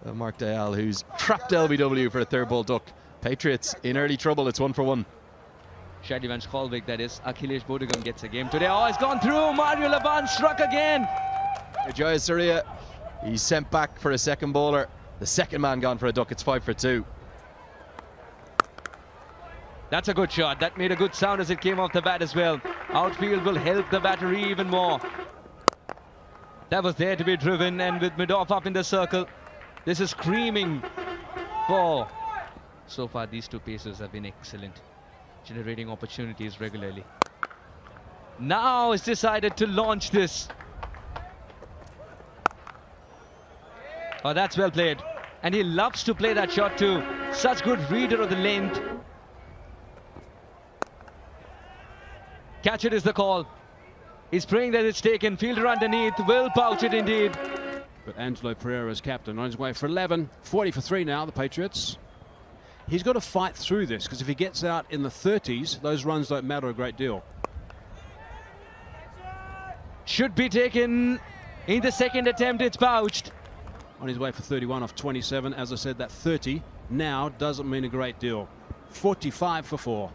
Mark Dayal, who's trapped LBW for a third ball duck. Patriots in early trouble. It's 1-for-1. Shadi Van Schalvik, that is. Akhilesh Bodegam gets a game today. Oh, it's gone through. Mario Laban struck again. Jaya Surya, he's sent back for a second bowler. The second man gone for a duck. It's 5-for-2. That's a good shot. That made a good sound as it came off the bat as well. Outfield will help the battery even more. That was there to be driven, and with Madoff up in the circle, this is screaming for. So far, these two pacers have been excellent, generating opportunities regularly. Now it's decided to launch this. Oh, that's well played. And he loves to play that shot too. Such good reader of the length. Catch it is the call. He's praying that it's taken. Fielder underneath will pouch it indeed. But Angelo Pereira is captain on his way for 11. 40-for-3 now, the Patriots. He's got to fight through this, because if he gets out in the 30s, those runs don't matter a great deal. Should be taken in the second attempt. It's pouched. On his way for 31 off 27. As I said, that 30 now doesn't mean a great deal. 45-for-4.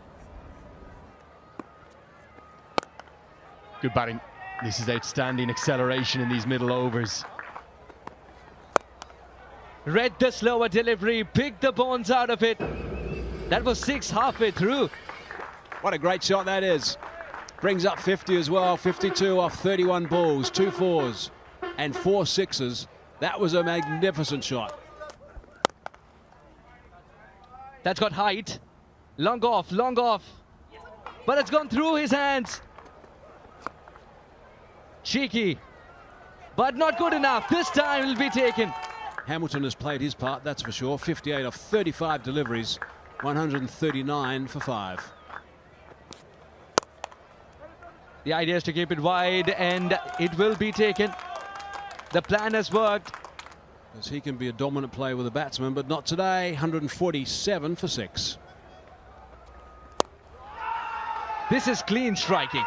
Good batting. This is outstanding acceleration in these middle overs. Read the slower delivery, picked the bones out of it. That was 6 halfway through. What a great shot that is. Brings up 50 as well. 52 off 31 balls, 2 4s and 4 6s. That was a magnificent shot. That's got height. Long off, long off. But it's gone through his hands. Cheeky, but not good enough. This time it'll be taken. Hamilton has played his part, that's for sure. 58 off 35 deliveries, 139 for 5. The idea is to keep it wide, and it will be taken. The plan has worked. Because he can be a dominant player with a batsman, but not today. 147 for 6. This is clean striking.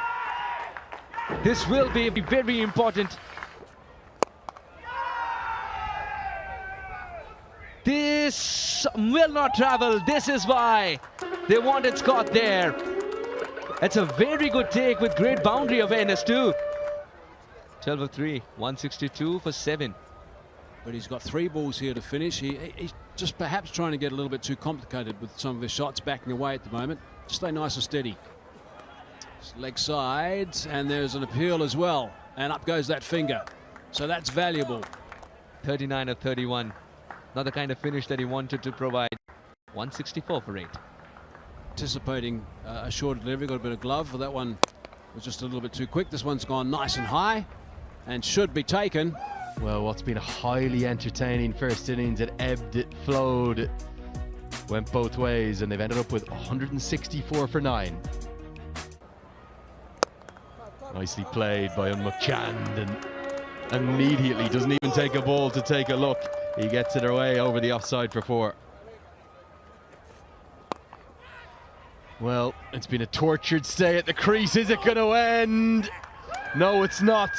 This will be very important. This will not travel. This is why they wanted Scott there. It's a very good take with great boundary awareness too. 12-for-3, 162 for 7. But he's got 3 balls here to finish. He's just perhaps trying to get a little bit too complicated with some of his shots, backing away at the moment. Just stay nice and steady. Leg sides, and there's an appeal as well, and up goes that finger, so that's valuable. 39 of 31, not the kind of finish that he wanted to provide. 164 for 8. Anticipating a short delivery, got a bit of glove, but that one was just a little bit too quick. This one's gone nice and high and should be taken. Well, what's been a highly entertaining first innings, it ebbed, it flowed, it went both ways, and they've ended up with 164 for 9. Nicely played by Unmuchand, and immediately doesn't even take a ball to take a look. He gets it away over the offside for 4. Well, it's been a tortured stay at the crease. Is it going to end? No, it's not.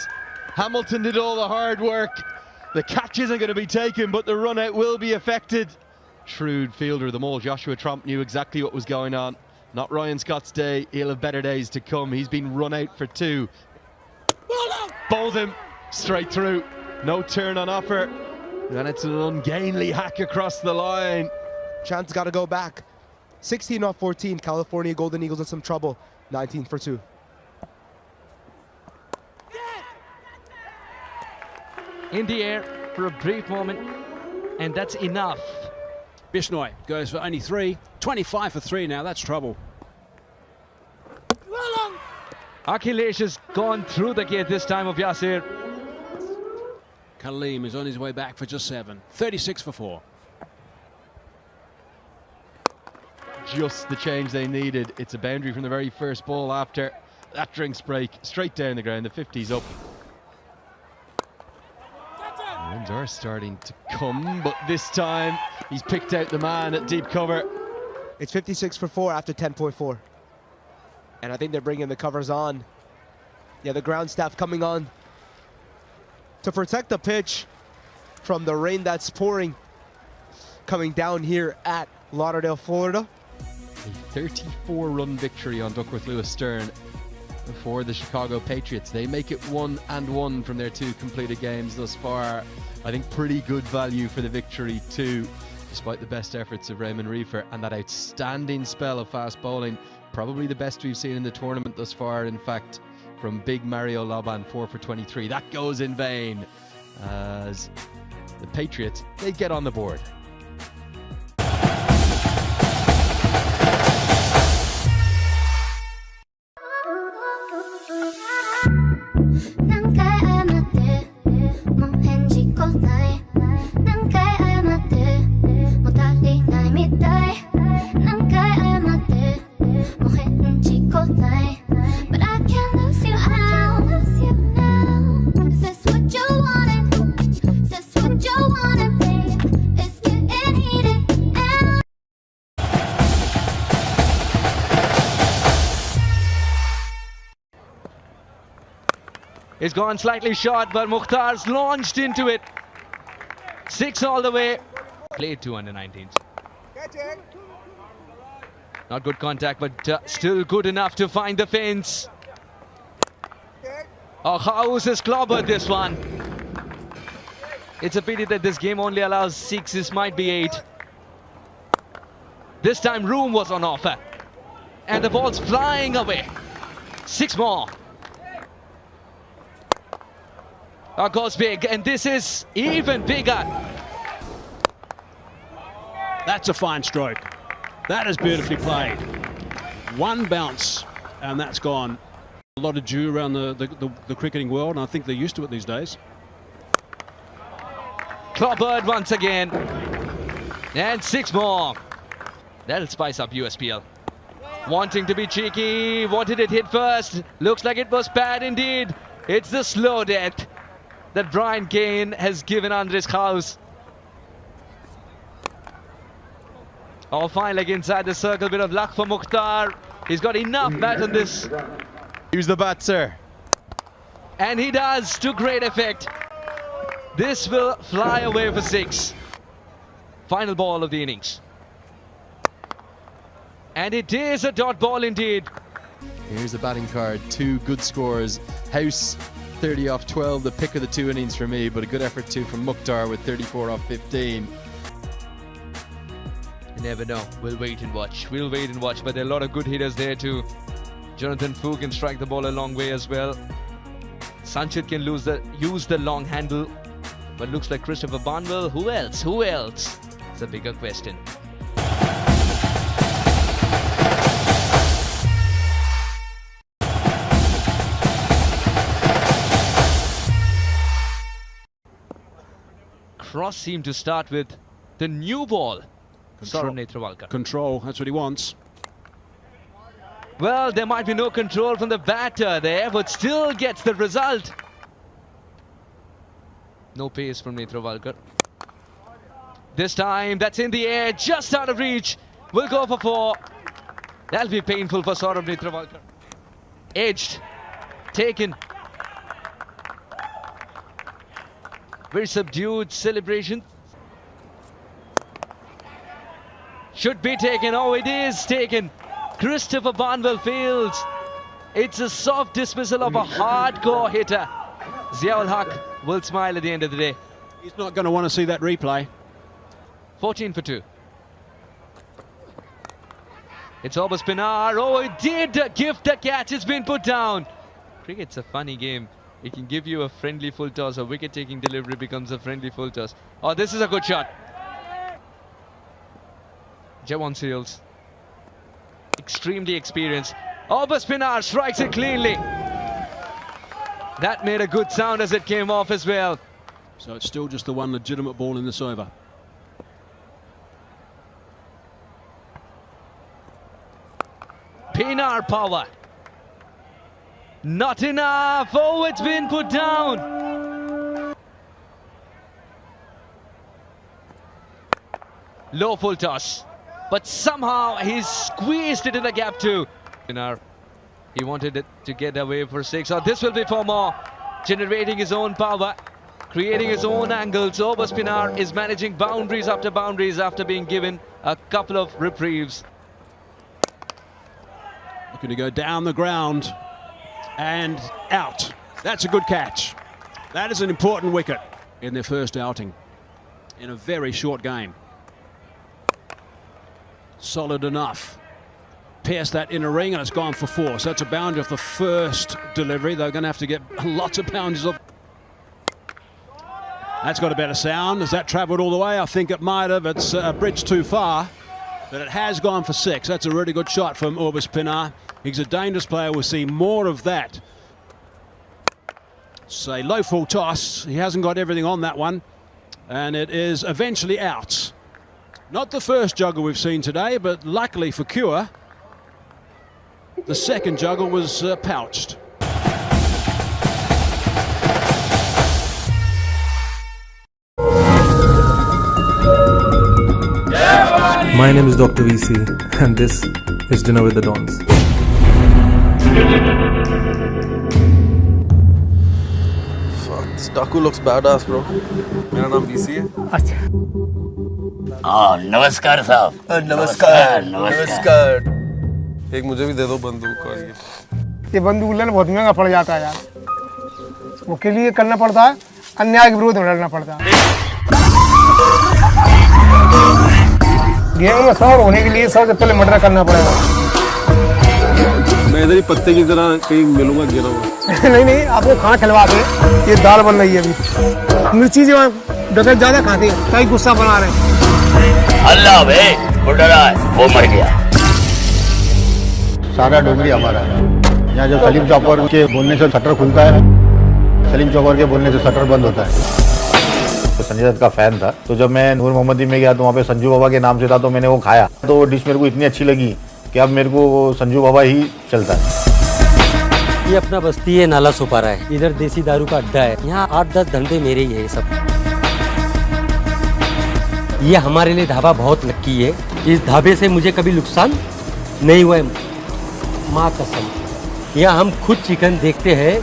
Hamilton did all the hard work. The catch isn't going to be taken, but the run out will be affected. Shrewd fielder, the mole Joshua Tromp knew exactly what was going on. Not Ryan Scott's day. He'll have better days to come. He's been run out for 2. Bowled him straight through. No turn on offer. And it's an ungainly hack across the line. Chant's got to go back. 16 off 14. California Golden Eagles in some trouble. 19 for 2. In the air for a brief moment, and that's enough. Bishnoi goes for only 3. 25 for 3 now. That's trouble. Akhilesh has gone through the gate this time of Yasir. Kaleem is on his way back for just 7. 36 for 4. Just the change they needed. It's a boundary from the very first ball after that drinks break. Straight down the ground. The 50's up. Runs are starting to come, but this time he's picked out the man at deep cover. It's 56 for 4 after 10.4. And I think they're bringing the covers on. Yeah, the ground staff coming on to protect the pitch from the rain that's pouring coming down here at Lauderdale, Florida. A 34-run victory on Duckworth Lewis Stern for the Chicago Patriots. They make it 1-1 from their 2 completed games thus far. I think pretty good value for the victory too, despite the best efforts of Raymond Reefer and that outstanding spell of fast bowling. Probably the best we've seen in the tournament thus far, in fact, from big Mario Laban, 4 for 23. That goes in vain as the Patriots, they get on the board. It's gone slightly short, but Mukhtar's launched into it. 6 all the way. Played 2 under 19s. Not good contact, but still good enough to find the fence. Oh, House has clobbered this one. It's a pity that this game only allows 6. This might be 8. This time room was on offer. And the ball's flying away. 6 more. Oh, goes big, and this is even bigger. That's a fine stroke. That is beautifully played. 1 bounce, and that's gone. A lot of dew around the cricketing world, and I think they're used to it these days. Clobbered once again. And 6 more. That'll spice up USPL. Wanting to be cheeky. What did it hit first? Looks like it was bad indeed. It's the slow death that Brian Kane has given Andres House. Oh, fine leg inside the circle. Bit of luck for Mukhtar. He's got enough bat on this. Use the bat, sir. And he does, to great effect. This will fly away for 6. Final ball of the innings. And it is a dot ball indeed. Here's the batting card. 2 good scores. House 30 off 12, the pick of the 2 innings for me, but a good effort too from Mukhtar with 34 off 15. You never know. We'll wait and watch. We'll wait and watch. But there are a lot of good hitters there too. Jonathan Fu can strike the ball a long way as well. Sanctioned can use the long handle. But looks like Christopher Barnwell. Who else? Who else? It's a bigger question. Cross seemed to start with the new ball. Saurav Netravalkar. Control, that's what he wants. Well, there might be no control from the batter there, but still gets the result. No pace from Netravalkar. This time, that's in the air, just out of reach. Will go for 4. That'll be painful for Saurav Netravalkar. Edged. Taken. Very subdued celebration. Should be taken. Oh, it is taken. Christopher Barnwell fails. It's a soft dismissal of a hardcore hitter. Ziaul Haq will smile at the end of the day. He's not going to want to see that replay. 14 for 2. It's over Spinar. Oh, it did gift the catch. It's been put down. Cricket's a funny game. It can give you a friendly full toss. A wicket-taking delivery becomes a friendly full toss. Oh, this is a good shot. Jawan Seals. Extremely experienced. Over Spinar strikes it cleanly. That made a good sound as it came off as well. So it's still just the one legitimate ball in this over. Pinar power. Not enough. Oh, it's been put down. Low full toss. But somehow he's squeezed it in the gap too. He wanted it to get away for 6. Oh, this will be for more. Generating his own power. creating his own angles. Over spinner is managing boundaries after being given a couple of reprieves. Looking to go down the ground and out. That's a good catch. That is an important wicket in their first outing in a very short game. Solid enough. Pierced that inner ring and it's gone for 4. So that's a boundary off the first delivery. They're going to have to get lots of boundaries off. That's got a better sound. Has that travelled all the way? I think it might have. It's a bridge too far, but it has gone for 6. That's a really good shot from Over spinner. He's a dangerous player. We'll see more of that. Say low full toss. He hasn't got everything on that one, and it is eventually out. Not the first juggle we've seen today, but luckily for Cure, the second juggle was pouched. My name is Dr. VC, and this is Dinner with the Dons. This taco looks badass, bro. मेरा नाम VC है. अच्छा. नमस्कार साहब. नमस्कार. एक मुझे भी दे दो बंदूक और ये बंदूक लेना बहुत महंगा पड़ जाता है यार. उसके लिए करना पड़ता है, अन्याय के विरोध में लड़ना पड़ता है. गेम में सवार होने के लिए सबसे पहले मर्डर करना पड़ेगा. मैं इधर ही पत्ते की तरह कहीं मिलूंगा गिरा हुआ. नहीं आपको कहाँ खिलवा दे. ये दाल बन रही है अभी. मिर्ची जो डगर ज्यादा खाते हैं, कई गुस्सा बना रहे हैं. अल्लाह भाई बुढ़ा वो मर गया. सारा डोंगरी हमारा है. यहाँ जो सलीम चौपर के बोलने से शटर खुलता है, सलीम चौपर के बोलने से शटर बंद होता है. तो संजय दत्त का फैन था, तो जब मैं नूर मोहम्मदी में गया तो वहाँ पे संजू बाबा के नाम से था, तो मैंने वो खाया. तो वो डिश मेरे को इतनी अच्छी लगी कि अब मेरे को संजू बाबा ही चलता है. ये अपना बस्ती है, नाला सुपारा है. इधर देसी दारू का अड्डा है. यहाँ 8-10 धंधे मेरे ही है ये सब. ये हमारे लिए ढाबा बहुत लक्की है. इस ढाबे से मुझे कभी नुकसान नहीं हुआ है, माँ कसम. यहाँ हम खुद चिकन देखते हैं,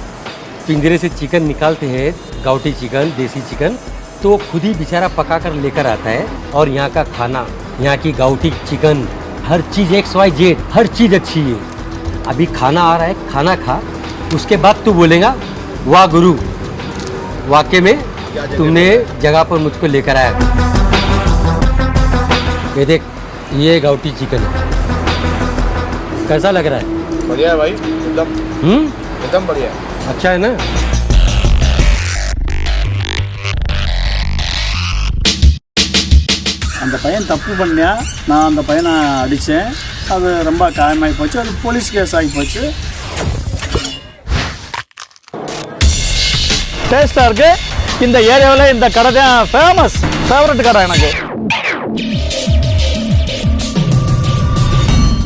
पिंजरे से चिकन निकालते हैं, गावटी चिकन, देसी चिकन, तो वो खुद ही बेचारा पका कर लेकर आता है. और यहाँ का खाना, यहाँ की गावटी चिकन, हर चीज़ XYZ, हर चीज़ अच्छी है. अभी खाना आ रहा है, खाना खा, उसके बाद तू बोलेगा वाह गुरु, वाकई में तुमने जगह पर मुझको लेकर आया. ये देख, ये गावटी चिकन है. कैसा लग रहा है? बढ़िया है भाई, एकदम बढ़िया है. अच्छा है ना? அந்த பையன் தப்பு பண்ணியா, நான் அந்த பையனை அடித்தேன். அது ரொம்ப காயமாகி போச்சு. அது போலீஸ் கேஸ் ஆகி போச்சு. டேஸ்டாக இருக்கு. இந்த ஏரியாவில் இந்த கடை தான் ஃபேமஸ், ஃபேவரட் கடை எனக்கு.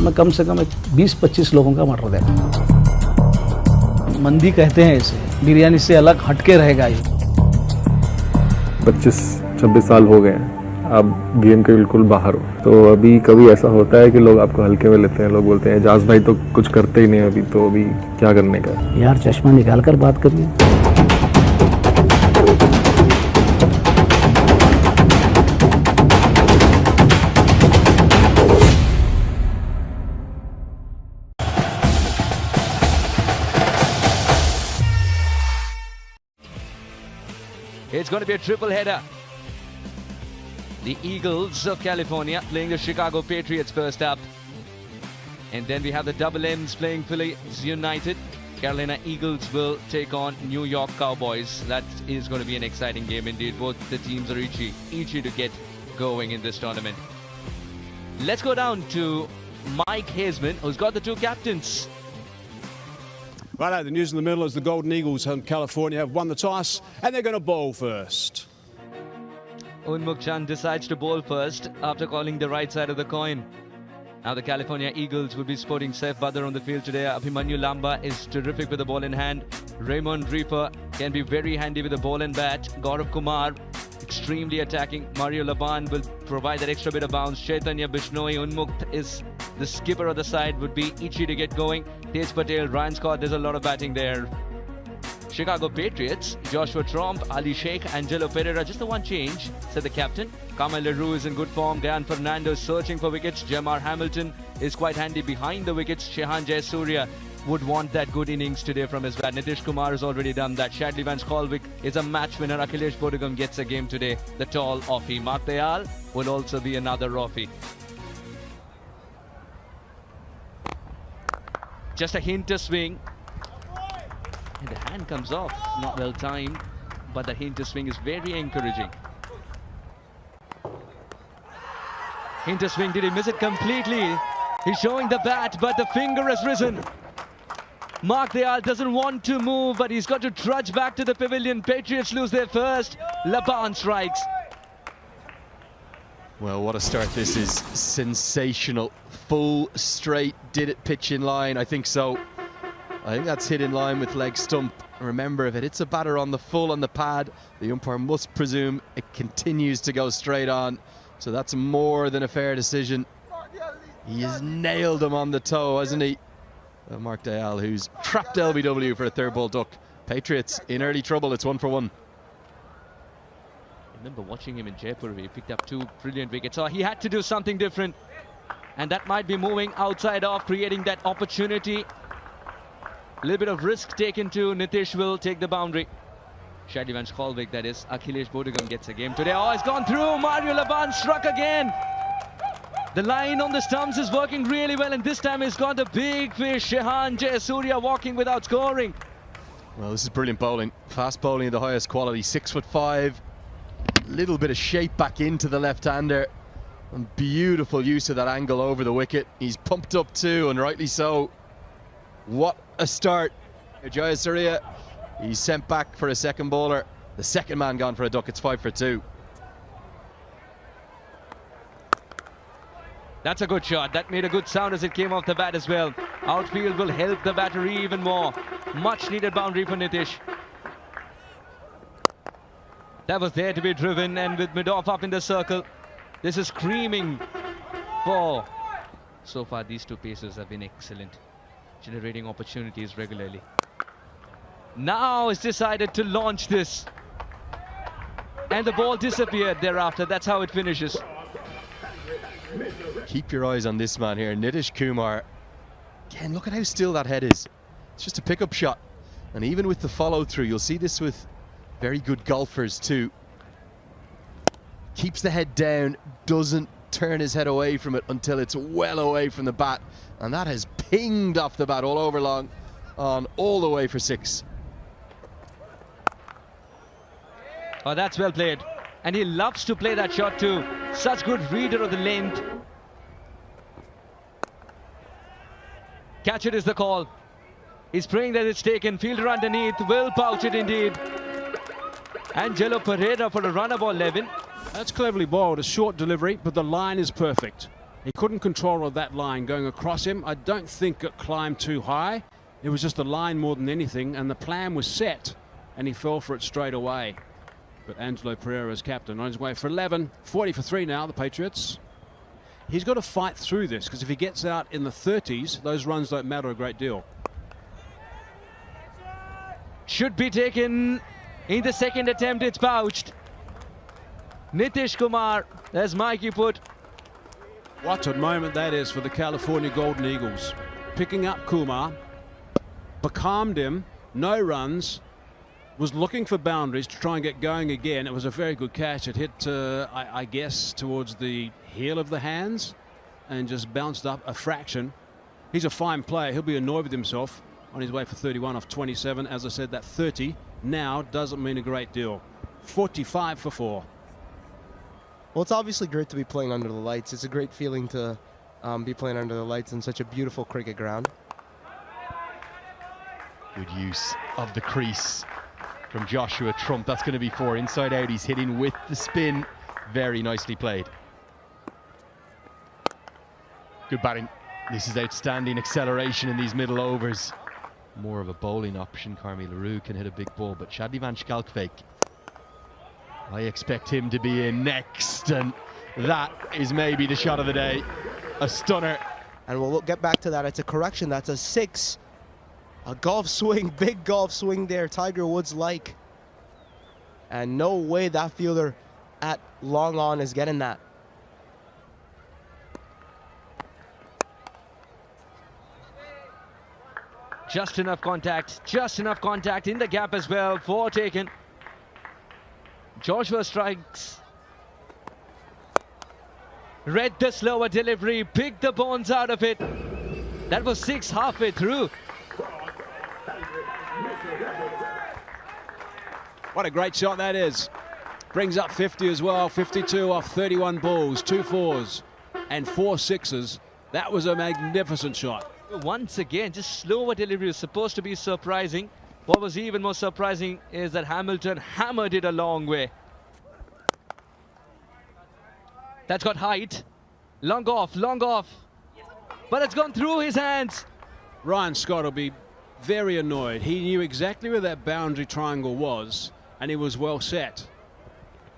मैं कम से कम 20-25 लोगों का मर्डर है. मंदी कहते हैं इसे, बिरयानी से अलग हटके रहेगा ये. 25-26 साल हो गए हैं, आप गेम के बिल्कुल बाहर हो. तो अभी कभी ऐसा होता है कि लोग आपको हल्के में लेते हैं. लोग बोलते हैं एजाज भाई तो कुछ करते ही नहीं अभी, तो अभी क्या करने का. यार चश्मा निकाल कर बात करिए. It's going to be a triple header. The Eagles of California playing the Chicago Patriots first up. And then we have the double M's playing Phillies United. Carolina Eagles will take on New York Cowboys. That is going to be an exciting game indeed. Both the teams are itchy to get going in this tournament. Let's go down to Mike Haseman, who's got the two captains. Right, the news in the middle is the Golden Eagles from California have won the toss and they're going to bowl first. Unmuk Chand decides to bowl first after calling the right side of the coin. Now the California Eagles will be sporting Saif Badr on the field today. Abhimanyu Lamba is terrific with the ball in hand. Raymond Reaper can be very handy with the ball and bat. Gaurav Kumar extremely attacking. Mario Laban will provide that extra bit of bounce. Chaitanya Bishnoi, Unmukt is the skipper of the side, would be itchy to get going. Tej Patel, Ryan Scott, there's a lot of batting there. Chicago Patriots, Joshua Tromp, Ali Sheikh, Angelo Pereira, just the one change, said the captain. Carmel LaRue is in good form. Gayan Fernando is searching for wickets. Jamar Hamilton is quite handy behind the wickets. Shehan Jayasuriya would want that good innings today from his bat. Nitish Kumar has already done that. Shadley Van Skolvik is a match winner. Akhilesh Bodugam gets a game today. The tall offie. Mark Dayal will also be another offie. Just a hint of swing. And the hand comes off. Not well timed, but the hint of swing is very encouraging. Hint of swing, did he miss it completely? He's showing the bat, but the finger has risen. Mark Dayal doesn't want to move, but he's got to trudge back to the pavilion. Patriots lose their first. Laban strikes. Well, what a start this is. Sensational. Full, straight, did it pitch in line? I think so. I think that's hit in line with leg stump. Remember, if it hits a batter on the full on the pad, the umpire must presume it continues to go straight on. So that's more than a fair decision. He has nailed him on the toe, hasn't he? Mark Dayal, who's trapped LBW for a third ball duck. Patriots in early trouble. It's 1 for 1. I remember watching him in Jaipur. He picked up 2 brilliant wickets. So he had to do something different. And that might be moving outside off, creating that opportunity. A little bit of risk taken to Nitish will take the boundary. Shadley Van Skolvik, that is. Akhilesh Bodugam gets a game today. Oh, it's gone through. Mario Laban struck again. The line on the stumps is working really well, and this time he's got a big fish. Shehan Jayasuriya walking without scoring. Well, this is brilliant bowling. Fast bowling of the highest quality. 6'5". Little bit of shape back into the left-hander. And beautiful use of that angle over the wicket. He's pumped up too, and rightly so. What a start. Jayasuriya, he's sent back for a second bowler. The second man gone for a duck. It's 5 for 2. That's a good shot. That made a good sound as it came off the bat as well. Outfield will help the batter even more. Much needed boundary for Nitish. That was there to be driven, and with Madoff up in the circle, this is screaming for. So far, these 2 pacers have been excellent, generating opportunities regularly. Now it's decided to launch this, and the ball disappeared thereafter. That's how it finishes. Keep your eyes on this man here, Nitish Kumar. Again, look at how still that head is. It's just a pickup shot. And even with the follow through, you'll see this with very good golfers too. Keeps the head down, doesn't turn his head away from it until it's well away from the bat. And that has pinged off the bat all over long on all the way for 6. Oh, that's well played. And he loves to play that shot too. Such good reader of the length. Catch it is the call. He's praying that it's taken. Fielder underneath will pouch it indeed. Angelo Pereira for a run of 11. That's cleverly bowled. A short delivery, but the line is perfect. He couldn't control that line going across him. I don't think it climbed too high. It was just the line more than anything, and the plan was set, and he fell for it straight away. But Angelo Pereira is captain on his way for 11. 40 for 3 now, the Patriots. He's got to fight through this, because if he gets out in the 30s, those runs don't matter a great deal. Should be taken in the second attempt. It's pouched. Nitish Kumar, as Mikey put. What a moment that is for the California Golden Eagles. Picking up Kumar, becalmed him, no runs, was looking for boundaries to try and get going again. It was a very good catch. It hit, I guess, towards the heel of the hands and just bounced up a fraction. He's a fine player. He'll be annoyed with himself on his way for 31 off 27. As I said, that 30 now doesn't mean a great deal. 45 for 4. Well, it's obviously great to be playing under the lights. It's a great feeling to be playing under the lights in such a beautiful cricket ground. Good use of the crease from Joshua Tromp. That's going to be 4. Inside out, he's hitting with the spin. Very nicely played. Good batting. This is outstanding acceleration in these middle overs. More of a bowling option. Carmel LaRue can hit a big ball, but Shadley Van Skolvik, I expect him to be in next, and that is maybe the shot of the day. A stunner. And we'll get back to that. It's a correction. That's a 6. A golf swing, big golf swing there, Tiger Woods like. And no way that fielder at long on is getting that. Just enough contact in the gap as well. 4 taken. Joshua strikes. Read the slower delivery, picked the bones out of it. That was 6 halfway through. What a great shot that is. Brings up 50 as well. 52 off 31 balls, 2 4s and 4 6s. That was a magnificent shot. Once again, just slower delivery was supposed to be surprising. What was even more surprising is that Hamilton hammered it a long way. That's got height. Long off. But it's gone through his hands. Ryan Scott will be very annoyed. He knew exactly where that boundary triangle was, and he was well set.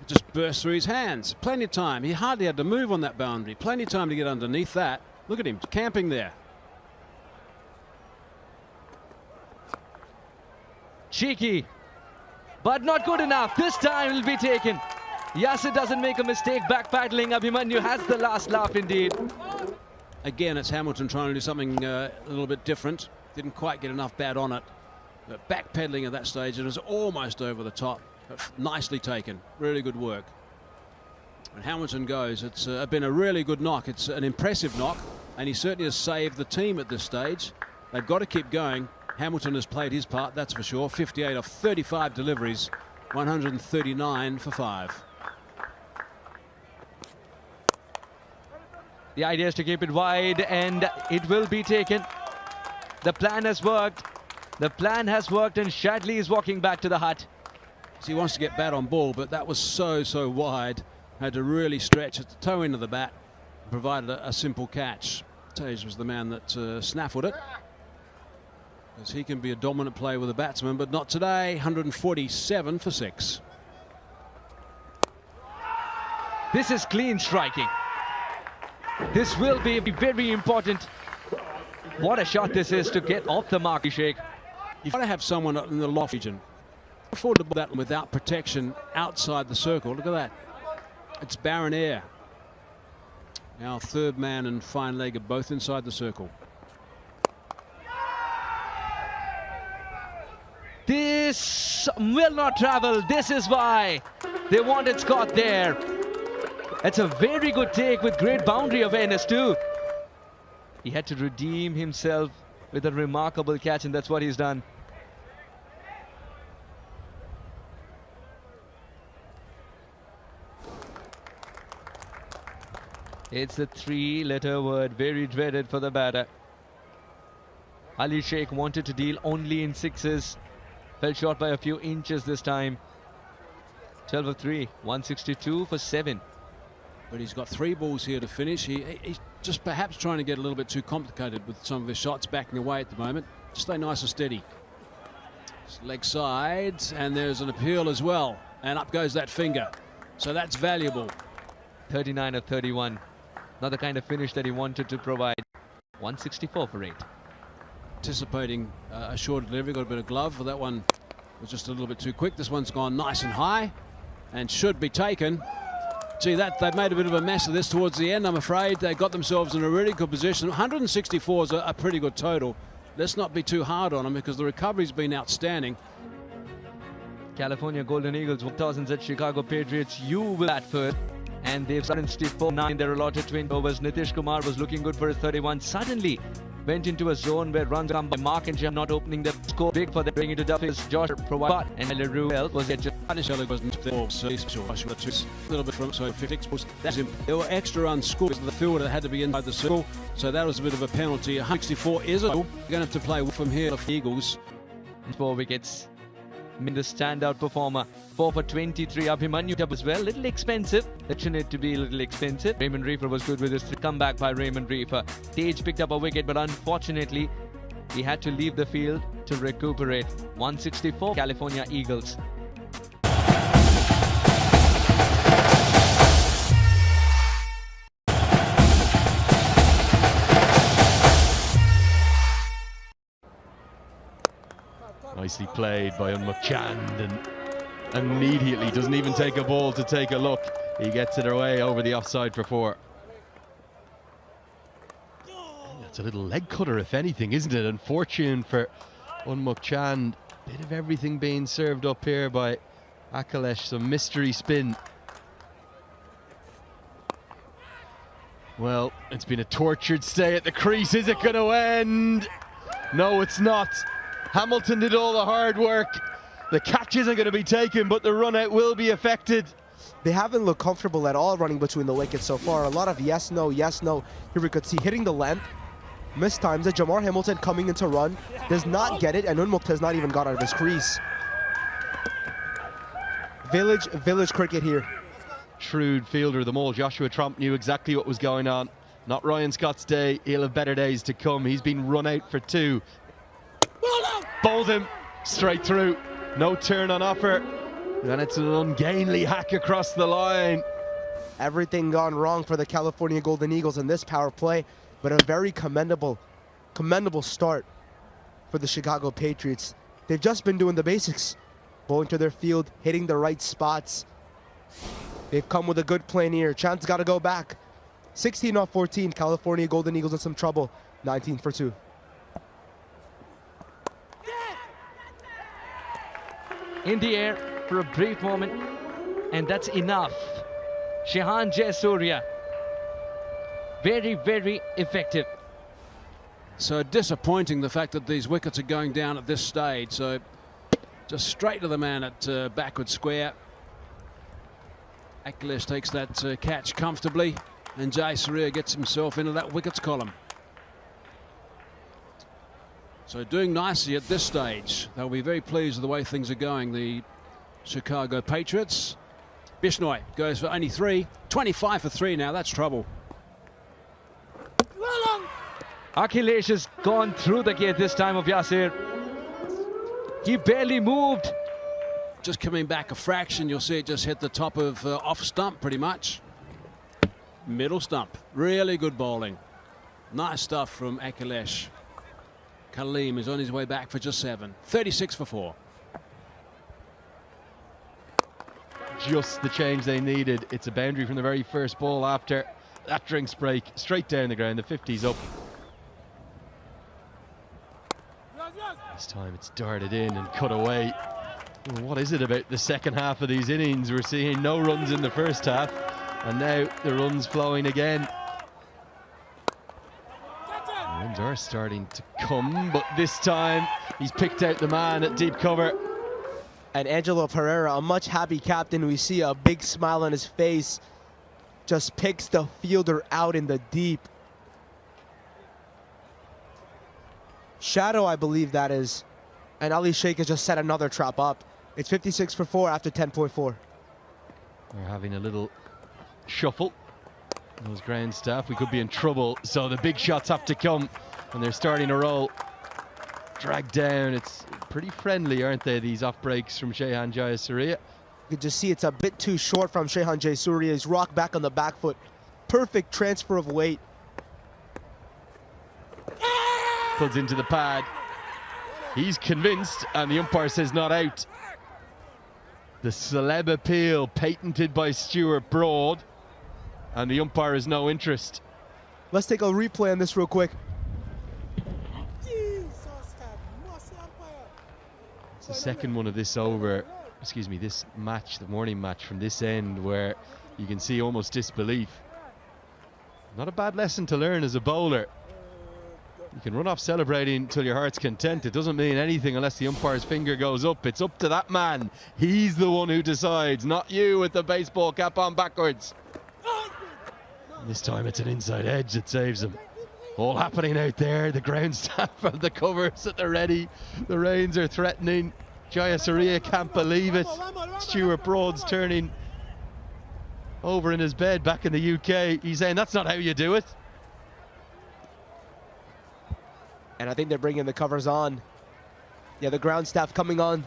It just burst through his hands. Plenty of time. He hardly had to move on that boundary. Plenty of time to get underneath that. Look at him camping there. Cheeky, but not good enough. This time it'll be taken. Yasir doesn't make a mistake backpedaling. Abhimanyu has the last laugh indeed. Again, it's Hamilton trying to do something a little bit different. Didn't quite get enough bat on it. But backpedaling at that stage, it was almost over the top. But nicely taken. Really good work. When Hamilton goes, it's been a really good knock. It's an impressive knock, and he certainly has saved the team at this stage. They've got to keep going. Hamilton has played his part, that's for sure. 58 off 35 deliveries, 139 for 5. The idea is to keep it wide, and it will be taken. The plan has worked. And Shadley is walking back to the hut. So he wants to get bat on ball, but that was so wide. Had to really stretch at the toe end of the bat. Provided a simple catch. Tage was the man that snaffled it. As he can be a dominant player with a batsman, but not today. 147 for 6. This is clean striking. This will be very important. What a shot this is to get off the mark, Sheikh. You've got to have someone in the loft region. Afford to that without protection outside the circle. Look at that. It's barren air. Now third man and fine leg are both inside the circle. This will not travel. This is why they wanted Scott there. It's a very good take with great boundary awareness too. He had to redeem himself with a remarkable catch, and that's what he's done. It's a 3-letter word, very dreaded for the batter. Ali Sheikh wanted to deal only in 6s. Fell short by a few inches this time. 12 of 3, 162 for 7. But he's got 3 balls here to finish. He's just perhaps trying to get a little bit too complicated with some of his shots, backing away at the moment. Just stay nice and steady. Leg sides, and there's an appeal as well. And up goes that finger. So that's valuable. 39 of 31. Not the kind of finish that he wanted to provide. 164 for 8. Anticipating a short delivery, got a bit of glove. That one was just a little bit too quick. This one's gone nice and high and should be taken. Gee, they've made a bit of a mess of this towards the end, I'm afraid. They got themselves in a really good position. 164 is a pretty good total. Let's not be too hard on them because the recovery's been outstanding. California Golden Eagles 1000s at Chicago Patriots. You will bat first. And they've started 4-9. Their allotted 20 overs. Nitish Kumar was looking good for his 31. Suddenly went into a zone where runs come by. Mark and Jam not opening the score big for them. Bringing it to Duffy's Josh provide. And LaRue was there. A little bit from so 56. There were extra runs scored. The fielder had to be inside the circle, so that was a bit of a penalty. 164 is a goal. You're going to have to play from here for Eagles. 4 wickets. The standout performer. 4 for 23. Abhimanyu as well. Little expensive. Mentioned it to be a little expensive. Raymond Reefer was good with his comeback by Raymond Reefer. Tage picked up a wicket, but unfortunately, he had to leave the field to recuperate. 164 California Eagles. Nicely played by Chand, and immediately doesn't even take a ball to take a look. He gets it away over the offside for 4. It's a little leg cutter, if anything, isn't it? Unfortunate for Chand. Bit of everything being served up here by Akalesh. Some mystery spin. Well, it's been a tortured stay at the crease. Is it going to end? No, it's not. Hamilton did all the hard work. The catch isn't going to be taken, but the run out will be affected. They haven't looked comfortable at all running between the wickets so far. A lot of yes, no, yes, no. Here we could see hitting the length. Mistimes it. Jamar Hamilton coming into run. Does not get it, and Unmukt has not even got out of his crease. Village cricket here. Shrewd fielder, the mole Joshua Trump knew exactly what was going on. Not Ryan Scott's day. He'll have better days to come. He's been run out for 2. Bowled him straight through. No turn on offer. And it's an ungainly hack across the line. Everything gone wrong for the California Golden Eagles in this power play, but a very commendable start for the Chicago Patriots. They've just been doing the basics. Bowling to their field, hitting the right spots. They've come with a good plan here. Chance got to go back. 16 off 14. California Golden Eagles in some trouble. 19 for 2. In the air for a brief moment, and that's enough. Shehan Jayasuriya, very, very effective. So disappointing the fact that these wickets are going down at this stage. So just straight to the man at backward square. Akalesh takes that catch comfortably, and Jayasuriya gets himself into that wickets column. So doing nicely at this stage. They'll be very pleased with the way things are going, the Chicago Patriots. Bishnoi goes for only 3. 25 for 3 now. That's trouble. Akalesh has gone through the gate this time of Yasir. He barely moved. Just coming back a fraction, you'll see it just hit the top of off stump pretty much. Middle stump. Really good bowling. Nice stuff from Akalesh. Kaleem is on his way back for just 7. 36 for 4. Just the change they needed. It's a boundary from the very first ball after that drinks break. Straight down the ground. The 50's up. This time it's darted in and cut away. What is it about the second half of these innings? We're seeing no runs in the first half, and now the runs flowing again. The runs are starting to come, but this time he's picked out the man at deep cover. And Angelo Pereira, a much happy captain. We see a big smile on his face. Just picks the fielder out in the deep. Shadow, I believe that is. And Ali Sheikh has just set another trap up. It's 56 for 4 after 10.4. We're having a little shuffle. Those ground staff, we could be in trouble. So the big shots have to come, and they're starting to roll. Dragged down. It's pretty friendly, aren't they, these off breaks from Shehan Jayasuriya? You can just see it's a bit too short from Shehan Jayasuriya. He's rocked back on the back foot. Perfect transfer of weight. Pulls into the pad. He's convinced, and the umpire says not out. The celeb appeal patented by Stuart Broad, and the umpire has no interest. Let's take a replay on this real quick. It's the second one of this over, excuse me, this match, the morning match from this end, where you can see almost disbelief. Not a bad lesson to learn as a bowler. You can run off celebrating till your heart's content. It doesn't mean anything unless the umpire's finger goes up. It's up to that man. He's the one who decides, not you with the baseball cap on backwards. And this time it's an inside edge that saves him. All happening out there. The ground staff and the covers at the ready. The rains are threatening. Jayasuriya can't believe it. Stuart Broad's turning over in his bed back in the UK. He's saying, that's not how you do it. And I think they're bringing the covers on. Yeah, the ground staff coming on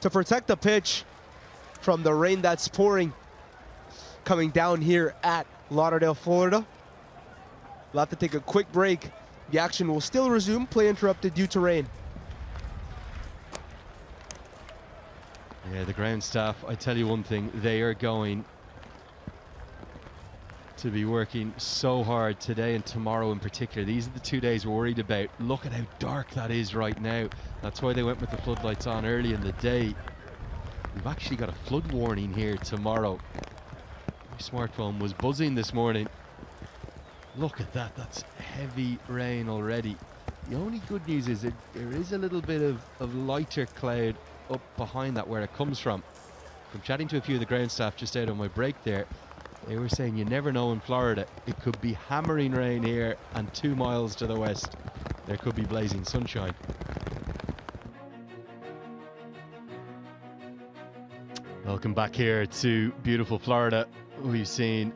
to protect the pitch from the rain that's pouring coming down here at Lauderdale, Florida. We'll have to take a quick break. The action will still resume. Play interrupted due to rain. Yeah, the ground staff, I tell you one thing, they are going to be working so hard today and tomorrow in particular. These are the 2 days we're worried about. Look at how dark that is right now. That's why they went with the floodlights on early in the day. We've actually got a flood warning here tomorrow. My smartphone was buzzing this morning. Look at that, that's heavy rain already. The only good news is that there is a little bit of lighter cloud up behind that where it comes from. From chatting to a few of the ground staff just out on my break there, they were saying you never know in Florida. It could be hammering rain here, and 2 miles to the west there could be blazing sunshine. Welcome back here to beautiful Florida. We've seen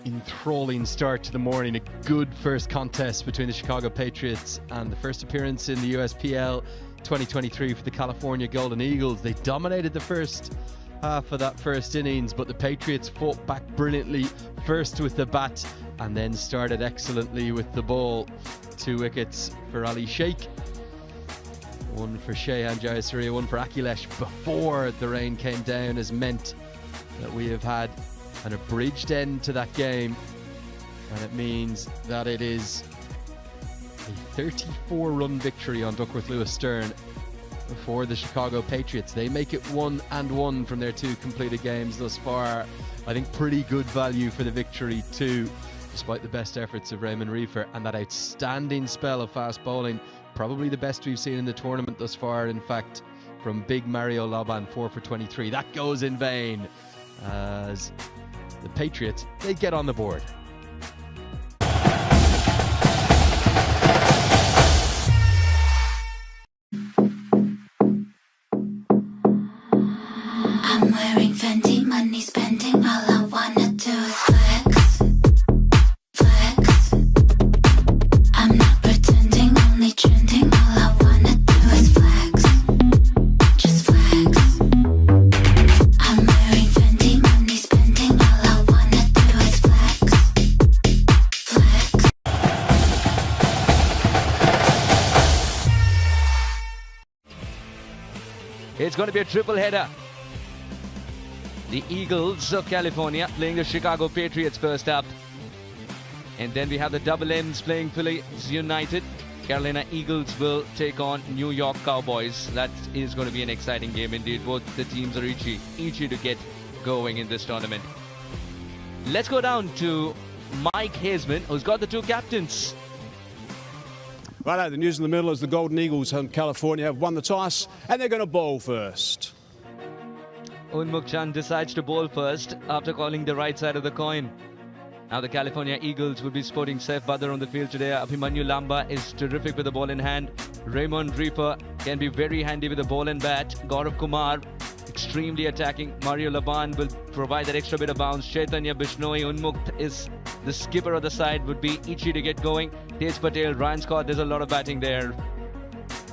an enthralling start to the morning, a good first contest between the Chicago Patriots and the first appearance in the USPL 2023 for the California Golden Eagles. They dominated the first half of that first innings, but the Patriots fought back brilliantly, first with the bat and then started excellently with the ball. 2 wickets for Ali Sheikh, 1 for Shehan Jayasuriya, 1 for Akhilesh before the rain came down, has meant that we have had an abridged end to that game, and it means that it is a 34-run victory on Duckworth Lewis Stern for the Chicago Patriots. They make it 1-1 from their 2 completed games thus far. I think pretty good value for the victory too, despite the best efforts of Raymond Reefer and that outstanding spell of fast bowling, probably the best we've seen in the tournament thus far, in fact, from big Mario Laban, 4 for 23. That goes in vain as the Patriots, they get on the board. I'm wearing Fendi, money spending, all I wanna do is flex, flex. I'm not pretending, only trending, all I wanna do is flex, just flex. I'm wearing Fendi, money spending, all I wanna do is flex, flex. It's going to be a triple header. The Eagles of California playing the Chicago Patriots first up. And then we have the Double M's playing Phillies United. Carolina Eagles will take on New York Cowboys. That is going to be an exciting game indeed. Both the teams are itchy to get going in this tournament. Let's go down to Mike Haseman, who's got the 2 captains. Right, the news in the middle is the Golden Eagles from California have won the toss and they're going to bowl first. Unmukh Chand decides to bowl first after calling the right side of the coin. Now the California Eagles will be sporting Saif Badr on the field today. Abhimanyu Lamba is terrific with the ball in hand. Raymond Reefer can be very handy with the ball and bat. Gaurav Kumar extremely attacking. Mario Laban will provide that extra bit of bounce. Chaitanya Bishnoi, Unmukh is the skipper of the side, would be itchy to get going. Tej Patel, Ryan Scott, there's a lot of batting there.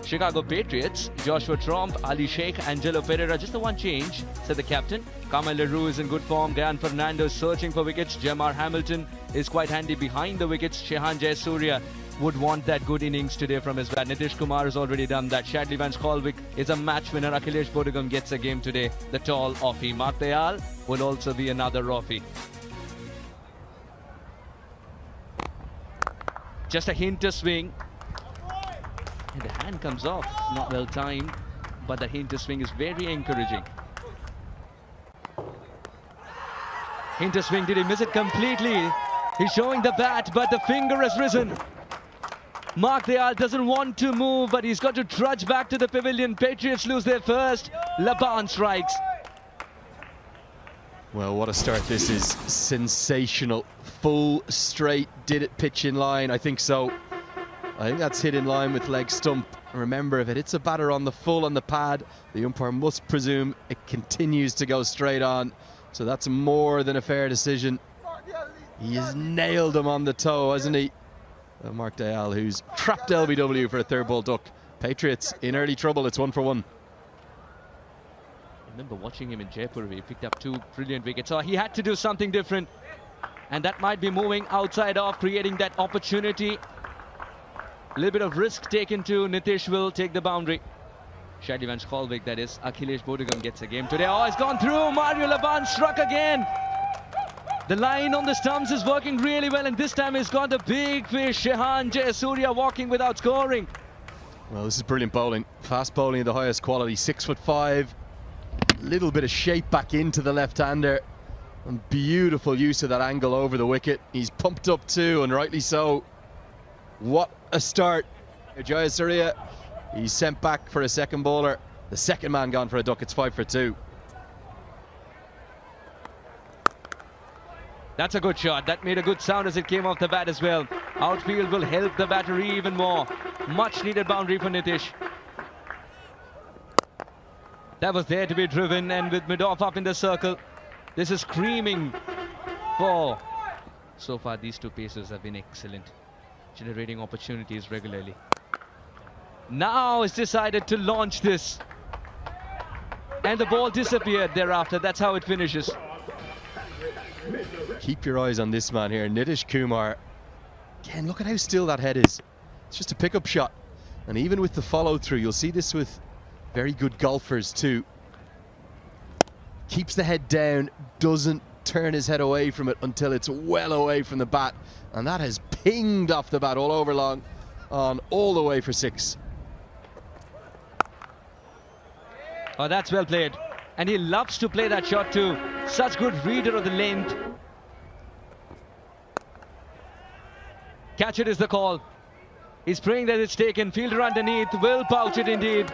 Chicago Patriots, Joshua Tromp, Ali Sheikh, Angelo Pereira, just the one change, said the captain. Carmel LaRue is in good form. Gayan Fernando searching for wickets. Jamar Hamilton is quite handy behind the wickets. Shehan Jayasuriya would want that good innings today from his bat. Nitish Kumar has already done that. Shadley Van Skolvik is a match winner. Akhilesh Bodhigam gets a game today. The tall offie. Mark Dayal will also be another offie. Just a hint of swing. And the hand comes off, not well timed, but the hint to swing is very encouraging. Hint to swing, did he miss it completely? He's showing the bat, but the finger has risen. Mark Dayal doesn't want to move, but he's got to trudge back to the pavilion. Patriots lose their first. Laban strikes. Well, what a start. This is sensational. Full straight, did it pitch in line? I think so. I think that's hit in line with leg stump. Remember, if it hits a batter on the full on the pad, the umpire must presume it continues to go straight on. So that's more than a fair decision. He has nailed him on the toe, hasn't he? Mark Dayal, who's trapped LBW for a 3rd ball duck. Patriots in early trouble. It's 1 for 1. I remember watching him in Jaipur. He picked up 2 brilliant wickets. So he had to do something different. And that might be moving outside off, creating that opportunity. A little bit of risk taken too. Nitish will take the boundary. Shadivan Skolvik, that is. Akhilesh Bodhigam gets a game today. Oh, it's gone through. Mario Laban struck again. The line on the stumps is working really well, and this time it's got the big fish. Shehan Jayasuriya walking without scoring. Well, this is brilliant bowling. Fast bowling of the highest quality. 6'5". Little bit of shape back into the left-hander. And beautiful use of that angle over the wicket. He's pumped up too, and rightly so. What a start. Jayasuriya, he's sent back for a second bowler. The second man gone for a duck. It's 5 for 2. That's a good shot. That made a good sound as it came off the bat as well. Outfield will help the batter even more. Much needed boundary for Nitish. That was there to be driven, and with Midoff up in the circle, this is screaming for. So far, these two pacers have been excellent, generating opportunities regularly. Now it's decided to launch this, and the ball disappeared thereafter. That's how it finishes. Keep your eyes on this man here, Nitish Kumar. Again, look at how still that head is. It's just a pickup shot. And even with the follow through, you'll see this with very good golfers too. Keeps the head down, doesn't turn his head away from it until it's well away from the bat. And that has pinged off the bat all over long on all the way for 6. Oh, that's well played. And he loves to play that shot too. Such good reader of the length. Catch it is the call. He's praying that it's taken. Fielder underneath will pouch it indeed.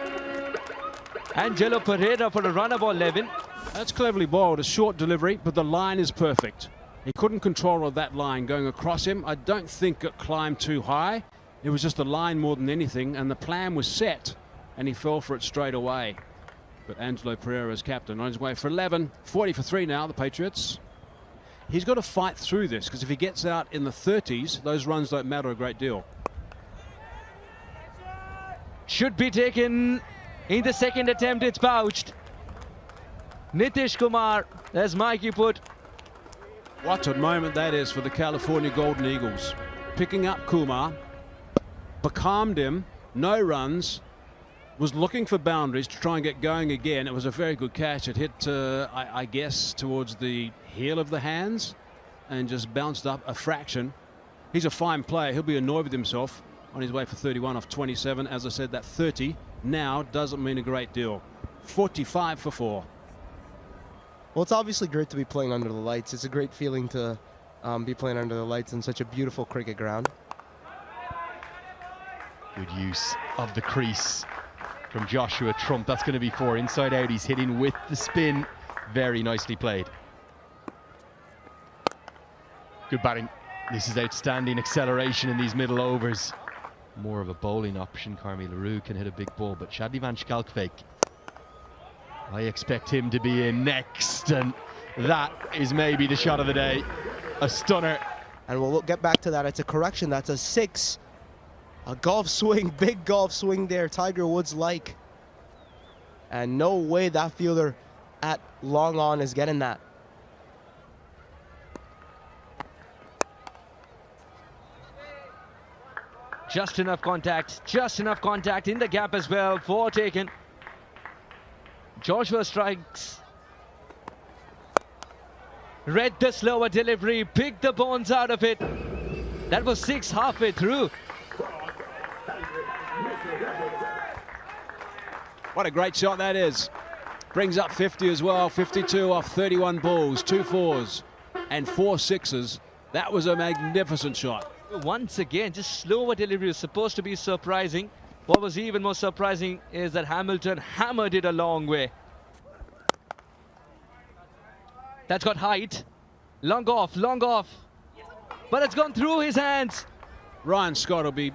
Angelo Pereira for a run of 11. That's cleverly bowled. A short delivery, but the line is perfect. He couldn't control that line going across him. I don't think it climbed too high. It was just the line more than anything, and the plan was set, and he fell for it straight away. But Angelo Pereira is captain on his way for 11. 40 for 3 now, the Patriots. He's got to fight through this, because if he gets out in the 30s, those runs don't matter a great deal. Should be taken in the second attempt. It's pouched. Nitish Kumar, as Mikey put. What a moment that is for the California Golden Eagles. Picking up Kumar, becalmed him, no runs, was looking for boundaries to try and get going again. It was a very good catch. It hit, I guess, towards the heel of the hands and just bounced up a fraction. He's a fine player. He'll be annoyed with himself on his way for 31 off 27. As I said, that 30 now doesn't mean a great deal. 45 for 4. Well, it's obviously great to be playing under the lights. It's a great feeling to be playing under the lights in such a beautiful cricket ground. Good use of the crease from Joshua Trump. That's going to be 4. Inside out, he's hitting with the spin. Very nicely played. Good batting. This is outstanding acceleration in these middle overs. More of a bowling option. Carmi LaRue can hit a big ball, but Shadivan Skolvik, I expect him to be in next, and that is maybe the shot of the day. A stunner. And we'll get back to that. It's a correction. That's a 6. A golf swing, big golf swing there, Tiger Woods like. And no way that fielder at long on is getting that. Just enough contact in the gap as well. 4 taken. Joshua strikes. Read the slower delivery, picked the bones out of it. That was 6 halfway through. What a great shot that is. Brings up 50 as well. 52 off 31 balls, 2 4s and 4 6s. That was a magnificent shot. Once again, just slower delivery was supposed to be surprising. What was even more surprising is that Hamilton hammered it a long way. That's got height. Long off. But it's gone through his hands. Ryan Scott will be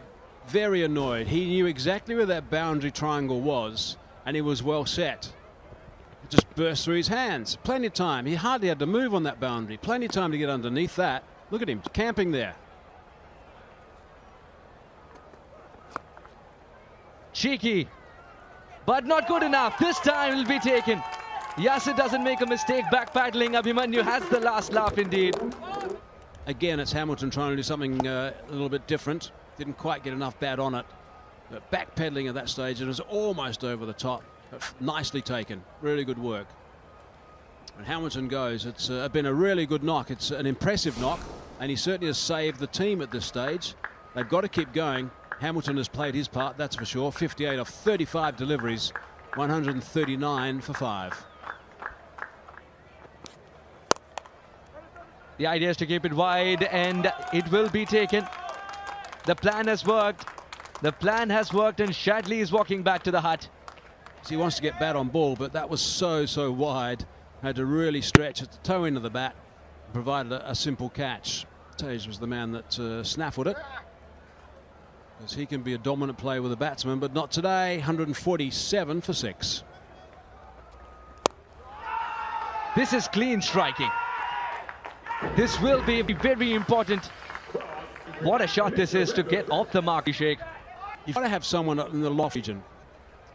very annoyed. He knew exactly where that boundary triangle was, and he was well set. It just burst through his hands. Plenty of time. He hardly had to move on that boundary. Plenty of time to get underneath that. Look at him camping there. Cheeky, but not good enough. This time it'll be taken. Yasir doesn't make a mistake backpedaling. Abhimanyu has the last laugh indeed. Again, it's Hamilton trying to do something a little bit different. Didn't quite get enough bat on it. But backpedaling at that stage, it was almost over the top. Nicely taken. Really good work. And Hamilton goes. It's been a really good knock. It's an impressive knock, and he certainly has saved the team at this stage. They've got to keep going. Hamilton has played his part, that's for sure. 58 of 35 deliveries, 139 for 5. The idea is to keep it wide, and it will be taken. The plan has worked. The plan has worked, and Shadley is walking back to the hut. He wants to get bat on ball, but that was so wide. Had to really stretch at the toe end of the bat, provided a simple catch. Tage was the man that snaffled it, because he can be a dominant player with a batsman, but not today. 147 for 6. This is clean striking. This will be very important. What a shot this is to get off the mark, Sheikh. You've got to have someone in the loft region.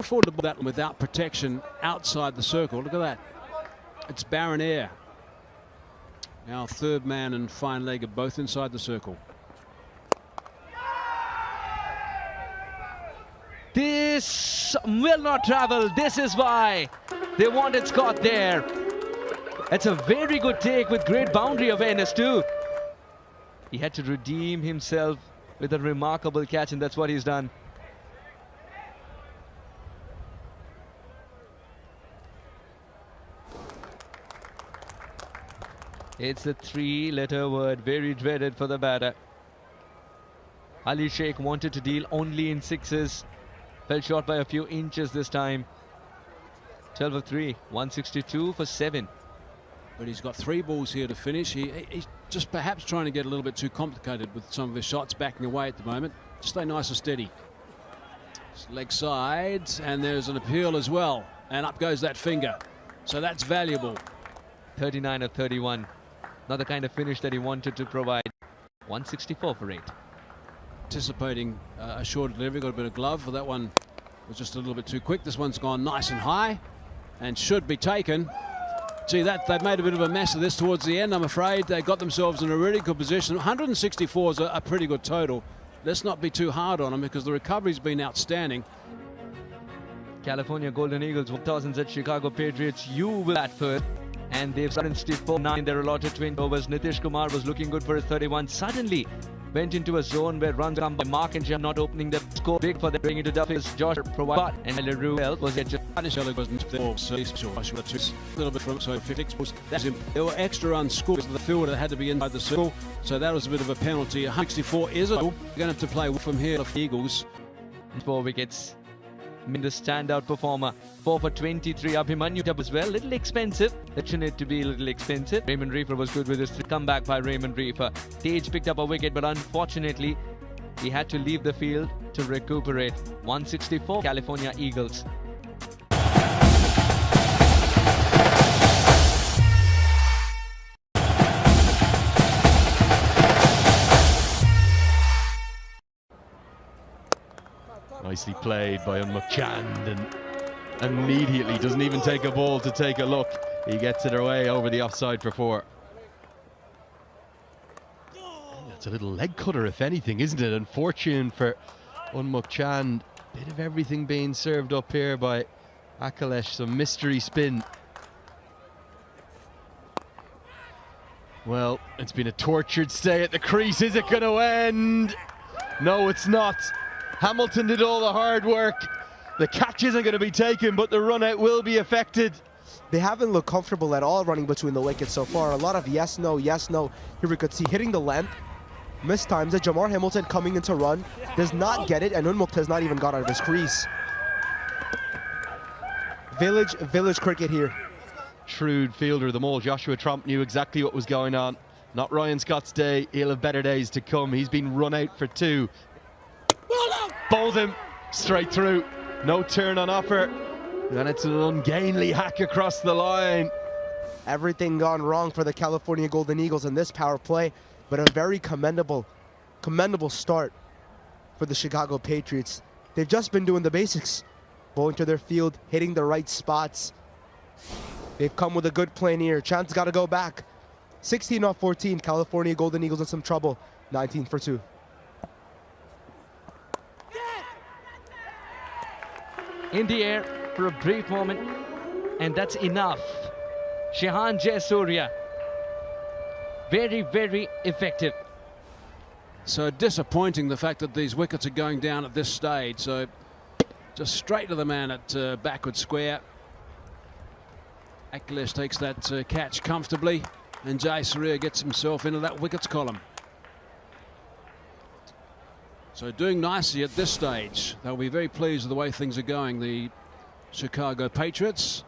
Afford to that without protection outside the circle. Look at that. It's barren air. Now third man and fine leg are both inside the circle. This will not travel. This is why they wanted Scott there. It's a very good take with great boundary awareness too. He had to redeem himself with a remarkable catch, and that's what he's done. It's a 3-letter word, very dreaded for the batter. Ali Sheikh wanted to deal only in sixes. Fell short by a few inches this time. 12 of 3, 162 for 7. But he's got 3 balls here to finish. He's just perhaps trying to get a little bit too complicated with some of his shots, backing away at the moment. Just stay nice and steady. Leg side, and there's an appeal as well. And up goes that finger. So that's valuable. 39 of 31. Not the kind of finish that he wanted to provide. 164 for 8. Anticipating a short delivery, got a bit of glove, for that one was just a little bit too quick. This one's gone nice and high and should be taken. Gee, they've made a bit of a mess of this towards the end, I'm afraid. They got themselves in a really good position. 164 is a pretty good total. Let's not be too hard on them, because the recovery's been outstanding. California Golden Eagles 1000s at Chicago Patriots. You will bat first. And they've suddenly 4-9 in their allotted 20 overs. Nitish Kumar was looking good for his 31. Suddenly went into a zone where runs come by Mark and Jam, not opening the score big for them. Bringing to Duffy's Josh provide, and LeRoux was it just a little bit from so 56. There were extra unscored. The fielder had to be inside the circle, so that was a bit of a penalty. 164 is going to have to play from here for the Eagles. 4 wickets. The standout performer. 4 for 23. Abhimanyu up as well. Little expensive. Mention it to be a little expensive. Raymond Reefer was good with his comeback by Raymond Reefer. Tage picked up a wicket, but unfortunately he had to leave the field to recuperate. 164 California Eagles. Nicely played by Chand, and immediately doesn't even take a ball to take a look. He gets it away over the offside for 4. That's a little leg cutter, if anything, isn't it? Unfortunate for Chand. Bit of everything being served up here by Akalesh. Some mystery spin. Well, it's been a tortured stay at the crease. Is it going to end? No, it's not. Hamilton did all the hard work. The catch isn't going to be taken, but the run out will be affected. They haven't looked comfortable at all running between the wickets so far. A lot of yes, no, yes, no. Here we could see hitting the length. Missed times it. Jamar Hamilton coming into run. Does not get it, and Unmukt has not even got out of his crease. Village cricket here. Shrewd fielder, the mole. Joshua Tromp knew exactly what was going on. Not Ryan Scott's day. He'll have better days to come. He's been run out for 2. Bowled him straight through. No turn on offer. And it's an ungainly hack across the line. Everything gone wrong for the California Golden Eagles in this power play, but a very commendable start for the Chicago Patriots. They've just been doing the basics. Bowling to their field, hitting the right spots. They've come with a good plan here. Chance got to go back. 16 off 14. California Golden Eagles in some trouble. 19 for 2. in the air for a brief moment, and that's enough. Shehan Jayasuriya, very, very effective. So disappointing the fact that these wickets are going down at this stage. So just straight to the man at backward square. Akhilesh takes that catch comfortably, and Jayasuriya gets himself into that wickets column. So doing nicely at this stage. They'll be very pleased with the way things are going, the Chicago Patriots.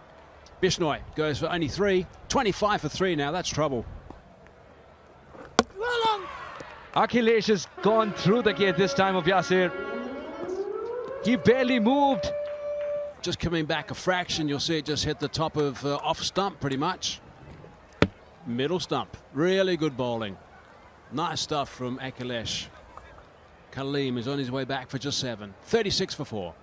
Bishnoi goes for only 3. 25 for 3 now, that's trouble. Akhilesh has gone through the gate this time of Yasir. He barely moved. Just coming back a fraction, you'll see it just hit the top of off stump pretty much. Middle stump. Really good bowling. Nice stuff from Akhilesh. Kaleem is on his way back for just 7. 36 for 4.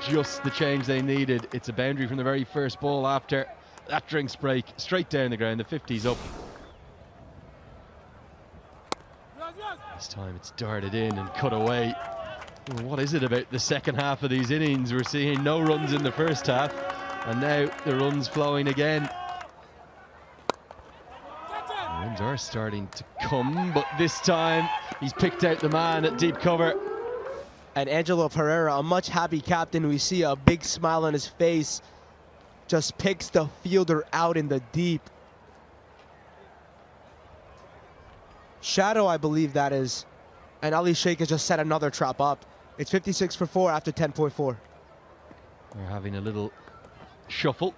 Just the change they needed. It's a boundary from the very first ball after that drinks break. Straight down the ground. The 50's up. This time it's darted in and cut away. What is it about the second half of these innings? We're seeing no runs in the first half, and now the runs flowing again. The runs are starting to come, but this time he's picked out the man at deep cover. And Angelo Pereira, a much happy captain. We see a big smile on his face. Just picks the fielder out in the deep. Shadow, I believe that is. And Ali Sheikh has just set another trap up. It's 56 for 4 after 10.4. We're having a little shuffle.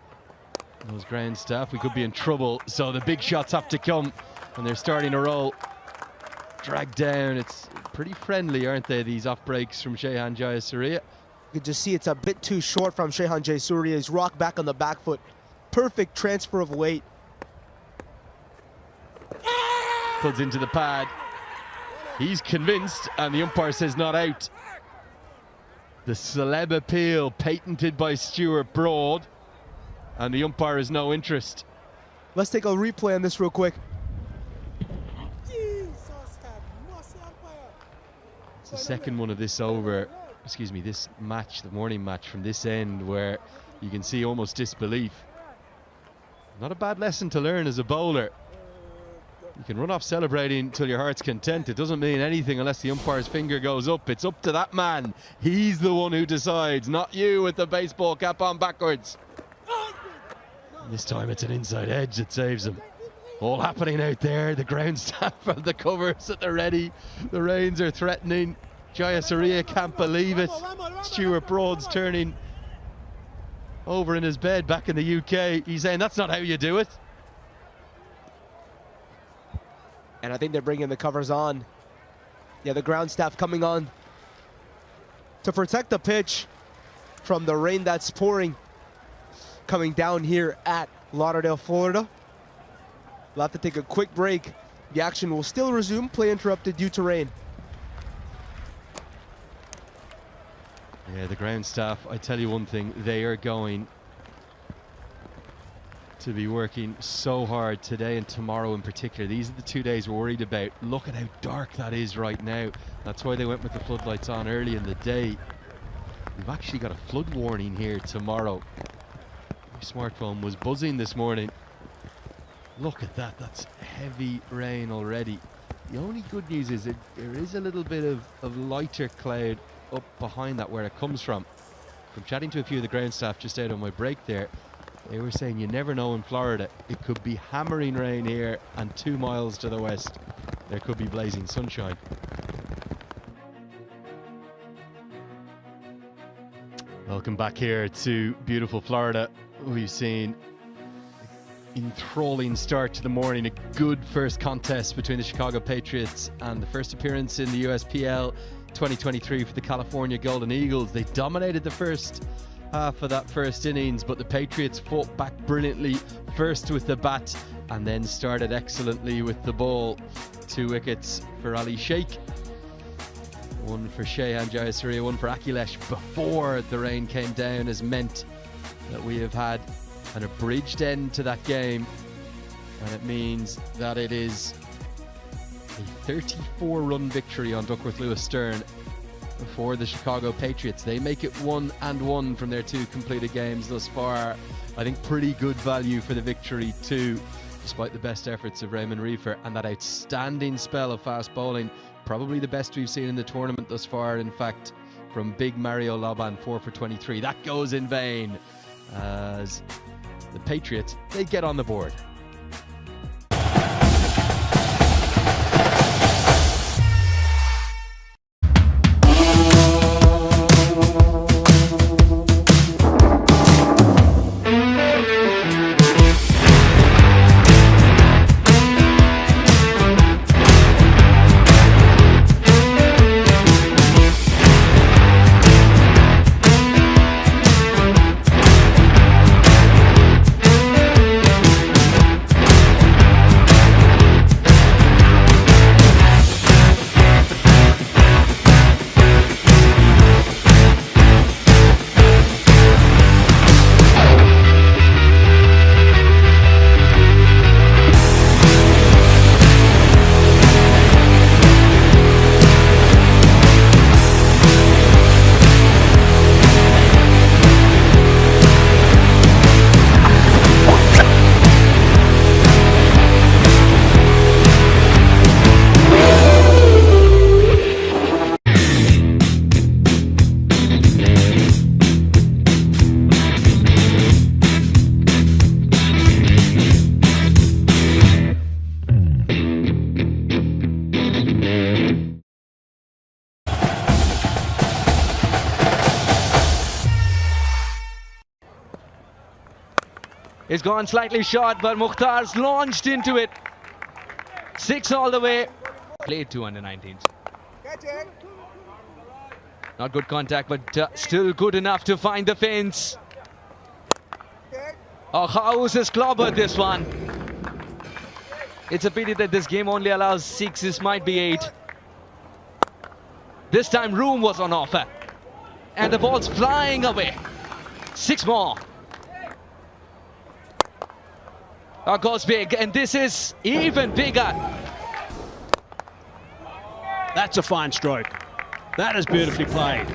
Those ground staff, we could be in trouble. So the big shots have to come, and they're starting to roll. Dragged down. It's pretty friendly, aren't they, these off breaks from Shehan Jayasuriya? You can just see it's a bit too short from Shehan Jayasuriya. He's rocked back on the back foot. Perfect transfer of weight. Puts into the pad. He's convinced, and the umpire says not out. The celeb appeal patented by Stuart Broad, and the umpire has no interest. Let's take a replay on this real quick. It's the second one of this over, excuse me, this match, the morning match from this end, where you can see almost disbelief. Not a bad lesson to learn as a bowler. You can run off celebrating till your heart's content. It doesn't mean anything unless the umpire's finger goes up. It's up to that man. He's the one who decides, not you with the baseball cap on backwards. And this time it's an inside edge that saves him. All happening out there. The ground staff and the covers at the ready. The rains are threatening. Jayasuriya can't believe it. Stuart Broad's turning over in his bed back in the UK. He's saying that's not how you do it. And I think they're bringing the covers on. Yeah, the ground staff coming on to protect the pitch from the rain that's pouring coming down here at Lauderdale, Florida. We'll have to take a quick break. The action will still resume. Play interrupted due to rain. Yeah, the ground staff, I tell you one thing, they are going to be working so hard today and tomorrow in particular. These are the 2 days we're worried about. Look at how dark that is right now. That's why they went with the floodlights on early in the day. We've actually got a flood warning here tomorrow. My smartphone was buzzing this morning. Look at that, that's heavy rain already. The only good news is that there is a little bit of lighter cloud up behind that where it comes from. From chatting to a few of the ground staff just out on my break there, they were saying you never know in Florida. It could be hammering rain here, and 2 miles to the west there could be blazing sunshine. Welcome back here to beautiful Florida. We've seen an enthralling start to the morning, a good first contest between the Chicago Patriots and the first appearance in the USPL 2023 for the California Golden Eagles. They dominated the first half of that first innings, but the Patriots fought back brilliantly, first with the bat and then started excellently with the ball. 2 wickets for Ali Sheikh, 1 for Shehan Jayasuriya, 1 for Akhilesh before the rain came down, has meant that we have had an abridged end to that game, and it means that it is a 34-run victory on Duckworth Lewis Stern for the Chicago Patriots. They make it 1-1 from their 2 completed games thus far. I think pretty good value for the victory too, despite the best efforts of Raymond Reefer and that outstanding spell of fast bowling. Probably the best we've seen in the tournament thus far, in fact, from big Mario Laban, 4 for 23. That goes in vain as the Patriots, they get on the board. It's gone slightly short, but Mukhtar's launched into it. 6 all the way. Played 2 under-19s. Not good contact, but still good enough to find the fence. Oh, House has clobbered this one. It's a pity that this game only allows 6. This might be 8. This time room was on offer. And the ball's flying away. 6 more. Oh, goes big, and this is even bigger. That's a fine stroke. That is beautifully played.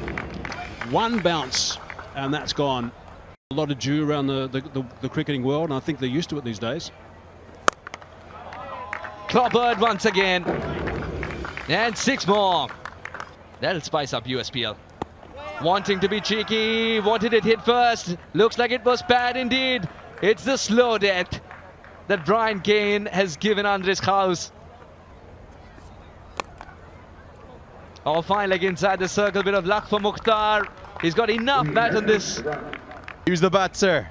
1 bounce, and that's gone. A lot of dew around the cricketing world, and I think they're used to it these days. Clobbered once again. And 6 more. That'll spice up USPL. Wanting to be cheeky. Wanted it hit first. Looks like it was bad indeed. It's the slow death that Brian Kane has given Andres House. Oh, fine leg inside the circle. Bit of luck for Mukhtar. He's got enough bat on this. Use the bat, sir.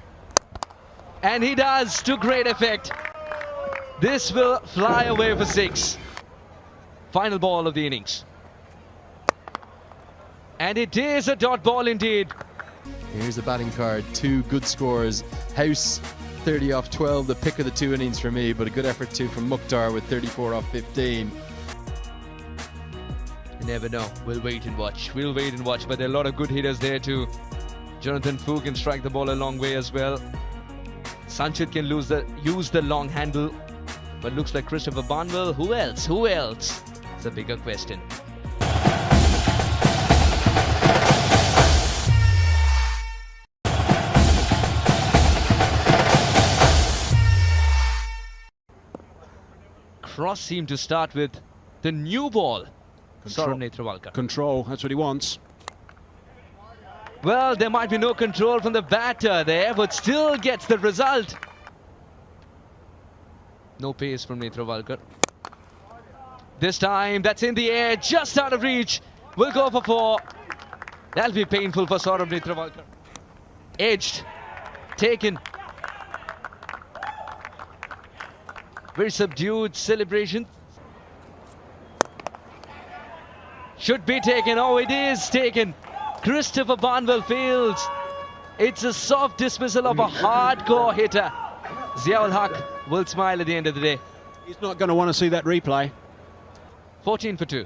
And he does, to great effect. This will fly away for 6. Final ball of the innings. And it is a dot ball indeed. Here's the batting card. 2 good scores. House 30 off 12, the pick of the 2 innings for me, but a good effort too from Mukhtar with 34 off 15. You never know. We'll wait and watch. We'll wait and watch. But there are a lot of good hitters there too. Jonathan Fu can strike the ball a long way as well. Sanctioned can use the long handle. But looks like Christopher Barnwell. Who else? Who else? It's a bigger question. Cross seemed to start with the new ball. Saurav Netravalkar. Control, that's what he wants. Well, there might be no control from the batter there, but still gets the result. No pace from Netravalkar. This time, that's in the air, just out of reach. Will go for 4. That'll be painful for Saurav Netravalkar. Edged. Taken. Very subdued celebration. Should be taken. Oh, it is taken. Christopher Barnwell fails. It's a soft dismissal of a hardcore hitter. Ziaul Haq will smile at the end of the day. He's not going to want to see that replay. 14 for 2.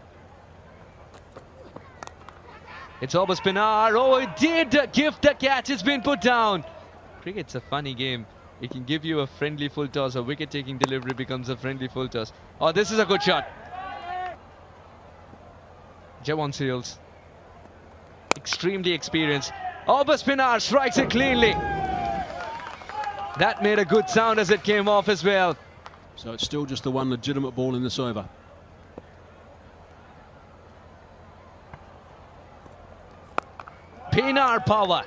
It's over Spinar. Oh, it did gift the catch. It's been put down. Cricket's a funny game. It can give you a friendly full toss. A wicket-taking delivery becomes a friendly full toss. Oh, this is a good shot. Jawan Seals extremely experienced. Spinner strikes it cleanly. That made a good sound as it came off as well. So it's still just the one legitimate ball in this over. Pinar power.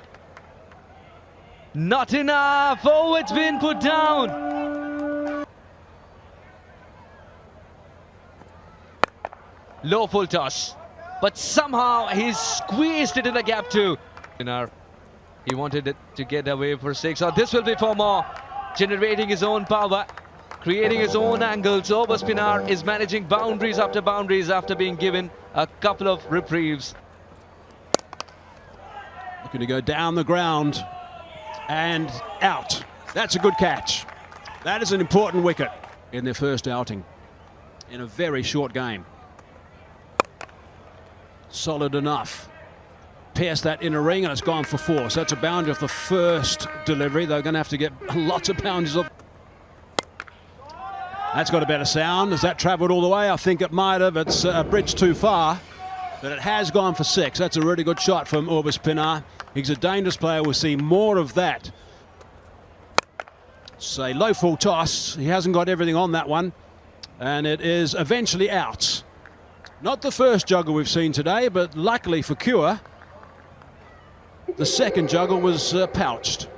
Not enough. Oh, it's been put down. Low full toss. But somehow he's squeezed it in the gap too. He wanted it to get away for 6. Oh, this will be for more. Generating his own power. Creating his own angles. Spinar is managing boundaries after being given a couple of reprieves. Looking to go down the ground and out. That's a good catch. That is an important wicket in their first outing in a very short game. Solid enough. Pierced that inner ring and it's gone for 4. So that's a boundary off the first delivery. They're going to have to get lots of boundaries off. That's got a better sound. Has that travelled all the way? I think it might have. It's a bridge too far. But it has gone for 6. That's a really good shot from Spinar. He's a dangerous player. We'll see more of that. Say low full toss. He hasn't got everything on that one. And it is eventually out. Not the first juggle we've seen today, but luckily for Cure, the second juggle was pouched.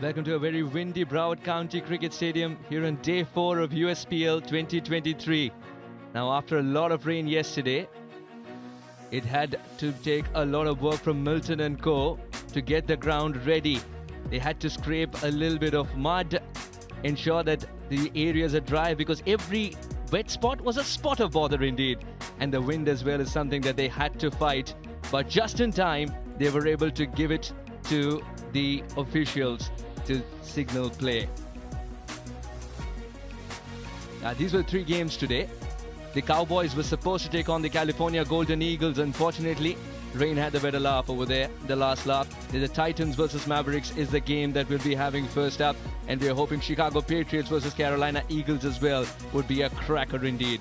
Welcome to a very windy Broward County Cricket Stadium here on day 4 of USPL 2023. Now, after a lot of rain yesterday, it had to take a lot of work from Milton and Co. to get the ground ready. They had to scrape a little bit of mud, ensure that the areas are dry, because every wet spot was a spot of bother indeed. And the wind as well is something that they had to fight. But just in time, they were able to give it to the officials to signal play. These were 3 games today. The Cowboys were supposed to take on the California Golden Eagles. Unfortunately, rain had the better laugh over there, the last lap. The Titans versus Mavericks is the game that we'll be having first up, and we're hoping Chicago Patriots versus Carolina Eagles as well would be a cracker indeed.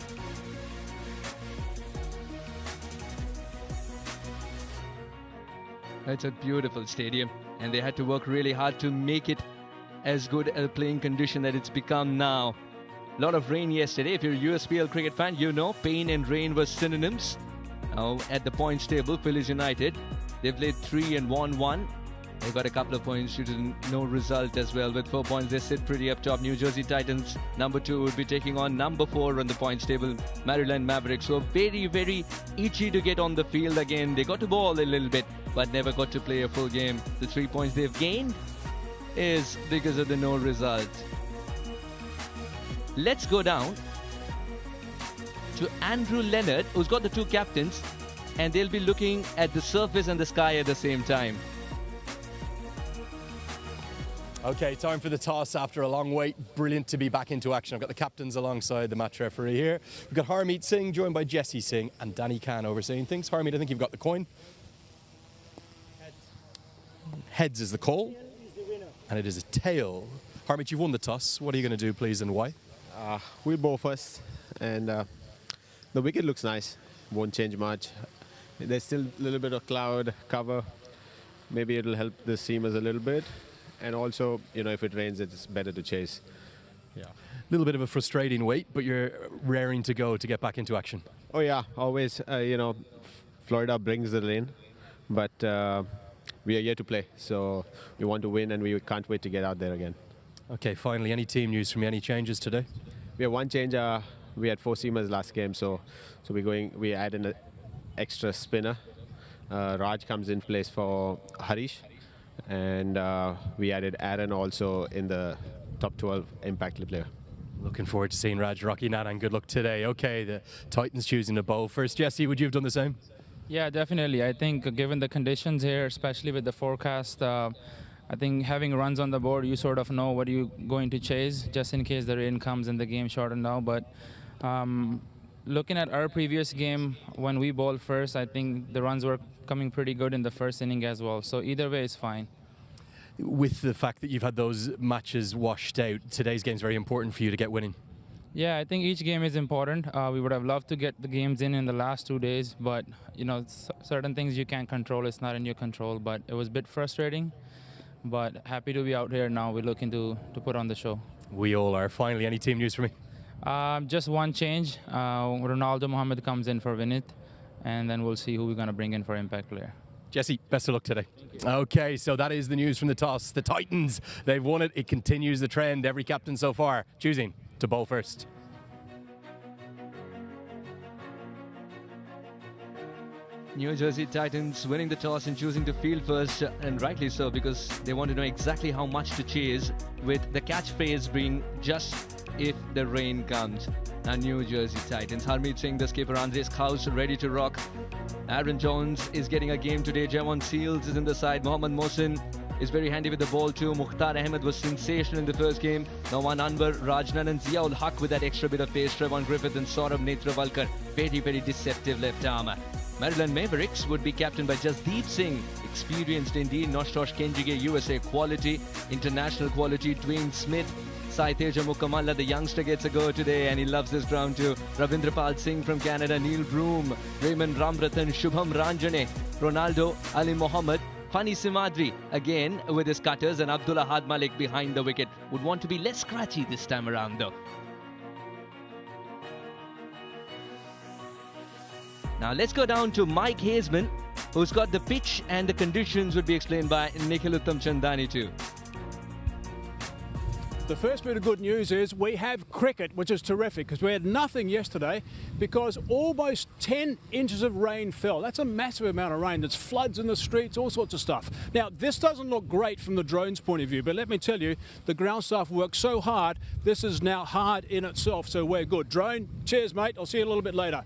It's a beautiful stadium, and they had to work really hard to make it as good a playing condition that it's become now. A lot of rain yesterday. If you're a USPL cricket fan, you know pain and rain were synonyms. Now at the points table, Phillies United, they've played 3 and won 1. They got a couple of points due to no result as well. With 4 points, they sit pretty up top. New Jersey Titans, number 2, would be taking on number 4 on the points table, Maryland Mavericks. So very, very itchy to get on the field again. They got to ball a little bit, but never got to play a full game. The 3 points they've gained is because of the no result. Let's go down to Andrew Leonard, who's got the 2 captains, and they'll be looking at the surface and the sky at the same time. Okay, time for the toss after a long wait. Brilliant to be back into action. I've got the captains alongside the match referee here. We've got Harmeet Singh joined by Jesse Singh and Danny Khan overseeing things. Harmeet, I think you've got the coin. Heads is the call. And it is a tail. Harmeet, you've won the toss. What are you going to do, please, and why? We'll bowl first. And the wicket looks nice. Won't change much. There's still a little bit of cloud cover. Maybe it'll help the seamers a little bit. And also, you know, if it rains, it's better to chase. Yeah. A little bit of a frustrating wait, but you're raring to go to get back into action. Oh, yeah, always. You know, Florida brings the rain. but we are here to play. So we want to win, and we can't wait to get out there again. Okay, finally, any team news from you? Any changes today? We have one change. We had 4 seamers last game, so we add in an extra spinner. Raj comes in place for Harish, and we added Aaron also in the top 12 impact player. Looking forward to seeing Raj Rocky Nat, and good luck today. Okay, the Titans choosing to bowl first. Jesse, would you have done the same? Yeah, definitely. I think given the conditions here, especially with the forecast, I think having runs on the board, you sort of know what you're going to chase, just in case the rain comes and the game shortened now. But looking at our previous game, when we bowled first, I think the runs were coming pretty good in the first inning as well. So either way is fine. With the fact that you've had those matches washed out, today's game is very important for you to get winning. Yeah, I think each game is important. We would have loved to get the games in the last 2 days, but you know, certain things you can't control. It's not in your control, but it was a bit frustrating. But happy to be out here now. We're looking to put on the show. We all are. Finally, any team news for me? Just one change. Ronaldo Mohammed comes in for Vinith, and then we'll see who we're going to bring in for impact player. Jesse, best of luck today. Okay, so that is the news from the toss. The Titans, they've won it. It continues the trend. Every captain so far choosing to bowl first. New Jersey Titans winning the toss and choosing to field first, and rightly so, because they want to know exactly how much to chase, with the catchphrase being just if the rain comes. Now New Jersey Titans, Harmeet Singh, the skipper, Andres Kaus ready to rock. Aaron Jones is getting a game today. Javon Seals is in the side. Mohammad Mohsin is very handy with the ball too. Mukhtar Ahmed was sensational in the first game. Nawan Anwar, Rajnan and Ziaul Haq with that extra bit of pace. Trevon Griffith and Saurabh Netravalkar, very deceptive left armour. Maryland Mavericks would be captained by Jasdeep Singh, experienced indeed. Noshtosh Kenjige, USA quality, international quality. Dwayne Smith, Saiteja Mukamalla, the youngster, gets a go today, and he loves this ground too. Ravindrapal Singh from Canada, Neil Broom, Raymond Ramratan, Shubham Ranjane, Ronaldo, Ali Mohammed, Fani Simadri again with his cutters, and Abdullah Had Malik behind the wicket. Would want to be less scratchy this time around though. Now let's go down to Mike Hazeman, who's got the pitch and the conditions would be explained by Nikhil Uttam Chandani too. The first bit of good news is we have cricket, which is terrific, because we had nothing yesterday because almost 10 inches of rain fell. That's a massive amount of rain. There's floods in the streets, all sorts of stuff. Now, this doesn't look great from the drone's point of view, but let me tell you, the ground staff worked so hard, this is now hard in itself, so we're good. Drone, cheers, mate. I'll see you a little bit later.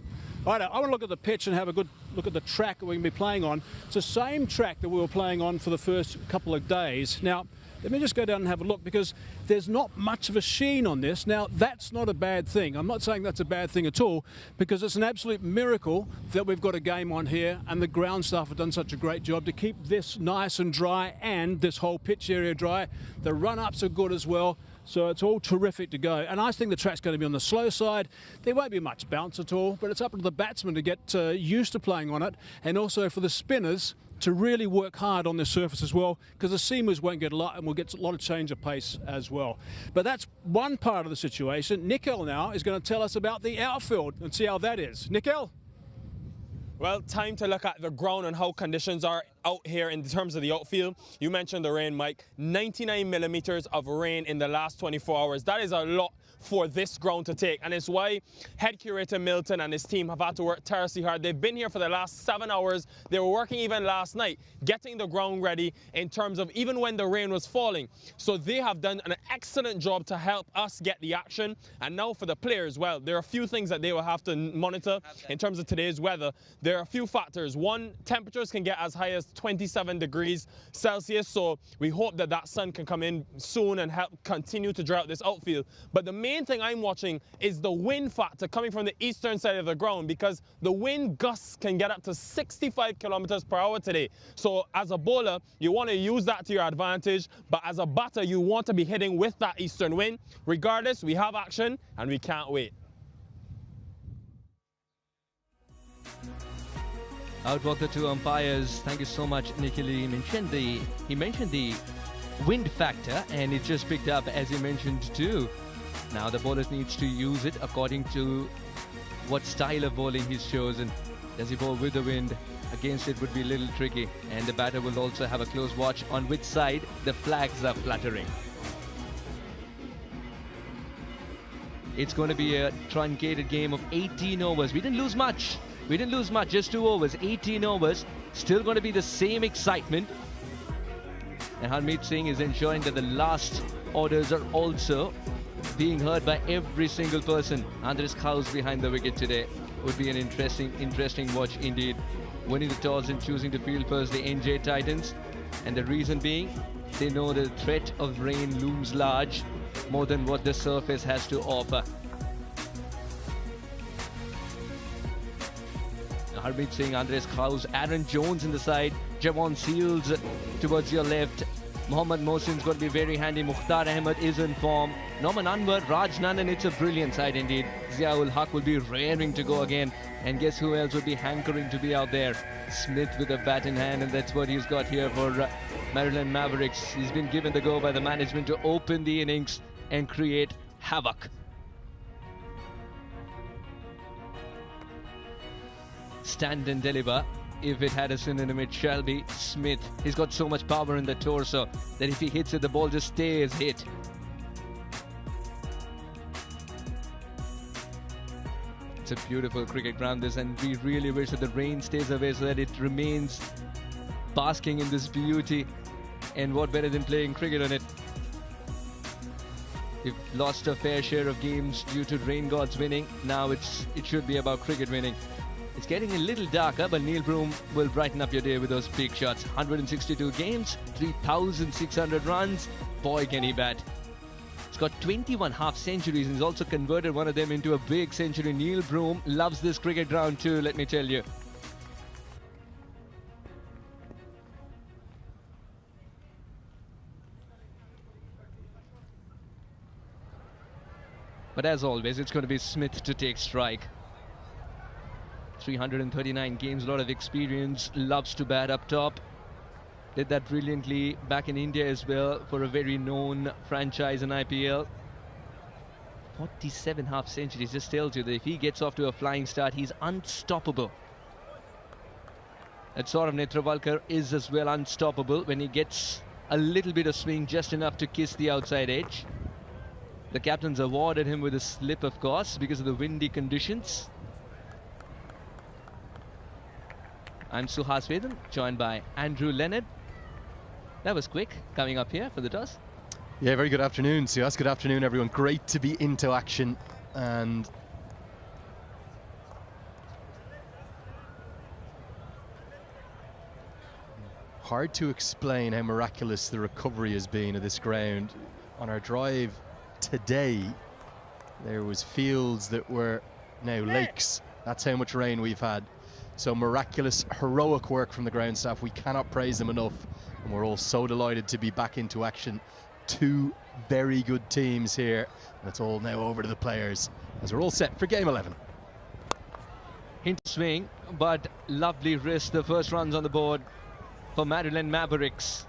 Right, I want to look at the pitch and have a good look at the track that we're going to be playing on. It's the same track that we were playing on for the first couple of days. Now, let me just go down and have a look, because there's not much of a sheen on this. Now, that's not a bad thing. I'm not saying that's a bad thing at all, because it's an absolute miracle that we've got a game on here, and the ground staff have done such a great job to keep this nice and dry, and this whole pitch area dry. The run-ups are good as well. So it's all terrific to go. And I think the track's going to be on the slow side. There won't be much bounce at all, but it's up to the batsmen to get used to playing on it, and also for the spinners to really work hard on this surface as well, because the seamers won't get a lot, and we'll get a lot of change of pace as well. But that's one part of the situation. Nikhil now is going to tell us about the outfield and see how that is. Nikhil? Well, time to look at the ground and how conditions are out here in terms of the outfield. You mentioned the rain, Mike. 99 millimeters of rain in the last 24 hours. That is a lot for this ground to take, and it's why head curator Milton and his team have had to work tirelessly hard. They've been here for the last 7 hours. They were working even last night, getting the ground ready in terms of even when the rain was falling. So they have done an excellent job to help us get the action. And now for the players, well, there are a few things that they will have to monitor in terms of today's weather. There are a few factors. One, temperatures can get as high as 27 degrees Celsius, so we hope that that sun can come in soon and help continue to dry out this outfield. But the main thing I'm watching is the wind factor coming from the eastern side of the ground, because the wind gusts can get up to 65 kilometers per hour today. So as a bowler, you want to use that to your advantage, but as a batter, you want to be hitting with that eastern wind. Regardless, we have action and we can't wait. Out walk the two umpires. Thank you so much, Nikhil. He mentioned the wind factor, and it just picked up as he mentioned too. Now the bowler needs to use it according to what style of bowling he's chosen. Does he bowl with the wind? Against it would be a little tricky, and the batter will also have a close watch on which side the flags are fluttering. It's going to be a truncated game of 18 overs. We didn't lose much. Just 2 overs, 18 overs. Still going to be the same excitement. And Harmeet Singh is ensuring that the last orders are also being heard by every single person. Andres Kraus behind the wicket today would be an interesting watch indeed. Winning the toss and choosing to field first, the NJ Titans. And the reason being, they know the threat of rain looms large, more than what the surface has to offer. Harmeet Singh, Andres Kraus, Aaron Jones in the side, Javon Seals towards your left. Mohammad Mohsin's going to be very handy. Mukhtar Ahmed is in form. Norman Anwar, Raj Nandan, it's a brilliant side indeed. Ziaul Haq will be raring to go again. And guess who else will be hankering to be out there? Smith with a bat in hand, and that's what he's got here for Maryland Mavericks. He's been given the go by the management to open the innings and create havoc. Stand and deliver. If it had a synonym, it shall be Smith. He's got so much power in the torso that if he hits it, the ball just stays hit. It's a beautiful cricket ground this, and we really wish that the rain stays away so that it remains basking in this beauty. And what better than playing cricket on it? We've lost a fair share of games due to rain gods winning. Now it should be about cricket winning. It's getting a little darker, but Neil Broom will brighten up your day with those big shots. 162 games, 3,600 runs. Boy, can he bat. He's got 21 half centuries and he's also converted one of them into a big century. Neil Broom loves this cricket ground too, let me tell you. But as always, it's going to be Smith to take strike. 339 games, a lot of experience, loves to bat up top. Did that brilliantly back in India as well for a very known franchise in IPL. 47 half centuries, just tells you that if he gets off to a flying start, he's unstoppable. And Saurav Netravalkar is as well unstoppable when he gets a little bit of swing, just enough to kiss the outside edge. The captains awarded him with a slip, of course, because of the windy conditions. I'm Suhas Vedan, joined by Andrew Leonard. That was quick, coming up here for the toss. Yeah, very good afternoon, Suhas. Good afternoon, everyone. Great to be into action, and hard to explain how miraculous the recovery has been of this ground. On our drive today, there was fields that were now lakes. That's how much rain we've had. So miraculous, heroic work from the ground staff. We cannot praise them enough. And we're all so delighted to be back into action. 2 very good teams here. And it's all now over to the players as we're all set for game 11. Hint swing, but lovely wrist. The first runs on the board for Maryland Mavericks.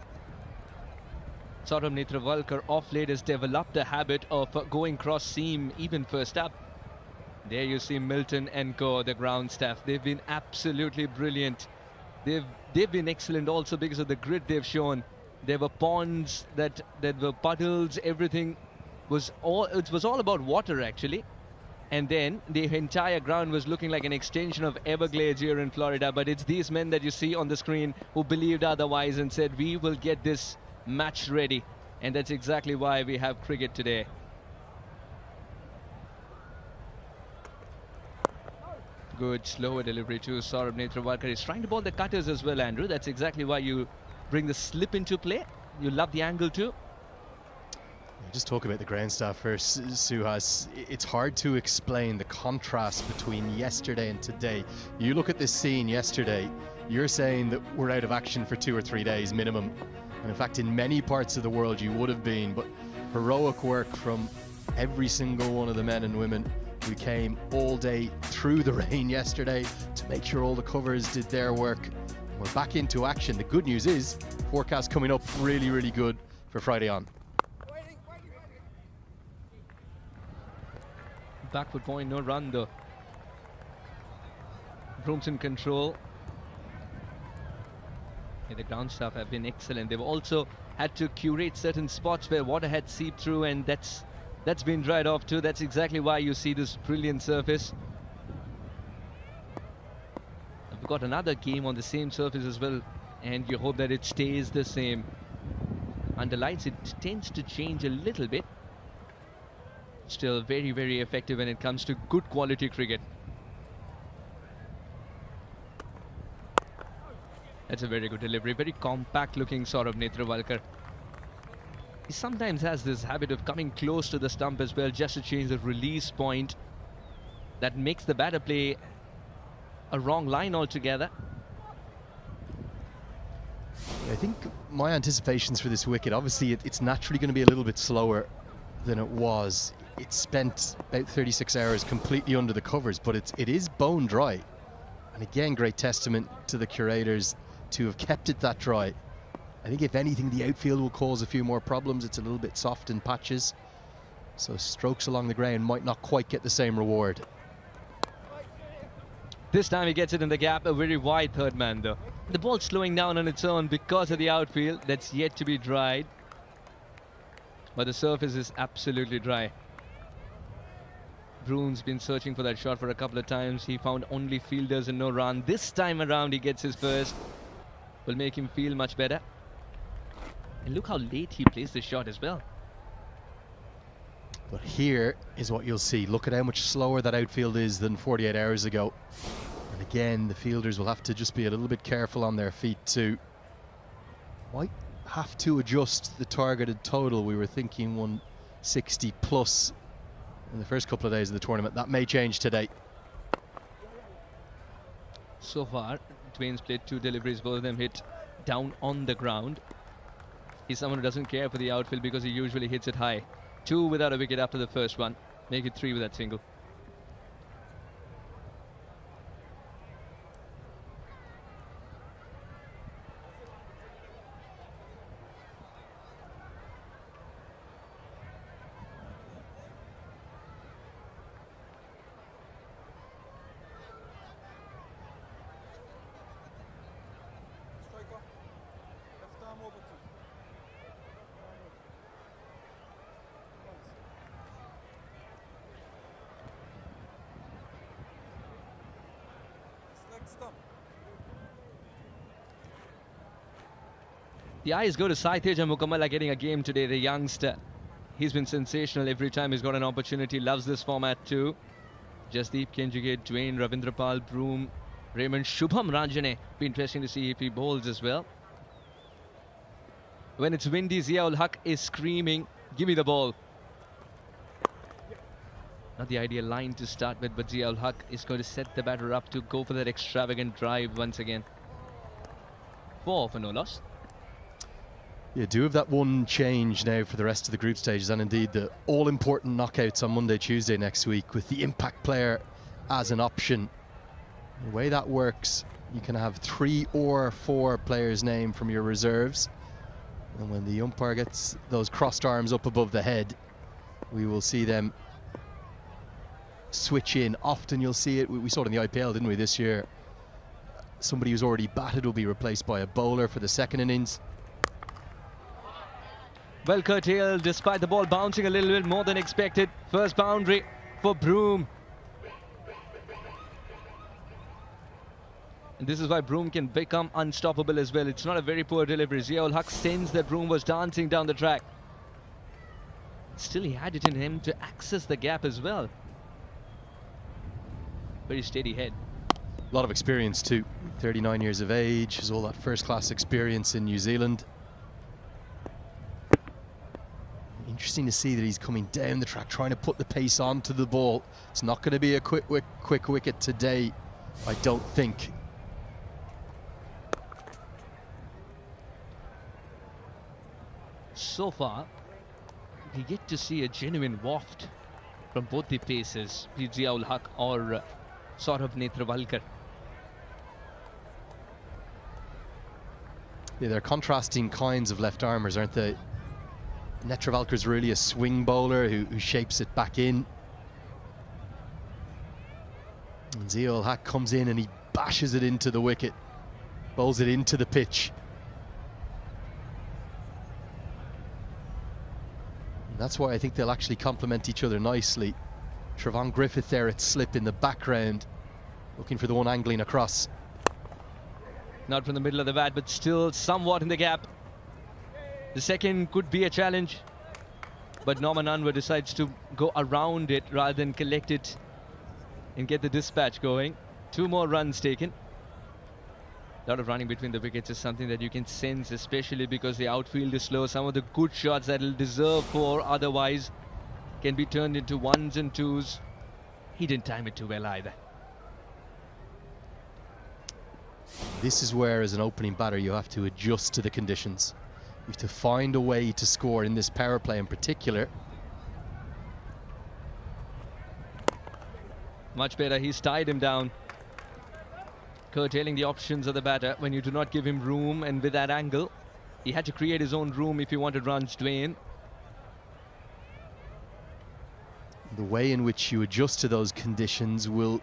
Saurav Netravalkar off late has developed a habit of going cross seam even first up. There you see Milton and co, the ground staff. They've been absolutely brilliant. They've been excellent also because of the grit they've shown. There were ponds, there were puddles, everything was all about water actually. And then the entire ground was looking like an extension of Everglades here in Florida. But it's these men that you see on the screen who believed otherwise and said, we will get this match ready. And that's exactly why we have cricket today. Good slower delivery to Saurav Netravalkar. He's trying to bowl the cutters as well, Andrew. That's exactly why you bring the slip into play. You love the angle too. Just talk about the ground staff first, Suhas. It's hard to explain the contrast between yesterday and today. You look at this scene yesterday, you're saying that we're out of action for 2 or 3 days minimum. And in fact, in many parts of the world you would have been, but heroic work from every single one of the men and women. We came all day through the rain yesterday to make sure all the covers did their work. We're back into action. The good news is, forecast coming up really, really good for Friday on. Backward point, no run though. Broom's in control. Yeah, the ground staff have been excellent. They've also had to curate certain spots where water had seeped through, and that's been dried off too. That's exactly why you see this brilliant surface. We've got another game on the same surface as well, and you hope that it stays the same. Under lights, it tends to change a little bit. Still very, very effective when it comes to good quality cricket. That's a very good delivery. Very compact looking Saurabh Netravalkar. He sometimes has this habit of coming close to the stump as well, just to change the release point. That makes the batter play a wrong line altogether. I think my anticipations for this wicket, obviously it's naturally going to be a little bit slower than it was. It spent about 36 hours completely under the covers, but it is bone dry. And again, great testament to the curators to have kept it that dry. I think if anything, the outfield will cause a few more problems. It's a little bit soft in patches, so strokes along the ground might not quite get the same reward. This time he gets it in the gap, a very wide third man though. The ball's slowing down on its own because of the outfield that's yet to be dried. But the surface is absolutely dry. Broom's been searching for that shot for a couple of times. He found only fielders and no run. This time around he gets his first. Will make him feel much better. And look how late he plays the shot as well. But here is what you'll see. Look at how much slower that outfield is than 48 hours ago. And again, the fielders will have to just be a little bit careful on their feet too. Might have to adjust the targeted total. We were thinking 160 plus in the first couple of days of the tournament. That may change today. So far, Dwayne's played 2 deliveries, both of them hit down on the ground. He's someone who doesn't care for the outfield because he usually hits it high. 2 without a wicket after the first one. Make it 3 with that single. The eyes go to Saiteja Mukamala getting a game today, the youngster. He's been sensational every time he's got an opportunity. Loves this format too. Jasdeep Kenjige, Dwayne, Ravindrapal, Broom, Raymond, Shubham Ranjane. Be interesting to see if he bowls as well. When it's windy, Ziaul Haq is screaming, give me the ball. Not the ideal line to start with, but Ziaul Haq is going to set the batter up to go for that extravagant drive once again. 4 for no loss. Yeah, do have that one change now for the rest of the group stages, and indeed the all-important knockouts on Monday, Tuesday next week with the impact player as an option. The way that works, you can have 3 or 4 players named from your reserves, and when the umpire gets those crossed arms up above the head, we will see them switch in. Often you'll see it, we saw it in the IPL, didn't we, this year? Somebody who's already batted will be replaced by a bowler for the second innings. Well curtailed despite the ball bouncing a little bit more than expected. First boundary for Broom. And this is why Broom can become unstoppable as well. It's not a very poor delivery. Ziaul Haq sensed that Broom was dancing down the track. Still he had it in him to access the gap as well. Very steady head. A lot of experience too. 39 years of age, has all that first-class experience in New Zealand. Interesting to see that he's coming down the track, trying to put the pace onto the ball. It's not going to be a quick wicket today, I don't think. So far, we get to see a genuine waft from both the paces, be Ziaul Haq or Saurabh Netravalkar. Yeah, they're contrasting kinds of left-armers, aren't they? Netravalkar's really a swing bowler who shapes it back in. And Ziaul Haq comes in and he bashes it into the wicket, bowls it into the pitch. And that's why I think they'll actually complement each other nicely. Trevon Griffith there at slip in the background, looking for the one angling across. Not from the middle of the bat, but still somewhat in the gap. The second could be a challenge, but Norman Unwer decides to go around it rather than collect it and get the dispatch going. 2 more runs taken. A lot of running between the wickets is something that you can sense, especially because the outfield is slow. Some of the good shots that he'll deserve for otherwise can be turned into 1s and 2s. He didn't time it too well either. This is where, as an opening batter, you have to adjust to the conditions. You have to find a way to score in this power play in particular. Much better, he's tied him down, curtailing the options of the batter when you do not give him room. And with that angle, he had to create his own room if he wanted runs, Dwayne. The way in which you adjust to those conditions will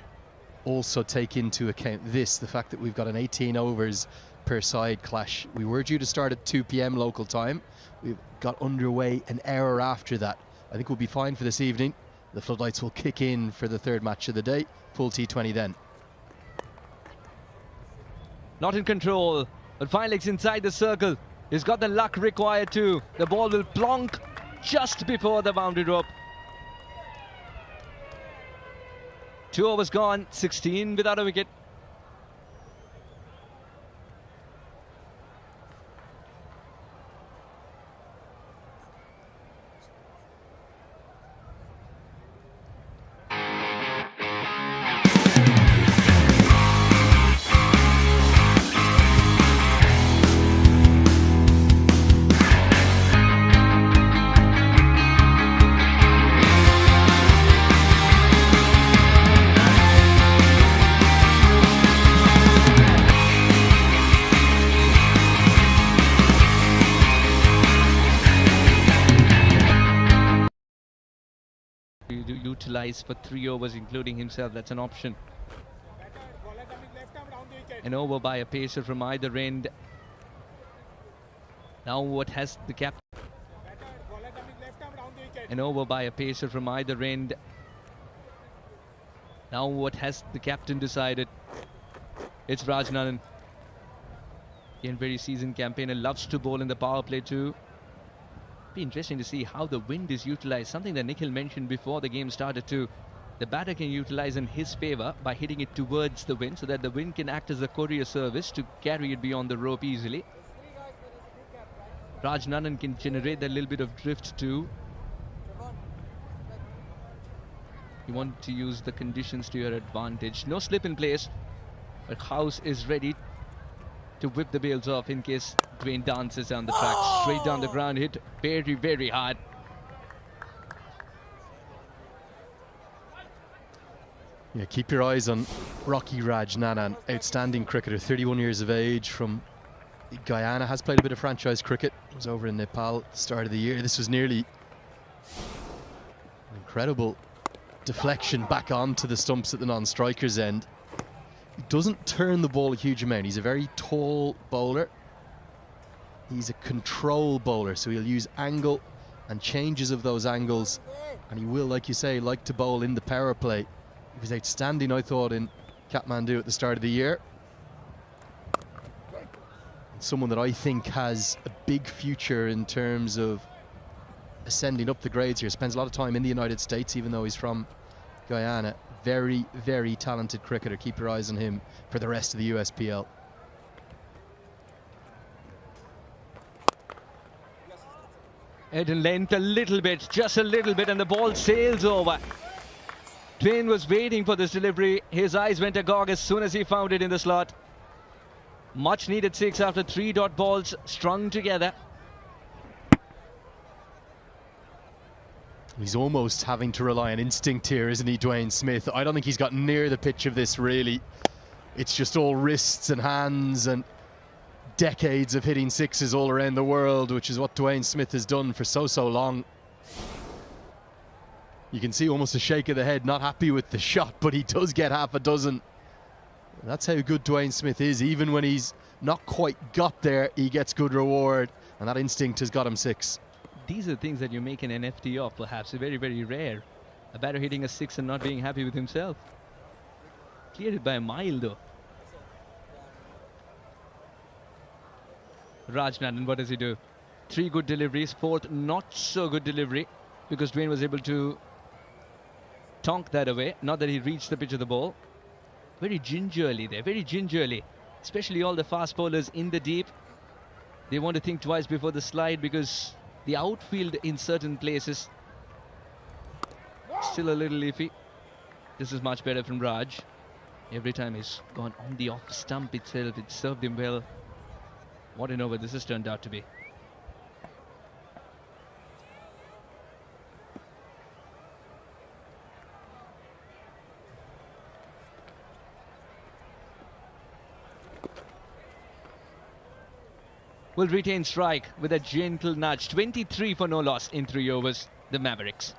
also take into account this, the fact that we've got an 18 overs per side clash. We were due to start at 2 p.m. local time. We've got underway an hour after that. I think we'll be fine for this evening. The floodlights will kick in for the third match of the day. Full T20 then. Not in control, but Filex inside the circle. He's got the luck required too. The ball will plonk just before the boundary rope. 2 overs gone, 16 without a wicket. Utilize for 3 overs, including himself. That's an option. An over by a pacer from either end. Now what has the captain? An over by a pacer from either end. Now what has the captain decided? It's Rajnanan. Again, very seasoned campaigner, loves to bowl in the power play too. Be interesting to see how the wind is utilized, something that Nikhil mentioned before the game started too. The batter can utilize in his favor by hitting it towards the wind so that the wind can act as a courier service to carry it beyond the rope easily. Rajnanan can generate that little bit of drift too. You want to use the conditions to your advantage. No slip in place, but House is ready to whip the bails off in case Dwayne dances down the track. Straight down the ground, hit very, very hard. Yeah, keep your eyes on Rocky Rajnanan, outstanding cricketer, 31 years of age, from Guyana, has played a bit of franchise cricket, was over in Nepal at the start of the year. This was nearly an incredible deflection back onto the stumps at the non-striker's end. He doesn't turn the ball a huge amount. He's a very tall bowler. He's a control bowler, so he'll use angle and changes of those angles, and he will, like you say, like to bowl in the power play. He was outstanding, I thought, in Kathmandu at the start of the year. And someone that I think has a big future in terms of ascending up the grades here. Spends a lot of time in the United States, even though he's from Guyana. Very, very talented cricketer. Keep your eyes on him for the rest of the USPL. Head in length a little bit, just a little bit, and the ball sails over. Dwayne was waiting for this delivery. His eyes went agog as soon as he found it in the slot. Much needed 6 after 3 dot balls strung together. He's almost having to rely on instinct here, isn't he, Dwayne Smith? I don't think he's got near the pitch of this, really. It's just all wrists and hands and decades of hitting sixes all around the world, which is what Dwayne Smith has done for so long. You can see almost a shake of the head, not happy with the shot, but he does get half a dozen That's how good Dwayne Smith is. Even when he's not quite got there, he gets good reward, and that instinct has got him 6. These are things that you make an NFT of, perhaps. Very, very rare. A batter hitting a 6 and not being happy with himself. Cleared it by a mile, though. Rajnathan, what does he do? 3 good deliveries, 4th not so good delivery, because Dwayne was able to tonk that away. Not that he reached the pitch of the ball. Very gingerly there, very gingerly. Especially all the fast bowlers in the deep. They want to think twice before the slide, because the outfield in certain places still a little iffy. This is much better from Raj. Every time he's gone on the off stump itself, it served him well. What an over this has turned out to be. Will retain strike with a gentle nudge. 23 for no loss in 3 overs, the Mavericks.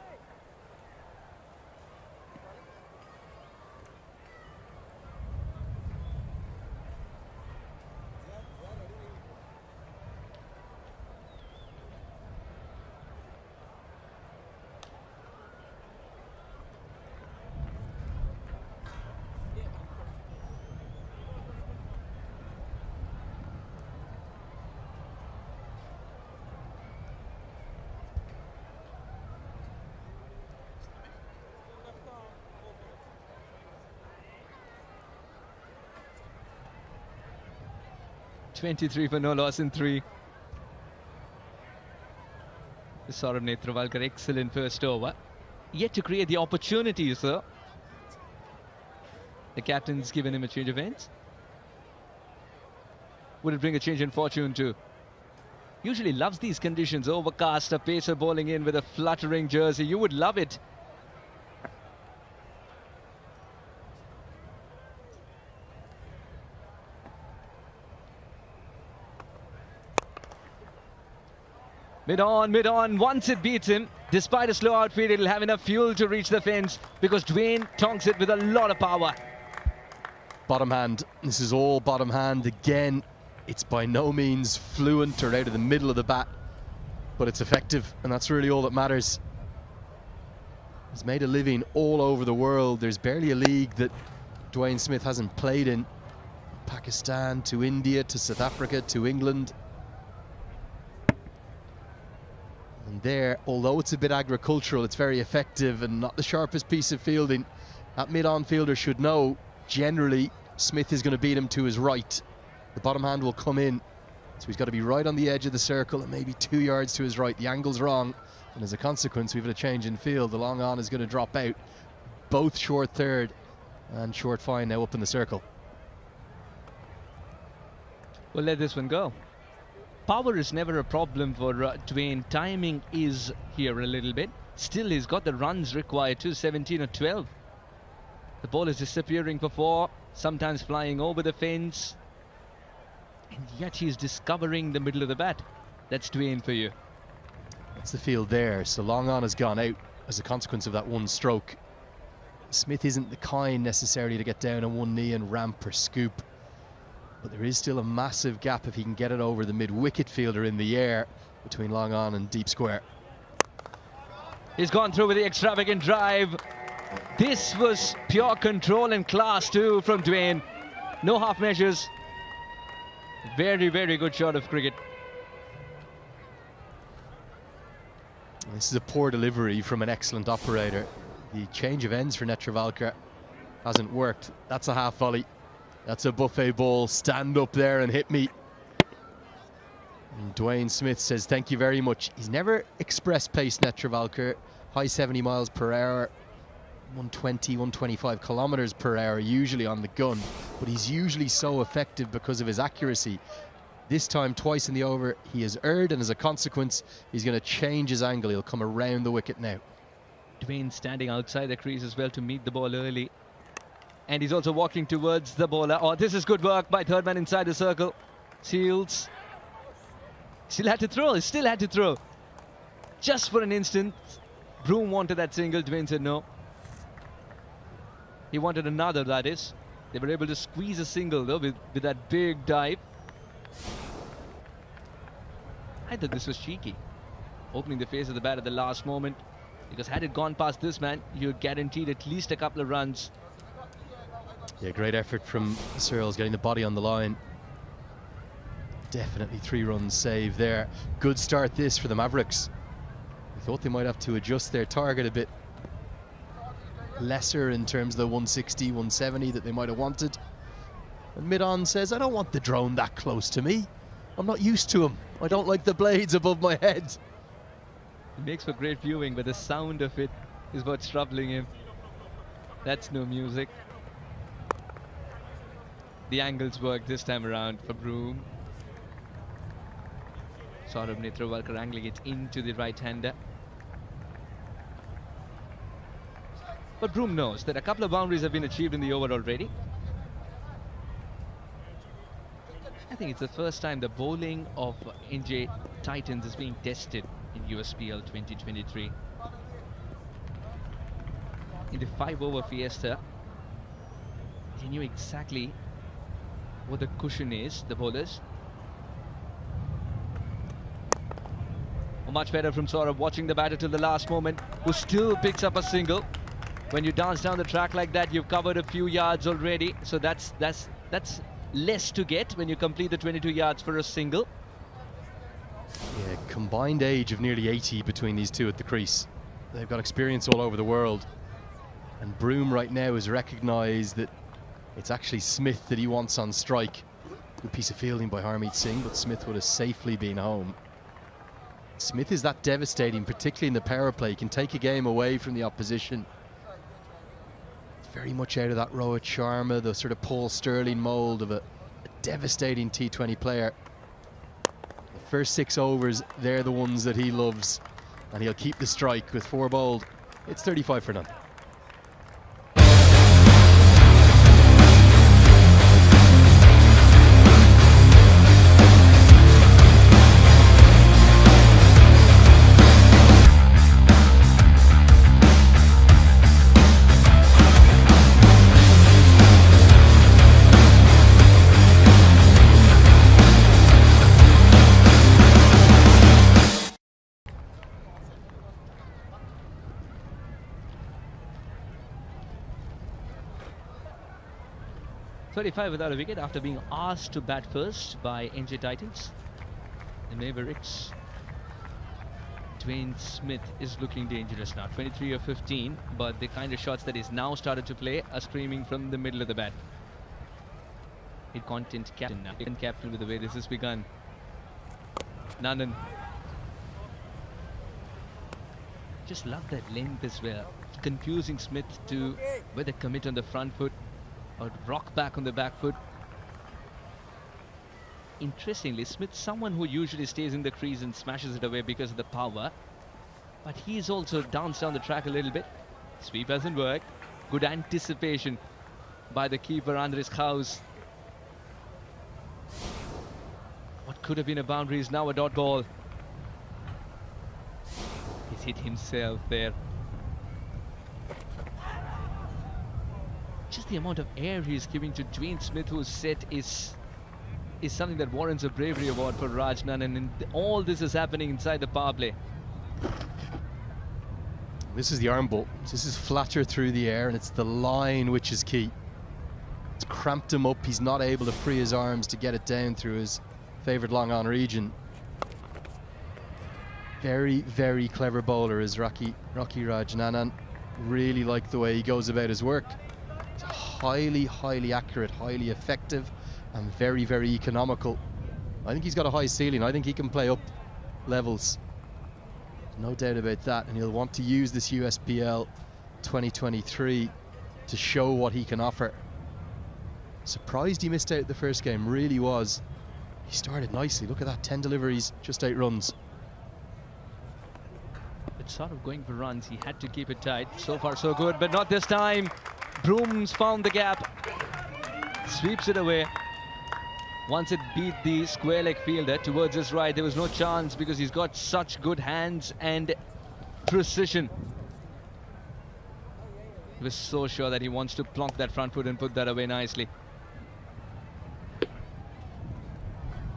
.23 for no loss in 3. Saurav Netravalkar, excellent first over. Yet to create the opportunity, sir. The captain's given him a change of ends. Would it bring a change in fortune too? Usually loves these conditions. Overcast, a pacer bowling in with a fluttering jersey. You would love it. Mid on, once it beats him, despite a slow outfield, it'll have enough fuel to reach the fence, because Dwayne tonks it with a lot of power. Bottom hand, this is all bottom hand. Again, it's by no means fluent or out of the middle of the bat, but it's effective, and that's really all that matters. He's made a living all over the world. There's barely a league that Dwayne Smith hasn't played in. Pakistan, to India, to South Africa, to England. And there, although it's a bit agricultural, it's very effective and not the sharpest piece of fielding. That mid-on fielder should know, generally, Smith is going to beat him to his right. The bottom hand will come in, so he's got to be right on the edge of the circle and maybe 2 yards to his right. The angle's wrong, and as a consequence, we've had a change in field. The long on is going to drop out. Both short third and short fine now up in the circle. We'll let this one go. Power is never a problem for Dwayne. Timing is here a little bit. Still, he's got the runs required too, 17 or 12. The ball is disappearing for 4, sometimes flying over the fence. And yet he's discovering the middle of the bat. That's Dwayne for you. That's the field there. So long on has gone out as a consequence of that one stroke. Smith isn't the kind necessarily to get down on one knee and ramp or scoop. But there is still a massive gap if he can get it over the mid-wicket fielder in the air between long on and deep square. He's gone through with the extravagant drive. This was pure control and class too from Dwayne. No half measures. Very, very good shot of cricket. This is a poor delivery from an excellent operator. The change of ends for Netravalkar hasn't worked. That's a half volley. That's a buffet ball. Stand up there and hit me. And Dwayne Smith says thank you very much. He's never express pace, Netravalkar. High 70 miles per hour, 120, 125 kilometers per hour usually on the gun. But he's usually so effective because of his accuracy. This time, twice in the over, he has erred, and as a consequence, he's going to change his angle. He'll come around the wicket now. Dwayne standing outside the crease as well to meet the ball early. And he's also walking towards the bowler. Oh, this is good work by third man inside the circle. Seals. Still had to throw. He still had to throw. Just for an instant. Broom wanted that single. Dwayne said no. He wanted another, that is. They were able to squeeze a single though with that big dive. I thought this was cheeky, opening the face of the bat at the last moment, because had it gone past this man, you're guaranteed at least a couple of runs. Yeah, great effort from Searles getting the body on the line. Definitely 3 runs saved there. Good start this for the Mavericks. I thought they might have to adjust their target a bit lesser in terms of the 160, 170 that they might have wanted. And mid-on says, I don't want the drone that close to me. I'm not used to him. I don't like the blades above my head. It makes for great viewing, but the sound of it is what's troubling him. That's no music. The angles work this time around for Broom. Saurabh Netravalkar angling it into the right-hander. But Broom knows that a couple of boundaries have been achieved in the over already. I think it's the first time the bowling of NJ Titans is being tested in USPL 2023. In the 5-over fiesta, they knew exactly what the cushion is, the bowlers. Much better from Saurabh, watching the batter till the last moment, who still picks up a single. When you dance down the track like that, you've covered a few yards already, so that's less to get when you complete the 22 yards for a single. Yeah, combined age of nearly 80 between these two at the crease. They've got experience all over the world. And Broom right now has recognised that it's actually Smith that he wants on strike. Good piece of fielding by Harmeet Singh, but Smith would have safely been home. Smith is that devastating, particularly in the power play. He can take a game away from the opposition. Very much out of that Rohit Sharma, the sort of Paul Sterling mould of a devastating T20 player. The first 6 overs, they're the ones that he loves, and he'll keep the strike with 4 bowled. It's 35 for none. .35 without a wicket after being asked to bat first by NJ Titans. The Mavericks. Dwayne Smith is looking dangerous now. 23 of 15, but the kind of shots that he's now started to play are streaming from the middle of the bat. Content captain now. Captain with the way this has begun. Nandan. Just love that length as well. Confusing Smith to whether commit on the front foot or rock back on the back foot. Interestingly, Smith's someone who usually stays in the crease and smashes it away because of the power, but he's also danced down the track a little bit. Sweep hasn't worked. Good anticipation by the keeper Andres Kaus. What could have been a boundary is now a dot ball. He's hit himself there. Just the amount of air he's giving to Dwayne Smith, who's set, is something that warrants a bravery award for Raj Nandan, and all this is happening inside the power play. This is the arm ball. This is flatter through the air, and it's the line which is key. It's cramped him up. He's not able to free his arms to get it down through his favourite long on region. Very, very clever bowler is Rocky Raj Nandan. Really like the way he goes about his work. It's highly, highly accurate, highly effective, and very, very economical. I think he's got a high ceiling. I think he can play up levels. No doubt about that. And he'll want to use this USPL 2023 to show what he can offer. Surprised he missed out the first game, really was. He started nicely. Look at that, 10 deliveries, just 8 runs. It's sort of going for runs. He had to keep it tight. So far, so good, but not this time. Broom's found the gap. Sweeps it away. Once it beat the square leg fielder towards his right, there was no chance because he's got such good hands and precision. He was so sure that he wants to plonk that front foot and put that away nicely.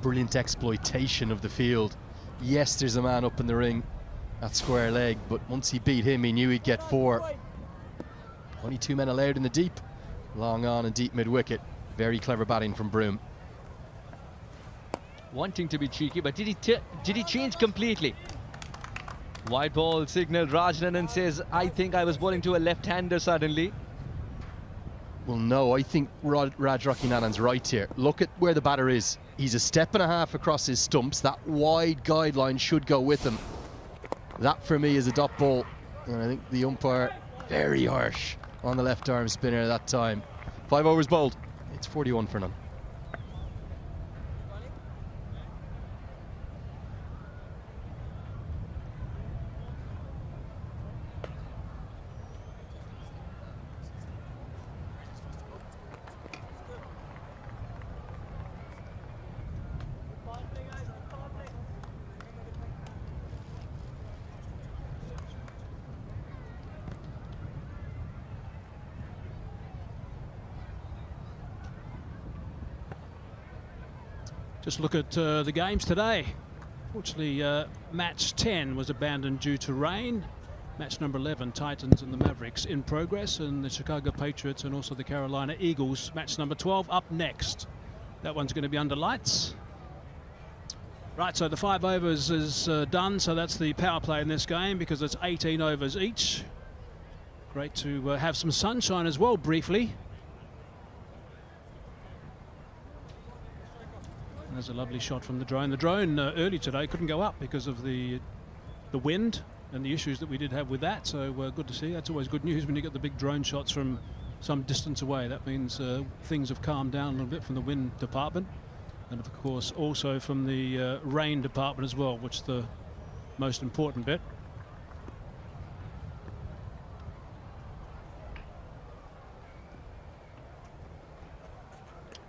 Brilliant exploitation of the field. Yes, there's a man up in the ring at square leg, but once he beat him, he knew he'd get 4. Only 2 men allowed in the deep. Long on and deep mid-wicket. Very clever batting from Broom. Wanting to be cheeky, but did he change completely? White ball signal. Rajnanan says, I think I was bowling to a left-hander suddenly. Well, no, I think Raj Rakhinanan's right here. Look at where the batter is. He's a step and a half across his stumps. That wide guideline should go with him. That, for me, is a dot ball. And I think the umpire, very harsh on the left-arm spinner at that time. 5 overs bowled. It's 41 for none. Just look at the games today. Fortunately, match 10 was abandoned due to rain. Match number 11, Titans and the Mavericks, in progress, and the Chicago Patriots and also the Carolina Eagles. Match number 12 up next. That one's going to be under lights. Right, so the 5 overs is done, so that's the power play in this game because it's 18 overs each. Great to have some sunshine as well, briefly. There's a lovely shot from the drone. The drone early today couldn't go up because of the wind and the issues that we did have with that. So good to see. That's always good news when you get the big drone shots from some distance away. That means things have calmed down a little bit from the wind department. And of course also from the rain department as well, which is the most important bit.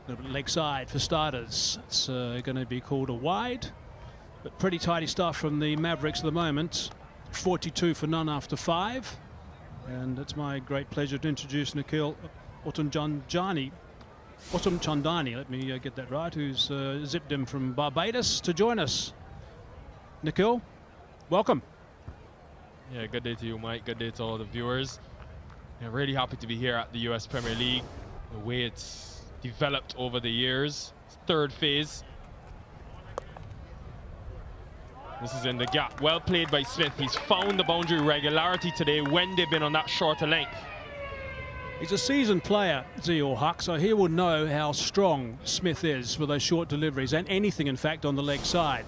A little bit leg side for starters. It's going to be called a wide, but pretty tidy stuff from the Mavericks at the moment. 42 for none after 5. And it's my great pleasure to introduce Nikhil Otumchandani, let me get that right, who's zipped him from Barbados to join us. Nikhil, welcome. Yeah, good day to you, Mike. Good day to all the viewers. I'm really happy to be here at the US Premier League. The way it's developed over the years. 3rd phase. This is in the gap. Well played by Smith. He's found the boundary regularity today when they've been on that shorter length. He's a seasoned player, Zio Huck, so he will know how strong Smith is with those short deliveries and anything, in fact, on the leg side.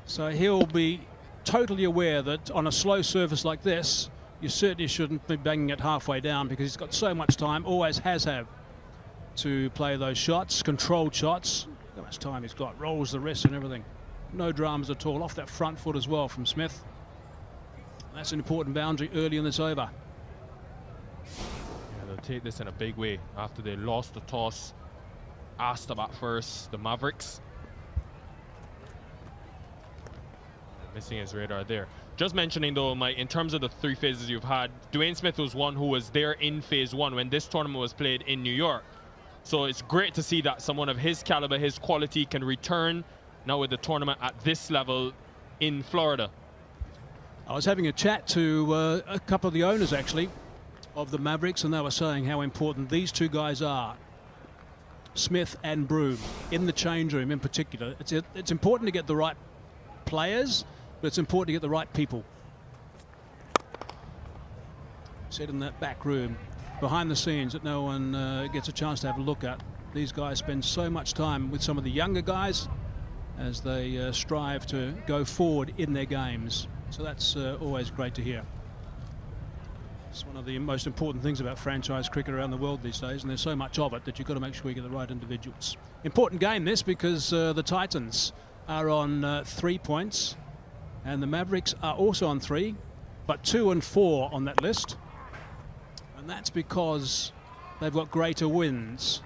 So he'll be totally aware that on a slow surface like this, you certainly shouldn't be banging it halfway down because he's got so much time, always has had, to play those shots, controlled shots. How much time he's got, rolls the wrist and everything. No dramas at all, off that front foot as well from Smith. That's an important boundary early in this over. Yeah, they'll take this in a big way after they lost the toss. Asked about first, the Mavericks. Missing his radar there. Just mentioning though, Mike, in terms of the 3 phases you've had, Dwayne Smith was one who was there in phase 1 when this tournament was played in New York. So it's great to see that someone of his caliber, his quality, can return now with the tournament at this level in Florida. I was having a chat to a couple of the owners, actually, of the Mavericks, and they were saying how important these 2 guys are, Smith and Broom, in the change room in particular. It's important to get the right players, but it's important to get the right people. Sit in that back room, behind the scenes that no one gets a chance to have a look at. These guys spend so much time with some of the younger guys as they strive to go forward in their games. So that's always great to hear. It's one of the most important things about franchise cricket around the world these days, and there's so much of it that you've got to make sure you get the right individuals. Important game this because the Titans are on 3 points and the Mavericks are also on 3, but 2 and 4 on that list. And that's because they've got greater wins.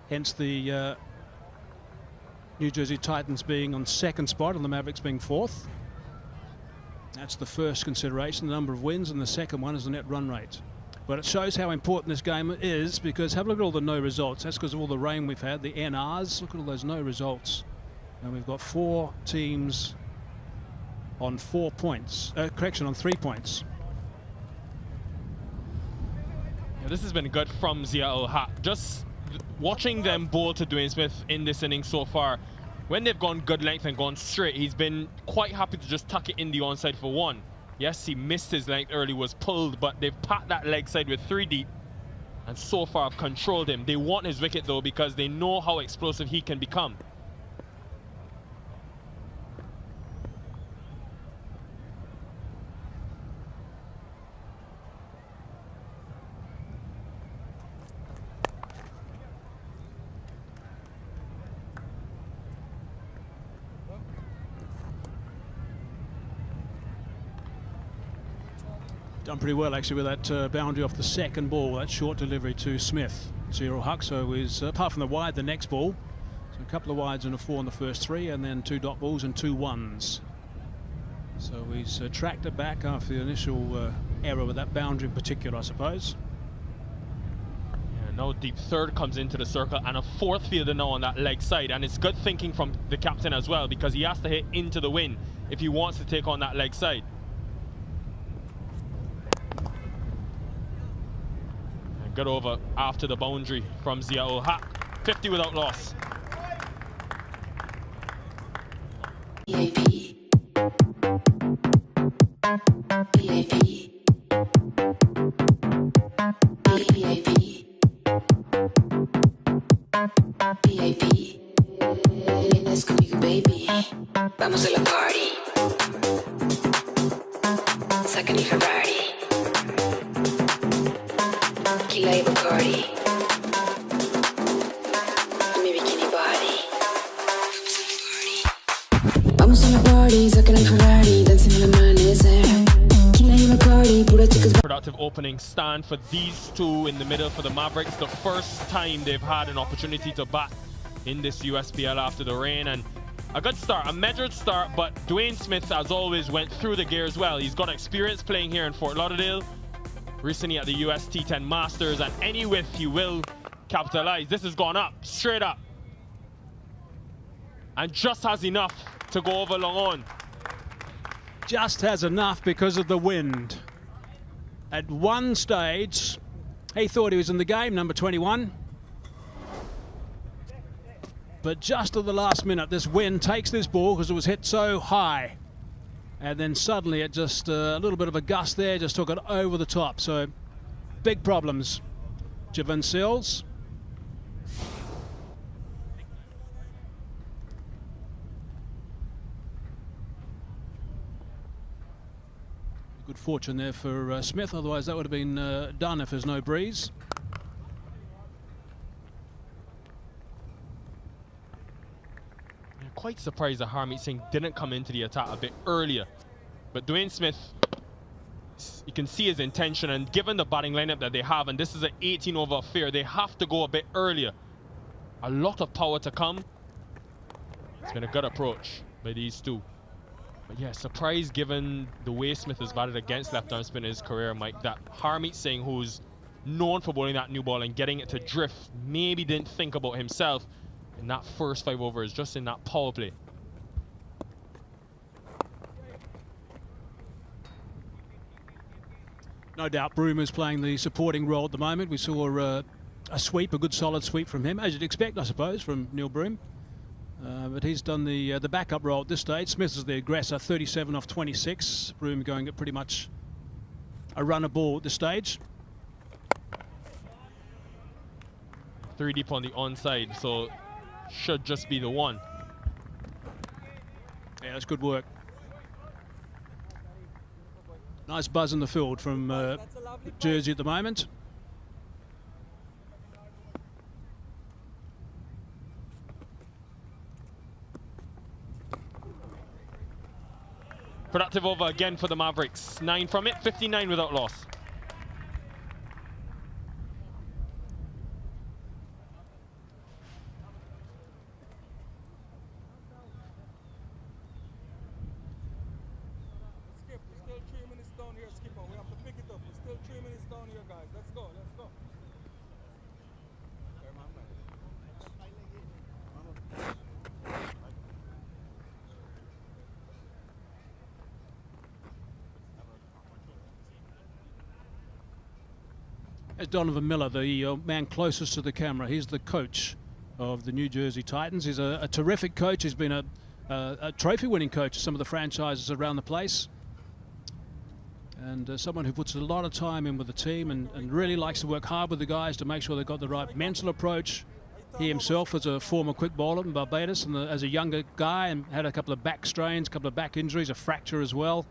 Hence the New Jersey Titans being on 2nd spot and the Mavericks being 4th. That's the first consideration, the number of wins, and the second one is the net run rate. But it shows how important this game is, because have a look at all the no results. That's because of all the rain we've had, the NRs. Look at all those no results. And we've got 4 teams on 4 points. On 3 points. Yeah, this has been good from Zia-ul-Haq. Just watching them bowl to Dwayne Smith in this inning so far, when they've gone good length and gone straight, he's been quite happy to just tuck it in the onside for 1. Yes, he missed his length early, was pulled, but they've packed that leg side with 3 deep and so far have controlled him. They want his wicket though, because they know how explosive he can become. Done pretty well actually with that boundary off the second ball, that short delivery to Smith. Zia-ul-Haq, so he's apart from the wide, the next ball. So a couple of wides and a 4 on the first 3, and then 2 dot balls and 2 ones. So he's tracked it back after the initial error with that boundary in particular, I suppose. Yeah, no deep third comes into the circle, and a 4th fielder now on that leg side, and it's good thinking from the captain as well, because he has to hit into the wind if he wants to take on that leg side. Good over after the boundary from Zia-ul-Haq. 50 without loss. Vamos a la party. Saca mi Ferrari. Tequila y Bacardi. Mi bikini body. Vamos a la party. Saca mi Ferrari. Dancing on the amanecer. Tequila y Bacardi. Pura chicas. Productive opening stand for these two in the middle for the Mavericks. The first time they've had an opportunity to bat in this USPL after the rain, and a good start, a measured start, but Dwayne Smith, as always, went through the gears well. He's got experience playing here in Fort Lauderdale, recently at the US T10 Masters, and any whiff he will capitalize. This has gone up, straight up, and just has enough to go over long on. Just has enough because of the wind. At one stage, he thought he was in the game, number 21. But just at the last minute, this wind takes this ball because it was hit so high. And then suddenly it just, a little bit of a gust there, just took it over the top. So, big problems. Javin Sills. Good fortune there for Smith, otherwise that would have been done if there's no breeze. Quite surprised that Harmeet Singh didn't come into the attack a bit earlier. But Dwayne Smith, you can see his intention, and given the batting lineup that they have, and this is an 18 over affair, they have to go a bit earlier. A lot of power to come. It's been a good approach by these two. But yeah, surprised given the way Smith has batted against left-arm spin in his career, Mike, that Harmeet Singh, who's known for bowling that new ball and getting it to drift, maybe didn't think about himself in that first 5 overs, just in that power play. No doubt Broom is playing the supporting role at the moment. We saw a sweep, a good solid sweep from him, as you'd expect, I suppose, from Neil Broom. But he's done the backup role at this stage. Smith is the aggressor, 37 off 26. Broom going at pretty much a runner ball at this stage. 3 deep on the onside, so should just be the one. Yeah, that's good work. Nice buzz in the field from Jersey at the moment. Productive over again for the Mavericks. 9 from it, 59 without loss. As Donovan Miller, the man closest to the camera, he's the coach of the New Jersey Titans. He's a terrific coach. He's been a trophy-winning coach of some of the franchises around the place. And someone who puts a lot of time in with the team and really likes to work hard with the guys to make sure they've got the right mental approach. He himself was a former quick bowler in Barbados and as a younger guy and had a couple of back strains, a couple of back injuries, a fracture as well.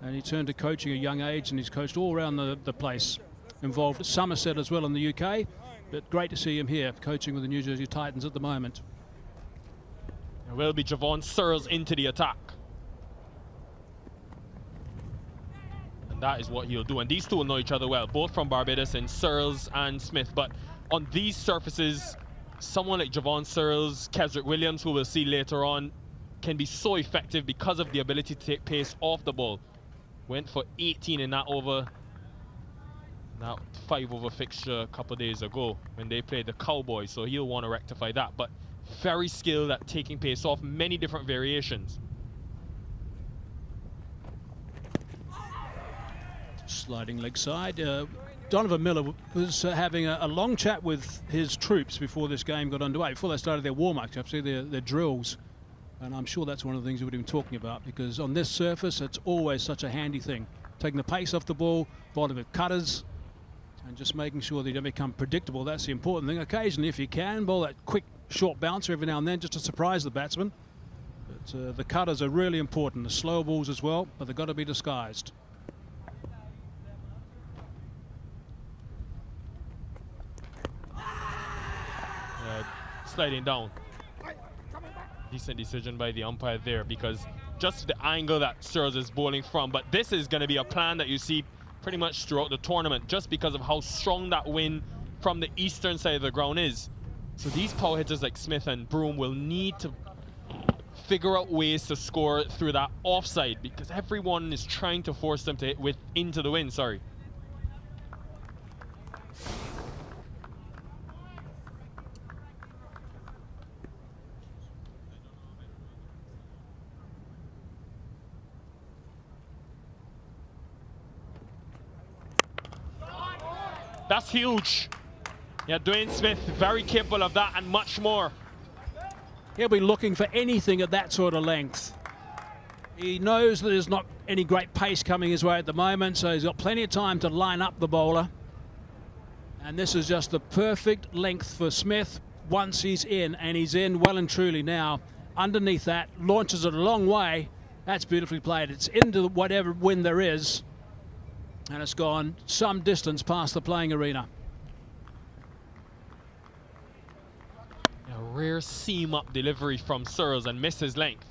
And he turned to coaching at a young age and he's coached all around the place. Involved at Somerset as well in the UK, but great to see him here coaching with the New Jersey Titans at the moment. It will be Javon Searles into the attack. And that is what he'll do. And these two will know each other well, both from Barbados, and Searles and Smith. But on these surfaces, someone like Javon Searles, Kesrick Williams, who we'll see later on, can be so effective because of the ability to take pace off the ball. Went for 18 in that over. That 5-over fixture a couple of days ago when they played the Cowboys, so he'll want to rectify that. But very skilled at taking pace off, many different variations. Sliding leg side. Donovan Miller was having a long chat with his troops before this game got underway, before they started their warm-up, their drills. And I'm sure that's one of the things we would have been talking about, because on this surface, it's always such a handy thing. Taking the pace off the ball, bowling with cutters, and just making sure that you don't become predictable. That's the important thing. Occasionally, if you can, bowl that quick, short bouncer every now and then just to surprise the batsman. But the cutters are really important. The slow balls as well, but they've got to be disguised. Sliding down. Decent decision by the umpire there, because just the angle that Searles is bowling from. But this is going to be a plan that you see pretty much throughout the tournament, just because of how strong that wind from the eastern side of the ground is. So these power hitters like Smith and Broom will need to figure out ways to score through that offside, because everyone is trying to force them to hit into the wind. Sorry. That's huge. Yeah, Dwayne Smith, very capable of that and much more. He'll be looking for anything at that sort of length. He knows that there's not any great pace coming his way at the moment, so he's got plenty of time to line up the bowler. And this is just the perfect length for Smith once he's in, and he's in well and truly now. Underneath that, launches it a long way. That's beautifully played. It's into whatever wind there is. And it's gone some distance past the playing arena. A rare seam-up delivery from Searles and missed his length.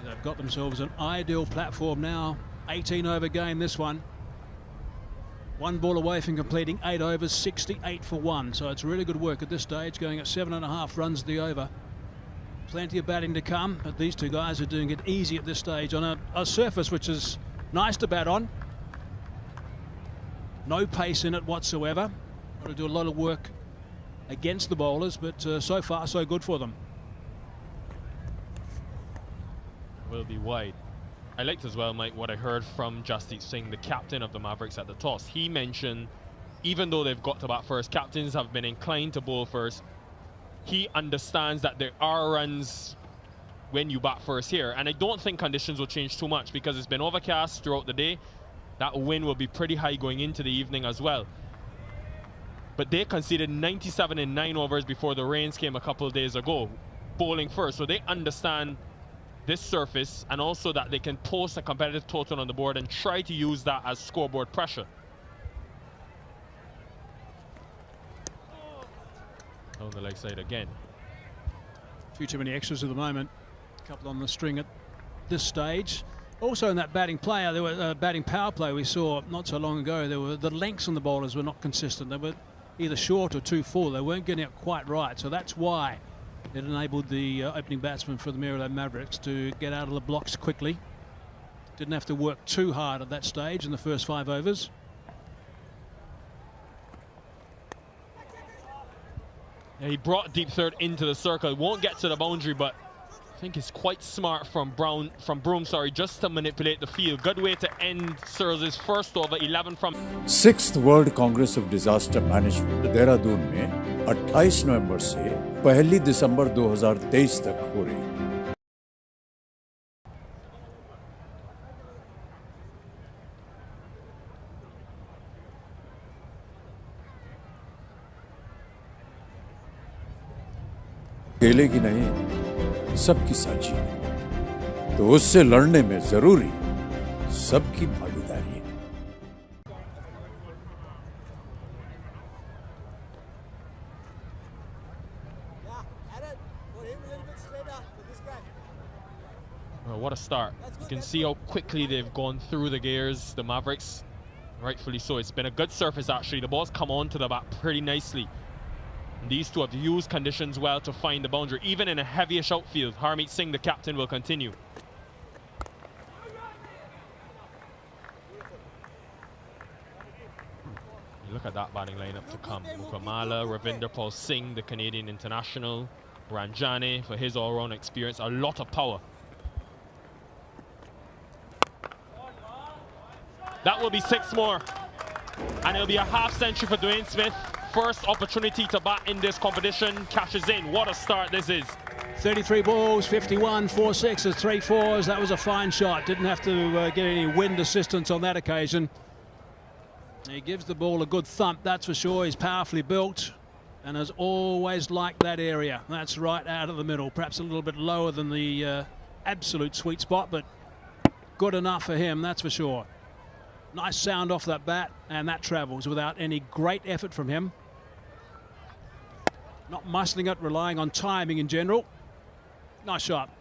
They've got themselves an ideal platform now. 18-over game, this one. One ball away from completing 8 overs, 68 for 1. So it's really good work at this stage, going at 7.5 runs the over. Plenty of batting to come, but these two guys are doing it easy at this stage on a surface which is nice to bat on. No pace in it whatsoever. Got to do a lot of work against the bowlers, but so far so good for them. Will be wide. I liked as well, Mike, what I heard from Jasdeep Singh, the captain of the Mavericks at the toss. He mentioned, even though they've got to bat first, captains have been inclined to bowl first. He understands that there are runs when you bat first here. And I don't think conditions will change too much, because it's been overcast throughout the day. That wind will be pretty high going into the evening as well. But they conceded 97 in 9 overs before the rains came a couple of days ago, bowling first. So they understand this surface, and also that they can post a competitive total on the board and try to use that as scoreboard pressure. On the leg side again. A few too many extras at the moment. A couple on the string at this stage. Also in that batting player, there were batting power play we saw not so long ago. There were the lengths on the bowlers were not consistent. They were either short or too full. They weren't getting it quite right, so that's why it enabled the opening batsman for the Maryland Mavericks to get out of the blocks quickly. Didn't have to work too hard at that stage in the first 5 overs. Yeah, he brought deep third into the circle. Won't get to the boundary, but I think it's quite smart from Broom, just to manipulate the field. Good way to end Searles' first over, 11 from... 6th world Congress of disaster management Dehradun में 28 नवंबर से 1 दिसंबर 2023 तक हो रही है। अकेले की नहीं, सबकी साझी है, तो उससे लड़ने में जरूरी सबकी भागीदारी है। Well, what a start. You can see how quickly they've gone through the gears, the Mavericks. Rightfully so. It's been a good surface, actually. The ball's come onto the bat pretty nicely. These two have used conditions well to find the boundary, even in a heavyish outfield. Harmeet Singh, the captain, will continue. You look at that batting lineup to come. Mukamala, Ravinder Paul Singh, the Canadian international, Ranjane for his all-round experience, a lot of power. That will be 6 more. And it'll be a half century for Dwayne Smith. First opportunity to bat in this competition, cashes in. What a start this is. 33 balls, 51, 4 sixes, 3 fours. That was a fine shot. Didn't have to get any wind assistance on that occasion. He gives the ball a good thump, that's for sure. He's powerfully built and has always liked that area. That's right out of the middle. Perhaps a little bit lower than the absolute sweet spot, but good enough for him, that's for sure. Nice sound off that bat, and that travels without any great effort from him. Not muscling it, relying on timing in general. Nice shot.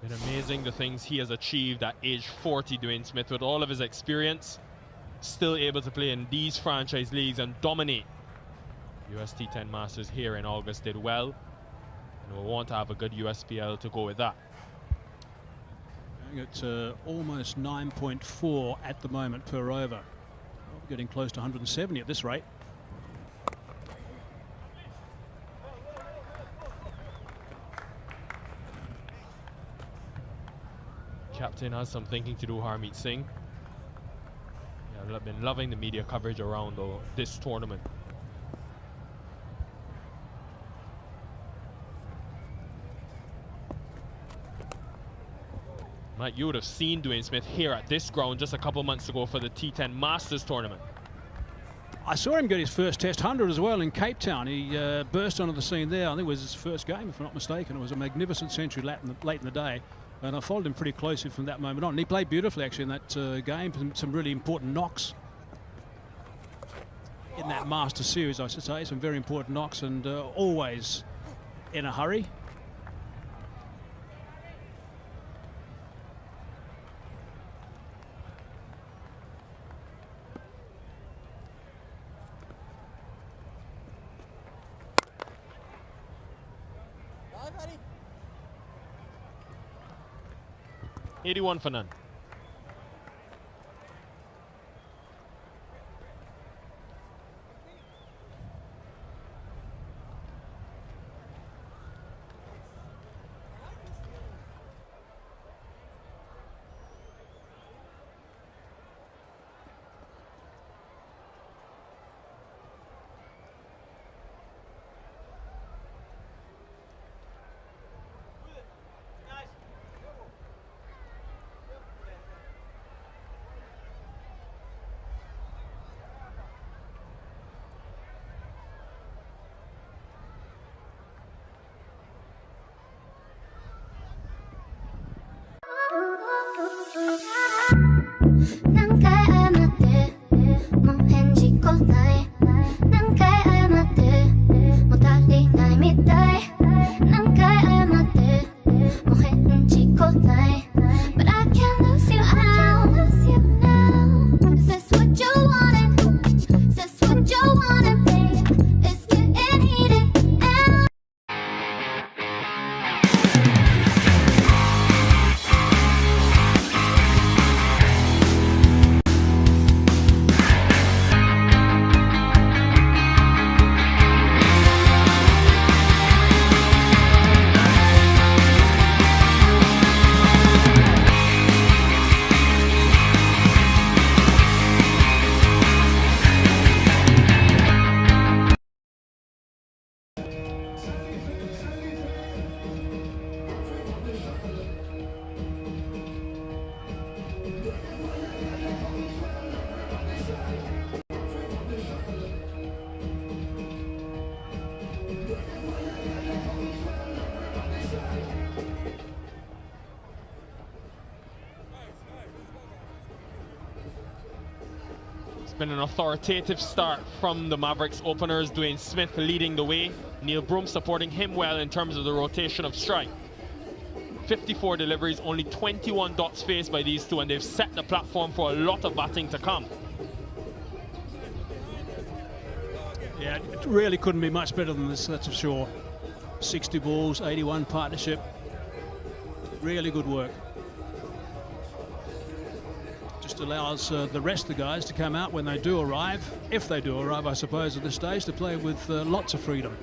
Been amazing the things he has achieved at age 40, Dwayne Smith, with all of his experience, still able to play in these franchise leagues and dominate. US T10 Masters here in August did well, and we'll want to have a good USPL to go with that. It's almost 9.4 at the moment per over. We're getting close to 170 at this rate. Captain has some thinking to do, Harmeet Singh. Yeah, I've been loving the media coverage around this tournament. Mike, you would have seen Dwayne Smith here at this ground just a couple months ago for the T10 Masters tournament. I saw him get his first Test 100 as well in Cape Town. He burst onto the scene there. I think it was his first game, if I'm not mistaken. It was a magnificent century late in the day. And I followed him pretty closely from that moment on. And he played beautifully, actually, in that game. Some really important knocks in that Master Series, I should say. Some very important knocks, and always in a hurry. $81 for none. It's been an authoritative start from the Mavericks openers, Dwayne Smith leading the way. Neil Broom supporting him well in terms of the rotation of strike. 54 deliveries, only 21 dots faced by these two, and they've set the platform for a lot of batting to come. Yeah, it really couldn't be much better than this, that's for sure. 60 balls, 81 partnership. Really good work. Just allows the rest of the guys to come out when they do arrive, if they do arrive, I suppose, at this stage, to play with lots of freedom.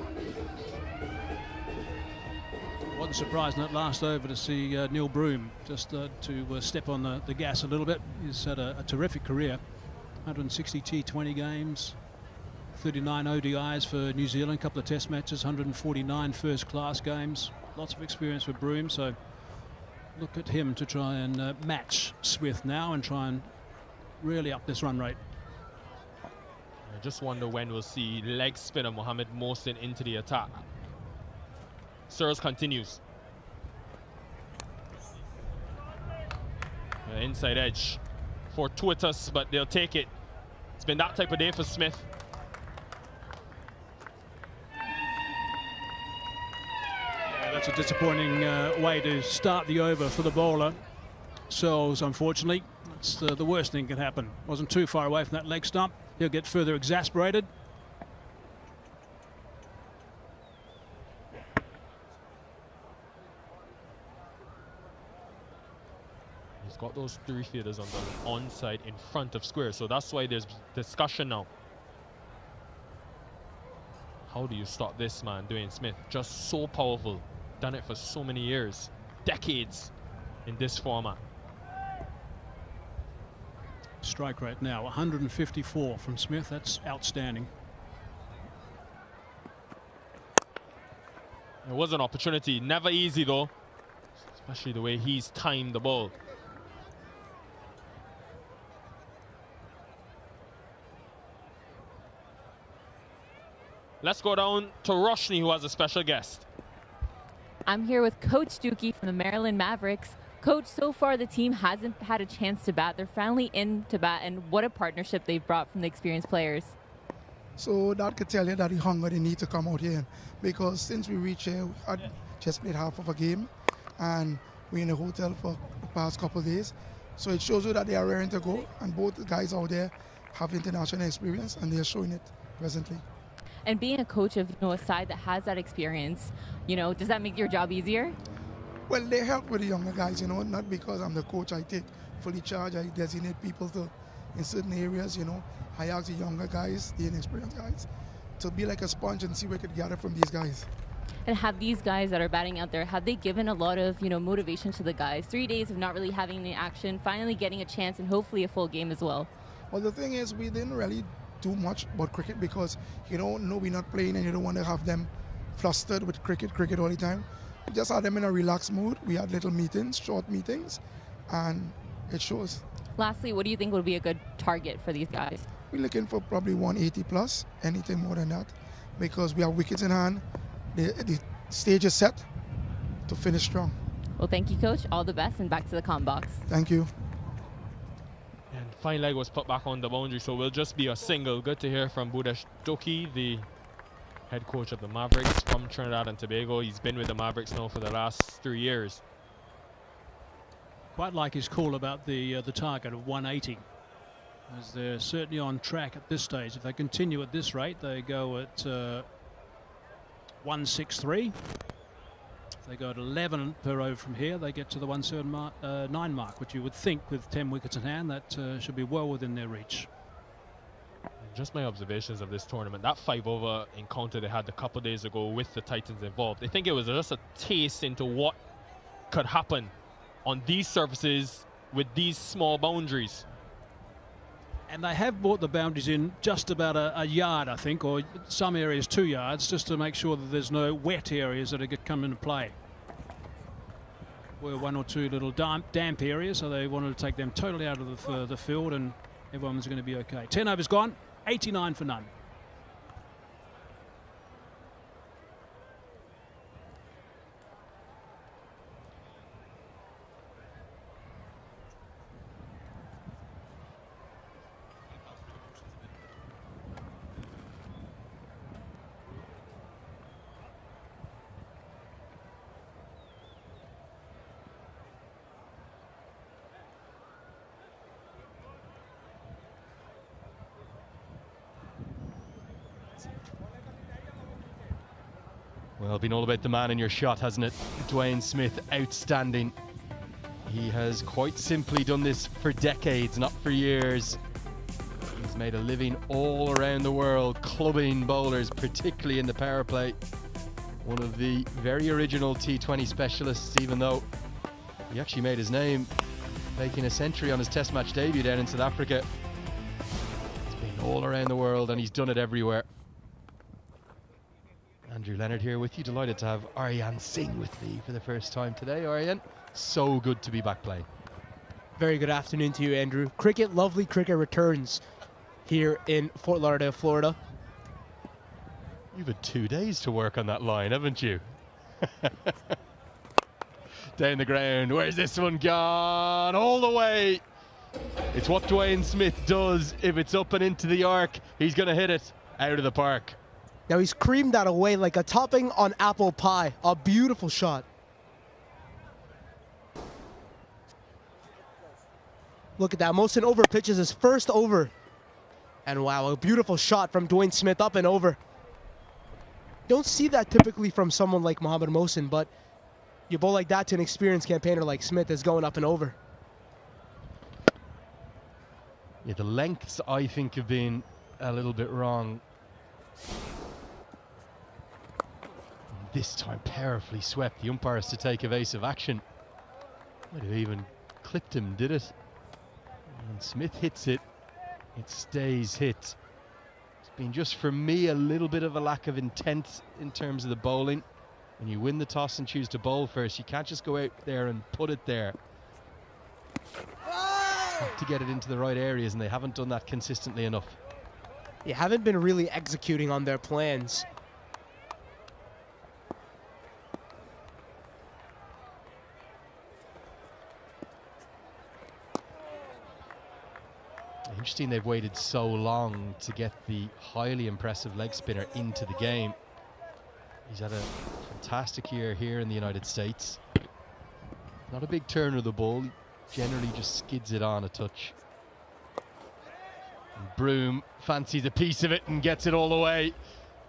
Wasn't surprised in that last over to see Neil Broom just to step on the gas a little bit. He's had a terrific career. 160 T20 games, 39 ODIs for New Zealand, a couple of test matches, 149 first-class games. Lots of experience with Broom, so look at him to try and match Smith now and try and really up this run rate. I just wonder when we'll see leg spinner Mohamed Mohsin into the attack. Searles continues. Inside edge fortuitous, but they'll take it. It's been that type of day for Smith. Yeah, that's a disappointing way to start the over for the bowler. Searles, unfortunately, it's the worst thing can happen. Wasn't too far away from that leg stump. He'll get further exasperated. Got those three fielders on the onside in front of square, so that's why there's discussion now. How do you stop this man, Dwayne Smith? Just so powerful, done it for so many years, decades in this format. Strike rate now 154 from Smith. That's outstanding. It was an opportunity, never easy though, especially the way he's timed the ball. Let's go down to Roshni, who has a special guest. I'm here with Coach Dookie from the Maryland Mavericks. Coach, so far the team hasn't had a chance to bat. They're finally in to bat, and what a partnership they've brought from the experienced players. So that could tell you that the hunger they need to come out here, because since we reached here, we had just played half of a game, and we're in a hotel for the past couple of days. So it shows you that they are raring to go, and both the guys out there have international experience, and they are showing it presently. And being a coach of a side that has that experience, does that make your job easier? Well, they help with the younger guys, not because I'm the coach. I take fully charge. I designate people in certain areas, I ask the younger guys, the inexperienced guys, to be like a sponge and see what I could gather from these guys. And have these guys that are batting out there, have they given a lot of, motivation to the guys? 3 days of not really having any action, finally getting a chance and hopefully a full game as well. Well, the thing is, we didn't really do much about cricket because, no, we're not playing and you don't want to have them flustered with cricket all the time. We just had them in a relaxed mood. We had little meetings, short meetings, and it shows. Lastly, what do you think would be a good target for these guys? We're looking for probably 180 plus, anything more than that, because we have wickets in hand. The stage is set to finish strong. Well, thank you, Coach. All the best, and back to the comm box. Thank you. And fine leg was put back on the boundary, so we'll just be a single. Good to hear from Bhudesh Doki, the head coach of the Mavericks from Trinidad and Tobago. He's been with the Mavericks now for the last 3 years. Quite like his call about the target of 180, as they're certainly on track at this stage. If they continue at this rate, they go at 163. If they go at 11 per over from here, they get to the 179 mark, which you would think with 10 wickets in hand, that should be well within their reach. Just my observations of this tournament, that 5-over encounter they had a couple days ago with the Titans involved, I think it was just a taste into what could happen on these surfaces with these small boundaries. And they have brought the boundaries in just about a yard, I think, or some areas 2 yards, just to make sure that there's no wet areas that are come into play. Were 1 or 2 little damp areas, so they wanted to take them totally out of the field, and everyone was going to be okay. 10 overs gone, 89 for none. Well, been all about the man in your shot, hasn't it? Dwayne Smith, outstanding. He has quite simply done this for decades, not for years. He's made a living all around the world, clubbing bowlers, particularly in the power play. One of the very original T20 specialists, even though he actually made his name making a century on his test match debut down in South Africa. He's been all around the world and he's done it everywhere. Andrew Leonard here with you. Delighted to have Aryan Singh with me for the first time today. Aryan, so good to be back playing. Very good afternoon to you, Andrew. Cricket, lovely cricket returns here in Fort Lauderdale, Florida. You've had 2 days to work on that line, haven't you? Down the ground. Where's this one gone? All the way. It's what Dwayne Smith does. If it's up and into the arc, he's going to hit it out of the park. Now he's creamed that away like a topping on apple pie. A beautiful shot. Look at that. Mohsin over pitches his first over. And wow, a beautiful shot from Dwayne Smith up and over. Don't see that typically from someone like Mohammad Mohsin, but you bowl like that to an experienced campaigner like Smith is going up and over. Yeah, the lengths I think have been a little bit wrong. This time powerfully swept. The umpires to take evasive action. Might have even clipped him, did it? And Smith hits it. It stays hit. It's been just for me a little bit of a lack of intent in terms of the bowling. When you win the toss and choose to bowl first, you can't just go out there and put it there. Have to get it into the right areas, and they haven't done that consistently enough. You haven't been really executing on their plans. Interesting they've waited so long to get the highly impressive leg spinner into the game. He's had a fantastic year here in the United States. Not a big turner of the ball, he generally just skids it on a touch. And Broom fancies a piece of it and gets it all the way.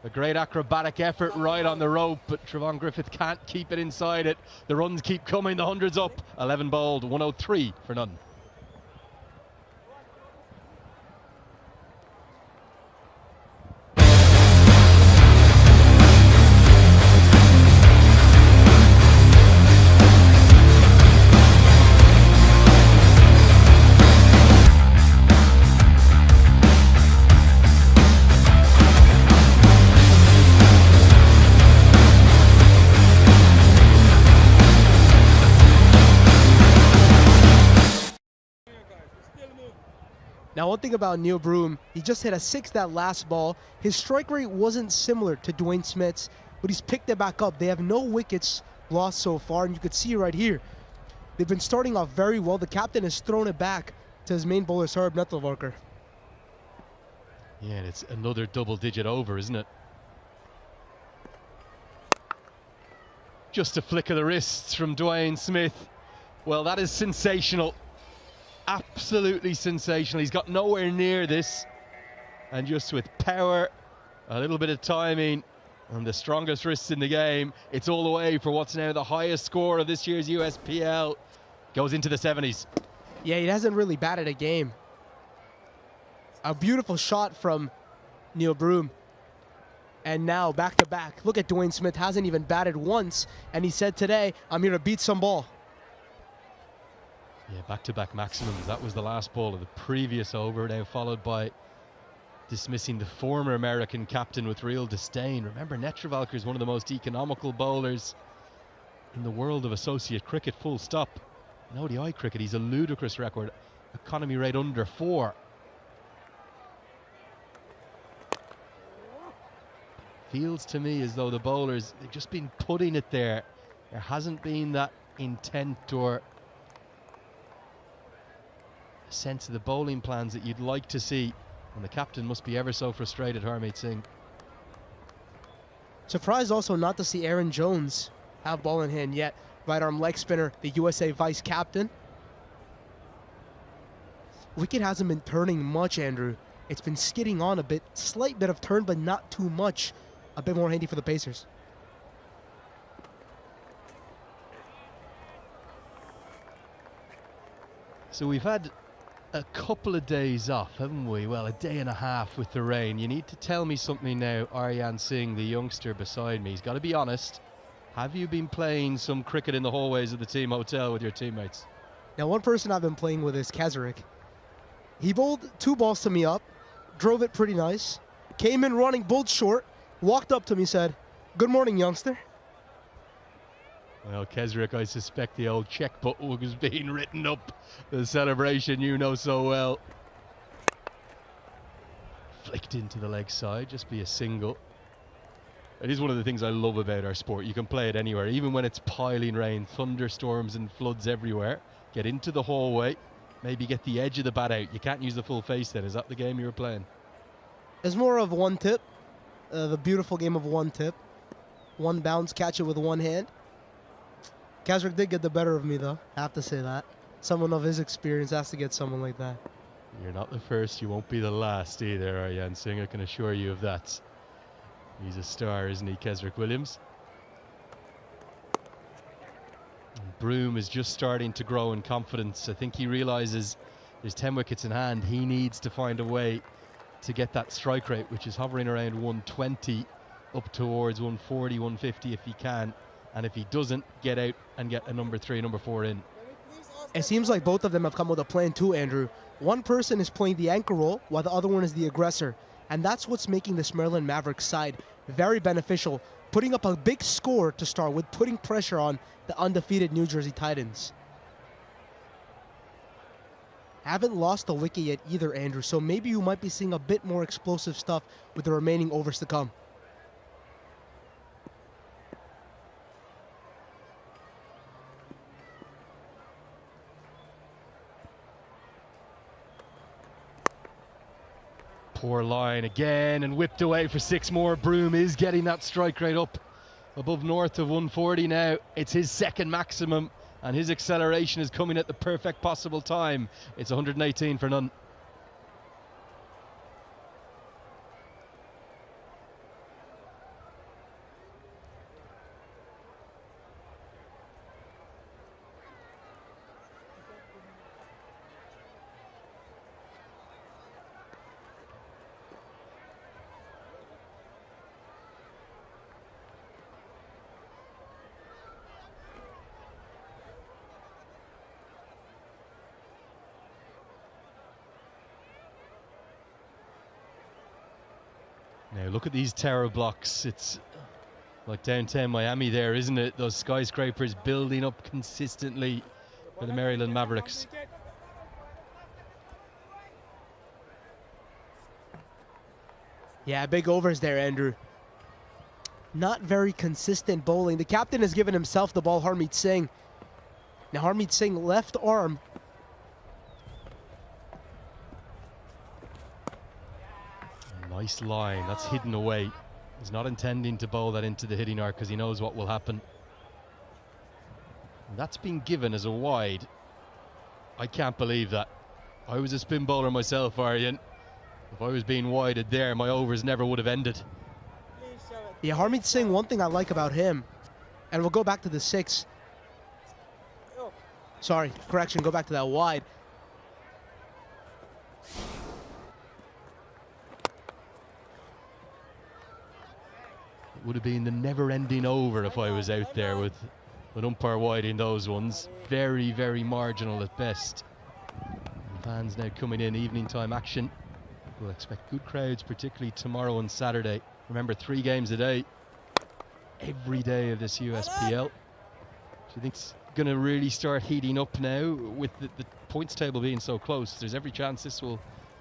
A great acrobatic effort right on the rope, but Trevon Griffith can't keep it inside it. The runs keep coming, the 100's up. 11 bowled, 103 for none. Now, one thing about Neil Broom, he just hit a 6 that last ball. His strike rate wasn't similar to Dwayne Smith's, but he's picked it back up. They have no wickets lost so far, and you could see right here, they've been starting off very well. The captain has thrown it back to his main bowler, Sarab Nettlevarkar. Yeah, and it's another double-digit over, isn't it? Just a flick of the wrists from Dwayne Smith. Well, that is sensational. Absolutely sensational. He's got nowhere near this, and just with power, a little bit of timing, and the strongest wrists in the game, it's all the way for what's now the highest score of this year's USPL. Goes into the 70s. Yeah, he hasn't really batted a game. A beautiful shot from Neil Broom. And now back to back. Look at Dwayne Smith, hasn't even batted once, and he said today, I'm here to beat some ball. Yeah, back-to-back maximums. That was the last ball of the previous over, now followed by dismissing the former American captain with real disdain. Remember, Nettlevarkar is one of the most economical bowlers in the world of associate cricket, full stop. In ODI cricket, he's a ludicrous record. Economy rate under 4. Feels to me as though the bowlers, they've just been putting it there. There hasn't been that intent or sense of the bowling plans that you'd like to see, and the captain must be ever so frustrated, Harmeet Singh. Surprised also not to see Aaron Jones have ball in hand yet. Right arm leg spinner, the USA vice captain. Wicket hasn't been turning much, Andrew. It's been skidding on a bit, slight bit of turn, but not too much. A bit more handy for the Pacers. So we've had a couple of days off, haven't we? Well, a day and a half with the rain. You need to tell me something now, Aryan Singh, the youngster beside me. He's got to be honest. Have you been playing some cricket in the hallways of the team hotel with your teammates? Now, one person I've been playing with is Kesrick. He bowled 2 balls to me up, drove it pretty nice, came in running, bowled short, walked up to me, said, "Good morning, youngster." Well, Kesrick, I suspect the old checkbook was being written up. The celebration you know so well. Flicked into the leg side, just be a single. It is one of the things I love about our sport. You can play it anywhere, even when it's piling rain, thunderstorms and floods everywhere. Get into the hallway, maybe get the edge of the bat out. You can't use the full face then. Is that the game you were playing? It's more of one tip, the beautiful game of one tip. One bounce, catch it with one hand. Kesrick did get the better of me, though. I have to say that. Someone of his experience has to get someone like that. You're not the first. You won't be the last either, Aryan Singh. I can assure you of that. He's a star, isn't he, Kesrick Williams? And Broom is just starting to grow in confidence. I think he realises there's 10 wickets in hand. He needs to find a way to get that strike rate, which is hovering around 120, up towards 140, 150 if he can. And if he doesn't, get out and get a number 3, number 4 in. It seems like both of them have come with a plan too, Andrew. One person is playing the anchor role, while the other one is the aggressor. And that's what's making this Maryland Mavericks side very beneficial, putting up a big score to start with, putting pressure on the undefeated New Jersey Titans. Haven't lost a wicket yet either, Andrew, so maybe you might be seeing a bit more explosive stuff with the remaining overs to come. Poor line again and whipped away for 6 more. Broom is getting that strike rate up above north of 140 now. It's his second maximum and his acceleration is coming at the perfect possible time. It's 118 for none. Now look at these tower blocks. It's like downtown Miami there, isn't it? Those skyscrapers building up consistently for the Maryland Mavericks. Yeah, big overs there, Andrew. Not very consistent bowling. The captain has given himself the ball, Harmeet Singh. Now Harmeet Singh, left arm. Nice line, that's hidden away. He's not intending to bowl that into the hitting arc because he knows what will happen. And that's been given as a wide. I can't believe that. I was a spin bowler myself, Aryan. If I was being wided there, my overs never would have ended. Yeah, Harmeet Singh, one thing I like about him, and we'll go back to the 6. Sorry, correction, go back to that wide. It would have been the never-ending over if I was out there with umpire wide in those ones. Very, very marginal at best. And fans now coming in, evening time action. We'll expect good crowds, particularly tomorrow and Saturday. Remember, 3 games a day, every day of this USPL. So I think it's going to really start heating up now with the points table being so close. There's every chance this will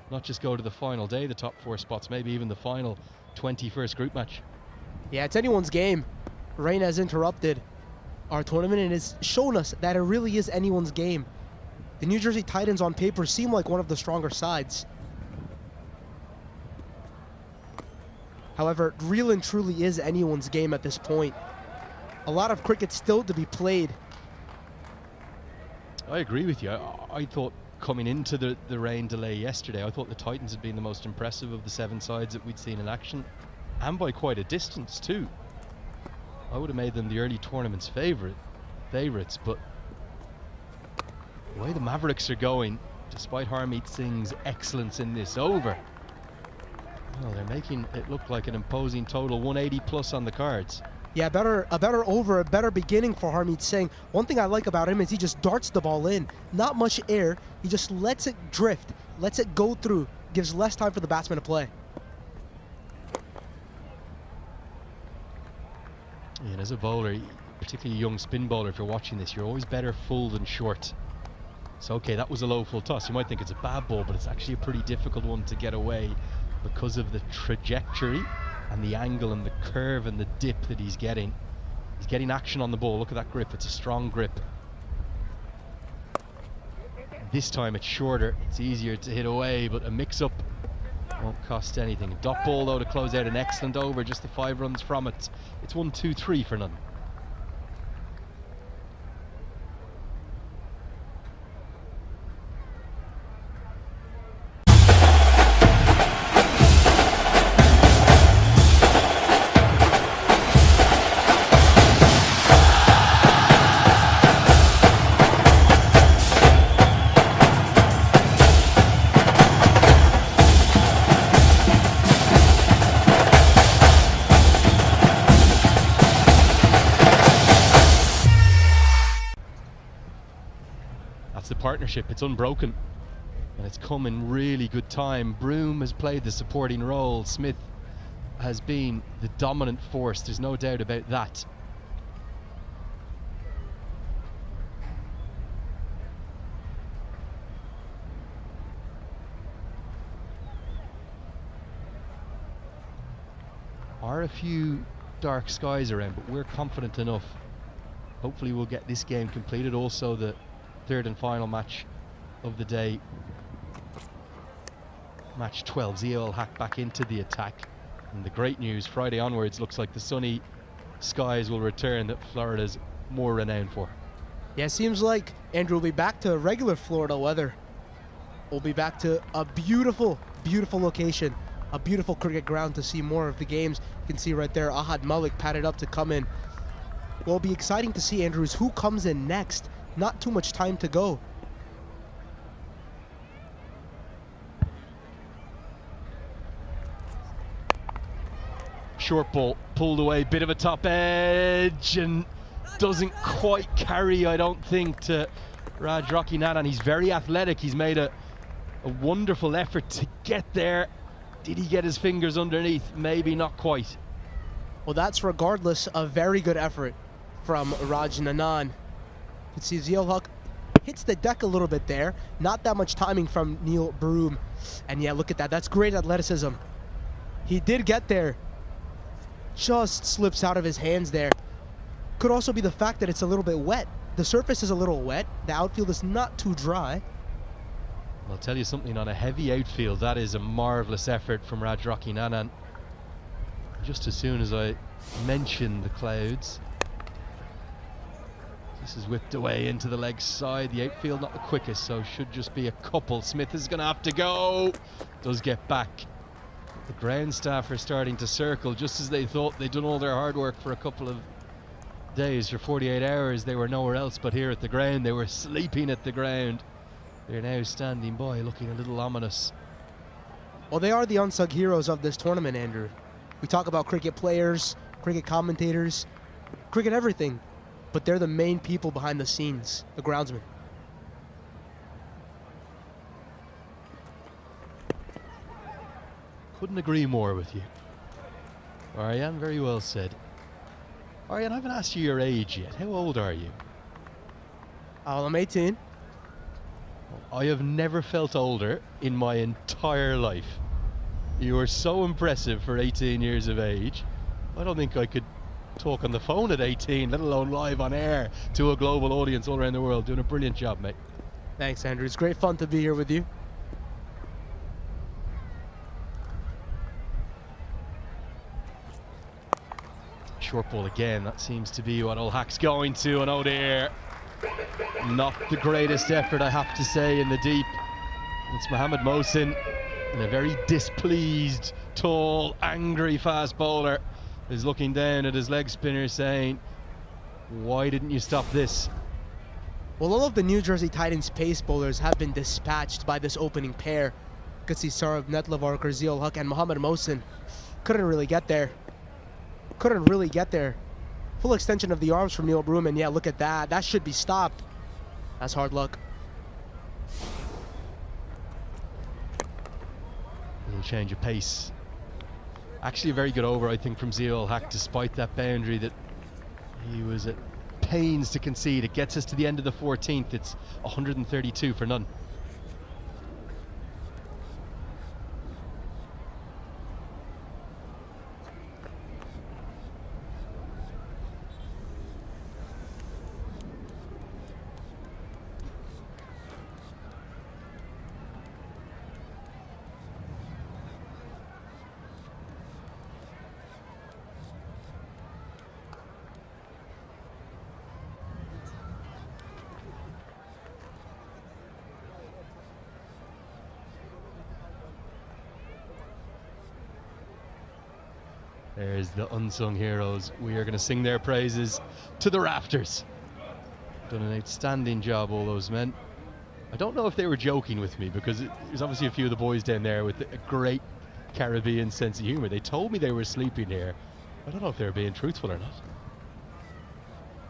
not just go to the final day, the top 4 spots, maybe even the final 21st group match. Yeah, it's anyone's game. Rain has interrupted our tournament and has shown us that it really is anyone's game. The New Jersey Titans on paper seem like one of the stronger sides. However, it really and truly is anyone's game at this point. A lot of cricket still to be played. I agree with you. I thought coming into the rain delay yesterday, I thought the Titans had been the most impressive of the 7 sides that we'd seen in action. And by quite a distance too. I would have made them the early tournament's favourites, but The way the Mavericks are going, despite Harmeet Singh's excellence in this over, well, they're making it look like an imposing total, 180 plus on the cards. Yeah, a better over, a better beginning for Harmeet Singh. One thing I like about him is he just darts the ball in. Not much air. He just lets it drift, lets it go through, gives less time for the batsman to play. Yeah, and as a bowler, particularly a young spin bowler, if you're watching this, you're always better full than short. So, okay, that was a low full toss. You might think it's a bad ball, but it's actually a pretty difficult one to get away because of the trajectory and the angle and the curve and the dip that he's getting. He's getting action on the ball. Look at that grip. It's a strong grip. This time it's shorter. It's easier to hit away, but a mix-up won't cost anything. Dot ball, though, to close out an excellent over. Just the 5 runs from it. It's 1-2-3 for none. Partnership, it's unbroken and it's come in really good time. Broom has played the supporting role. Smith has been the dominant force, there's no doubt about that. Are a few dark skies around, but we're confident enough. Hopefully we'll get this game completed. Also the third and final match of the day, match 12. Zia Hack back into the attack, and the great news, Friday onwards looks like the sunny skies will return that Florida's more renowned for. Yeah, it seems like Andrew will be back to regular Florida weather. We'll be back to a beautiful location, a beautiful cricket ground to see more of the games. You can see right there Ahad Malik padded up to come in. Well, it'll be exciting to see, Andrews, who comes in next. Not too much time to go. Short ball pulled away, bit of a top edge, and doesn't quite carry, I don't think, to Raj Nanan. He's very athletic. He's made a wonderful effort to get there. Did he get his fingers underneath? Maybe not quite. Well, that's regardless a very good effort from Raj Nanan. You can see Zia Huck hits the deck a little bit there. Not that much timing from Neil Broom. And yeah, look at that. That's great athleticism. He did get there. Just slips out of his hands there. Could also be the fact that it's a little bit wet. The surface is a little wet. The outfield is not too dry. I'll tell you something, on a heavy outfield, that is a marvellous effort from Raj Nanan. Just as soon as I mentioned the clouds, this is whipped away into the leg side. The outfield not the quickest, so should just be a couple. Smith is going to have to go. Does get back. The ground staff are starting to circle just as they thought they'd done all their hard work for a couple of days. For 48 hours they were nowhere else but here at the ground. They were sleeping at the ground. They're now standing by, looking a little ominous. Well, they are the unsung heroes of this tournament, Andrew. We talk about cricket players, cricket commentators, cricket everything, but they're the main people behind the scenes, the groundsmen. Couldn't agree more with you, Aryan. Very well said. Aryan, I haven't asked you your age yet. How old are you? I'm 18. I have never felt older in my entire life. You are so impressive for 18 years of age. I don't think I could talk on the phone at 18, let alone live on air to a global audience all around the world. Doing a brilliant job, mate. Thanks, Andrew. It's great fun to be here with you. Short ball again. That seems to be what Ul Hack's going to. And oh dear, not the greatest effort, I have to say, in the deep. It's Mohammad Mohsin, and a very displeased, tall, angry fast bowler is looking down at his leg spinner saying, why didn't you stop this? Well, all of the New Jersey Titans pace bowlers have been dispatched by this opening pair. You could see Sarab Netlavar, Gurzeal Huck, and Mohammad Mohsin couldn't really get there. Full extension of the arms from Neil Broom, and yeah, look at that. That should be stopped. That's hard luck. Little change of pace. Actually a very good over, I think, from Zeo Hack, despite that boundary that he was at pains to concede. It gets us to the end of the 14th. It's 132 for none. There's the unsung heroes. We are going to sing their praises to the rafters. Done an outstanding job, all those men. I don't know if they were joking with me, because there's obviously a few of the boys down there with a great Caribbean sense of humor. They told me they were sleeping here. I don't know if they were being truthful or not.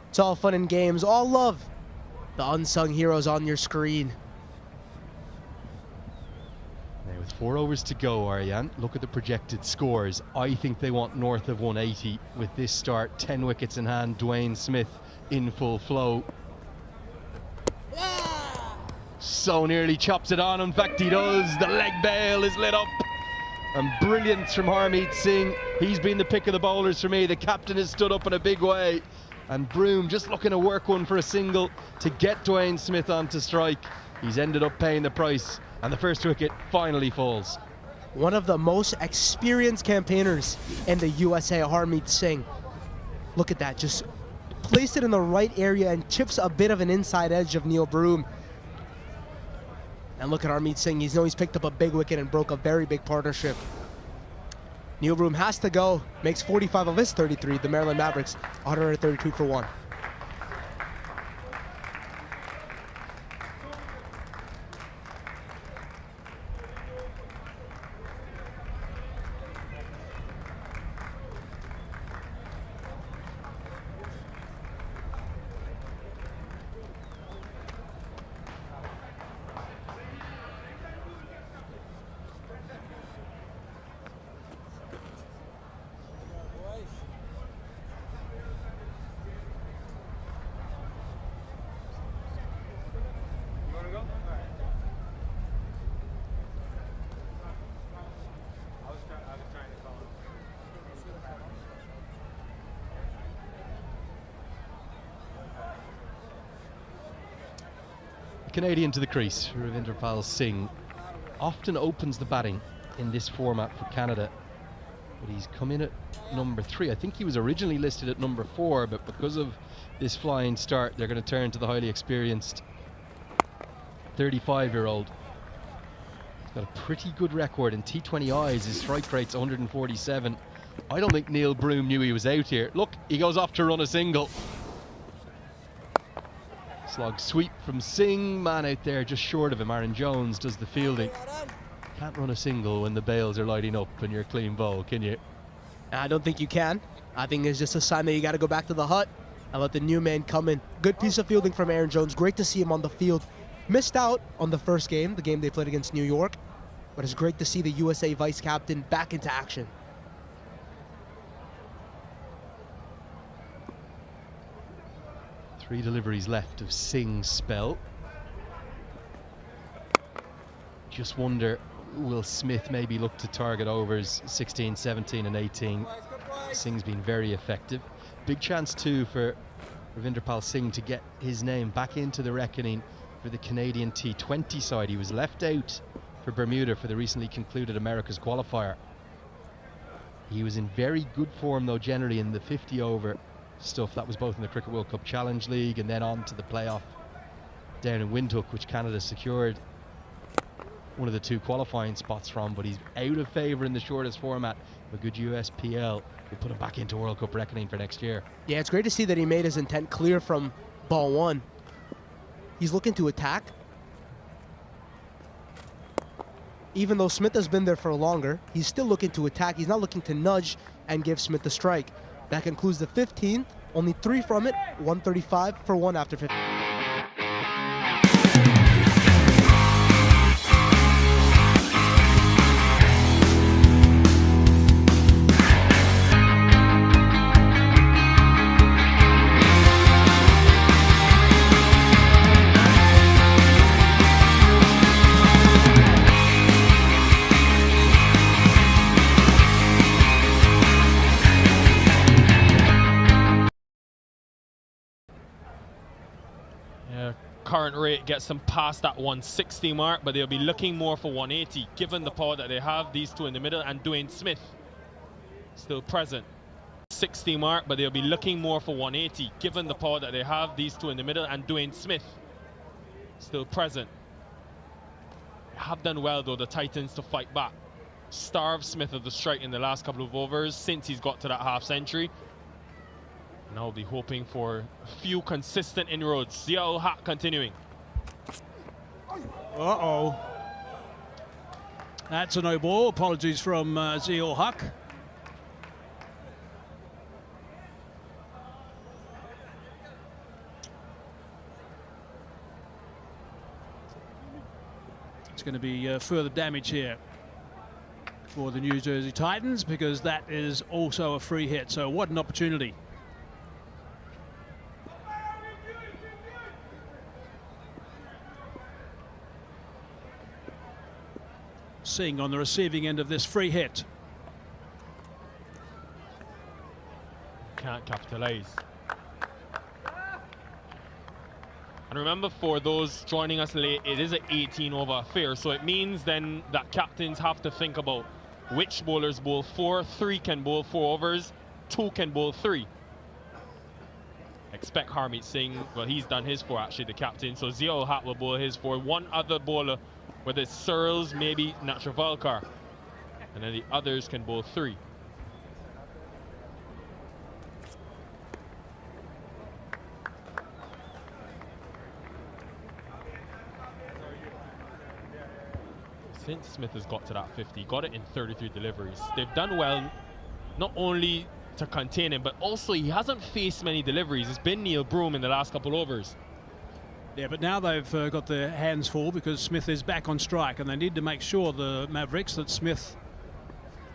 It's all fun and games, all love. The unsung heroes on your screen. With 4 overs to go, Ariane, look at the projected scores. I think they want north of 180 with this start. 10 wickets in hand. Dwayne Smith in full flow. So nearly chops it on. In fact, he does. The leg bail is lit up. And brilliance from Harmeet Singh. He's been the pick of the bowlers for me. The captain has stood up in a big way. And Broom just looking to work one for a single to get Dwayne Smith onto strike. He's ended up paying the price. And the first wicket finally falls. One of the most experienced campaigners in the USA, Harmeet Singh. Look at that, just placed it in the right area and chips a bit of an inside edge of Neil Broom. And look at Harmeet Singh, he's picked up a big wicket and broke a very big partnership. Neil Broom has to go, makes 45 of his 33. The Maryland Mavericks, 132 for 1. Canadian to the crease, Ravinderpal Singh often opens the batting in this format for Canada, but he's come in at number 3. I think he was originally listed at number 4, but because of this flying start, they're going to turn to the highly experienced 35-year-old. He's got a pretty good record in T20Is. His strike rate's 147. I don't think Neil Broom knew he was out here. Look, he goes off to run a single. Slog sweep from Singh, man out there just short of him. Aaron Jones does the fielding. Can't run a single when the bails are lighting up and you're clean bowl, can you? I don't think you can. I think it's just a sign that you got to go back to the hut and let the new man come in. Good piece of fielding from Aaron Jones. Great to see him on the field. Missed out on the first game, the game they played against New York, but it's great to see the USA vice captain back into action. Three deliveries left of Singh's spell. Just wonder, will Smith maybe look to target overs 16, 17 and 18? Singh's been very effective. Big chance too for Ravinderpal Singh to get his name back into the reckoning for the Canadian T20 side. He was left out for Bermuda for the recently concluded America's qualifier. He was in very good form though generally in the 50 over stuff. That was both in the Cricket World Cup Challenge League and then on to the playoff down in Windhoek, which Canada secured one of the 2 qualifying spots from, but he's out of favour in the shortest format. A good USPL will put him back into World Cup reckoning for next year. Yeah, it's great to see that he made his intent clear from ball 1. He's looking to attack. Even though Smith has been there for longer, he's still looking to attack. He's not looking to nudge and give Smith the strike. That concludes the 15th. Only 3 from it. 135 for 1 after 15. Current rate gets them past that 160 mark, but they'll be looking more for 180 given the power that they have. These two in the middle, and Dwayne Smith still present. 60 mark, but they'll be looking more for 180 given the power that they have. These two in the middle, and Dwayne Smith still present. They have done well though, the Titans, to fight back. Starved Smith of the strike in the last couple of overs since he's got to that half century. Now we'll be hoping for a few consistent inroads. Zia Haq continuing. Uh-oh. That's a no ball. Apologies from Zia Haq. It's going to be further damage here for the New Jersey Titans, because that is also a free hit. So what an opportunity. Singh on the receiving end of this free hit. Can't capitalize. And remember, for those joining us late, it is an 18-over affair, so it means then that captains have to think about which bowlers bowl 4. 3 can bowl 4 overs, 2 can bowl 3. Expect Harmeet Singh, well, he's done his 4 actually, the captain, so Zia Haq will bowl his 4. One other bowler, whether it's Searles, maybe Natravalkar, and then the others can bowl 3. Since Smith has got to that 50, got it in 33 deliveries. They've done well, not only to contain him, but also he hasn't faced many deliveries. It's been Neil Broom in the last couple overs. Yeah, but now they've got their hands full because Smith is back on strike, and they need to make sure, the Mavericks, that Smith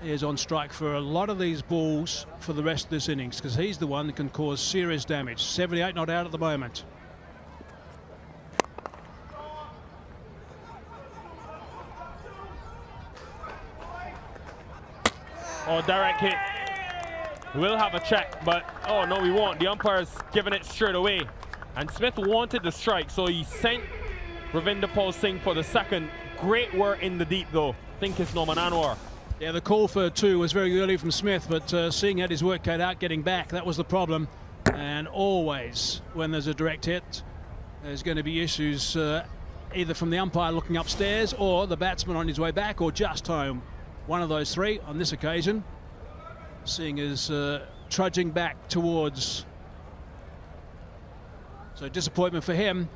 is on strike for a lot of these balls for the rest of this innings, because he's the one that can cause serious damage. 78 not out at the moment. Oh, direct hit. We'll have a check, but oh no, we won't. The umpire's giving it straight away. And Smith wanted the strike, so he sent Ravinder Paul Singh for the second. Great work in the deep, though. I think it's Norman Anwar. Yeah, the call for 2 was very early from Smith, but Singh had his work cut out getting back. That was the problem. And always, when there's a direct hit, there's going to be issues either from the umpire looking upstairs, or the batsman on his way back, or just home. One of those 3 on this occasion. Singh is trudging back towards. So disappointment for him.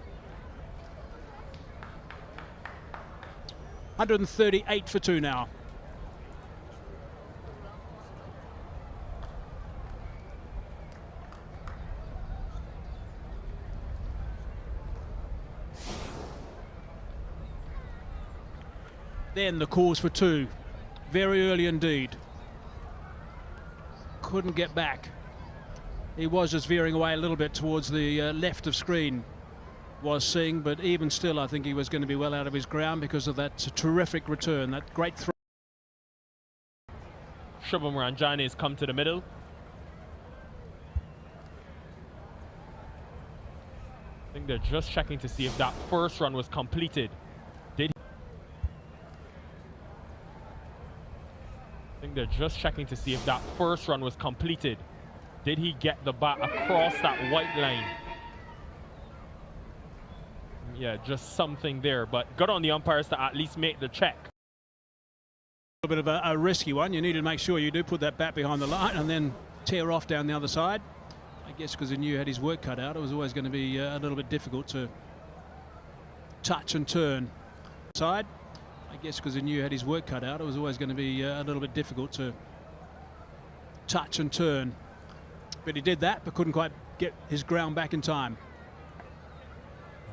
138 for 2 now. Then the calls for 2. Very early indeed. Couldn't get back. He was just veering away a little bit towards the left of screen, was Singh, but even still I think he was going to be well out of his ground because of that terrific return, that great throw. Shubham Ranjani has come to the middle. I think they're just checking to see if that first run was completed. I think they're just checking to see if that first run was completed. Did he get the bat across that white line? Yeah, just something there, but good on the umpires to at least make the check. A bit of a risky one. You need to make sure you do put that bat behind the line and then tear off down the other side. I guess because he knew he had his work cut out, it was always going to be a little bit difficult to touch and turn side. I guess because he knew he had his work cut out, it was always going to be a little bit difficult to touch and turn. But he did that, but couldn't quite get his ground back in time.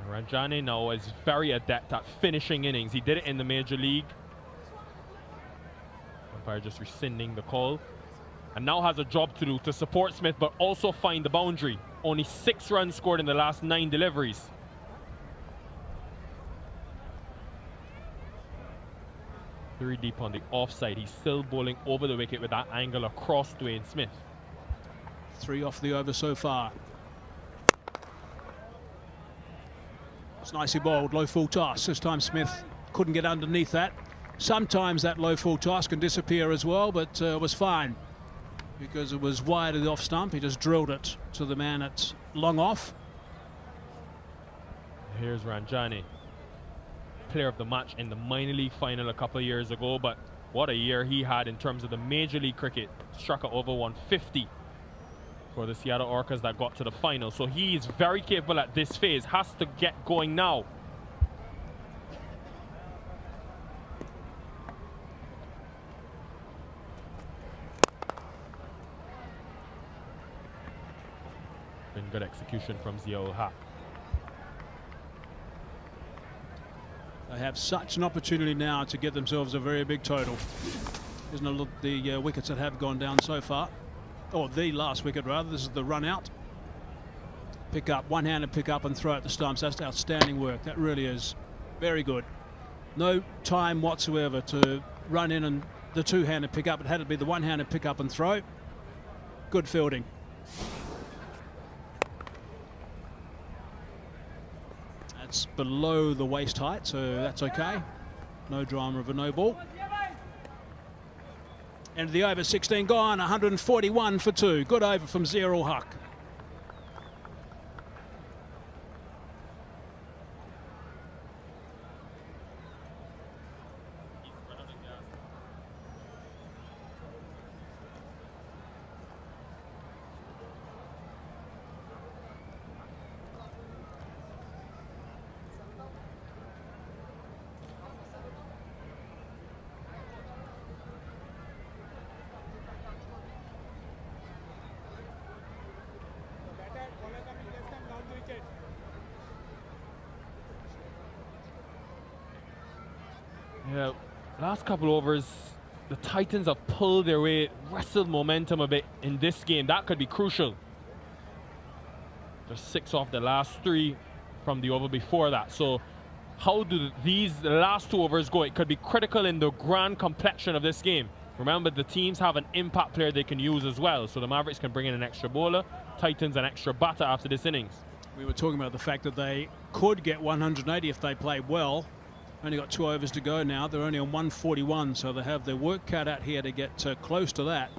Ranjani now is very adept at finishing innings. He did it in the Major League. Umpire just rescinding the call. And now has a job to do to support Smith, but also find the boundary. Only 6 runs scored in the last 9 deliveries. Three deep on the offside. He's still bowling over the wicket with that angle across Dwayne Smith. 3 off the over so far. It's nicely bowled, low full toss. This time Smith couldn't get underneath that. Sometimes that low full toss can disappear as well, but it was fine because it was wide of the off stump. He just drilled it to the man at long off. Here's Ranjani, player of the match in the minor league final a couple of years ago, but what a year he had in terms of the Major League cricket. Struck at over 150 for the Seattle Orcas that got to the final. So he's very capable at this phase, has to get going now. Been good execution from Zia-ul Haq. They have such an opportunity now to get themselves a very big total. Isn't it the wickets that have gone down so far? Or the last wicket rather. This is the run out. Pick up, one-handed pick up and throw at the stumps. That's outstanding work. That really is very good. No time whatsoever to run in and the two-handed pick up. It had to be the one-handed pick up and throw. Good fielding. That's below the waist height, so that's okay. No drama of a no ball. End of the over, 16 gone, 141 for 2. Good over from Zia-ul Haq. Yeah, last couple overs, the Titans have pulled their weight, wrestled momentum a bit in this game. That could be crucial. Just 6 off the last 3 from the over before that. So how do the last 2 overs go? It could be critical in the grand complexion of this game. Remember, the teams have an impact player they can use as well. So the Mavericks can bring in an extra bowler, Titans an extra batter after this innings. We were talking about the fact that they could get 180 if they played well. Only got 2 overs to go now. They're only on 141, so they have their work cut out here to get close to that.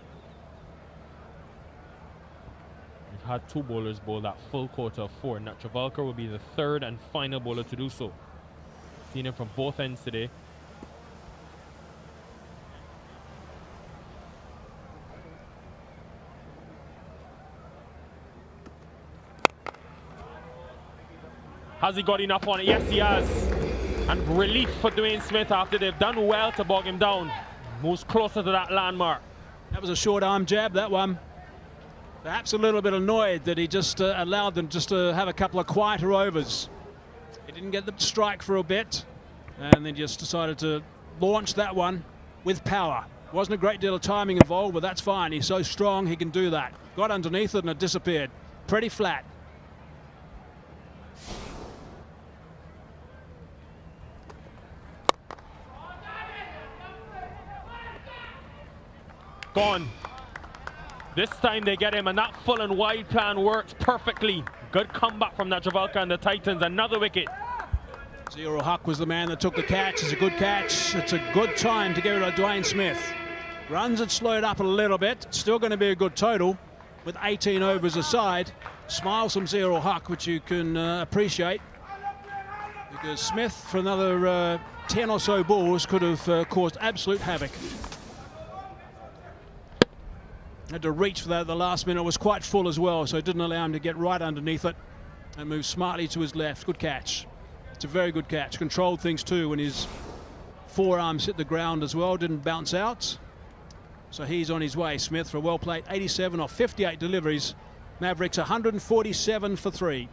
We've had 2 bowlers bowl that full quota of 4. Nat Travalkar will be the 3rd and final bowler to do so. Seen him from both ends today. Has he got enough on it? Yes, he has. And relief for Dwayne Smith after they've done well to bog him down. Moves closer to that landmark. That was a short arm jab, that one. Perhaps a little bit annoyed that he just allowed them just to have a couple of quieter overs. He didn't get them to strike for a bit, and then just decided to launch that one with power. Wasn't a great deal of timing involved, but that's fine. He's so strong, he can do that. Got underneath it and it disappeared. Pretty flat. Gone. This time they get him, and that full and wide plan works perfectly. Good comeback from Nat Travalkar and the Titans. Another wicket. Zia-ul Haq was the man that took the catch. It's a good catch. It's a good time to get rid of Dwayne Smith. Runs had slowed up a little bit. Still going to be a good total with 18 overs aside. Smiles from Zia-ul Haq, which you can appreciate, because Smith for another 10 or so balls could have caused absolute havoc. Had to reach for that at the last minute. It was quite full as well, so it didn't allow him to get right underneath it and move smartly to his left. Good catch. It's a very good catch. Controlled things too when his forearms hit the ground as well. Didn't bounce out. So he's on his way, Smith, for a well-played 87 off 58 deliveries. Mavericks 147 for 3.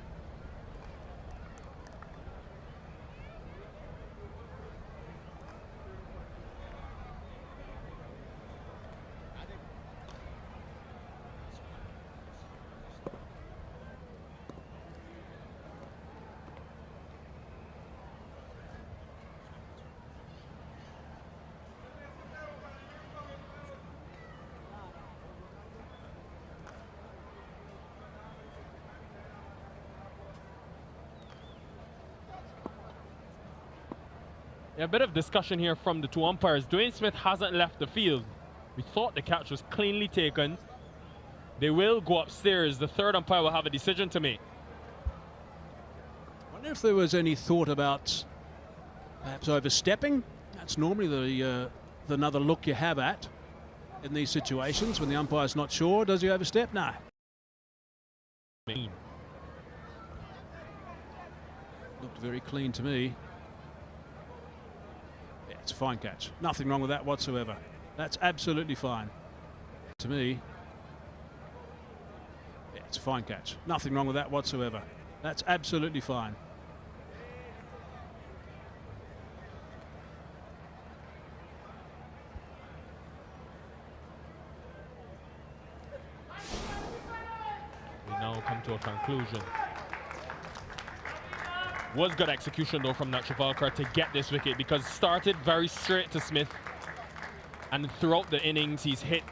A bit of discussion here from the two umpires. Dwayne Smith hasn't left the field. We thought the catch was cleanly taken. They will go upstairs. The third umpire will have a decision to make. I wonder if there was any thought about perhaps overstepping. That's normally the another look you have at in these situations when the umpire's not sure. Does he overstep? No. Looked very clean to me. Yeah, it's a fine catch. Nothing wrong with that whatsoever. That's absolutely fine. To me. Yeah, it's a fine catch. Nothing wrong with that whatsoever. That's absolutely fine. We now come to a conclusion. Was good execution though from Travalcar to get this wicket, because started very straight to Smith, and throughout the innings he's hit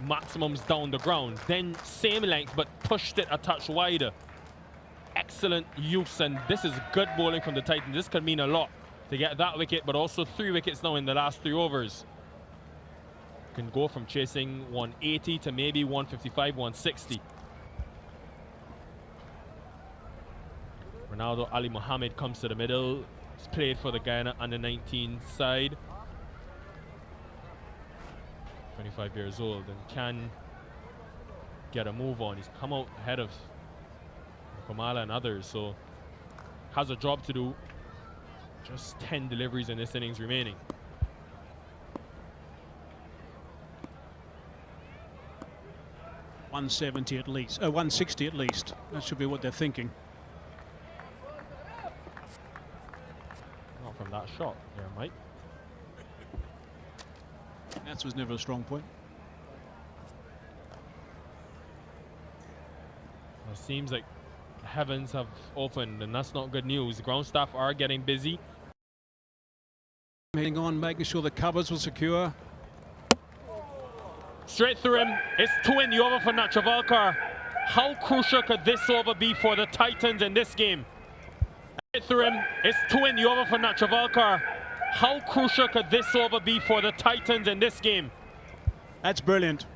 maximums down the ground, then same length but pushed it a touch wider. Excellent use, and this is good bowling from the Titans. This could mean a lot to get that wicket, but also 3 wickets now in the last 3 overs. Can go from chasing 180 to maybe 155, 160. Ronaldo Ali Mohammed comes to the middle. He's played for the Guyana under-19 side. 25 years old and can get a move on. He's come out ahead of Kamala and others, so has a job to do. Just 10 deliveries in this innings remaining. .170 at least, 160 at least. That should be what they're thinking. Not from that shot there, Mike. That was never a strong point. It seems like the heavens have opened, and that's not good news. The ground staff are getting busy. Heading on, making sure the covers were secure. Straight through him. It's 2 in the over for Travalcar. How crucial could this over be for the Titans in this game? Straight through him. It's 2 in the over for Travalcar. How crucial could this over be for the Titans in this game? That's brilliant.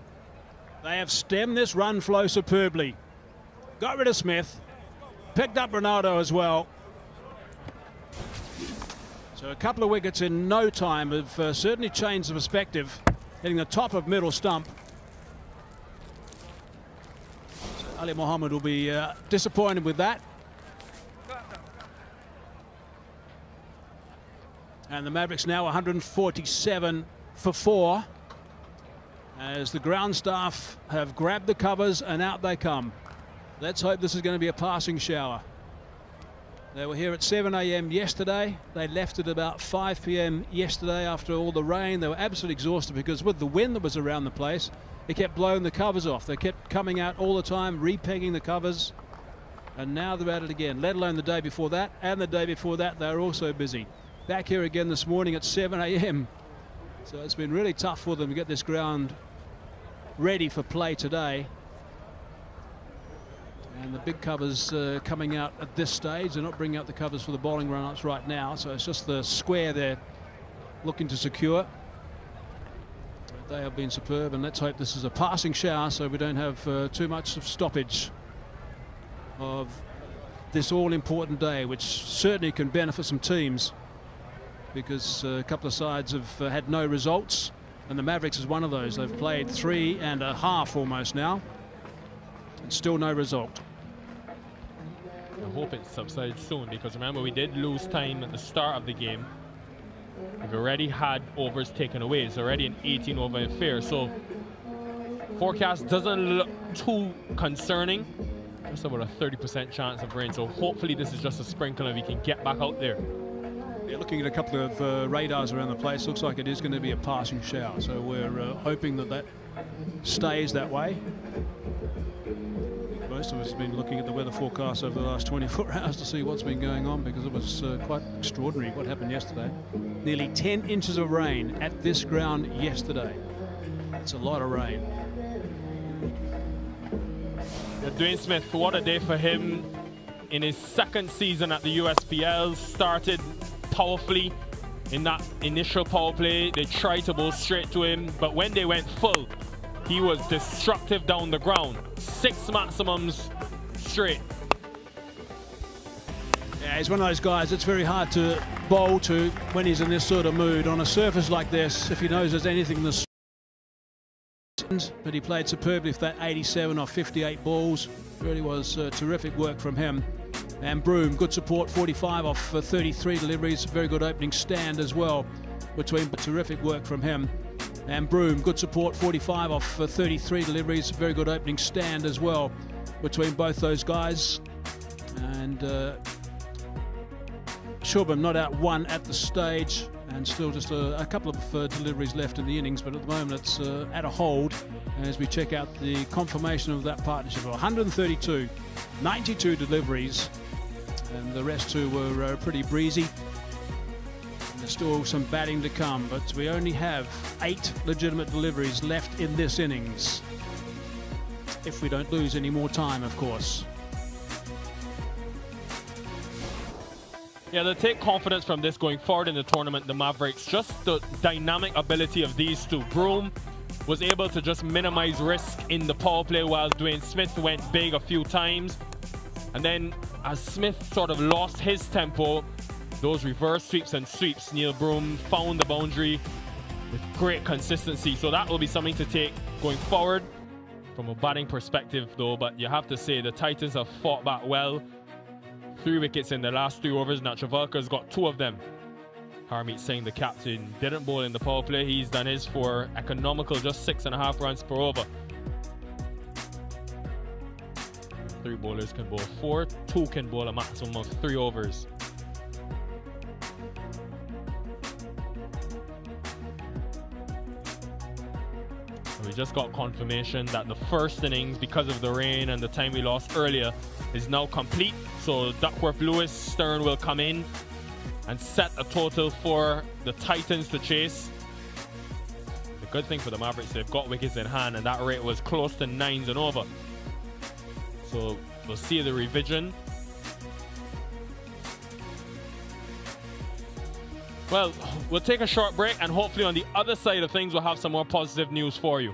They have stemmed this run flow superbly. Got rid of Smith. Picked up Ronaldo as well. So a couple of wickets in no time have certainly changed the perspective. Hitting the top of middle stump. So Ali Mohammed will be disappointed with that. And the Mavericks now 147 for 4 as the ground staff have grabbed the covers and out they come. Let's hope this is going to be a passing shower. They were here at 7 a.m. yesterday. They left at about 5 p.m. yesterday after all the rain. They were absolutely exhausted because with the wind that was around the place, it kept blowing the covers off. They kept coming out all the time, repegging the covers. And now they're at it again, let alone the day before that. And the day before that, they were also busy. Back here again this morning at 7 a.m. So it's been really tough for them to get this ground ready for play today. And the big covers coming out at this stage. They're not bringing out the covers for the bowling run-ups right now, so it's just the square they're looking to secure. They have been superb, and let's hope this is a passing shower so we don't have too much of stoppage of this all-important day, which certainly can benefit some teams, because a couple of sides have had no results, and the Mavericks is one of those. They've played 3.5 almost now, and still no result. I hope it subsides soon, because remember, we did lose time at the start of the game. We've already had overs taken away. It's already an 18-over affair. So forecast doesn't look too concerning. Just about a 30% chance of rain. So hopefully this is just a sprinkle and we can get back out there. Yeah, looking at a couple of radars around the place, looks like it is going to be a passing shower. So we're hoping that stays that way. Most of us have been looking at the weather forecast over the last 24 hours to see what's been going on, because it was quite extraordinary what happened yesterday. Nearly 10 inches of rain at this ground yesterday. That's a lot of rain. Yeah, Dwayne Smith, what a day for him in his second season at the USPL. Started powerfully in that initial power play. They tried to bowl straight to him, but when they went full, he was destructive down the ground. 6 maximums straight. Yeah, he's one of those guys that's very hard to bowl to when he's in this sort of mood. On a surface like this, if he knows there's anything in the... But he played superbly for that 87 off 58 balls. Really was terrific work from him. And Broom, good support, 45 off 33 deliveries. Very good opening stand as well. Terrific work from him. And Broom, good support, 45 off 33 deliveries. Very good opening stand as well between both those guys. And Shubham not out one at the stage, and still just a couple of deliveries left in the innings, but at the moment it's at a hold as we check out the confirmation of that partnership. 132, 92 deliveries, and the rest two were pretty breezy. There's still some batting to come, but we only have 8 legitimate deliveries left in this innings. If we don't lose any more time, of course. Yeah, they'll take confidence from this going forward in the tournament, the Mavericks. Just the dynamic ability of these two. Broom was able to just minimize risk in the power play while Dwayne Smith went big a few times. And then as Smith sort of lost his tempo, those reverse sweeps and sweeps, Neil Broom found the boundary with great consistency. So that will be something to take going forward from a batting perspective though. But you have to say the Titans have fought back well. 3 wickets in the last 3 overs. Now Travalkar's got 2 of them. Harmeet Singh, the captain, didn't bowl in the power play. He's done his for economical, just 6.5 runs per over. 3 bowlers can bowl 4. 2 can bowl a maximum of 3 overs. We just got confirmation that the first innings, because of the rain and the time we lost earlier, is now complete. So Duckworth, Lewis, Stern will come in and set a total for the Titans to chase. The good thing for the Mavericks, they've got wickets in hand, and that rate was close to 9s and over. So we'll see the revision. Well, we'll take a short break, and hopefully on the other side of things, we'll have some more positive news for you.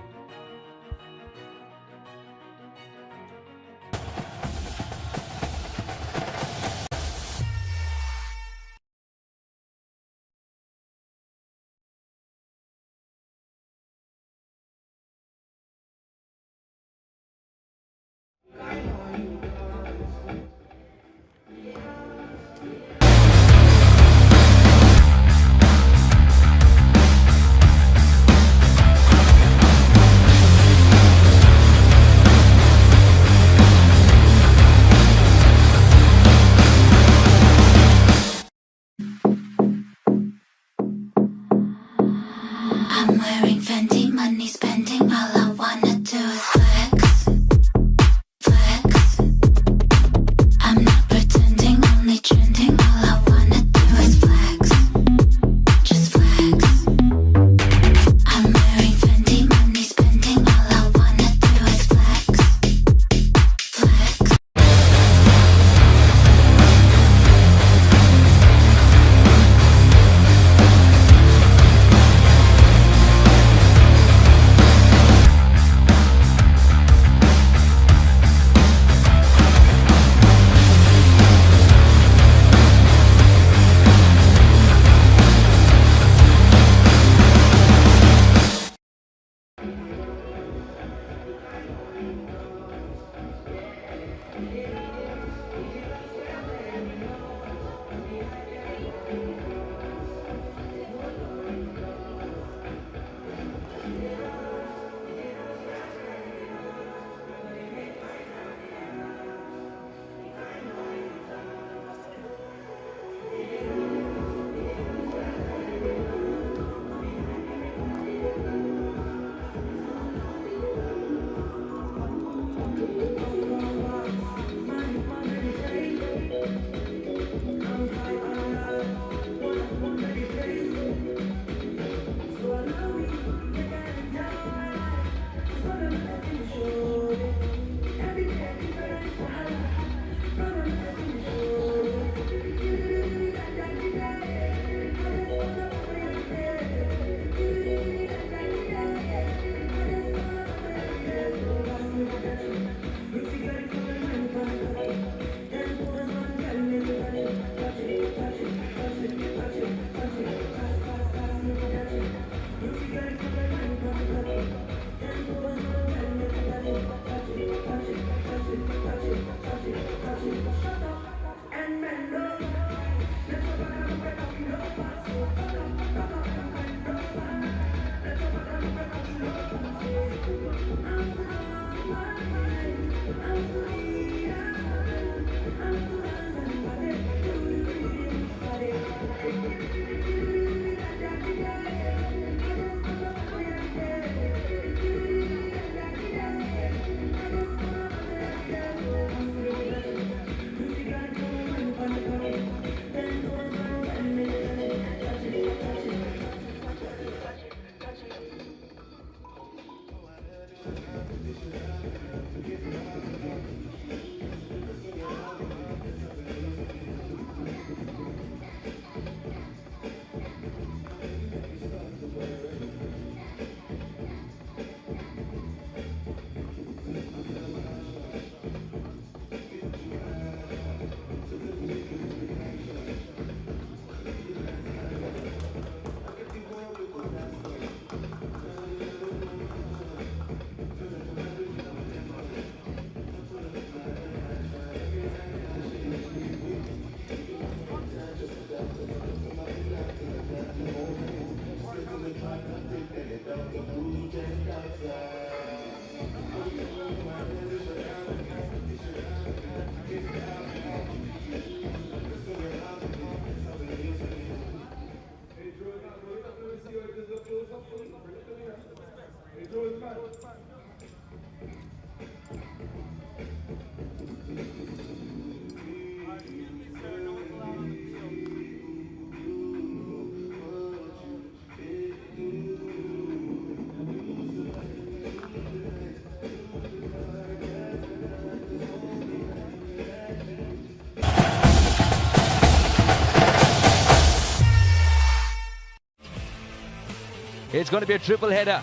It's going to be a triple header.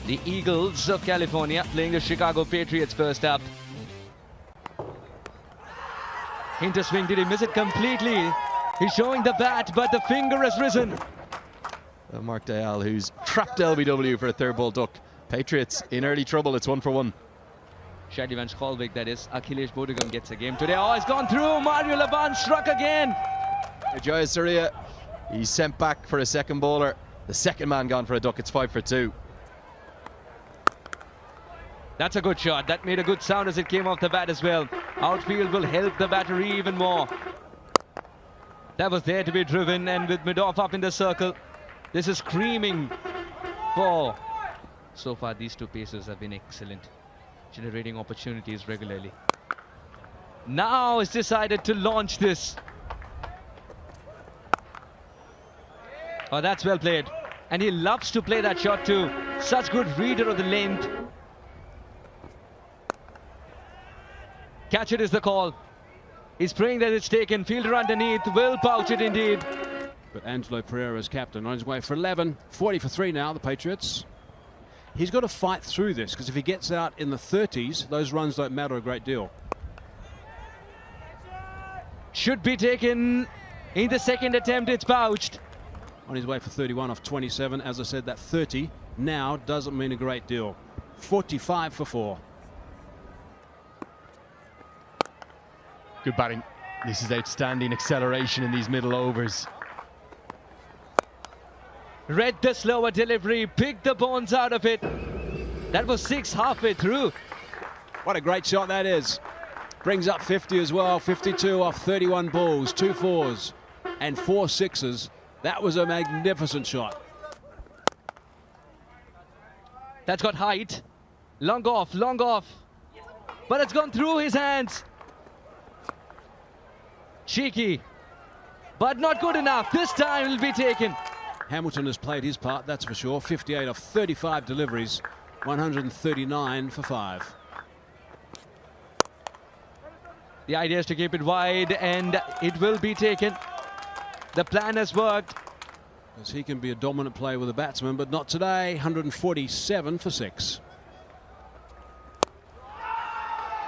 The Eagles of California playing the Chicago Patriots first up. Into swing, did he miss it completely? He's showing the bat, but the finger has risen. Mark Dayal, who's trapped LBW for a third ball duck. Patriots in early trouble, it's 1-for-1. Shadi Van Schalvik, that is. Akhilesh Bodhigam gets a game today. Oh, it's gone through. Mario Laban struck again. Jaya Surya, he's sent back for a second bowler. The second man gone for a duck, it's 5-for-2. That's a good shot. That made a good sound as it came off the bat as well. Outfield will help the battery even more. That was there to be driven, and with Madoff up in the circle, this is screaming for. So far, these two pacers have been excellent, generating opportunities regularly. Now it's decided to launch this. Oh, that's well played. And he loves to play that shot too. Such good reader of the length. Catch it is the call. He's praying that it's taken. Fielder underneath will pouch it indeed. But Angelo Pereira is captain, on his way for 11. 40-for-3 now, the Patriots. He's got to fight through this, because if he gets out in the 30s, those runs don't matter a great deal. Should be taken in the second attempt. It's pouched. On his way for 31 off 27. As I said, that 30 now doesn't mean a great deal. 45-for-4. Good batting. This is outstanding acceleration in these middle overs. Read the slower delivery, picked the bones out of it. That was 6 halfway through. What a great shot that is. Brings up 50 as well. 52 off 31 balls, 2 4s and 4 6s. That was a magnificent shot. That's got height. Long off, long off. But it's gone through his hands. Cheeky, but not good enough. This time it'll be taken. Hamilton has played his part, that's for sure. 58 off 35 deliveries, 139 for 5. The idea is to keep it wide, and it will be taken. The plan has worked. Because he can be a dominant player with a batsman, but not today. 147 for 6.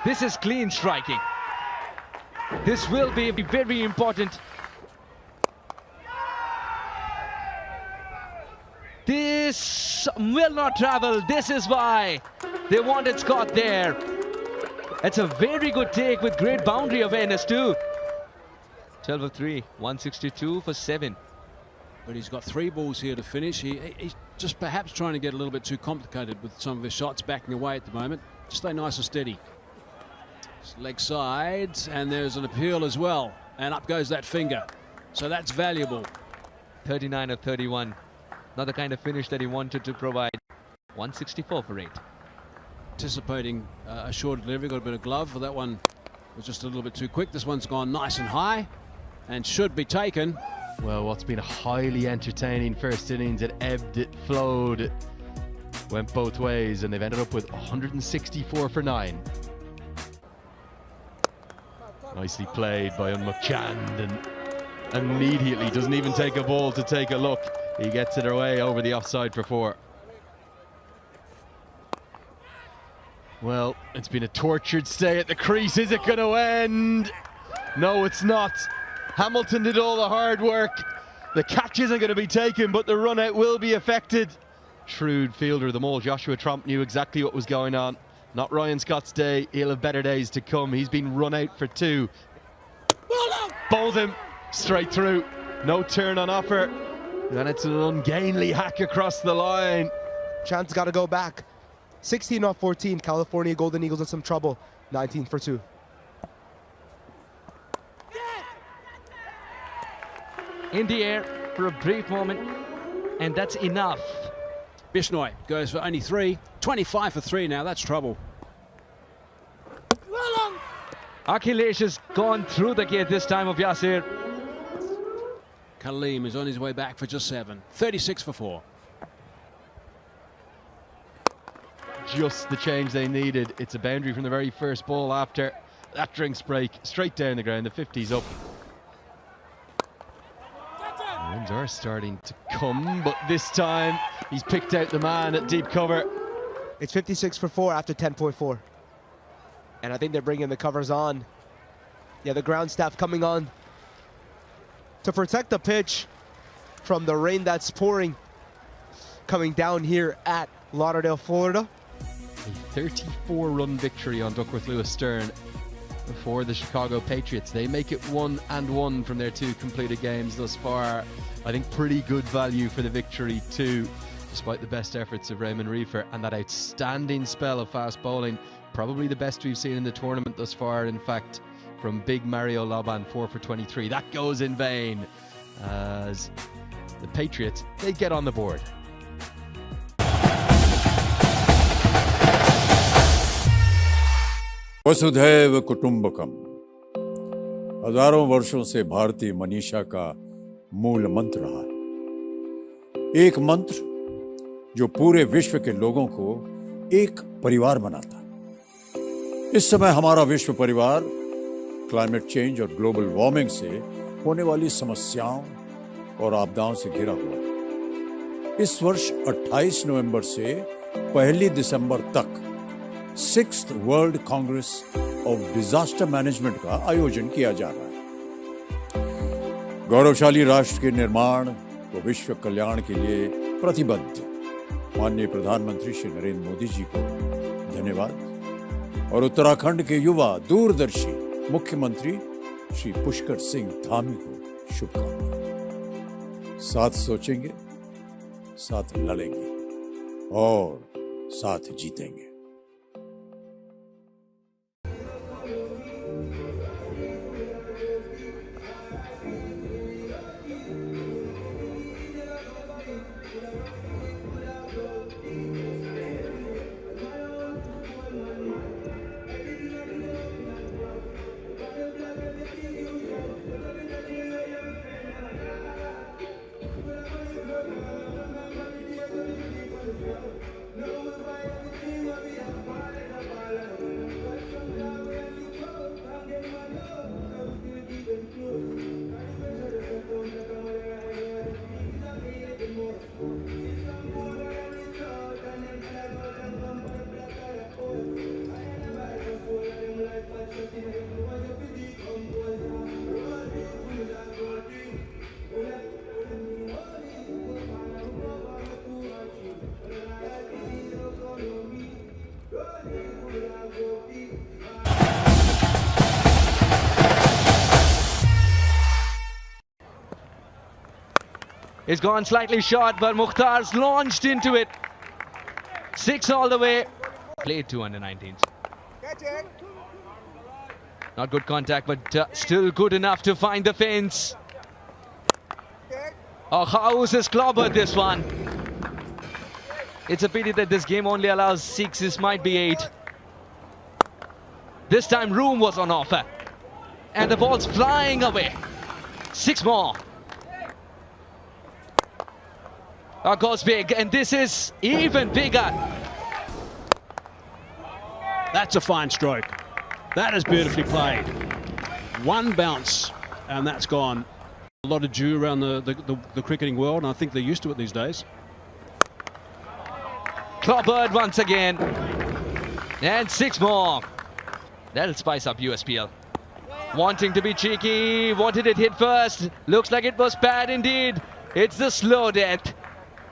This is clean striking. This will be very important. This will not travel. This is why they wanted Scott there. It's a very good take with great boundary awareness too. 12-for-3, 162 for 7. But he's got 3 balls here to finish. He's just perhaps trying to get a little bit too complicated with some of his shots, backing away at the moment. Just stay nice and steady. Leg side, and there's an appeal as well. And up goes that finger. So that's valuable. 39 of 31. Not the kind of finish that he wanted to provide. 164 for 8. Anticipating a short delivery, got a bit of glove, but that one was just a little bit too quick. This one's gone nice and high and should be taken. Well, what's been a highly entertaining first innings, it ebbed, it flowed, it went both ways, and they've ended up with 164 for 9. Nicely played by Unmukhchand, and immediately doesn't even take a ball to take a look. He gets it away over the offside for 4. Well, it's been a tortured stay at the crease. Is it going to end? No, it's not. Hamilton did all the hard work. The catch isn't going to be taken, but the run out will be affected. Shrewd fielder of them all, Joshua Tromp, knew exactly what was going on. Not Ryan Scott's day. He'll have better days to come. He's been run out for 2. Bowled him straight through. No turn on offer. And it's an ungainly hack across the line. Chance got to go back. 16 off 14. California Golden Eagles in some trouble. 19 for 2. In the air for a brief moment, and that's enough. Bishnoi goes for only 3. 25 for 3 now. That's trouble. Akhilesh has gone through the gate this time of Yasir. Kaleem is on his way back for just 7. 36 for 4. Just the change they needed. It's a boundary from the very first ball after that drinks break. Straight down the ground. The 50's up. And Runs are starting to come, but this time he's picked out the man at deep cover. It's 56 for 4 after 10.4. And I think they're bringing the covers on. Yeah, the ground staff coming on to protect the pitch from the rain that's pouring coming down here at Lauderdale, Florida. A 34-run victory on Duckworth Lewis Stern for the Chicago Patriots. They make it 1-1 from their 2 completed games thus far. I think pretty good value for the victory too, despite the best efforts of Raymond Reefer and that outstanding spell of fast bowling. Probably the best we've seen in the tournament thus far, in fact, from big Mario Laban, 4 for 23. That goes in vain as the Patriots, they get on the board. वसुधैव कुटुंबकम हजारों वर्षों से भारतीय मनीषा का मूल मंत्र रहा है। एक मंत्र जो पूरे विश्व के लोगों को एक परिवार बनाता है। इस समय हमारा विश्व परिवार क्लाइमेट चेंज और ग्लोबल वार्मिंग से होने वाली समस्याओं और आपदाओं से घिरा हुआ है। इस वर्ष 28 नवंबर से 1 दिसंबर तक 6th world Congress of disaster management का आयोजन किया जा रहा है। गौरवशाली राष्ट्र के निर्माण व विश्व कल्याण के लिए प्रतिबद्ध माननीय प्रधानमंत्री श्री नरेंद्र मोदी जी को धन्यवाद और उत्तराखंड के युवा दूरदर्शी मुख्यमंत्री श्री पुष्कर सिंह धामी को शुभकामनाएं। साथ सोचेंगे, साथ लड़ेंगे और साथ जीतेंगे। It's gone slightly short, but Mukhtar's launched into it. 6 all the way. Played 2 under 19s. Not good contact, but still good enough to find the fence. Oh, House has clobbered this one. It's a pity that this game only allows 6. This might be 8. This time room was on offer. And the ball's flying away. 6 more. Oh, goes big, and this is even bigger. That's a fine stroke. That is beautifully played. One bounce, and that's gone. A lot of dew around the cricketing world, and I think they're used to it these days. Clobbered once again. And 6 more. That'll spice up USPL. Wanting to be cheeky. What did it hit first? Looks like it was bad indeed. It's the slow death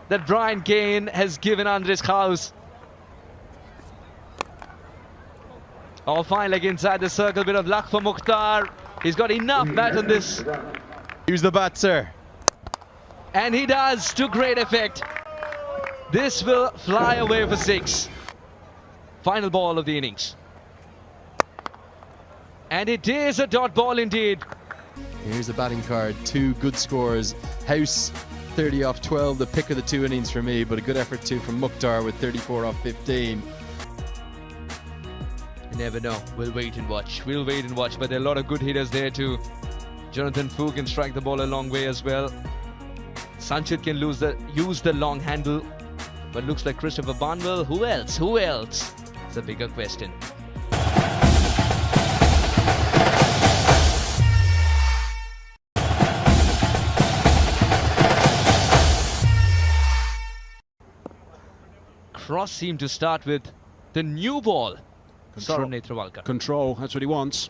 that Brian Kane has given Andres House. Oh, fine leg inside the circle. Bit of luck for Mukhtar. He's got enough bat on this. Use the bat, sir. And he does, to great effect. This will fly away for 6. Final ball of the innings. And it is a dot ball indeed. Here's the batting card. 2 good scores. House 30 off 12, the pick of the 2 innings for me, but a good effort too from Mukhtar with 34 off 15. You never know. We'll wait and watch. We'll wait and watch. But there are a lot of good hitters there too. Jonathan Fu can strike the ball a long way as well. Sanctioned can use the long handle. But looks like Christopher Barnwell. Who else? Who else? It's a bigger question. cross seemed to start with the new ball. Saurabh Netravalkar. Control, that's what he wants.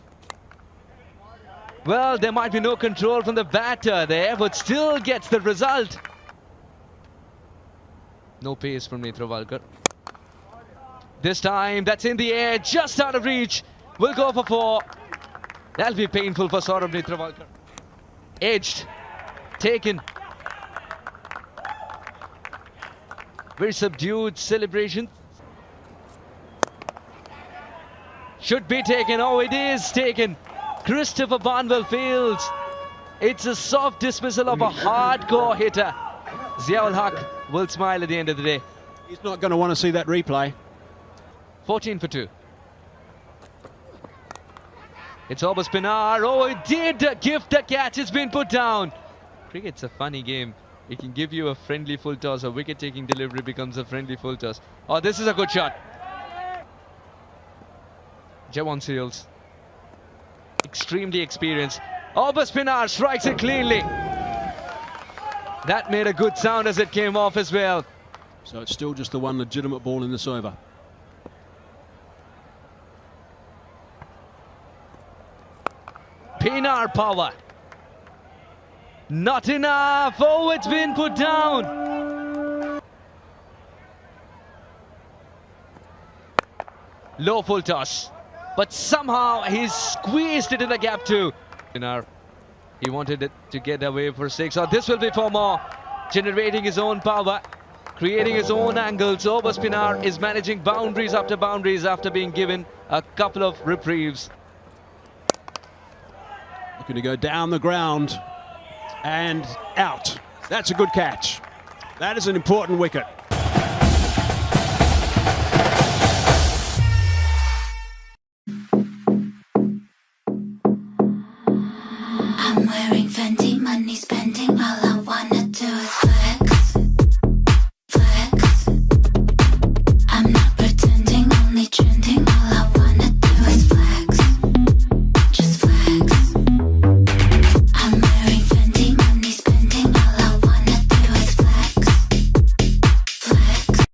Well, there might be no control from the batter there, but still gets the result. No pace from Netravalkar. This time, that's in the air, just out of reach. Will go for 4. That'll be painful for Saurabh Netravalkar. Edged, taken. Very subdued celebration. Should be taken. Oh, it is taken. Christopher Barnwell fields. It's a soft dismissal of a hardcore hitter. Ziaul Haq will smile at the end of the day. He's not going to want to see that replay. 14 for 2. It's over spinner. Oh, it did gift the catch. It's been put down. Cricket's a funny game. It can give you a friendly full toss. A wicket-taking delivery becomes a friendly full toss. Oh, this is a good shot. Jawan Seals. Extremely experienced. Over spinner strikes it cleanly. That made a good sound as it came off as well. So it's still just the one legitimate ball in this over. Pinar power. Not enough. Oh, it's been put down. Low full toss. But somehow he's squeezed it in the gap too. He wanted it to get away for 6. Oh, this will be for more. Generating his own power. Creating his own angles. Over spinner is managing boundaries after being given a couple of reprieves. Looking to go down the ground and out. That's a good catch. That is an important wicket. I'm wearing Fendi, money spending, all I wanna do is flex, flex. I'm not pretending, only trending, all I wanna do is flex, just flex. I'm wearing Fendi, money spending, all I wanna do is flex, flex.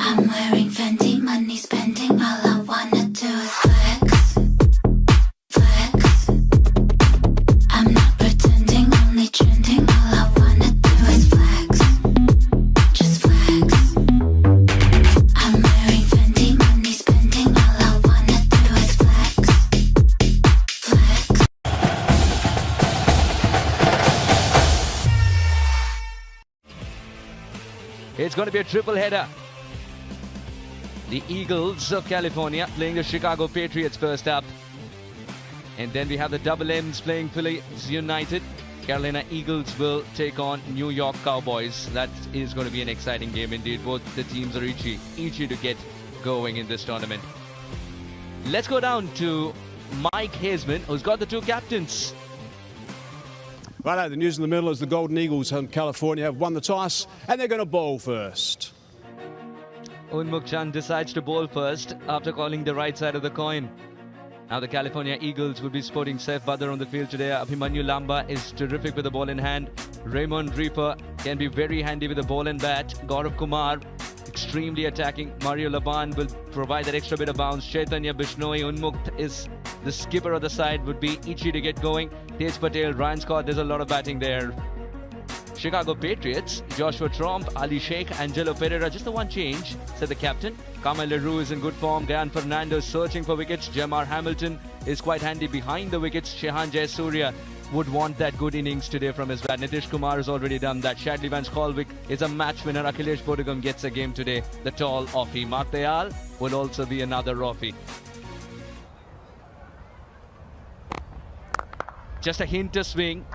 I'm wearing Fendi, money spending, all I wanna do is flex, flex. I'm not pretending, only trending, all I wanna do is flex, just flex. I'm wearing Fendi, money spending, all I wanna do is flex, flex. It's going to be a triple header. The Eagles of California playing the Chicago Patriots first up. And then we have the Double M's playing Phillies United. Carolina Eagles will take on New York Cowboys. That is going to be an exciting game indeed. Both the teams are itchy to get going in this tournament. Let's go down to Mike Haseman, who's got the two captains. Righto, the news in the middle is the Golden Eagles in California have won the toss and they're going to bowl first. Unmuk Chand decides to bowl first after calling the right side of the coin. Now the California Eagles will be sporting Saif Badr on the field today. Abhimanyu Lamba is terrific with the ball in hand. Raymond Reaper can be very handy with the ball and bat. Gaurav Kumar, extremely attacking. Mario Laban will provide that extra bit of bounce. Chaitanya Bishnoi, Unmukt is the skipper of the side, would be itchy to get going. Tej Patel, Ryan Scott, there's a lot of batting there. Chicago Patriots, Joshua Tromp, Ali Sheikh, Angelo Pereira, just the one change, said the captain. Kamal LaRue is in good form. Gayan Fernando searching for wickets. Jamar Hamilton is quite handy behind the wickets. Shehan Jayasuriya would want that good innings today from his bat. Nitish Kumar has already done that. Shadley Van Schalvik is a match winner. Akhilesh Bodhagam gets a game today. The tall offie. Mark Dayal will also be another offie. Just a hint of swing.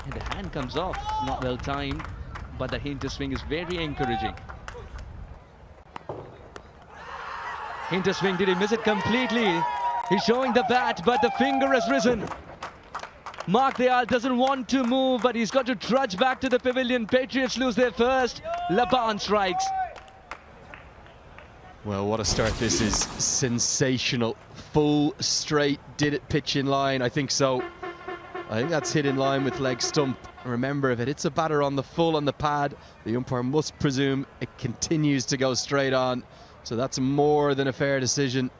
And the hand comes off. Not well timed, but the hint of swing is very encouraging. Hint of swing, did he miss it completely? He's showing the bat, but the finger has risen. Mark Dayal doesn't want to move, but he's got to trudge back to the pavilion. Patriots lose their first. Laban strikes. Well, what a start this is. Sensational. Full, straight, did it pitch in line? I think so. I think that's hit in line with leg stump. Remember, if it hits a batter on the full on the pad, the umpire must presume it continues to go straight on. So that's more than a fair decision.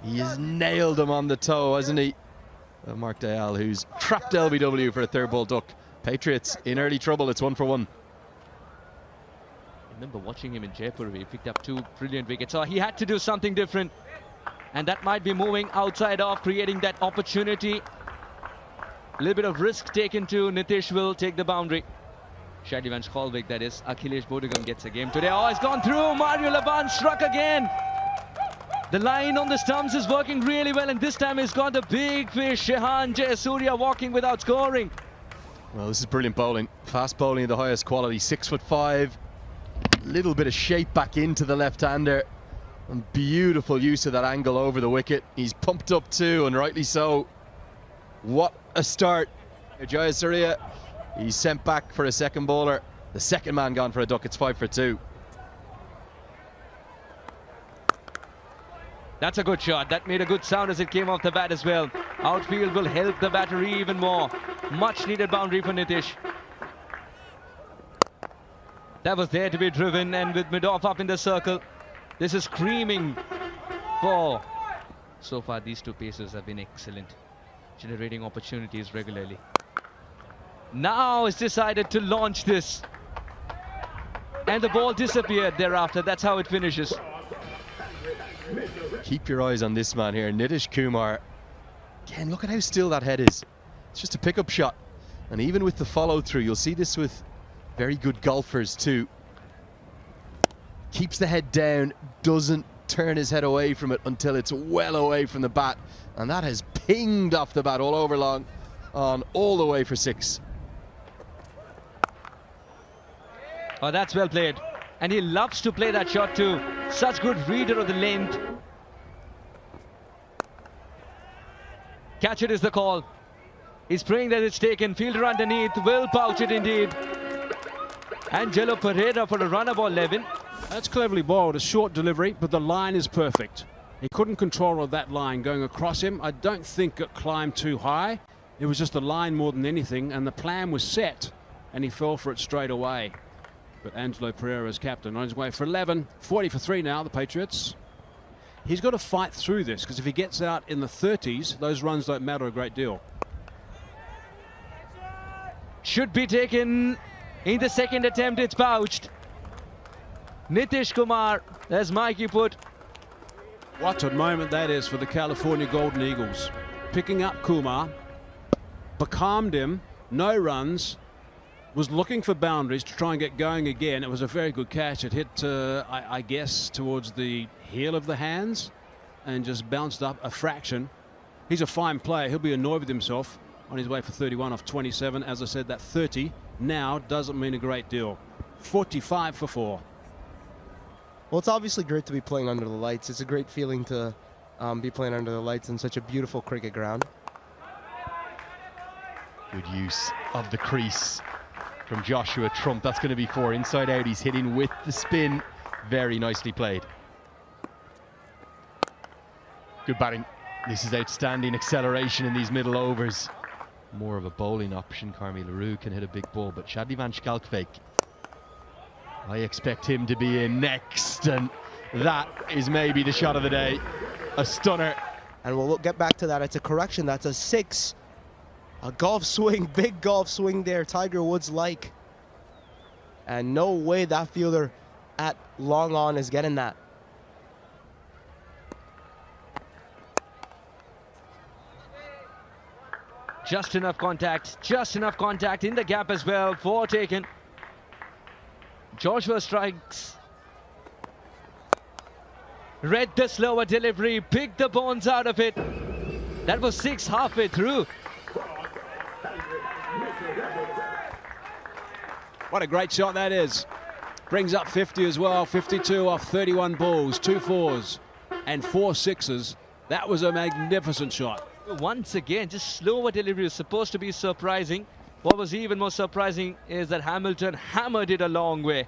He has nailed him on the toe, hasn't he? Mark Dayal, who's trapped LBW for a third ball duck. Patriots in early trouble. It's 1 for 1. I remember watching him in Jaipur. He picked up 2 brilliant wickets. So he had to do something different. And that might be moving outside off, creating that opportunity. A little bit of risk taken too. Nitish will take the boundary. Shadley Van Schalvik, that is. Akhilesh Bodhagam gets a game today. Oh, it's gone through. Mario Laban struck again. The line on the stumps is working really well, and this time he's got a big fish. Shehan Jayasuriya walking without scoring. Well, this is brilliant bowling. Fast bowling of the highest quality. 6'5". Little bit of shape back into the left-hander. And beautiful use of that angle over the wicket. He's pumped up too, and rightly so. What a start. Jayasuriya, he's sent back for a second bowler. The second man gone for a duck. It's 5 for 2. That's a good shot. That made a good sound as it came off the bat as well. Outfield will help the battery even more. Much needed boundary for Nitish. That was there to be driven, and with mid-off up in the circle, this is screaming for. So far, these 2 pacers have been excellent, generating opportunities regularly. Now it's decided to launch this, and the ball disappeared thereafter. That's how it finishes. Keep your eyes on this man here, Nitish Kumar. Again, look at how still that head is. It's just a pickup shot. And even with the follow-through, you'll see this with very good golfers too. Keeps the head down, doesn't turn his head away from it until it's well away from the bat. And that has pinged off the bat all over long on all the way for 6. Oh, that's well played. And he loves to play that shot too. Such good reader of the length. Catch it is the call. He's praying that it's taken. Fielder underneath will pouch it indeed. Angelo Pereira for a runner ball 11. That's cleverly bowled. A short delivery, but the line is perfect. He couldn't control that line going across him. I don't think it climbed too high. It was just the line more than anything, and the plan was set, and he fell for it straight away. But Angelo Pereira is captain on his way for 11. 40 for 3 now, the Patriots. He's got to fight through this, because if he gets out in the 30s, those runs don't matter a great deal. Should be taken in the second attempt. It's pouched. Nitish Kumar, as Mikey put. What a moment that is for the California Golden Eagles. Picking up Kumar, becalmed him, no runs, was looking for boundaries to try and get going again. It was a very good catch. It hit, I guess, towards the heel of the hands and just bounced up a fraction. He's a fine player. He'll be annoyed with himself on his way for 31 off 27. As I said, that 30 now doesn't mean a great deal. 45 for 4. Well, it's obviously great to be playing under the lights. It's a great feeling to be playing under the lights in such a beautiful cricket ground. Good use of the crease from Joshua Trump. That's going to be 4 inside out. He's hitting with the spin. Very nicely played. Good batting. This is outstanding acceleration in these middle overs. More of a bowling option. Carmi LaRue can hit a big ball, but Shadley Van Schalkwyk, I expect him to be in next, and that is maybe the shot of the day. A stunner. And we'll get back to that. It's a correction. That's a 6. A golf swing, big golf swing there, Tiger Woods-like. And no way that fielder at long on is getting that. Just enough contact in the gap as well. 4 taken. Joshua strikes. Read the slower delivery, picked the bones out of it. That was 6 halfway through. What a great shot that is. Brings up 50 as well. 52 off 31 balls, 2 4s and 4 6s. That was a magnificent shot. Once again, just slower delivery is supposed to be surprising. What was even more surprising is that Hamilton hammered it a long way.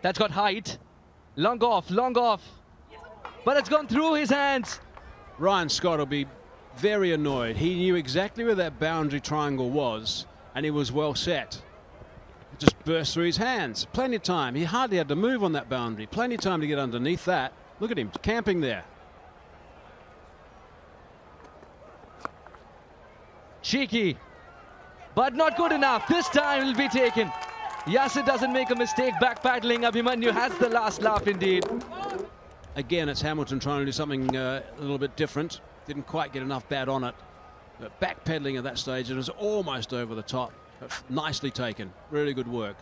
That's got height. Long off. But it's gone through his hands. Ryan Scott will be very annoyed. He knew exactly where that boundary triangle was, and he was well set. It just burst through his hands. Plenty of time. He hardly had to move on that boundary. Plenty of time to get underneath that. Look at him camping there. Cheeky, but not good enough. This time it'll be taken. Yasir doesn't make a mistake back paddling. Abhimanyu has the last laugh indeed. Again, it's Hamilton trying to do something a little bit different. Didn't quite get enough bat on it. But back pedaling at that stage, it was almost over the top. Nicely taken. Really good work.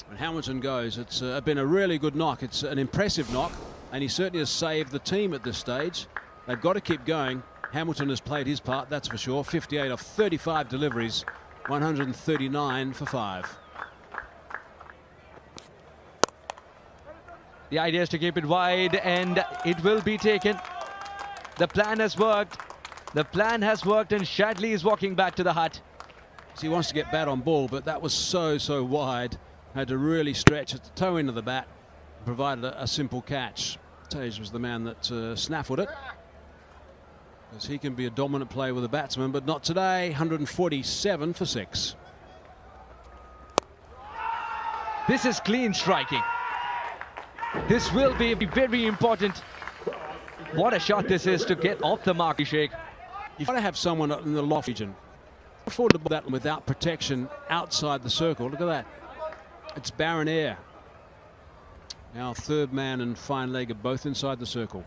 When Hamilton goes, it's been a really good knock. It's an impressive knock, and he certainly has saved the team at this stage. They've got to keep going. Hamilton has played his part, that's for sure. 58 off 35 deliveries, 139 for 5. The idea is to keep it wide, and it will be taken. The plan has worked. And Shadley is walking back to the hut. So he wants to get bat on ball, but that was so wide. Had to really stretch at the toe end of the bat. Provided a simple catch. Tage was the man that snaffled it. Because he can be a dominant player with a batsman, but not today. 147 for 6. This is clean striking. This will be very important. What a shot this is to get off the mark, Sheikh. You've got to have someone in the loft region. Afford to ball that without protection outside the circle. Look at that. It's barren air. Now third man and fine leg are both inside the circle.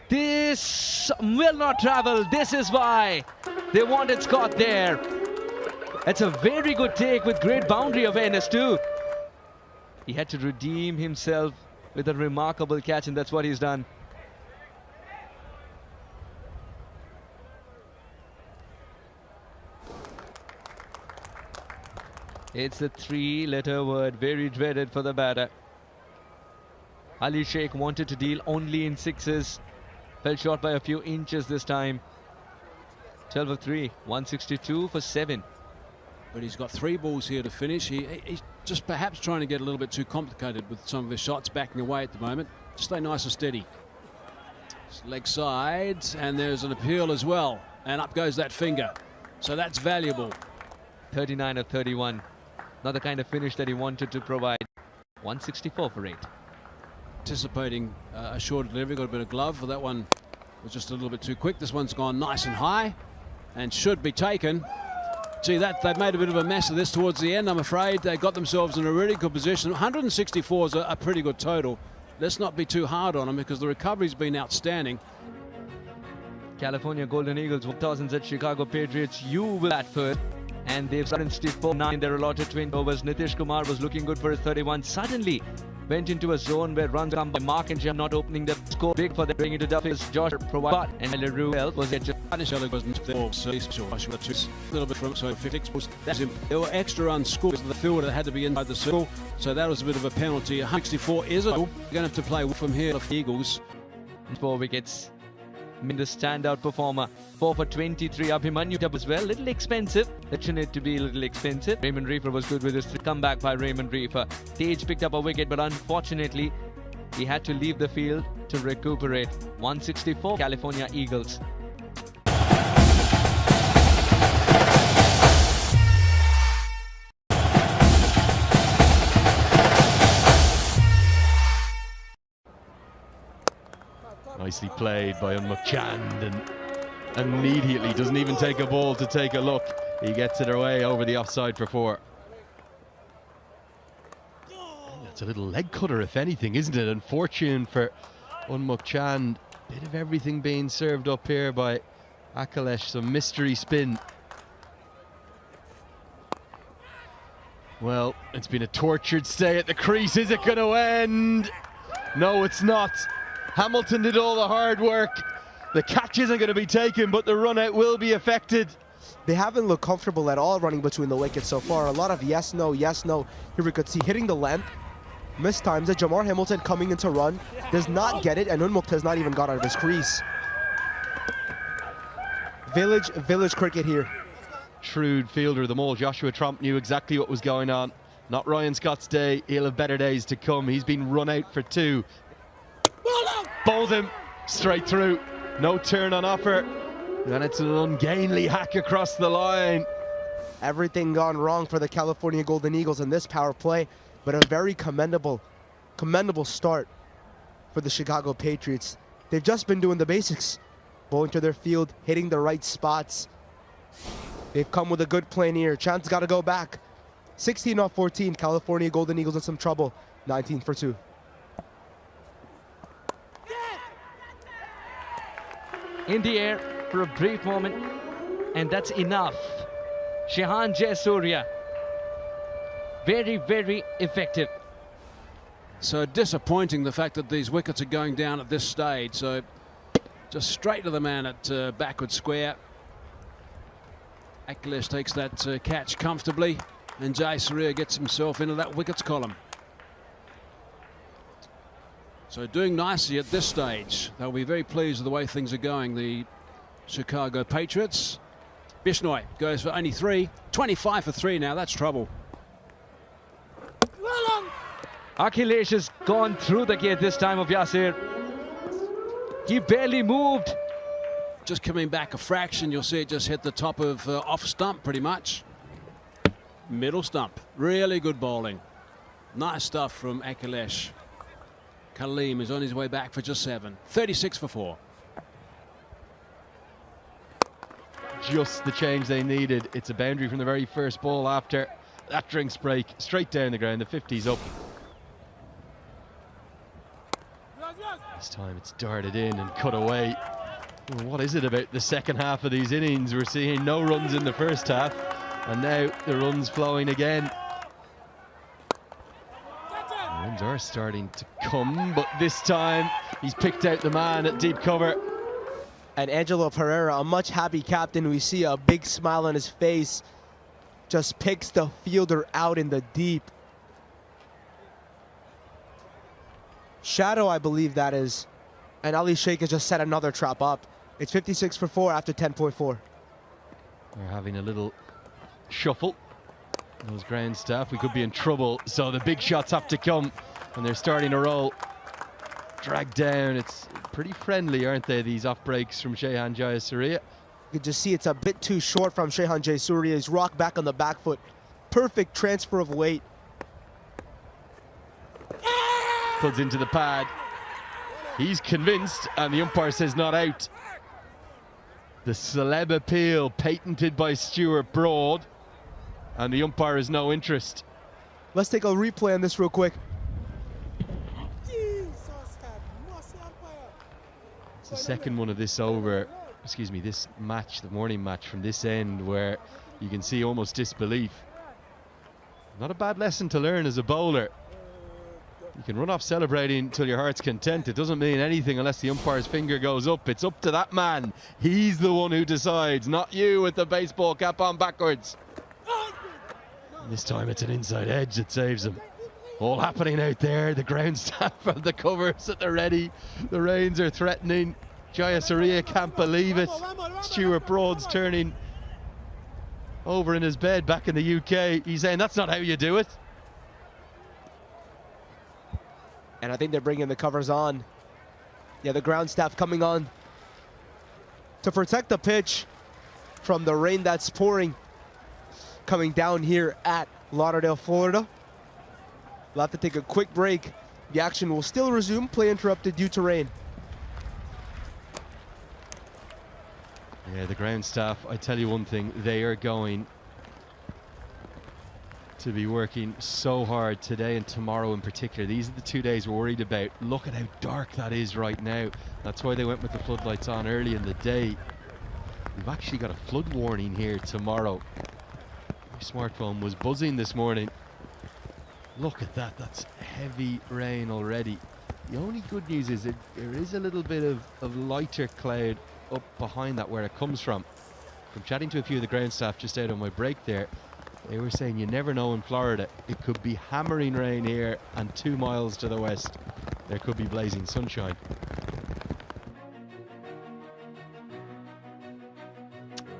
This will not travel. This is why they wanted Scott there. It's a very good take with great boundary awareness too. He had to redeem himself with a remarkable catch, and that's what he's done. It's the 3-letter word, very dreaded for the batter. Ali Sheikh wanted to deal only in 6s. Fell short by a few inches this time. 12 of 3, 162 for 7. But he's got 3 balls here to finish. He's just perhaps trying to get a little bit too complicated with some of his shots, backing away at the moment. Just stay nice and steady. It's leg sides, and there's an appeal as well. And up goes that finger. So that's valuable. 39 of 31. Not the kind of finish that he wanted to provide. 164 for 8. Anticipating a short delivery, got a bit of glove, but that one was just a little bit too quick. This one's gone nice and high and should be taken. Gee, they've made a bit of a mess of this towards the end, I'm afraid. They got themselves in a really good position. 164 is a pretty good total. Let's not be too hard on them because the recovery's been outstanding. California Golden Eagles 1000s at Chicago Patriots. You will bat first. And they've started stiff 4-9 in their allotted 20 overs. Nitish Kumar was looking good for his 31. Suddenly went into a zone where runs come by Mark and Jam, not opening the score big for them. Bringing into Duffy's Josh provide, and LaRue was it just a little bit from so 56 that's him. There were extra runs scored. The fielder had to be inside the circle, so that was a bit of a penalty. 164 is a going to have to play from here for the Eagles. 4 wickets. The standout performer. 4 for 23. Abhimanyu as well. Little expensive. Fortunate to be a little expensive. Raymond Reefer was good with his comeback by Raymond Reefer. Tej picked up a wicket, but unfortunately, he had to leave the field to recuperate. 164 California Eagles. Nicely played by Unmukhchand, and immediately doesn't even take a ball to take a look. He gets it away over the offside for 4. That's a little leg cutter, if anything, isn't it? Unfortunate for Unmukhchand. Bit of everything being served up here by Akhilesh. Some mystery spin. Well, it's been a tortured stay at the crease. Is it going to end? No, it's not. Hamilton did all the hard work. The catch isn't going to be taken, but the run out will be affected. They haven't looked comfortable at all running between the wickets so far. A lot of yes, no, yes, no. Here we could see hitting the length. Missed times it. Jamar Hamilton coming into run. Does not get it, and Unmukt has not even got out of his crease. Village cricket here. Shrewd fielder of them all. Joshua Tromp knew exactly what was going on. Not Ryan Scott's day. He'll have better days to come. He's been run out for 2. Bowls him straight through. No turn on offer. And it's an ungainly hack across the line. Everything gone wrong for the California Golden Eagles in this power play, but a very commendable start for the Chicago Patriots. They've just been doing the basics. Bowling to their field, hitting the right spots. They've come with a good plan here. Chant's got to go back. 16 off 14. California Golden Eagles in some trouble. 19 for 2. In the air for a brief moment, and that's enough. Shehan Jayasuriya, very, very effective. So disappointing the fact that these wickets are going down at this stage. So just straight to the man at backward square. Akhilesh takes that catch comfortably, and Jayasuriya gets himself into that wickets column. So doing nicely at this stage. They'll be very pleased with the way things are going, the Chicago Patriots. Bishnoi goes for only 3. 25 for 3 now. That's trouble. Akhilesh has gone through the gate this time of Yasir. He barely moved. Just coming back a fraction, you'll see it just hit the top of off stump pretty much. Middle stump. Really good bowling. Nice stuff from Akhilesh. Kaleem is on his way back for just 7. 36 for 4. Just the change they needed. It's a boundary from the very first ball after that drinks break. Straight down the ground. The 50's up. This time it's darted in and cut away. Well, what is it about the second half of these innings? We're seeing no runs in the first half, and now the runs flowing again. Runs are starting to come, but this time he's picked out the man at deep cover. And Angelo Pereira, a much happy captain. We see a big smile on his face. Just picks the fielder out in the deep. Shadow, I believe that is. And Ali Sheikh has just set another trap up. It's 56 for 4 after 10.4. We're having a little shuffle. Those ground staff, we could be in trouble. So the big shots have to come, and they're starting to roll. Dragged down. It's pretty friendly, aren't they, these off breaks from Shehan Jayasuriya? You can just see it's a bit too short from Shehan Jayasuriya. He's rocked back on the back foot. Perfect transfer of weight. Puts into the pad. He's convinced, and the umpire says not out. The celeb appeal patented by Stuart Broad, and the umpire has no interest. Let's take a replay on this real quick. It's the second one of this over, excuse me, this match, the morning match from this end, where you can see almost disbelief. Not a bad lesson to learn as a bowler. You can run off celebrating till your heart's content. It doesn't mean anything unless the umpire's finger goes up. It's up to that man. He's the one who decides, not you with the baseball cap on backwards. And this time it's an inside edge that saves him. All happening out there. The ground staff have the covers at the ready. The rains are threatening. Jayasuriya can't believe it. Stuart Broad's turning over in his bed back in the UK. He's saying that's not how you do it. And I think they're bringing the covers on. Yeah, the ground staff coming on to protect the pitch from the rain that's pouring coming down here at Lauderdale, Florida. We'll have to take a quick break. The action will still resume. Play interrupted due to rain. Yeah, the ground staff, I tell you one thing, they are going to be working so hard today and tomorrow in particular. These are the 2 days we're worried about. Look at how dark that is right now. That's why they went with the floodlights on early in the day. We've actually got a flood warning here tomorrow. My smartphone was buzzing this morning. Look at that, that's heavy rain already. The only good news is that there is a little bit of lighter cloud up behind that where it comes from. From chatting to a few of the ground staff just out on my break there, they were saying you never know in Florida. It could be hammering rain here, and 2 miles to the west there could be blazing sunshine.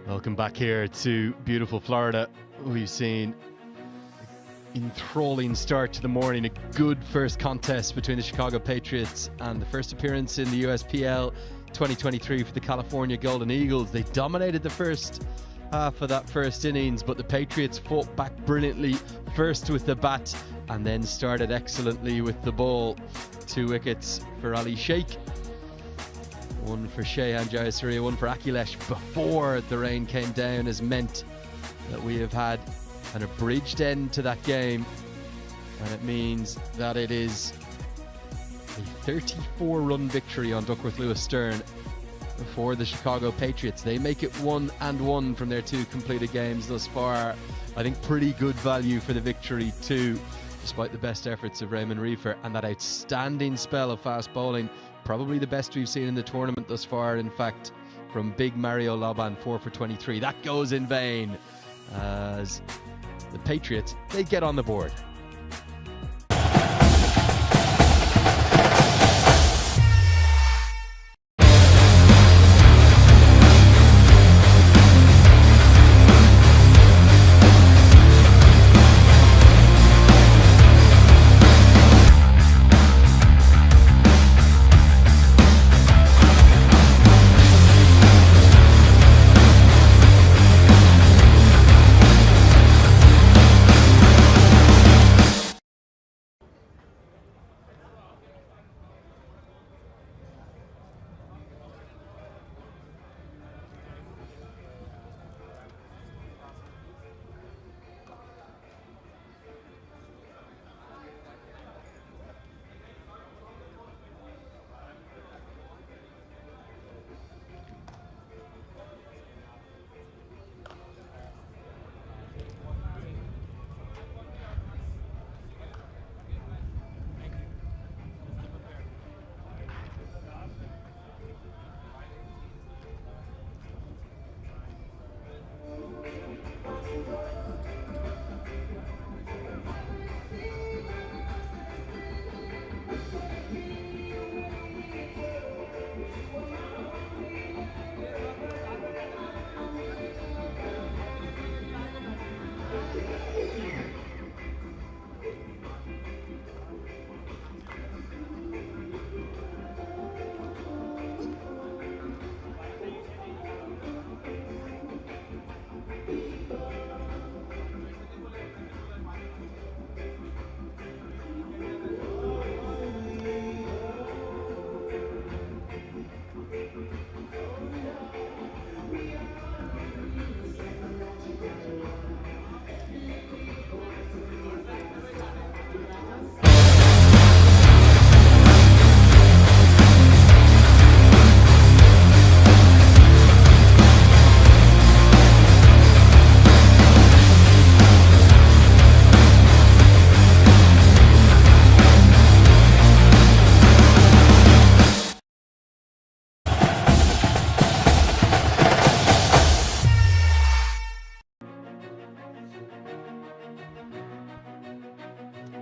Welcome back here to beautiful Florida. We've seen enthralling start to the morning. A good first contest between the Chicago Patriots and the first appearance in the USPL 2023 for the California Golden Eagles. They dominated the first half of that first innings, but the Patriots fought back brilliantly, first with the bat and then started excellently with the ball. 2 wickets for Ali Sheikh, 1 for Shehan Jayasuriya, 1 for Akhilesh before the rain came down, has meant that we have had an abridged end to that game, and it means that it is a 34-run victory on Duckworth Lewis Stern for the Chicago Patriots. They make it 1-1 from their 2 completed games thus far. I think pretty good value for the victory too, despite the best efforts of Raymond Reifer and that outstanding spell of fast bowling, probably the best we've seen in the tournament thus far, in fact, from big Mario Laban, 4 for 23. That goes in vain as the Patriots, they get on the board.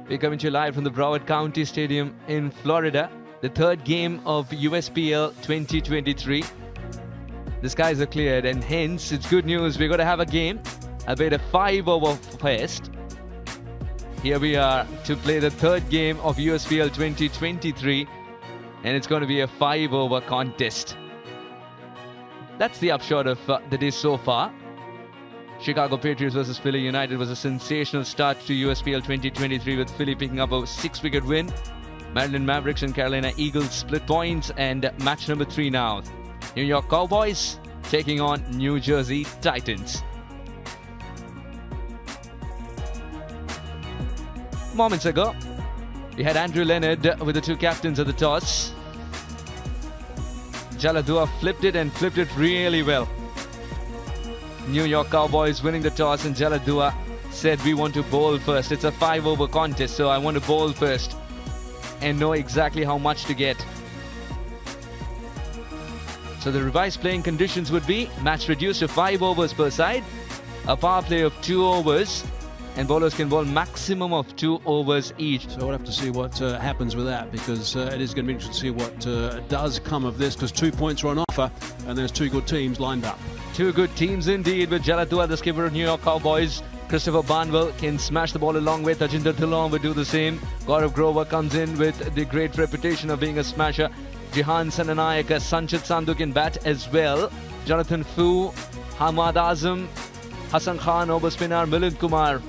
We're coming to you live from the Broward County Stadium in Florida. The third game of USPL 2023. The skies are cleared and hence it's good news. We're going to have a game, albeit a 5-over fest. Here we are to play the third game of USPL 2023 and it's going to be a 5-over contest. That's the upshot of the day so far. Chicago Patriots versus Philly United was a sensational start to USPL 2023 with Philly picking up a 6-wicket win. Maryland Mavericks and Carolina Eagles split points, and match number 3 now. New York Cowboys taking on New Jersey Titans. Moments ago, we had Andrew Leonard with the two captains at the toss. Jaladua flipped it and flipped it really well. New York Cowboys winning the toss, and Jaladua said, we want to bowl first. It's a 5-over contest, so I want to bowl first and know exactly how much to get. So the revised playing conditions would be match reduced to 5 overs per side, a power play of 2 overs, and bowlers can bowl maximum of 2 overs each. So we'll have to see what happens with that, because it is going to be interesting to see what does come of this, because 2 points are on offer and there's 2 good teams lined up. 2 good teams indeed, with Jaladua, the skipper of New York Cowboys. Christopher Barnwell can smash the ball a long way. Tajinder Dhillon will do the same. Gaurav Grover comes in with the great reputation of being a smasher. Jihan Sananayaka, Sanchit Sandhu can bat as well. Jonathan Fu, Hamad Azam, Hassan Khan, over spinner, Milind Kumar.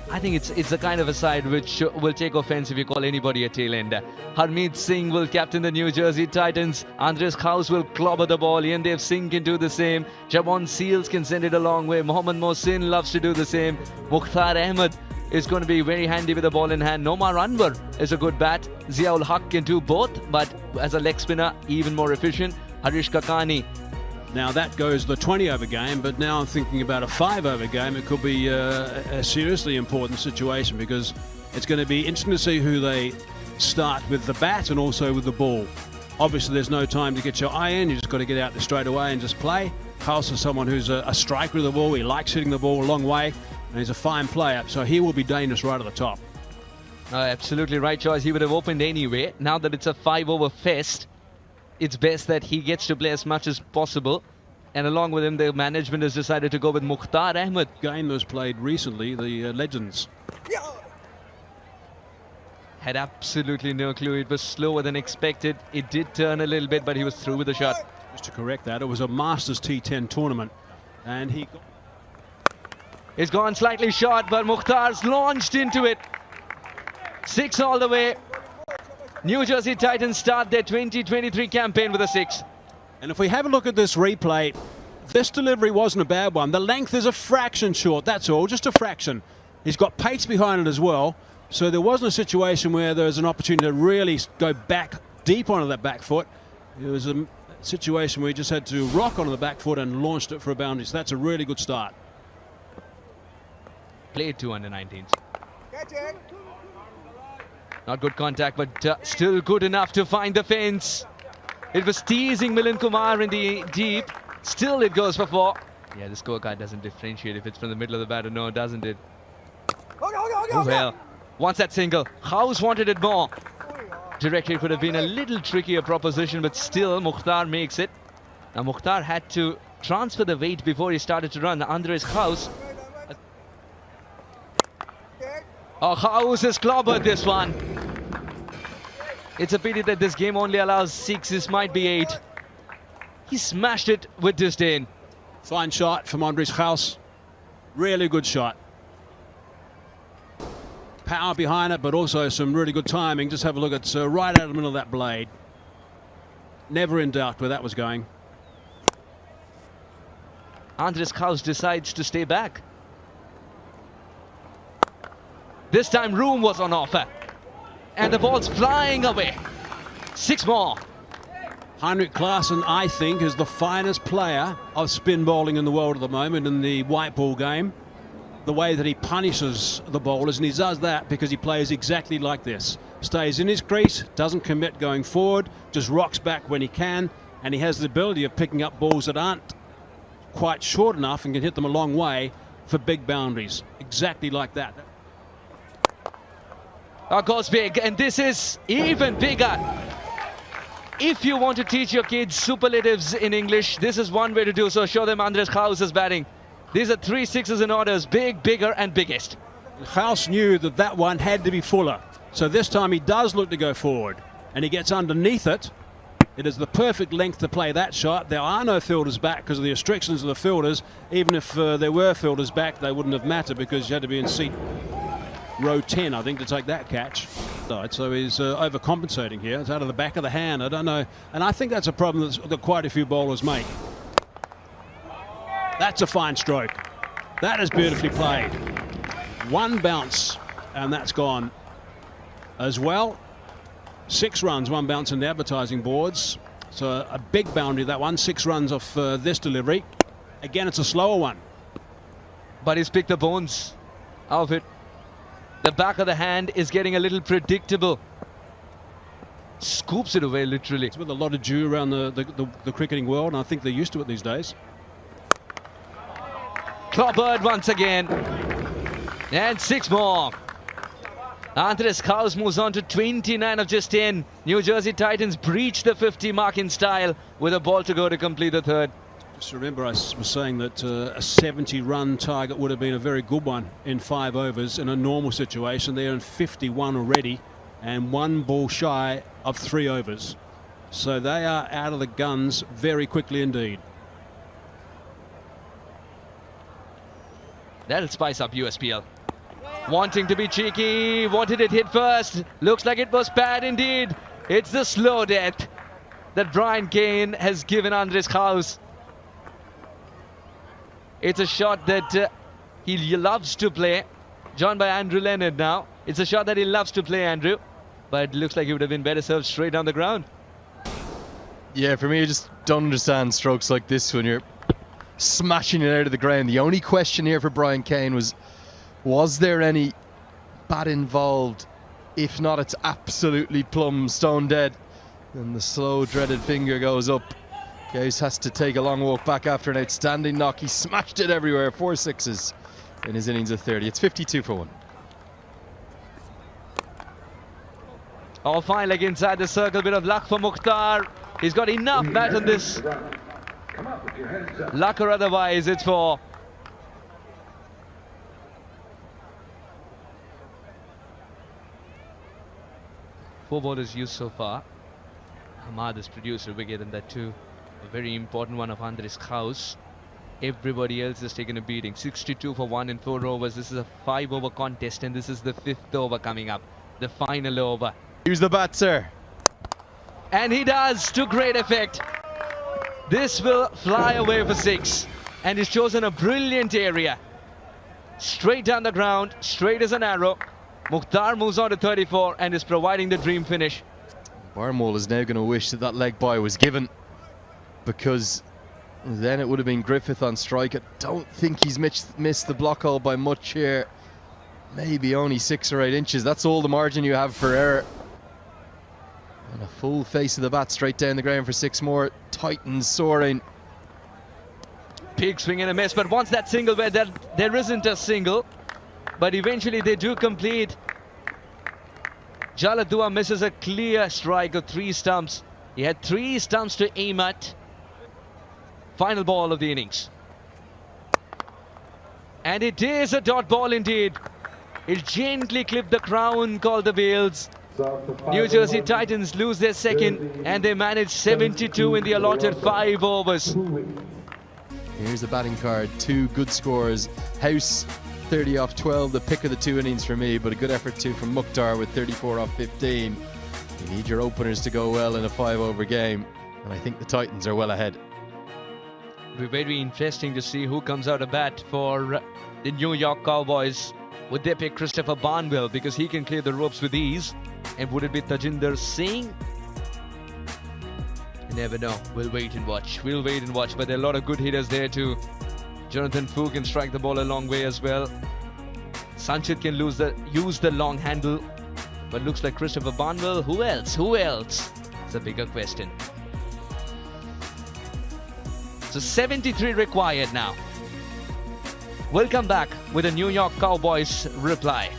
I think it's the kind of a side which will take offense if you call anybody a tail ender. Harmeet Singh will captain the New Jersey Titans. Andres Kraus will clobber the ball. Yandev Singh can do the same. Jabon Seals can send it a long way. Mohammad Mohsin loves to do the same. Mukhtar Ahmed is going to be very handy with the ball in hand. Nomar Anwar is a good bat. Ziaul Haq can do both, but as a leg spinner, even more efficient. Harish Kakani. Now that goes the 20-over game, but now I'm thinking about a 5-over game. It could be a seriously important situation, because it's going to be interesting to see who they start with the bat and also with the ball. Obviously, there's no time to get your eye in. You just got to get out there straight away and just play. House is someone who's a striker with the ball. He likes hitting the ball a long way, and he's a fine player, so he will be dangerous right at the top. Absolutely right choice. He would have opened anyway. Now that it's a 5-over fest, it's best that he gets to play as much as possible. And along with him, the management has decided to go with Mukhtar Ahmed. Game was played recently, the Legends. Had absolutely no clue. It was slower than expected. It did turn a little bit, but he was through with the shot. Just to correct that, it was a Masters T10 tournament. And he got... It's gone slightly short, but Mukhtar's launched into it. 6 all the way. New Jersey Titans start their 2023 campaign with a 6. And if we have a look at this replay, this delivery wasn't a bad one. The length is a fraction short, that's all, just a fraction. He's got pace behind it as well, so there wasn't a situation where there was an opportunity to really go back deep onto that back foot. It was a situation where he just had to rock onto the back foot and launched it for a boundary, so that's a really good start. Played 2 under-19s. Not good contact, but still good enough to find the fence. It was teasing Milind Kumar in the deep. Still it goes for 4. Yeah, the scorecard doesn't differentiate if it's from the middle of the bat or no, doesn't it? Oh, well, wants that single. House wanted it more. Directly could have been a little trickier proposition, but still Mukhtar makes it. Now Mukhtar had to transfer the weight before he started to run. Andres House. Oh, House has clobbered this one. It's a pity that this game only allows 6. This might be 8. He smashed it with disdain. Fine shot from Andres House. Really good shot. Power behind it, but also some really good timing. Just have a look at right out of the middle of that blade. Never in doubt where that was going. Andres House decides to stay back. This time room was on offer. And the ball's flying away. 6 more. Heinrich Klaassen, I think, is the finest player of spin bowling in the world at the moment in the white ball game. The way that he punishes the bowlers, and he does that because he plays exactly like this. Stays in his crease, doesn't commit going forward, just rocks back when he can, and he has the ability of picking up balls that aren't quite short enough and can hit them a long way for big boundaries. Exactly like that. goes big, and this is even bigger. If you want to teach your kids superlatives in English, this is one way to do so. Show them Andres Gaus's batting. These are 3 sixes in orders, big, bigger, and biggest. Gaus knew that that one had to be fuller. So this time he does look to go forward, and he gets underneath it. It is the perfect length to play that shot. There are no fielders back because of the restrictions of the fielders. Even if there were fielders back, they wouldn't have mattered because you had to be in seat row 10, I think, to take that catch. So he's overcompensating here. It's out of the back of the hand. I don't know. And I think that's a problem that quite a few bowlers make. That's a fine stroke. That is beautifully played. One bounce, and that's gone as well. 6 runs, 1 bounce in the advertising boards. So a big boundary, that one. 6 runs off this delivery. Again, it's a slower one. But he's picked the bones out of it. The back of the hand is getting a little predictable. Scoops it away, literally. It's with a lot of dew around the cricketing world, and I think they're used to it these days. Clobbered once again. And 6 more. Andres Gaus moves on to 29 of just 10. New Jersey Titans breach the 50 mark in style with a ball to go to complete the 3rd. Just remember, I was saying that a 70-run target would have been a very good one in 5 overs in a normal situation. They're in 51 already and 1 ball shy of 3 overs. So they are out of the guns very quickly indeed. That'll spice up USPL. Wanting to be cheeky, wanted it hit first. Looks like it was bad indeed. It's the slow death that Brian Kane has given Andres Gaus. It's a shot that he loves to play. Joined by Andrew Leonard now. It's a shot that he loves to play, Andrew. But it looks like he would have been better served straight down the ground. Yeah, for me, I just don't understand strokes like this when you're smashing it out of the ground. The only question here for Brian Kane was there any bat involved? If not, it's absolutely plumb stone dead. And the slow, dreaded finger goes up. Gaus has to take a long walk back after an outstanding knock. He smashed it everywhere. 4 sixes in his innings of 30. It's 52 for 1. All fine, like inside the circle. Bit of luck for Mukhtar. He's got enough bat on this. Luck or otherwise, it's 4. Four bowlers used so far. Hamad has produced a wicket, and that too a very important one of Andres Gaus. Everybody else has taken a beating. 62 for 1 in 4 overs. This is a 5-over contest, and this is the 5th over coming up. The final over. Use the bat, sir. And he does, to great effect. This will fly away for 6. And he's chosen a brilliant area. Straight down the ground, straight as an arrow. Mukhtar moves on to 34 and is providing the dream finish. Barmole is now going to wish that leg bye was given, because then it would have been Griffith on strike. I don't think he's missed the block hole by much here. Maybe only 6 or 8 inches. That's all the margin you have for error. And a full face of the bat straight down the ground for 6 more. Titans soaring. Big swing and a miss, but once that single where there isn't a single, but eventually they do complete. Jaladua misses a clear strike of 3 stumps. He had 3 stumps to aim at. Final ball of the innings. And it is a dot ball indeed. It gently clipped the crown called the Wales. New Jersey Titans lose their 2nd, and they manage 72 in the allotted 5 overs. Here's the batting card. 2 good scores. House 30 off 12, the pick of the 2 innings for me, but a good effort too from Mukhtar with 34 off 15. You need your openers to go well in a 5-over game, and I think the Titans are well ahead. It'll be very interesting to see who comes out of bat for the New York Cowboys. Would they pick Christopher Barnwell because he can clear the ropes with ease? And would it be Tajinder Singh? You never know. We'll wait and watch. We'll wait and watch. But there are a lot of good hitters there too. Jonathan Fu can strike the ball a long way as well. Sanctioned can use the long handle. But looks like Christopher Barnwell. Who else? Who else? It's a bigger question. So 73 required now. We'll come back with a New York Cowboys reply.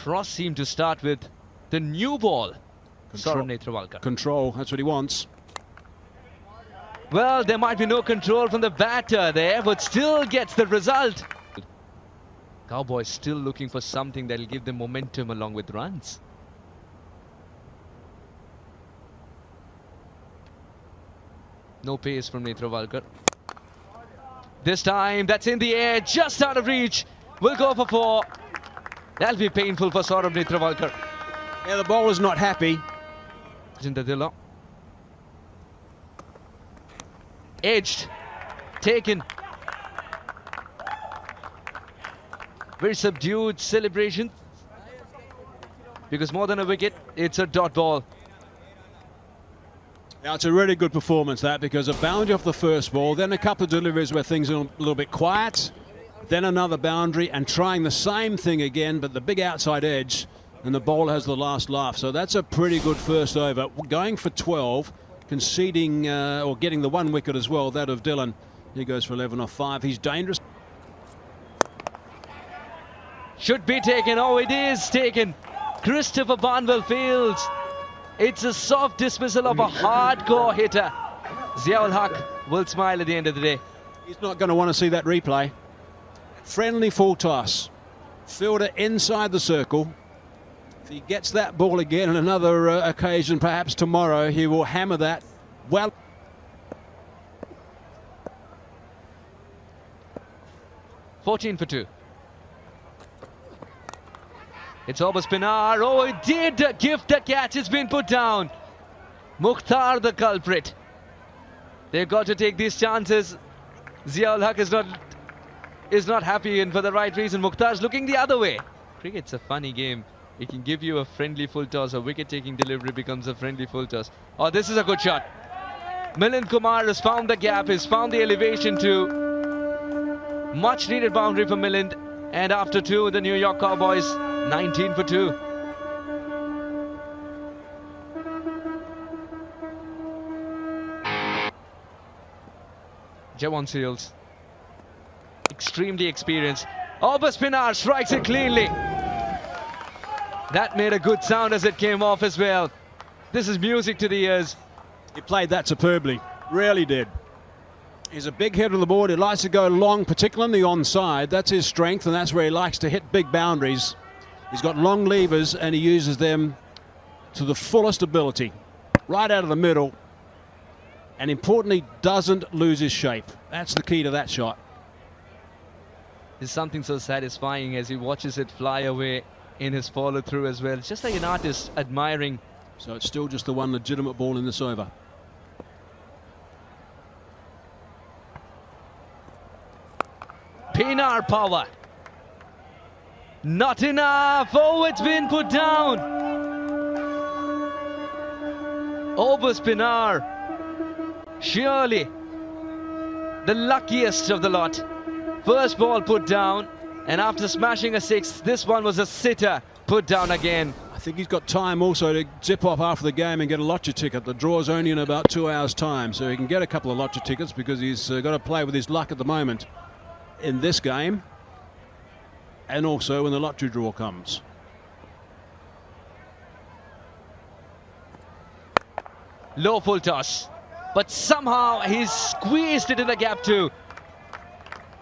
Frost seemed to start with the new ball. Saurabh Netravalkar. Control, that's what he wants. Well, there might be no control from the batter there, but still gets the result. Cowboys still looking for something that will give them momentum along with runs. No pace from Netravalkar. This time, that's in the air, just out of reach. Will go for 4. That'll be painful for Saurabh Netravalkar. Yeah, the bowler's not happy. Jindadilla. Edged. Taken. Very subdued celebration. Because more than a wicket, it's a dot ball. Now, it's a really good performance, that, because a boundary off the first ball, then a couple of deliveries where things are a little bit quiet, then another boundary, and trying the same thing again, but the big outside edge, and the bowler has the last laugh. So that's a pretty good first over. Going for 12, conceding or getting the 1 wicket as well, that of Dylan. He goes for 11 off 5. He's dangerous. Should be taken. Oh, it is taken. Christopher Barnwell fields. It's a soft dismissal of a hardcore hitter. Ziaul Haq will smile at the end of the day. He's not going to want to see that replay. Friendly full toss. Fielder inside the circle. If he gets that ball again on another occasion, perhaps tomorrow, he will hammer that well. $14 for 2. It's over spinner. Oh, it did gift the catch. It's been put down. Mukhtar the culprit. They've got to take these chances. Ziaul Haq is not happy, and for the right reason. Mukhtar's looking the other way. Cricket's a funny game. It can give you a friendly full toss. A wicket-taking delivery becomes a friendly full toss. Oh, this is a good shot. Milind Kumar has found the gap. Has found the elevation too. Much needed boundary for Milind. And after 2, the New York Cowboys 19 for 2. Jawan Seals, extremely experienced. Over spinner strikes it cleanly. That made a good sound as it came off as well. This is music to the ears. He played that superbly, really did. He's a big hitter of the board. He likes to go long, particularly on the onside. That's his strength, and that's where he likes to hit big boundaries. He's got long levers, and he uses them to the fullest ability. Right out of the middle, and importantly, doesn't lose his shape. That's the key to that shot. There's something so satisfying as he watches it fly away in his follow-through as well. It's just like an artist admiring. So it's still just the one legitimate ball in this over. Pinar power. Not enough. Oh, it's been put down. Over spinner. Surely the luckiest of the lot. First ball put down, and after smashing a 6, this one was a sitter put down again. I think he's got time also to zip off after the game and get a lottery ticket. The draw's only in about 2 hours' time, so he can get a couple of lottery tickets because he's got to play with his luck at the moment in this game, and also when the lottery draw comes. Low full toss, but somehow he's squeezed it in the gap too.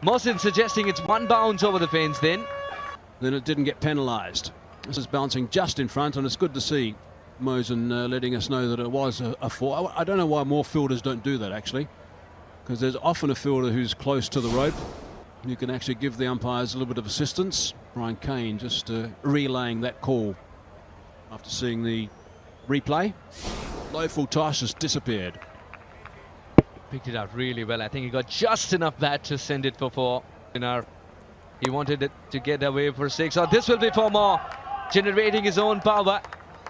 Mohsin suggesting it's one bounce over the fence then. Then it didn't get penalised. This is bouncing just in front, and it's good to see Mohsin letting us know that it was a 4. I don't know why more fielders don't do that, actually, because there's often a fielder who's close to the rope. You can actually give the umpires a little bit of assistance. Brian Kane just relaying that call after seeing the replay. Low full toss has disappeared. Picked it out really well. I think he got just enough bat to send it for 4. He wanted it to get away for 6. Oh, this will be 4 more. Generating his own power,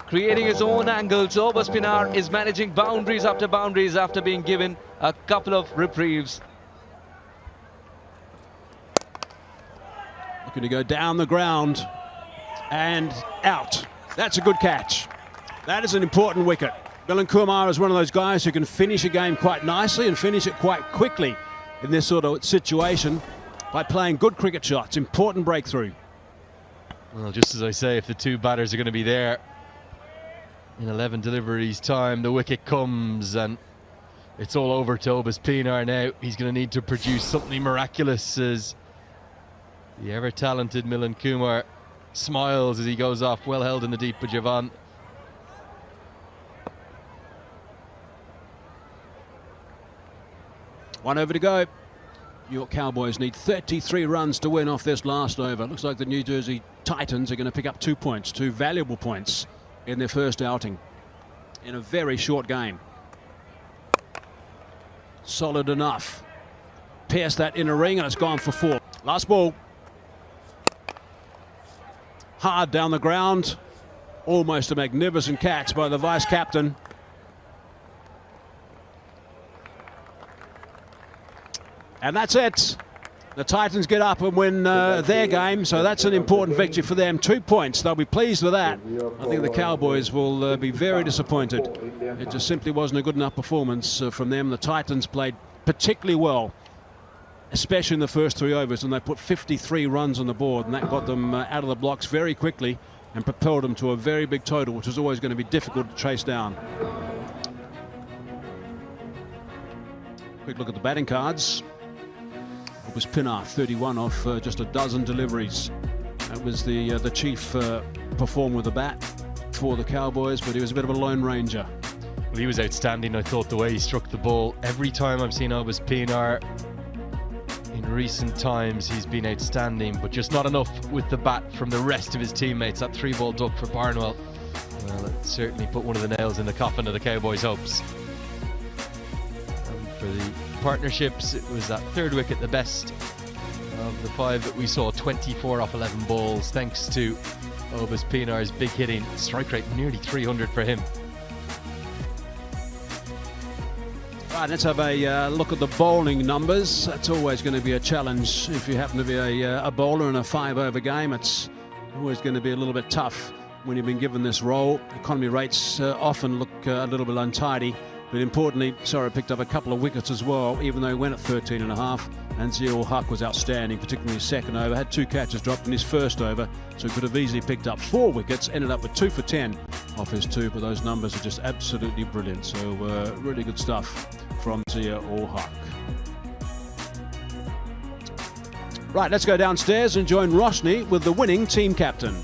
creating his own angles. Over spinner is managing boundaries after being given a couple of reprieves. Looking to go down the ground and out. That's a good catch. That is an important wicket. Milind Kumar is one of those guys who can finish a game quite nicely and finish it quite quickly in this sort of situation by playing good cricket shots. Important breakthrough. Well, just as I say, if the two batters are going to be there in 11 deliveries time, the wicket comes and it's all over to Obus Pinar now. He's going to need to produce something miraculous as the ever-talented Milan Kumar smiles as he goes off, well held in the deep by Javan. One over to go. York Cowboys need 33 runs to win off this last over. Looks like the New Jersey Titans are going to pick up 2 points, 2 valuable points in their first outing in a very short game. Solid enough. Pierce that inner ring and it's gone for 4. Last ball. Hard down the ground. Almost a magnificent catch by the vice captain. And that's it. The Titans get up and win their game, so that's an important victory for them. 2 points, they'll be pleased with that. I think the Cowboys will be very disappointed. It just simply wasn't a good enough performance from them. The Titans played particularly well, especially in the first 3 overs, and they put 53 runs on the board, and that got them out of the blocks very quickly and propelled them to a very big total, which is always going to be difficult to chase down. Quick look at the batting cards. It was Pinar, 31 off just a dozen deliveries. That was the chief performer with the bat for the Cowboys, but he was a bit of a lone ranger. Well, he was outstanding, I thought, the way he struck the ball. Every time I've seen Obus Pinar in recent times, he's been outstanding, but just not enough with the bat from the rest of his teammates. That 3-ball duck for Barnwell, well, it certainly put one of the nails in the coffin of the Cowboys' hopes. And for the partnerships, it was that 3rd wicket, the best of the 5 that we saw, 24 off 11 balls, thanks to Obus Pinar's big hitting. Strike rate nearly 300 for him. Right, let's have a look at the bowling numbers. That's always going to be a challenge if you happen to be a bowler in a 5-over game. It's always going to be a little bit tough when you've been given this role. Economy rates often look a little bit untidy. But importantly, Sora picked up a couple of wickets as well, even though he went at 13.5. And Zia-ul-Haq was outstanding, particularly his second over. Had 2 catches dropped in his first over, so he could have easily picked up 4 wickets. Ended up with 2 for 10 off his 2, but those numbers are just absolutely brilliant. So really good stuff from Zia-ul-Haq. Right, let's go downstairs and join Roshni with the winning team captain.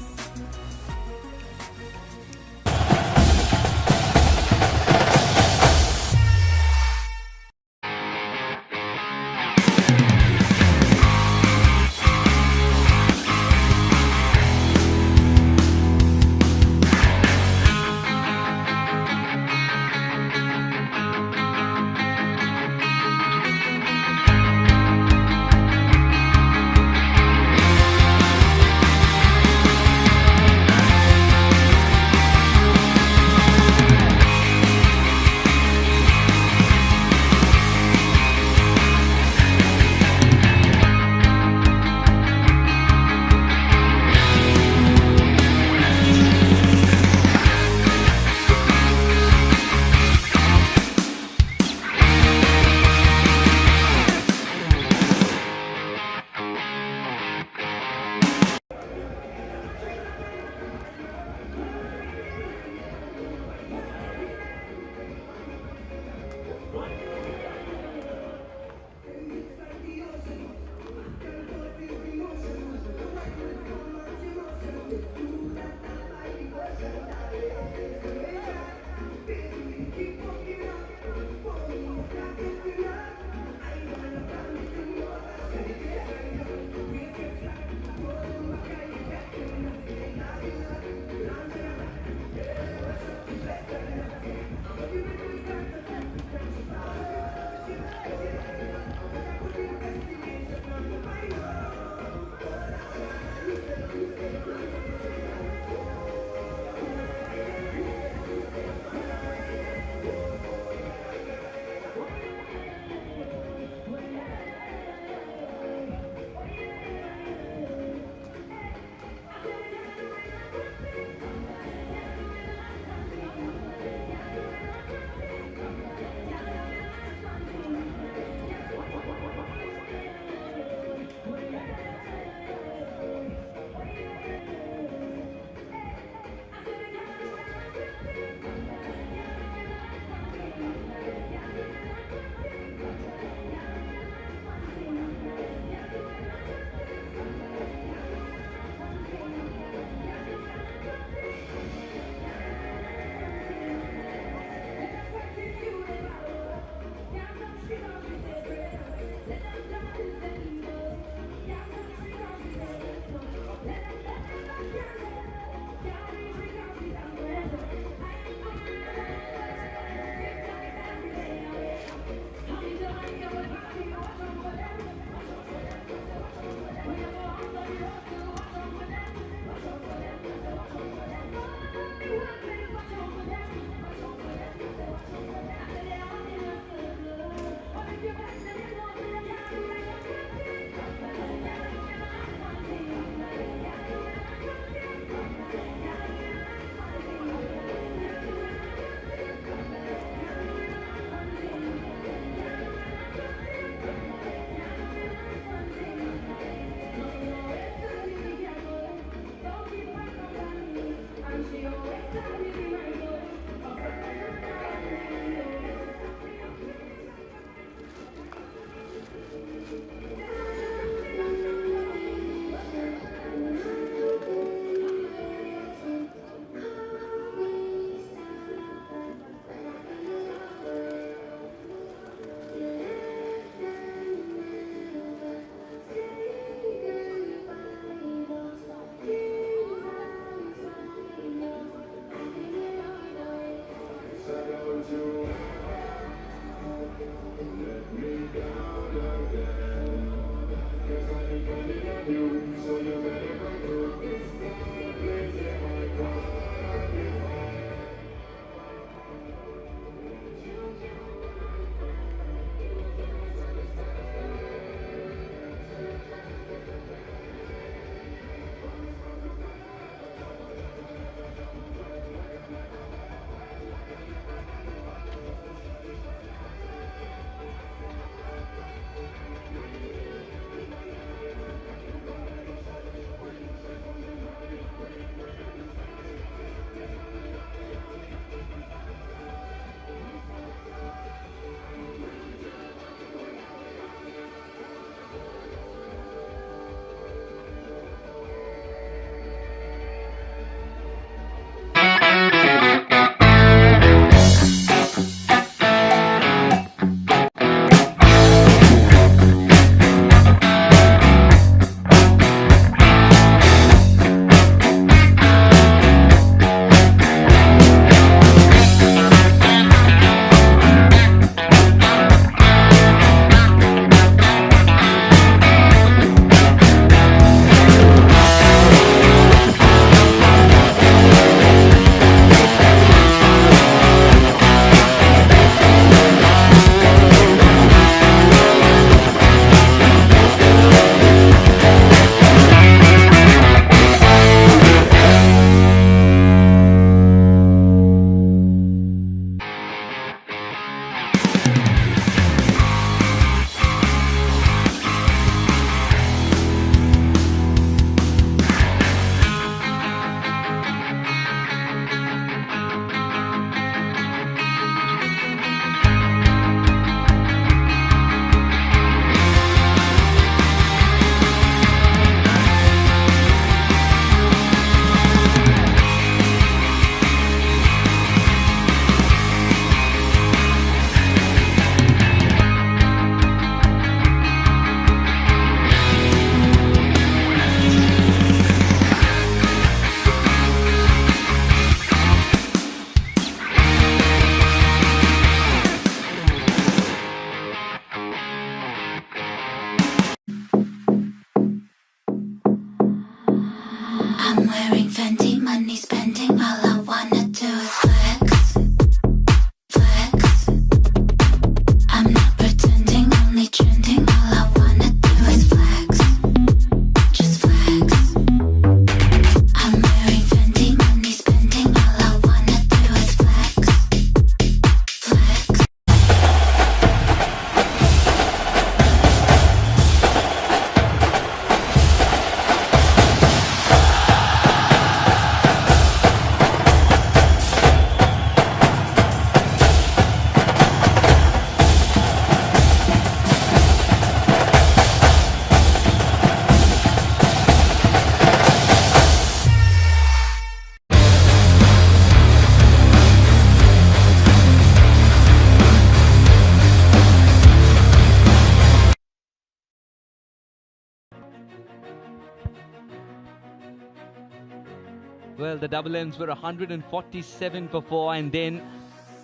Well, the double ends were 147 for 4, and then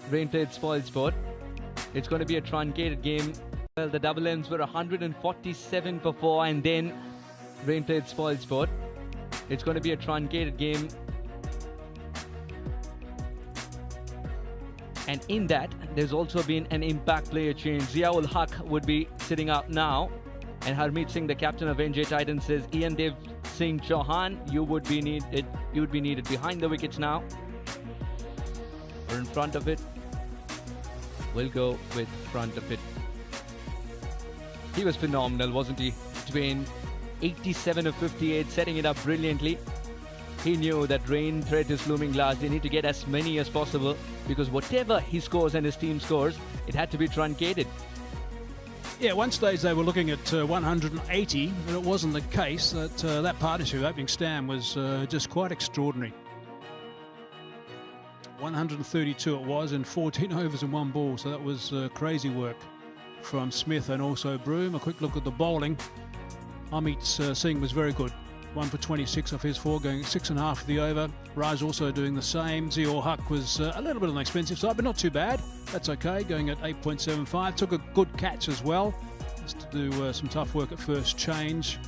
rain played spoiled sport. It's going to be a truncated game. Well, the double ends were 147 for 4, and then rain played spoiled sport. It's going to be a truncated game. And in that, there's also been an impact player change. Ziaul Haq would be sitting out now. And Harmeet Singh, the captain of NJ Titans, says Ian Dev Singh Chauhan, you would be needed behind the wickets now. Or in front of it. We'll go with front of it. He was phenomenal, wasn't he? Dwayne, 87 of 58, setting it up brilliantly. He knew that rain threat is looming large. They need to get as many as possible because whatever he scores and his team scores, it had to be truncated. Yeah, at one stage they were looking at 180, but it wasn't the case. That partnership opening stand was just quite extraordinary. 132 it was in 14 overs and 1 ball, so that was crazy work from Smith and also Broom. A quick look at the bowling. Harmeet Singh was very good. 1 for 26 off his 4, going 6.5 for the over. Raj also doing the same. Ziaul Haq was a little bit on the expensive side, but not too bad. That's okay, going at 8.75. Took a good catch as well, just to do some tough work at first change.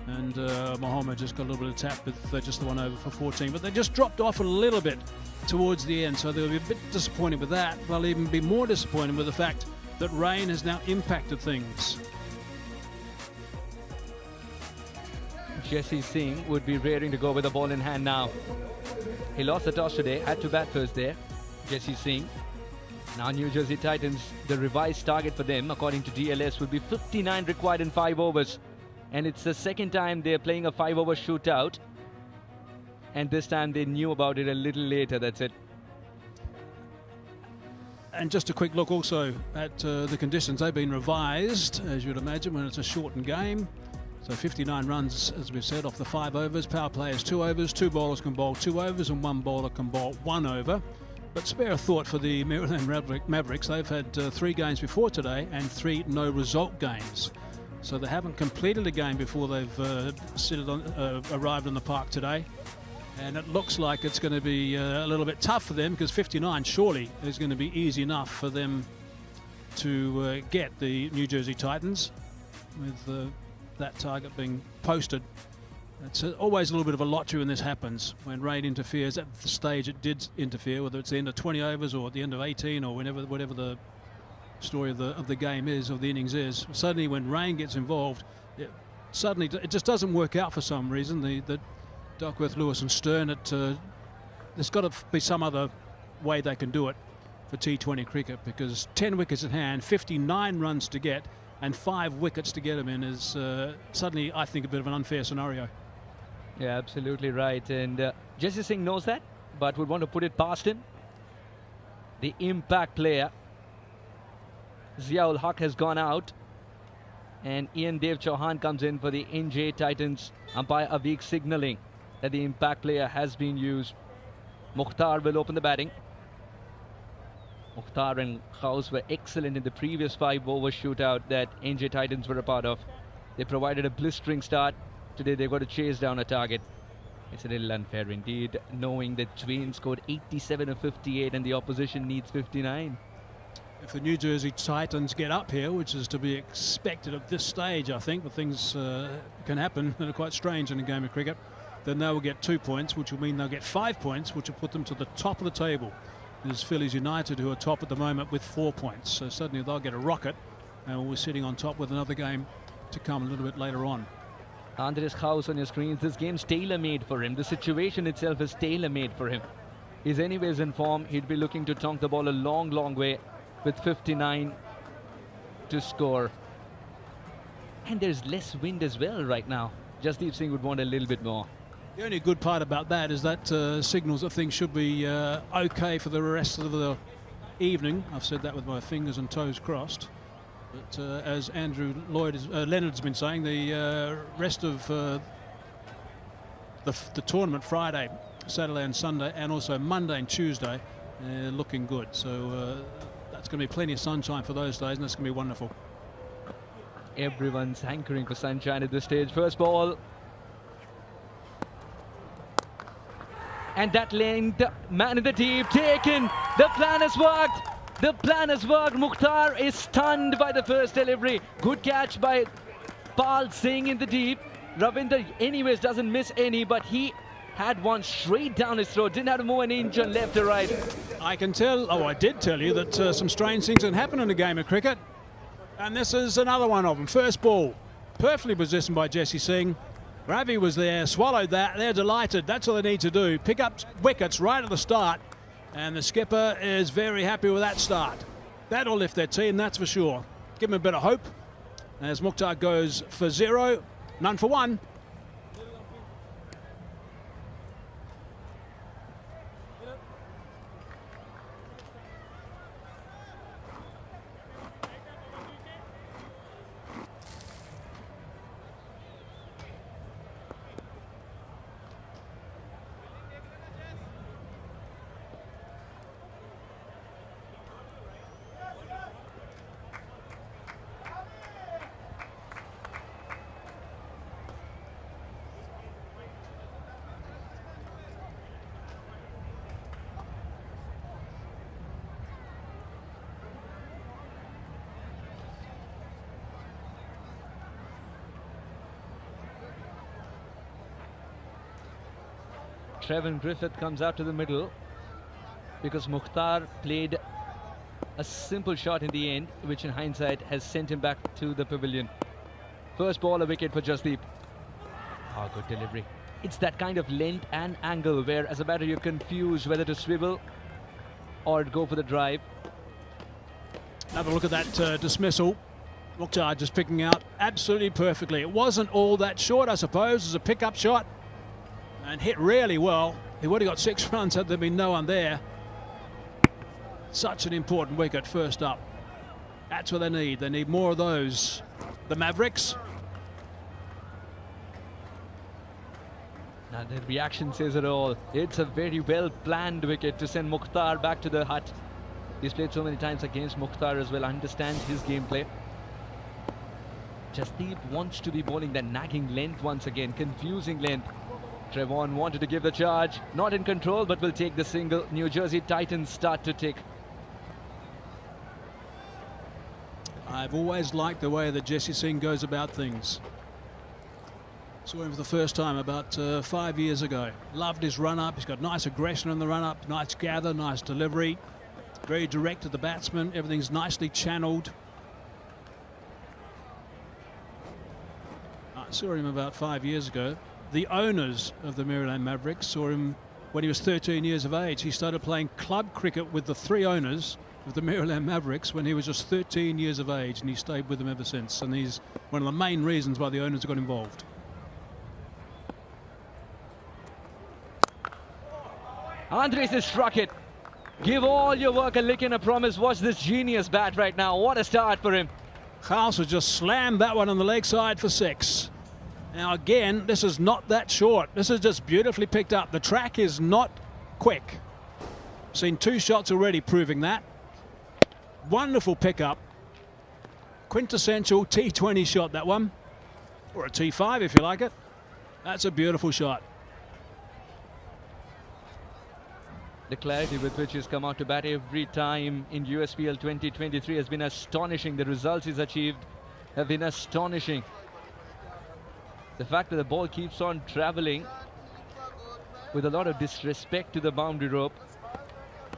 And Mohammed just got a little bit of tap with just the 1 over for 14. But they just dropped off a little bit towards the end, so they'll be a bit disappointed with that. They'll even be more disappointed with the fact that rain has now impacted things. Jesse Singh would be raring to go with the ball in hand now. He lost the toss today, had to bat first there. Jesse Singh. Now New Jersey Titans, the revised target for them, according to DLS, would be 59 required in 5 overs. And it's the second time they're playing a 5-over shootout. And this time they knew about it a little later, that's it. And just a quick look also at the conditions. They've been revised, as you'd imagine, when it's a shortened game. So 59 runs, as we've said, off the 5 overs. Power play is 2 overs. 2 bowlers can bowl 2 overs and 1 bowler can bowl 1 over. But spare a thought for the Maryland Mavericks. They've had 3 games before today and 3 no-result games. So they haven't completed a game before they've arrived on the park today. And it looks like it's going to be a little bit tough for them, because 59 surely is going to be easy enough for them to get the New Jersey Titans, with that target being posted. It's always a little bit of a lottery when this happens, when rain interferes. At the stage it did interfere, whether it's the end of 20 overs or at the end of 18 or whatever the story of the game is, of the innings is. Suddenly when rain gets involved, it just doesn't work out for some reason. The Duckworth, Lewis and Stern, there's got to be some other way they can do it for T20 cricket, because 10 wickets at hand, 59 runs to get and 5 wickets to get them in is suddenly, I think, a bit of an unfair scenario. Yeah, absolutely right. And Jesse Singh knows that, but would want to put it past him. The impact player, Ziaul Haq, has gone out. And Ian Dev Chauhan comes in for the NJ Titans. Umpire Avik signalling that the impact player has been used. Mukhtar will open the batting. Mukhtar and Khaus were excellent in the previous 5-over shootout that NJ Titans were a part of. They provided a blistering start. Today they've got to chase down a target. It's a little unfair indeed, knowing that Dwayne scored 87 of 58 and the opposition needs 59. If the New Jersey Titans get up here, which is to be expected at this stage, I think, but things can happen that are quite strange in a game of cricket, then they will get 2 points, which will mean they'll get 5 points, which will put them to the top of the table. There's Phillies United, who are top at the moment with 4 points. So suddenly they'll get a rocket, and we're sitting on top with another game to come a little bit later on. Andres Khaus on your screens. This game's tailor-made for him. The situation itself is tailor-made for him. He's anyways in form. He'd be looking to tonk the ball a long, long way with 59 to score. And there's less wind as well right now. Jasdeep Singh would want a little bit more. The only good part about that is that signals that things should be okay for the rest of the evening. I've said that with my fingers and toes crossed. But as Andrew Leonard's been saying, the rest of the tournament, Friday, Saturday and Sunday, and also Monday and Tuesday, looking good. So that's going to be plenty of sunshine for those days, and that's going to be wonderful. Everyone's hankering for sunshine at this stage. First ball. And that length, man in the deep, taken. The plan has worked. The plan has worked. Mukhtar is stunned by the first delivery. Good catch by Pal Singh in the deep. Ravinder anyways doesn't miss any, but he had one straight down his throat. Didn't have to move an inch on left or right. I can tell, I did tell you that some strange things can happen in a game of cricket. And this is another one of them. First ball, perfectly positioned by Jesse Singh. Ravi was there, swallowed that. They're delighted. That's all they need to do. Pick up wickets right at the start. And the skipper is very happy with that start. That'll lift their team, that's for sure. Give them a bit of hope. As Mukhtar goes for 0, none for 1. Trevin Griffith comes out to the middle because Mukhtar played a simple shot in the end, which in hindsight has sent him back to the pavilion. First ball, a wicket for Jasdeep. Oh, good delivery. It's that kind of length and angle where as a batter you're confused whether to swivel or go for the drive. Another look at that dismissal. Mukhtar just picking out absolutely perfectly. It wasn't all that short, I suppose, as a pickup shot. And hit really well. He would have got 6 runs had there been no one there. Such an important wicket first up. That's what they need. They need more of those. The Mavericks. Now the reaction says it all. It's a very well planned wicket to send Mukhtar back to the hut. He's played so many times against Mukhtar as well, understands his gameplay. Jasdeep wants to be bowling that nagging length once again, confusing length. Trevon wanted to give the charge, not in control, but will take the single. New Jersey Titans start to tick. I've always liked the way that Jesse Singh goes about things. Saw him for the first time about 5 years ago. Loved his run-up. He's got nice aggression in the run-up, nice gather, nice delivery. Very direct to the batsman. Everything's nicely channeled. I saw him about 5 years ago. The owners of the Maryland Mavericks saw him when he was 13 years of age. He started playing club cricket with the 3 owners of the Maryland Mavericks when he was just 13 years of age, and he stayed with them ever since. And he's one of the main reasons why the owners got involved. Andres has struck it. Give all your work a lick and a promise. Watch this genius bat right now. What a start for him. Khalsa has just slammed that one on the leg side for 6. Now again, this is not that short. This is just beautifully picked up. The track is not quick. Seen 2 shots already proving that. Wonderful pickup. Quintessential T20 shot, that one. Or a T5 if you like it. That's a beautiful shot. The clarity with which he's come out to bat every time in USPL 2023 has been astonishing. The results he's achieved have been astonishing. The fact that the ball keeps on traveling with a lot of disrespect to the boundary rope,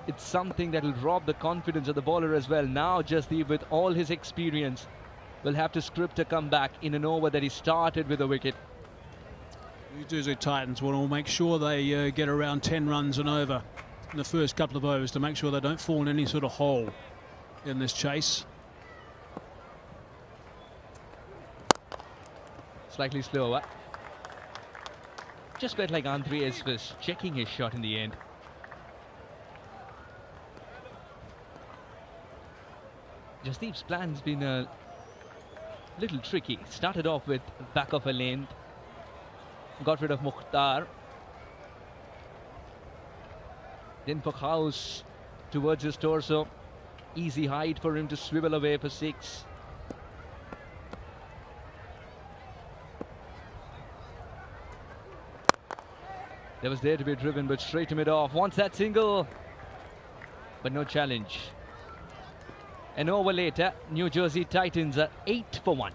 it's something that will rob the confidence of the bowler as well. Now Jasdeep, with all his experience, will have to script a comeback in an over that he started with a wicket. New Jersey Titans will make sure they get around 10 runs and over in the first couple of overs to make sure they don't fall in any sort of hole in this chase. Slightly slower. Just felt like Andres was checking his shot in the end. Jasdeep's plan's been a little tricky. Started off with back of a lane, got rid of Mukhtar. Then for House towards his torso. Easy height for him to swivel away for 6. That was there to be driven, but straight to mid-off. Wants that single, but no challenge. An over later, New Jersey Titans are 8 for 1.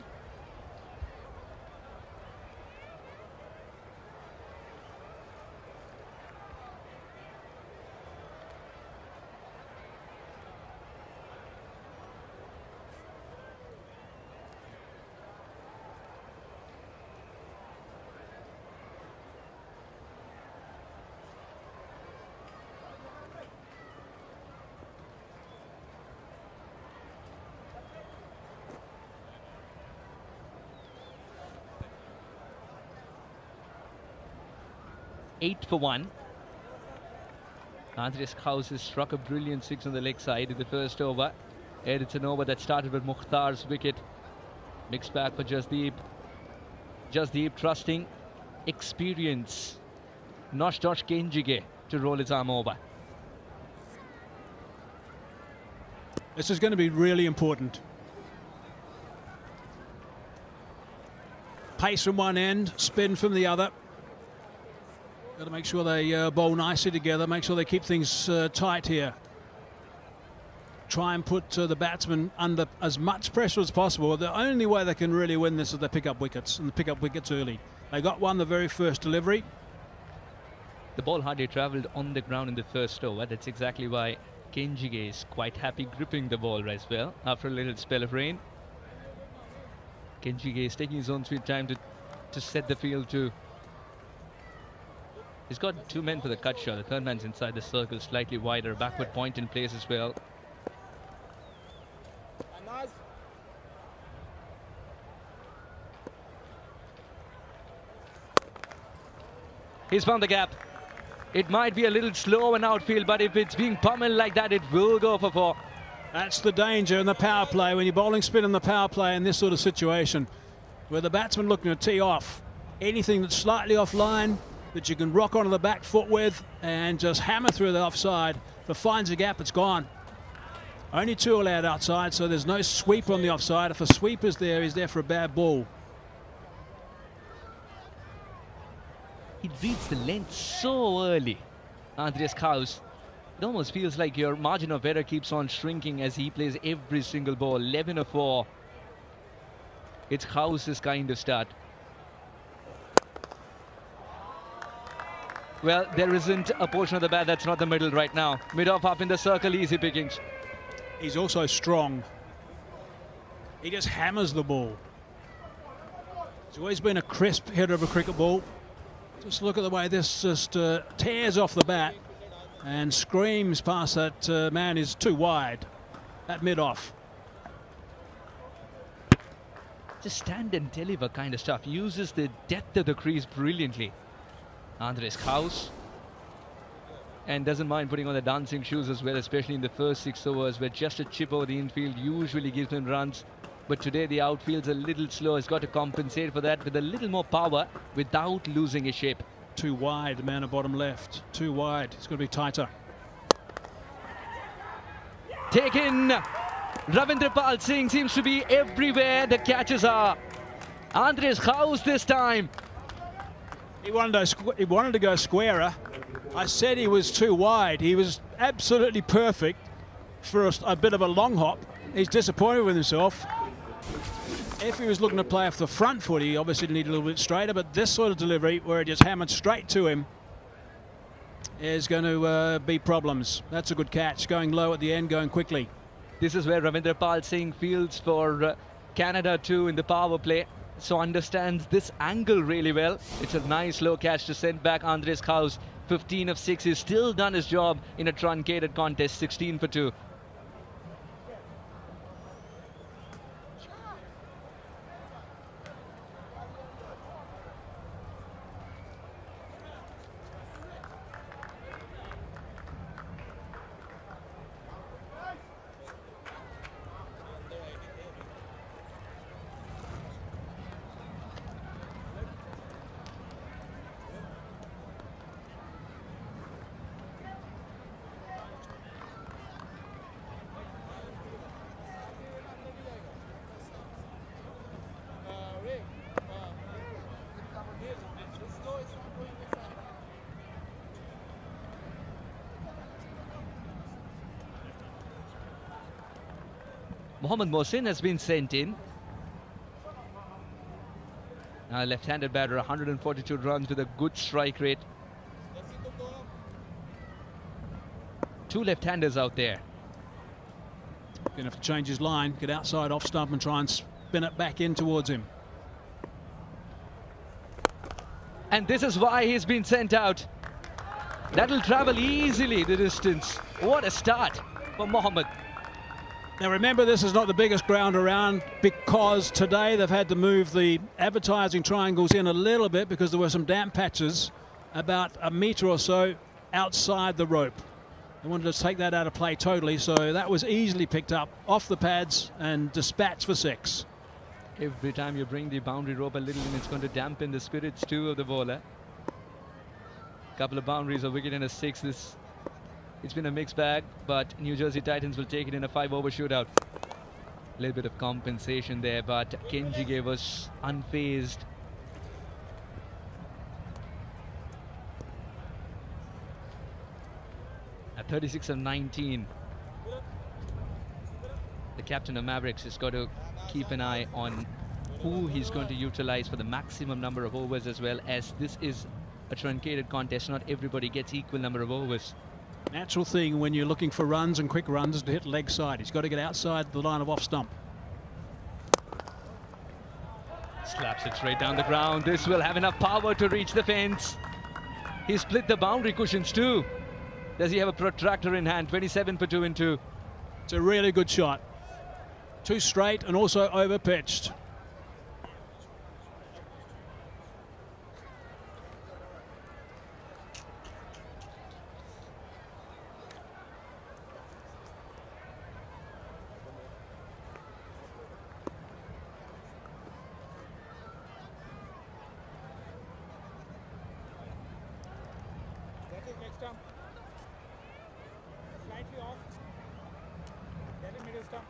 Eight for 1. Andres Kraus has struck a brilliant 6 on the leg side in the first over. And it's an over that started with Mukhtar's wicket. Mixed back for Jasdeep. Jasdeep trusting experience. Noshtosh Kenjige to roll his arm over. This is going to be really important. Pace from one end, spin from the other. Got to make sure they bowl nicely together, make sure they keep things tight here. Try and put the batsmen under as much pressure as possible. The only way they can really win this is they pick up wickets, and pick up wickets early. They got one the very first delivery. The ball hardly travelled on the ground in the first over. That's exactly why Kenjige is quite happy gripping the ball as well after a little spell of rain. Kenjige is taking his own sweet time to set the field too. He's got 2 men for the cut shot. The third man's inside the circle, slightly wider. Backward point in place as well. He's found the gap. It might be a little slow in outfield, but if it's being pummeled like that, it will go for 4. That's the danger in the power play when you're bowling spin in the power play in this sort of situation, where the batsman looking to tee off. Anything that's slightly offline that you can rock onto the back foot with and just hammer through the offside. If it finds a gap, it's gone. Only 2 allowed outside, so there's no sweep on the offside. If a sweep is there, he's there for a bad ball. He reads the length so early, Andres Kraus. It almost feels like your margin of error keeps on shrinking as he plays every single ball. 11 or 4. It's Kraus's kind of start. Well, there isn't a portion of the bat that's not the middle right now. Mid-off up in the circle, easy pickings. He's also strong. He just hammers the ball. He's always been a crisp hitter of a cricket ball. Just look at the way this just tears off the bat and screams past that man. Is too wide. That mid-off. Just stand and deliver kind of stuff. Uses the depth of the crease brilliantly. Andres Kraus. And doesn't mind putting on the dancing shoes as well, especially in the first 6 overs where just a chip over the infield usually gives him runs. But today the outfield's a little slow. He's got to compensate for that with a little more power without losing his shape. Too wide, man at bottom left. Too wide. It's going to be tighter. Taken. Ravindra Pal Singh seems to be everywhere the catches are. Andres Kraus this time. He wanted to go squarer. I said he was too wide. He was absolutely perfect for a bit of a long hop. He's disappointed with himself. If he was looking to play off the front foot, he obviously needed a little bit straighter, but this sort of delivery where it just hammered straight to him is going to be problems. That's a good catch. Going low at the end, going quickly. This is where Ravindra Pal Singh fields for Canada too in the power play. So understands this angle really well. It's a nice low catch to send back Andres Kraus. 15 of 6. He's still done his job in a truncated contest. 16 for 2. Mohammad Mohsin has been sent in. Left-handed batter, 142 runs with a good strike rate. Two left-handers out there. Going to have to change his line, get outside off stump and try and spin it back in towards him. And this is why he's been sent out. That'll travel easily the distance. What a start for Mohammad. Now remember, this is not the biggest ground around because today they've had to move the advertising triangles in a little bit because there were some damp patches about a metre or so outside the rope. They wanted to take that out of play totally, so that was easily picked up off the pads and dispatched for 6. Every time you bring the boundary rope a little in, it's going to dampen the spirits too of the bowler. Couple of boundaries, a wicket and a 6. It's been a mixed bag, but New Jersey Titans will take it in a 5-over shootout. A little bit of compensation there, but Kenji gave us unfazed. At 36 of 19. The captain of Mavericks has got to keep an eye on who he's going to utilize for the maximum number of overs, as well as this is a truncated contest. Not everybody gets equal number of overs. Natural thing when you're looking for runs and quick runs is to hit leg side. He's got to get outside the line of off stump. Slaps it straight down the ground. This will have enough power to reach the fence. He split the boundary cushions too. Does he have a protractor in hand? 27 for 2 and 2. It's a really good shot. Too straight and also over pitched. Slightly off. Get a middle stump.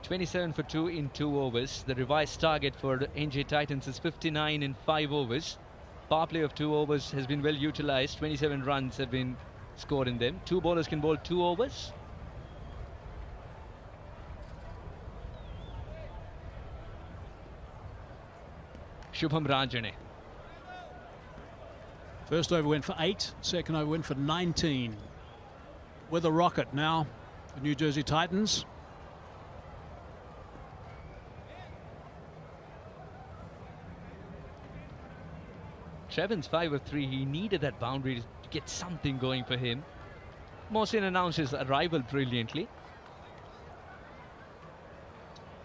27 for 2 in 2 overs. The revised target for the NJ Titans is 59 in 5 overs. Power play of 2 overs has been well utilized. 27 runs have been scored in them. 2 bowlers can bowl 2 overs. Shubham Rajane. First over went for 8, second over went for 19. With a rocket now, the New Jersey Titans. Trevin's 5 of 3. He needed that boundary to get something going for him. Mohsin announced his arrival brilliantly.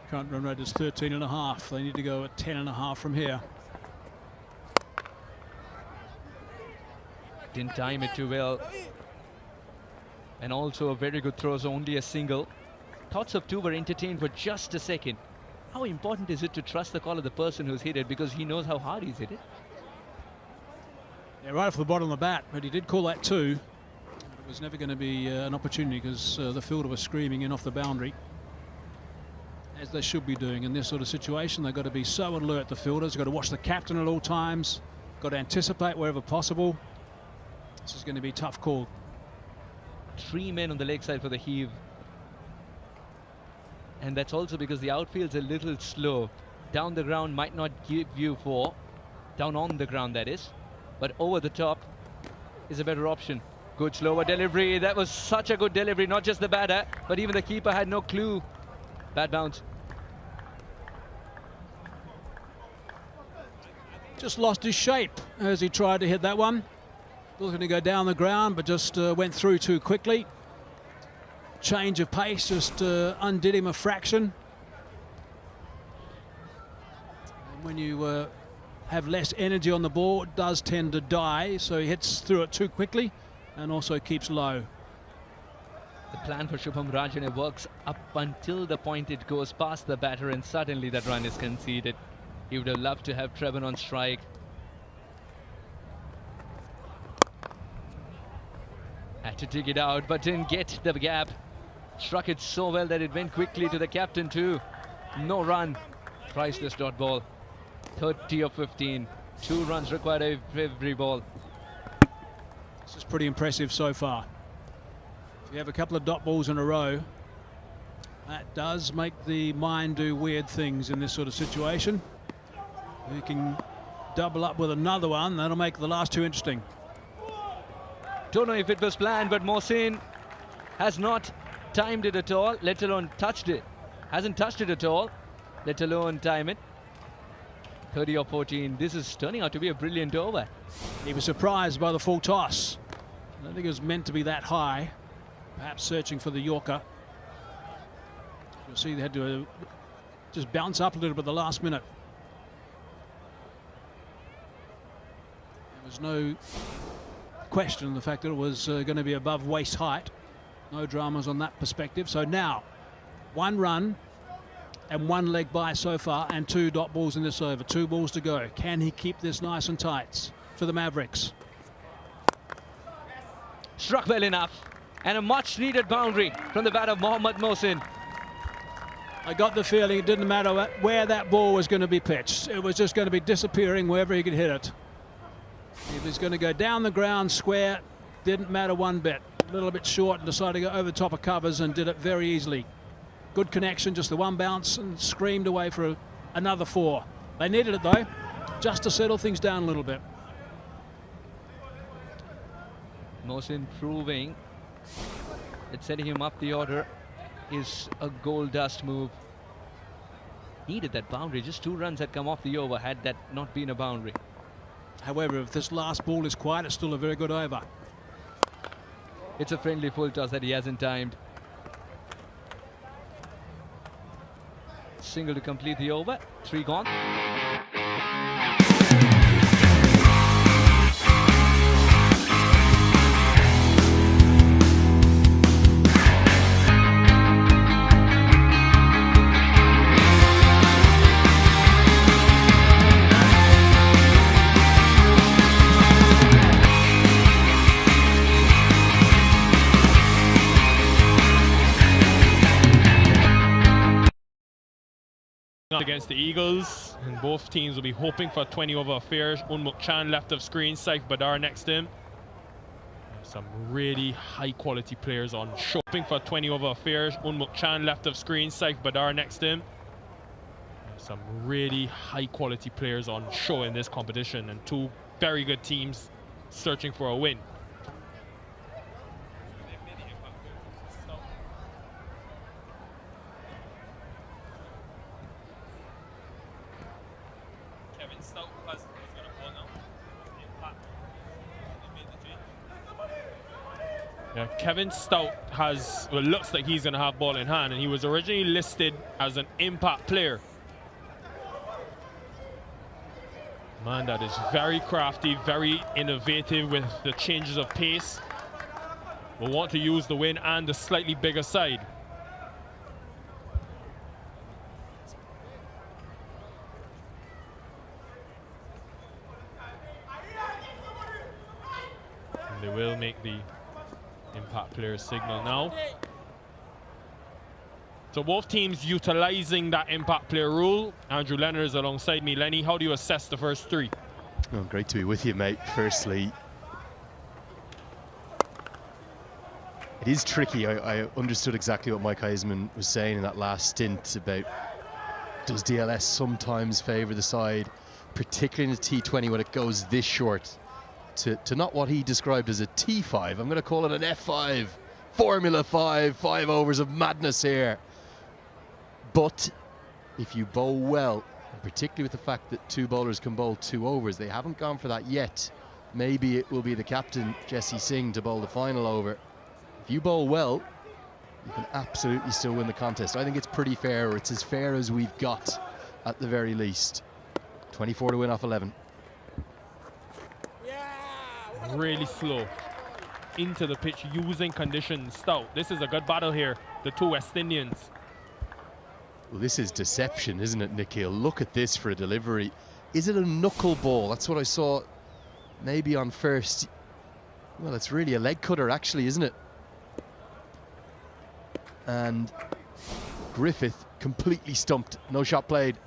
Current run rate is 13.5. They need to go at 10.5 from here. Didn't time it too well. And also a very good throw, so only a single. Thoughts of 2 were entertained for just a second. How important is it to trust the call of the person who's hit it, because he knows how hard he's hit it? Yeah, right off the bottom of the bat, but he did call that 2. It was never going to be an opportunity because the fielder was screaming in off the boundary, as they should be doing in this sort of situation. They've got to be so alert, the fielders. They've got to watch the captain at all times. Got to anticipate wherever possible. This is going to be a tough call. 3 men on the leg side for the heave. And that's also because the outfield's a little slow. Down the ground might not give you 4. Down on the ground, that is. But over the top is a better option. Good slower delivery. That was such a good delivery. Not just the batter, but even the keeper had no clue. Bad bounce. Just lost his shape as he tried to hit that one. Was going to go down the ground, but just went through too quickly. Change of pace just undid him a fraction. And when you have less energy on the ball, it does tend to die, so he hits through it too quickly and also keeps low. The plan for Shubham Rajane works up until the point it goes past the batter, and suddenly that run is conceded. He would have loved to have Trevor on strike. Had to dig it out, but didn't get the gap. Struck it so well that it went quickly to the captain too. No run. Priceless dot ball. 30 of 15. 2 runs required every ball. This is pretty impressive so far. If you have a couple of dot balls in a row, that does make the mind do weird things in this sort of situation. You can double up with another one, that'll make the last 2 interesting. Don't know if it was planned, but Mohsin has not timed it at all, let alone touched it. Hasn't touched it at all, let alone time it. 30 or 14. This is turning out to be a brilliant over. He was surprised by the full toss. I don't think it was meant to be that high. Perhaps searching for the Yorker. You'll see they had to just bounce up a little bit the last minute. There was no question in the fact that it was going to be above waist height. No dramas on that perspective. So now, 1 run and 1 leg by so far, and 2 dot balls in this over. 2 balls to go. Can he keep this nice and tight for the Mavericks? Struck well enough, and a much needed boundary from the bat of Mohammad Mohsin. I got the feeling it didn't matter where that ball was going to be pitched. It was just going to be disappearing wherever he could hit it. If he's going to go down the ground square, didn't matter one bit. A little bit short and decided to go over the top of covers and did it very easily. Good connection, just the 1 bounce and screamed away for another 4. They needed it though, just to settle things down a little bit. Mohsin proving that setting him up the order is a gold dust move. Needed that boundary, just 2 runs had come off the over had that not been a boundary. However, if this last ball is quiet, it's still a very good over. It's a friendly full toss that he hasn't timed. Single to complete the over, 3 gone. Against the Eagles, and both teams will be hoping for 20 over affairs. Unmuk Chan left of screen, Saif Badar next to him. Some really high quality players on show. Hoping for 20 over affairs. Unmuk Chan left of screen, Saif Badar next to him. Some really high quality players on show in this competition, and 2 very good teams searching for a win. Yeah, Kevin Stout has, well, looks like he's going to have ball in hand, and he was originally listed as an impact player. Man, that is very crafty, very innovative with the changes of pace. Will want to use the win and the slightly bigger side. And they will make the impact player signal now. So both teams utilizing that impact player rule. Andrew Leonard is alongside me. Lenny, how do you assess the first 3? Oh, great to be with you, mate. Firstly, it is tricky. I understood exactly what Mike Heisman was saying in that last stint about does DLS sometimes favour the side, particularly in the T20 when it goes this short, to not what he described as a T5. I'm going to call it an F5. Formula 5, 5 overs of madness here. But if you bowl well, and particularly with the fact that 2 bowlers can bowl 2 overs, they haven't gone for that yet. Maybe it will be the captain, Jesse Singh, to bowl the final over. If you bowl well, you can absolutely still win the contest. I think it's pretty fair, or it's as fair as we've got at the very least. 24 to win off 11. Really slow into the pitch using conditions. Stout, this is a good battle here, the 2 West Indians. Well, this is deception, isn't it, Nikhil? Look at this for a delivery. Is it a knuckleball? That's what I saw maybe on first. Well, it's really a leg cutter actually, isn't it? And Griffith completely stumped. No shot played.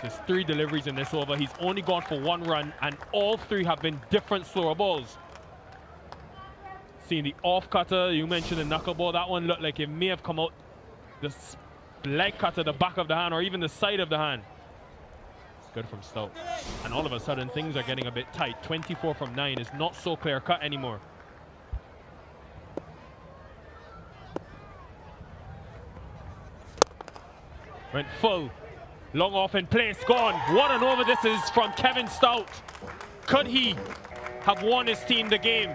There's 3 deliveries in this over. He's only gone for 1 run, and all 3 have been different slower balls. Seeing the off cutter, you mentioned the knuckleball. That one looked like it may have come out the leg cutter, the back of the hand, or even the side of the hand. It's good from Stout. And all of a sudden, things are getting a bit tight. 24 from 9 is not so clear cut anymore. Went full. Long off in place, gone. What an over this is from Kevin Stout. Could he have won his team the game?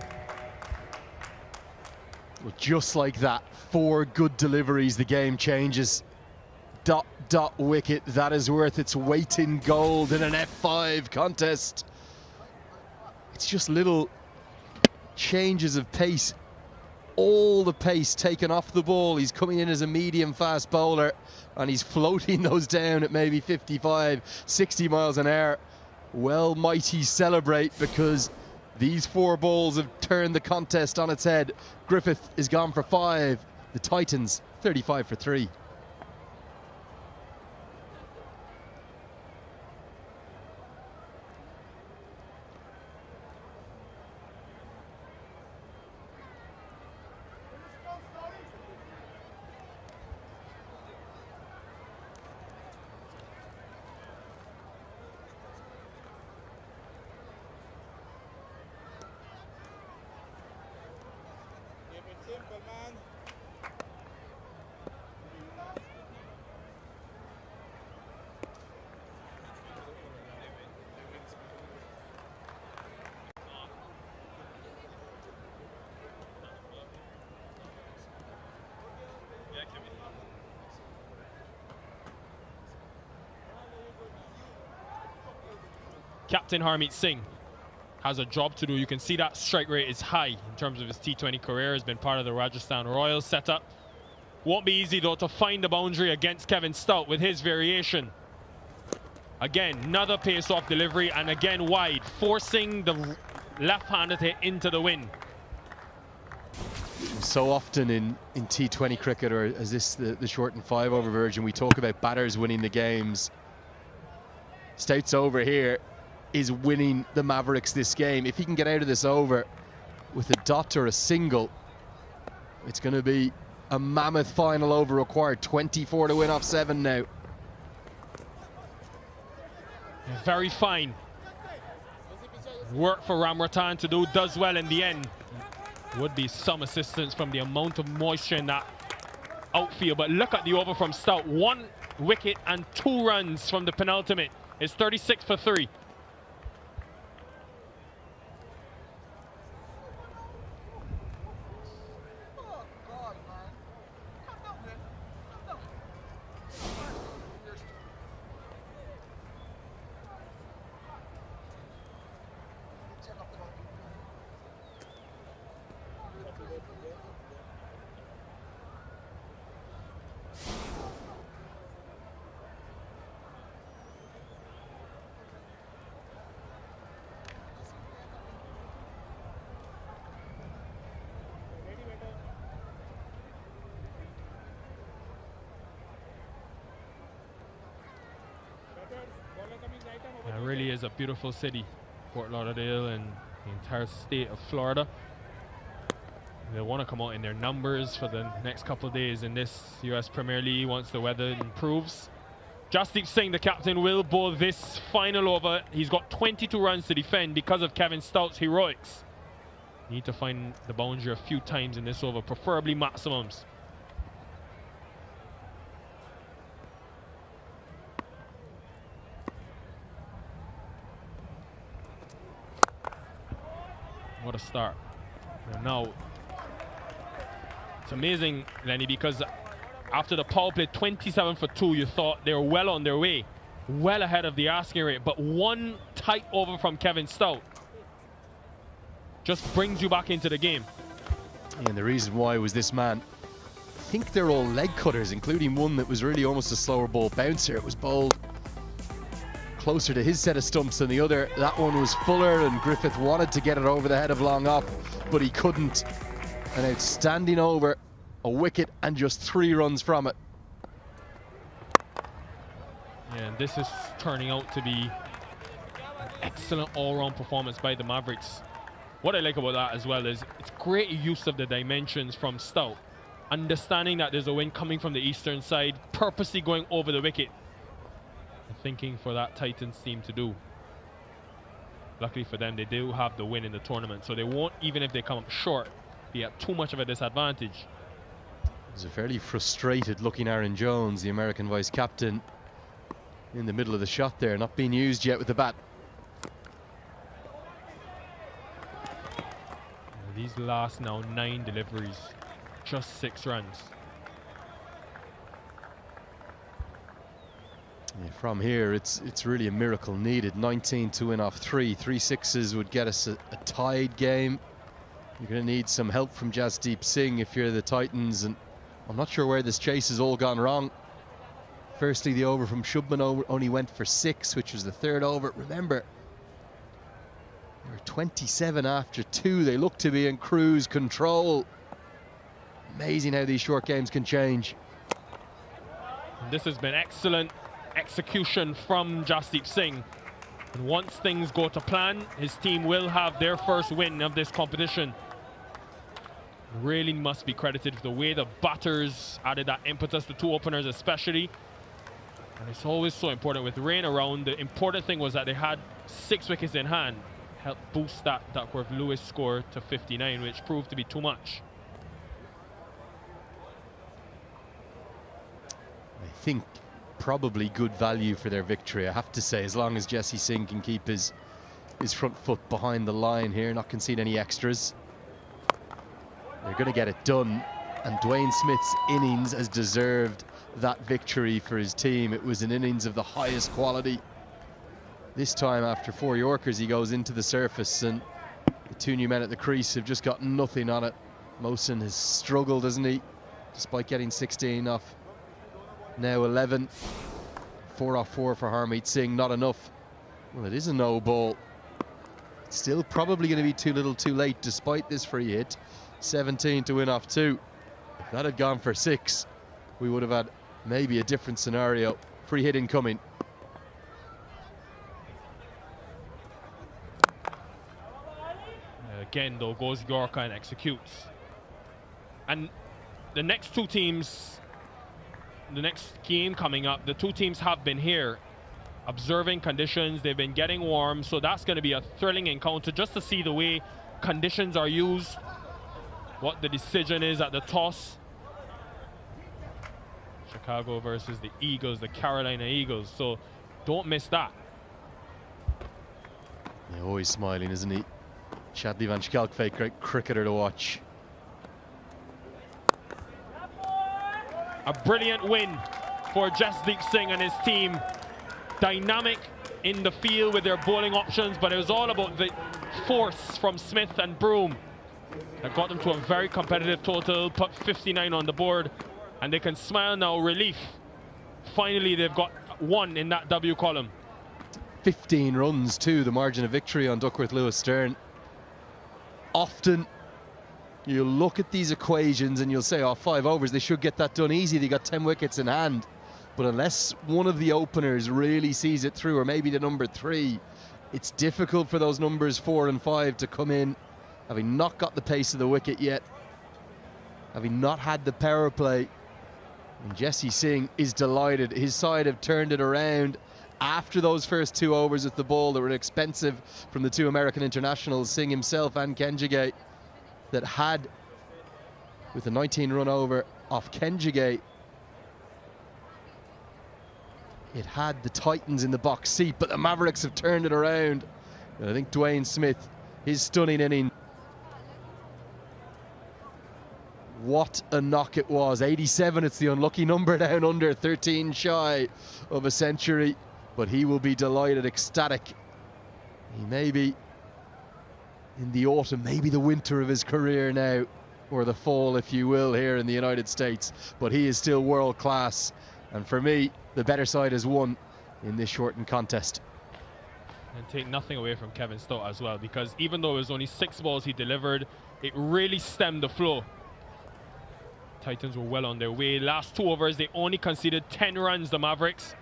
Well, just like that, 4 good deliveries, the game changes. Dot, dot, wicket. That is worth its weight in gold in an F5 contest. It's just little changes of pace. All the pace taken off the ball. He's coming in as a medium fast bowler and he's floating those down at maybe 55, 60 miles an hour. Well, might he celebrate, because these 4 balls have turned the contest on its head. Griffith is gone for 5. The Titans 35 for 3. Captain Harmeet Singh has a job to do. You can see that strike rate is high in terms of his T20 career. Has been part of the Rajasthan Royals setup. Won't be easy though to find the boundary against Kevin Stout with his variation. Again, another pace-off delivery, and again wide, forcing the left-hander to hit into the wind. So often in T20 cricket, or as this the shortened 5-over version, we talk about batters winning the games. Stout's over here is winning the Mavericks this game. If he can get out of this over with a dot or a single, it's going to be a mammoth final over required. 24 to win off 7 now. Very fine work for Ramratan to do. Does well in the end. Would be some assistance from the amount of moisture in that outfield, but look at the over from Stout. 1 wicket and 2 runs from the penultimate. It's 36 for 3. It really is a beautiful city, Fort Lauderdale, and the entire state of Florida. They want to come out in their numbers for the next couple of days in this US Premier League once the weather improves. Jasdeep Singh, the captain, will bowl this final over. He's got 22 runs to defend because of Kevin Stout's heroics. Need to find the boundary a few times in this over, preferably maximums. What a start. And now, it's amazing, Lenny, because after the power play 27 for 2, you thought they were well on their way, well ahead of the asking rate, but 1 tight over from Kevin Stout just brings you back into the game. And the reason why was this man. I think they're all leg cutters, including one that was really almost a slower ball bouncer. It was bowled closer to his set of stumps than the other. That one was fuller, and Griffith wanted to get it over the head of long off, but he couldn't. An outstanding over, a wicket and just 3 runs from it. Yeah, and this is turning out to be an excellent all-round performance by the Mavericks. What I like about that as well is it's great use of the dimensions from Stout. Understanding that there's a wind coming from the eastern side, purposely going over the wicket. And thinking for that Titans team to do. Luckily for them, they do have the win in the tournament, so they won't, even if they come up short, be at too much of a disadvantage. There's a fairly frustrated looking Aaron Jones, the American vice captain, in the middle of the shot there, not being used yet with the bat. These last now 9 deliveries, just 6 runs. Yeah, from here, it's really a miracle needed. 19 to win off 3. 3 sixes would get us a tied game. You're going to need some help from Jasdeep Singh if you're the Titans, and I'm not sure where this chase has all gone wrong. Firstly, the over from Shubman only went for 6, which was the 3rd over. Remember, they were 27 after 2. They look to be in cruise control. Amazing how these short games can change. And this has been excellent execution from Jasdeep Singh. And once things go to plan, his team will have their first win of this competition. Really must be credited for the way the batters added that impetus, the 2 openers especially. And it's always so important with rain around. The important thing was that they had 6 wickets in hand. Helped boost that Duckworth-Lewis score to 59, which proved to be too much. I think probably good value for their victory, I have to say, as long as Jesse Singh can keep his front foot behind the line here, not concede any extras. They're going to get it done, and Dwayne Smith's innings has deserved that victory for his team. It was an innings of the highest quality. This time, after 4 Yorkers, he goes into the surface, and the 2 new men at the crease have just got nothing on it. Mohsin has struggled, hasn't he? Despite getting 16 off. Now 11. 4 off 4 for Harmeet Singh, not enough. Well, it is a no ball. It's still probably going to be too little too late, despite this free hit. 17 to win off 2. If that had gone for 6, we would have had maybe a different scenario. Free hit incoming. Again, though, goes Yorker and executes. And the next 2 teams, the next game coming up, the 2 teams have been here observing conditions. They've been getting warm, so that's going to be a thrilling encounter just to see the way conditions are used, what the decision is at the toss. Chicago versus the Eagles, the Carolina Eagles, so don't miss that. Yeah, always smiling, isn't he? Shadley Van Schalkwyk, great cricketer to watch. A brilliant win for Jasdeep Singh and his team. Dynamic in the field with their bowling options, but it was all about the force from Smith and Broom that got them to a very competitive total, put 59 on the board, and they can smile now, relief. Finally, they've got 1 in that W column. 15 runs to the margin of victory on Duckworth-Lewis Stern. Often you look at these equations and you'll say, oh, 5 overs, they should get that done easy. They got 10 wickets in hand. But unless one of the openers really sees it through, or maybe the number 3, it's difficult for those numbers 4 and 5 to come in, having not got the pace of the wicket yet, having not had the power play. And Jesse Singh is delighted. His side have turned it around after those first 2 overs with the ball that were expensive from the 2 American internationals, Singh himself and Kenjigate, that had, with a 19-run over off Kenjigate, it had the Titans in the box seat, but the Mavericks have turned it around. And I think Dwayne Smith, his stunning inning. What a knock it was. 87, it's the unlucky number down under, 13 shy of a century. But he will be delighted, ecstatic. He may be in the autumn, maybe the winter of his career now, or the fall, if you will, here in the United States. But he is still world class. And for me, the better side has won in this shortened contest. And take nothing away from Kevin Stott as well, because even though it was only 6 balls he delivered, it really stemmed the flow. Titans were well on their way. Last 2 overs, they only conceded 10 runs, the Mavericks.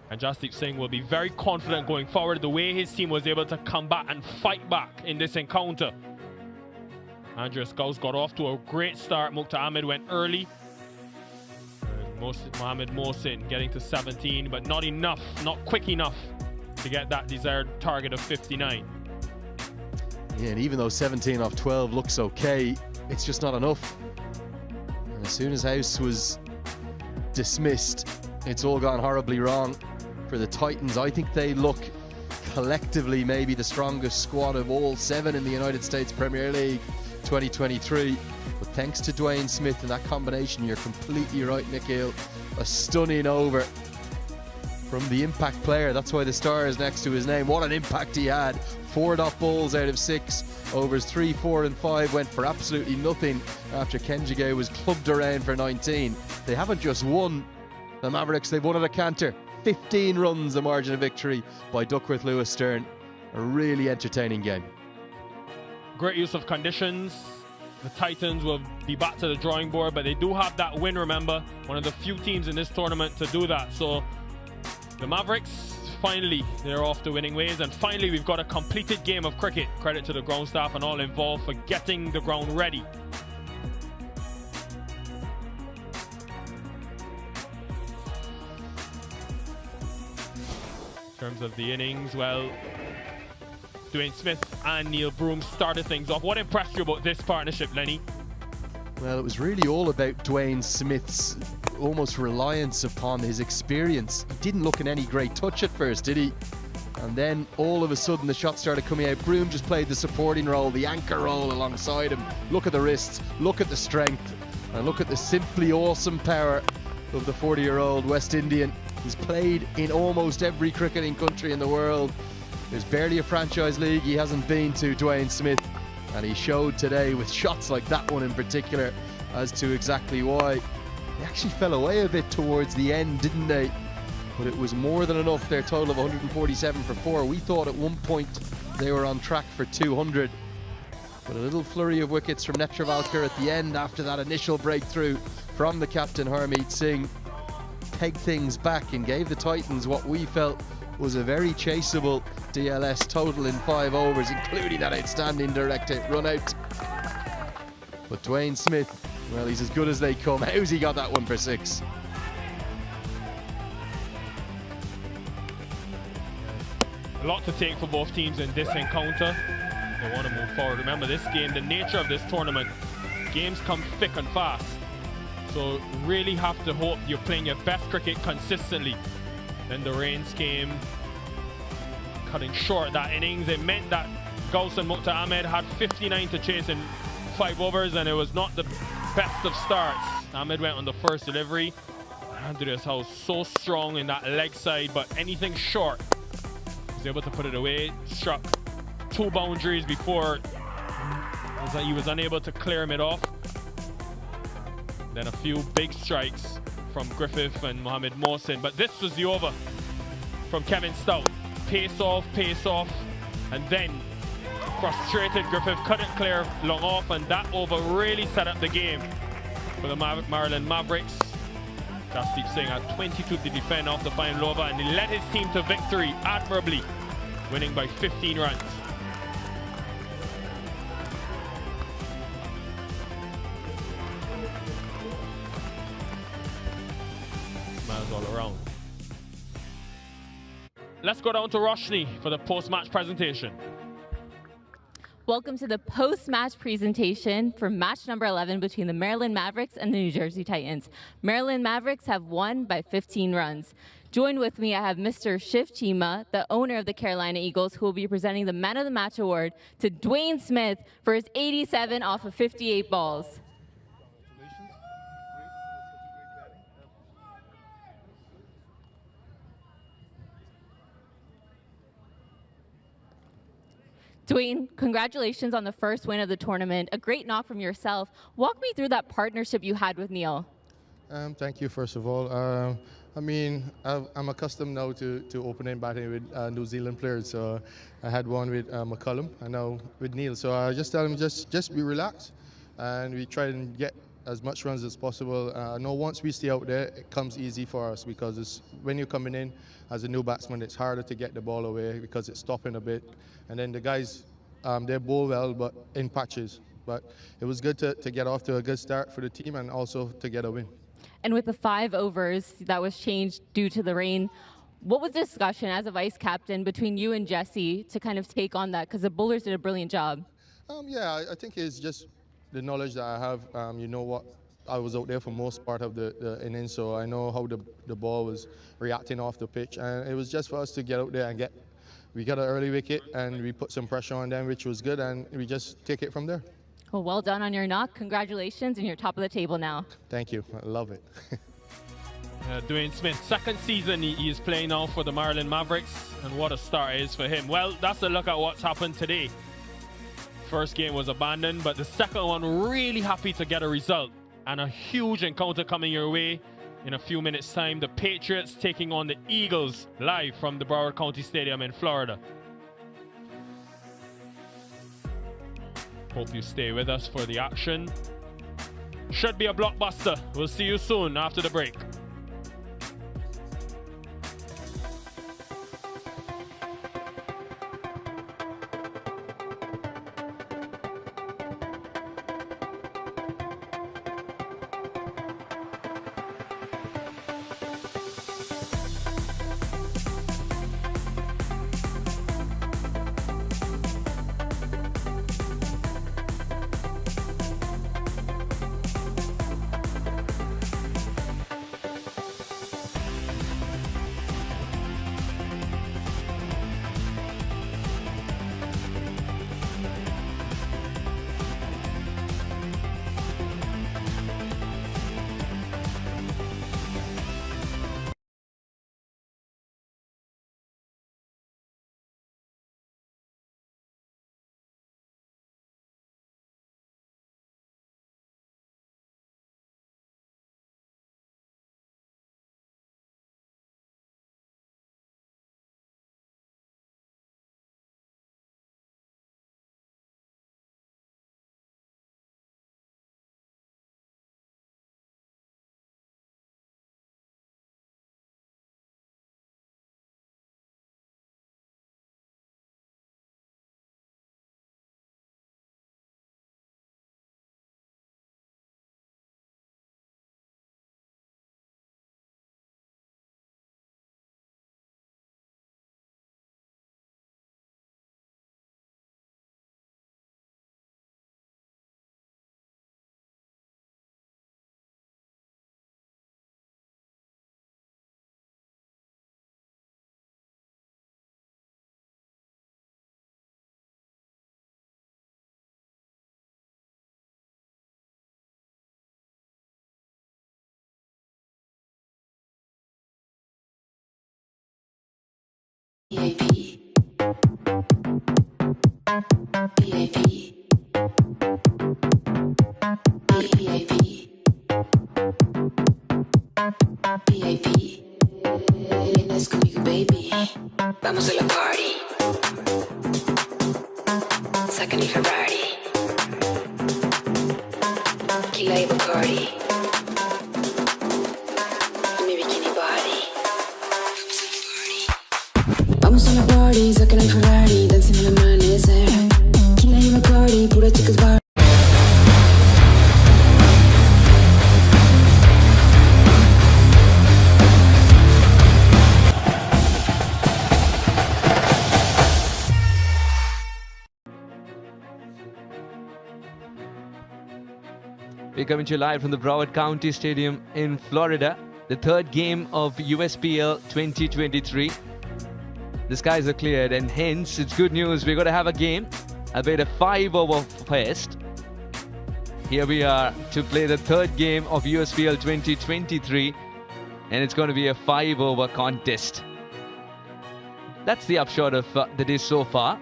And Jasdeep Singh will be very confident going forward the way his team was able to come back and fight back in this encounter. Andreas Gauss got off to a great start. Mukhtar Ahmed went early. Mohamed Mohsin getting to 17, but not enough, not quick enough to get that desired target of 59. Yeah, and even though 17 off 12 looks okay, it's just not enough. And as soon as House was dismissed, it's all gone horribly wrong for the Titans. I think they look collectively maybe the strongest squad of all 7 in the United States Premier League 2023. But thanks to Dwayne Smith and that combination, you're completely right, Nikhil. A stunning over from the impact player. That's why the star is next to his name. What an impact he had. 4 dot balls out of 6. Overs 3, 4 and 5 went for absolutely nothing after Kenjige was clubbed around for 19. They haven't just won, the Mavericks, they've won at a canter. 15 runs the margin of victory by Duckworth Lewis Stern. A really entertaining game. Great use of conditions. The Titans will be back to the drawing board, but they do have that win, remember. One of the few teams in this tournament to do that. So the Mavericks, finally, they're off to winning ways. And finally, we've got a completed game of cricket. Credit to the ground staff and all involved for getting the ground ready. In terms of the innings, well, Dwayne Smith and Neil Broom started things off. What impressed you about this partnership, Lenny? Well, it was really all about Dwayne Smith's almost reliance upon his experience. He didn't look in any great touch at first, did he? And then all of a sudden the shots started coming out. Broom just played the supporting role, the anchor role alongside him. Look at the wrists, look at the strength, and look at the simply awesome power of the 40-year-old West Indian. He's played in almost every cricketing country in the world. There's barely a franchise league he hasn't been to, Dwayne Smith, and he showed today with shots like that one in particular as to exactly why. They actually fell away a bit towards the end, didn't they? But it was more than enough, their total of 147 for 4. We thought at one point they were on track for 200. But a little flurry of wickets from Netravalkar at the end after that initial breakthrough from the captain Harmeet Singh pegged things back and gave the Titans what we felt was a very chaseable DLS total in 5 overs, including that outstanding direct hit run out. But Dwayne Smith, well, he's as good as they come. How's he got that one for 6? A lot to take for both teams in this encounter. They want to move forward. Remember this game, the nature of this tournament, games come thick and fast. So really have to hope you're playing your best cricket consistently. Then the rains came, cutting short that innings. It meant that Gauss and Mukhtar Ahmed had 59 to chase in 5 overs, and it was not the best of starts. Ahmed went on the first delivery. Andreas House so strong in that leg side, but anything short, was able to put it away. Struck 2 boundaries before he was unable to clear him off. Then a few big strikes from Griffith and Mohamed Mohsin, but this was the over from Kevin Stout. Pace off, and then frustrated Griffith couldn't clear long off, and that over really set up the game for the Maryland Mavericks. Jasdeep Singh had 22 to defend off the final over, and he led his team to victory admirably, winning by 15 runs. Smiles all around. Let's go down to Roshni for the post-match presentation. Welcome to the post-match presentation for match number 11 between the Maryland Mavericks and the New Jersey Titans. Maryland Mavericks have won by 15 runs. Joined with me, I have Mr. Shiv Chima, the owner of the Carolina Eagles, who will be presenting the Man of the Match award to Dwayne Smith for his 87 off of 58 balls. Dwayne, congratulations on the first win of the tournament. A great knock from yourself. Walk me through that partnership you had with Neil. Thank you, first of all. I mean, I'm accustomed now to opening batting with New Zealand players. So I had one with McCullum and now with Neil. So I just tell him just be relaxed, and we try and get as much runs as possible. I know once we stay out there, it comes easy for us because when you're coming in as a new batsman, it's harder to get the ball away because it's stopping a bit. And then the guys, they bowl well, but in patches. But it was good to get off to a good start for the team and also to get a win. And with the 5 overs that was changed due to the rain, what was the discussion as a vice captain between you and Jesse to kind of take on that? Because the bowlers did a brilliant job. Yeah, I think it's just the knowledge that I have. You know what, I was out there for most part of the innings, so I know how the ball was reacting off the pitch. And it was just for us to get out there and we got an early wicket and we put some pressure on them, which was good, and we just take it from there. Well done on your knock. Congratulations, and you're top of the table now. Thank you. I love it. Dwayne Smith, second season he is playing now for the Maryland Mavericks, and what a start it is for him. Well, that's a look at what's happened today. First game was abandoned, but the second one, really happy to get a result. And a huge encounter coming your way in a few minutes' time. The Patriots taking on the Eagles live from the Broward County Stadium in Florida. Hope you stay with us for the action. Should be a blockbuster. We'll see you soon after the break. Vamos a la party. Saca mi Ferrari. Tequila y Bacardi. Mi bikini body. Vamos a la party. Saca mi Ferrari. Dancing en el amanecer. Tequila y Bacardi. Pura chicas bar. We're coming to you live from the Broward County Stadium in Florida. The third game of USPL 2023. The skies are cleared and hence it's good news. We're going to have a game, albeit a 5-over fest. Here we are to play the third game of USPL 2023 and it's going to be a 5-over contest. That's the upshot of the day so far.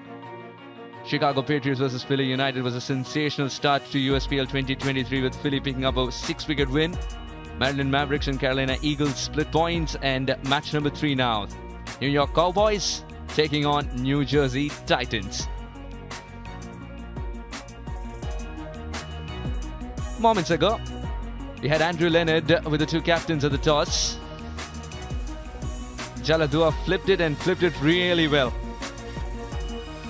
Chicago Patriots versus Philly United was a sensational start to USPL 2023 with Philly picking up a 6-wicket win. Maryland Mavericks and Carolina Eagles split points and match number 3 now. New York Cowboys taking on New Jersey Titans. Moments ago, We had Andrew Leonard with the two captains at the toss. Jaladua flipped it and flipped it really well.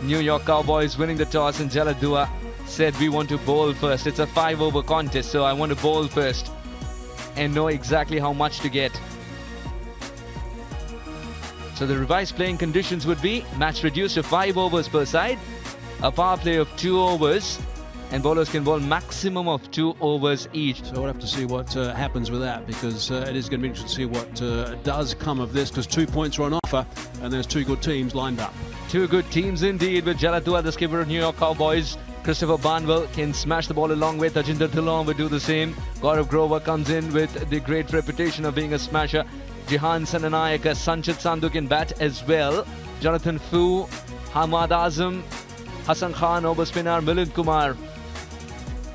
New York Cowboys winning the toss, and Jaladua said, we want to bowl first. It's a 5-over contest, so I want to bowl first and know exactly how much to get. So the revised playing conditions would be match reduced to 5 overs per side, a power play of 2 overs, and bowlers can bowl maximum of 2 overs each. So we'll have to see what happens with that, because it is going to be interesting to see what does come of this, because 2 points are on offer and there's 2 good teams lined up. 2 good teams indeed, with Jaladua, the skipper of New York Cowboys. Christopher Barnwell can smash the ball a long way. Tajinder Dhillon will do the same. Gaurav Grover comes in with the great reputation of being a smasher. Jihan Sananayaka, Sanchit Sandhu can bat as well. Jonathan Fu, Hamad Azam, Hassan Khan, over spinner, Milind Kumar.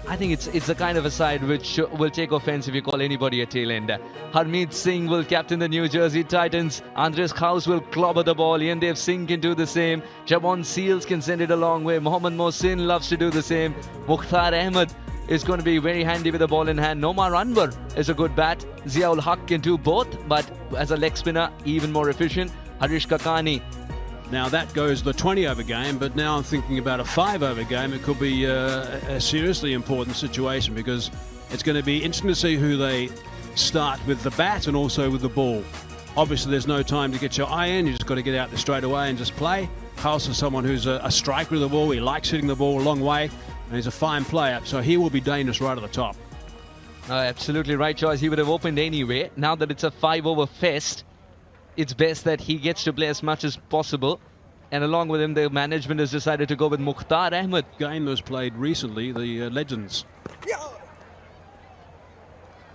I think it's a kind of a side which will take offense if you call anybody a tail ender. Harmeet Singh will captain the New Jersey Titans. Andres House will clobber the ball. Ian Dev Singh can do the same. Jabon Seals can send it a long way. Mohammad Mohsin loves to do the same. Mukhtar Ahmed is going to be very handy with the ball in hand. Nomar Anwar is a good bat. Ziaul Haq can do both, but as a leg spinner, even more efficient. Harish Kakani. Now that goes the 20-over game, but now I'm thinking about a 5-over game. It could be a seriously important situation, because it's going to be interesting to see who they start with the bat and also with the ball. Obviously, there's no time to get your eye in. You just got to get out there straight away and just play. House is someone who's a striker of the ball. He likes hitting the ball a long way, and he's a fine player, so he will be dangerous right at the top. Absolutely right choice. He would have opened anyway. Now that it's a 5-over fest, it's best that he gets to play as much as possible. And along with him, the management has decided to go with Mukhtar Ahmed. Game was played recently, the Legends.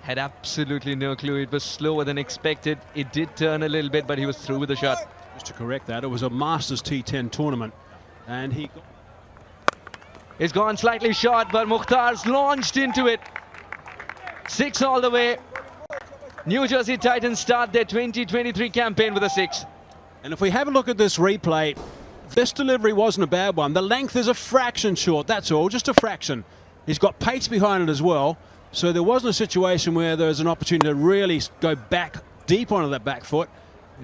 Had absolutely no clue. It was slower than expected. It did turn a little bit, but he was through with the shot. Just to correct that, it was a Masters T10 tournament, and it's gone slightly short, but Mukhtar's launched into it. 6 all the way. New Jersey Titans start their 2023 campaign with a 6. And if we have a look at this replay, this delivery wasn't a bad one. The length is a fraction short, that's all, just a fraction. He's got pace behind it as well, so there wasn't a situation where there was an opportunity to really go back deep onto that back foot.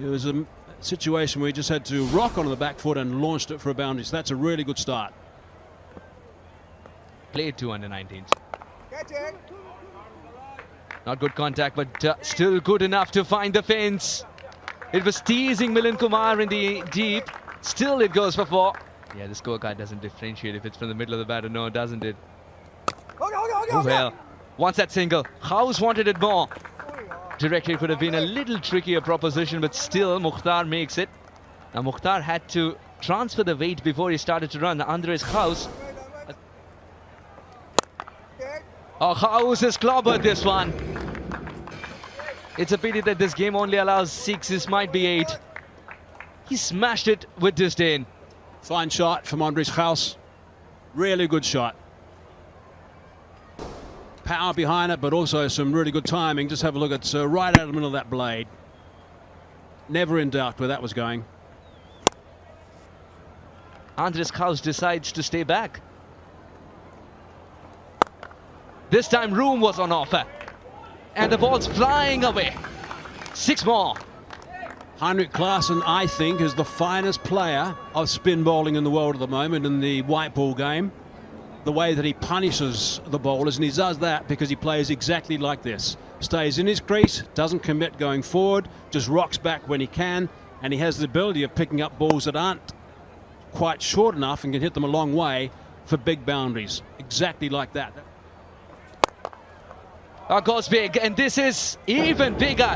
It was a situation where he just had to rock onto the back foot and launched it for a boundary, so that's a really good start. Played 2 under-19s. Not good contact, but still good enough to find the fence. It was teasing Milind Kumar in the deep. Still it goes for 4. Yeah, the scorecard doesn't differentiate if it's from the middle of the bat or no, doesn't it? Oh well. Wants that single. House wanted it more. Directly could have been a little trickier proposition, but still Mukhtar makes it. Now Mukhtar had to transfer the weight before he started to run. Andres House. Oh, House has clobbered this one. It's a pity that this game only allows 6. This might be 8. He smashed it with disdain. Fine shot from Andres House. Really good shot. Power behind it, but also some really good timing. Just have a look, it's right out of the middle of that blade. Never in doubt where that was going. Andres House decides to stay back. This time room was on offer. And the ball's flying away. 6 more. Heinrich Klaasen, I think, is the finest player of spin bowling in the world at the moment in the white ball game. The way that he punishes the bowlers, and he does that because he plays exactly like this. Stays in his crease, doesn't commit going forward, just rocks back when he can, and he has the ability of picking up balls that aren't quite short enough and can hit them a long way for big boundaries. Exactly like that. Goes big, and this is even bigger.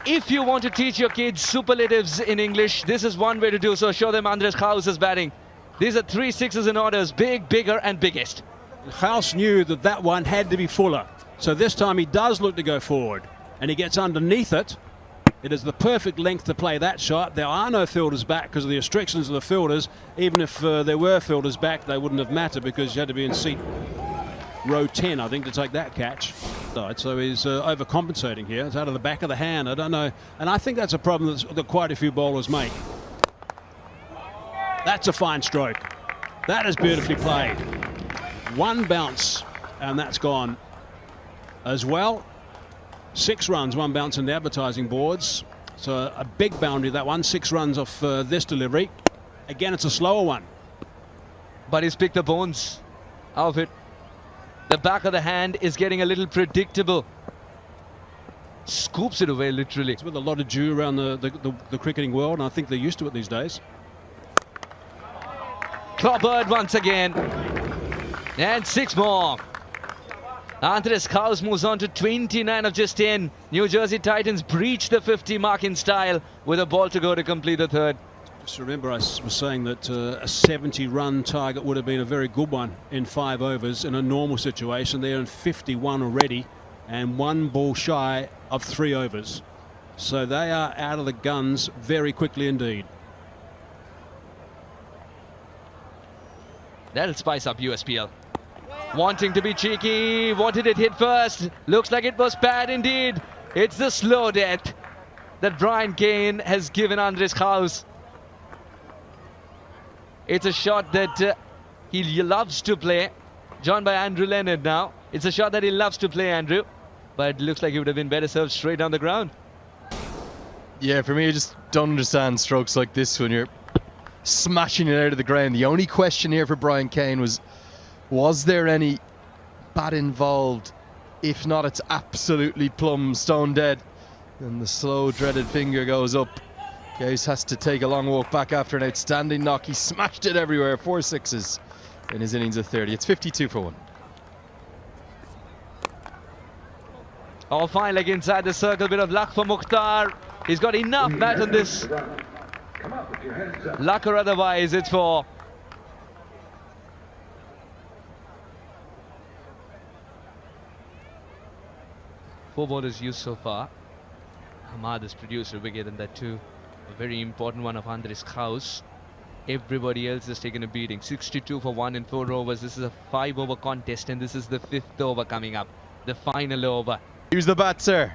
If you want to teach your kids superlatives in English, this is one way to do so. Show them Andres House's batting. These are 3 6s in orders, big, bigger, and biggest. House knew that that one had to be fuller, so this time he does look to go forward, and he gets underneath it. It is the perfect length to play that shot. There are no fielders back because of the restrictions of the fielders. Even if there were fielders back, they wouldn't have mattered because you had to be in seat row 10, I think, to take that catch. So he's overcompensating here. It's out of the back of the hand. I don't know. And I think that's a problem that quite a few bowlers make. That's a fine stroke. That is beautifully played. One bounce, and that's gone. as well. 6 runs, 1 bounce in the advertising boards. So a big boundary, that one. 6 runs off this delivery. Again, it's a slower one. But he's picked the bones out of it. The back of the hand is getting a little predictable. Scoops it away, literally. It's with a lot of dew around the cricketing world, and I think they're used to it these days. Clobbered once again. And 6 more. Andres Kaus moves on to 29 of just 10. New Jersey Titans breach the 50 mark in style with a ball to go to complete the 3rd. Just remember, I was saying that a 70-run target would have been a very good one in 5 overs in a normal situation. They're in 51 already and 1 ball shy of 3 overs. So they are out of the guns very quickly indeed. That'll spice up USPL. Wanting to be cheeky. What did it hit first? Looks like it was bad indeed. It's the slow death that Brian Kane has given Andres Kaus. It's a shot that he loves to play. Joined by Andrew Leonard now. It's a shot that he loves to play, Andrew. But it looks like it would have been better served straight down the ground. Yeah, for me, I just don't understand strokes like this when you're smashing it out of the ground. The only question here for Brian Kane was there any bat involved? If not, it's absolutely plumb stone dead. And the slow, dreaded finger goes up. Gase has to take a long walk back after an outstanding knock. He smashed it everywhere. 4 sixes in his innings of 30. It's 52 for 1. All fine, like inside the circle. Bit of luck for Mukhtar. He's got enough bat on this. Luck or otherwise, it's 4. Four bowlers used so far. Hamad has produced a wicket, and that too a very important one of Andres Kaus. Everybody else has taken a beating. 62 for 1 in 4 overs. This is a 5-over contest, and this is the 5th over coming up. The final over. Use the bat, sir.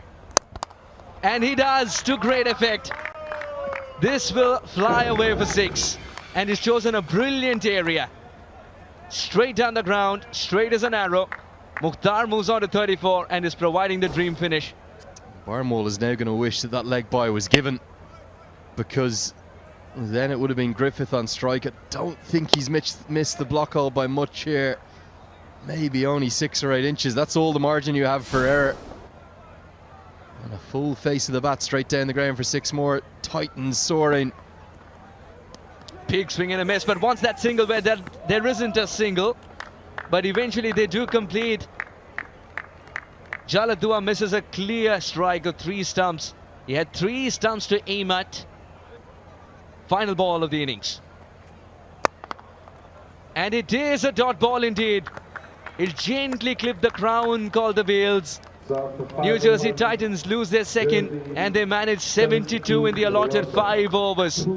And he does, to great effect. This will fly away for 6. And he's chosen a brilliant area. Straight down the ground, straight as an arrow. Mukhtar moves on to 34 and is providing the dream finish. Barnwell is now going to wish that leg bye was given, because then it would have been Griffith on strike. I don't think he's missed the block hole by much here. Maybe only 6 or 8 inches. That's all the margin you have for error. And a full face of the bat straight down the ground for 6 more. Titans soaring. Big swing and a miss, but once that single where there isn't a single, but eventually they do complete. Jaladua misses a clear strike of 3 stumps. He had 3 stumps to aim at. Final ball of the innings. And it is a dot ball indeed. It gently clipped the crown, called the Wales. New Jersey Titans lose their 2nd, and they manage 72 in the allotted 5 overs.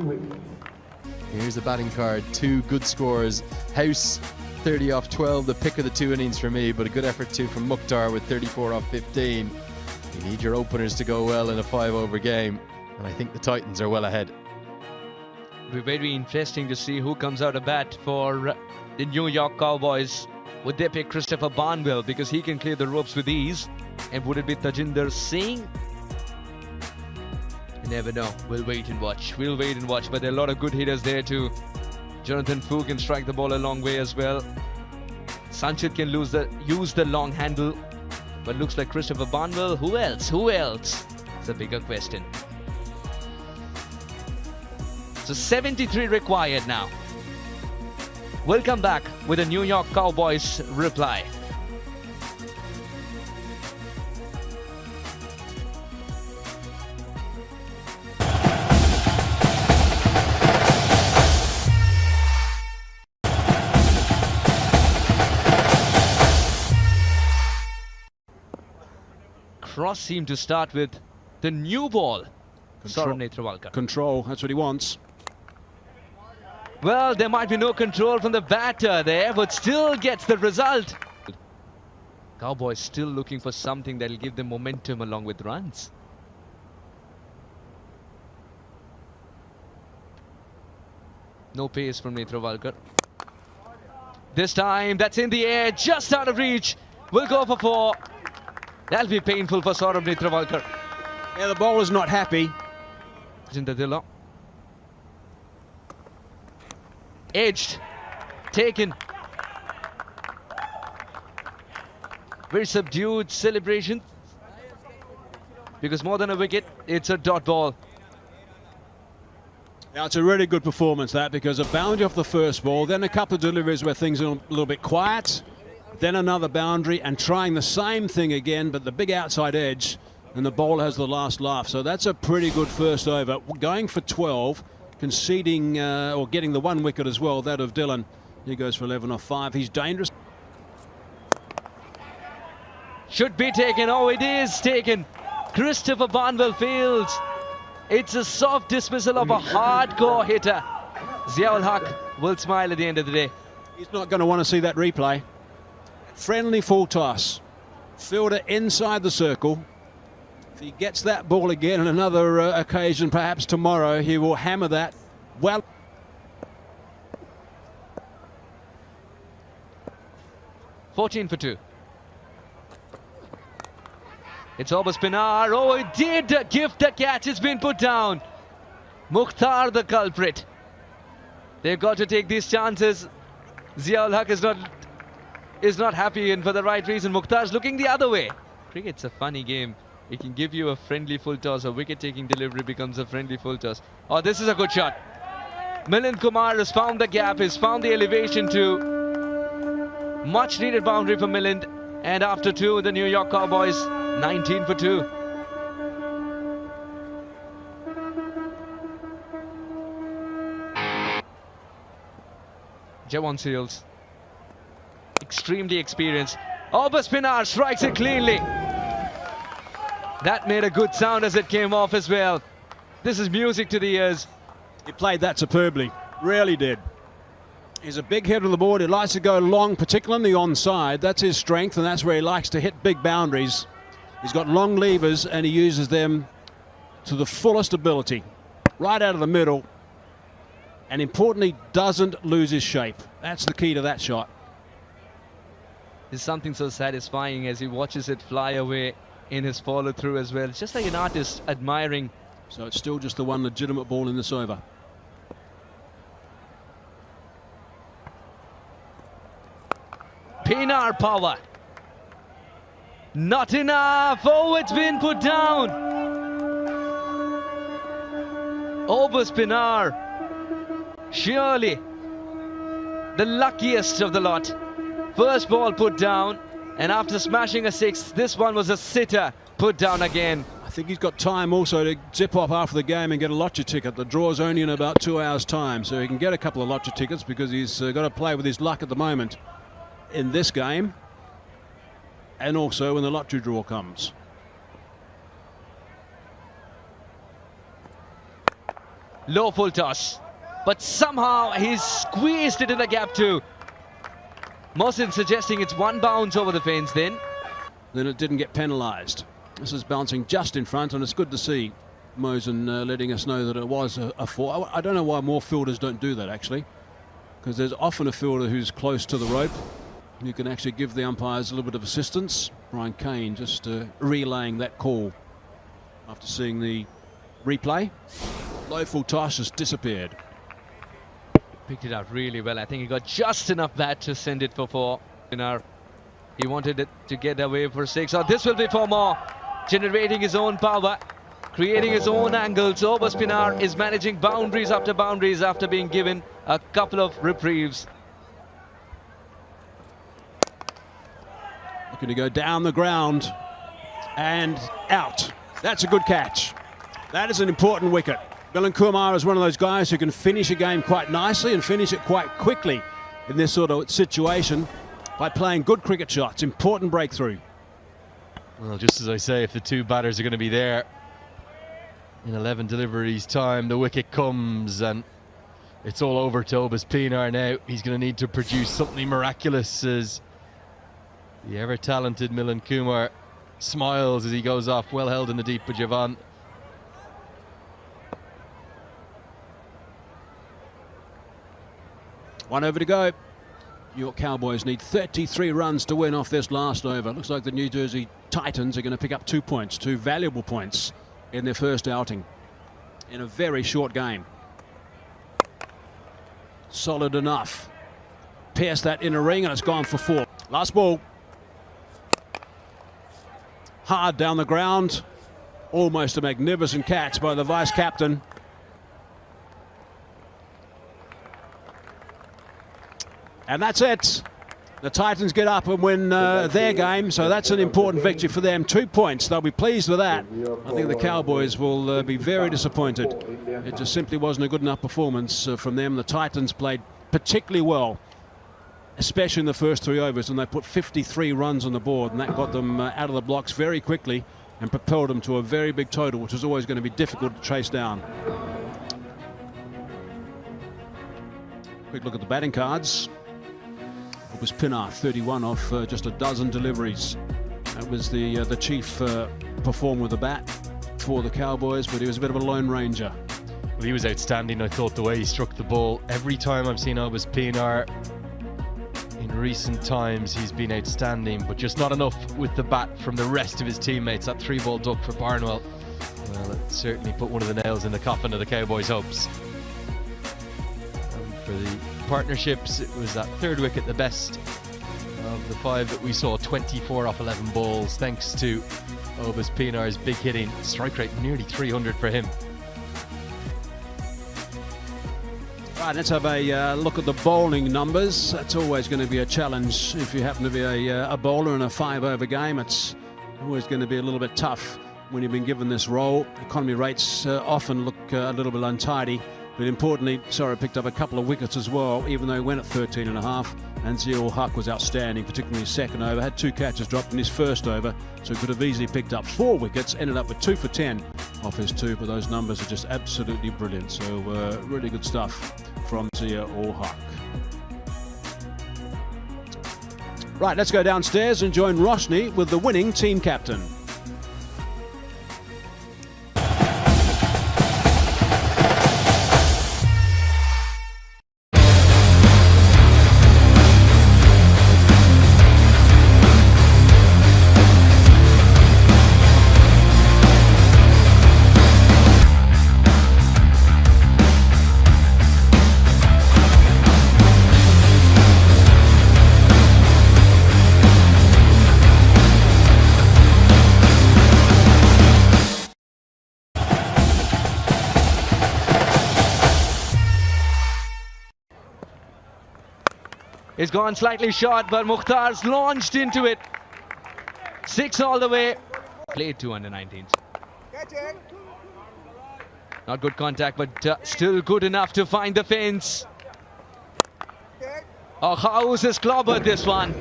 Here's a batting card. 2 good scores. House 30 off 12, the pick of the 2 innings for me, but a good effort too from Mukhtar with 34 off 15. You need your openers to go well in a 5-over game, and I think the Titans are well ahead. It'll be very interesting to see who comes out of bat for the New York Cowboys. Would they pick Christopher Barnwell because he can clear the ropes with ease? And would it be Tajinder Singh? You never know. We'll wait and watch. We'll wait and watch. But there are a lot of good hitters there too. Jonathan Fu can strike the ball a long way as well. Sanctioned can use the long handle. But looks like Christopher Barnwell. Who else? Who else? It's a bigger question. So 73 required now. We'll come back with a New York Cowboys reply. Cross seemed to start with the new ball. Saurav Netravalkar. Control, that's what he wants. Well, there might be no control from the batter there, but still gets the result. Cowboys still looking for something that will give them momentum along with runs. No pace from Netravalkar. This time, that's in the air, just out of reach. We'll go for 4. That'll be painful for Saurabh Netravalkar. Yeah, the bowler's not happy. Jindadilla. Edged. Taken. Very subdued celebration. Because more than a wicket, it's a dot ball. Now, it's a really good performance, that, because a boundary off the first ball, then a couple of deliveries where things are a little bit quiet, then another boundary, and trying the same thing again, but the big outside edge, and the bowler has the last laugh. So that's a pretty good first over. Going for 12, conceding or getting the one wicket as well, that of Dylan. He goes for 11 off 5. He's dangerous. Should be taken. Oh, it is taken. Christopher Barnwell fields. It's a soft dismissal of a hardcore hitter. Ziaul Haq will smile at the end of the day. He's not going to want to see that replay. Friendly full toss. Fielder inside the circle. If he gets that ball again on another occasion, perhaps tomorrow, he will hammer that well. $14 for 2. It's over spinner. Oh, it did gift the catch. It's been put down. Mukhtar the culprit. They've got to take these chances. Ziaul Haq is not happy, and for the right reason. Mukhtar's looking the other way. Cricket's a funny game. It can give you a friendly full toss. A wicket-taking delivery becomes a friendly full toss. Oh, this is a good shot. Milind Kumar has found the gap. Has found the elevation too. Much needed boundary for Milind. And after 2, the New York Cowboys 19 for 2. Jawan Seals, extremely experienced. Over spinner strikes it cleanly. That made a good sound as it came off as well. This is music to the ears. He played that superbly, really did. He's a big hitter on the board. He likes to go long, particularly on the onside. That's his strength, and that's where he likes to hit big boundaries. He's got long levers, and he uses them to the fullest ability. Right out of the middle, and importantly, doesn't lose his shape. That's the key to that shot. There's something so satisfying as he watches it fly away in his follow-through as well. It's just like an artist admiring. So it's still just the one legitimate ball in this over. Pinar power. Not enough. Oh, it's been put down. Over spinner. Surely the luckiest of the lot. First ball put down, and after smashing a 6, this one was a sitter put down again. I think he's got time also to zip off after the game and get a lottery ticket. The draw's only in about 2 hours' time, so he can get a couple of lottery tickets because he's got to play with his luck at the moment in this game and also when the lottery draw comes. Low full toss, but somehow he's squeezed it in the gap too. Mohsin suggesting it's one bounce over the fence then. Then it didn't get penalised. This is bouncing just in front, and it's good to see Mohsin letting us know that it was a 4. I don't know why more fielders don't do that, actually, because there's often a fielder who's close to the rope. You can actually give the umpires a little bit of assistance. Brian Kane just relaying that call after seeing the replay. Low full toss has disappeared. Picked it out really well. I think he got just enough bat to send it for 4. He wanted it to get away for 6. Oh, this will be 4 more. Generating his own power, creating his own angles. Over spinner is managing boundaries after being given a couple of reprieves. Looking to go down the ground and out. That's a good catch. That is an important wicket. Milind Kumar is one of those guys who can finish a game quite nicely and finish it quite quickly in this sort of situation by playing good cricket shots. Important breakthrough. Well, just as I say, if the 2 batters are going to be there in 11 deliveries time, the wicket comes and it's all over to Obas Pinar now. He's going to need to produce something miraculous as the ever-talented Milind Kumar smiles as he goes off, well held in the deep by Javan. One over to go. New York Cowboys need 33 runs to win off this last over. Looks like the New Jersey Titans are going to pick up 2 points, 2 valuable points in their first outing in a very short game. Solid enough. Pierced that inner ring and it's gone for 4. Last ball. Hard down the ground. Almost a magnificent catch by the vice captain. And that's it. The Titans get up and win their game, so that's an important victory for them. 2 points, they'll be pleased with that. I think the Cowboys will be very disappointed. It just simply wasn't a good enough performance from them. The Titans played particularly well, especially in the first 3 overs, and they put 53 runs on the board, and that got them out of the blocks very quickly and propelled them to a very big total, which is always going to be difficult to chase down. Quick look at the batting cards. It was Pinner, 31 off just a dozen deliveries. That was the chief performer with the bat for the Cowboys, but he was a bit of a lone ranger. Well, he was outstanding, I thought, the way he struck the ball. Every time I've seen Obus Pinar in recent times, he's been outstanding, but just not enough with the bat from the rest of his teammates. That 3-ball duck for Barnwell, well, it certainly put one of the nails in the coffin of the Cowboys' hopes. For the partnerships, it was that 3rd wicket, the best of the 5 that we saw, 24 off 11 balls, thanks to Obus Pinar's big hitting. Strike rate nearly 300 for him. Right, let's have a look at the bowling numbers. That's always going to be a challenge if you happen to be a bowler in a 5-over game. It's always going to be a little bit tough when you've been given this role. Economy rates often look a little bit untidy. But importantly, Sora picked up a couple of wickets as well, even though he went at 13.5. And Ziaul Haq was outstanding, particularly his second over. Had 2 catches dropped in his first over, so he could have easily picked up 4 wickets. Ended up with 2 for 10 off his 2, but those numbers are just absolutely brilliant. So really good stuff from Ziaul Haq. Right, let's go downstairs and join Roshni with the winning team captain. It's gone slightly short, but Mukhtar's launched into it. 6 all the way. Played 2 under 19s. Not good contact, but still good enough to find the fence. Oh, House has clobbered this one.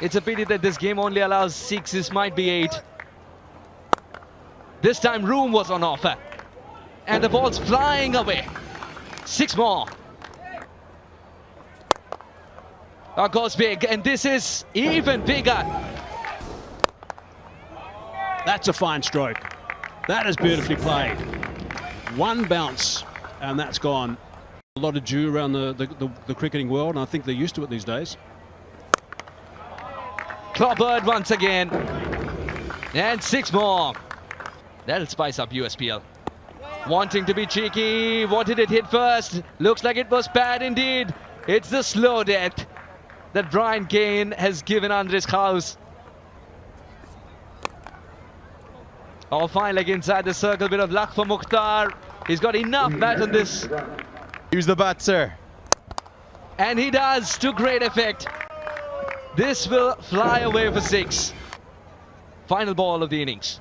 It's a pity that this game only allows 6. This might be 8. This time room was on offer. And the ball's flying away. 6 more. Goes big, and this is even bigger. That's a fine stroke. That is beautifully played. 1 bounce, and that's gone. A lot of dew around the cricketing world, and I think they're used to it these days. Clobbered once again. And 6 more. That'll spice up USPL. Wanting to be cheeky. What did it hit first? Looks like it was bad indeed. It's the slow death that Brian Kane has given Andres House. Oh, fine leg inside the circle. Bit of luck for Mukhtar. He's got enough bat on this. Use the bat, sir. And he does, to great effect. This will fly away for 6. Final ball of the innings.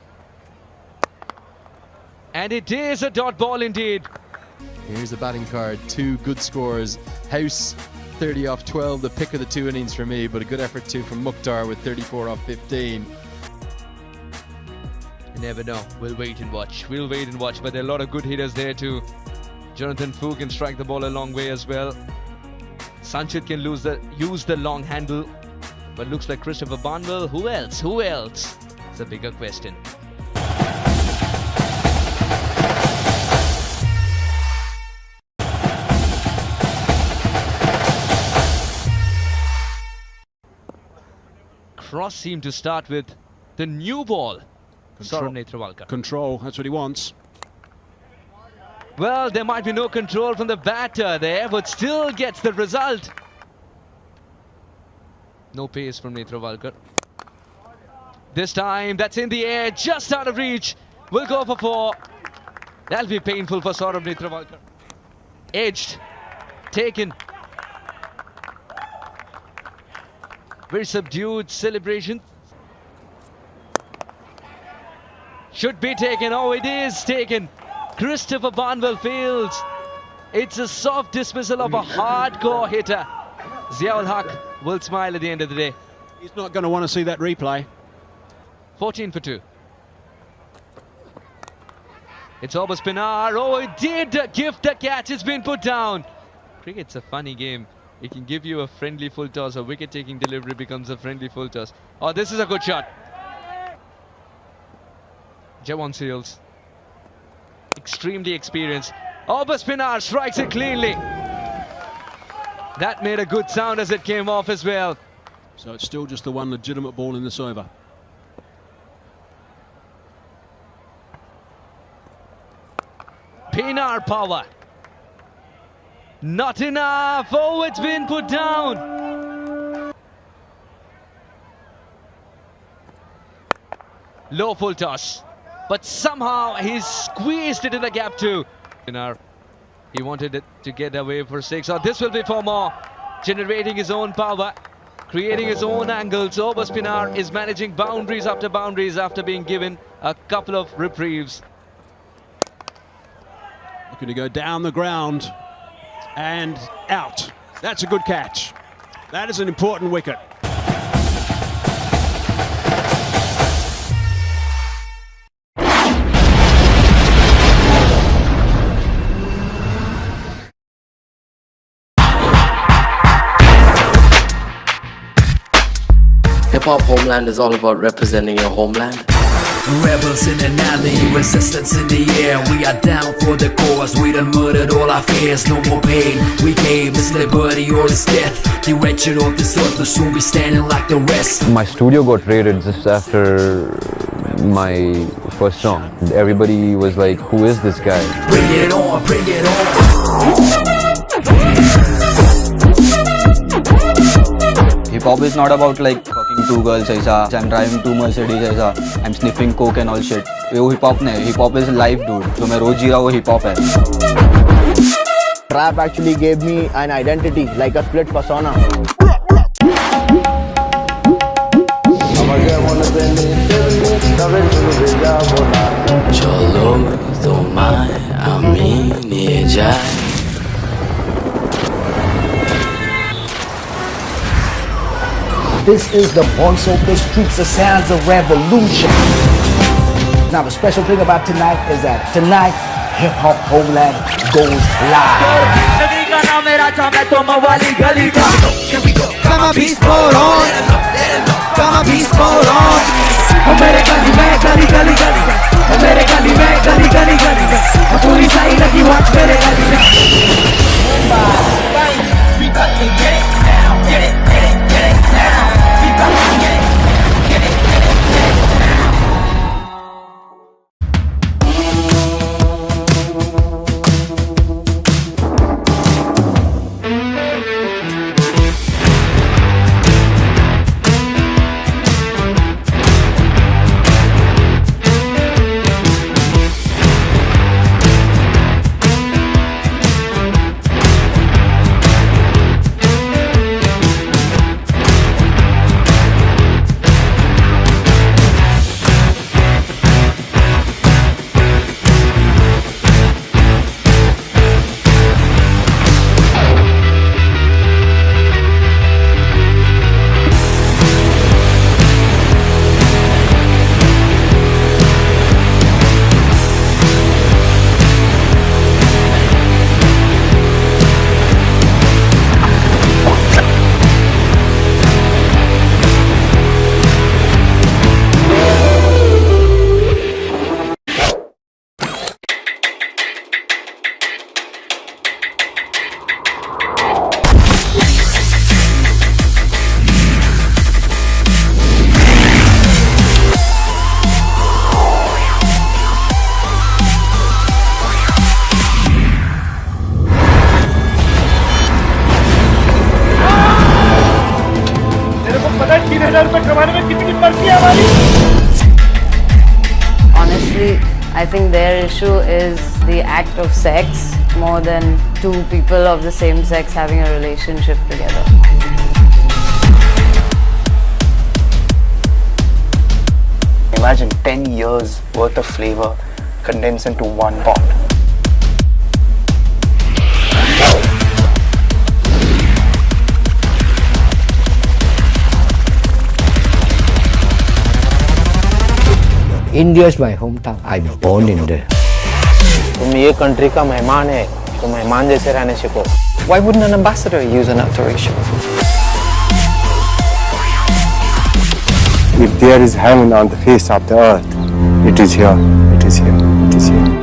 And it is a dot ball indeed. Here's the batting card. 2 good scores. House 30 off 12, the pick of the 2 innings for me, but a good effort too from Mukhtar with 34 off 15. You never know. We'll wait and watch. We'll wait and watch, but there are a lot of good hitters there too. Jonathan Fu can strike the ball a long way as well. Sanctioned can use the long handle, but looks like Christopher Barnwell. Who else? Who else? It's a bigger question. cross seemed to start with the new ball. Saurav Netravalkar. Control, that's what he wants. Well, there might be no control from the batter there, but still gets the result. No pace from Netravalkar. This time, that's in the air, just out of reach. Will go for 4. That'll be painful for Saurav Netravalkar. Edged, taken. Very subdued celebration. Should be taken. Oh, it is taken. Christopher Barnwell fails. It's a soft dismissal of a hardcore hitter. Ziaul Haq will smile at the end of the day. He's not going to want to see that replay. 14 for 2. It's over Spinar. Oh, it did gift the catch. It's been put down. Cricket's a funny game. It can give you a friendly full toss. A wicket-taking delivery becomes a friendly full toss. Oh, this is a good shot. Jawan Seals. Extremely experienced. Over Spinar strikes it cleanly. That made a good sound as it came off as well. So it's still just the one legitimate ball in this over. Pinar power. Not enough. Oh, it's been put down. Low full toss. But somehow he's squeezed it in the gap too. Pinar, he wanted it to get away for 6. Oh, this will be for more. Generating his own power. Creating his own angles. Over Pinar is managing boundaries after being given a couple of reprieves. Looking to go down the ground and out. That's a good catch. That is an important wicket. Hip-hop Homeland is all about representing your homeland. Rebels in an alley, resistance in the air. We are down for the cause, we done murdered all our fears. No more pain, we gave this liberty or this death. The wretched of this earth will soon be standing like the rest. My studio got raided just after my first song. Everybody was like, who is this guy? Bring it on, bring it on. Hip-hop is not about like fucking 2 girls aisa, I'm driving 2 Mercedes aisa, I'm sniffing coke and all shit. वो hip-hop नहीं, hip-hop is life dude. जो मैं रोज जी रहा हूँ वो hip-hop है. Rap actually gave me an identity, like a split persona. चलो तुम्हारे आमीने जाए. This is the voice of the streets, the sounds of revolution. Now the special thing about tonight is that tonight, Hip Hop Homeland goes live. Come on, beast sport on. Come on, beast sport on. मेरे गली में गली गली गली मेरे गली में गली गली गली पूरी साई लगी watch मेरे गली में. We got to get it now, get it, get it, get it now. We got to get it, get it, get it, get it I think their issue is the act of sex more than two people of the same sex having a relationship together. Imagine 10 years worth of flavor condensed into one pot. India is my hometown. I'm born in there. तुम ये country का मेहमान है, तो मेहमान जैसे रहने सीखो. Why wouldn't an ambassador use an alteration? If there is heaven on the face of the earth, it is here, it is here, it is here.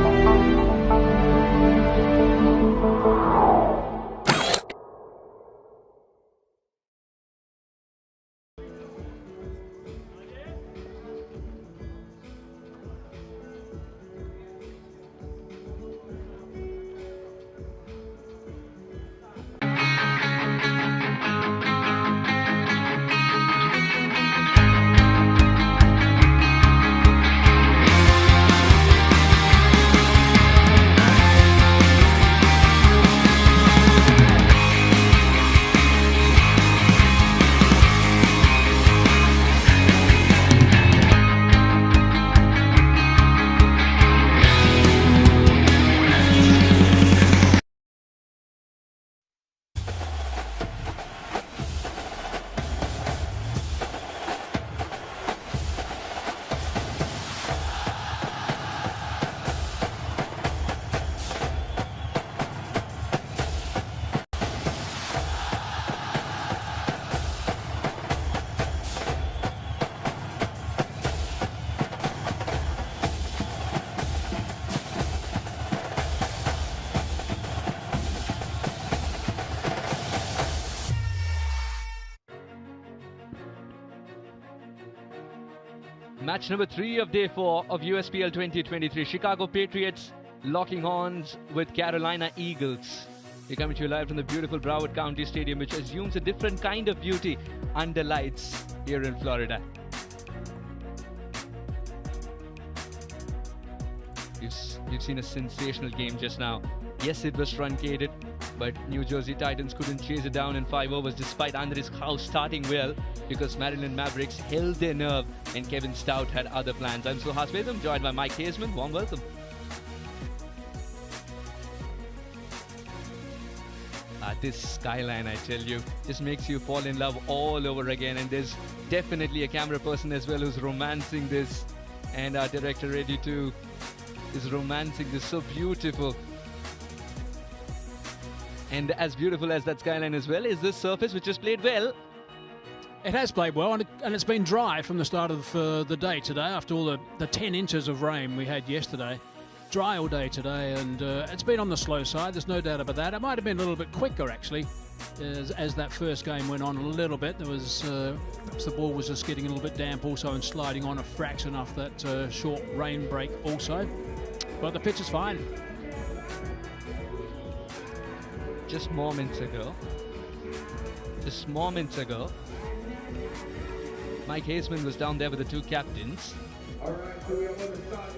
Match number 3 of day 4 of USPL 2023. Chicago Patriots locking horns with Carolina Eagles. We're coming to you live from the beautiful Broward County Stadium, which assumes a different kind of beauty under lights here in Florida. You've seen a sensational game just now. Yes, it was truncated, but New Jersey Titans couldn't chase it down in 5 overs despite Andres House starting well, because Maryland Mavericks held their nerve and Kevin Stout had other plans. I'm Suhas Vedam, joined by Mike Hazeman. Warm welcome. This skyline, I tell you, just makes you fall in love all over again, and there's definitely a camera person as well who's romancing this, and our director Eddie too is romancing this. So beautiful. And as beautiful as that skyline as well is this surface, which has played well. It has played well, and it's been dry from the start of the day today, after all the 10 inches of rain we had yesterday. Dry all day today, and it's been on the slow side, there's no doubt about that. It might have been a little bit quicker, actually, as that first game went on a little bit. There was perhaps the ball was just getting a little bit damp also and sliding on a fraction off that short rain break also. But the pitch is fine. Just moments ago, Mike Hazeman was down there with the two captains. All right, so we are going to start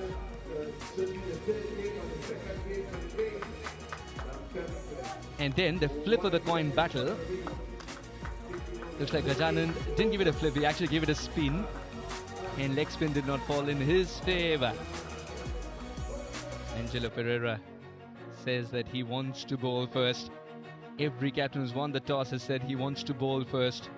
the game on the second game of the game. And then the flip of the coin battle. Looks like Gajanan didn't give it a flip, he actually gave it a spin. And leg spin did not fall in his favor. Angelo Pereira says that he wants to bowl first. Every captain who's won the toss has said he wants to bowl first.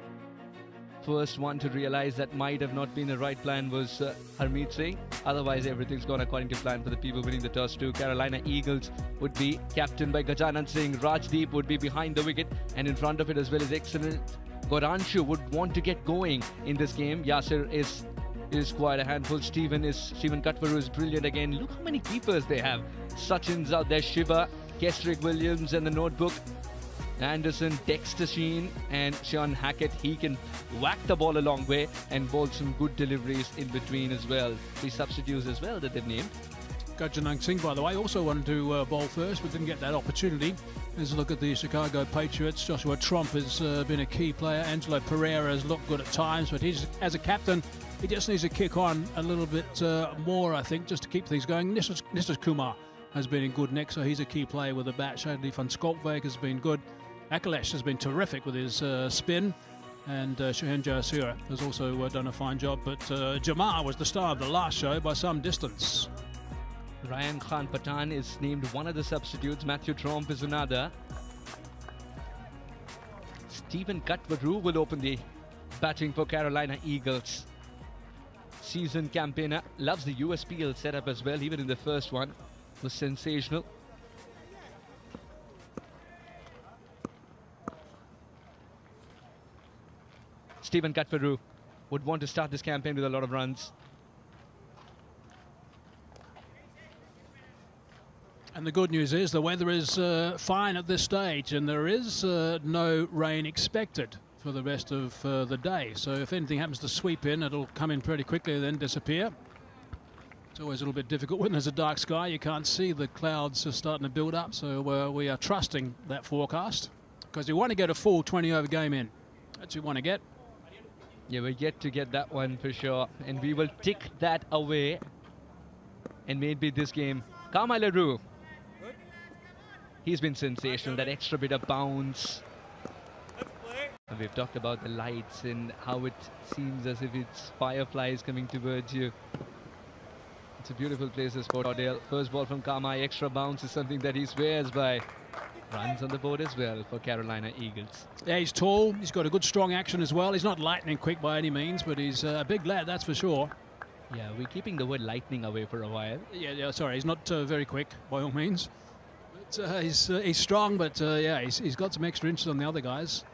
First one to realize that might have not been the right plan was Harmeet Singh. Otherwise, everything's gone according to plan for the people winning the toss too. Carolina Eagles would be captained by Gajanan Singh. Rajdeep would be behind the wicket, and in front of it as well as excellent Goranshu would want to get going in this game. Yasir is quite a handful. Stephen Cutwaru is brilliant again. Look how many keepers they have. Sachin's out there, Shiva, Kesrick Williams and the notebook. Anderson, Dexter Sheen and Sean Hackett. He can whack the ball a long way and bowl some good deliveries in between as well. 3 substitutes as well that they've named. Gajanan Singh, by the way, also wanted to bowl first, but didn't get that opportunity. Let's look at the Chicago Patriots. Joshua Tromp has been a key player. Angelo Pereira has looked good at times, but he's, as a captain, He just needs to kick on a little bit more, I think, just to keep things going. Nishish Kumar has been in good nick, so he's a key player with the bat. Shadley van Skolkwyk has been good. Akalesh has been terrific with his spin. And Shahen Jasura has also done a fine job. But Jamar was the star of the last show by some distance. Ryan Khan Patan is named one of the substitutes. Matthew Tromp is another. Stephen Katwaru will open the batting for Carolina Eagles. Seasoned campaigner, loves the USPL setup as well. Even in the first one, was sensational. Stephen Katwaru would want to start this campaign with a lot of runs. And the good news is the weather is fine at this stage, and there is no rain expected for the rest of the day. So if anything happens to sweep in, it'll come in pretty quickly and then disappear. It's always a little bit difficult when there's a dark sky. You can't see the clouds are starting to build up. So we are trusting that forecast because you want to get a full 20-over game in. That's what you want to get. Yeah, we're yet to get that one for sure. And we will tick that away. And maybe this game, Kamai LaRue. He's been sensational, that extra bit of bounce. And we've talked about the lights and how it seems as if it's fireflies coming towards you. It's a beautiful place, this Port Ordale. First ball from Kamai, extra bounce is something that he swears by. Runs on the board as well for Carolina Eagles. Yeah, he's tall. He's got a good strong action as well. He's not lightning quick by any means, but he's a big lad, that's for sure. Yeah, we're keeping the word lightning away for a while. Yeah, sorry, he's not very quick by all means. But he's strong, but yeah, he's got some extra inches on the other guys.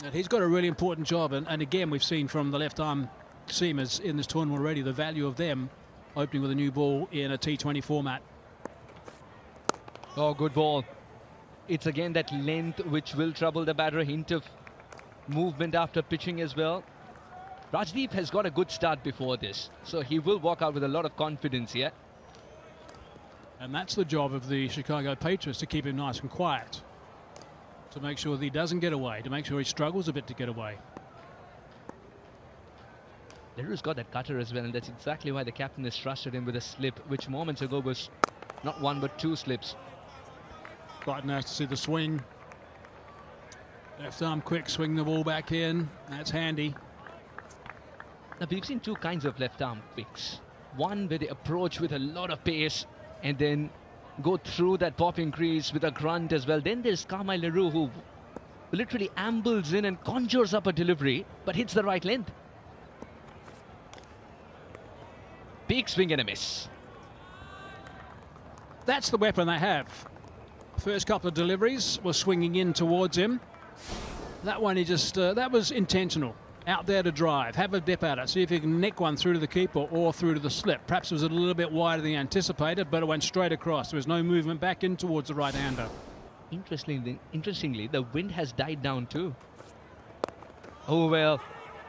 And he's got a really important job, and again, we've seen from the left-arm seamers in this tournament already the value of them opening with a new ball in a T20 format. Oh, good ball. It's again that length which will trouble the batter. A hint of movement after pitching as well. Rajdeep has got a good start before this, so he will walk out with a lot of confidence here. And that's the job of the Chicago Patriots, to keep him nice and quiet, to make sure that he doesn't get away, to make sure he struggles a bit to get away. Leroux's got that cutter as well, and that's exactly why the captain has trusted him with a slip, which moments ago was not one but two slips. Quite nice to see the swing. Left arm quick, swing the ball back in. That's handy. Now, we've seen two kinds of left arm quicks. One where they approach with a lot of pace and then go through that popping crease with a grunt as well. Then there's Kamai LaRue, who literally ambles in and conjures up a delivery but hits the right length. Big swing and a miss. That's the weapon they have. First couple of deliveries were swinging in towards him. That one, he just, that was intentional. Out there to drive, have a dip at it, see if he can nick one through to the keeper or through to the slip. Perhaps it was a little bit wider than anticipated, but it went straight across. There was no movement back in towards the right-hander. Interestingly, the wind has died down too. Oh well,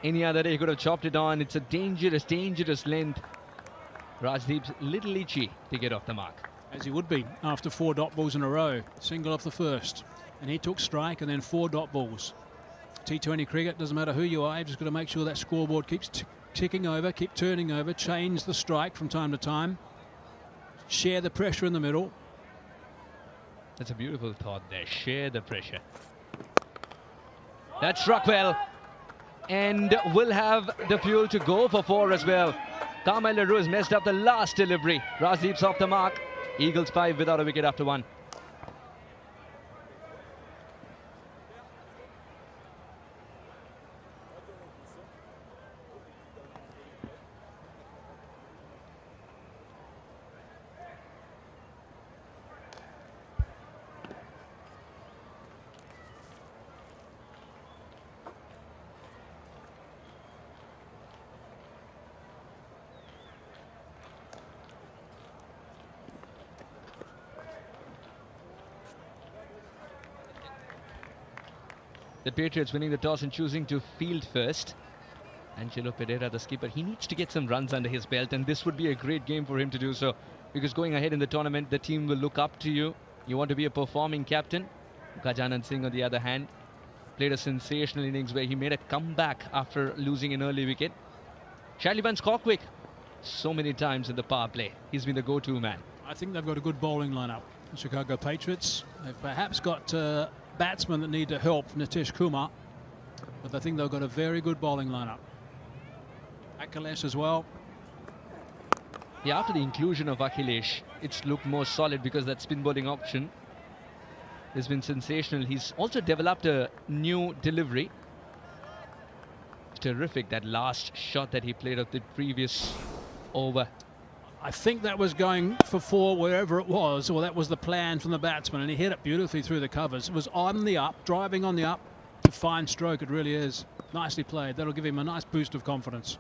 any other day he could have chopped it on. It's a dangerous, dangerous length. Rajdeep's little itchy to get off the mark. As he would be after 4 dot balls in a row. Single off the first. And he took strike and then 4 dot balls. T20 cricket, doesn't matter who you are, you've just got to make sure that scoreboard keeps ticking over, keep turning over, change the strike from time to time. Share the pressure in the middle. That's a beautiful thought there. Share the pressure. That's struck well. And will have the fuel to go for 4 as well. Kamai LaRue has messed up the last delivery. Rajdeep's off the mark. Eagles 5 without a wicket after 1. The Patriots winning the toss and choosing to field first. Angelo Pereira, the skipper, he needs to get some runs under his belt, and this would be a great game for him to do so, because going ahead in the tournament, the team will look up to you. You want to be a performing captain. Gajanand Singh, on the other hand, played a sensational innings where he made a comeback after losing an early wicket. Shadley Van Scorquick, so many times in the power play. He's been the go-to man. I think they've got a good bowling lineup. The Chicago Patriots. They've perhaps got batsmen that need to help Nitish Kumar, but I think they've got a very good bowling lineup. Akhilesh as well. Yeah, after the inclusion of Akhilesh, it's looked more solid because that spin bowling option has been sensational. He's also developed a new delivery. Terrific, that last shot that he played of the previous over. I think that was going for 4 wherever it was, or that was the plan from the batsman, and he hit it beautifully through the covers. It was on the up, driving on the up. A fine stroke, it really is. Nicely played. That'll give him a nice boost of confidence.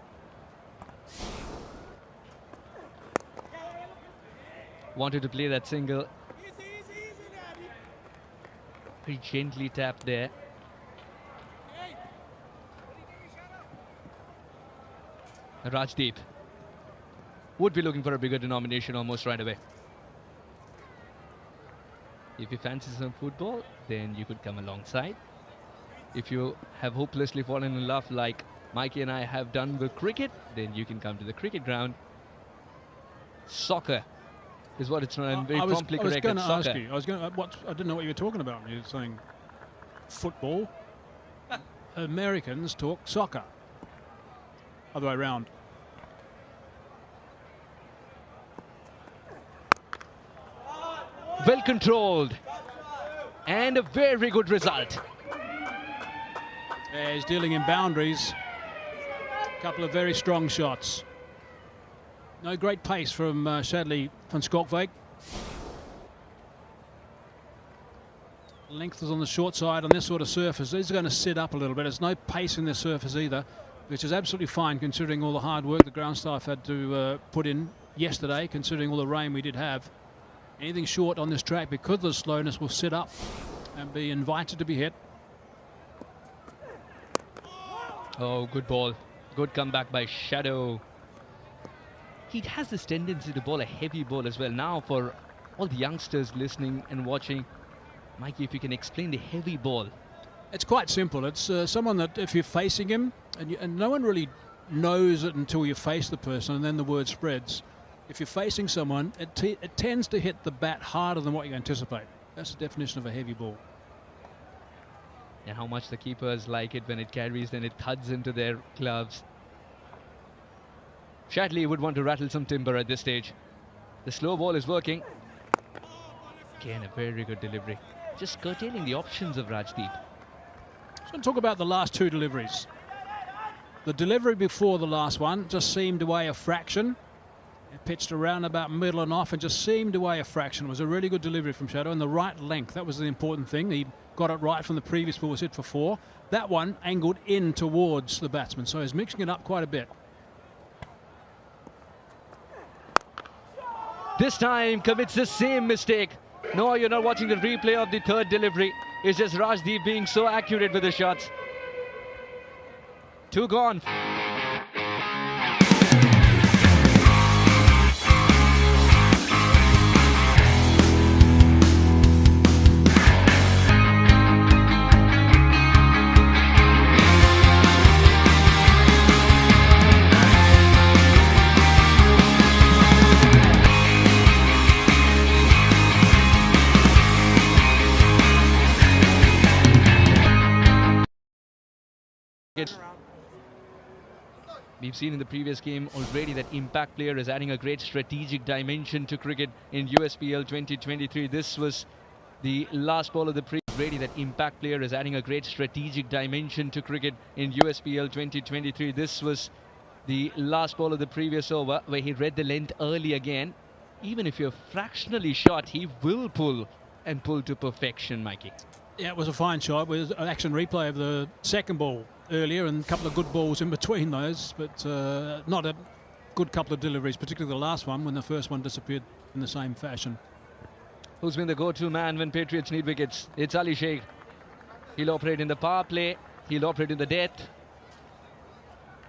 Wanted to play that single. Very gently tapped there. Rajdeep would be looking for a bigger denomination almost right away. If you fancy some football, then you could come alongside. If you have hopelessly fallen in love like Mikey and I have done with cricket, then you can come to the cricket ground. Soccer is what it's very promptly correct. I was going to ask you. I didn't know what you were talking about. You were saying football. Americans talk soccer. Other way around. Well controlled. And a very good result. Yeah, he's dealing in boundaries. A couple of very strong shots. No great pace from Shadley van Scorquick. Length is on the short side on this sort of surface. These are going to sit up a little bit. There's no pace in this surface either, which is absolutely fine considering all the hard work the ground staff had to put in yesterday, considering all the rain we did have. Anything short on this track, because of the slowness, will sit up and be invited to be hit. Oh, good ball. Good comeback by Shadow. He has this tendency to bowl a heavy ball as well. Now, for all the youngsters listening and watching, Mikey, if you can explain the heavy ball. It's quite simple. It's someone that if you're facing him, and no one really knows it until you face the person, and then the word spreads. If you're facing someone, it tends to hit the bat harder than what you anticipate. That's the definition of a heavy ball. And how much the keepers like it when it carries, then it thuds into their gloves. Shadley would want to rattle some timber at this stage. The slow ball is working. Again, a very good delivery. Just curtailing the options of Rajdeep. Just want to talk about the last 2 deliveries. The delivery before the last one just seemed to weigh a fraction. It pitched around about middle and off and just seemed to weigh a fraction. It was a really good delivery from Shadow, and the right length. That was the important thing. He got it right from the previous ball, was hit for 4. That one angled in towards the batsman, so he's mixing it up quite a bit. This time commits the same mistake. No, you're not watching the replay of the third delivery. It's just Rajdeep being so accurate with the shots. 2 gone. We've seen in the previous game already that impact player is adding a great strategic dimension to cricket in USPL 2023. This was the last ball of the already that impact player is adding a great strategic dimension to cricket in USPL 2023. This was the last ball of the previous over where he read the length early again. Even if you're fractionally short, he will pull and pull to perfection, Mikey. Yeah, it was a fine shot. It was an action replay of the second ball earlier and a couple of good balls in between those, but not a good couple of deliveries, particularly the last one when the first one disappeared in the same fashion. Who's been the go-to man when Patriots need wickets? It's Ali Sheikh. He'll operate in the power play. He'll operate in the death.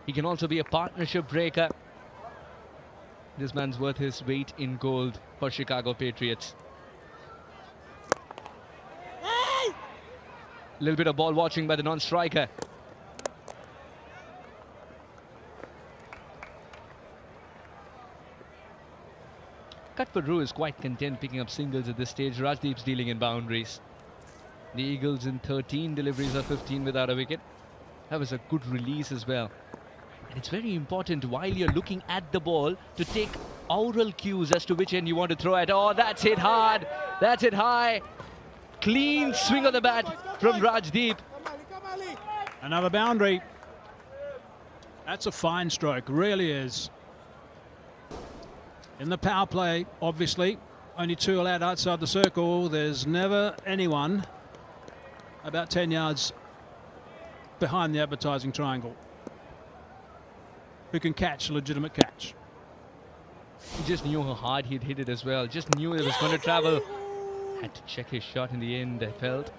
He can also be a partnership breaker. This man's worth his weight in gold for Chicago Patriots. A little bit of ball watching by the non-striker. Katparu is quite content picking up singles at this stage. Rajdeep's dealing in boundaries. The Eagles in 13 deliveries of 15 without a wicket. That was a good release as well. And it's very important while you're looking at the ball to take oral cues as to which end you want to throw it. Oh, that's hit hard. That's hit high. Clean swing of the bat from Rajdeep. Another boundary. That's a fine stroke, really is. In the power play, obviously, only 2 allowed outside the circle. There's never anyone about 10 yards behind the advertising triangle who can catch a legitimate catch. He just knew how hard he'd hit it as well. Just knew it was going to travel. Had to check his shot in the end, I felt.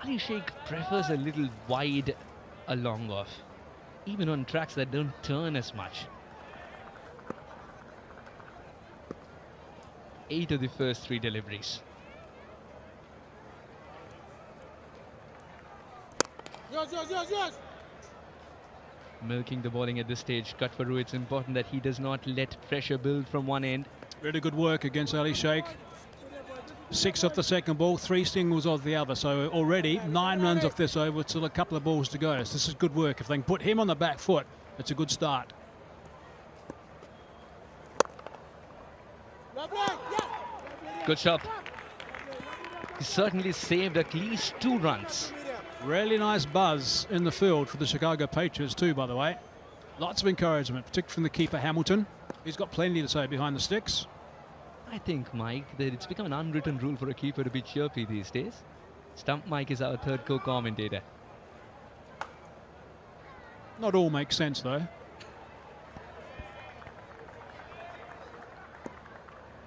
Ali Sheikh prefers a little wide a long off, even on tracks that don't turn as much. 8 of the first 3 deliveries. Yes. Milking the bowling at this stage. Katparu, it's important that he does not let pressure build from one end. Really good work against Ali Sheikh. 6 off the second ball, 3 singles off the other. So already 9 runs off this over, still a couple of balls to go. So this is good work. If they can put him on the back foot, it's a good start. Good shot. He certainly saved at least 2 runs. Really nice buzz in the field for the Chicago Patriots too, by the way. Lots of encouragement, particularly from the keeper Hamilton. He's got plenty to say behind the sticks. I think, Mike, that it's become an unwritten rule for a keeper to be chirpy these days. Stump Mike is our third co-commentator. Not all makes sense, though.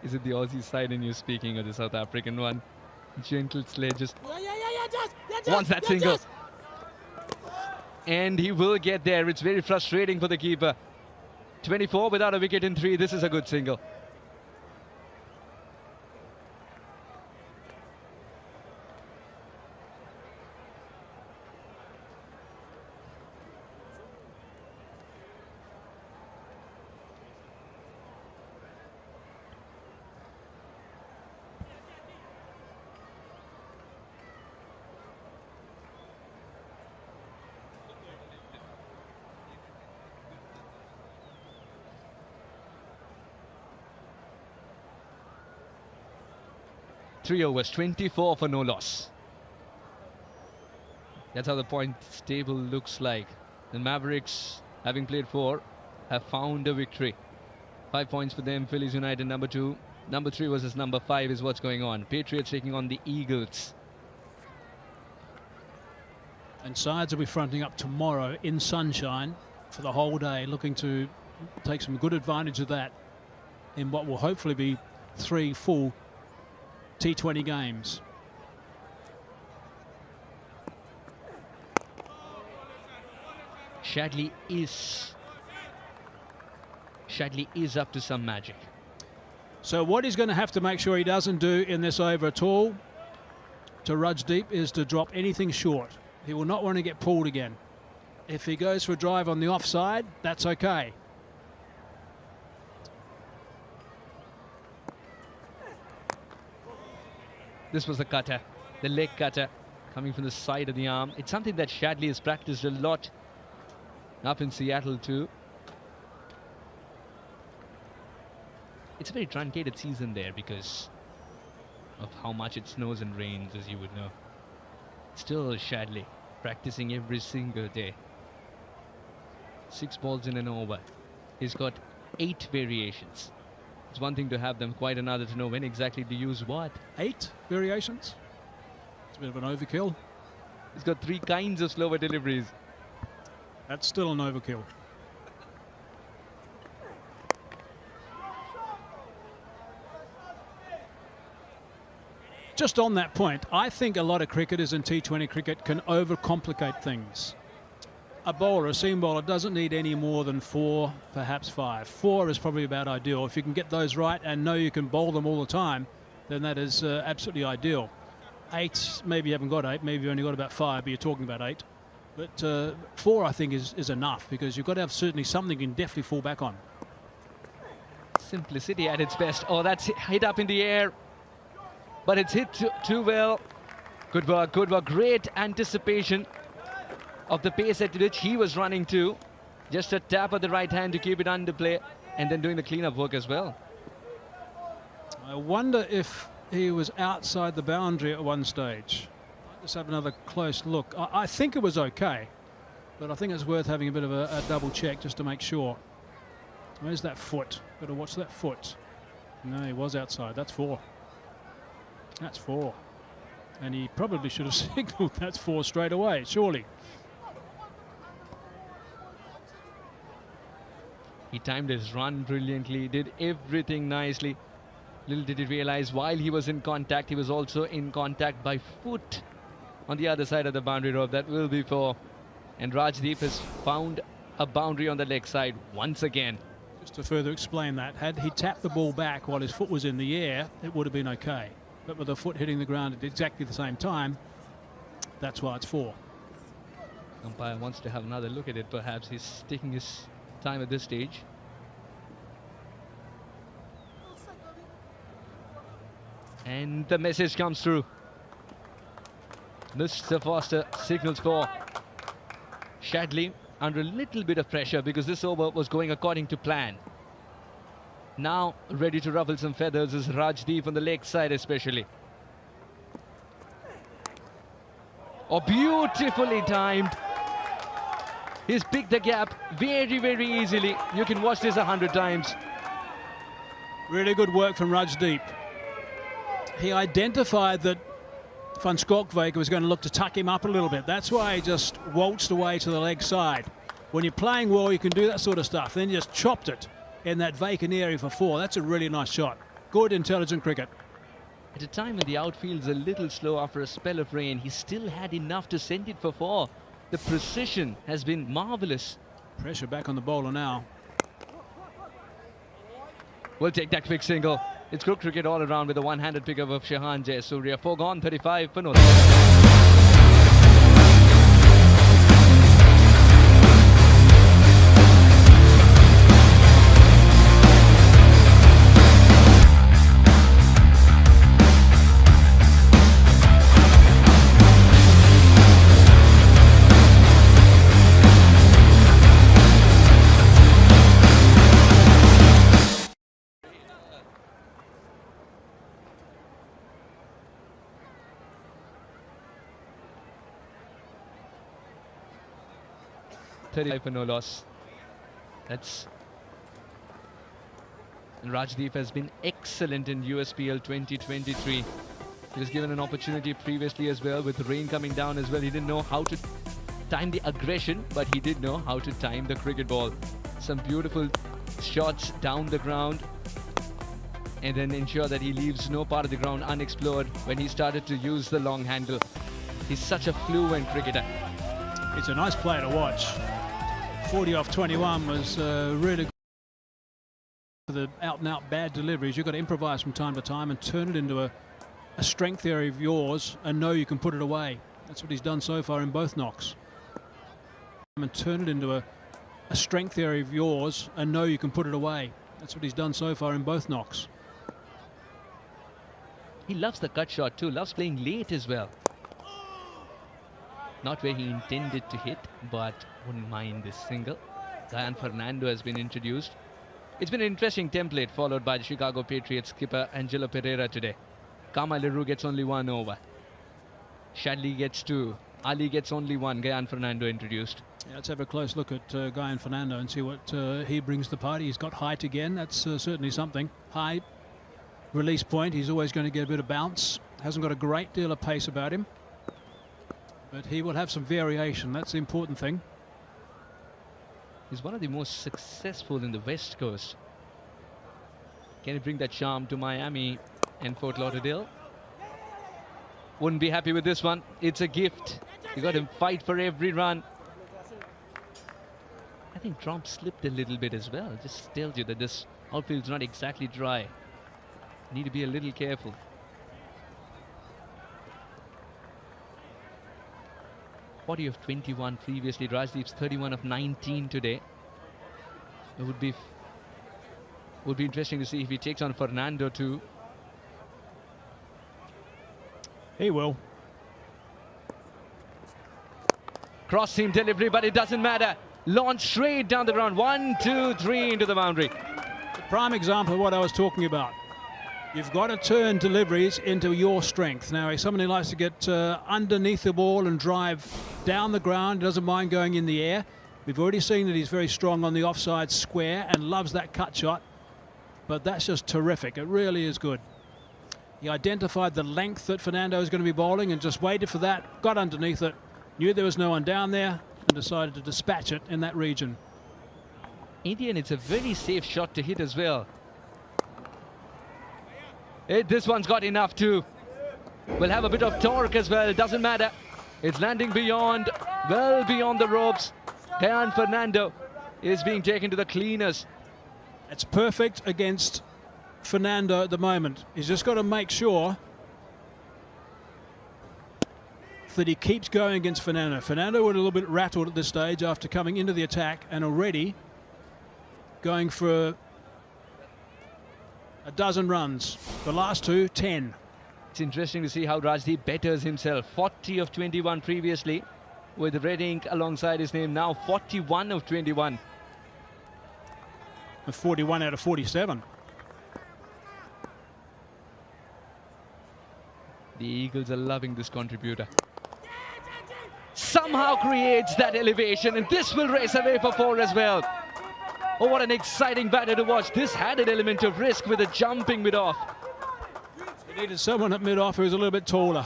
Is it the Aussie side in you speaking or the South African one? Gentle sledge just wants that single. And he will get there. It's very frustrating for the keeper. 24 without a wicket in 3. This is a good single. Three overs, 24 for no loss. That's how the points table looks like. The Mavericks, having played 4, have found a victory. 5 points for them. Phillies United number 2. Number 3 versus number 5 is what's going on. Patriots taking on the Eagles. And sides will be fronting up tomorrow in sunshine for the whole day, looking to take some good advantage of that in what will hopefully be 3 full T20 games. Shadley is up to some magic. So what he's going to have to make sure he doesn't do in this over at all to Rajdeep is to drop anything short. He will not want to get pulled again. If he goes for a drive on the offside, that's okay. This was the cutter, the leg cutter, coming from the side of the arm. It's something that Shadley has practiced a lot up in Seattle too. It's a very truncated season there because of how much it snows and rains, as you would know. Still Shadley practicing every single day. 6 balls in an over. He's got 8 variations. It's one thing to have them, quite another to know when exactly to use what. 8 variations? It's a bit of an overkill. He's got 3 kinds of slower deliveries. That's still an overkill. Just on that point, I think a lot of cricketers in T20 cricket can overcomplicate things. A bowler, a seam bowler, doesn't need any more than 4, perhaps 5. 4 is probably about ideal. If you can get those right and know you can bowl them all the time, then that is absolutely ideal. 8, maybe you haven't got 8, maybe you only got about 5, but you're talking about 8. But 4, I think, is enough, because you've got to have certainly something you can definitely fall back on. Simplicity at its best. Oh, that's hit up in the air. But it's hit too well. Good work, good work. Great anticipation of the pace at which he was running to. Just a tap of the right hand to keep it under play, and then doing the cleanup work as well. I wonder if he was outside the boundary at one stage. Let's have another close look. I think it was okay, but I think it's worth having a bit of a double check just to make sure. Where's that foot? Got to watch that foot. No, he was outside. That's 4. That's 4. And he probably should have signalled that's 4 straight away, surely. He timed his run brilliantly, did everything nicely. Little did he realize while he was in contact, he was also in contact by foot on the other side of the boundary rope. That will be 4. And Rajdeep has found a boundary on the leg side once again. Just to further explain that, had he tapped the ball back while his foot was in the air, it would have been okay. But with the foot hitting the ground at exactly the same time, that's why it's 4. Umpire wants to have another look at it. Perhaps he's taking his time at this stage. And the message comes through. Mr. Foster signals for Shadley under a little bit of pressure because this over was going according to plan. Now ready to ruffle some feathers is Rajdeep on the leg side especially. Oh, beautifully timed. He's picked the gap very, very easily. You can watch this 100 times. Really good work from Rajdeep. He identified that Van Skalkwyk was going to look to tuck him up a little bit. That's why he just waltzed away to the leg side. When you're playing well, you can do that sort of stuff. Then just chopped it in that vacant area for 4. That's a really nice shot. Good, intelligent cricket. At a time when the outfield's a little slow after a spell of rain, he still had enough to send it for 4. The precision has been marvellous. Pressure back on the bowler now. We'll take that quick single. It's good cricket all around with a one-handed pickup of Shahan Jayasuriya. 4 gone, 35 for no. For no loss. That's Rajdeep has been excellent in USPL 2023. He was given an opportunity previously as well with rain coming down as well. He didn't know how to time the aggression, but he did know how to time the cricket ball. Some beautiful shots down the ground and then ensure that he leaves no part of the ground unexplored when he started to use the long handle. He's such a fluent cricketer. It's a nice play to watch. 40 off 21 was really good. For the out-and-out bad deliveries, you've got to improvise from time to time and turn it into a strength area of yours and know you can put it away. That's what he's done so far in both knocks. And turn it into a strength area of yours and know you can put it away. That's what he's done so far in both knocks. He loves the cut shot too, loves playing late as well. Not where he intended to hit, but wouldn't mind this single. Guyan Fernando has been introduced. It's been an interesting template followed by the Chicago Patriots skipper Angelo Pereira today. Kama Leroux gets only 1 over. Shadley gets 2. Ali gets only 1. Guyan Fernando introduced. Yeah, let's have a close look at Guyan Fernando and see what he brings to the party. He's got height again. That's certainly something. High release point. He's always going to get a bit of bounce. Hasn't got a great deal of pace about him. But he will have some variation. That's the important thing. He's one of the most successful in the West Coast. Can he bring that charm to Miami and Fort Lauderdale? Wouldn't be happy with this one. It's a gift. You got to fight for every run. I think Trump slipped a little bit as well. Just tells you that this outfield's not exactly dry. Need to be a little careful. Body of 21 previously. Rajdeep's 31 of 19 today. It would be Would be interesting to see if he takes on Fernando too. He will. Cross seam delivery, but it doesn't matter. Launch straight down the ground. 1, 2, 3 into the boundary. The prime example of what I was talking about. You've got to turn deliveries into your strength. Now, if somebody likes to get underneath the ball and drive down the ground, doesn't mind going in the air. We've already seen that he's very strong on the offside square and loves that cut shot. But that's just terrific. It really is good. He identified the length that Fernando was going to be bowling and just waited for that, got underneath it, knew there was no one down there, and decided to dispatch it in that region. Indian, it's a very safe shot to hit as well. This one's got enough too. Will have a bit of torque as well. It doesn't matter. It's landing beyond, well beyond the ropes. Tejan Fernando is being taken to the cleaners. It's perfect against Fernando at the moment. He's just got to make sure that he keeps going against Fernando. Fernando was a little bit rattled at this stage after coming into the attack and already going for a dozen runs. The last two, 10. It's interesting to see how Rajdeep betters himself. 40 of 21 previously with red ink alongside his name. Now 41 of 21. With 41 out of 47. The Eagles are loving this contributor. Somehow creates that elevation, and this will race away for 4 as well. Oh, what an exciting batter to watch. This had an element of risk with a jumping mid-off. He needed someone at mid-off who was a little bit taller.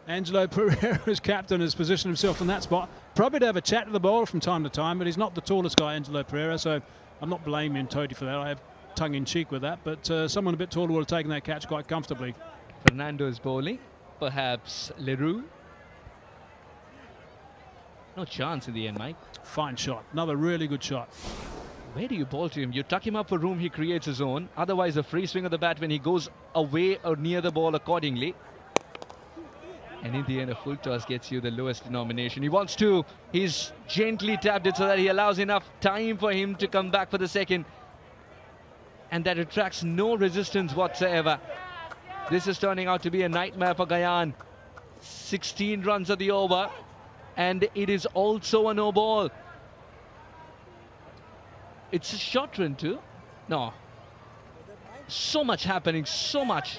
Angelo Pereira's captain has positioned himself in that spot. Probably to have a chat to the bowler from time to time, but he's not the tallest guy, Angelo Pereira, so I'm not blaming Toti for that. I have tongue-in-cheek with that, but someone a bit taller would have taken that catch quite comfortably. Fernando is bowling. Perhaps Leroux. No chance in the end, Mike. Fine shot. Another really good shot. Where do you bowl to him? You tuck him up for room, he creates his own. Otherwise, a free swing of the bat when he goes away or near the ball accordingly. And in the end, a full toss gets you the lowest denomination. He wants to. He's gently tapped it so that he allows enough time for him to come back for the second. And that attracts no resistance whatsoever. This is turning out to be a nightmare for Guyane. 16 runs of the over. And it is also a no ball. It's a short run too. No. So much happening, so much.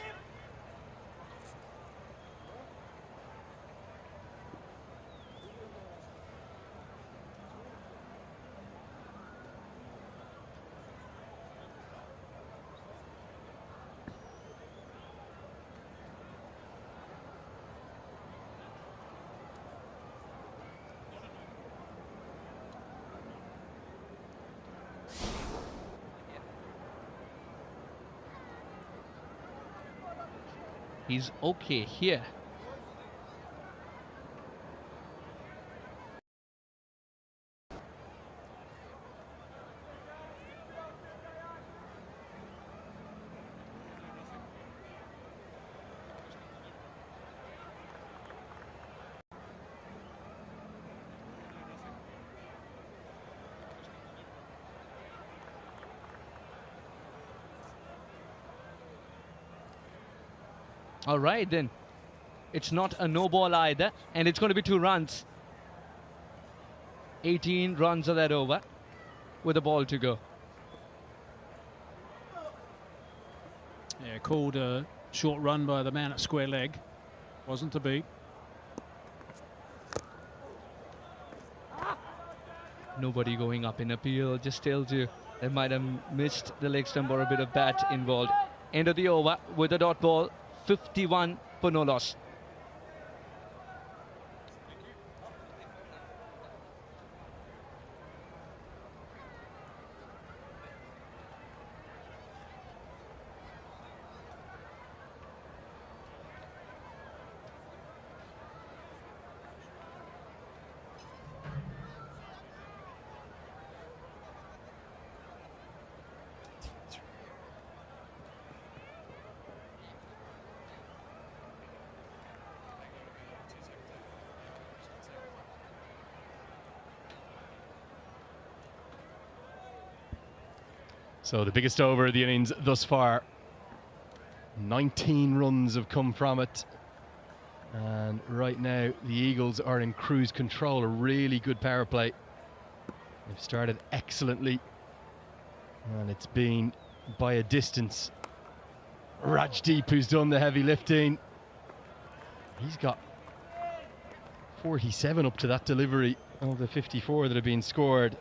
He's okay here. All right, then. It's not a no ball either, and it's going to be 2 runs. 18 runs of that over with a ball to go. Yeah, called a short run by the man at square leg. Wasn't to be. Nobody going up in appeal. Just tells you they might have missed the leg stump or a bit of bat involved. End of the over with a dot ball. 51 for no loss. So the biggest over of the innings thus far. 19 runs have come from it. And right now, the Eagles are in cruise control. A really good power play. They've started excellently. And it's been by a distance. Rajdeep, who's done the heavy lifting. He's got 47 up to that delivery of the 54 that have been scored.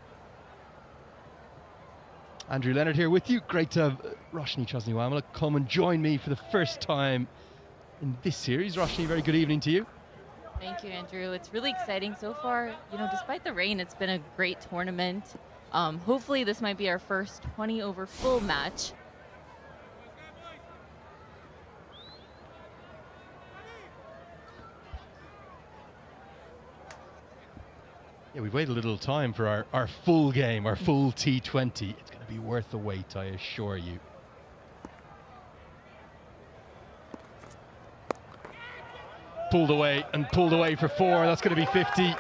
Andrew Leonard here with you. Great to have Roshni Chosniwamala come and join me for the first time in this series. Roshni, very good evening to you. Thank you, Andrew. It's really exciting so far. You know, despite the rain, it's been a great tournament. Hopefully this might be our first 20 over full match. Yeah, we've waited a little time for our full game, our full T20. It's going to be worth the wait, I assure you. Pulled away for 4. That's going to be 50.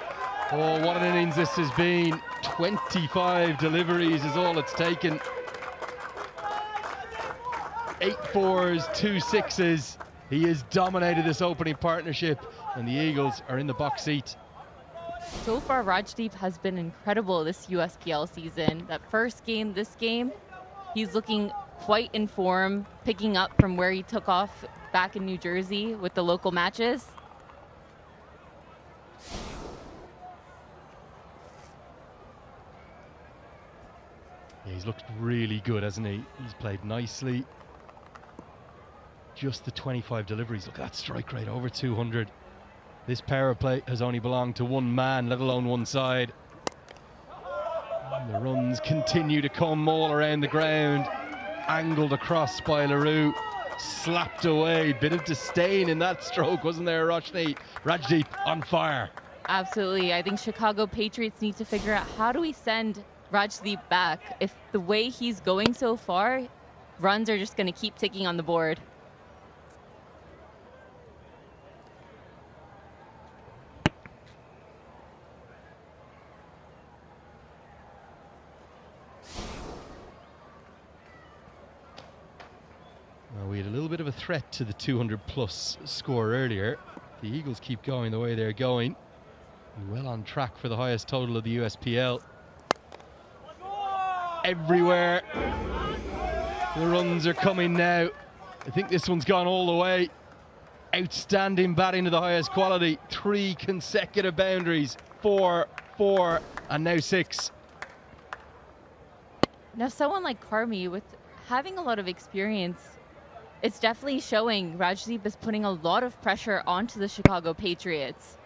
Oh, what an innings this has been. 25 deliveries is all it's taken. 8 4s, 2 6s. He has dominated this opening partnership, and the Eagles are in the box seat. So far, Rajdeep has been incredible this USPL season. That first game, this game, he's looking quite in form, picking up from where he took off back in New Jersey with the local matches. Yeah, he's looked really good, hasn't he? He's played nicely. Just the 25 deliveries. Look at that strike rate, over 200. This power play has only belonged to one man, let alone one side. And the runs continue to come all around the ground. Angled across by LaRue. Slapped away. Bit of disdain in that stroke, wasn't there, Roshni? Rajdeep on fire. Absolutely. I think Chicago Patriots need to figure out how do we send Rajdeep back. If the way he's going so far, runs are just going to keep ticking on the board. We had a little bit of a threat to the 200-plus score earlier. The Eagles keep going the way they're going. Well on track for the highest total of the USPL. Everywhere. The runs are coming now. I think this one's gone all the way. Outstanding batting to the highest quality. 3 consecutive boundaries. 4, 4, and now 6. Now, someone like Karmi, with having a lot of experience, it's definitely showing Rajdeep is putting a lot of pressure onto the Chicago Patriots,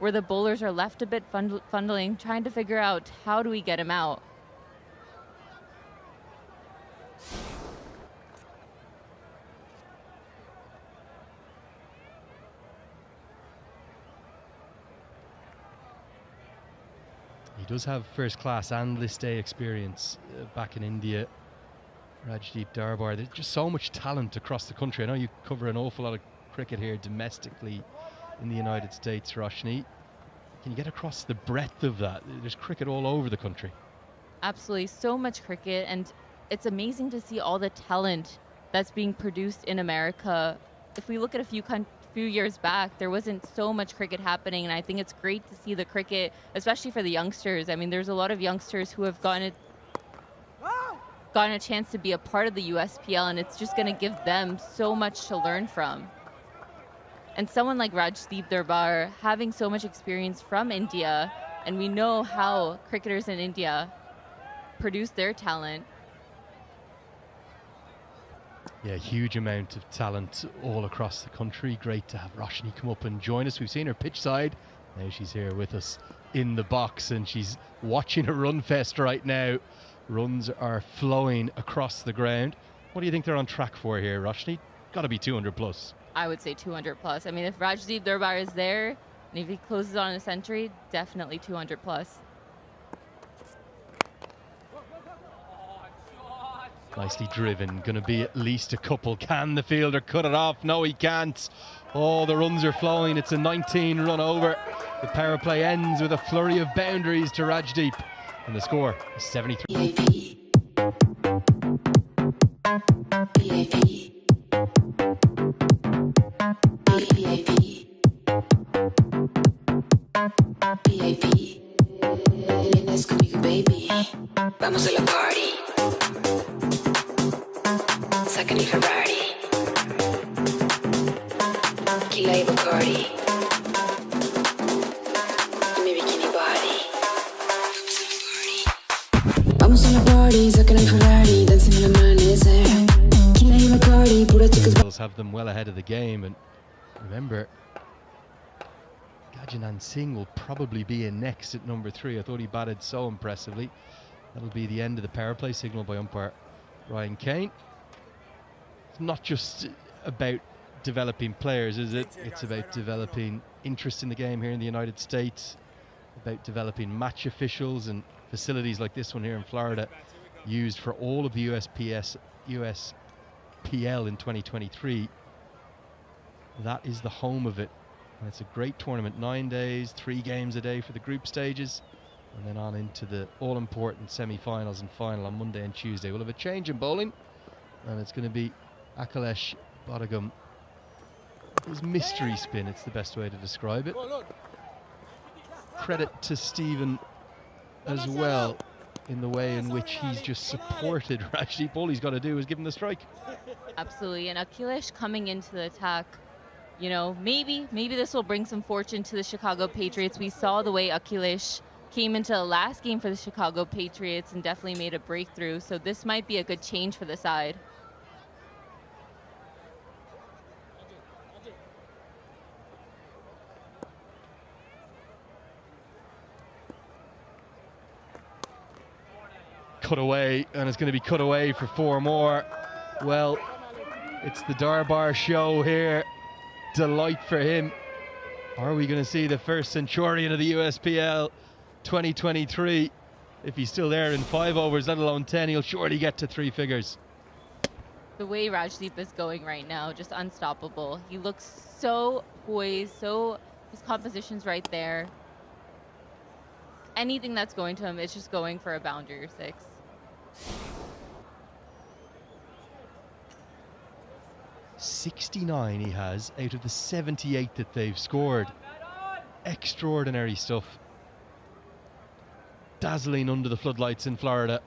where the bowlers are left a bit fundling, trying to figure out how do we get him out. He does have first class and list A experience back in India. Rajdeep Darbar. There's just so much talent across the country. I know you cover an awful lot of cricket here domestically in the United States, Roshni. Can you get across the breadth of that? There's cricket all over the country. Absolutely, so much cricket, and it's amazing to see all the talent that's being produced in America. If we look at a few years back, there wasn't so much cricket happening, and I think it's great to see the cricket, especially for the youngsters. I mean, there's a lot of youngsters who have gotten a chance to be a part of the USPL, and it's just going to give them so much to learn from. And someone like Rajdeep Darbar, having so much experience from India, and we know how cricketers in India produce their talent. Yeah, huge amount of talent all across the country. Great to have Roshni come up and join us. We've seen her pitch side. Now she's here with us in the box, and she's watching a run fest right now. Runs are flowing across the ground. What do you think they're on track for here, Roshni? Got to be 200 plus. I would say 200 plus. I mean, if Rajdeep Darbar is there, and if he closes on a century, definitely 200 plus. Nicely driven. Going to be at least a couple. Can the fielder cut it off? No, he can't. Oh, the runs are flowing. It's a 19-run over. The power play ends with a flurry of boundaries to Rajdeep. And the score is 73. Villa party. Second Ferrari. Kila Bacardi. Mi bikini body. Vamos a la party, second Ferrari, dancing in the amanecer. Kila Bacardi, pura chicas. Have them well ahead of the game, and remember, Gajanan Singh will probably be in next at number 3. I thought he batted so impressively. That'll be the end of the power play signal by umpire Ryan Kane. It's not just about developing players, is it? It's about developing interest in the game here in the United States, about developing match officials and facilities like this one here in Florida, used for all of the USPL in 2023. That is the home of it. And it's a great tournament, 9 days, 3 games a day for the group stages, and then on into the all-important semi-finals and final on Monday and Tuesday. We'll have a change in bowling, and it's going to be Akhilesh Bodhagam. His mystery spin, it's the best way to describe it. Credit to Stephen as well in the way in which he's just supported Rajdeep. All he's got to do is give him the strike. Absolutely, and Akhilesh coming into the attack, you know, maybe this will bring some fortune to the Chicago Patriots. We saw the way Akhilesh came into the last game for the Chicago Patriots and definitely made a breakthrough, so this might be a good change for the side. Cut away, and it's going to be cut away for 4 more. Well, it's the Darbar show here. Delight for him. Are we going to see the first centurion of the USPL 2023? If he's still there in 5 overs, let alone 10, he'll surely get to 3 figures. The way Rajdeep is going right now, just unstoppable. He looks so poised, his composition's right there. Anything that's going to him, it's just going for a boundary or 6. .69 he has out of the 78 that they've scored. Extraordinary stuff. Dazzling under the floodlights in Florida.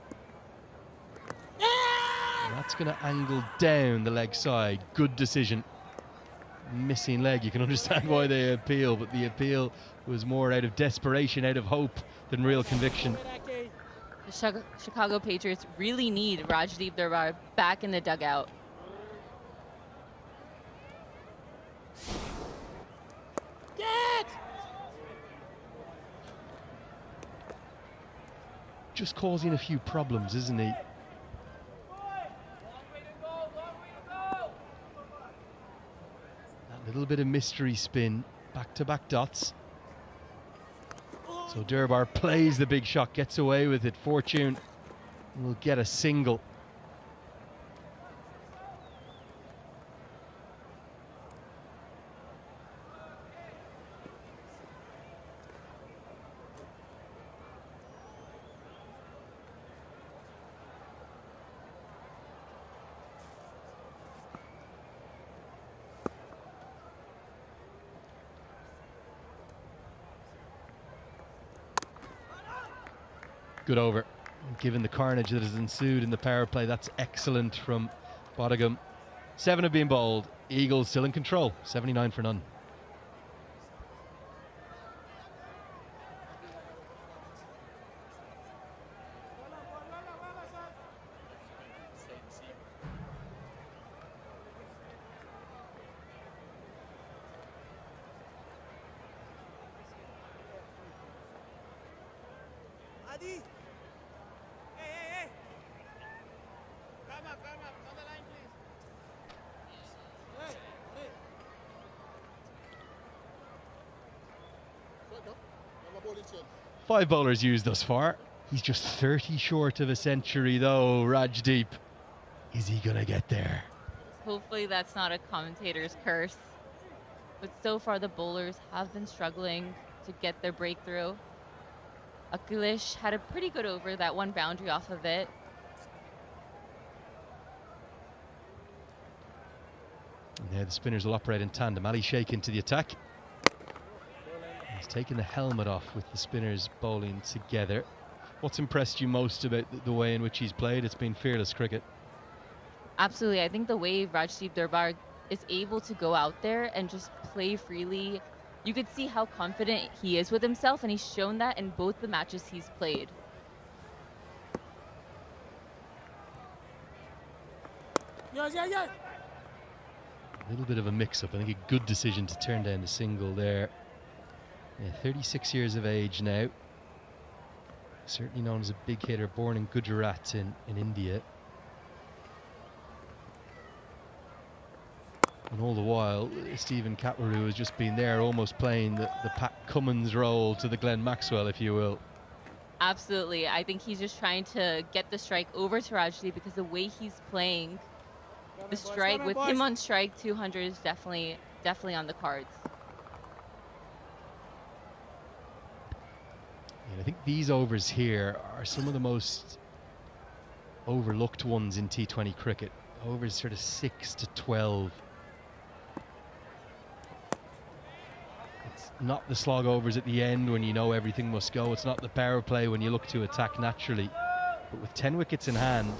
And that's going to angle down the leg side. Good decision. Missing leg. You can understand why they appeal, but the appeal was more out of desperation, out of hope, than real conviction. The Chicago Patriots really need Rajdeep Darbar back in the dugout. Just causing a few problems, isn't he? That little bit of mystery spin, back-to-back dots. So Darbar plays the big shot, gets away with it. Fortune will get a single. Good over. Given the carnage that has ensued in the power play, that's excellent from Bodhagam. 7 have been bowled. Eagles still in control. 79 for none. Five bowlers used thus far. He's just 30 short of a century though, Rajdeep. Is he gonna get there? Hopefully that's not a commentator's curse. But so far the bowlers have been struggling to get their breakthrough. Akhilesh had a pretty good over, that one boundary off of it. And there the spinners will operate in tandem. Ali Sheikh into the attack. He's taken the helmet off with the spinners bowling together. What's impressed you most about the way in which he's played? It's been fearless cricket. Absolutely. I think the way Rajdeep Durbar is able to go out there and just play freely, you could see how confident he is with himself, and he's shown that in both the matches he's played. A little bit of a mix-up. I think a good decision to turn down the single there. Yeah, 36 years of age now. Certainly known as a big hitter, born in Gujarat in India. And all the while, Stephen Katwaru has just been there, almost playing the Pat Cummins role to the Glenn Maxwell, if you will. Absolutely. I think he's just trying to get the strike over to Rajdeep, because the way he's playing, the strike, with him on strike, 200 is definitely on the cards. And I think these overs here are some of the most overlooked ones in T20 cricket. Overs sort of 6 to 12. It's not the slog overs at the end when you know everything must go. It's not the power play when you look to attack naturally. But with 10 wickets in hand,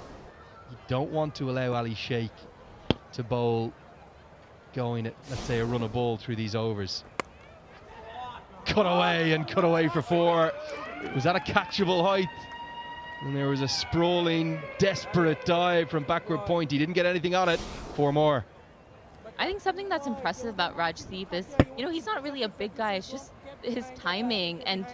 you don't want to allow Ali Sheikh to bowl going at, let's say, a run of ball through these overs. Cut away for 4. Was that a catchable height? And there was a sprawling, desperate dive from backward point. He didn't get anything on it. 4 more. I think something that's impressive about Rajdeep is, he's not really a big guy. It's just his timing. And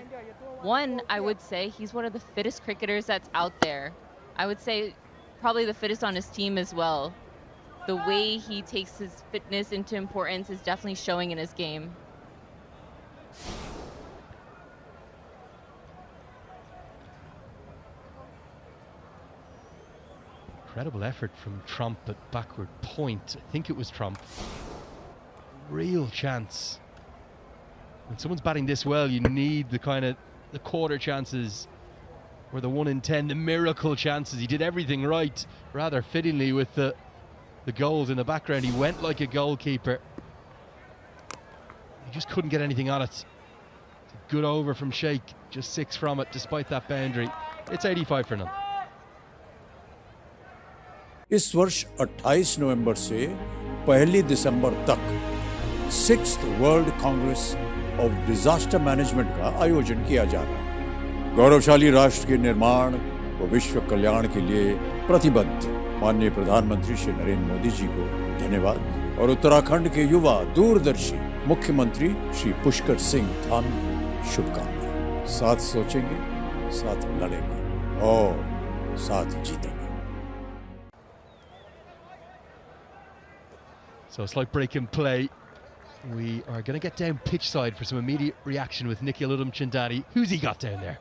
one, I would say, he's one of the fittest cricketers that's out there. I would say probably the fittest on his team as well. The way he takes his fitness into importance is definitely showing in his game. Incredible effort from Trump at backward point. I think it was Trump. Real chance. When someone's batting this well, you need the kind of the quarter chances, or the 1 in 10, the miracle chances. He did everything right, rather fittingly, with the goals in the background. He went like a goalkeeper. He just couldn't get anything on it. It's a good over from Sheikh, just 6 from it, despite that boundary. It's 85 for none. इस वर्ष 28 नवंबर से 1 दिसंबर तक 6th world Congress of disaster management का आयोजन किया जा रहा है। गौरवशाली राष्ट्र के निर्माण व विश्व कल्याण के लिए प्रतिबद्ध माननीय प्रधानमंत्री श्री नरेंद्र मोदी जी को धन्यवाद और उत्तराखंड के युवा दूरदर्शी मुख्यमंत्री श्री पुष्कर सिंह धामी शुभकामनाएं। साथ सोचेंगे, साथ लड़ेंगे और साथ जीतेंगे। So it's like break and play. We are going to get down pitch side for some immediate reaction with Nikhil Chandani. Who's he got down there?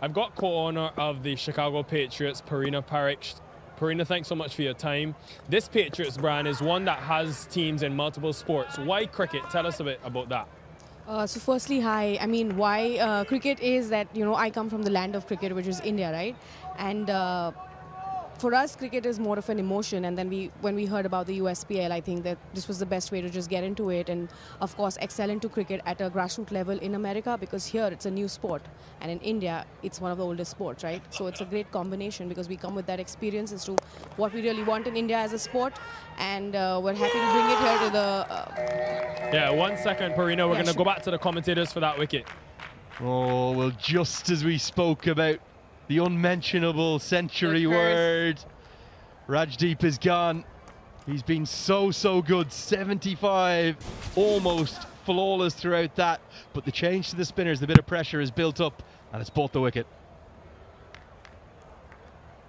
I've got co-owner of the Chicago Patriots, Parina Parikh. Parina, thanks so much for your time. This Patriots brand is one that has teams in multiple sports. Why cricket? Tell us a bit about that. So firstly, hi. I mean, why cricket is that, I come from the land of cricket, which is India, right? And for us, cricket is more of an emotion, and then when we heard about the USPL, I think that this was the best way to just get into it, and of course excel into cricket at a grassroots level in America, because here it's a new sport, and in India it's one of the oldest sports, right? So it's a great combination, because we come with that experience as to what we really want in India as a sport, and we're happy to bring it here to the... Yeah, 1 second, Parina. We're going to sure. go back to the commentators for that wicket. Oh, well, just as we spoke about the unmentionable century word, Rajdeep is gone. He's been so good. 75, almost flawless throughout that. But the change to the spinners, the bit of pressure is built up, and it's bought the wicket.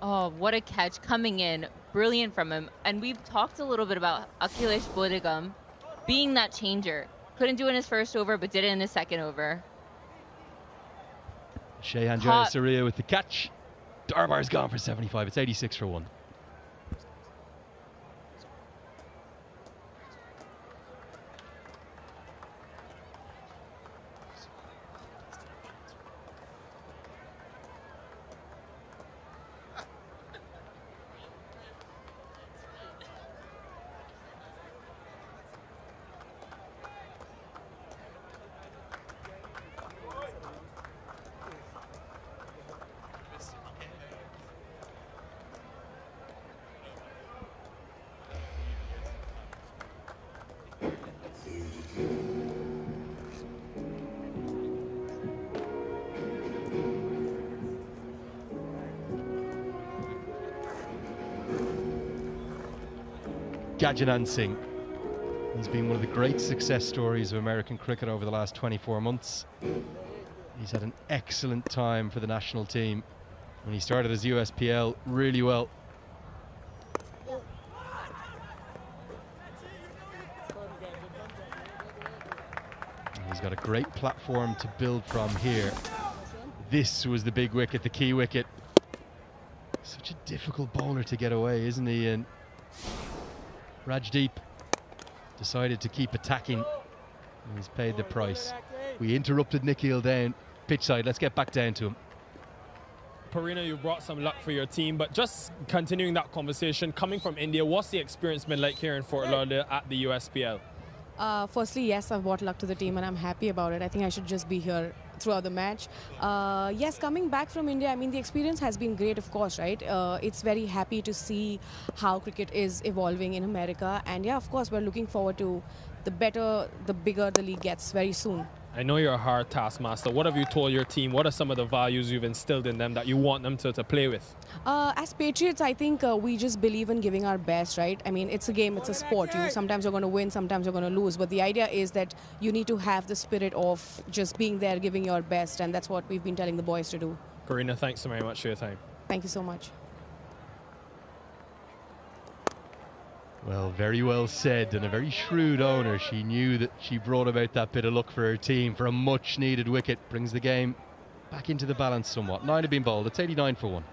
Oh, what a catch coming in. Brilliant from him. And we've talked a little bit about Akhilesh Bodhigam being that changer. Couldn't do it in his first over, but did it in his second over. Shehan Jayasuriya with the catch. Darbar's gone for 75. It's 86 for 1. Gajanan Singh. He's been one of the great success stories of American cricket over the last 24 months. He's had an excellent time for the national team. When he started as USPL really well. He's got a great platform to build from here. This was the big wicket, the key wicket. Such a difficult bowler to get away, isn't he? And Rajdeep decided to keep attacking. And he's paid the price. We interrupted Nikhil down pitch side. Let's get back down to him. Parina, you brought some luck for your team, but just continuing that conversation, coming from India, what's the experience been like here in Fort Lauderdale at the USPL? Firstly, yes, I've brought luck to the team and I'm happy about it. I think I should just be here throughout the match. Yes, coming back from India, I mean, the experience has been great, of course, right? It's very happy to see how cricket is evolving in America. And yeah, of course, we're looking forward to the better, the bigger the league gets very soon. I know you're a hard taskmaster. What have you told your team? What are some of the values you've instilled in them that you want them to play with? As Patriots, I think we just believe in giving our best, right? I mean, it's a game, it's a sport. Sometimes you're going to win, sometimes you're going to lose. But the idea is that you need to have the spirit of just being there, giving your best. And that's what we've been telling the boys to do. Karina, thanks so very much for your time. Thank you so much. Well, very well said, and a very shrewd owner. She knew that she brought about that bit of luck for her team for a much needed wicket. Brings the game back into the balance somewhat. 9 have been bowled. It's 89 for 1.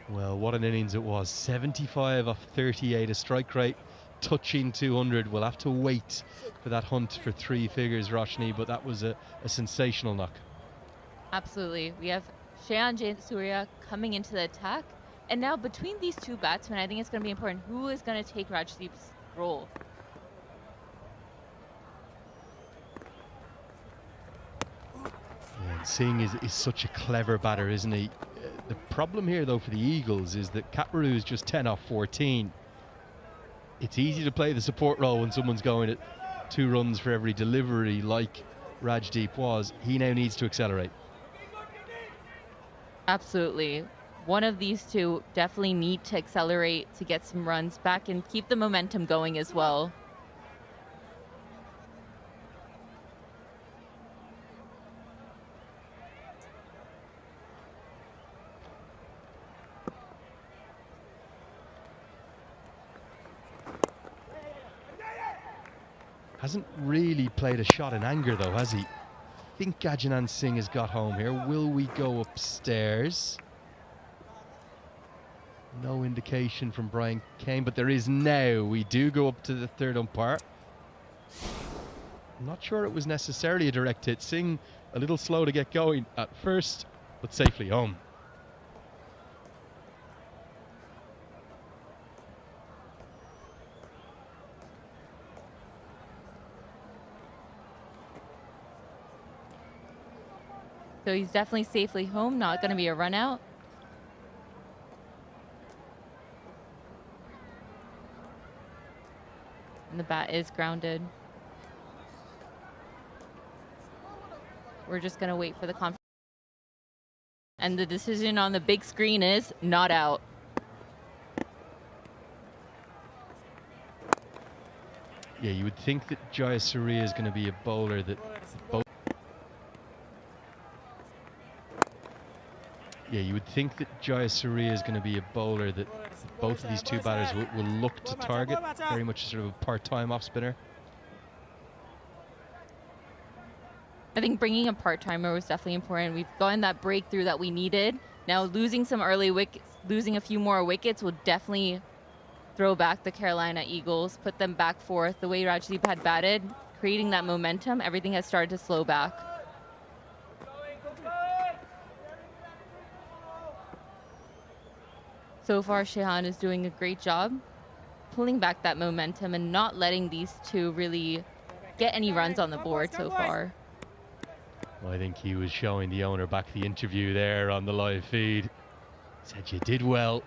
Well, what an innings it was. 75 off 38, a strike rate touching 200. We'll have to wait for that hunt for 3 figures, Roshni, but that was a sensational knock. Absolutely. We have Shayan Jayasuriya coming into the attack. And now between these two batsmen, I think it's going to be important. Who is going to take Rajdeep's role? Yeah, Singh is such a clever batter, isn't he? The problem here, though, for the Eagles is that Catmaru is just 10 off 14. It's easy to play the support role when someone's going at 2 runs for every delivery like Rajdeep was. He now needs to accelerate. Absolutely. One of these two definitely need to accelerate to get some runs back and keep the momentum going as well. Hasn't really played a shot in anger, though, has he? I think Gajanan Singh has got home here. Will we go upstairs? No indication from Brian Kane, but there is now. We do go up to the third umpire. I'm not sure it was necessarily a direct hit. Singh a little slow to get going at first, but safely home. So he's definitely safely home, not going to be a run out. And the bat is grounded. We're just going to wait for the confirmation. And the decision on the big screen is not out. Yeah, you would think that Jayasuriya is going to be a bowler that both. Yeah, you would think that Jayasuriya is going to be a bowler that both of these two batters will look to target. Very much sort of a part-time off-spinner. I think bringing a part-timer was definitely important. We've gotten that breakthrough that we needed. Now losing some early wickets, losing a few more wickets will definitely throw back the Carolina Eagles, put them back forth. The way Rajdeep had batted, creating that momentum, everything has started to slow back. So far, Shehan is doing a great job. pulling back that momentum and not letting these two really get any runs on the board so far. Well, I think he was showing the owner back the interview there on the live feed. Said, you did well.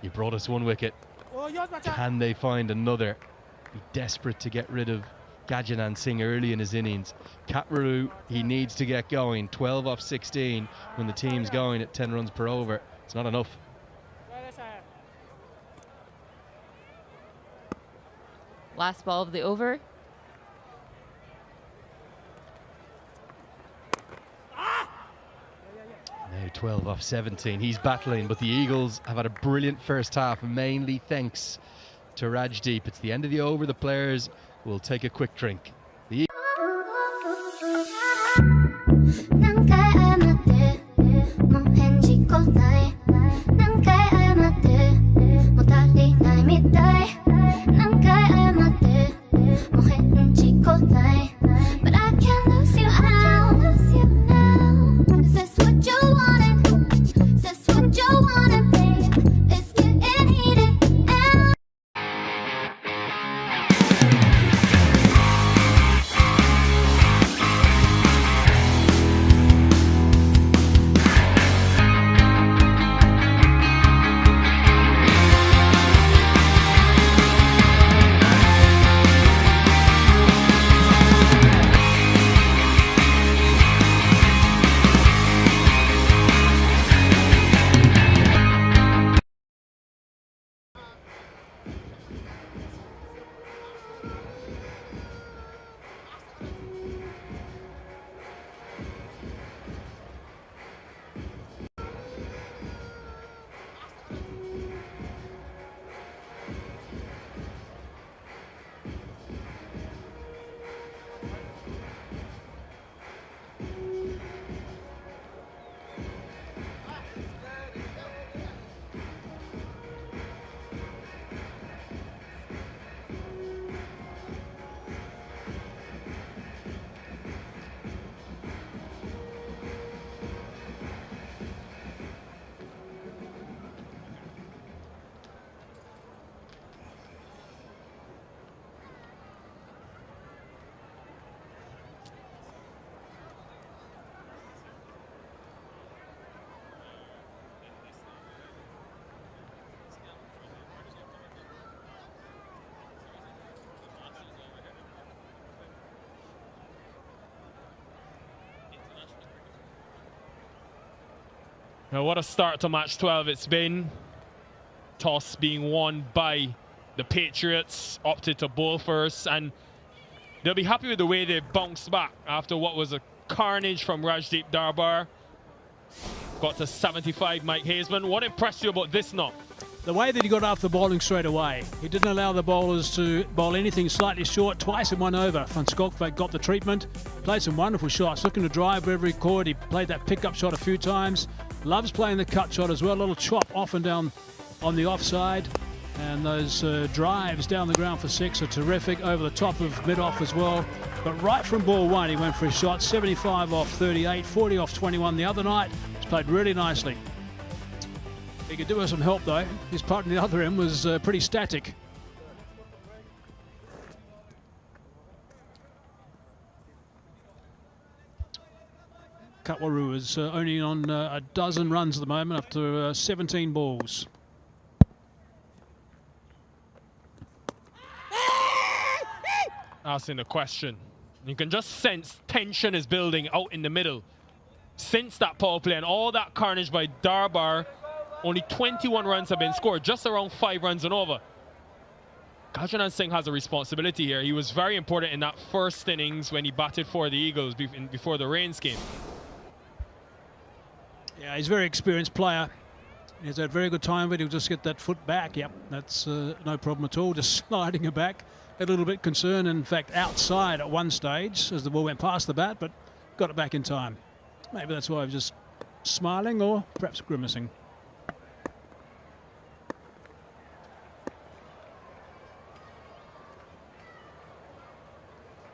You brought us one wicket. Can they find another? Be desperate to get rid of Gajanan Singh early in his innings. Katwaru, he needs to get going. 12 off 16 when the team's going at 10 runs per over. It's not enough. Last ball of the over. Now 12 off 17. He's battling, but the Eagles have had a brilliant first half, mainly thanks to Rajdeep. It's the end of the over. The players will take a quick drink. The but I can't lose you now. Is this what you wanted? Is this what you wanted, babe? It's getting heated and Now, what a start to match 12 it's been. Toss being won by the Patriots, opted to bowl first, and they'll be happy with the way they bounced back after what was a carnage from Rajdeep Darbar. Got to 75, Mike Hazeman. What impressed you about this knock? The way that he got after the bowling straight away. He didn't allow the bowlers to bowl anything slightly short. Twice in one over. Van Skolkveld got the treatment. Played some wonderful shots. Looking to drive wherever he could. He played that pickup shot a few times. Loves playing the cut shot as well. A little chop off and down on the offside. And those drives down the ground for 6 are terrific. Over the top of mid-off as well. But right from ball 1, he went for his shot. 75 off 38, 40 off 21 the other night. He's played really nicely. He could do with some help though. His putt on the other end was pretty static. Katwaru is only on a dozen runs at the moment after 17 balls. Asking the question. You can just sense tension is building out in the middle. Since that power play and all that carnage by Darbar, only 21 runs have been scored, just around 5 runs and over. Gajanan Singh has a responsibility here. He was very important in that first innings when he batted for the Eagles before the rains came. Yeah, he's a very experienced player. He's had very good time, but he'll just get that foot back. Yep, that's no problem at all. Just sliding it back. A little bit concerned, in fact, outside at one stage as the ball went past the bat, but got it back in time. Maybe that's why I was just smiling or perhaps grimacing.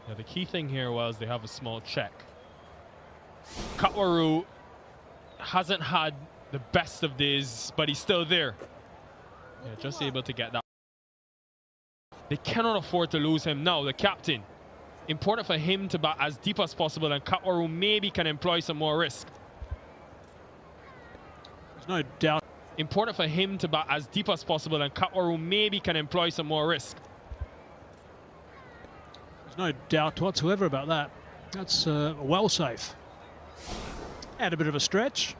Yeah, the key thing here was they have a small check. Katwaru hasn't had the best of days, but he's still there. Yeah, just able to get that. They cannot afford to lose him now, the captain. Important for him to bat as deep as possible, and Katwaru maybe can employ some more risk. There's no doubt. Important for him to bat as deep as possible, and Katwaru maybe can employ some more risk. There's no doubt whatsoever about that. That's well safe. Add a bit of a stretch.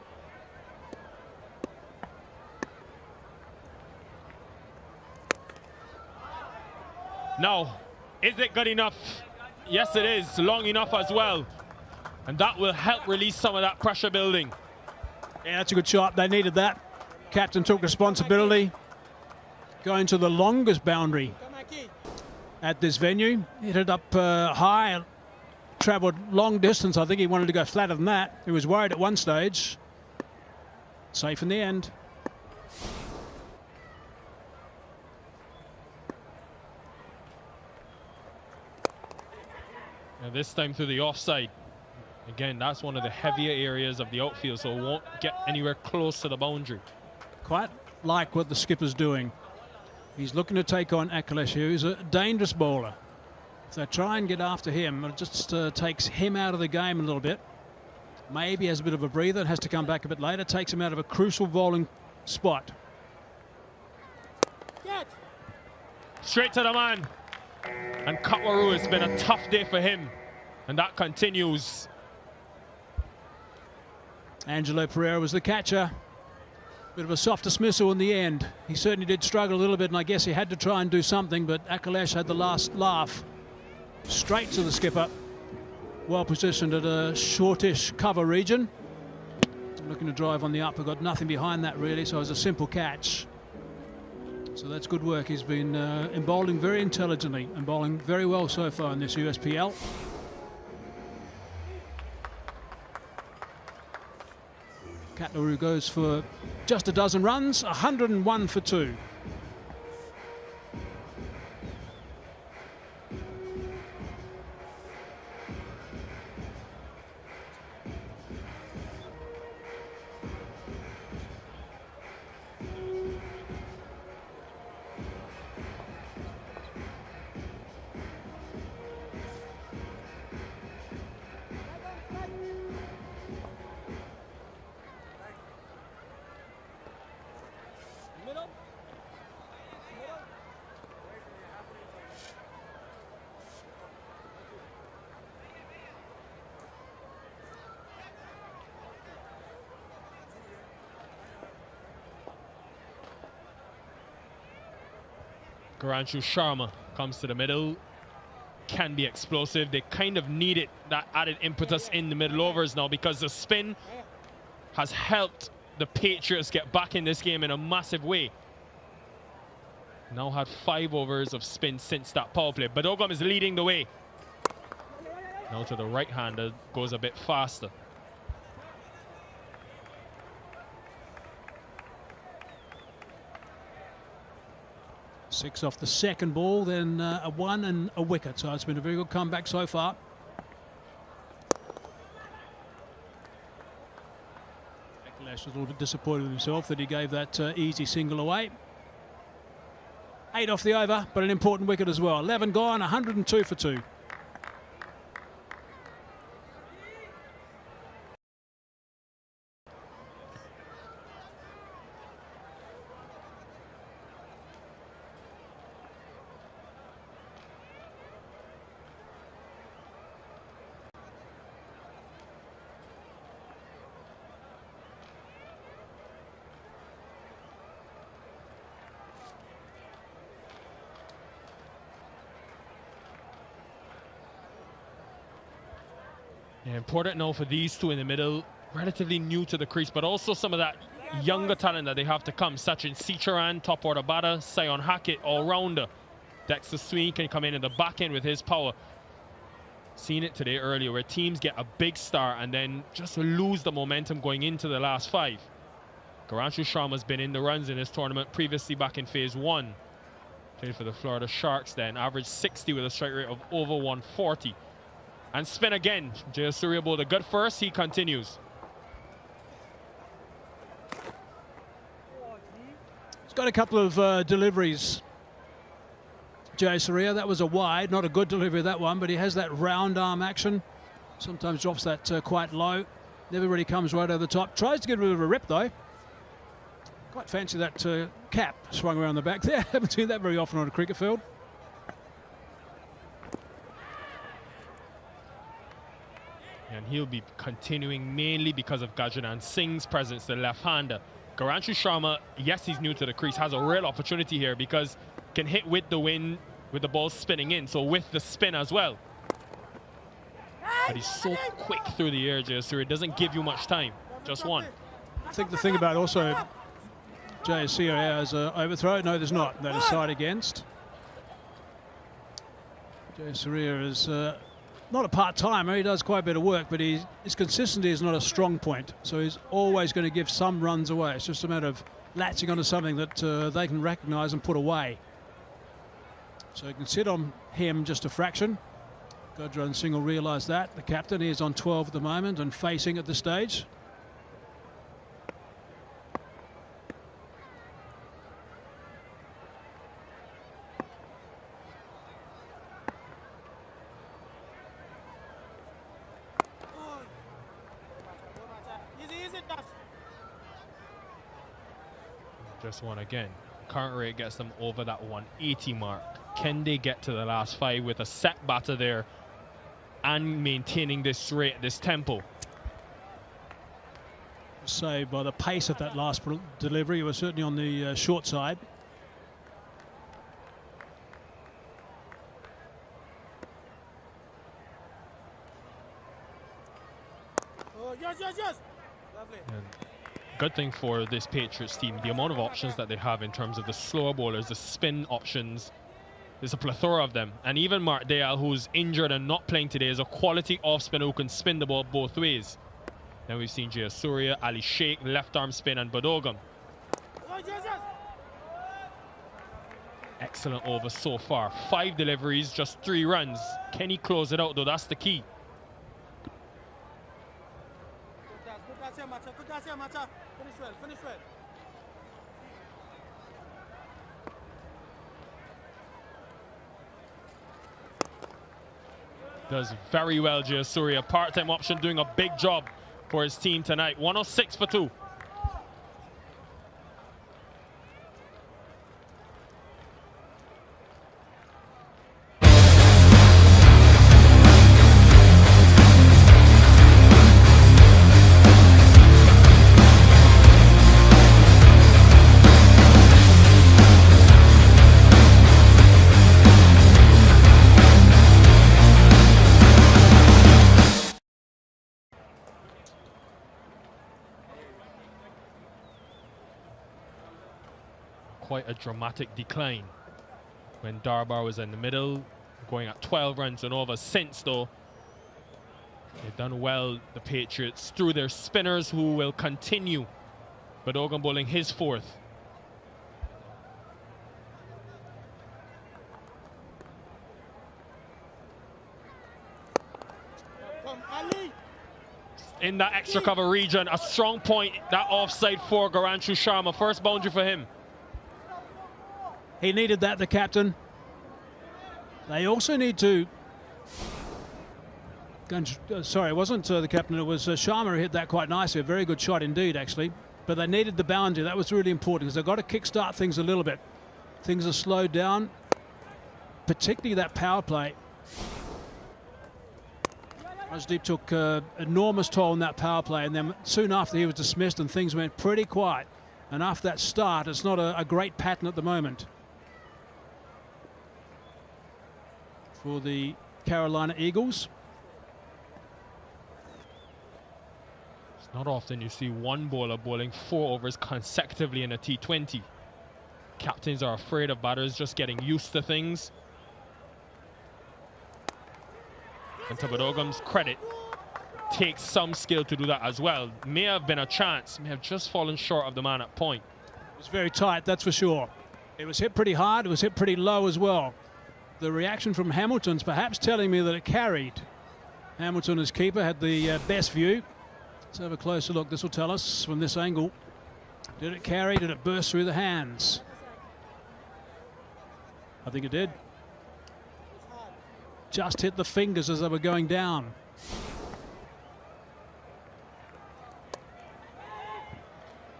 Now, is it good enough? Yes, it is. Long enough as well. And that will help release some of that pressure building. Yeah, that's a good shot. They needed that. Captain took responsibility. Going to the longest boundary at this venue. Hit it up high, travelled long distance. I think he wanted to go flatter than that. He was worried at one stage. Safe in the end. And this time through the offside. Again, that's one of the heavier areas of the outfield, so it won't get anywhere close to the boundary. Quite like what the skipper's doing. He's looking to take on Akhilesh, who's a dangerous bowler. If they try and get after him, it just takes him out of the game a little bit. Maybe has a bit of a breather, has to come back a bit later, takes him out of a crucial bowling spot. Straight to the man. And Katwaru, has been a tough day for him. And that continues. Angelo Pereira was the catcher. Bit of a soft dismissal in the end. He certainly did struggle a little bit, and I guess he had to try and do something, but Akhilesh had the last laugh. Straight to the skipper. Well positioned at a shortish cover region. Looking to drive on the up, but got nothing behind that really, so it was a simple catch. So that's good work. He's been bowling very intelligently and bowling very well so far in this USPL. Katwaru goes for just a dozen runs, 101 for 2. Garanshu Sharma comes to the middle. Can be explosive. They kind of needed that added impetus in the middle overs now, because the spin has helped the Patriots get back in this game in a massive way. Now had 5 overs of spin since that power play. Badogam is leading the way. Now to the right-hander, goes a bit faster. Six off the second ball, then a 1 and a wicket. So it's been a very good comeback so far. Akhilesh was a little bit disappointed with himself that he gave that easy single away. 8 off the over, but an important wicket as well. 11 gone, 102 for 2. Yeah, important now for these two in the middle, relatively new to the crease, but also some of that younger talent that they have to come. Sachin Sicharan, top order batter, Sion Hackett, all-rounder. Dexter Sweeney can come in the back end with his power. Seen it today earlier where teams get a big start and then just lose the momentum going into the last 5. Garanshu Sharma's been in the runs in this tournament previously back in phase 1. Played for the Florida Sharks then, averaged 60 with a strike rate of over 140. And spin again. Jayasuriya bowled a good first. He continues. He's got a couple of deliveries Jay Surya. That was a wide, not a good delivery of that one, but he has that round arm action. Sometimes drops that quite low. Never really comes right over the top. Tries to get rid of a rip though. Quite fancy that cap swung around the back there. Haven't seen that very often on a cricket field. And he'll be continuing mainly because of Gajanan Singh's presence, the left-hander. Garanshu Sharma, yes, he's new to the crease, has a real opportunity here because can hit with the wind, with the ball spinning in, so with the spin as well. But he's so quick through the air, Jayasuriya, it doesn't give you much time, just one. I think the thing about also Jayasuriya as an overthrow, no there's not, that is side against. Jayasuriya is not a part-timer, he does quite a bit of work, but his consistency is not a strong point, so he's always going to give some runs away. It's just a matter of latching onto something that they can recognise and put away. So you can sit on him just a fraction. Gajran Singh will realise that. The captain, he is on 12 at the moment and facing at this stage. Just one again. Current rate gets them over that 180 mark. Can they get to the last 5 with a set batter there and maintaining this rate, this tempo? So by the pace of that last delivery, he was certainly on the short side. Oh, yes, yes, yes. Lovely. And good thing for this Patriots team, the amount of options that they have in terms of the slower bowlers, the spin options. There's a plethora of them. And even Mark Dayal, who's injured and not playing today, is a quality off spinner who can spin the ball both ways. Then we've seen Jayasuriya, Ali Sheikh, left arm spin, and Badogam. Excellent over so far. 5 deliveries, just 3 runs. Can he close it out though? That's the key. Finish well, finish well. Does very well, Jayasuriya. Part-time option doing a big job for his team tonight. 106 for 2. Quite a dramatic decline when Darbar was in the middle, going at 12 runs and over. Since though, they've done well, the Patriots, through their spinners who will continue. But Badogam bowling his 4th. In that extra cover region, a strong point, that offside for Garanshu Sharma. First boundary for him. He needed that, the captain. They also need to... sorry, it wasn't the captain, it was Sharma who hit that quite nicely. A very good shot indeed, actually. But they needed the boundary. That was really important because they've got to kickstart things a little bit. Things are slowed down, particularly that power play. Rajdeep took enormous toll on that power play, and then soon after he was dismissed and things went pretty quiet. And after that start, it's not a great pattern at the moment for the Carolina Eagles. It's not often you see one bowler bowling 4 overs consecutively in a T20. Captains are afraid of batters just getting used to things. And to Badogam's credit, takes some skill to do that as well. May have been a chance, may have just fallen short of the man at point. It was very tight, that's for sure. It was hit pretty hard, it was hit pretty low as well. The reaction from Hamilton's perhaps telling me that it carried. Hamilton as keeper had the best view. Let's have a closer look, this will tell us from this angle. Did it carry, did it burst through the hands? I think it did. just hit the fingers as they were going down.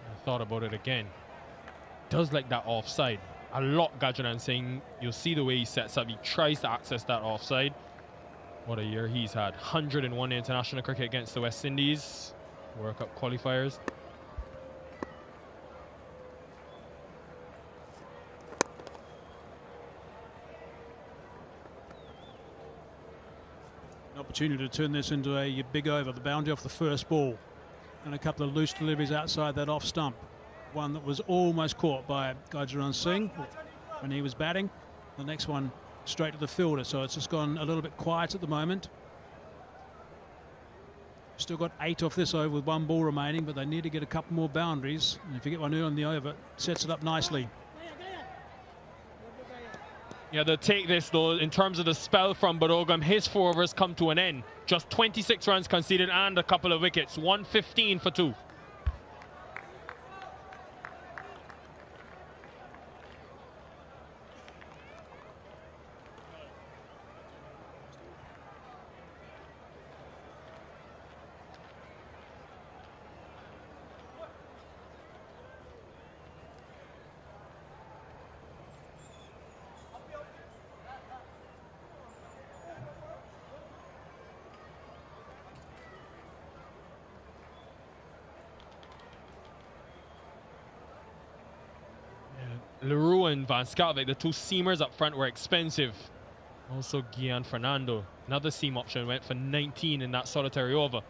I thought about it again. Does like that offside a lot. Gajanan Singh, you'll see the way he sets up. He tries to access that offside. What a year he's had. 101 international cricket against the West Indies. World Cup qualifiers. An opportunity to turn this into a big over. The boundary off the first ball. And a couple of loose deliveries outside that off stump. One that was almost caught by Gurjazran Singh when he was batting. The next one straight to the fielder, so it's just gone a little bit quiet at the moment. Still got 8 off this over with 1 ball remaining, but they need to get a couple more boundaries. And if you get one early on the over, it sets it up nicely. Yeah, they'll take this though in terms of the spell from Barogam. His 4 overs come to an end. Just 26 runs conceded and a couple of wickets. 115 for 2. Leroux and Van Schalkwyk, the 2 seamers up front, were expensive. Also Gian Fernando, another seam option, went for 19 in that solitary over.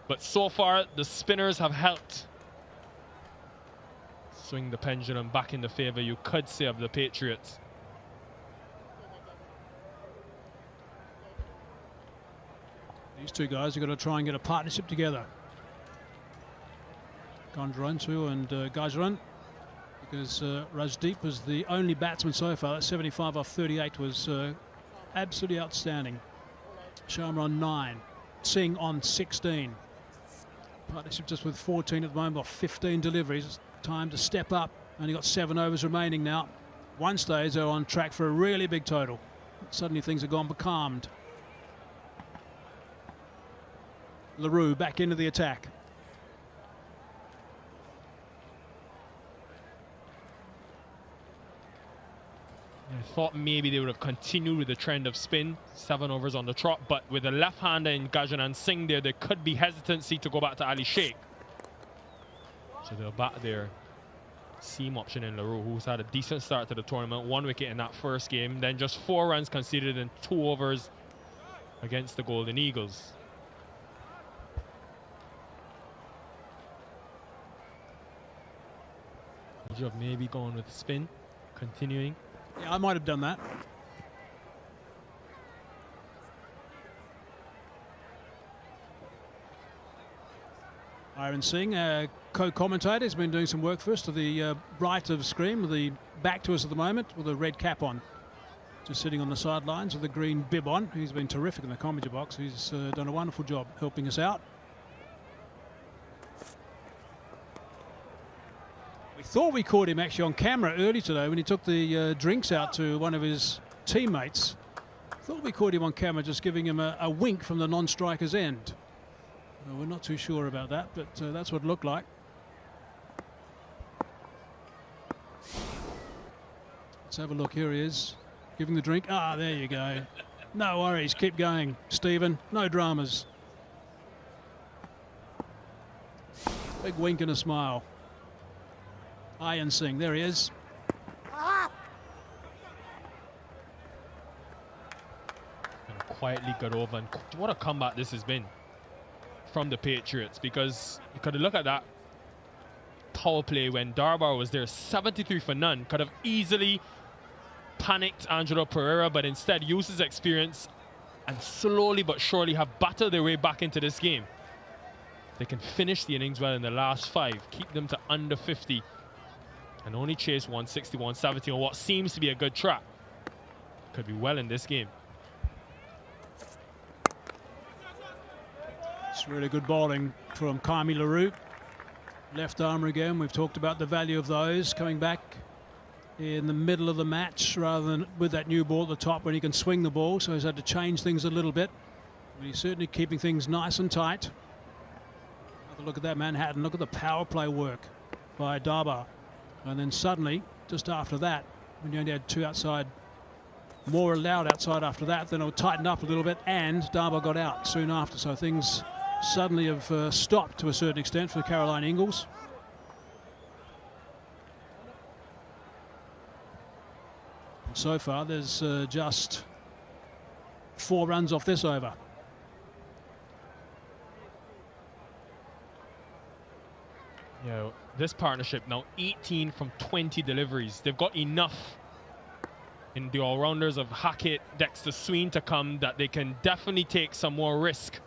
But so far, the spinners have helped swing the pendulum back in the favour, you could say, of the Patriots. These 2 guys are going to try and get a partnership together. Gondrantu and Gajran. Because Rajdeep was the only batsman so far. That 75 off 38 was absolutely outstanding. Sharma on 9, Singh on 16. Partnership just with 14 at the moment off 15 deliveries. Time to step up. Only got 7 overs remaining now. One stage they're on track for a really big total. Suddenly things have gone becalmed. Leroux back into the attack. I thought maybe they would have continued with the trend of spin, 7 overs on the trot, but with the left-hander in Gurjazran Singh there could be hesitancy to go back to Ali Sheikh. So they'll bat their seam option in Leroux, who's had a decent start to the tournament, 1 wicket in that first game, then just 4 runs conceded in 2 overs against the Golden Eagles. Would you have maybe gone with spin, continuing? Yeah, I might have done that. Iron Singh, co-commentator, has been doing some work for us to the right of screen, with the back to us at the moment, with a red cap on. Just sitting on the sidelines with a green bib on. He's been terrific in the commentary box. He's done a wonderful job helping us out. We thought we caught him actually on camera early today when he took the drinks out to one of his teammates. Thought we caught him on camera just giving him a wink from the non-striker's end. Well, we're not too sure about that, but that's what it looked like. Let's have a look. Here he is, giving the drink. Ah, there you go. No worries. Keep going, Stephen. No dramas. Big wink and a smile. Iron Singh, there he is. And quietly got over, and what a comeback this has been from the Patriots, because you could look at that power play when Darbar was there, 73 for none, could have easily panicked Angelo Pereira, but instead used his experience and slowly but surely have battled their way back into this game. They can finish the innings well in the last 5, keep them to under 50, and only chase 160, 170 on what seems to be a good track. Could be well in this game. It's really good bowling from Kami Leroux. Left armour again. We've talked about the value of those coming back in the middle of the match rather than with that new ball at the top when he can swing the ball, so he's had to change things a little bit. But he's certainly keeping things nice and tight. Have a look at that Manhattan. Look at the power play work by Daba. And then suddenly, just after that, when you only had two outside, more allowed outside after that, then it'll tighten up a little bit, and Daba got out soon after. So things suddenly have stopped to a certain extent for Caroline Ingalls. And so far, there's just 4 runs off this over. Yeah, this partnership now 18 from 20 deliveries. They've got enough in the all-rounders of Hackett, Dexter Sween to come that they can definitely take some more risk.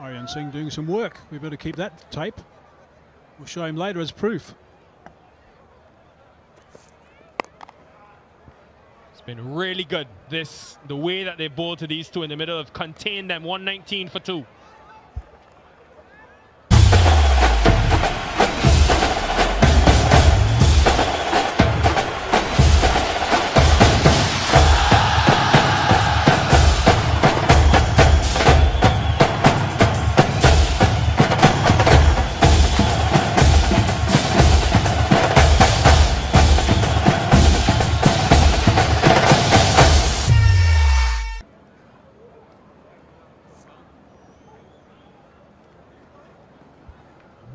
Aryan Singh doing some work. We better keep that tape. We'll show him later as proof. It's been really good. The way that they bowled to these two in the middle have contained them. 119 for 2.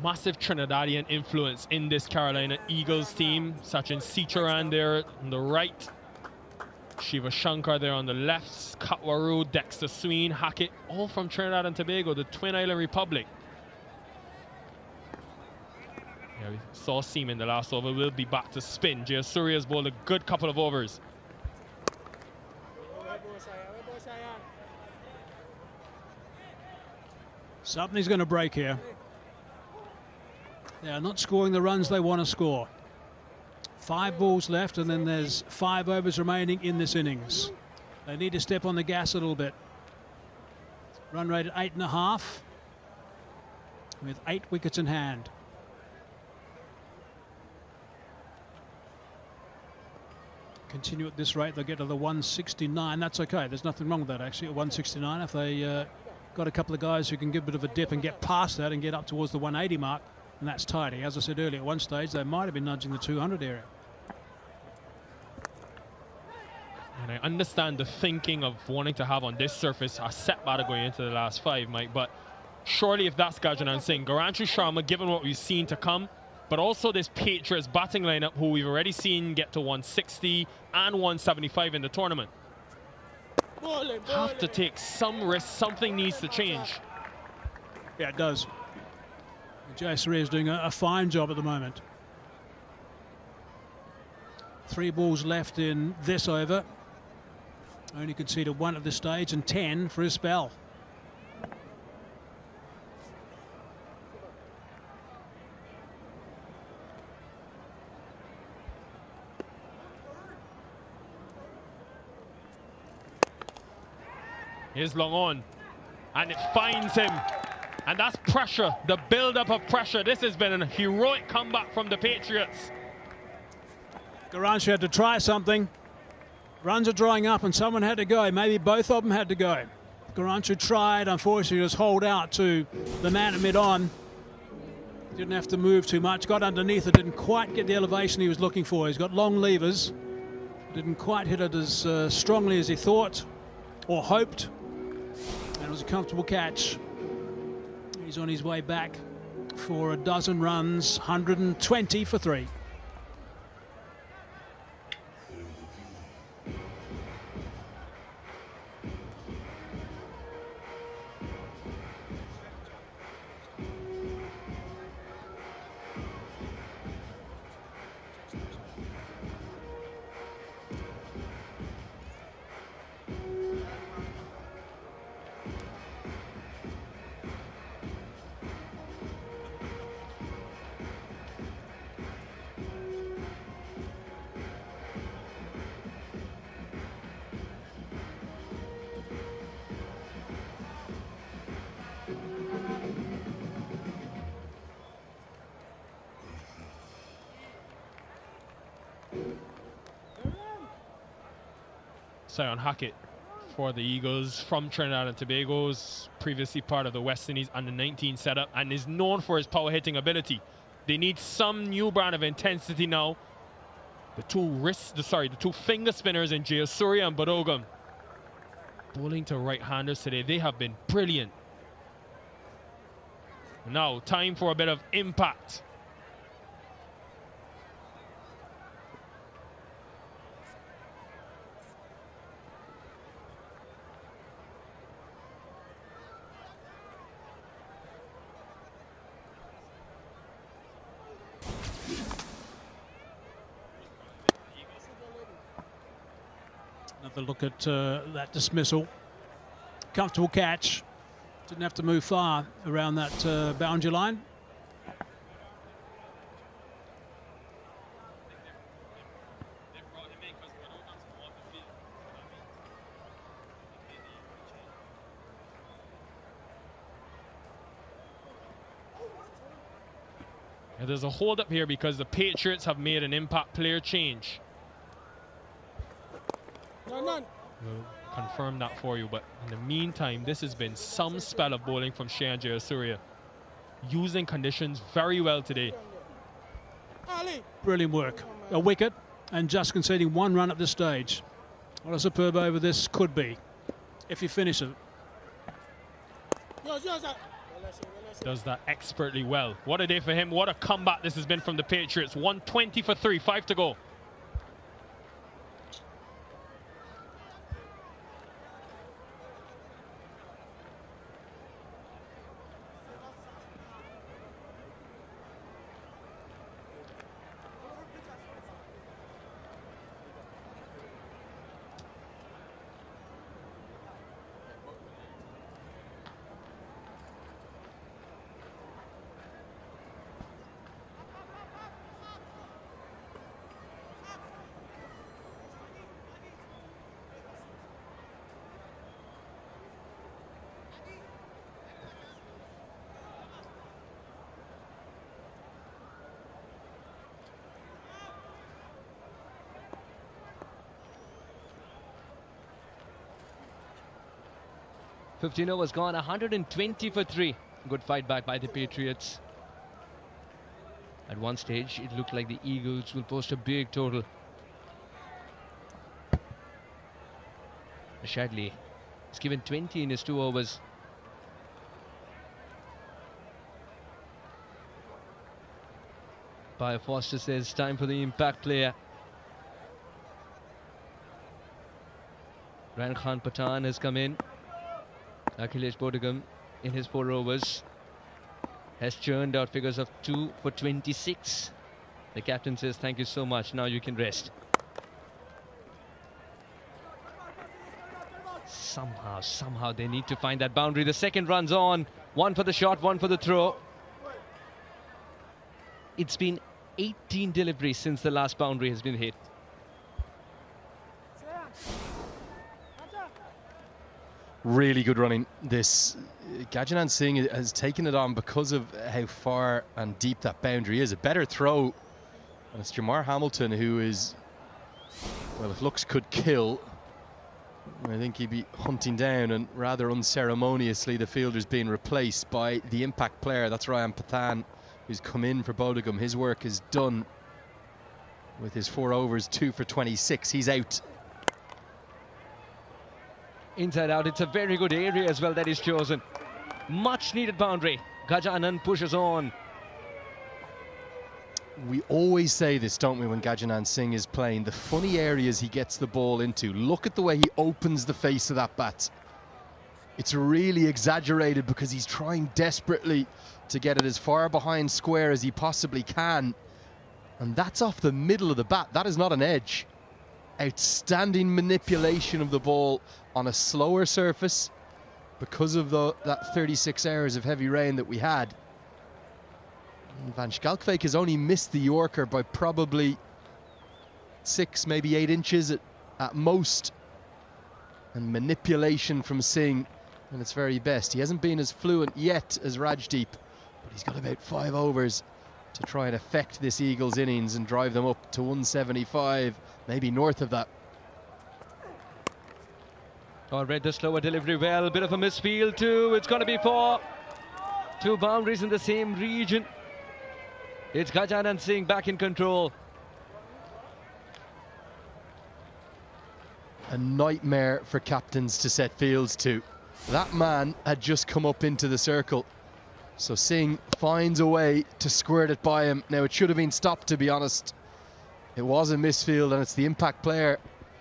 Massive Trinidadian influence in this Carolina Eagles team. Sachin Sitcharan there on the right. Shiva Shankar there on the left. Katwaru, Dexter Sween, Hackett, all from Trinidad and Tobago, the Twin Island Republic. Yeah, we saw Seam in the last over. We'll be back to spin. Jayasuriya's bowled a good couple of overs. Something's going to break here. They are not scoring the runs they want to score. 5 balls left, and then there's 5 overs remaining in this innings. They need to step on the gas a little bit. Run rate at 8.5, with 8 wickets in hand. Continue at this rate, they'll get to the 169. That's okay. There's nothing wrong with that, actually, at 169. If they got a couple of guys who can give a bit of a dip and get past that and get up towards the 180 mark, and that's tidy. As I said earlier, at one stage, they might have been nudging the 200 area. And I understand the thinking of wanting to have on this surface a set batter going into the last 5, Mike, but surely if that's Gajanan Singh, Garanchu Sharma, given what we've seen to come, but also this Patriots batting lineup, who we've already seen get to 160 and 175 in the tournament, have to take some risk. Something needs to change. Yeah, it does. Jayasuriya is doing a fine job at the moment. 3 balls left in this over. Only conceded 1 at this stage and 10 for his spell. Here's long on, and it finds him. And that's pressure, the build-up of pressure. This has been a heroic comeback from the Patriots. Garanchu had to try something. Runs are drying up and someone had to go. Maybe both of them had to go. Garanchu tried, unfortunately, just hold out to the man at mid-on. Didn't have to move too much. Got underneath it, didn't quite get the elevation he was looking for. He's got long levers. Didn't quite hit it as strongly as he thought or hoped. And it was a comfortable catch. He's on his way back for a dozen runs, 120 for 3. Sion Hackett for the Eagles from Trinidad and Tobago's previously part of the West Indies under-19 setup and is known for his power hitting ability. They need some new brand of intensity now. The two finger spinners in Jayasuriya and Bodogam bowling to right-handers today. They have been brilliant. Now time for a bit of impact. Another look at that dismissal. Comfortable catch. Didn't have to move far around that boundary line. And there's a hold up here because the Patriots have made an impact player change. We'll confirm that for you, but in the meantime, this has been some spell of bowling from Shayan Jayasuriya. Using conditions very well today. Brilliant work. A wicket and just conceding 1 run at this stage. What a superb over this could be if you finish it. Does that expertly well. What a day for him. What a comeback this has been from the Patriots. 120 for 3, 5 to go. Fifteen overs gone, 120 for 3. Good fight back by the Patriots. At one stage, it looked like the Eagles will post a big total. Shadley has given 20 in his 2 overs. By Foster says time for the impact player. Ryan Khan Patan has come in. Akhilesh Bodogam in his 4 overs has churned out figures of 2 for 26. The captain says thank you so much, now you can rest. Somehow they need to find that boundary. The second run's on. 1 for the shot, 1 for the throw. It's been 18 deliveries since the last boundary has been hit. Really good running. This Gajanan Singh has taken it on because of how far and deep that boundary is. A better throw, and it's Jamar Hamilton who is, well, if looks could kill, I think he'd be hunting down, and rather unceremoniously the fielder's being replaced by the impact player. That's Ryan Patan, who's come in for Bodogam. His work is done with his 4 overs, 2 for 26. He's out. Inside out, it's a very good area as well that is chosen. Much needed boundary. Gajanan pushes on. We always say this, don't we, when Gajanan Singh is playing, the funny areas he gets the ball into. Look at the way he opens the face of that bat. It's really exaggerated because he's trying desperately to get it as far behind square as he possibly can. And that's off the middle of the bat. That is not an edge. Outstanding manipulation of the ball on a slower surface because of that 36 hours of heavy rain that we had. And Van Schalkwyk has only missed the Yorker by probably 6, maybe 8 inches at most. And manipulation from Singh at its very best. He hasn't been as fluent yet as Rajdeep, but he's got about 5 overs to try and affect this Eagles innings and drive them up to 175, maybe north of that. Oh, read the slower delivery well, bit of a misfield too. It's going to be 4. 2 boundaries in the same region. It's Gajanan Singh back in control. A nightmare for captains to set fields to. That man had just come up into the circle. So Singh finds a way to squirt it by him. Now, it should have been stopped, to be honest. It was a misfield, and it's the impact player.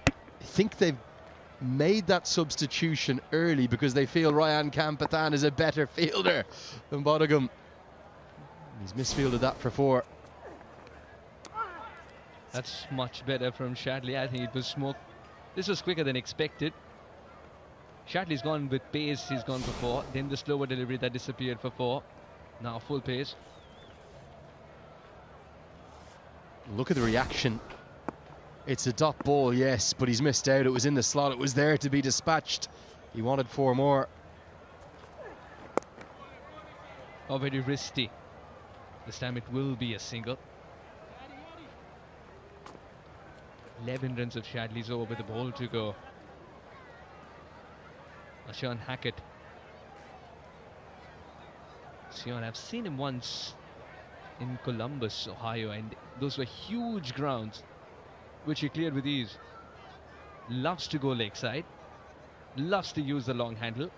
I think they've made that substitution early because they feel Ryan Kampathan is a better fielder than Bodogum. He's misfielded that for 4. That's much better from Shadley. I think it was smoke. This was quicker than expected. Shadley's gone with pace, he's gone for 4. Then the slower delivery that disappeared for 4. Now full pace. Look at the reaction. It's a dot ball, yes, but he's missed out. It was in the slot. It was there to be dispatched. He wanted 4 more. Oh, very risky. This time it will be a single. 11 runs of Shadley's over with the ball to go. Sean Hackett. Sean, I've seen him once in Columbus, Ohio, and those were huge grounds, which he cleared with ease. Loves to go leg side. Loves to use the long handle.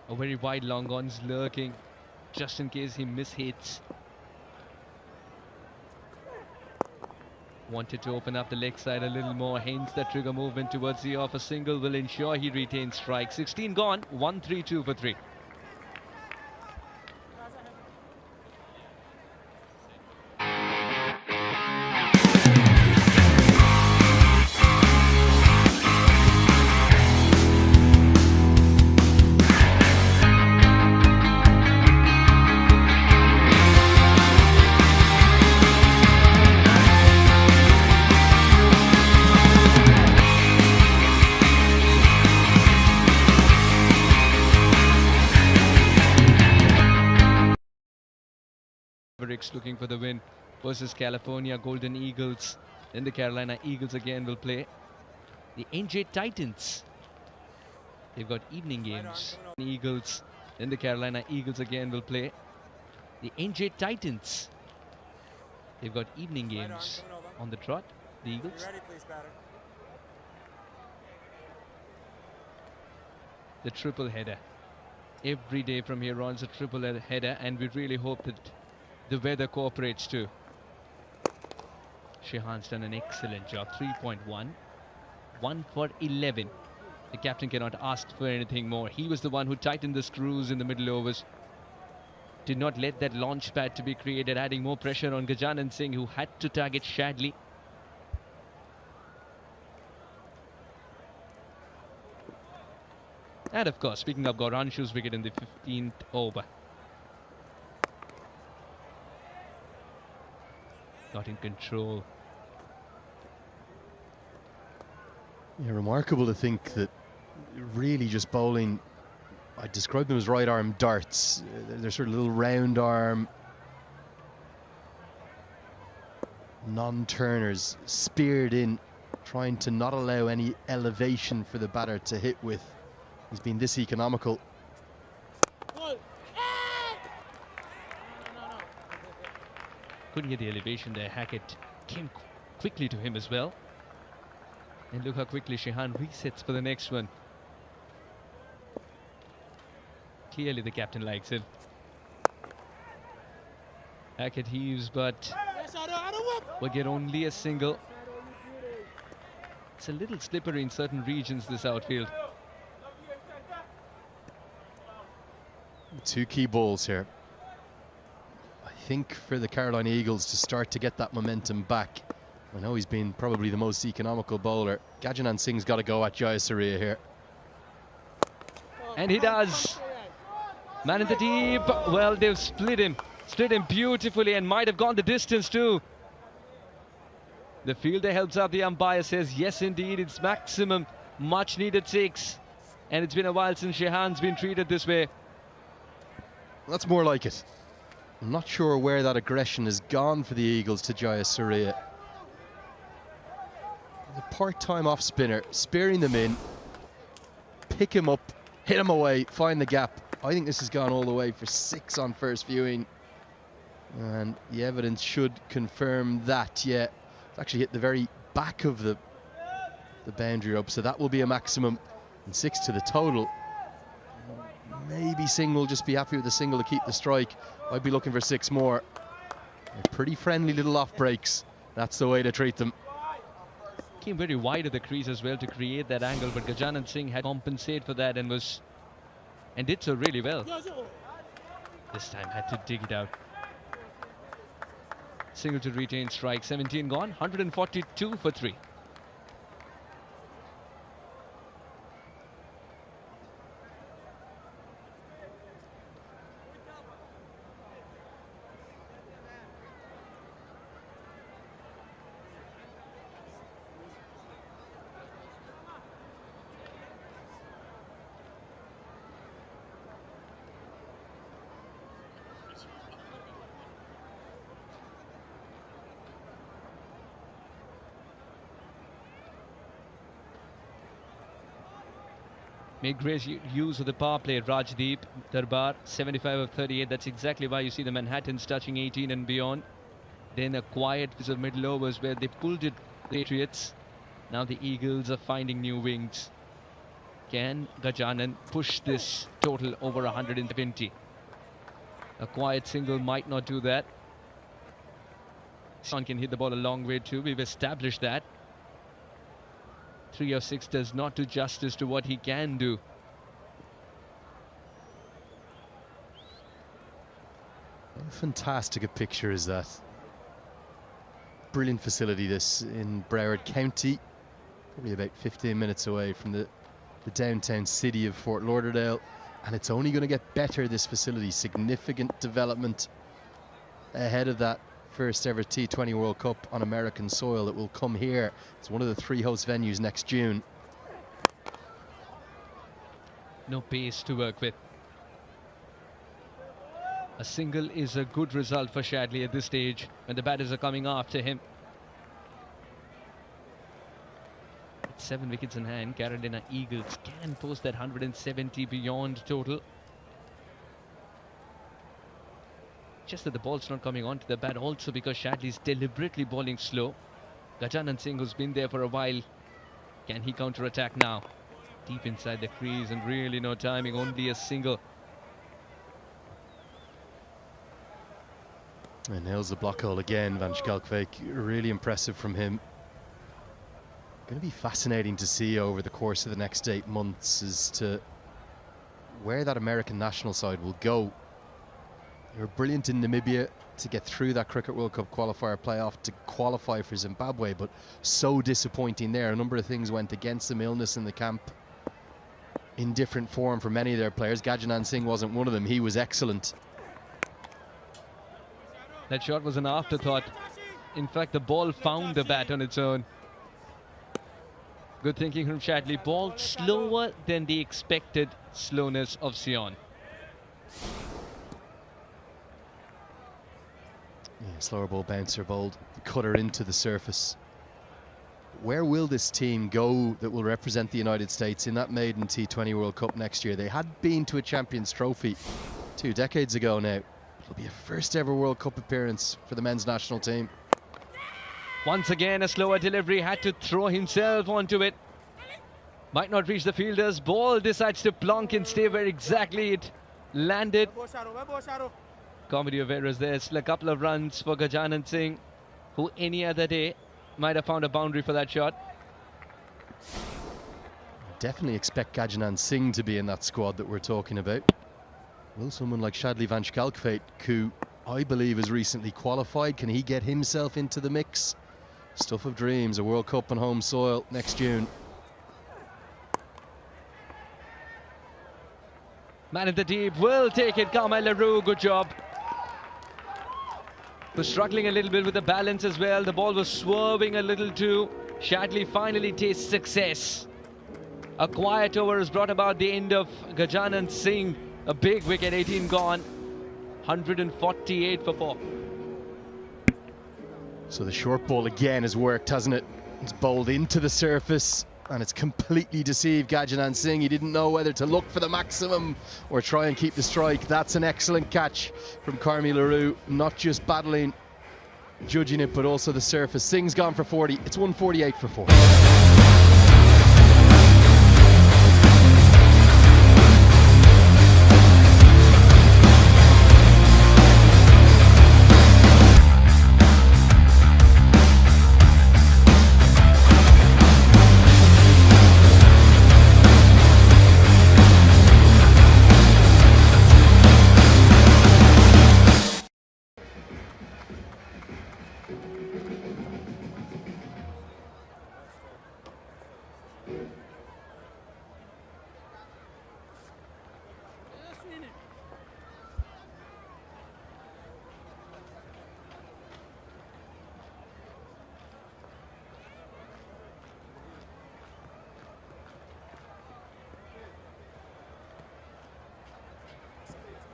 A very wide long on's lurking, just in case he mishits. Wanted to open up the leg side a little more, hence the trigger movement towards the off. A single will ensure he retains strike. 16 gone, 1-3-2 for 3. Looking for the win versus California Golden Eagles. Then the Carolina Eagles again will play the NJ Titans. They've got evening games. Eagles. Then the Carolina Eagles again will play the NJ Titans. They've got evening games on the trot. The Eagles. The triple header. Every day from here on is a triple header, and we really hope that the weather cooperates too. Shehan's done an excellent job. 3.1. 1 for 11. The captain cannot ask for anything more. He was the one who tightened the screws in the middle overs. Did not let that launch pad to be created, adding more pressure on Gajanan Singh, who had to target Shadley. And of course, speaking of Gauranshu's wicket in the 15th over. Not in control. Yeah, remarkable to think that really just bowling, I describe them as right arm darts. They're sort of little round arm non-turners, speared in, trying to not allow any elevation for the batter to hit with. He's been this economical. Couldn't get the elevation there. Hackett came quickly to him as well. And look how quickly Shehan resets for the next one. Clearly the captain likes it. Hackett heaves, but will get only a single. It's a little slippery in certain regions, this outfield. 2 key balls here. I think for the Carolina Eagles to start to get that momentum back. I know he's been probably the most economical bowler. Gajanan Singh's got to go at Jayasuriya here. And he does. Man in the deep. Well, they've split him beautifully, and might have gone the distance too. The fielder helps out the umpire, says yes indeed, it's maximum much needed 6. And it's been a while since Shehan's been treated this way. That's more like it. I'm not sure where that aggression has gone for the Eagles to Jaya Surya. The part-time off spinner, spearing them in, pick him up, hit him away, find the gap. I think this has gone all the way for 6 on first viewing. And the evidence should confirm that, yeah. It's actually hit the very back of the boundary rope, so that will be a maximum. And 6 to the total. Maybe Singh will just be happy with the single to keep the strike. I'd be looking for 6 more. They're pretty friendly little off breaks. That's the way to treat them. Came very wide of the crease as well to create that angle, but Gajanan Singh had compensated for that and did so really well. This time had to dig it out. Single to retain strike, 17 gone, 142 for 3. Made great use of the power play. Rajdeep, Darbar, 75 of 38. That's exactly why you see the Manhattans touching 18 and beyond. Then a quiet piece of middle overs where they pulled it, the Patriots. Now the Eagles are finding new wings. Can Gajanan push this total over 120? A quiet single might not do that. Son can hit the ball a long way too. We've established that. 3 of 6 does not do justice to what he can do. How fantastic a picture is that? Brilliant facility this in Broward County. Probably about 15 minutes away from the downtown city of Fort Lauderdale. And it's only going to get better, this facility. Significant development ahead of that first ever T20 World Cup on American soil that will come here. It's one of the 3 host venues next June. No pace to work with. A single is a good result for Shadley at this stage when the batters are coming after him. 7 wickets in hand. Carolina Eagles can post that 170 beyond total. Just that the ball's not coming onto the bat, also because Shadley's deliberately bowling slow. Gajanan Singh, who's been there for a while, can he counter-attack now? Deep inside the crease and really no timing, only a single. And nails the block hole again, Van Schalkwyk. Really impressive from him. Going to be fascinating to see over the course of the next 8 months as to where that American national side will go. They were brilliant in Namibia to get through that Cricket World Cup qualifier playoff to qualify for Zimbabwe, but so disappointing there. A number of things went against them, illness in the camp in different form for many of their players. Gajanan Singh wasn't one of them. He was excellent. That shot was an afterthought. In fact, the ball found the bat on its own. Good thinking from Shadley. Ball slower than the expected slowness of Sion. Yeah, slower ball bouncer bowled the cutter into the surface. Where will this team go that will represent the United States in that maiden T20 World Cup next year? They had been to a Champions Trophy 2 decades ago now. It'll be a first ever World Cup appearance for the men's national team. Once again, a slower delivery, had to throw himself onto it. Might not reach the fielders. Ball decides to plonk and stay where exactly it landed. Comedy of errors there. Still a couple of runs for Gajanan Singh, who any other day might have found a boundary for that shot. Definitely expect Gajanan Singh to be in that squad that we're talking about. Will someone like Shadley Van Schalkwyk, who I believe has recently qualified, can he get himself into the mix? Stuff of dreams, a World Cup on home soil next June. Man in the deep will take it. Carmel LaRue, good job. Was struggling a little bit with the balance as well. The ball was swerving a little too. Shadley finally tastes success. A quiet over has brought about the end of Gajanan Singh. A big wicket, 18 gone. 148 for 4. So the short ball again has worked, hasn't it? It's bowled into the surface and it's completely deceived Gajanan Singh. He didn't know whether to look for the maximum or try and keep the strike. That's an excellent catch from Carmi LaRue. Not just battling, judging it, but also the surface. Singh's gone for 40. It's 148 for 4.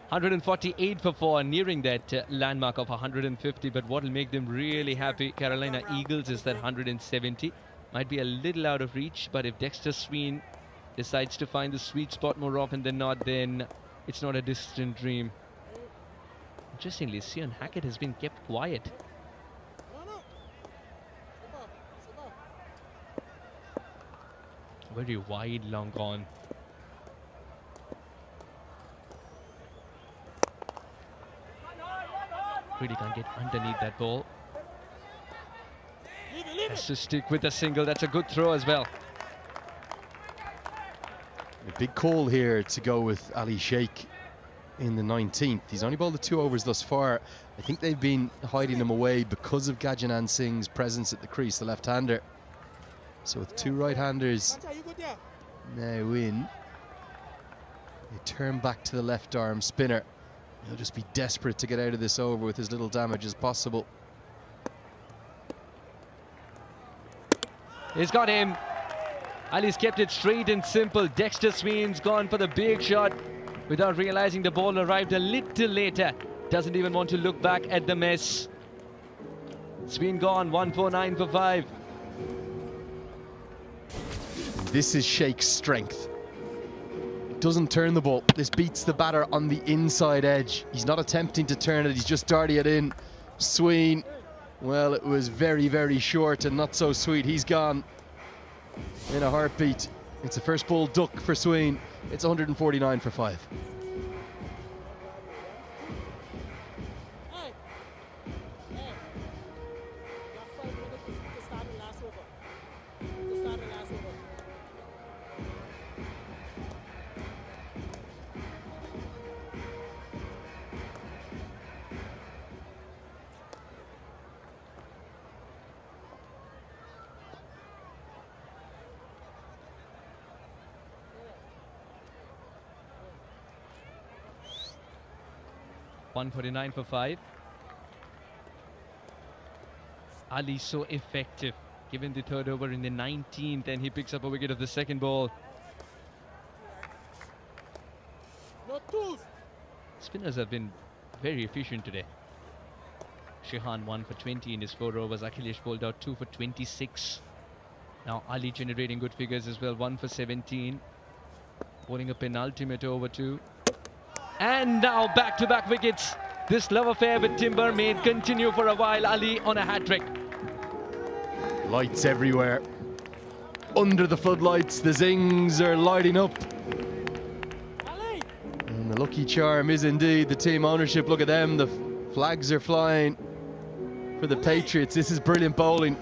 148 for 4, nearing that landmark of 150, but what will make them really happy, Carolina Eagles, is that 170. Might be a little out of reach, but if Dexter Sween decides to find the sweet spot more often than not, then it's not a distant dream. Interestingly, Sion Hackett has been kept quiet. Very wide, long gone. Really can't get underneath that ball. Has to stick with a single. That's a good throw as well. A big call here to go with Ali Sheikh in the 19th. He's only bowled the 2 overs thus far. I think they've been hiding him away because of Gajanan Singh's presence at the crease, the left-hander. So with 2 right-handers now in, they turn back to the left arm spinner. He'll just be desperate to get out of this over with as little damage as possible. He's got him. Ali's kept it straight and simple. Dexter Sween's gone for the big shot without realizing the ball arrived a little later. Doesn't even want to look back at the mess. Sween gone, 149 for 5. This is Sheikh's strength. Doesn't turn the ball. This beats the batter on the inside edge. He's not attempting to turn it, he's just darting it in. Sween, well, it was very, very short and not so sweet. He's gone in a heartbeat. It's a first ball duck for Sween. It's 149 for 5. $149 for 5. Ali so effective. Given the third over in the 19th, and he picks up a wicket of the second ball. Spinners have been very efficient today. Shehan 1 for 20 in his 4 overs. Akhilesh bowled out 2 for 26. Now Ali generating good figures as well. 1 for 17. Bowling a penultimate over 2. And now back-to-back wickets. This love affair with Timber may continue for a while. Ali on a hat-trick. Lights everywhere. Under the floodlights, the zings are lighting up. And the lucky charm is indeed the team ownership. Look at them, the flags are flying for the Patriots. This is brilliant bowling.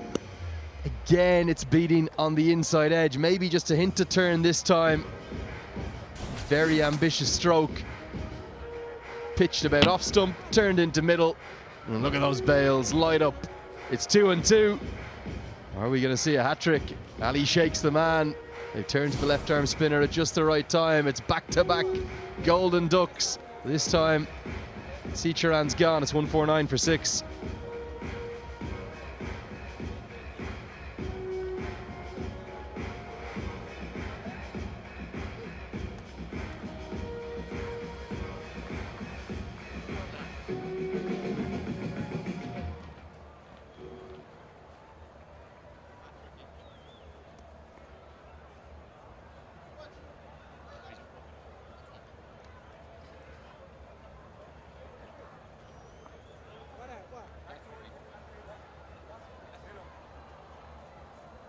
Again, it's beating on the inside edge. Maybe just a hint to turn this time. Very ambitious stroke. Pitched about off stump, turned into middle. And look at those bails, light up. It's 2 and 2. Are we going to see a hat-trick? Ali Sheikh's the man. They turn to the left arm spinner at just the right time. It's back-to-back golden ducks. This time, Sicharan's gone. It's 149 for 6.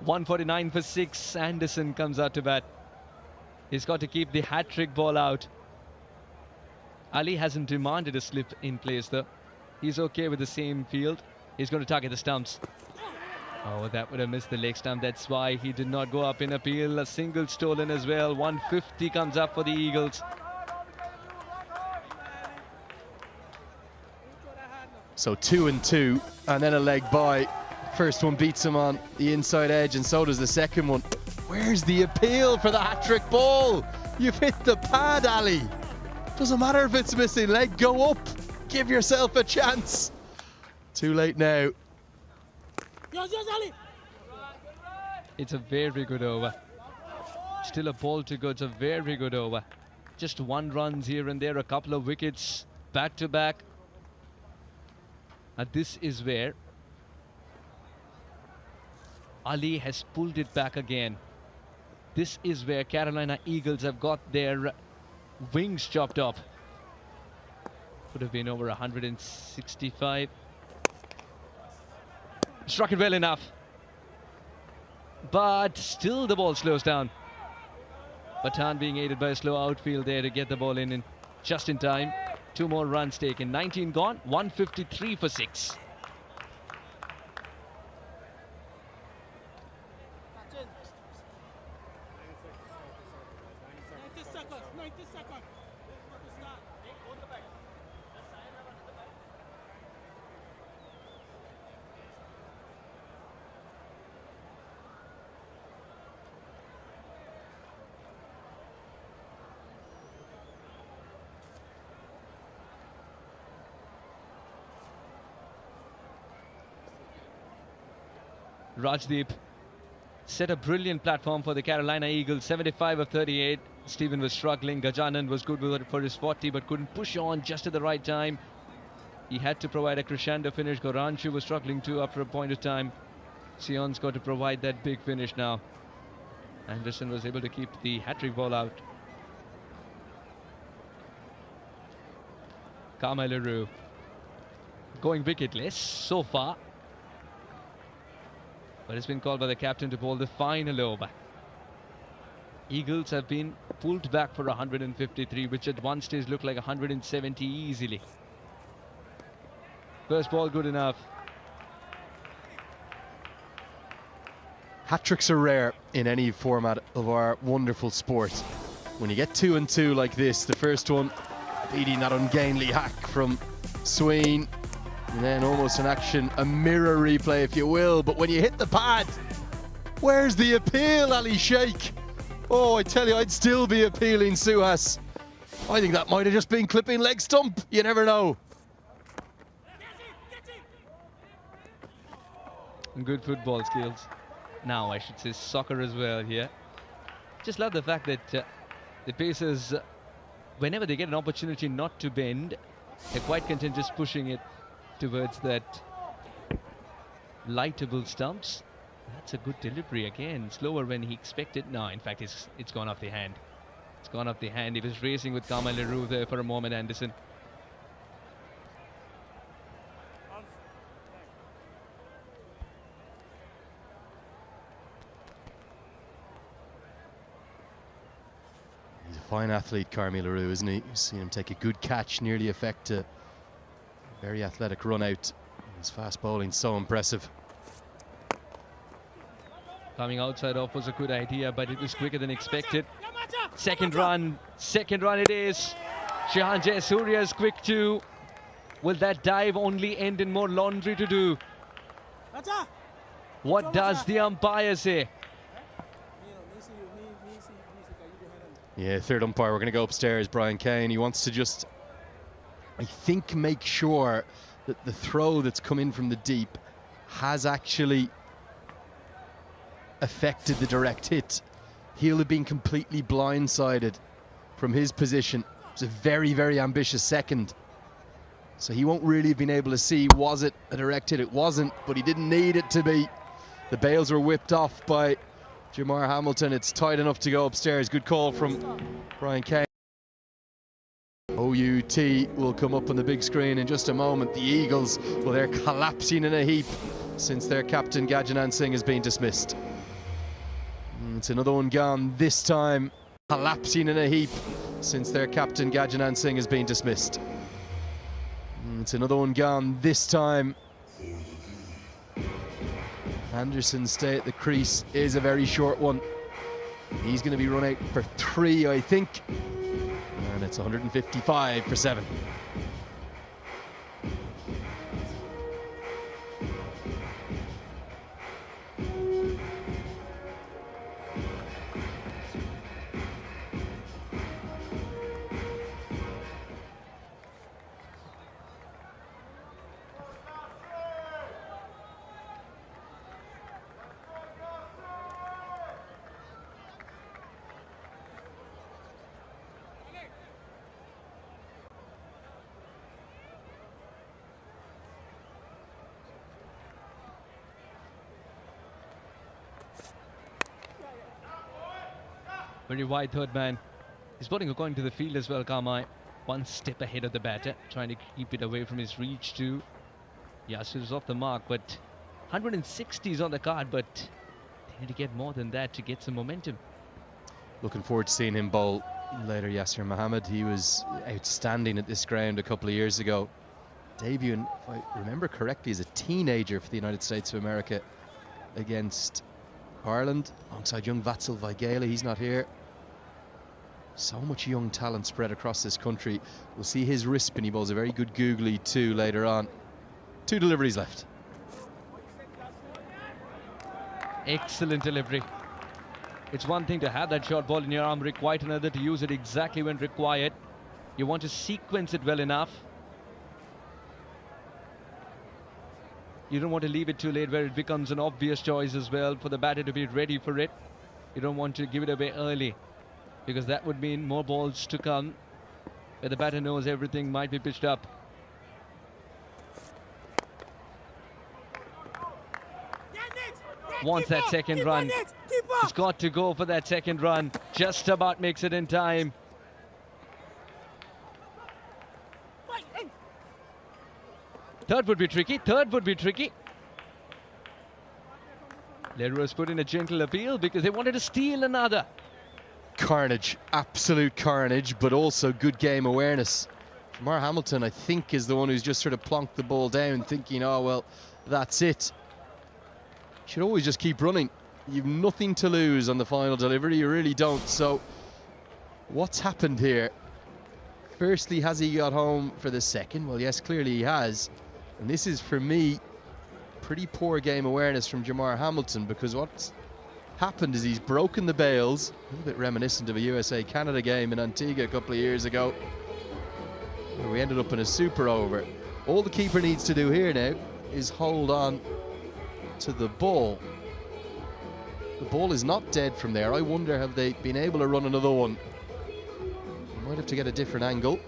149 for 6. Anderson comes out to bat. He's got to keep the hat-trick ball out. Ali hasn't demanded a slip in place though. He's okay with the same field. He's going to target the stumps. Oh, that would have missed the leg stump. That's why he did not go up in appeal. A single stolen as well. 150 comes up for the Eagles. So 2 and 2, and then a leg by. First one beats him on the inside edge, and so does the second one. Where's the appeal for the hat-trick ball? You've hit the pad, Ali. Doesn't matter if it's missing leg, go up. Give yourself a chance. Too late now. It's a very good over. Still a ball to go. It's a very good over. Just 1 runs here and there, a couple of wickets back to back. And this is where Ali has pulled it back again. This is where Carolina Eagles have got their wings chopped off. Could have been over 165. Struck it well enough. But still the ball slows down. Patan being aided by a slow outfield there to get the ball in just in time. 2 more runs taken. 19 gone. 153 for 6. Rajdeep set a brilliant platform for the Carolina Eagles. 75 of 38. Stephen was struggling. Gajanan was good for his 40 but couldn't push on just at the right time. He had to provide a crescendo finish. Goranshu was struggling too after a point of time. Sion's got to provide that big finish now. Anderson was able to keep the hat-trick ball out. Kamalaru going wicketless so far. But it's been called by the captain to bowl the final over. Eagles have been pulled back for 153, which at one stage looked like 170 easily. First ball good enough. Hat-tricks are rare in any format of our wonderful sport. When you get 2 and 2 like this, the first one beating that ungainly hack from Sween. And then almost an action, a mirror replay if you will, but when you hit the pad, where's the appeal, Ali Sheikh? Oh, I tell you, I'd still be appealing Suhas. I think that might have just been clipping leg stump, you never know. Good football skills. Now I should say soccer as well here. Just love the fact that the Pacers, whenever they get an opportunity not to bend, they're quite content just pushing it towards that lightable stumps. That's a good delivery again. Slower when he expected. No, in fact, it's gone off the hand. It's gone off the hand. He was racing with Kamalaru there for a moment, Anderson. He's a fine athlete, Kamalaru, isn't he? You've seen him take a good catch, nearly affect a very athletic run out. His fast bowling so impressive. Coming outside off was a good idea, but it was quicker than expected. Second run it is. Shahan Jayasuriya is quick too. Will that dive only end in more laundry to do? What does the umpire say? Yeah, third umpire, we're going to go upstairs, Brian Kane. He wants to just, I think, make sure that the throw that's come in from the deep has actually affected the direct hit. He'll have been completely blindsided from his position. It's a very, very ambitious second. So he won't really have been able to see, was it a direct hit? It wasn't, but he didn't need it to be. The bails were whipped off by Jamar Hamilton. It's tight enough to go upstairs. Good call from Brian Kane. OUT will come up on the big screen in just a moment. The Eagles, well, they're collapsing in a heap since their captain Gajanan Singh has been dismissed. It's another one gone, this time collapsing in a heap since their captain Gajanan Singh has been dismissed. It's another one gone, this time Anderson's stay at the crease is a very short one. He's going to be run out for 3, I think, and it's 155 for 7. Very wide third man. He's bowling according to the field as well, Kamai. One step ahead of the batter, trying to keep it away from his reach too. Yasir is off the mark, but 160 is on the card, but they need to get more than that to get some momentum. Looking forward to seeing him bowl later, Yasir Mohammed. He was outstanding at this ground a couple of years ago. Debuting, if I remember correctly, as a teenager for the United States of America against Ireland, alongside young Vatsal Vaghela. He's not here. So much young talent spread across this country. We'll see his wrist spin. He bowls a very good googly too later on. 2 deliveries left. Excellent delivery. It's one thing to have that short ball in your arm, quite another to use it exactly when required. You want to sequence it well enough. You don't want to leave it too late where it becomes an obvious choice as well for the batter to be ready for it. You don't want to give it away early, because that would mean more balls to come where the batter knows everything might be pitched up. Wants that second run. He's got to go for that second run. Just about makes it in time. Third would be tricky. Third would be tricky. Lederer's put in a gentle appeal because they wanted to steal another. Carnage, absolute carnage, but also good game awareness. Jamar Hamilton, I think, is the one who's just sort of plonked the ball down, thinking, oh, well, that's it. You should always just keep running. You've nothing to lose on the final delivery. You really don't. So what's happened here? Firstly, has he got home for the second? Well, yes, clearly he has. And this is, for me, pretty poor game awareness from Jamar Hamilton, because what's happened is he's broken the bails, a little bit reminiscent of a USA-Canada game in Antigua a couple of years ago, where we ended up in a super over. All the keeper needs to do here now is hold on to the ball. The ball is not dead from there. I wonder, have they been able to run another one? Might have to get a different angle.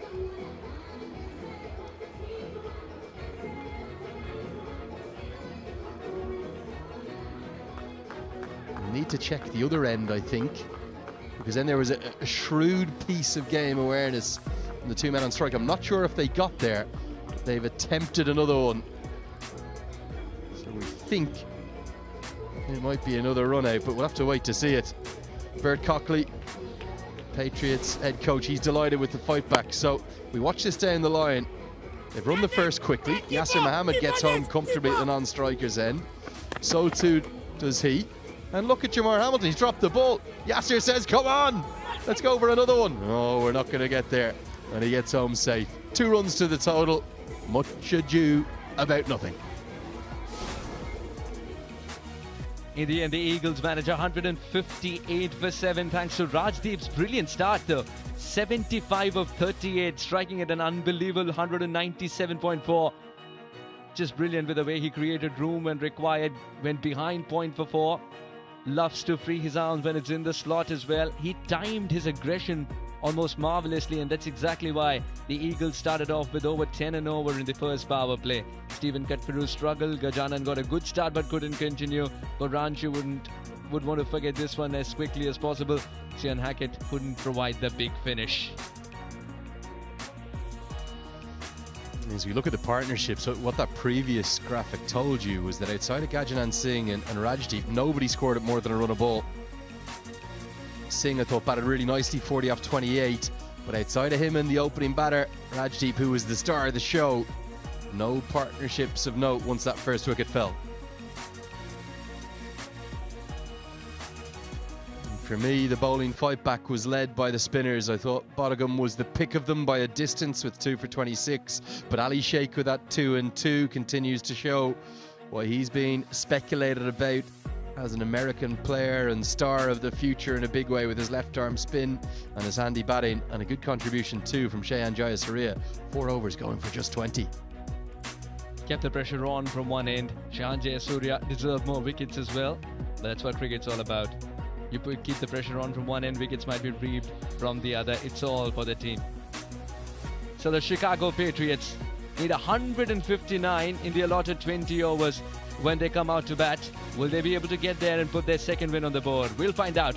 Need to check the other end, I think, because then there was a shrewd piece of game awareness from the 2 men on strike. I'm not sure if they got there. They've attempted another one, so we think it might be another run out, but we'll have to wait to see it. Bert Cockley, Patriots head coach, he's delighted with the fight back. So we watch this down the line. They've run the first quickly. Yasir Mohammed gets home comfortably at the non-striker's end. So too does he. And look at Jamar Hamilton, he's dropped the ball. Yasir says, come on, let's go for another one. Oh, we're not going to get there. And he gets home safe. 2 runs to the total. Much ado about nothing. In the end, the Eagles manage 158 for 7 thanks to Rajdeep's brilliant start though. 75 of 38, striking at an unbelievable 197.4. Just brilliant with the way he created room when required, went behind point for 4. Loves to free his arms when it's in the slot as well. He timed his aggression almost marvelously, and that's exactly why the Eagles started off with over 10 and over in the first power play. Stephen Katfiru struggled. Gajanan got a good start but couldn't continue. But Ranchu would want to forget this one as quickly as possible. Sian Hackett couldn't provide the big finish. As we look at the partnerships, so what that previous graphic told you was that outside of Gajanan Singh and Rajdeep, nobody scored at more than a run a ball. Singh, I thought, batted really nicely, 40 off 28. But outside of him and the opening batter, Rajdeep, who was the star of the show, no partnerships of note once that first wicket fell. For me, the bowling fight back was led by the spinners. I thought Bodhagam was the pick of them by a distance with 2 for 26. But Ali Sheikh with that 2 and 2 continues to show why he's been speculated about as an American player and star of the future in a big way with his left arm spin and his handy batting, and a good contribution too from Shayan Jayasuriya. 4 overs going for just 20. Kept the pressure on from one end. Shayan Jayasuriya deserved more wickets as well. But that's what cricket's all about. You keep the pressure on from one end, wickets might be reaped from the other. It's all for the team. So the Chicago Patriots need 159 in the allotted 20 overs when they come out to bat. Will they be able to get there and put their second win on the board? We'll find out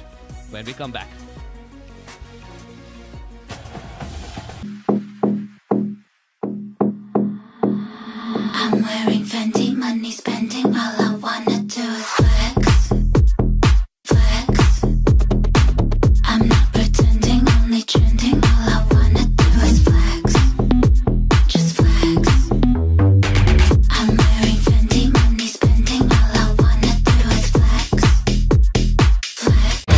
when we come back. I'm wearing Fendi, money spending, all I wanna do is flex. Flex. I'm not pretending, only trending, all I wanna do is flex. Just flex. I'm wearing Fendi, money spending, all I wanna do is flex. Flex.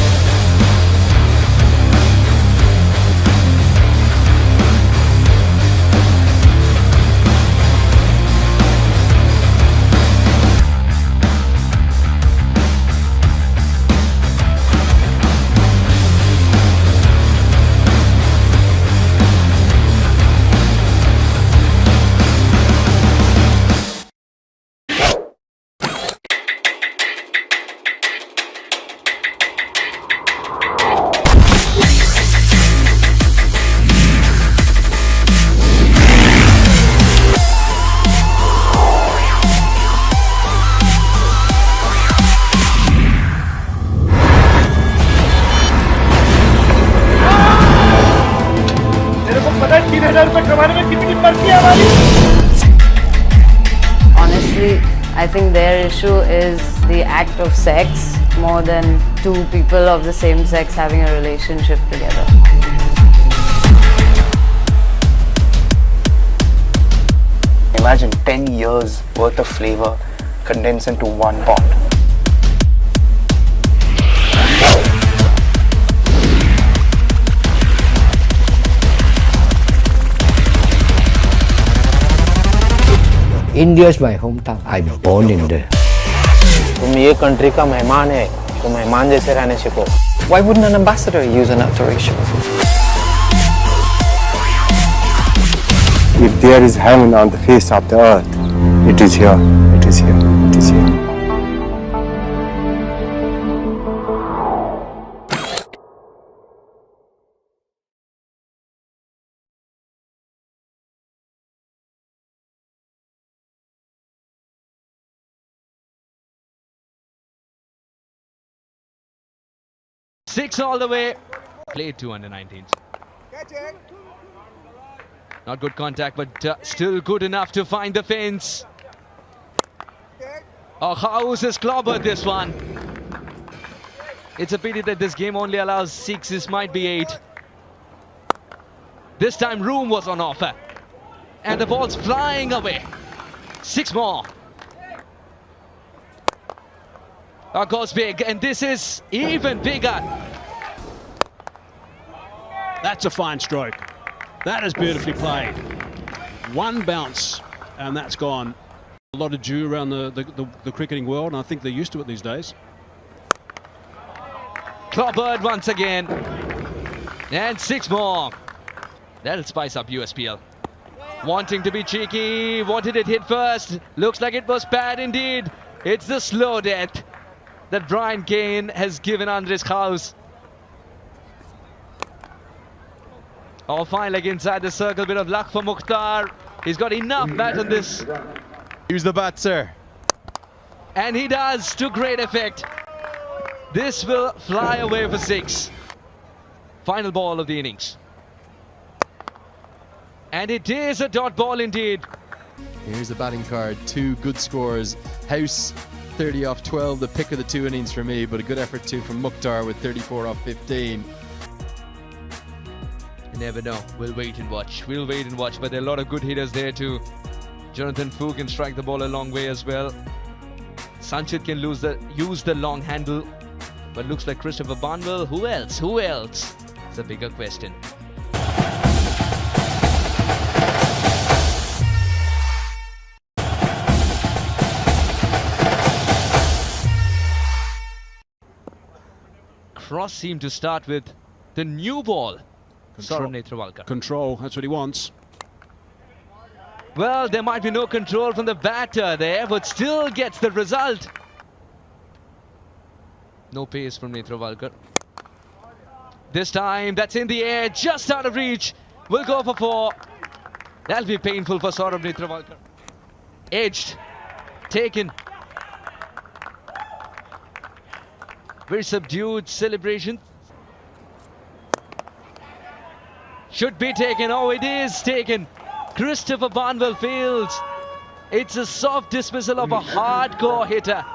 Honestly, I think their issue is the act of sex more than 2 people of the same sex having a relationship together. Imagine 10 years worth of flavor condensed into one pot. India is my hometown. I'm born in there. तुम ये country का मेहमान है, तो मेहमान जैसे रहने सीखो. Why wouldn't an ambassador use an alteration? If there is heaven on the face of the earth, it is here, it is here, it is here. Six all the way. Played 2 under 19s. Not good contact, but still good enough to find the fence. Oh, House has clobbered this one. It's a pity that this game only allows 6. This might be 8. This time room was on offer. And the ball's flying away. 6 more. Goes big, and this is even bigger. That's a fine stroke. That is beautifully played. One bounce, and that's gone. A lot of dew around the cricketing world, and I think they're used to it these days. Clobbered once again. And 6 more. That'll spice up USPL. Wanting to be cheeky. What did it hit first? Looks like it was bad indeed. It's the slow death that Brian Kane has given Andres House. Oh, fine leg inside the circle. Bit of luck for Mukhtar. He's got enough bat on this. Use the bat, sir. And he does, to great effect. This will fly away for 6. Final ball of the innings. And it is a dot ball indeed. Here's the batting card. 2 good scores. House 30 off 12, the pick of the 2 innings for me, but a good effort too from Mukhtar with 34 off 15. You never know. We'll wait and watch. We'll wait and watch. But there are a lot of good hitters there too. Jonathan Fu can strike the ball a long way as well. Sanctioned can use the long handle. But looks like Christopher Barnwell. Who else? Who else? It's a bigger question. Cross seemed to start with the new ball. Saurav Netravalkar. Control, that's what he wants. Well, there might be no control from the batter there, but still gets the result. No pace from Netravalkar. This time, that's in the air, just out of reach. Will go for 4. That'll be painful for Saurav Netravalkar. Edged. Taken. Very subdued celebration. Should be taken. Oh, it is taken. Christopher Barnwell fails. It's a soft dismissal of a hardcore hitter.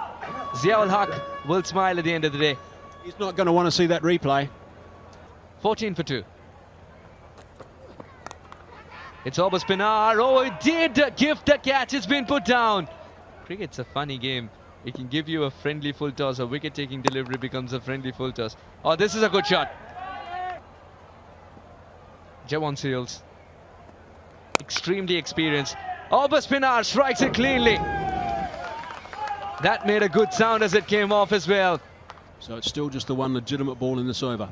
Ziaul Haq will smile at the end of the day. He's not going to want to see that replay. 14 for 2. It's over Spinar. Oh, it did gift the catch. It's been put down. Cricket's a funny game. It can give you a friendly full toss. A wicket-taking delivery becomes a friendly full toss. Oh, this is a good shot. Jawan Seals. Extremely experienced. Over Spinar strikes it cleanly. That made a good sound as it came off as well. So it's still just the one legitimate ball in this over.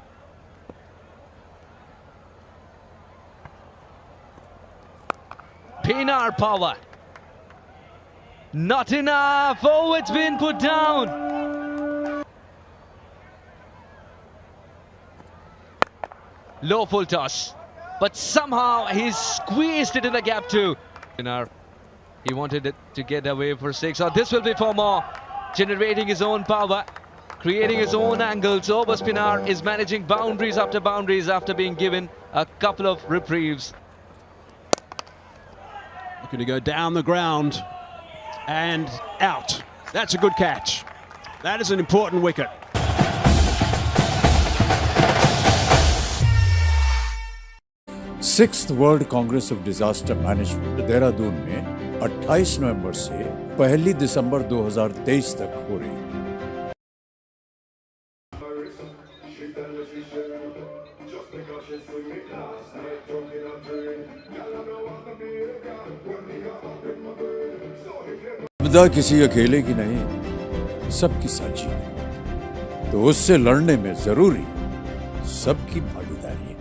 Pinar power. Not enough. Oh, it's been put down. Low full toss. But somehow he's squeezed it in the gap too. He wanted it to get away for 6. Oh, this will be for more. Generating his own power. Creating his own angles. Over Spinar is managing boundaries after being given a couple of reprieves. Looking to go down the ground and out. That's a good catch. That is an important wicket. Sixth world Congress of disaster management Dehradun में 28 नवंबर से 1 दिसंबर 2023 तक हो रही है। विदा किसी अकेले की नहीं, सबकी साझी है, तो उससे लड़ने में जरूरी सबकी भागीदारी है।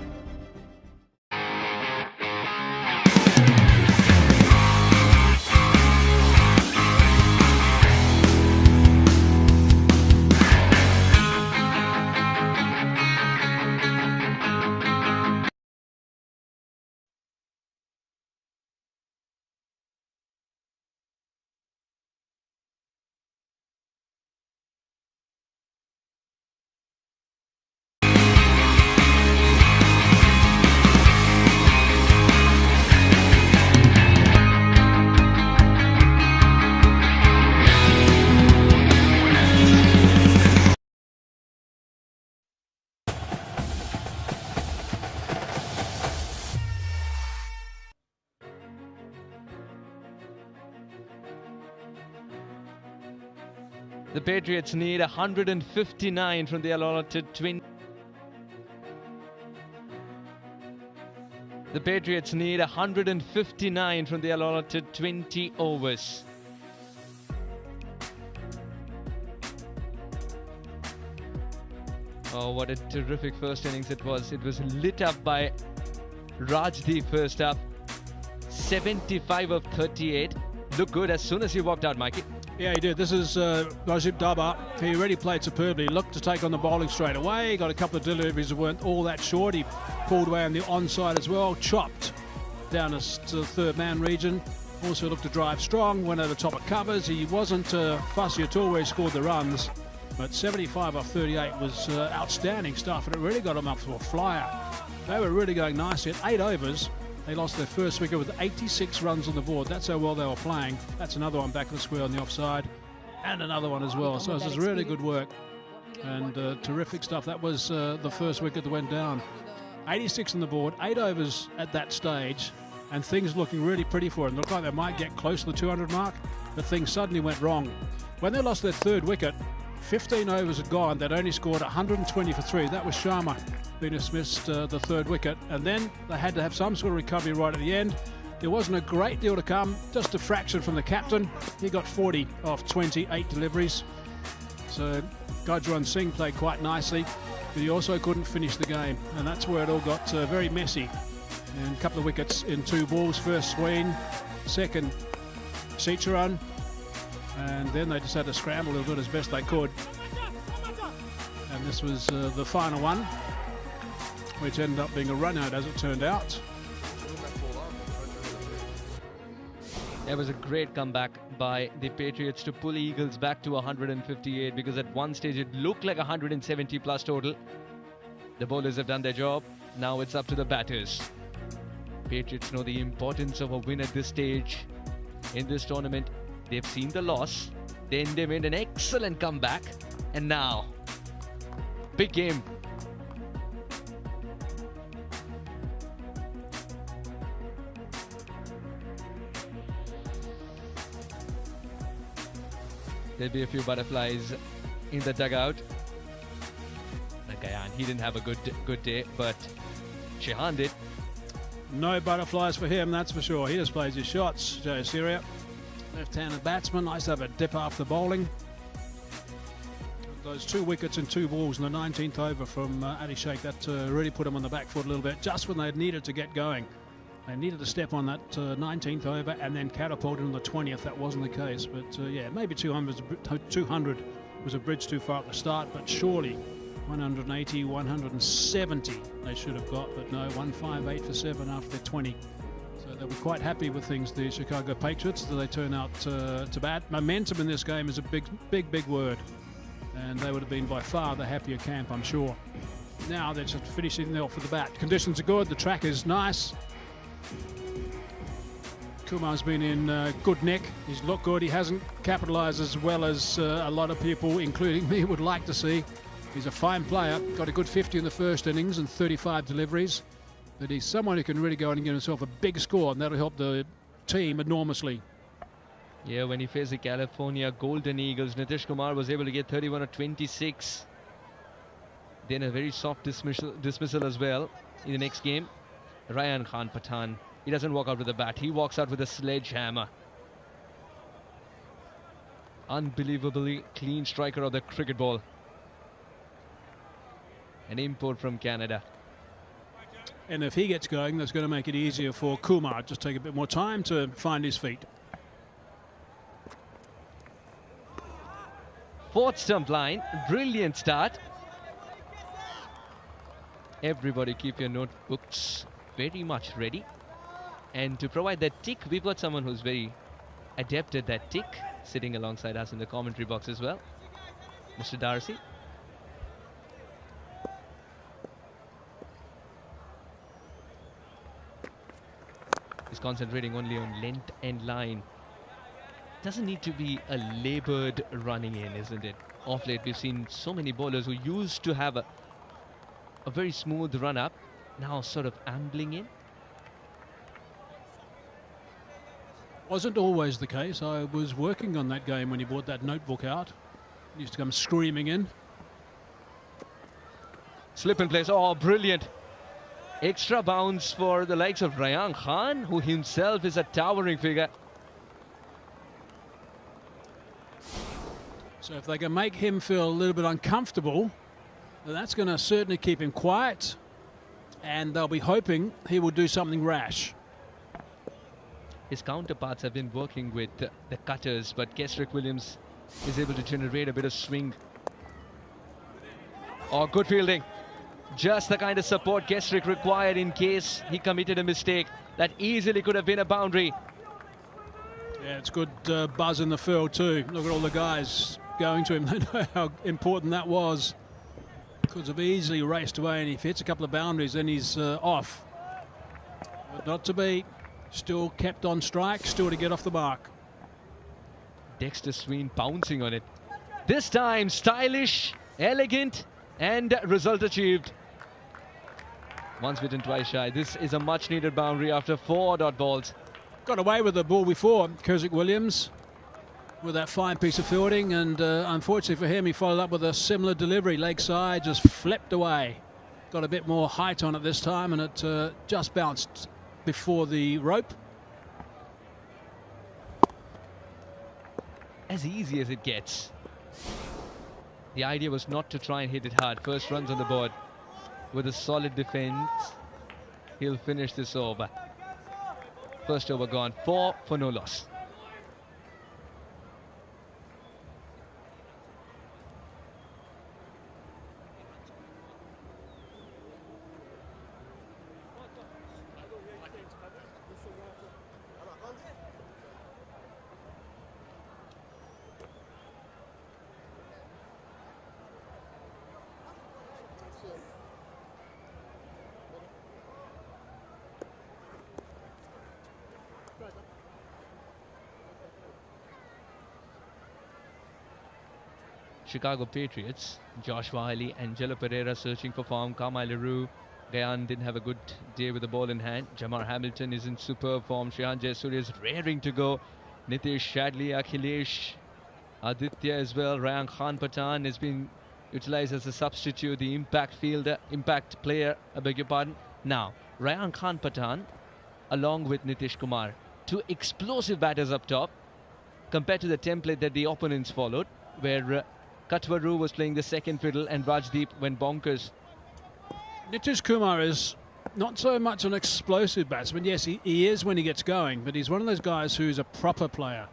The Patriots need 159 from the allotted 20. The Patriots need 159 from the allotted 20 overs. Oh, what a terrific first innings it was. It was lit up by Rajdeep first up. 75 of 38. Looked good as soon as he walked out, Mikey. Yeah, he did. This is Rajdeep Dabba. He really played superbly. Looked to take on the bowling straight away. Got a couple of deliveries that weren't all that short. He pulled away on the onside as well. Chopped down to the third man region. Also looked to drive strong. Went over the top of covers. He wasn't fussy at all where he scored the runs. But 75 off 38 was outstanding stuff. And it really got him up to a flyer. They were really going nicely. At 8 overs, they lost their first wicket with 86 runs on the board. That's how well they were playing. That's another one back of the square on the offside. And another one as well. So this is really good work and terrific stuff. That was the first wicket that went down. 86 on the board, 8 overs at that stage, and things looking really pretty for them. Looked like they might get close to the 200 mark, but things suddenly went wrong. When they lost their third wicket, 15 overs had gone. They'd only scored 120 for 3. That was Sharma who dismissed the third wicket, and then they had to have some sort of recovery right at the end. There wasn't a great deal to come, just a fraction from the captain. He got 40 off 28 deliveries. So Gajran Singh played quite nicely, but he also couldn't finish the game, and that's where it all got very messy. And a couple of wickets in 2 balls. First Sween, second Seacharan, and then they just had to scramble a little bit as best they could. And this was the final one, which ended up being a run out as it turned out. It was a great comeback by the Patriots to pull Eagles back to 158, because at one stage it looked like 170 plus total. The bowlers have done their job. Now it's up to the batters. Patriots know the importance of a win at this stage in this tournament. They've seen the loss, then they made an excellent comeback, and now big game. There'll be a few butterflies in the dugout. Gayan, he didn't have a good day, but Shehan did. No butterflies for him, that's for sure. He just plays his shots. Joe Syria, left-handed batsman, nice to have a dip after bowling. Those 2 wickets and 2 balls in the 19th over from Ali Sheikh, that really put him on the back foot a little bit, just when they needed to get going. They needed to step on that 19th over and then catapult on the 20th. That wasn't the case, but yeah, maybe 200 was a bridge too far at the start, but surely 180, 170 they should have got, but no, 158 for 7 after their 20. So they'll be quite happy with things, the Chicago Patriots, that they turn out to bat. Momentum in this game is a big word, and they would have been by far the happier camp, I'm sure. Now they're just finishing off with the bat. Conditions are good, the track is nice. Kumar's been in good nick. He's looked good. He hasn't capitalised as well as a lot of people, including me, would like to see. He's a fine player. Got a good 50 in the first innings and 35 deliveries. But he's someone who can really go and get himself a big score, and that'll help the team enormously. Yeah, when he faced the California Golden Eagles, Nitish Kumar was able to get 31 or 26. Then a very soft dismissal as well in the next game. Ryan Khan Pathan, he doesn't walk out with a bat, he walks out with a sledgehammer. Unbelievably clean striker of the cricket ball. An import from Canada. And if he gets going, that's going to make it easier for Kumar. Just take a bit more time to find his feet. 4th stump line, brilliant start. Everybody keep your notebooks very much ready. And to provide that tick, we've got someone who's very adept at that tick, sitting alongside us in the commentary box as well, Mr. Darcy. He's concentrating only on length and line. Doesn't need to be a laboured running in, isn't it? Off late, we've seen so many bowlers who used to have a very smooth run up, now sort of ambling in. Wasn't always the case. I was working on that game when he brought that notebook out. He used to come screaming in. Slip in place. Oh, brilliant. Extra bounce for the likes of Ryan Khan, who himself is a towering figure. So if they can make him feel a little bit uncomfortable, that's going to certainly keep him quiet, and they'll be hoping he will do something rash. His counterparts have been working with the cutters, but Kesrick Williams is able to generate a bit of swing. Oh, good fielding. Just the kind of support Kesrick required in case he committed a mistake. That easily could have been a boundary. Yeah, it's good buzz in the field too. Look at all the guys going to him. They know how important that was. Could have easily raced away, and if he hits a couple of boundaries, then he's off. But not to be. Still kept on strike, still to get off the mark. Dexter Sween bouncing on it. This time stylish, elegant, and result achieved. Once bitten, twice shy. This is a much needed boundary after 4 dot balls. Got away with the ball before, Kurzik Williams, with that fine piece of fielding, and unfortunately for him, he followed up with a similar delivery. Leg side, just flipped away. Got a bit more height on it this time, and it just bounced before the rope. As easy as it gets. The idea was not to try and hit it hard. First runs on the board. With a solid defense, he'll finish this over. First over gone, 4 for no loss. Chicago Patriots, Josh Wiley, Angelo Pereira searching for form. Carmine LaRue, Gayan didn't have a good day with the ball in hand. Jamar Hamilton is in superb form. Shehan Jayasuriya is raring to go. Nitish Shadley, Akhilesh, Aditya as well. Ryan Khan Patan has been utilized as a substitute, the impact player, I beg your pardon. Now, Ryan Khan Patan, along with Nitish Kumar, 2 explosive batters up top, compared to the template that the opponents followed, where Katwaru was playing the second fiddle and Rajdeep went bonkers. Nitish Kumar is not so much an explosive batsman. Yes, he is when he gets going, but he's one of those guys who's a proper player.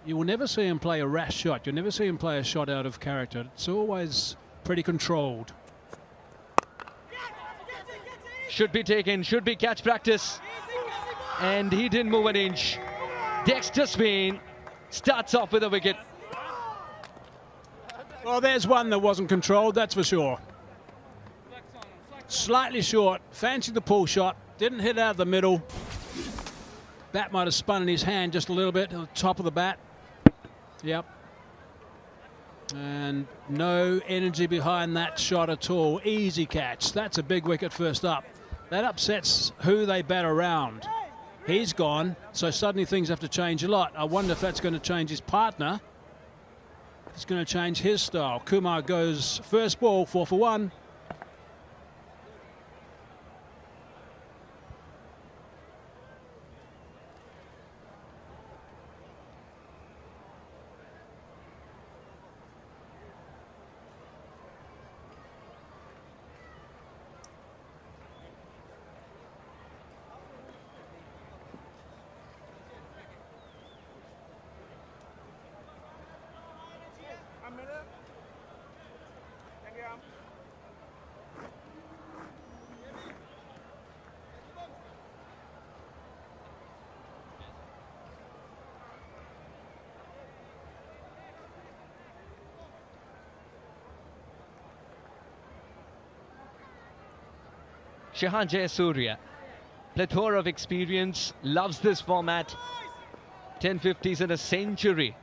You will never see him play a rash shot. You'll never see him play a shot out of character. It's always pretty controlled. Should be taken, should be catch practice. And he didn't move an inch. Dexter Sween starts off with a wicket. Well, there's one that wasn't controlled, that's for sure. Slightly short, fancied the pull shot, didn't hit out of the middle. Bat might have spun in his hand just a little bit on the top of the bat. Yep. And no energy behind that shot at all. Easy catch. That's a big wicket first up. That upsets who they bat around. He's gone, so suddenly things have to change a lot. I wonder if that's going to change his partner. It's going to change his style. Kumar goes first ball, 4 for 1. Shehan Jayasuriya, plethora of experience, loves this format. 1050s and a century.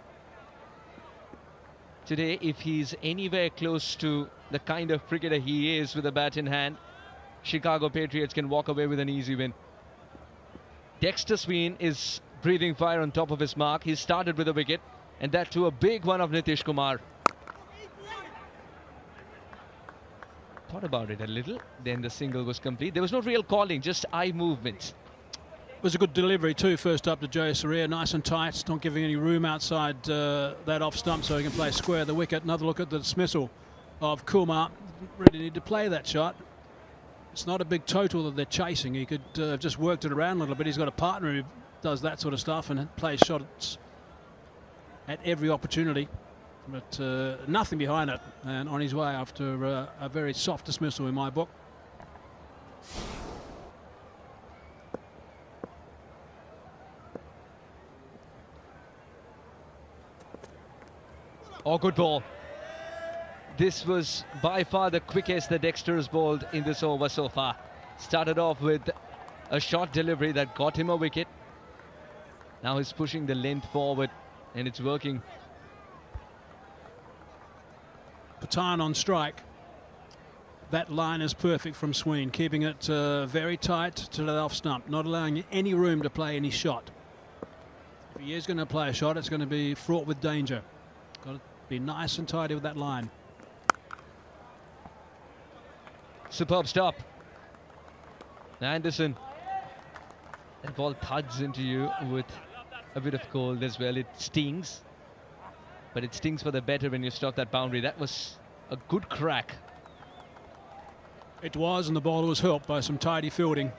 Today, if he's anywhere close to the kind of cricketer he is with a bat in hand, Chicago Patriots can walk away with an easy win. Dexter Sween is breathing fire on top of his mark. He started with a wicket, and that too a big one of Nitish Kumar. Thought about it a little, then the single was complete. There was no real calling, just eye movements. It was a good delivery too, first up to Jayasuriya, nice and tight, not giving any room outside that off stump so he can play square the wicket. Another look at the dismissal of Kumar. Really need to play that shot. It's not a big total that they're chasing. He could have just worked it around a little bit. He's got a partner who does that sort of stuff and plays shots at every opportunity. But nothing behind it, and on his way after a very soft dismissal in my book. Oh, good ball. This was by far the quickest that Dexter has bowled in this over so far. Started off with a short delivery that got him a wicket. Now he's pushing the length forward and it's working. Patan on strike. That line is perfect from Sween, keeping it very tight to the off stump, not allowing any room to play any shot. If he is going to play a shot, it's going to be fraught with danger. Got to be nice and tidy with that line. Superb stop. Anderson. That ball thuds into you with a bit of cold as well. It stings. But it stings for the better when you stop that boundary. That was a good crack. It was, and the ball was helped by some tidy fielding.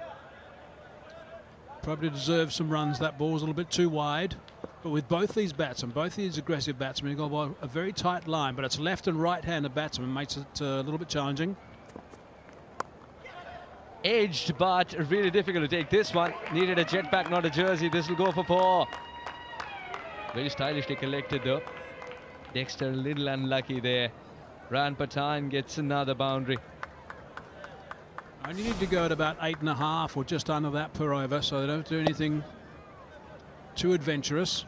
Probably deserves some runs. That ball's a little bit too wide. But with both these batsmen, both these aggressive batsmen, you've got a very tight line, but it's left and right-handed batsman, makes it a little bit challenging. Edged, but really difficult to take this one. Needed a jetpack, not a jersey. This will go for 4. Very stylishly collected though. Dexter a little unlucky there. Ryan Patan gets another boundary. Only need to go at about 8.5 or just under that per over, so they don't do anything too adventurous.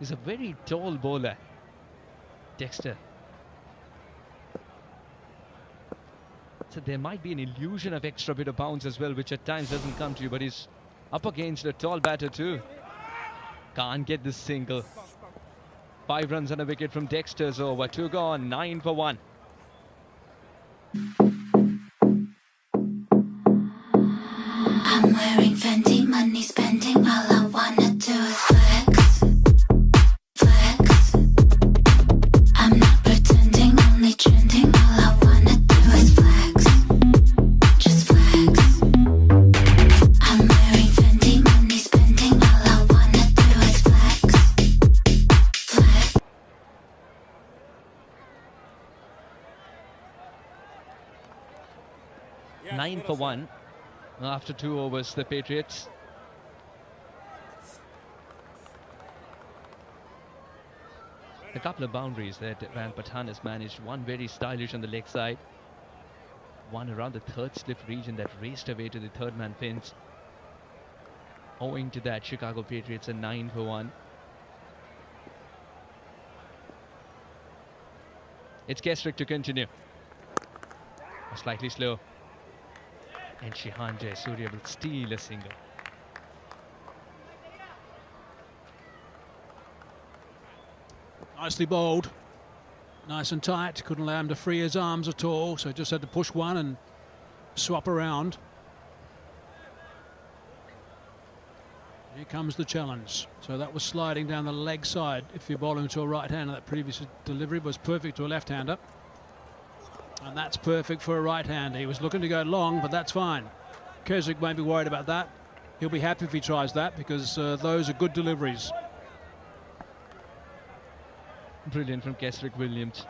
He's a very tall bowler, Dexter. So there might be an illusion of extra bit of bounce as well, which at times doesn't come to you, but he's up against a tall batter too. Can't get this single. 5 runs on a wicket from Dexter's over. 2 gone, 9 for 1. I'm wearing Fendi, money spending, all I wanna do is flex, flex. I'm not pretending, only trending, all I wanna do is flex, just flex. I'm wearing Fendi, money spending, all I wanna do is flex, flex. 9 for 1. After 2 overs, the Patriots. A couple of boundaries that Ryan Patan has managed. One very stylish on the leg side. One around the third slip region that raced away to the third man fence. Owing to that, Chicago Patriots are 9 for 1. It's Kesrick to continue. Slightly slow. And Shihan Jayasuriya will steal a single. Nicely bowled. Nice and tight. Couldn't allow him to free his arms at all, so just had to push one and swap around. Here comes the challenge. So that was sliding down the leg side. If you're bowling to a right-hander, that previous delivery was perfect to a left-hander. And that's perfect for a right-hander. He was looking to go long, but that's fine. Kesrick won't be worried about that. He'll be happy if he tries that, because those are good deliveries. Brilliant from Kesrick Williams.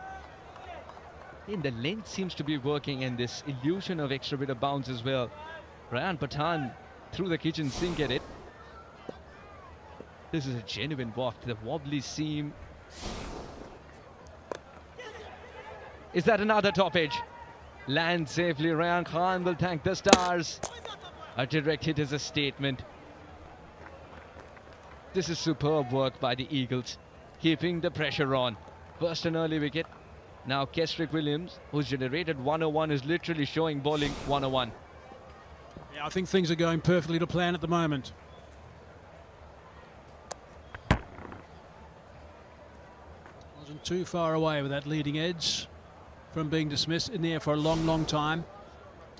And the length seems to be working, and this illusion of extra bit of bounce as well. Ryan Patan through the kitchen sink at it. This is a genuine waft. The wobbly seam. Is that another top edge? Land safely. Ryan Khan will thank the stars. A direct hit is a statement. This is superb work by the Eagles, keeping the pressure on. First an early wicket. Now Kesrick Williams, who's generated 101, is literally showing bowling 101. Yeah, I think things are going perfectly to plan at the moment. Wasn't too far away with that leading edge from being dismissed, in the air for a long, long time.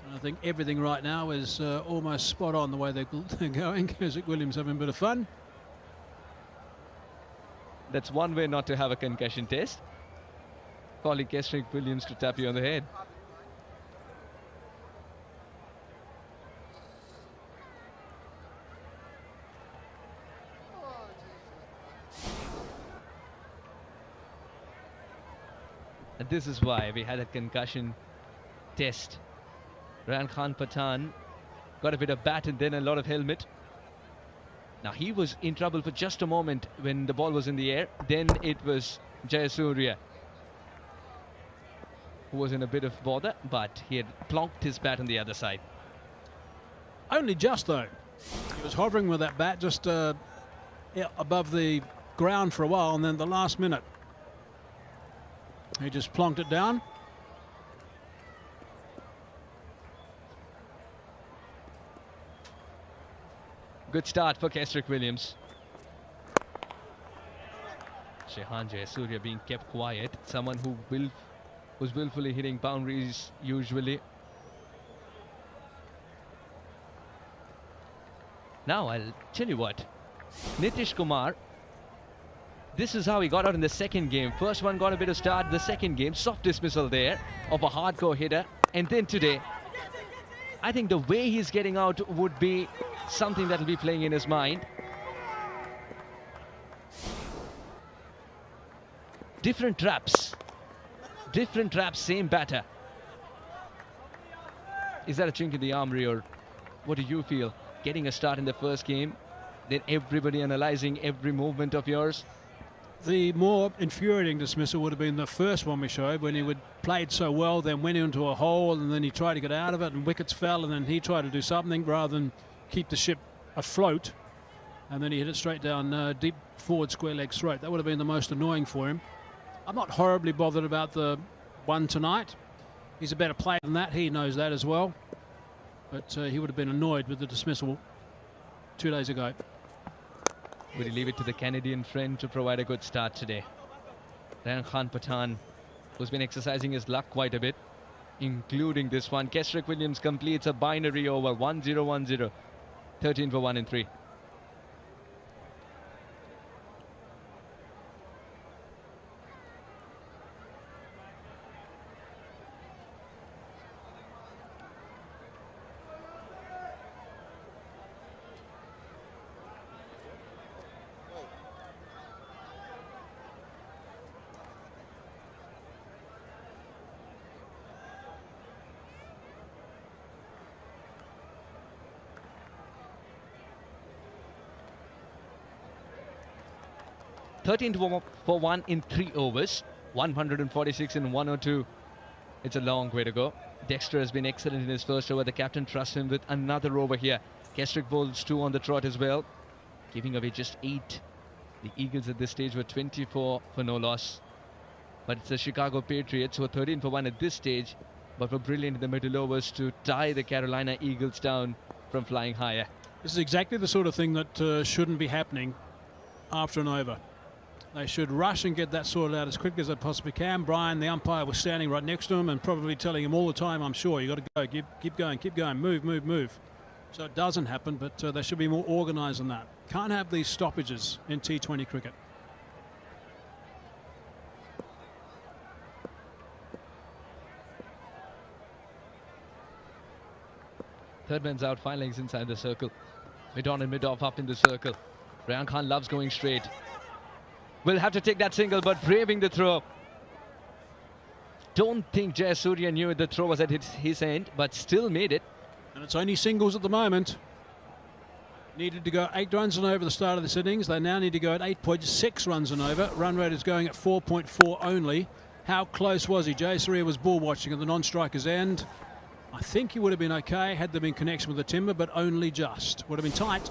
And I think everything right now is almost spot on the way they're going. Kesrick Williams having a bit of fun. That's one way not to have a concussion test. Calling Kesrick Williams to tap you on the head. And this is why we had a concussion test. Ryan Khan Patan got a bit of bat and then a lot of helmet. Now he was in trouble for just a moment when the ball was in the air. Then it was Jayasuriya who was in a bit of bother, but he had plonked his bat on the other side. Only just, though. He was hovering with that bat just above the ground for a while, and then the last minute, he just plonked it down. Good start for Kesrick Williams. Shehan Jayasuriya being kept quiet. Someone who's willfully hitting boundaries usually. Now I'll tell you what. Nitish Kumar, this is how he got out in the second game. First one got a bit of start. The second game, soft dismissal there of a hardcore hitter. And then today, I think the way he's getting out would be something that will be playing in his mind. Different traps, same batter. Is that a chink in the armory, or what do you feel? Getting a start in the first game, then everybody analysing every movement of yours. The more infuriating dismissal would have been the first one we showed, when he played so well, then went into a hole, and then he tried to get out of it, and wickets fell, and then he tried to do something rather than keep the ship afloat, and then he hit it straight down deep forward square leg throat. That would have been the most annoying for him. I'm not horribly bothered about the one tonight. He's a better player than that. He knows that as well. But he would have been annoyed with the dismissal 2 days ago. Would he leave it to the Canadian friend to provide a good start today? Ryan Khan Pathan, who's been exercising his luck quite a bit, including this one. Kesrick Williams completes a binary over 1-0-1-0. 13 for 1 and 3. For 1 in 3 overs, 146 in 102. It's a long way to go. Dexter has been excellent in his first over. The captain trusts him with another over here. Kesrick bowls 2 on the trot as well, giving away just 8. The Eagles at this stage were 24 for no loss. But it's the Chicago Patriots who are 13 for 1 at this stage, but were brilliant in the middle overs to tie the Carolina Eagles down from flying higher. This is exactly the sort of thing that shouldn't be happening after an over. They should rush and get that sorted out as quickly as they possibly can. Brian, the umpire, was standing right next to him and probably telling him all the time, I'm sure, you got to go, keep going, move. So it doesn't happen, but they should be more organised than that. Can't have these stoppages in T20 cricket. Third man's out, 5 lengths inside the circle. Mid on and mid off up in the circle. Ryan Khan loves going straight. Will have to take that single, but braving the throw. Don't think Jayasuriya knew the throw was at his end, but still made it. And it's only singles at the moment. Needed to go 8 runs and over the start of this innings. They now need to go at 8.6 runs and over. Run rate is going at 4.4 only. How close was he? Jayasuriya was ball watching at the non-striker's end. I think he would have been okay had there been connection with the timber, but only just. Would have been tight.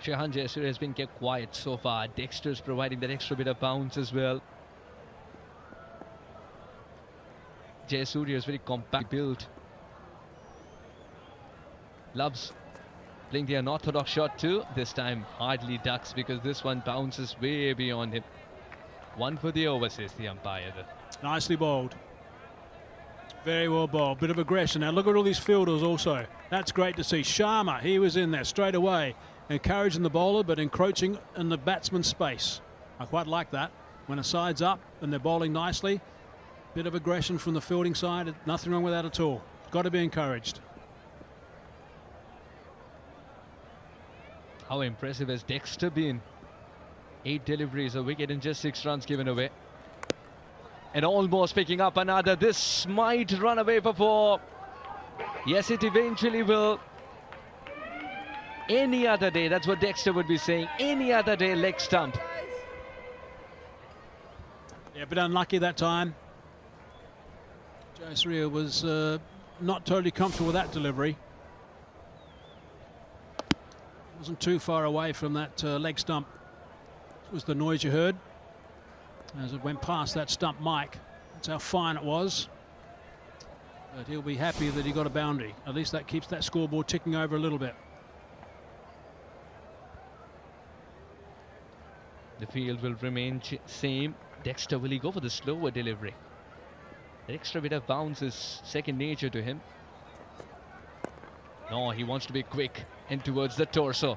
Shehan Jayasuriya has been kept quiet so far. Dexter's providing that extra bit of bounce as well. Jayasuriya is very compact built. Loves playing the unorthodox shot too. This time hardly ducks because this one bounces way beyond him. 1 for the over, says the umpire. Nicely bowled. Very well bowled. Bit of aggression. Now look at all these fielders also. That's great to see. Sharma, he was in there straight away, encouraging the bowler but encroaching in the batsman's space. I quite like that. When a side's up and they're bowling nicely, bit of aggression from the fielding side. Nothing wrong with that at all. Got to be encouraged. How impressive has Dexter been? 8 deliveries, a wicket and just 6 runs given away. And almost picking up another. This might run away for 4. Yes, it eventually will. Any other day, that's what Dexter would be saying. Any other day, leg stump. Yeah, but unlucky that time. Jayasuriya was not totally comfortable with that delivery. Wasn't too far away from that leg stump. This was the noise you heard as it went past that stump mic. That's how fine it was. But he'll be happy that he got a boundary. At least that keeps that scoreboard ticking over a little bit. The field will remain same. Dexter, will he go for the slower delivery? The extra bit of bounce is second nature to him. No, he wants to be quick and towards the torso.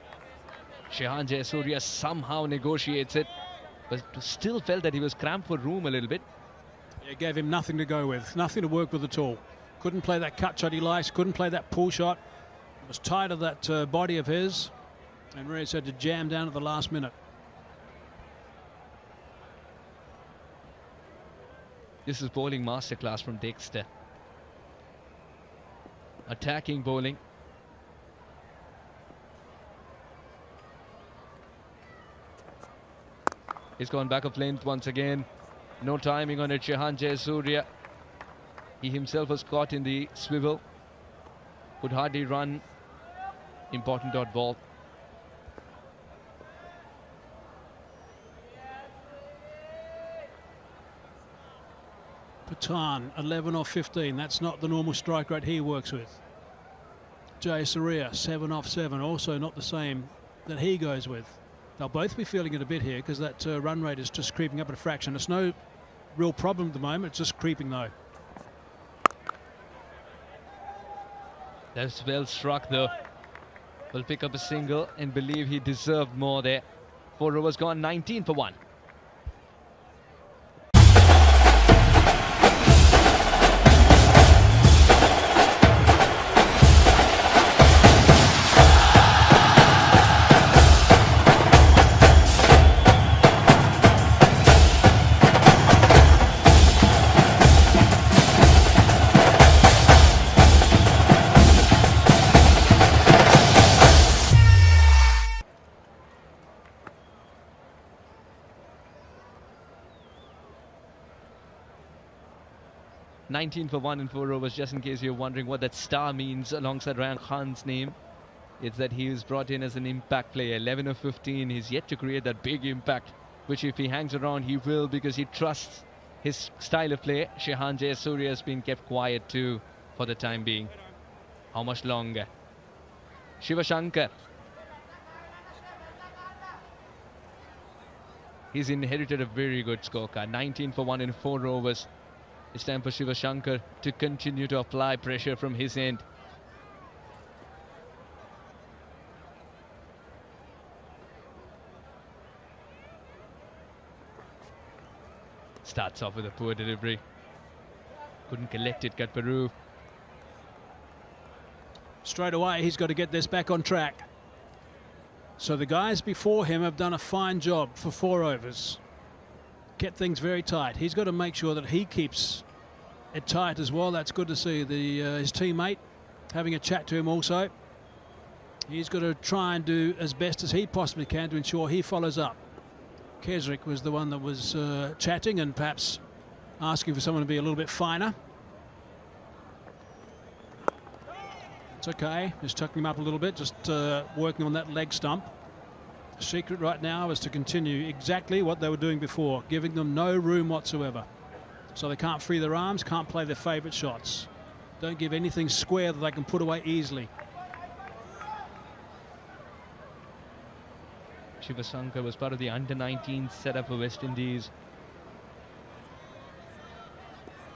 Shehan Jayasuriya somehow negotiates it, but still felt that he was cramped for room a little bit. It gave him nothing to go with, nothing to work with at all. Couldn't play that cut shot he likes, couldn't play that pull shot. Was tired of that body of his, and really had to jam down at the last minute. This is bowling masterclass from Dexter. Attacking bowling. He's gone back of length once again. No timing on it, Shehan Jayasuriya. He himself was caught in the swivel. Could hardly run. Important dot ball. Patan, 11 off 15. That's not the normal strike rate he works with. Jayasuriya, 7 off 7. Also not the same that he goes with. They'll both be feeling it a bit here because that run rate is just creeping up at a fraction. It's no real problem at the moment. It's just creeping though. That's well struck though. Will pick up a single and believe he deserved more there. 4 overs gone, 19 for 1. $19 for 1 in 4 overs, just in case you're wondering what that star means alongside Ryan Khan's name. It's that he was brought in as an impact player. 11 of 15, he's yet to create that big impact, which if he hangs around, he will, because he trusts his style of play. Shehan Jayasuriya has been kept quiet too for the time being. How much longer? Shiva Shankar. He's inherited a very good scorecard. 19 for 1 in 4 overs. It's time for Shiva Shankar to continue to apply pressure from his end. Starts off with a poor delivery. Couldn't collect it, Katparu. Straight away, he's got to get this back on track. So the guys before him have done a fine job for 4 overs. Kept things very tight. He's got to make sure that he keeps it tight as well. That's good to see. His teammate having a chat to him also. He's got to try and do as best as he possibly can to ensure he follows up. Kesrick was the one that was chatting and perhaps asking for someone to be a little bit finer. It's okay, just tucking him up a little bit, just working on that leg stump. The secret right now is to continue exactly what they were doing before, giving them no room whatsoever. So they can't free their arms, can't play their favourite shots. Don't give anything square that they can put away easily. Shiva Shankar was part of the under-19 setup for West Indies.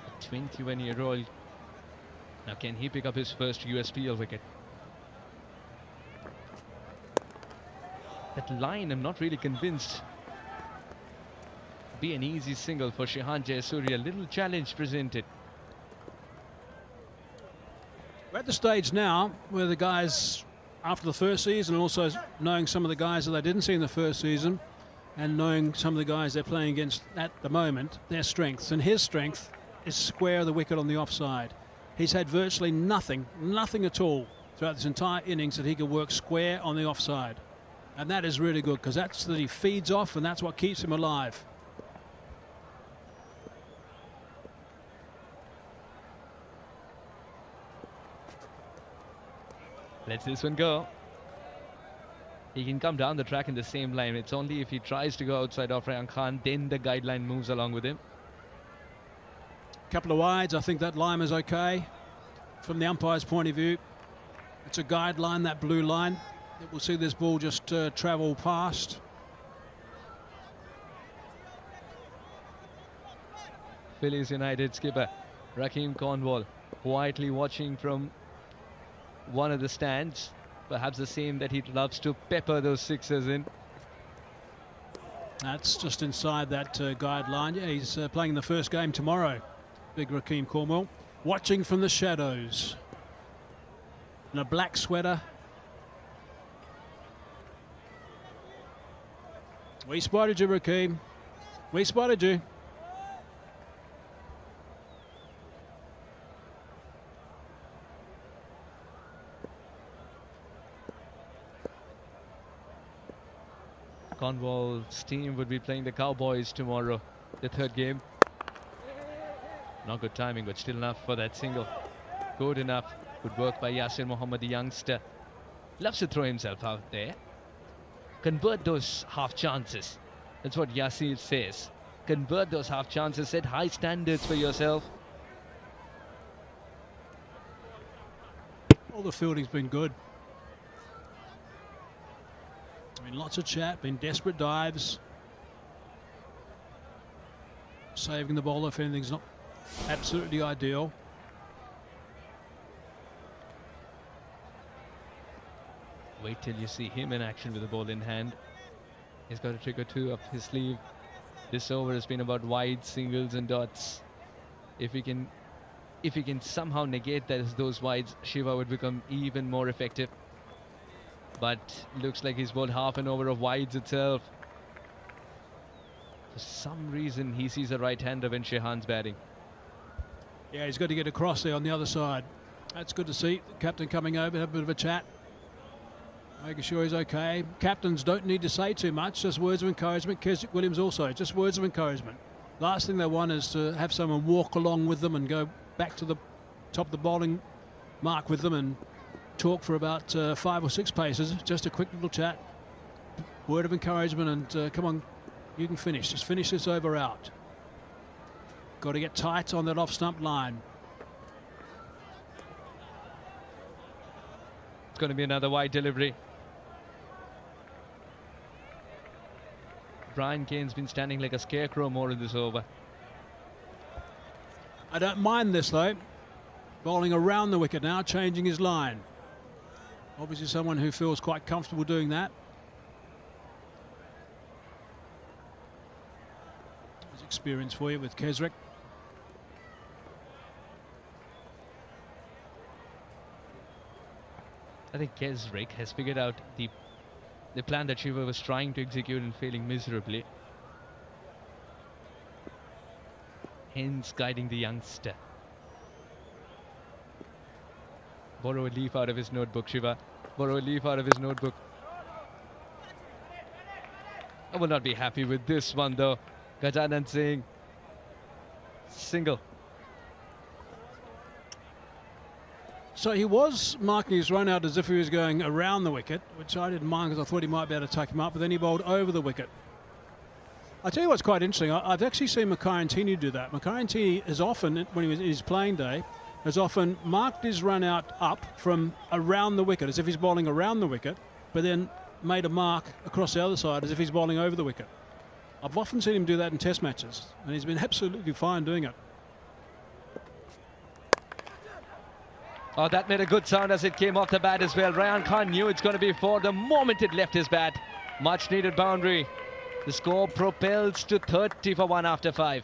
A 21-year-old. Now can he pick up his first USPL wicket? That line, I'm not really convinced. Be an easy single for Shehan Jayasuriya. Little challenge presented. We're at the stage now where the guys, after the first season, also knowing some of the guys that they didn't see in the first season, and knowing some of the guys they're playing against at the moment, their strengths. And his strength is square the wicket on the offside. He's had virtually nothing at all throughout this entire innings that he could work square on the offside. And that is really good, because that's that he feeds off, and that's what keeps him alive. Let's this one go. He can come down the track in the same line. It's only if he tries to go outside of Ryan Khan, then the guideline moves along with him. Couple of wides. I think that line is okay from the umpire's point of view. It's a guideline, that blue line. We'll see this ball just travel past. Phillies United skipper Rakeem Cornwall quietly watching from one of the stands. Perhaps the same that he loves to pepper those sixers in. That's just inside that guideline. Yeah, he's playing the first game tomorrow. Big Rakeem Cornwall. Watching from the shadows. In a black sweater. We spotted you, Rakeem. We spotted you. Cornwall's team would be playing the Cowboys tomorrow, the third game. Not good timing, but still enough for that single. Good enough. Good work by Yasir Mohammed, the youngster. Loves to throw himself out there. Convert those half chances. That's what Yasir says. Convert those half chances. Set high standards for yourself. All the fielding's been good. Been lots of chat, been desperate dives. Saving the bowler if anything's not absolutely ideal. Wait till you see him in action with the ball in hand. He's got a trick or two up his sleeve. This over has been about wide singles and dots. If he can somehow negate those wides, Shiva would become even more effective. But looks like he's bowled half an over of wides itself. For some reason, he sees a right-hander when Shehan's batting. Yeah, he's got to get across there on the other side. That's good to see. The captain coming over, have a bit of a chat. Making sure he's okay. Captains don't need to say too much, just words of encouragement. Keswick Williams also, just words of encouragement. Last thing they want is to have someone walk along with them and go back to the top of the bowling mark with them and talk for about 5 or 6 paces. Just a quick little chat. Word of encouragement and come on, you can finish. Just finish this over out. Got to get tight on that off-stump line. It's going to be another wide delivery. Brian Kane's been standing like a scarecrow more in this over. I don't mind this though. Bowling around the wicket now, changing his line. Obviously someone who feels quite comfortable doing that. There's experience for you with Keswick. I think Keswick has figured out the plan that Shiva was trying to execute and failing miserably. Hence guiding the youngster. Borrow a leaf out of his notebook, Shiva. Borrow a leaf out of his notebook. I will not be happy with this one though. Gajanand Singh. Single. So he was marking his run out as if he was going around the wicket, which I didn't mind because I thought he might be able to tuck him up, but then he bowled over the wicket. I'll tell you what's quite interesting. I've actually seen Makarantini do that. Makarantini is often, when he was in his playing day, has often marked his run out up from around the wicket, as if he's bowling around the wicket, but then made a mark across the other side as if he's bowling over the wicket. I've often seen him do that in test matches, and he's been absolutely fine doing it. Oh, that made a good sound as it came off the bat as well. Ryan Khan knew it's going to be 4 the moment it left his bat. Much needed boundary. The score propels to 30 for 1 after 5.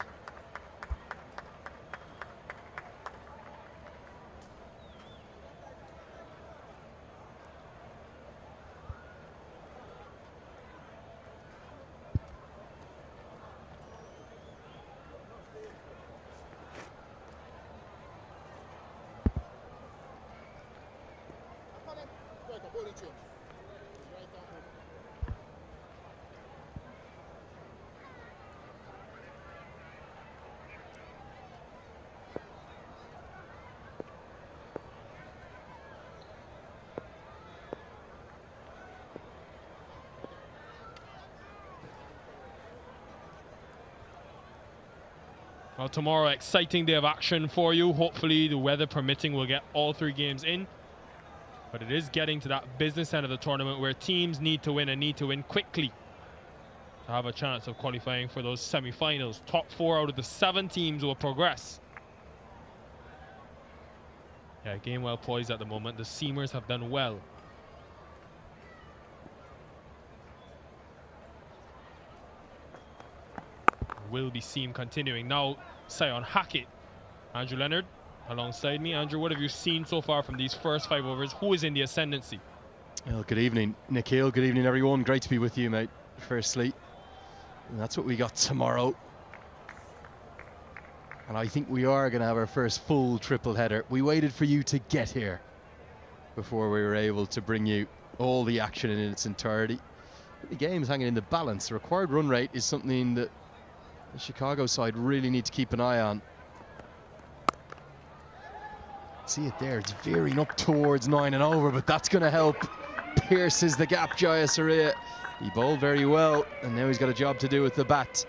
Well, tomorrow, exciting day of action for you. Hopefully, the weather permitting, we'll get all 3 games in. But it is getting to that business end of the tournament where teams need to win and need to win quickly to have a chance of qualifying for those semi-finals. Top 4 out of the 7 teams will progress. Yeah, game well poised at the moment. The Seamers have done well. Will be Seam continuing. Now, Sion Hackett. Andrew Leonard alongside me. Andrew, what have you seen so far from these first 5 overs? Who is in the ascendancy? Well, good evening, Nikhil. Good evening, everyone. Great to be with you, mate, firstly. And that's what we got tomorrow. And I think we are going to have our first full triple header. We waited for you to get here before we were able to bring you all the action in its entirety. The game's hanging in the balance. The required run rate is something that the Chicago side really need to keep an eye on. See it there, it's veering up towards 9 and over, but that's going to help. Pierces the gap, Jaya Surya. He bowled very well, and now he's got a job to do with the bat.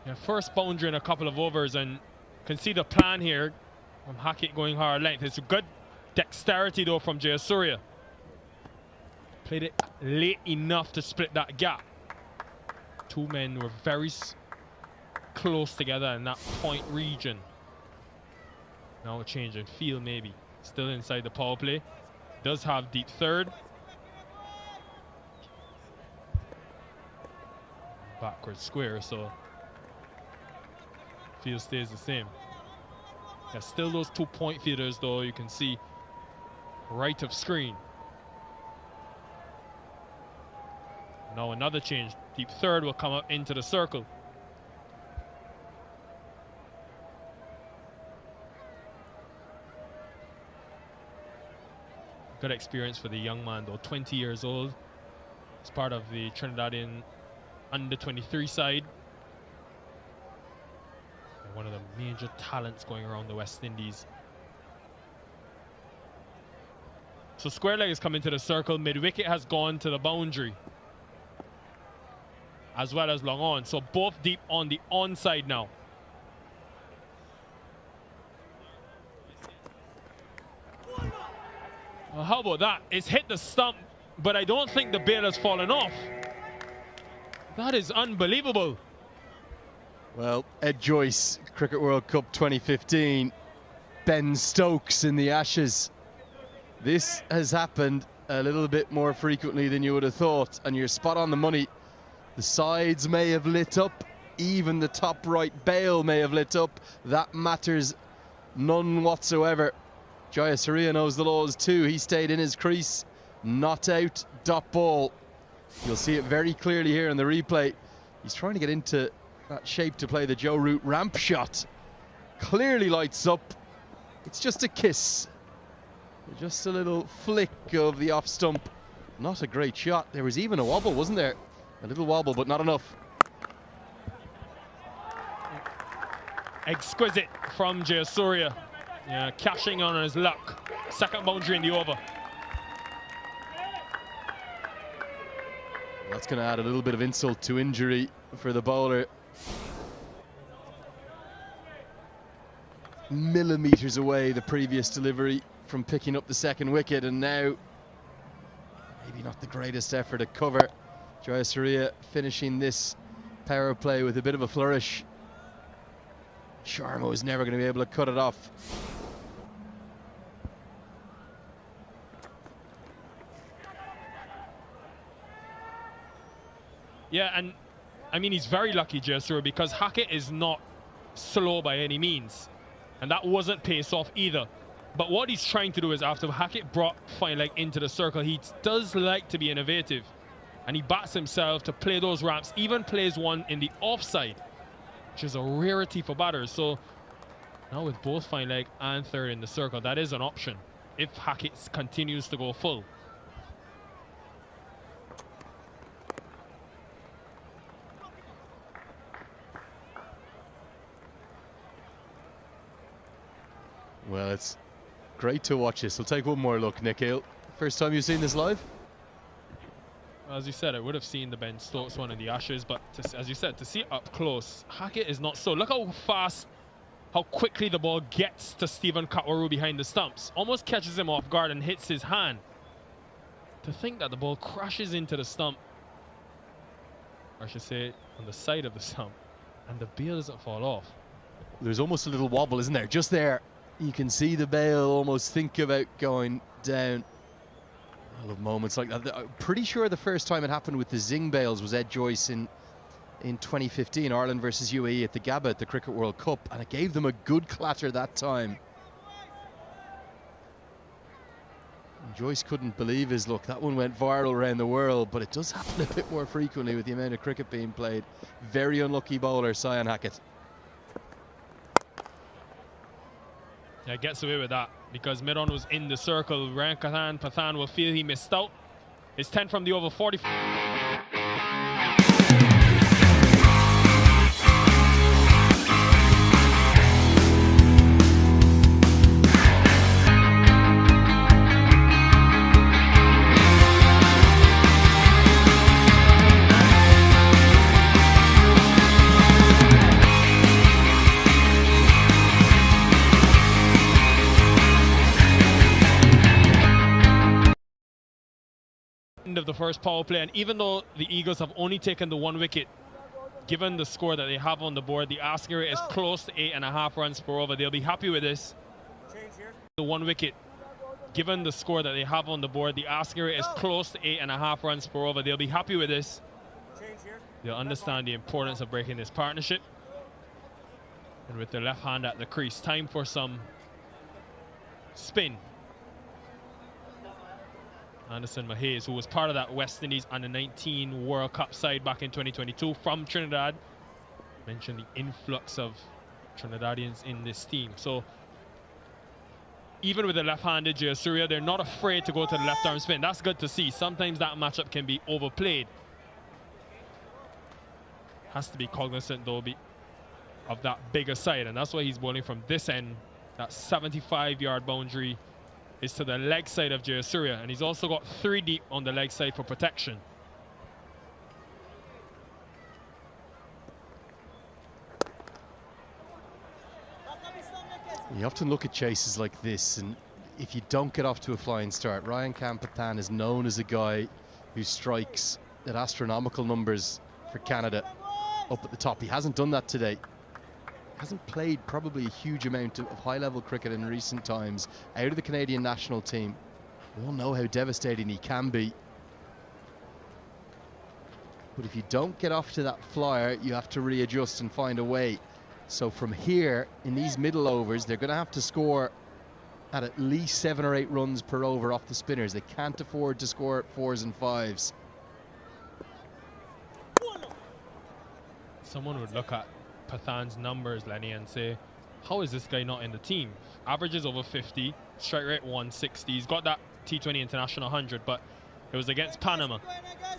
Yeah, first boundary in a couple of overs, and can see the plan here from Hackett going hard length. It's a good dexterity though from Jayasuriya. Played it late enough to split that gap. 2 men were very close together in that point region. Now a change in field maybe. Still inside the power play. Does have deep third. Backward square, so field stays the same. Yeah, still those 2 point fielders though, you can see right of screen. Now another change. Deep third will come up into the circle. Good experience for the young man though, 20 years old. He's part of the Trinidadian under-23 side. And one of the major talents going around the West Indies. So square leg is coming to the circle. Mid-wicket has gone to the boundary, as well as long on. So both deep on the onside now. Well, how about that? It's hit the stump, but I don't think the bail has fallen off. That is unbelievable. Well, Ed Joyce, Cricket World Cup 2015, Ben Stokes in the Ashes. This has happened a little bit more frequently than you would have thought, and you're spot on the money. The sides may have lit up, even the top right bail may have lit up. That matters none whatsoever. Jaya Surya knows the laws too. He stayed in his crease, not out, dot ball. You'll see it very clearly here in the replay. He's trying to get into that shape to play the Joe Root ramp shot. Clearly lights up. It's just a kiss. Just a little flick of the off stump. Not a great shot. There was even a wobble, wasn't there? A little wobble, but not enough. Exquisite from Jayasuriya. Yeah, cashing on his luck. Second boundary in the over. That's going to add a little bit of insult to injury for the bowler. Millimeters away the previous delivery from picking up the second wicket, and now maybe not the greatest effort at cover. Jayasuriya finishing this power play with a bit of a flourish. Sharma was never going to be able to cut it off. Yeah, and I mean, he's very lucky, Jayasuriya, because Hackett is not slow by any means. And that wasn't pace off either. But what he's trying to do is, after Hackett brought fine leg into the circle, he does like to be innovative. And he bats himself to play those ramps, even plays one in the offside, which is a rarity for batters. So now with both fine leg and third in the circle, that is an option if Hackett continues to go full. Well, it's great to watch this. We'll take one more look, Nikhil. First time you've seen this live? As you said, I would have seen the Ben Stokes one in the Ashes, but as you said, to see it up close, Hackett is not so. Look how fast, how quickly the ball gets to Stephen Katwaru behind the stumps. Almost catches him off guard and hits his hand. To think that the ball crashes into the stump, or I should say on the side of the stump, and the bail doesn't fall off. There's almost a little wobble, isn't there? Just there, you can see the bail almost think about going down. I love moments like that. I'm pretty sure the first time it happened with the Zing bails was Ed Joyce in 2015, Ireland versus UAE at the Gabba at the Cricket World Cup, and it gave them a good clatter that time. And Joyce couldn't believe his luck. That one went viral around the world, but it does happen a bit more frequently with the amount of cricket being played. Very unlucky bowler, Cyan Hackett. Yeah, gets away with that because Miron was in the circle. Ryan Pathan will feel he missed out. It's 10 from the over 40. Of the first power play, and even though the Eagles have only taken the 1 wicket, given the score that they have on the board, the asking rate is close to 8.5 runs per over. They'll be happy with this. The 1 wicket, given the score that they have on the board, the asking rate is close to 8.5 runs per over. They'll be happy with this. They'll understand the importance of breaking this partnership. And with their left hand at the crease, time for some spin. Anderson Mahez, who was part of that West Indies under-19 World Cup side back in 2022 from Trinidad. Mentioned the influx of Trinidadians in this team. So even with the left-handed Jayasuriya, they're not afraid to go to the left-arm spin. That's good to see. Sometimes that matchup can be overplayed. Has to be cognizant, though, of that bigger side, and that's why he's bowling from this end. That 75-yard boundary is to the leg side of Jayasuriya, and he's also got 3 deep on the leg side for protection. You often look at chases like this, and if you don't get off to a flying start, Ryan Kampathan is known as a guy who strikes at astronomical numbers for Canada up at the top. He hasn't done that today. Hasn't played probably a huge amount of high-level cricket in recent times, out of the Canadian national team. We all know how devastating he can be. But if you don't get off to that flyer, you have to readjust and find a way. So from here, in these middle overs, they're going to have to score at least 7 or 8 runs per over off the spinners. They can't afford to score at 4s and 5s. Someone would look at Pathan's numbers, Lenny, and say, how is this guy not in the team? Averages over 50, strike rate 160. He's got that T20 International 100, but it was against Panama.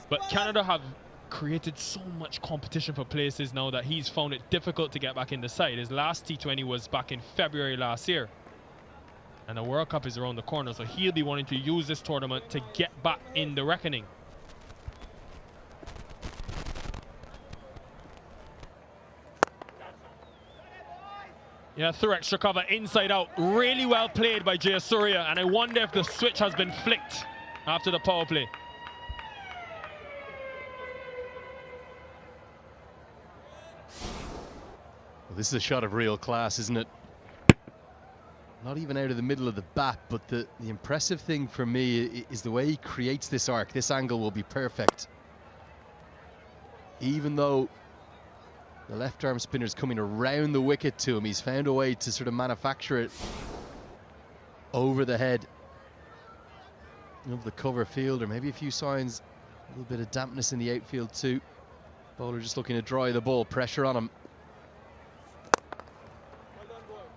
But Canada have created so much competition for places now that he's found it difficult to get back in the side. His last T20 was back in February last year. And the World Cup is around the corner, so he'll be wanting to use this tournament to get back in the reckoning. Yeah, through extra cover, inside out. Really well played by Jayasuriya, and I wonder if the switch has been flicked after the power play. Well, this is a shot of real class, isn't it? Not even out of the middle of the bat, but the impressive thing for me is the way he creates this arc. This angle will be perfect. Even though the left arm spinner's coming around the wicket to him, he's found a way to sort of manufacture it over the head of the cover fielder. Maybe a few signs, a little bit of dampness in the outfield too. Bowler just looking to dry the ball, pressure on him.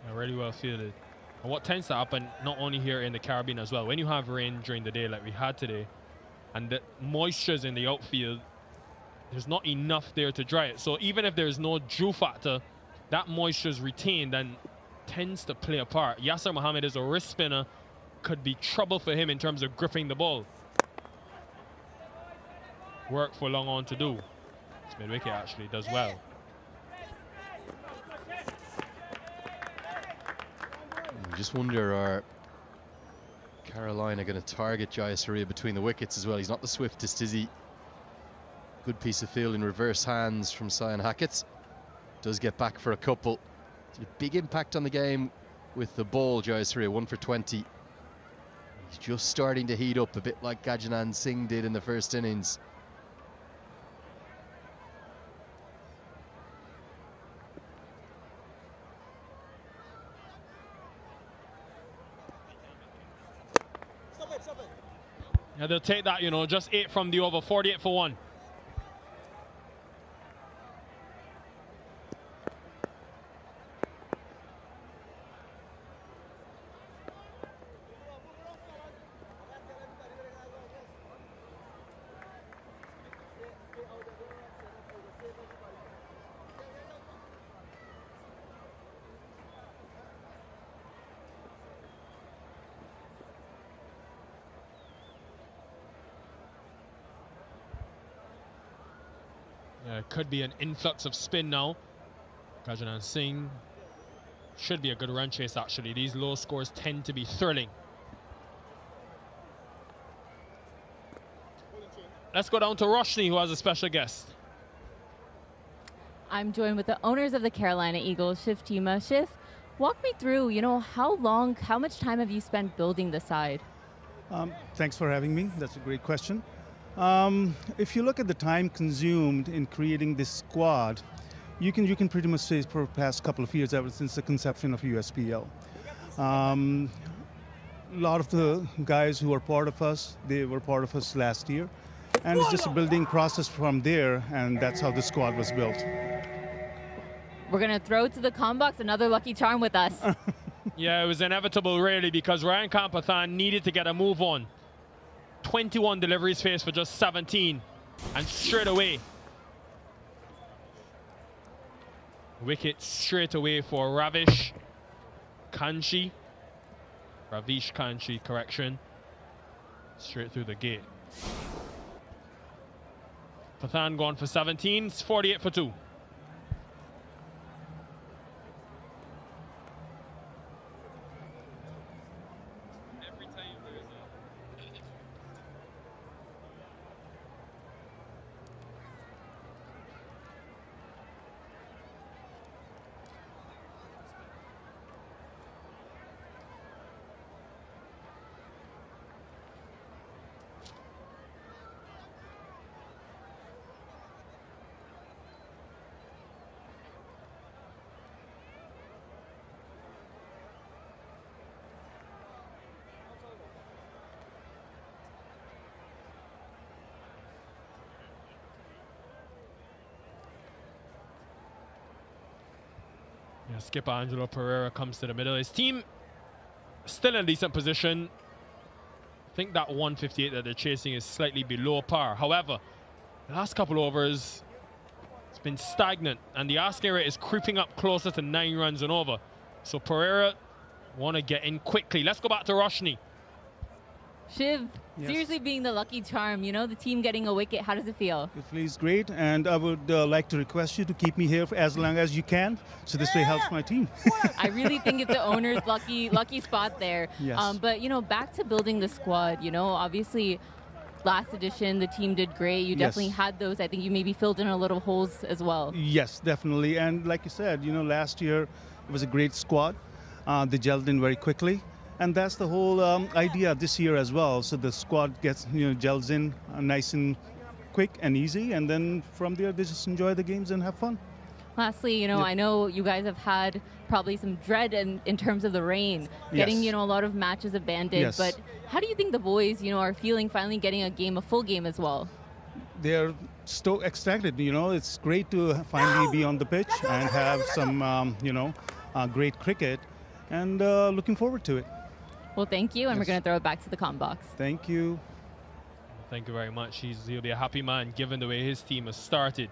Yeah, really well fielded. And what tends to happen, not only here in the Caribbean as well, when you have rain during the day like we had today, and the moisture's in the outfield, there's not enough there to dry it. So even if there's no dew factor, that moisture is retained and tends to play a part. Yasser Mohammed is a wrist spinner. Could be trouble for him in terms of gripping the ball. work for Long On to do. This mid-wicket actually does well. You just wonder, are Carolina going to target Jayasuriya between the wickets as well? He's not the swiftest, is he? Good piece of field in reverse hands from Cyan Hackett. Does get back for a couple. A big impact on the game with the ball, Jayasuriya, 1 for 20. He's just starting to heat up a bit like Gajanand Singh did in the first innings. Yeah, they'll take that, you know, just 8 from the over, 48 for 1. Could be an influx of spin now. Gajanand Singh should be a good run chase actually. These low scores tend to be thrilling. Let's go down to Roshni, who has a special guest. I'm joined with the owners of the Carolina Eagles, Shiv Chima. Shiv, walk me through, you know, how much time have you spent building the side? Thanks for having me. That's a great question. If you look at the time consumed in creating this squad, you can pretty much say for the past couple of years, ever since the conception of USPL. A lot of the guys who are part of us, they were part of us last year. And it's just a building process from there, and that's how the squad was built. We're going to throw to the comm box another lucky charm with us. Yeah, it was inevitable really because Ryan Kampathan needed to get a move on. 21 deliveries faced for just 17, and straight away wicket straight away for Ravish Kanchi, correction, straight through the gate. Pathan gone for 17, it's 48 for 2. Yeah, skipper Angelo Pereira comes to the middle. His team still in a decent position. I think that 158 that they're chasing is slightly below par. However, the last couple overs, it's been stagnant, and the asking rate is creeping up closer to 9 runs and over. So Pereira want to get in quickly. Let's go back to Roshni. Shiv, Yes. seriously being the lucky charm, you know, the team getting a wicket, how does it feel? It feels great, and I would like to request you to keep me here for as long as you can, so this way helps my team. I really think it's the owner's lucky spot there. Yes. But, you know, back to building the squad, you know, obviously last edition, the team did great. You Yes. definitely had those. I think you maybe filled in a little holes as well. Yes, definitely. And like you said, you know, last year it was a great squad. They gelled in very quickly. And that's the whole idea this year as well. So the squad gets, you know, gels in nice and quick and easy. And then from there, they just enjoy the games and have fun. Lastly, you know, Yep. I know you guys have had probably some dread in terms of the rain, getting, Yes. you know, a lot of matches abandoned. Yes. But how do you think the boys, you know, are feeling finally getting a full game as well? They're so excited, you know. It's great to finally be on the pitch and have some, you know, great cricket. And looking forward to it. Well, thank you, and we're Yes. going to throw it back to the comm box. Thank you. Thank you very much. He'll be a happy man given the way his team has started.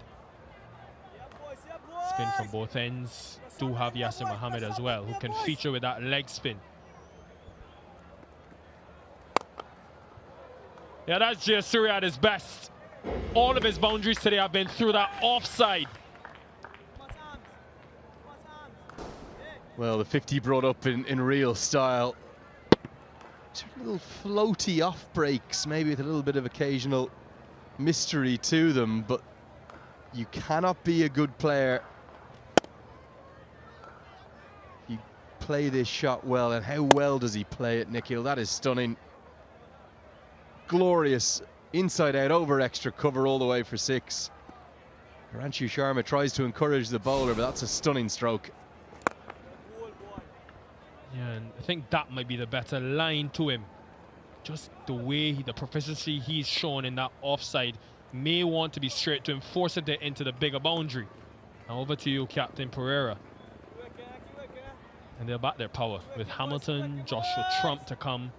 Spin from both ends. Do have Yasir Mohammed as well, who can feature with that leg spin. Yeah, that's Jayasuriya at his best. All of his boundaries today have been through that offside. Well, the 50 brought up in real style. Just little floaty off breaks, maybe with a little bit of occasional mystery to them, but you cannot be a good player. You play this shot well, and how well does he play it, Nikhil? That is stunning. Glorious inside out over extra cover all the way for 6. Ranshu Sharma tries to encourage the bowler, but that's a stunning stroke. Yeah, and I think that might be the better line to him. Just the way, the proficiency he's shown in that offside. May want to be straight to enforce it into the bigger boundary. Now over to you, Captain Pereira. And they'll back their power with Hamilton, Joshua Trump to come.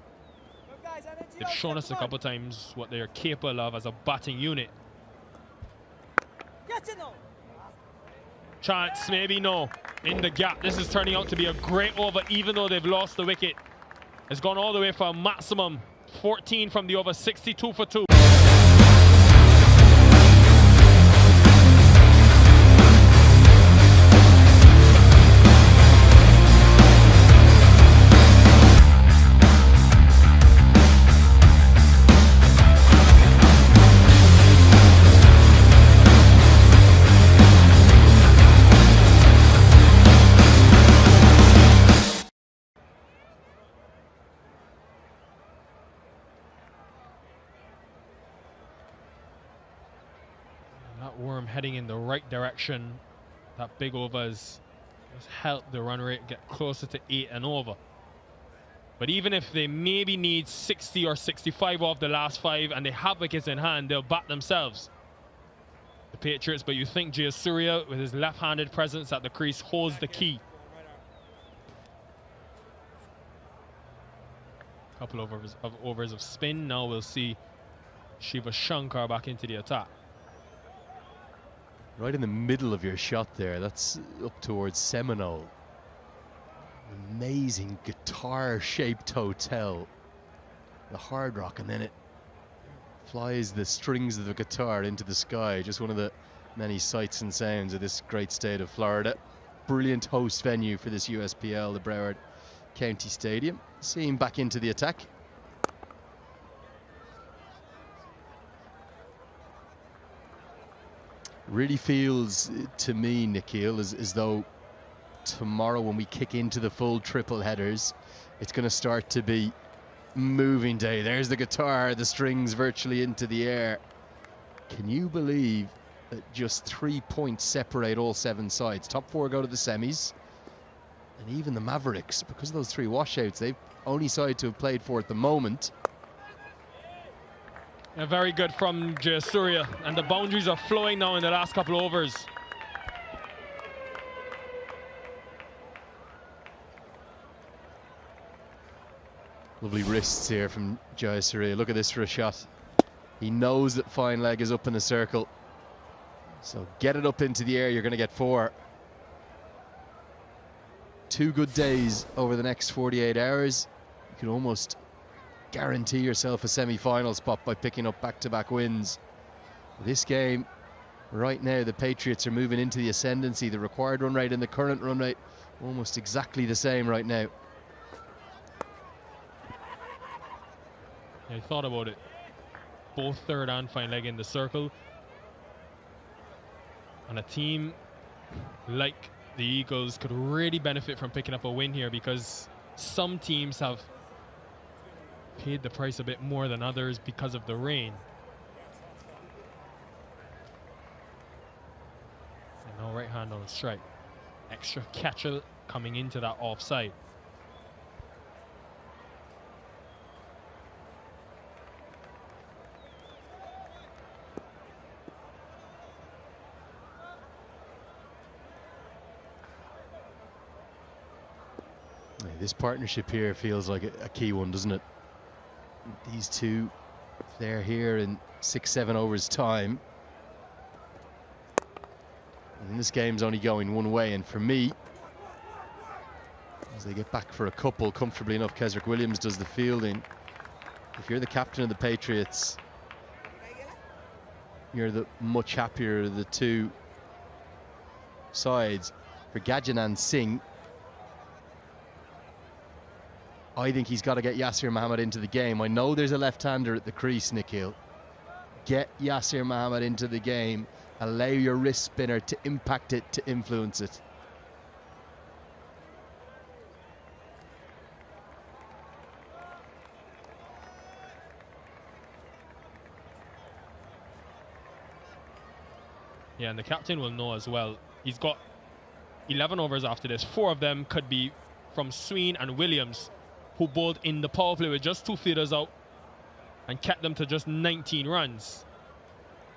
They've shown us a couple times what they're capable of as a batting unit. Chance, maybe no. In the gap, this is turning out to be a great over, even though they've lost the wicket. It's gone all the way for a maximum 14 from the over, 62 for 2. Worm heading in the right direction. That big over has helped the run rate get closer to 8 and over. But even if they maybe need 60 or 65 off the last 5 and they have wickets in hand, they'll bat themselves, the Patriots. But you think Jayasuriya, with his left-handed presence at the crease, holds the key. Couple of overs of spin. Now we'll see Shiva Shankar back into the attack. Right in the middle of your shot there, that's up towards Seminole. Amazing guitar-shaped hotel. The Hard Rock, and then it flies the strings of the guitar into the sky. Just one of the many sights and sounds of this great state of Florida. Brilliant host venue for this USPL, the Broward County Stadium. See him back into the attack. Really feels to me, Nikhil, as though tomorrow when we kick into the full triple headers, it's going to start to be moving day. There's the guitar, the strings virtually into the air. Can you believe that just 3 points separate all 7 sides? Top 4 go to the semis, and even the Mavericks, because of those 3 washouts, they've only side to have played for at the moment. Yeah, very good from Jayasuriya, and the boundaries are flowing now in the last couple of overs. Lovely wrists here from Jayasuriya. Look at this for a shot. He knows that fine leg is up in the circle, so get it up into the air, you're going to get 4. 2 good days over the next 48 hours. You can almost guarantee yourself a semi-final spot by picking up back-to-back wins. This game, right now, the Patriots are moving into the ascendancy. The required run rate and the current run rate almost exactly the same right now. I thought about it. Both third and fine leg in the circle. And a team like the Eagles could really benefit from picking up a win here, because some teams have paid the price a bit more than others because of the rain. And now right hand on strike. Extra catcher coming into that offside. This partnership here feels like a key one, doesn't it? These two, they're here in 6-7 overs time. And this game's only going one way, and for me, as they get back for a couple, comfortably enough, Kesrick Williams does the fielding. If you're the captain of the Patriots, you're the much happier of the two sides. For Gajanan Singh, I think he's got to get Yasir Mohammed into the game. I know there's a left-hander at the crease, Nikhil. Get Yasir Mohammed into the game. Allow your wrist spinner to impact it, to influence it. Yeah, and the captain will know as well. He's got 11 overs after this. 4 of them could be from Sween and Williams, who bowled in the power play with just 2 fielders out and kept them to just 19 runs.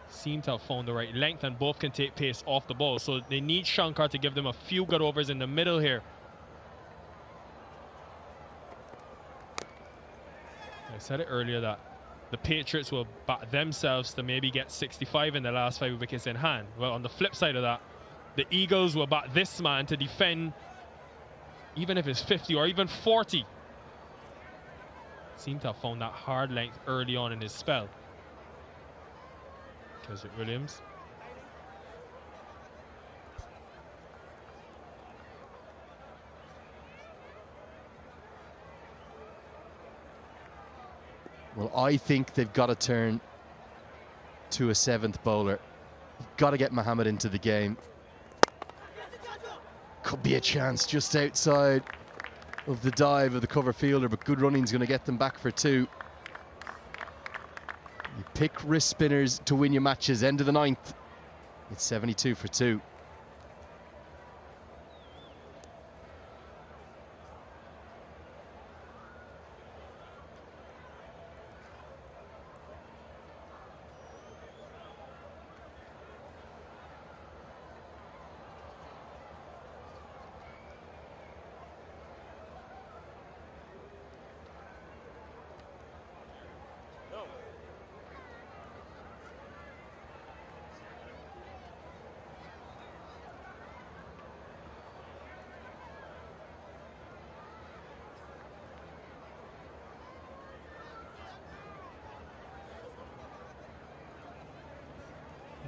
Seem to have found the right length, and both can take pace off the ball. So they need Shankar to give them a few good overs in the middle here. I said it earlier that the Patriots will back themselves to maybe get 65 in the last 5 wickets in hand. Well, on the flip side of that, the Eagles will back this man to defend, even if it's 50 or even 40. Seem to have found that hard length early on in his spell. Keswick Williams. Well, I think they've got to turn to a 7th bowler. You've got to get Mohammed into the game. Could be a chance just outside of the dive of the cover fielder, but good running's going to get them back for 2. You pick wrist spinners to win your matches. End of the 9th. It's 72 for 2.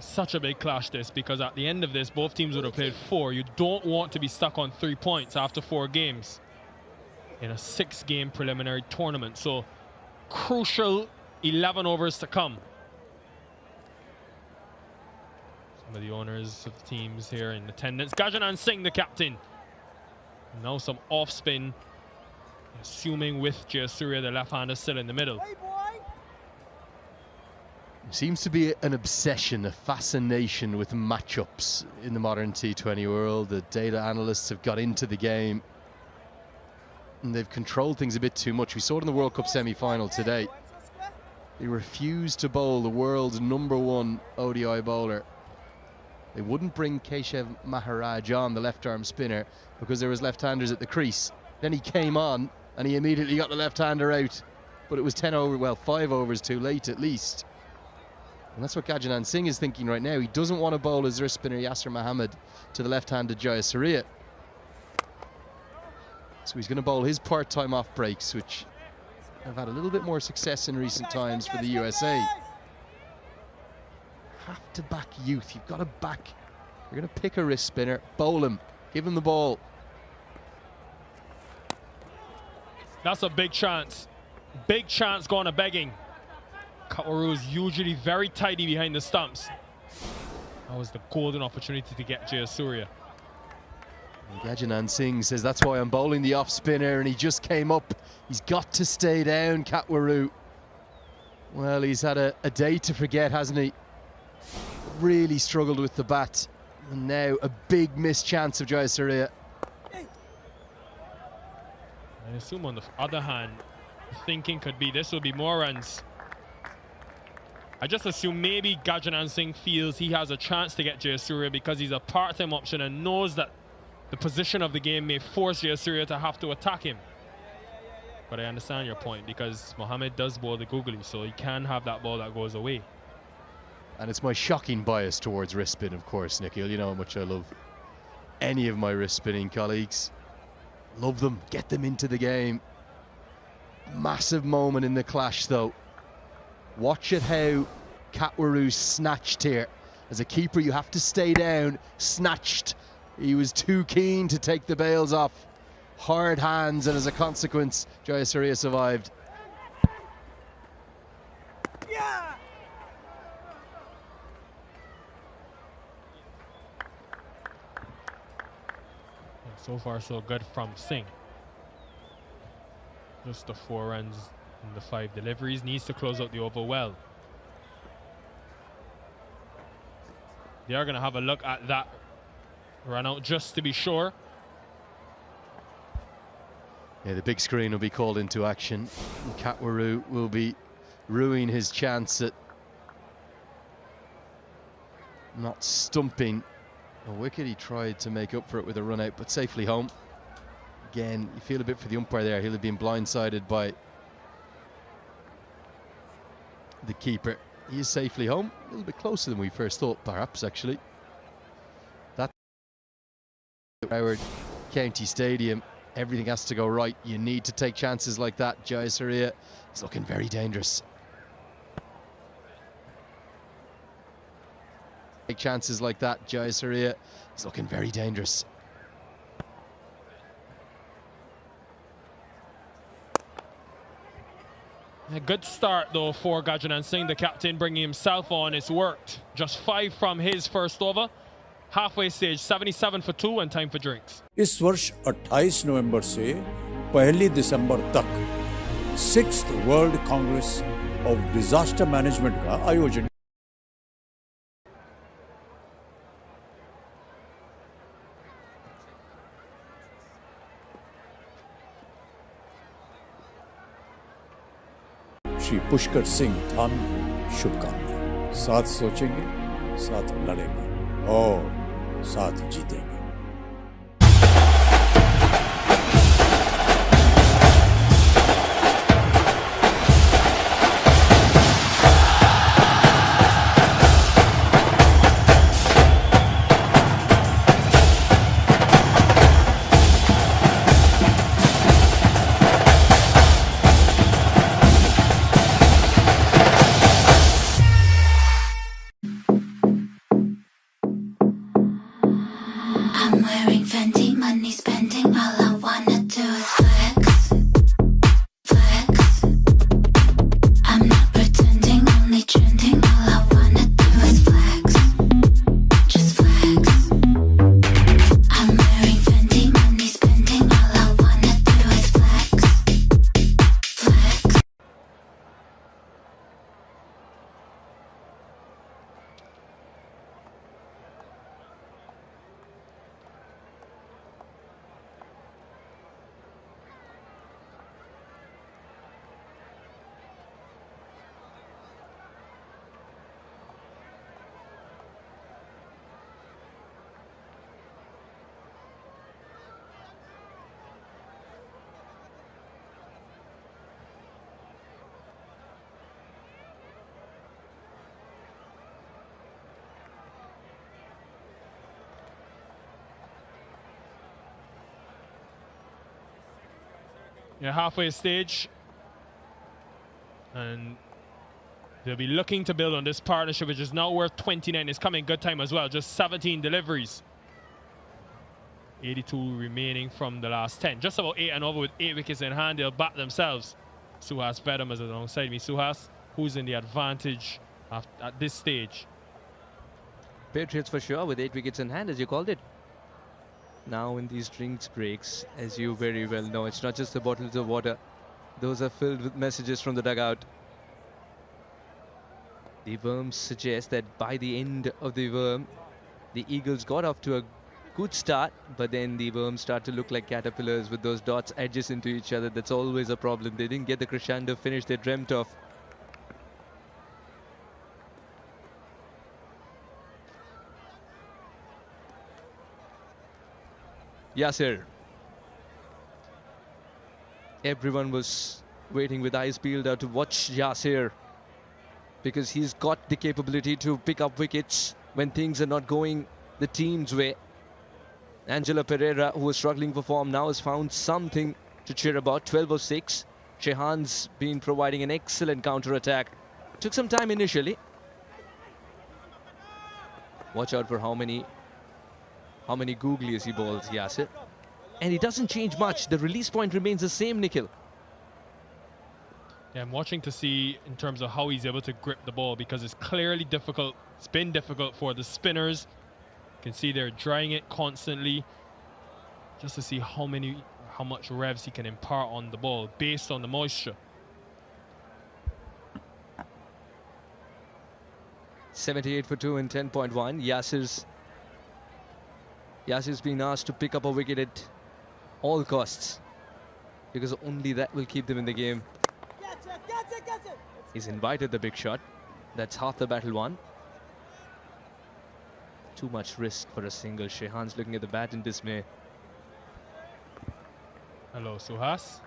Such a big clash this, because at the end of this both teams would have played 4. You don't want to be stuck on 3 points after 4 games in a 6-game preliminary tournament. So crucial 11 overs to come. Some of the owners of the teams here in attendance. Gajanan Singh, the captain. Now some off spin, assuming with Jayasuriya, the left-hander, still in the middle. Seems to be an obsession, a fascination with matchups in the modern T20 world. The data analysts have got into the game and they've controlled things a bit too much. We saw it in the World Cup semi-final today. They refused to bowl the world's #1 ODI bowler. They wouldn't bring Keshav Maharaj on, the left-arm spinner, because there was left-handers at the crease. Then he came on and he immediately got the left-hander out. But it was 10 over, well, 5 overs too late at least. And that's what Gajanan Singh is thinking right now. He doesn't want to bowl his wrist spinner Yasir Mohammed to the left-handed Jayasuriya. So he's going to bowl his part-time off breaks, which have had a little bit more success in recent times for the USA. Have to back youth. You've got to back. You're going to pick a wrist spinner, bowl him, give him the ball. That's a big chance. Big chance going to begging. Katwaru is usually very tidy behind the stumps. That was the golden opportunity to get Jayasuriya. Gajanan Singh says that's why I'm bowling the off spinner, and he just came up. He's got to stay down, Katwaru. Well, he's had a day to forget, hasn't he? Really struggled with the bat. And now a big missed chance of Jayasuriya. I assume on the other hand, thinking could be this will be more runs. I just assume maybe Gajanan Singh feels he has a chance to get Jayasuriya because he's a part-time option and knows that the position of the game may force Jayasuriya to have to attack him. But I understand your point, because Mohammed does bowl the googly, so he can have that ball that goes away. And it's my shocking bias towards wrist spin, of course, Nikhil. You know how much I love any of my wrist spinning colleagues. Love them, get them into the game. Massive moment in the clash, though. Watch it how Katwaru snatched here. As a keeper, you have to stay down. Snatched. He was too keen to take the bails off. Hard hands, and as a consequence, Jayasuriya survived. So far, so good from Singh. Just the 4 runs and the 5 deliveries. Needs to close out the over well. They are going to have a look at that run out just to be sure. Yeah, the big screen will be called into action. Katwaru will be ruining his chance at not stumping a wicket. He tried to make up for it with a run out, but safely home. Again, you feel a bit for the umpire there. He'll have been blindsided by the keeper. He is safely home. A little bit closer than we first thought, perhaps, actually. That's Howard County Stadium. Everything has to go right. You need to take chances like that. Jayasuriya is looking very dangerous. Take chances like that. Jayasuriya is looking very dangerous. A good start though for Gajanan Singh, the captain, bringing himself on. It's worked. Just 5 from his first over. Halfway stage, 77 for 2 and time for drinks. इस वर्ष 28 नवंबर से 1 दिसंबर तक 6th world Congress of disaster management का आयोजन श्री पुष्कर सिंह धाम शुभकामनाएं। साथ सोचेंगे, साथ लड़ेंगे और साथ जीतेंगे। I'm wearing Fendi, money spending, all I wanna do is flex, flex. I'm not pretending, only trending, all I wanna do is flex, just flex. I'm wearing Fendi, money spending, all I wanna do is flex, flex. Yeah, halfway stage. And they'll be looking to build on this partnership, which is now worth 29. It's coming good time as well. Just 17 deliveries. 82 remaining from the last 10. Just about 8 and over with 8 wickets in hand. They'll bat themselves. Suhas Vedam is alongside me. Suhas, who's in the advantage at this stage? Patriots for sure with 8 wickets in hand, as you called it. Now in these drinks breaks, as you very well know, it's not just the bottles of water. Those are filled with messages from the dugout. The worms suggest that by the end of the worm, the Eagles got off to a good start, but then the worms start to look like caterpillars with those dots adjacent to each other. That's always a problem. They didn't get the crescendo finish they dreamt of. Yasir. Everyone was waiting with eyes peeled out to watch Yasir, because he's got the capability to pick up wickets when things are not going the team's way. Angela Pereira, who was struggling for form, now has found something to cheer about. 12 of 6. Shehan's been providing an excellent counter-attack. Took some time initially, Watch out for how many googlies he bowls, Yasir. And he doesn't change much. The release point remains the same, Nikhil. Yeah, I'm watching to see in terms of how he's able to grip the ball, because it's clearly difficult. It's been difficult for the spinners. You can see they're drying it constantly, just to see how much revs he can impart on the ball based on the moisture. 78 for 2 in 10.1. Yasir's being asked to pick up a wicket at all costs, because only that will keep them in the game. He's invited the big shot. That's half the battle won. Too much risk for a single. Shehan's looking at the bat in dismay. Hello, Suhas.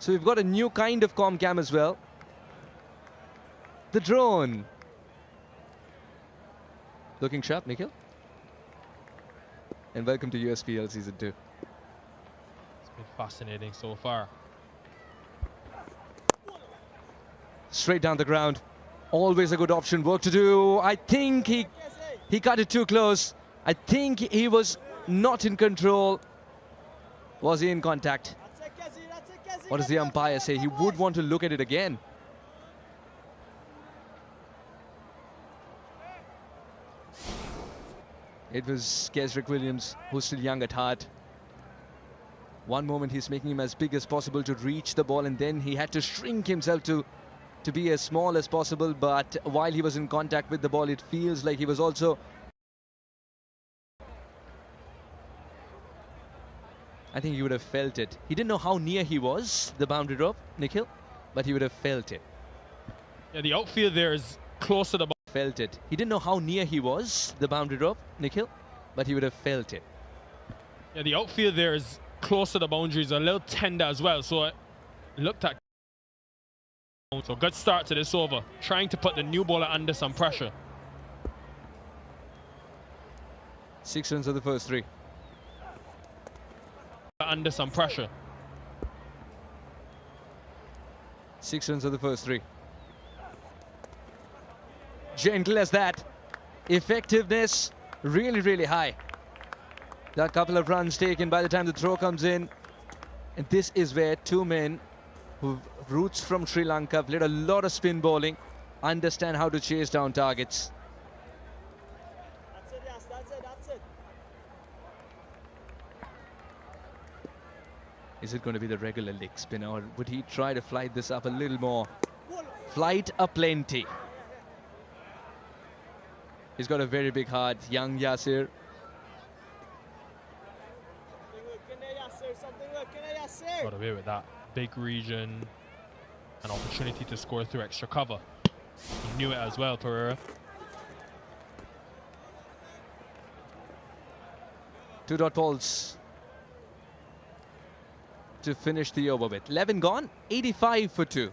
So we've got a new kind of comm cam as well. The drone. Looking sharp, Nikhil. And welcome to USPL Season 2. It's been fascinating so far. Straight down the ground. Always a good option. Work to do. I think he cut it too close. I think he was not in control. Was he in contact? What does the umpire say? He would want to look at it again. It was Kesrick Williams, who's still young at heart. One moment he's making him as big as possible to reach the ball, and then he had to shrink himself to be as small as possible. But while he was in contact with the ball, it feels like he was also... I think he would have felt it. He didn't know how near he was, the boundary rope, Nikhil, but he would have felt it. Yeah, the outfield there is close to the ball. Felt it. He didn't know how near he was, the boundary rope, Nikhil, but he would have felt it. Yeah, the outfield there is close to the boundaries, a little tender as well. So it looked at... So good start to this over, trying to put the new bowler under some pressure. 6 runs of the first 3. Under some pressure. 6 runs of the first 3. Gentle as that. Effectiveness really, really high. There are a couple of runs taken by the time the throw comes in. And this is where two men who've roots from Sri Lanka, played a lot of spin bowling, understand how to chase down targets. That's it, yes, that's it. Is it going to be the regular leg spin, or would he try to flight this up a little more? Flight aplenty. He's got a very big heart, young Yasir. Got away with that. Big region, an opportunity to score through extra cover. He knew it as well, Pereira. 2 dot balls to finish the over with. 11 gone, 85 for 2.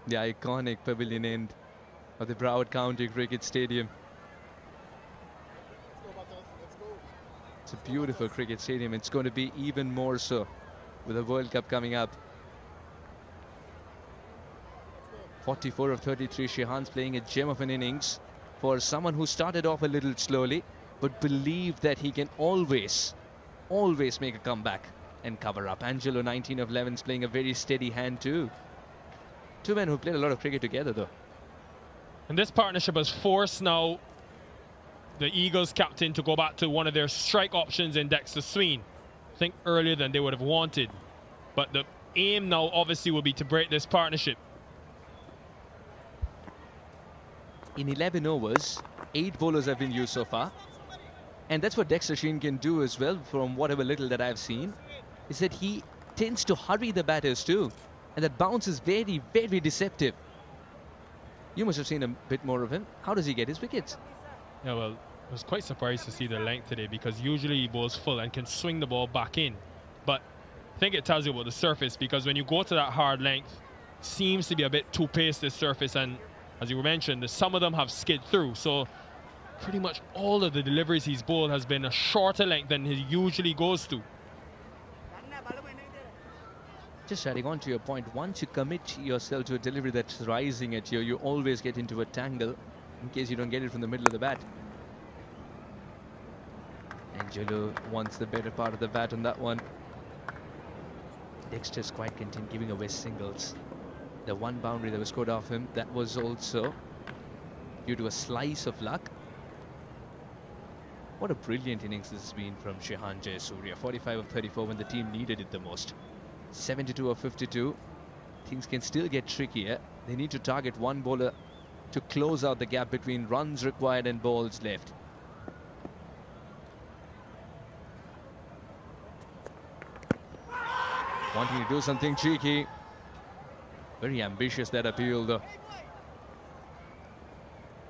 The iconic pavilion end of the Broward County Cricket Stadium. It's a beautiful cricket stadium. It's going to be even more so with the World Cup coming up. 44 of 33. Shehan's playing a gem of an innings for someone who started off a little slowly, but believed that he can always make a comeback and cover up. Angelo, 19 of 11, is playing a very steady hand too. Two men who played a lot of cricket together, though. And this partnership has forced now the Eagles captain to go back to one of their strike options in Dexter Sween. I think earlier than they would have wanted. But the aim now obviously will be to break this partnership. In 11 overs, 8 bowlers have been used so far. And that's what Dexter Sween can do as well, from whatever little that I've seen, is that he tends to hurry the batters too. And that bounce is very, very deceptive. You must have seen a bit more of him. How does he get his wickets? Yeah, well, I was quite surprised to see the length today because usually he bowls full and can swing the ball back in. But I think it tells you about the surface because when you go to that hard length, seems to be a bit too paced, this surface, and as you mentioned, some of them have skid through. So pretty much all of the deliveries he's bowled has been a shorter length than he usually goes to. Just adding on to your point, once you commit yourself to a delivery that's rising at you, you always get into a tangle in case you don't get it from the middle of the bat. Angelo wants the better part of the bat on that one. Dexter's quite content, giving away singles. The one boundary that was scored off him, that was also due to a slice of luck. What a brilliant innings this has been from Shehan Jayasuriya. 45 of 34 when the team needed it the most. 72 of 52. Things can still get trickier. They need to target one bowler to close out the gap between runs required and balls left. Wanting to do something cheeky. Very ambitious, that appeal though.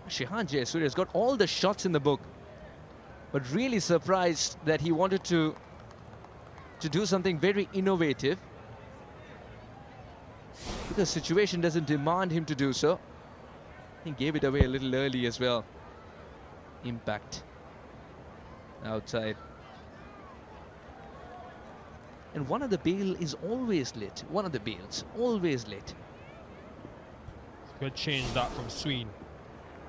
Shehan Jayasuriya has got all the shots in the book, but really surprised that he wanted to do something very innovative. The situation doesn't demand him to do so. He gave it away a little early as well. Impact outside. And one of the bail is always lit. One of the bails always lit. Could change that from Sween.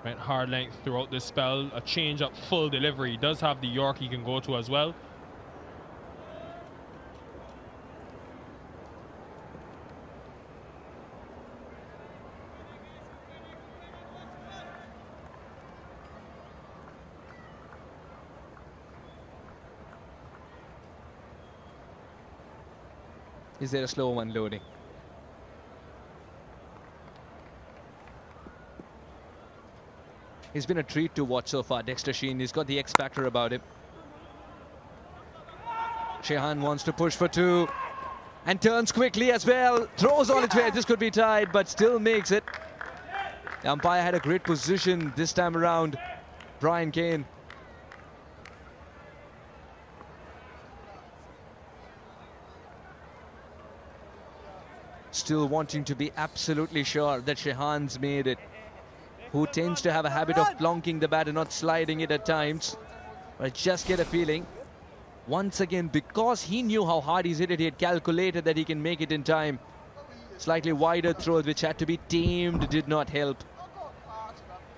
Right, hard length throughout this spell. A change up, full delivery. He does have the York he can go to as well. Is there a slow one loading? He's been a treat to watch so far, Dexter Sheen. He's got the X factor about him. Shehan wants to push for two and turns quickly as well. Throws on its way. This could be tied, but still makes it. The umpire had a great position this time around. Brian Kane. Still wanting to be absolutely sure that Shehan's made it. Who tends to have a habit of plonking the bat and not sliding it at times. But I just get a feeling, once again, because he knew how hard he's hit it, he had calculated that he can make it in time. Slightly wider throws, which had to be tamed, did not help.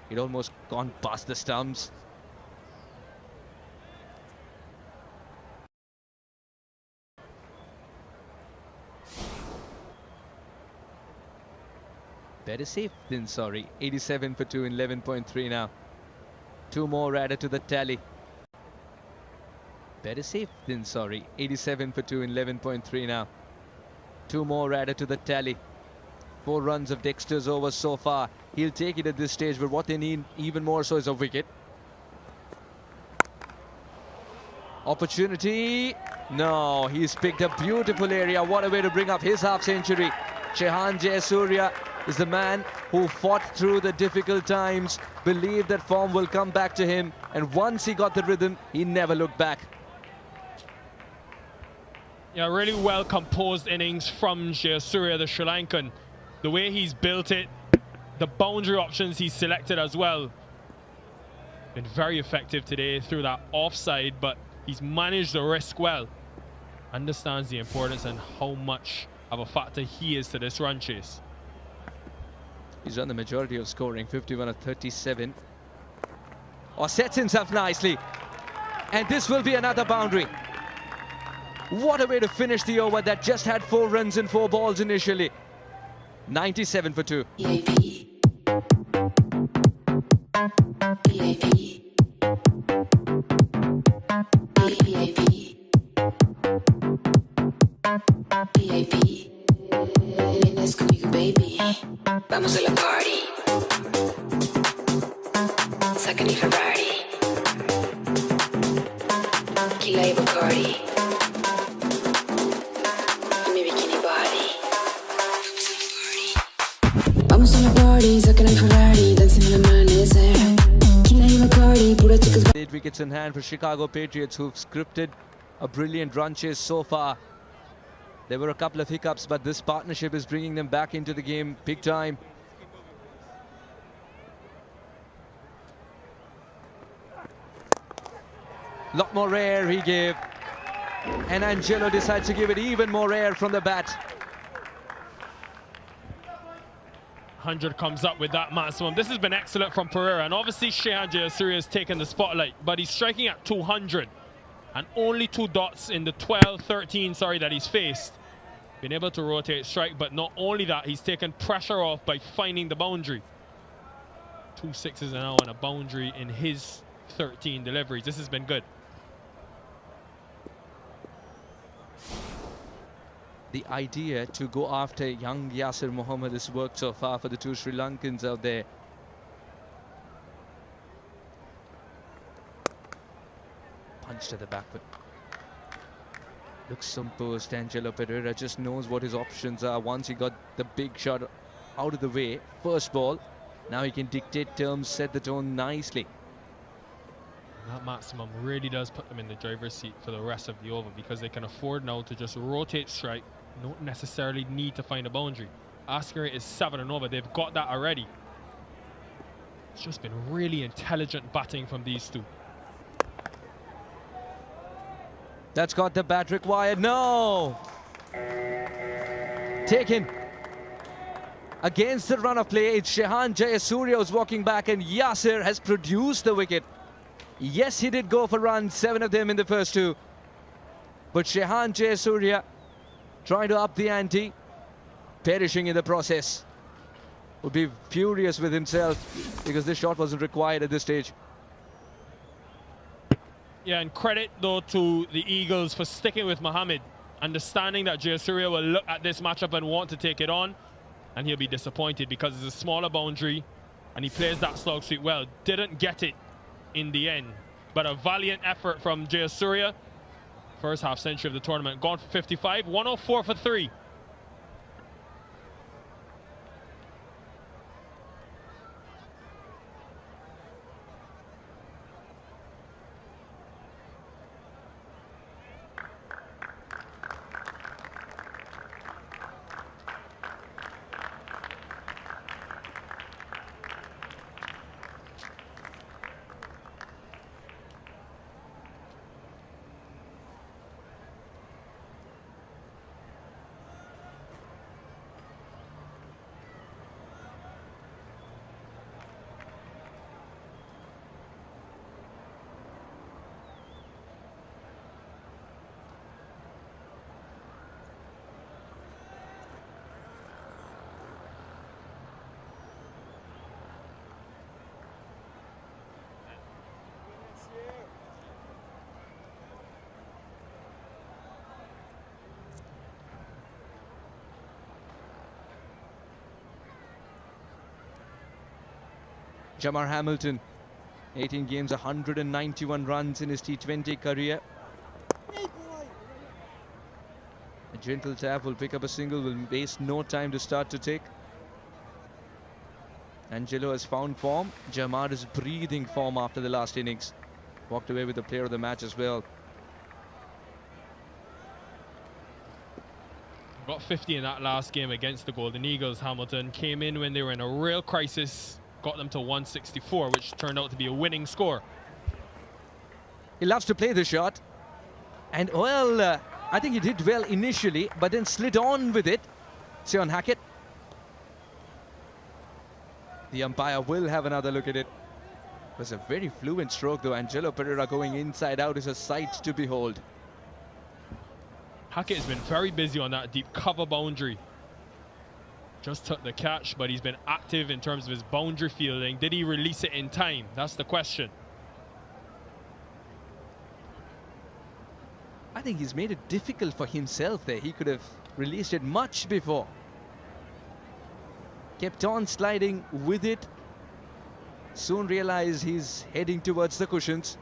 He'd almost gone past the stumps. Better safe than sorry. 87 for 2 in 11.3 now. 2 more added to the tally. Better safe than sorry. 87 for 2 in 11.3 now. 2 more added to the tally. 4 runs of Dexter's over so far. He'll take it at this stage, but what they need even more so is a wicket. Opportunity. No, he's picked a beautiful area. What a way to bring up his half century. Shehan Jayasuriya is the man who fought through the difficult times, believed that form will come back to him, and once he got the rhythm, he never looked back. Yeah, really well composed innings from Jayasuriya, the Sri Lankan. The way he's built it, the boundary options he's selected as well. Been very effective today through that offside, but he's managed the risk well. Understands the importance and how much of a factor he is to this run chase. He's done the majority of scoring, 51 of 37. Or sets himself nicely. And this will be another boundary. What a way to finish the over that just had 4 runs and 4 balls initially. 97 for 2. Vienes conmigo, baby. Vamos a la party. Saca mi Ferrari. Tequila y Bacardi. Y mi bikini body. Vamos a la party. Saca mi Ferrari. wickets in hand for Chicago Patriots, who've scripted a brilliant run chase so far. There were a couple of hiccups, but this partnership is bringing them back into the game big time. Lot more air he gave, and Angelo decides to give it even more air from the bat. 100 comes up with that maximum. This has been excellent from Pereira, and obviously Shehan Jayasuriya has taken the spotlight, but he's striking at 200 and only 2 dots in the 13 that he's faced. Been able to rotate strike, but not only that, he's taken pressure off by finding the boundary. 2 sixes now and a boundary in his 13 deliveries. This has been good. The idea to go after young Yasir Mohammed has worked so far for the 2 Sri Lankans out there. Punch to the back foot. Looks composed. Angelo Pereira just knows what his options are. Once he got the big shot out of the way, first ball, now he can dictate terms, set the tone nicely. That maximum really does put them in the driver's seat for the rest of the over, because they can afford now to just rotate strike, not necessarily need to find a boundary. Asking rate is 7 and over. They've got that already. It's just been really intelligent batting from these 2. That's got the bat required. No! Taken. Against the run of play, it's Shehan Jayasuriya who's walking back, and Yasir has produced the wicket. Yes, he did go for runs, 7 of them in the first 2. But Shehan Jayasuriya trying to up the ante, perishing in the process. Would be furious with himself because this shot wasn't required at this stage. Yeah, and credit though to the Eagles for sticking with Mohammed, understanding that Jayasuriya will look at this matchup and want to take it on, and he'll be disappointed because it's a smaller boundary and he plays that slog sweep well. Didn't get it in the end, but a valiant effort from Jayasuriya. First half century of the tournament, gone for 55, 104 for 3. Jamar Hamilton, 18 games, 191 runs in his T20 career. A gentle tap will pick up a single, will waste no time to start to take. Angelo has found form. Jamar is breathing form after the last innings. Walked away with the player of the match as well. Got 50 in that last game against the Golden Eagles. Hamilton came in when they were in a real crisis, got them to 164, which turned out to be a winning score. He loves to play the shot. And, well, I think he did well initially, but then slid on with it. Sean Hackett. The umpire will have another look at it. It was a very fluent stroke, though. Angelo Pereira going inside out is a sight to behold. Hackett has been very busy on that deep cover boundary. Just took the catch, but he's been active in terms of his boundary fielding. Did he release it in time? That's the question. I think he's made it difficult for himself there. He could have released it much before. Kept on sliding with it. Soon realized he's heading towards the cushions.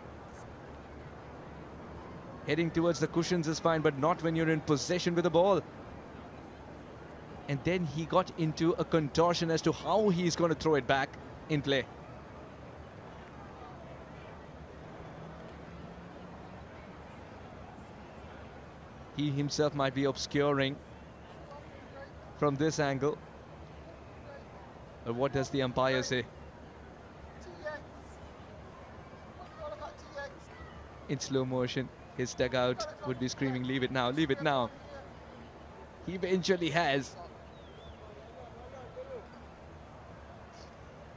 Heading towards the cushions is fine, but not when you're in possession with the ball. And then he got into a contortion as to how he's going to throw it back in play. He himself might be obscuring from this angle. But what does the umpire say? In slow motion, his dugout would be screaming, "Leave it now, leave it now." He eventually has.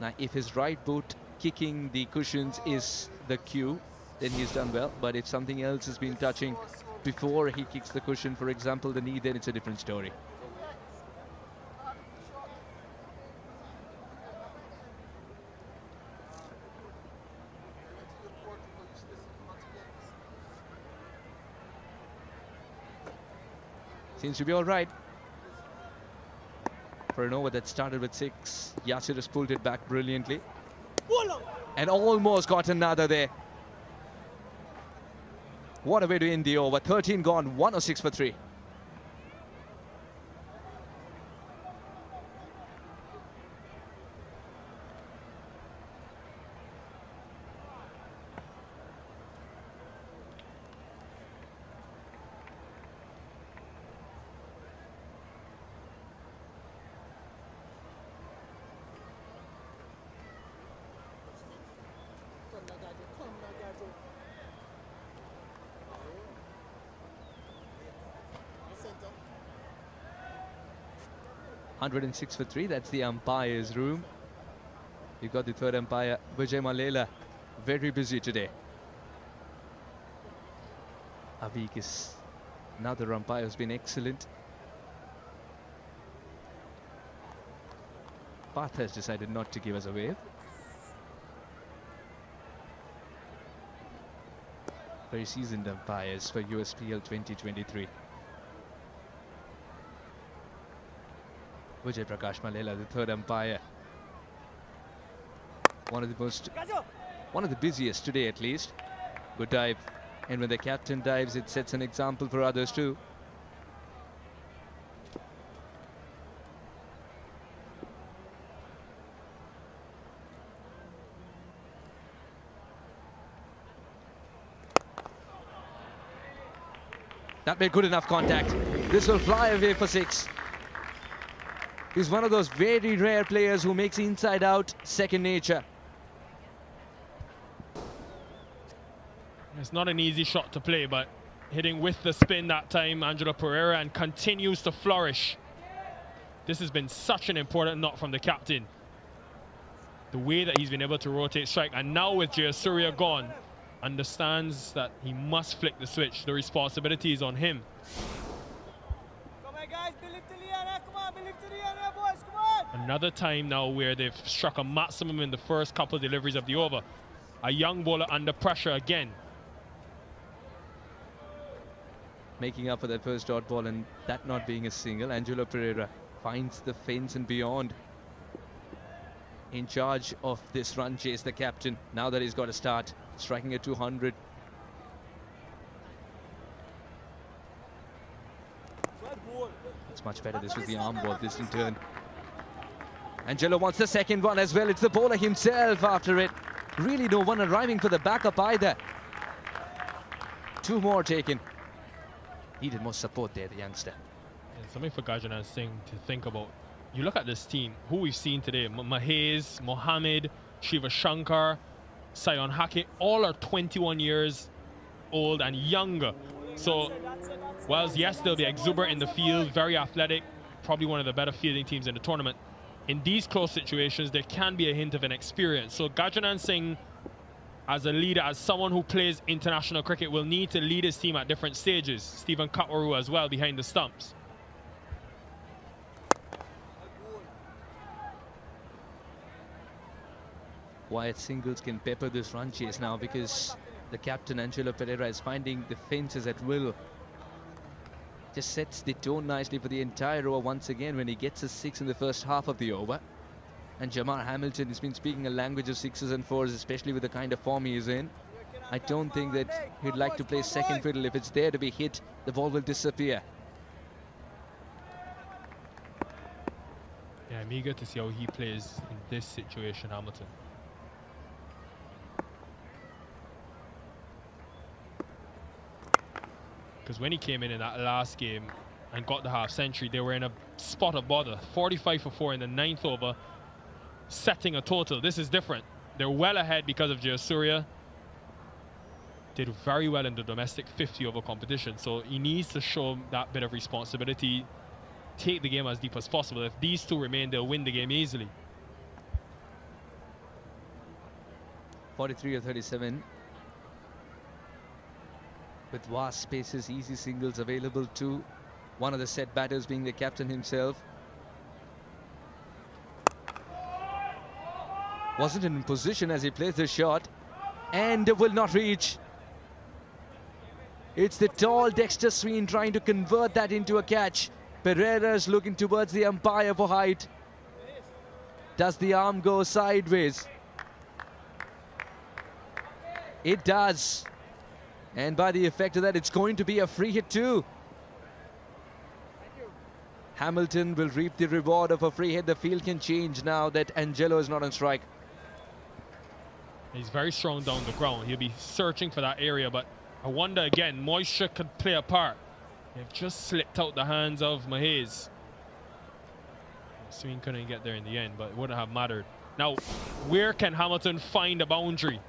Now, if his right boot kicking the cushions is the cue, then he's done well. But if something else has been touching before he kicks the cushion, for example, the knee, then it's a different story. Seems to be all right. For an over that started with 6, Yasir has pulled it back brilliantly. And almost got another there. What a way to end the over. 13 gone, 106 for 3. Center. 106 for 3, that's the umpire's room. You've got the third umpire, Vijay Malela, very busy today. Avik is another umpire who's been excellent. Path has decided not to give us a wave. Very seasoned umpires for USPL 2023. Vijay Prakash Malela, the third umpire. One of the busiest today at least. Good dive. And when the captain dives, it sets an example for others too. That made good enough contact. This will fly away for 6. He's one of those very rare players who makes inside out second nature. It's not an easy shot to play, but hitting with the spin that time, Angelo Pereira, and continues to flourish. This has been such an important knock from the captain. The way that he's been able to rotate strike, and now with Jayasuriya gone, understands that he must flick the switch. The responsibility is on him. Come on, guys, believe to the area. Come on, believe to the area, boys. Come on. Another time now where they've struck a maximum in the first couple of deliveries of the over. A young bowler under pressure again. Making up for that first dot ball and that not being a single. Angelo Pereira finds the fence and beyond. In charge of this run chase, the captain, now that he's got a start, striking at 200. It's much better. This was the arm ball this in turn. Angelo wants the second one as well. It's the bowler himself after it. Really no one arriving for the backup either. 2 more taken. Needed more support there, the youngster. And something for Gajanan Singh to think about. You look at this team, who we've seen today, Mahez, Mohammed, Shiva Shankar, Sion Hake, all are 21 years old and younger. So, whilst yes, they'll be exuberant in the field, very athletic, probably one of the better fielding teams in the tournament, in these close situations, there can be a hint of inexperience. So Gajanan Singh, as a leader, as someone who plays international cricket, will need to lead his team at different stages. Stephen Katwaru as well behind the stumps. Wyatt singles can pepper this run chase now because the captain Angelo Pereira is finding the fences at will. Just sets the tone nicely for the entire over once again when he gets a 6 in the first half of the over. And Jamar Hamilton has been speaking a language of 6s and 4s, especially with the kind of form he is in. I don't think that he'd like to play second fiddle. If it's there to be hit, the ball will disappear. Yeah, I'm eager to see how he plays in this situation, Hamilton. because when he came in that last game and got the half century, they were in a spot of bother. 45 for 4 in the 9th over, setting a total. This is different. They're well ahead because of Jayasuriya. Did very well in the domestic 50 over competition, so he needs to show that bit of responsibility, take the game as deep as possible. If these two remain, they'll win the game easily. 43 or 37. With vast spaces, easy singles available to one of the set batters being the captain himself. Wasn't in position as he plays the shot and will not reach. It's the tall Dexter Sween trying to convert that into a catch. Pereira's looking towards the umpire for height. Does the arm go sideways? It does. And by the effect of that, it's going to be a free hit too. Hamilton will reap the reward of a free hit. The field can change now that Angelo is not on strike. He's very strong down the ground. He'll be searching for that area, but I wonder again, moisture could play a part. They've just slipped out the hands of Mahez. Sween couldn't get there in the end, but it wouldn't have mattered. Now, where can Hamilton find a boundary?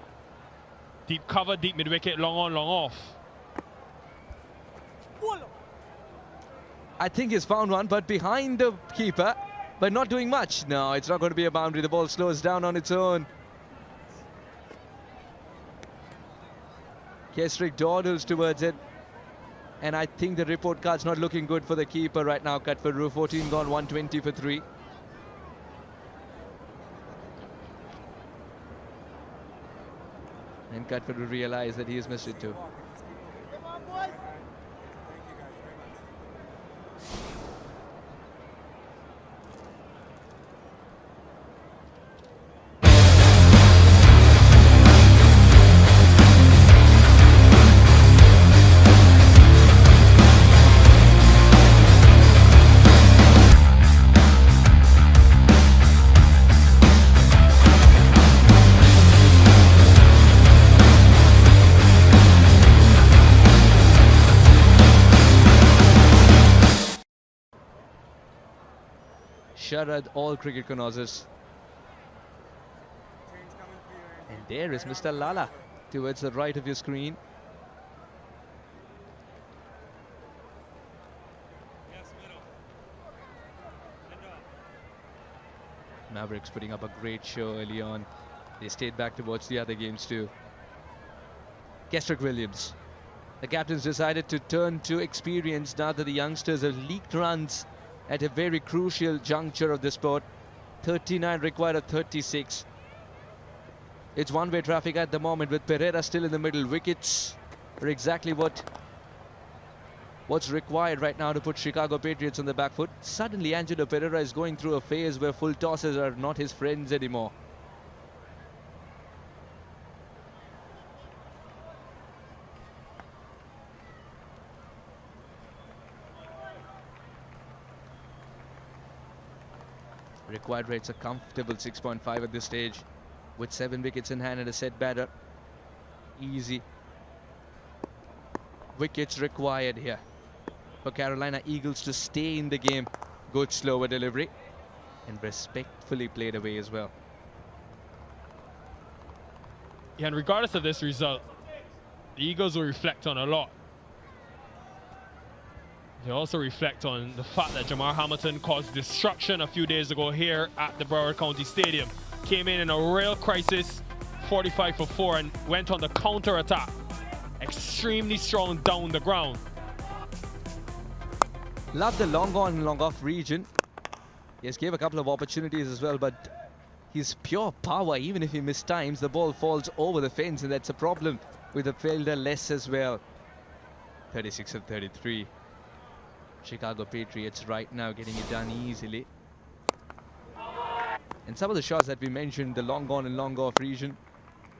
Deep cover, deep mid-wicket, long on, long off. I think he's found one, but behind the keeper, but not doing much. No, it's not going to be a boundary. The ball slows down on its own. Kesrick dawdles towards it. And I think the report card's not looking good for the keeper right now, Katfaru. 14 gone, 120 for 3. And Katfaru realized that he has missed it too. Sharad, all cricket connoisseurs. And there is Mr. Lala towards the right of your screen. Mavericks putting up a great show early on. They stayed back to watch the other games too. Kesrick Williams. The captains decided to turn to experience now that the youngsters have leaked runs at a very crucial juncture of the sport. 39 required of 36. It's one-way traffic at the moment with Pereira still in the middle. Wickets are exactly what's required right now to put Chicago Patriots on the back foot. Suddenly Angelo Pereira is going through a phase where full tosses are not his friends anymore. Required rates a comfortable 6.5 at this stage, with 7 wickets in hand and a set batter. Easy. Wickets required here for Carolina Eagles to stay in the game. Good slower delivery and respectfully played away as well. Yeah, and regardless of this result, the Eagles will reflect on a lot. They also reflect on the fact that Jamar Hamilton caused destruction a few days ago here at the Broward County Stadium. Came in a real crisis, 45 for 4, and went on the counter-attack. Extremely strong down the ground. Love the long on and long off region. He has gave a couple of opportunities as well, but his pure power, even if he mistimes, the ball falls over the fence, and that's a problem with the fielder less as well. 36 and 33. Chicago Patriots right now getting it done easily. And some of the shots that we mentioned, the long on and long off region,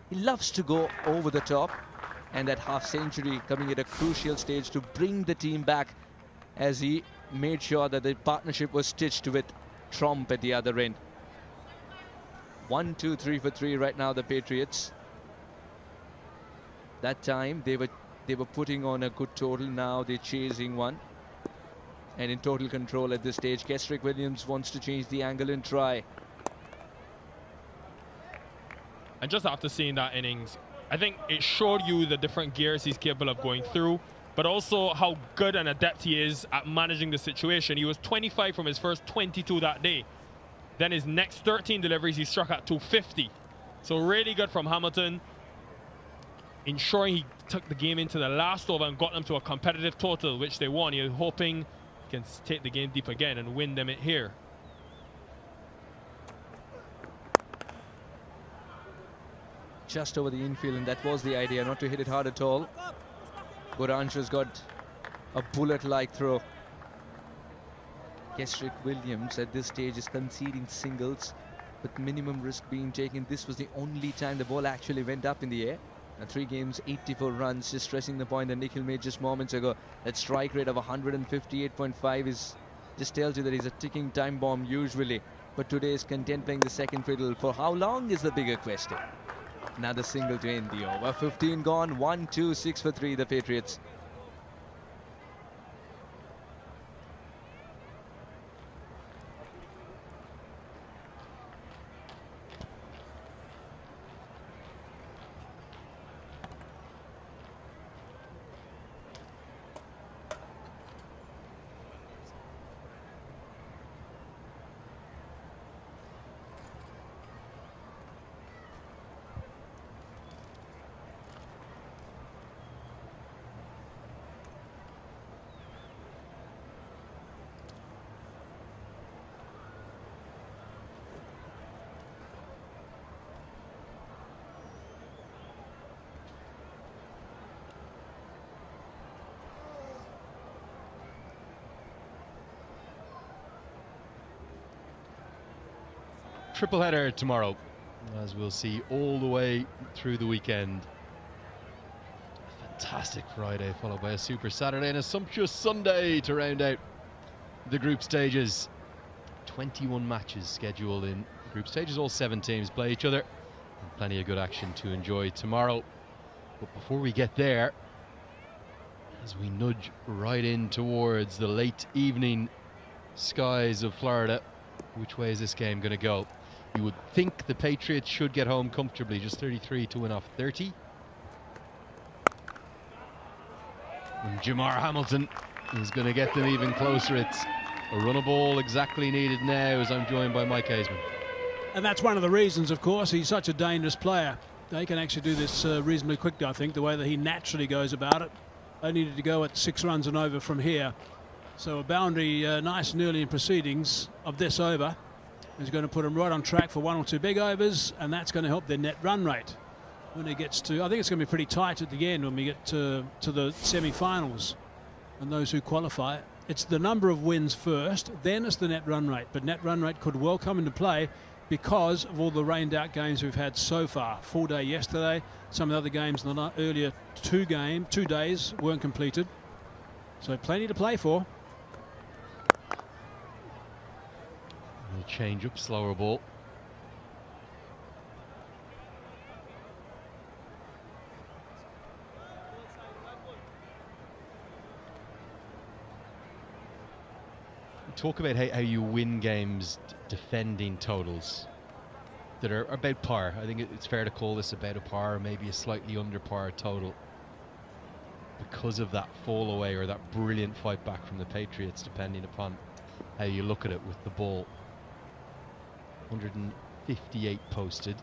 he loves to go over the top, and that half century coming at a crucial stage to bring the team back as he made sure that the partnership was stitched with Trump at the other end. 1, 2, 3 for 3 right now, the Patriots. That time they were They were putting on a good total. Now they're chasing one. And in total control at this stage. Kesrick Williams wants to change the angle and try. And just after seeing that innings, I think it showed you the different gears he's capable of going through, but also how good and adept he is at managing the situation. He was 25 from his first 22 that day. Then his next 13 deliveries, he struck at 250. So really good from Hamilton, ensuring he took the game into the last over and got them to a competitive total, which they won. You're hoping he can take the game deep again and win them it here. Just over the infield, and that was the idea, not to hit it hard at all. But Anshu's got a bullet-like throw. Kesrick Williams at this stage is conceding singles with minimum risk being taken. This was the only time the ball actually went up in the air. Now 3 games, 84 runs, just stressing the point that Nikhil made just moments ago. That strike rate of 158.5 is just tells you that he's a ticking time bomb usually. But today is content playing the second fiddle. For how long is the bigger question? Another single to end the over. 15 gone, 1-2, 6 for 3, the Patriots. Triple header tomorrow, as we'll see all the way through the weekend. Fantastic Friday, followed by a super Saturday and a sumptuous Sunday to round out the group stages. 21 matches scheduled in group stages. All 7 teams play each other. And plenty of good action to enjoy tomorrow. But before we get there, as we nudge right in towards the late evening skies of Florida, which way is this game going to go? You would think the Patriots should get home comfortably, just 33 to win off 30. And Jamar Hamilton is going to get them even closer. It's a run of ball exactly needed now, as I'm joined by Mike Hazeman. And that's one of the reasons, of course, he's such a dangerous player. They can actually do this reasonably quickly, I think, the way that he naturally goes about it. They needed to go at 6 runs and over from here. So a boundary nice and early in proceedings of this over is going to put them right on track for 1 or 2 big overs, and that's going to help their net run rate when it gets to, I think it's going to be pretty tight at the end when we get to the semi-finals and those who qualify. It's the number of wins first, then it's the net run rate. But net run rate could well come into play because of all the rained out games we've had so far. Full day yesterday, some of the other games in the earlier 2 days weren't completed. So plenty to play for. We'll change up, slower ball. Talk about how you win games defending totals that are about par. I think it's fair to call this about a par, maybe a slightly under par total, because of that fall away or that brilliant fight back from the Patriots, depending upon how you look at it with the ball. 158 posted.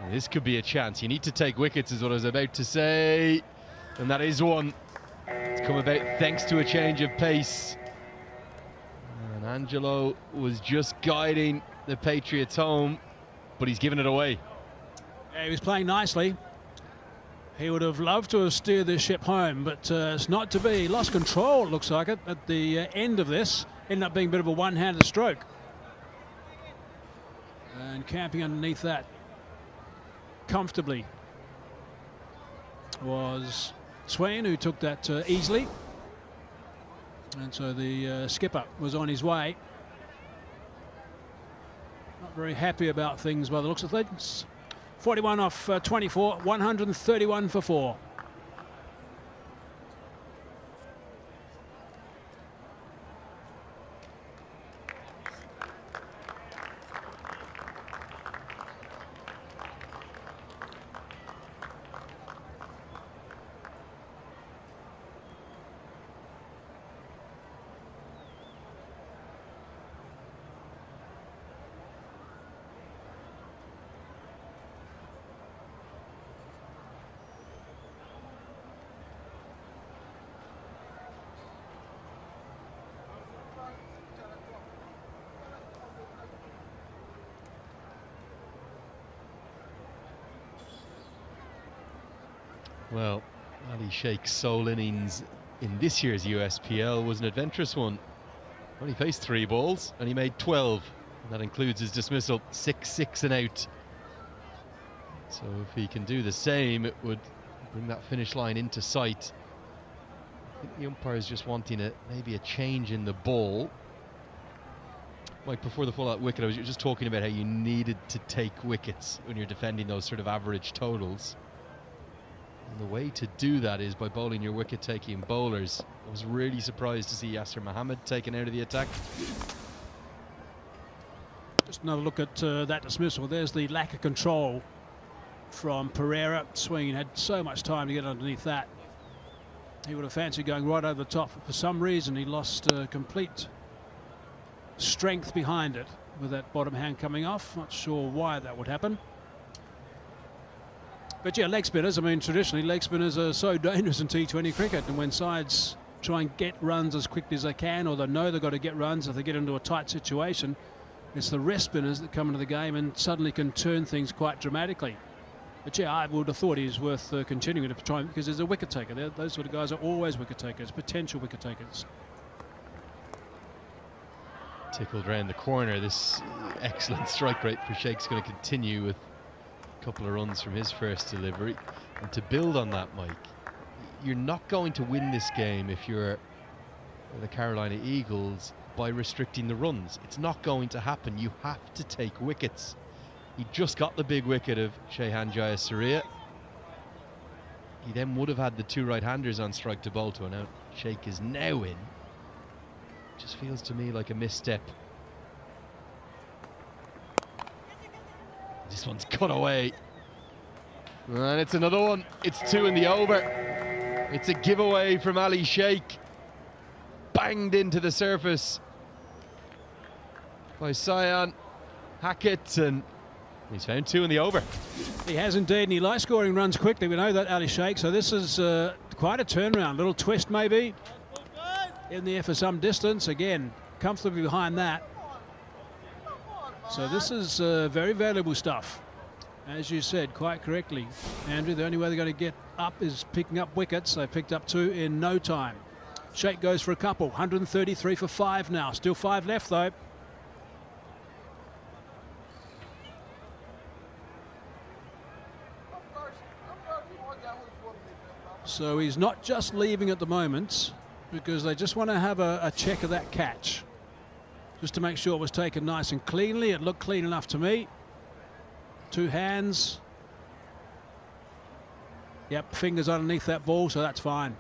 And this could be a chance. You need to take wickets, is what I was about to say. And that is one. It's come about thanks to a change of pace. And Angelo was just guiding the Patriots home, but he's given it away. Yeah, he was playing nicely. He would have loved to have steered this ship home, but it's not to be. He lost control, it looks like it, at the end of this. Ended up being a bit of a one-handed stroke. And camping underneath that comfortably was Swain, who took that easily. And so the skipper was on his way. Not very happy about things by the looks of things. 41 off 24, 131 for 4. Well, Ali Sheikh's sole innings in this year's USPL was an adventurous one. Only faced 3 balls and he made 12. And that includes his dismissal, 6 and out. So if he can do the same, it would bring that finish line into sight. I think the umpire is just wanting maybe a change in the ball. Mike, before the full-out wicket, I was just talking about how you needed to take wickets when you're defending those sort of average totals. And the way to do that is by bowling your wicket-taking bowlers. I was really surprised to see Yasir Mohammed taken out of the attack. Just another look at that dismissal. There's the lack of control from Pereira. Swinging, had so much time to get underneath that. He would have fancied going right over the top. For some reason, he lost complete strength behind it with that bottom hand coming off. Not sure why that would happen. But yeah, leg spinners, I mean, traditionally leg spinners are so dangerous in T20 cricket, and when sides try and get runs as quickly as they can, or they know they've got to get runs if they get into a tight situation, it's the rest spinners that come into the game and suddenly can turn things quite dramatically. But yeah, I would have thought he's worth continuing to try, because there's a wicket taker. Those sort of guys are always wicket takers, potential wicket takers. Tickled round the corner. This excellent strike rate for Sheikh's going to continue with a couple of runs from his first delivery. And to build on that, Mike, you're not going to win this game if you're the Carolina Eagles by restricting the runs. It's not going to happen. You have to take wickets. He just got the big wicket of Shehan Jayasuriya. He then would have had the 2 right-handers on strike to bowl to, and now Sheikh is now in. Just feels to me like a misstep. This one's cut away. And it's another one. It's 2 in the over. It's a giveaway from Ali Sheikh. Banged into the surface by Cyan Hackett, and he's found 2 in the over. He has indeed, and he likes scoring runs quickly. We know that, Ali Sheikh. So this is quite a turnaround. Little twist maybe. In the air for some distance. Again, comfortably behind that. So this is very valuable stuff. As you said quite correctly, Andrew, the only way they're going to get up is picking up wickets. They picked up 2 in no time. Sheikh goes for a couple. 133 for 5 now. Still 5 left though. So he's not just leaving at the moment, because they just want to have a check of that catch, just to make sure it was taken nice and cleanly. It looked clean enough to me. 2 hands. Yep, fingers underneath that ball, so that's fine.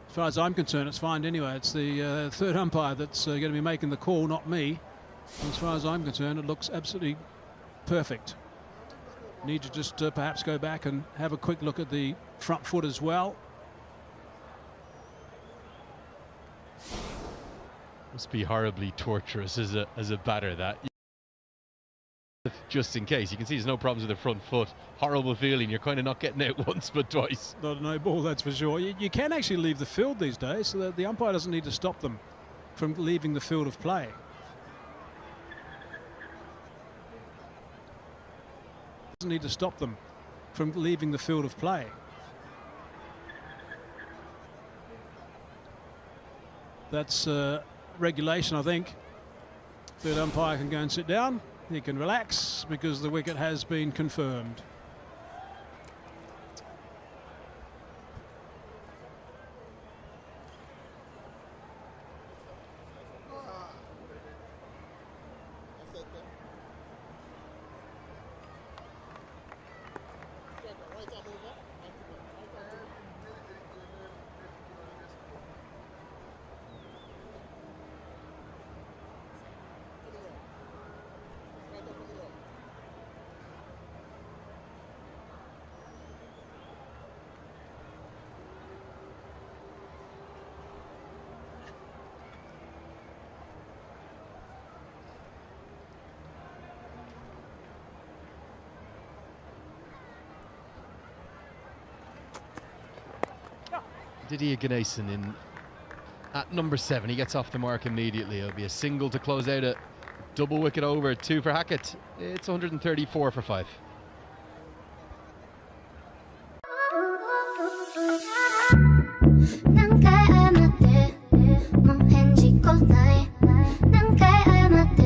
As far as I'm concerned, it's fine anyway. It's the third umpire that's going to be making the call, not me. As far as I'm concerned, it looks absolutely perfect. Need to just perhaps go back and have a quick look at the front foot as well. Must be horribly torturous as a batter, that. Just in case. You can see there's no problems with the front foot. Horrible feeling. You're kind of not getting out once but twice. Not a no ball, that's for sure. You can actually leave the field these days, so that the umpire doesn't need to stop them from leaving the field of play. Doesn't need to stop them from leaving the field of play. That's regulation, I think. Third umpire can go and sit down. He can relax because the wicket has been confirmed. Didier Ganesan in at number 7. He gets off the mark immediately. It'll be a single to close out a double wicket over. 2 for Hackett. It's 134 for 5. ない何回謝って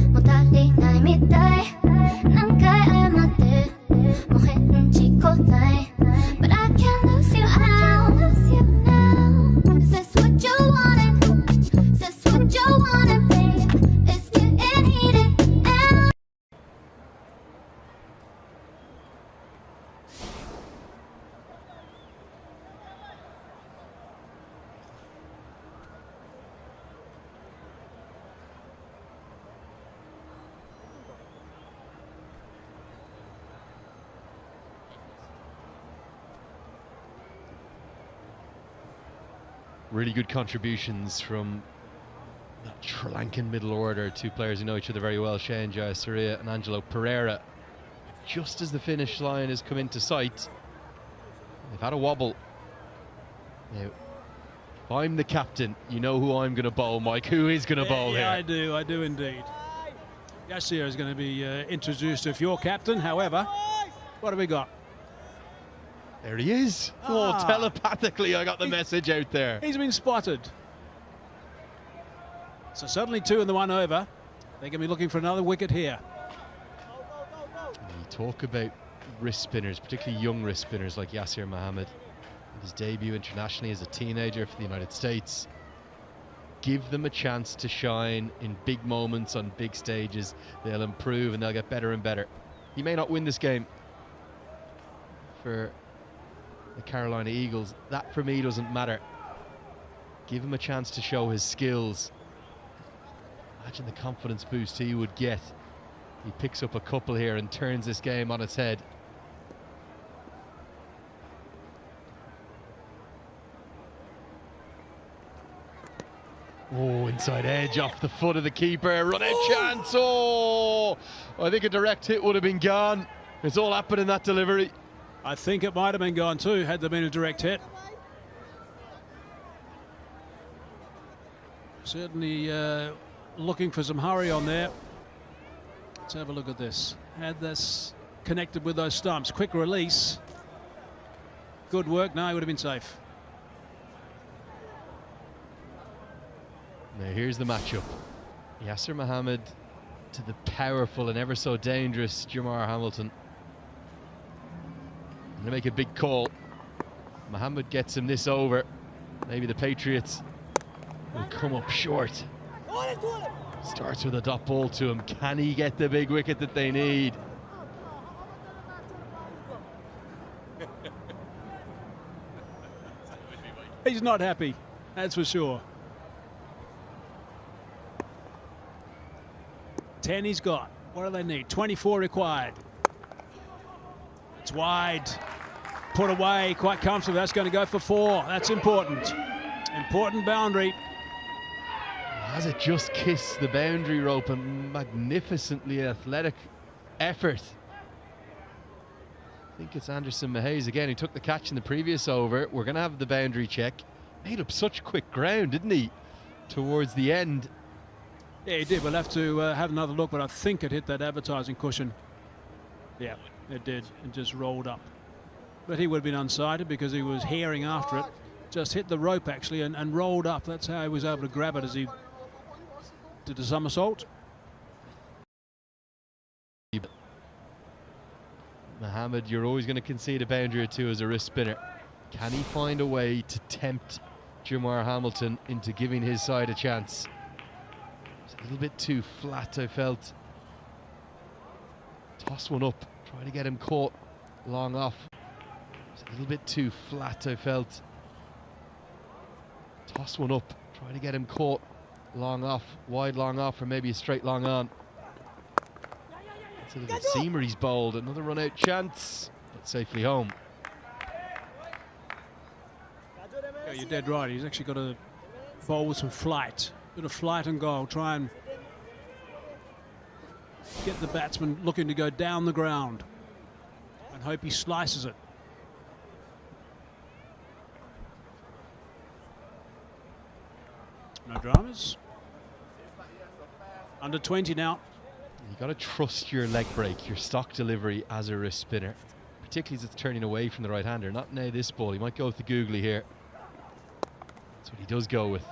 も足りないみたい何回謝っても返事来ない But I can't lose you now Is this what you wanted? Is this what you wanted, babe? It's getting heated and Really good contributions from that Sri Lankan middle order. Two players who know each other very well, Shane Jayasuriya and Angelo Pereira. Just as the finish line has come into sight, they've had a wobble. Now, if I'm the captain, you know who I'm going to bowl, Mike. Who is going to bowl yeah, here? I do indeed. Yashir is going to be introduced if you're captain. However, what have we got? There he is. Oh, telepathically, I got the message out there. He's been spotted. So suddenly 2 and the 1 over. They're going to be looking for another wicket here. You talk about wrist spinners, particularly young wrist spinners like Yasir Mohammed. His debut internationally as a teenager for the United States. Give them a chance to shine in big moments on big stages. They'll improve and they'll get better and better. He may not win this game for the Carolina Eagles. That for me doesn't matter. Give him a chance to show his skills. Imagine the confidence boost he would get. He picks up a couple here and turns this game on its head. Oh, inside edge off the foot of the keeper. Run out chance. Oh, I think a direct hit would have been gone. It's all happened in that delivery. I think it might have been gone too, had there been a direct hit. Certainly looking for some hurry on there. Let's have a look at this. Had this connected with those stumps. Quick release. Good work. No, he would have been safe. Now here's the matchup. Yasir Mohammed to the powerful and ever so dangerous Jamar Hamilton. Going to make a big call. Mohammed gets him this over. Maybe the Patriots will come up short. Starts with a dot ball to him. Can he get the big wicket that they need? He's not happy, that's for sure. 10 he's got. What do they need? 24 required. It's wide. Put away quite comfortably. That's going to go for 4. That's important. Important boundary. Has it just kissed the boundary rope? A magnificently athletic effort. I think it's Anderson Mahays again who took the catch in the previous over. We're going to have the boundary check. Made up such quick ground, didn't he? Towards the end. Yeah, he did. We'll have to have another look, but I think it hit that advertising cushion. Yeah, it did. It just rolled up. But he would have been unsighted because he was herring after it. Just hit the rope, actually, and rolled up. That's how he was able to grab it as he did a somersault. Mohammed, you're always going to concede a boundary or two as a wrist spinner. Can he find a way to tempt Jamar Hamilton into giving his side a chance? It's a little bit too flat, I felt. Toss one up, try to get him caught long off. It's a little bit too flat, I felt. Toss one up, try to get him caught long off, wide long off, or maybe a straight long on. It's a little seamer he's bowled. Another run out chance, but safely home. Yeah, you're dead right. He's actually got to bowl with some flight. Bit of flight and goal. Try and get the batsman looking to go down the ground and hope he slices it. No dramas. Under 20 now. You got to trust your leg break, your stock delivery as a wrist spinner, particularly as it's turning away from the right-hander. Not now this ball. He might go with the googly here. That's what he does go with.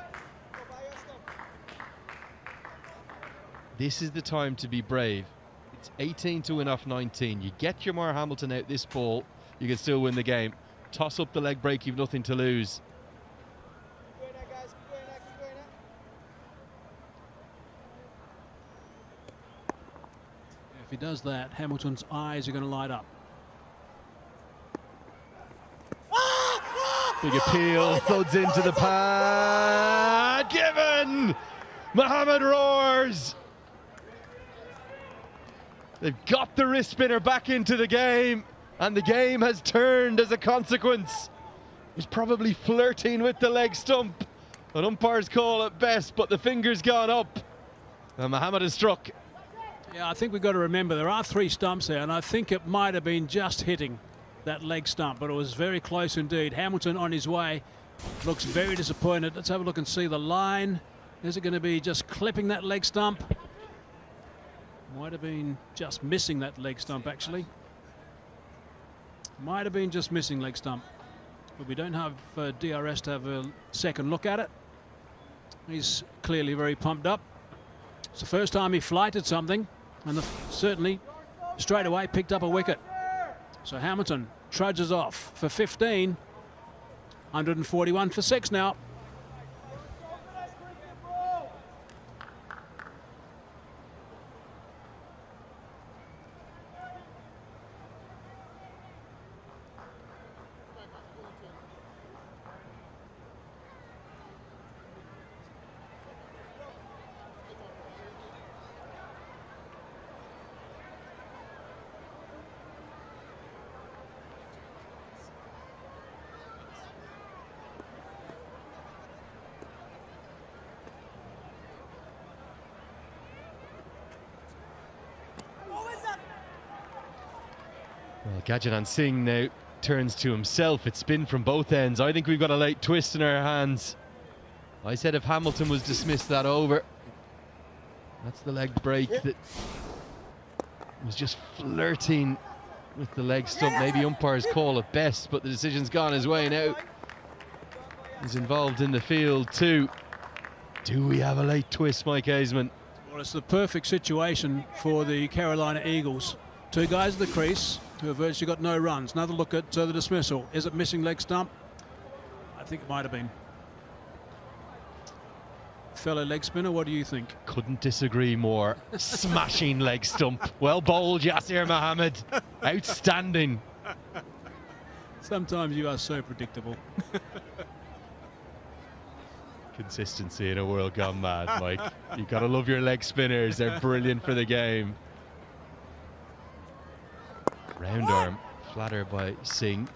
This is the time to be brave. It's 18 to win off 19. You get your Mar Hamilton out this ball, you can still win the game. Toss up the leg break, you've nothing to lose. If he does that, Hamilton's eyes are going to light up. Big appeal, thuds into the pad. Given! Mohammed roars! They've got the wrist spinner back into the game, and the game has turned as a consequence. He's probably flirting with the leg stump. An umpire's call at best, but the finger's gone up. And Mohammed has struck. Yeah, I think we've got to remember there are 3 stumps there, and I think it might have been just hitting that leg stump, but it was very close indeed. Hamilton on his way looks very disappointed. Let's have a look and see the line. Is it going to be just clipping that leg stump? Might have been just missing that leg stump, actually. Might have been just missing leg stump. But we don't have DRS to have a second look at it. He's clearly very pumped up. It's the first time he flighted something, and certainly straight away picked up a wicket. So Hamilton trudges off for 15. 141 for 6 now. Well, Gajanan Singh now turns to himself. It's spin from both ends. I think we've got a late twist in our hands. I said if Hamilton was dismissed that over. That's the leg break that was just flirting with the leg stump. Maybe umpires call at best, but the decision's gone his way now. He's involved in the field too. Do we have a late twist, Mike Aisman? Well, it's the perfect situation for the Carolina Eagles. 2 guys at the crease who have virtually got no runs. Another look at the dismissal. Is it missing leg stump? I think it might have been. Fellow leg spinner, what do you think? Couldn't disagree more. Smashing leg stump. Well bowled, Yasir Mohammed. Outstanding. Sometimes you are so predictable. Consistency in a world gone mad, Mike. You've got to love your leg spinners. They're brilliant for the game. Round arm, flatter by Singh.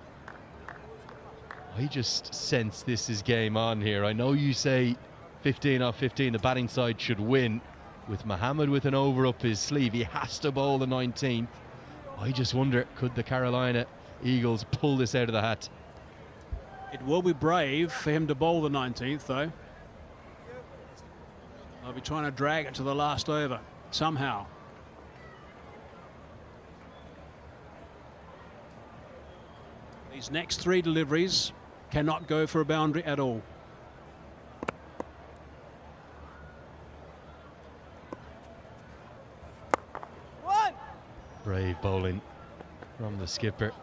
I just sense this is game on here. I know you say 15 off 15, the batting side should win. With Mohammed with an over up his sleeve, he has to bowl the 19th. I just wonder, could the Carolina Eagles pull this out of the hat? It will be brave for him to bowl the 19th, though. They'll be trying to drag it to the last over, somehow. These next 3 deliveries cannot go for a boundary at all. Brave bowling from the skipper.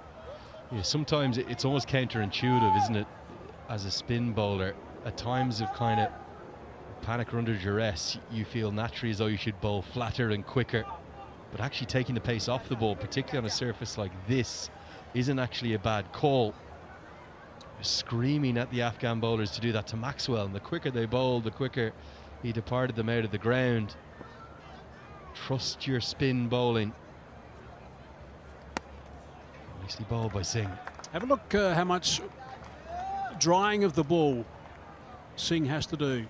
Yeah, sometimes it's almost counterintuitive, isn't it? As a spin bowler, at times of kind of panic or under duress, you feel naturally as though you should bowl flatter and quicker. But actually taking the pace off the ball, particularly on a surface like this, isn't actually a bad call. Screaming at the Afghan bowlers to do that to Maxwell, and the quicker they bowled, the quicker he departed them out of the ground. Trust your spin bowling. Nicely bowled by Singh. Have a look how much drying of the ball Singh has to do.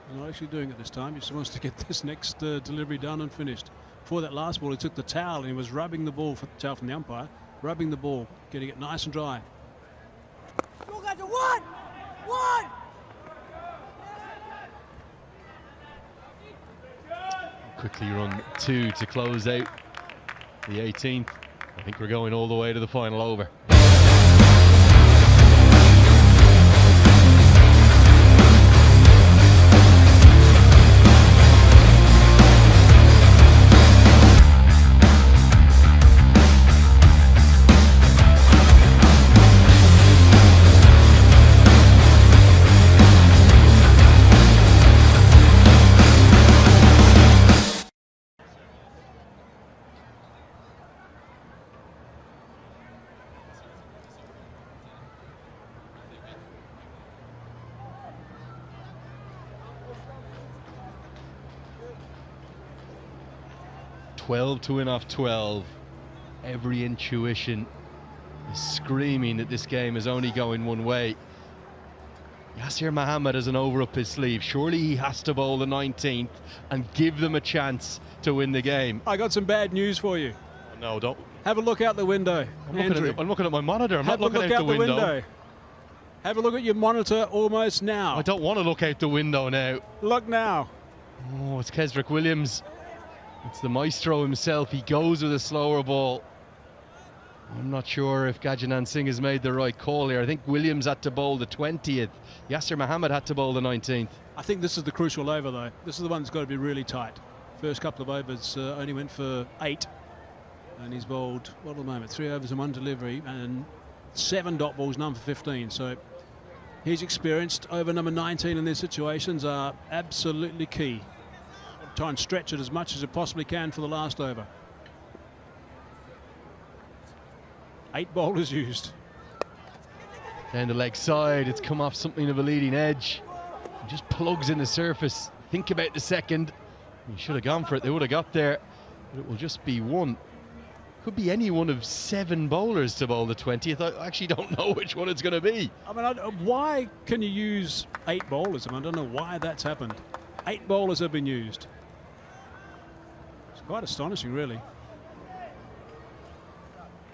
He's not actually doing it this time. He just wants to get this next delivery done and finished. Before that last ball, he took the towel and he was rubbing the ball for the towel from the umpire, rubbing the ball, getting it nice and dry. You guys are one! Quickly run 2 to close out the 18th. I think we're going all the way to the final over. 12 to win off 12. Every intuition is screaming that this game is only going one way. Yasir Mohammed has an over up his sleeve. Surely he has to bowl the 19th and give them a chance to win the game. I got some bad news for you. Oh, no, don't. Have a look out the window. I'm looking at my monitor. I'm Have not looking a look out the window. Have a look at your monitor almost now. I don't want to look out the window now. Look now. Oh, it's Kesrick Williams. It's the maestro himself. He goes with a slower ball. I'm not sure if Gajanan Singh has made the right call here. I think Williams had to bowl the 20th. Yasir Mohammed had to bowl the 19th. I think this is the crucial over, though. This is the one that's got to be really tight. First couple of overs only went for 8. And he's bowled, what at the moment, 3 overs and 1 delivery. And 7 dot balls, none for 15. So he's experienced. Over number 19 in these situations are absolutely key. Try and stretch it as much as it possibly can for the last over. 8 bowlers used. Down the leg side, it's come off something of a leading edge. It just plugs in the surface. Think about the second. You should have gone for it. They would have got there. But it will just be one. Could be any one of 7 bowlers to bowl the 20th. I actually don't know which one it's going to be. I mean, why can you use 8 bowlers? I mean, I don't know why that's happened. 8 bowlers have been used. It's quite astonishing, really.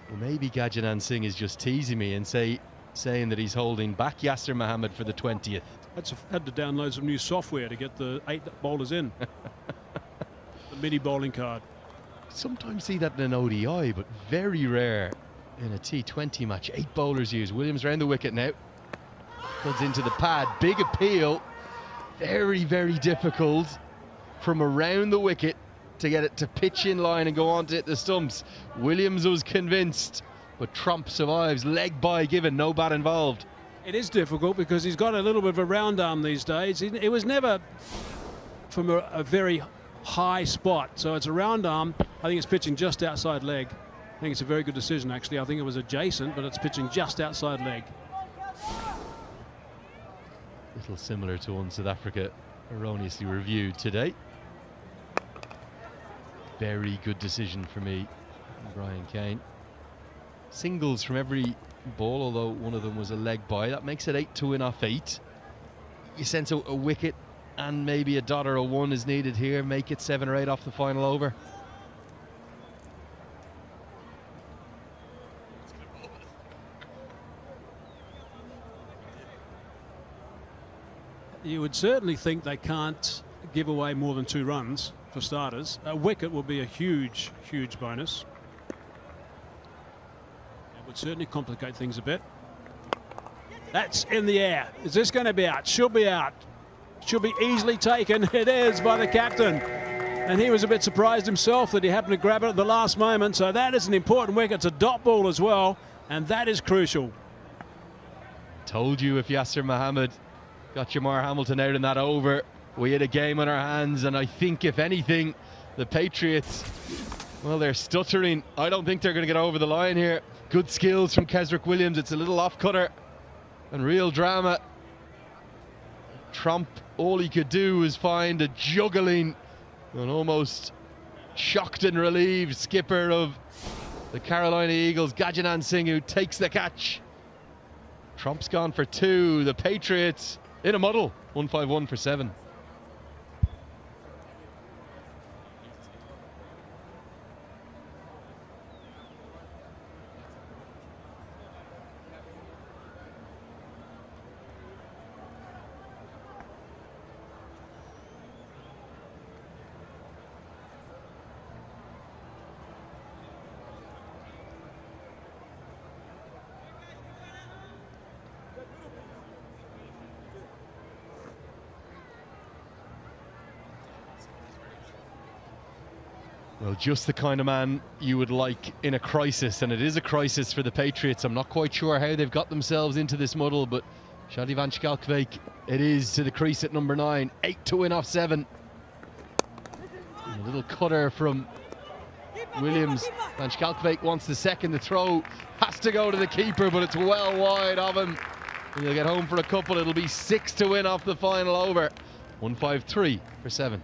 Well, maybe Gajanan Singh is just teasing me and saying that he's holding back Yasir Mohammed for the 20th. Had to download some new software to get the 8 bowlers in. The mini bowling card. Sometimes see that in an ODI, but very rare in a T20 match. 8 bowlers used. Williams round the wicket now. Cuts into the pad. Big appeal. Very, very difficult from around the wicket to get it to pitch in line and go on to hit the stumps. Williams was convinced, but Trump survives. Leg bye given, no bat involved. It is difficult because he's got a little bit of a round arm these days. It was never from a very high spot, so it's a round arm. I think it's pitching just outside leg. I think it's a very good decision, actually. I think it was adjacent, but it's pitching just outside leg. Little similar to one South Africa erroneously reviewed today. Very good decision for me, Brian Kane. Singles from every ball, although one of them was a leg bye. That makes it 8 to win off 8. You sense a wicket and maybe a dot or a 1 is needed here. Make it 7 or 8 off the final over. You would certainly think they can't give away more than 2 runs. For starters, a wicket will be a huge, huge bonus. It would certainly complicate things a bit. That's in the air. Is this going to be out? Should be out. Should be easily taken. It is by the captain. And he was a bit surprised himself that he happened to grab it at the last moment. So that is an important wicket. It's a dot ball as well. And that is crucial. Told you if Yasir Mohammed got Jamar Hamilton out in that over, we had a game on our hands, and I think, if anything, the Patriots, well, they're stuttering. I don't think they're going to get over the line here. Good skills from Kesrick Williams. It's a little off-cutter and real drama. Trump, all he could do was find a juggling and almost shocked and relieved skipper of the Carolina Eagles, Gajanan Singh, who takes the catch. Trump's gone for 2. The Patriots in a muddle. 151 for 7. Well, just the kind of man you would like in a crisis, and it is a crisis for the Patriots. I'm not quite sure how they've got themselves into this muddle, but Shadi van Schalkwyk, it is to the crease at number 9. 8 to win off 7. And a little cutter from Williams. Van Schalkwyk wants the second. The throw has to go to the keeper, but it's well wide of him. And he'll get home for a couple. It'll be 6 to win off the final over. 153 for 7.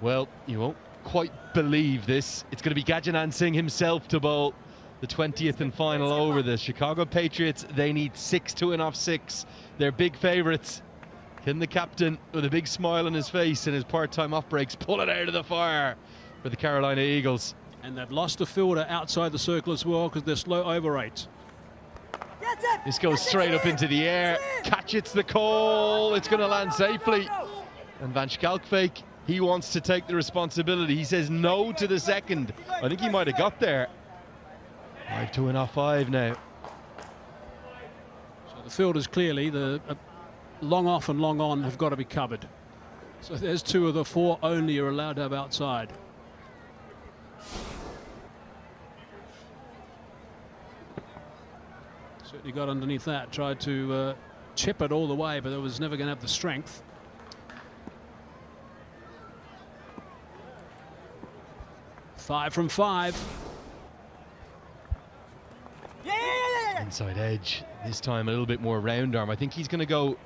Well, you won't quite believe this. It's going to be Gajanan Singh himself to bowl the 20th and final over. The Chicago Patriots, they need 6 to win off 6. They're big favourites. Can the captain, with a big smile on his face and his part-time off breaks, pull it out of the fire for the Carolina Eagles? And they've lost a fielder outside the circle as well because they're slow over 8. This goes straight up into the air. Catch, it's the call. It's going to land safely. And Van Schalkwyk, he wants to take the responsibility. He says no to the second. I think he might have got there. 5 to win off 5 now. So the fielders clearly, the long off and long on have got to be covered. So there's 2 of the 4 only you're allowed to have outside. Certainly got underneath that, tried to chip it all the way, but it was never going to have the strength. Five from 5. Inside edge, this time a little bit more round arm. I think he's going to go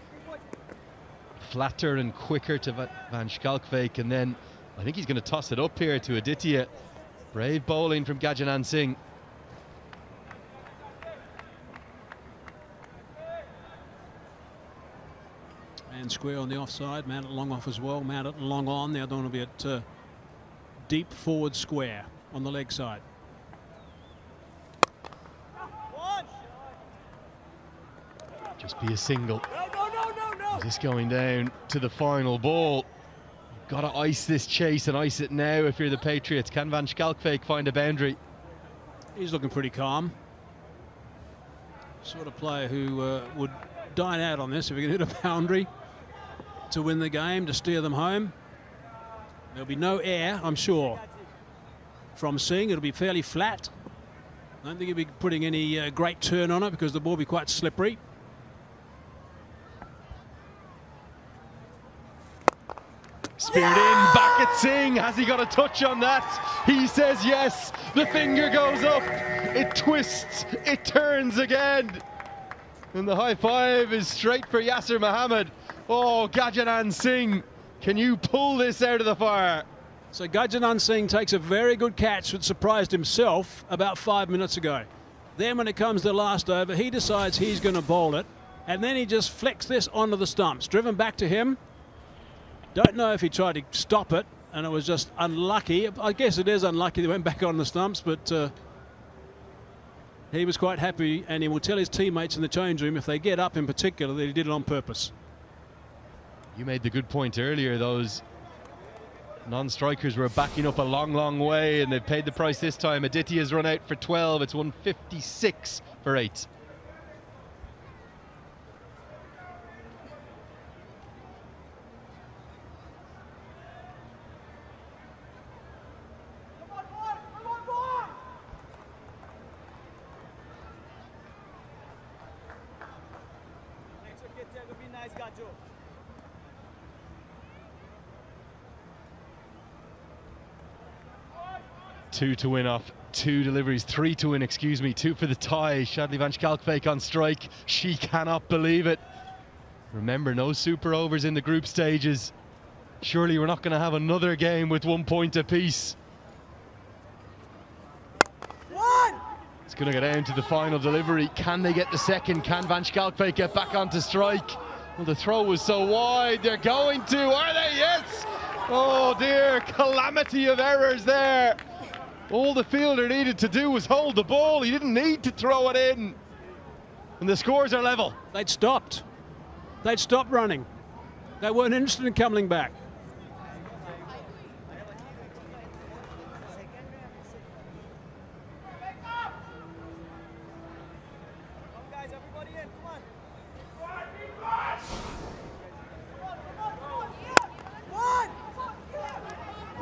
flatter and quicker to Van Schalkwyk, and then I think he's going to toss it up here to Aditya. Brave bowling from Gajanan Singh. And square on the offside, man at long off as well, man at long on. They're going to be at deep forward square on the leg side. Just be a single. Is this going down to the final ball? Got to ice this chase and ice it now if you're the Patriots. Can Van Schalkwyk find a boundary? He's looking pretty calm. Sort of player who would dine out on this if he could hit a boundary to win the game, to steer them home. There'll be no air, I'm sure, from Singh. It'll be fairly flat. I don't think he'll be putting any great turn on it because the ball will be quite slippery. Speared in, back at Singh. Has he got a touch on that? He says yes. The finger goes up. It twists. It turns again. And the high five is straight for Yasir Mohammed. Oh, Gajanan Singh, can you pull this out of the fire? So Gajanan Singh takes a very good catch that surprised himself about 5 minutes ago. Then when it comes to the last over, he decides he's going to bowl it. And then he just flicks this onto the stumps. Driven back to him. Don't know if he tried to stop it and it was just unlucky. I guess it is unlucky they went back on the stumps, but he was quite happy, and he will tell his teammates in the change room, if they get up in particular, that he did it on purpose. You made the good point earlier. Those non-strikers were backing up a long, long way, and they've paid the price this time. Aditya's run out for 12. It's 156 for 8. Two to win off 2 deliveries, 3 to win, excuse me, 2 for the tie. Shadley Van Schalkwyk on strike. She cannot believe it. Remember, no super overs in the group stages. Surely we're not going to have another game with 1 point apiece. It's going to go down to the final delivery. Can they get the second? Can Van Schalkwyk get back onto strike? Well, the throw was so wide. They're going to, are they? Yes! Oh dear, calamity of errors there. All the fielder needed to do was hold the ball. He didn't need to throw it in. And the scores are level. They'd stopped. They'd stopped running. They weren't interested in coming back.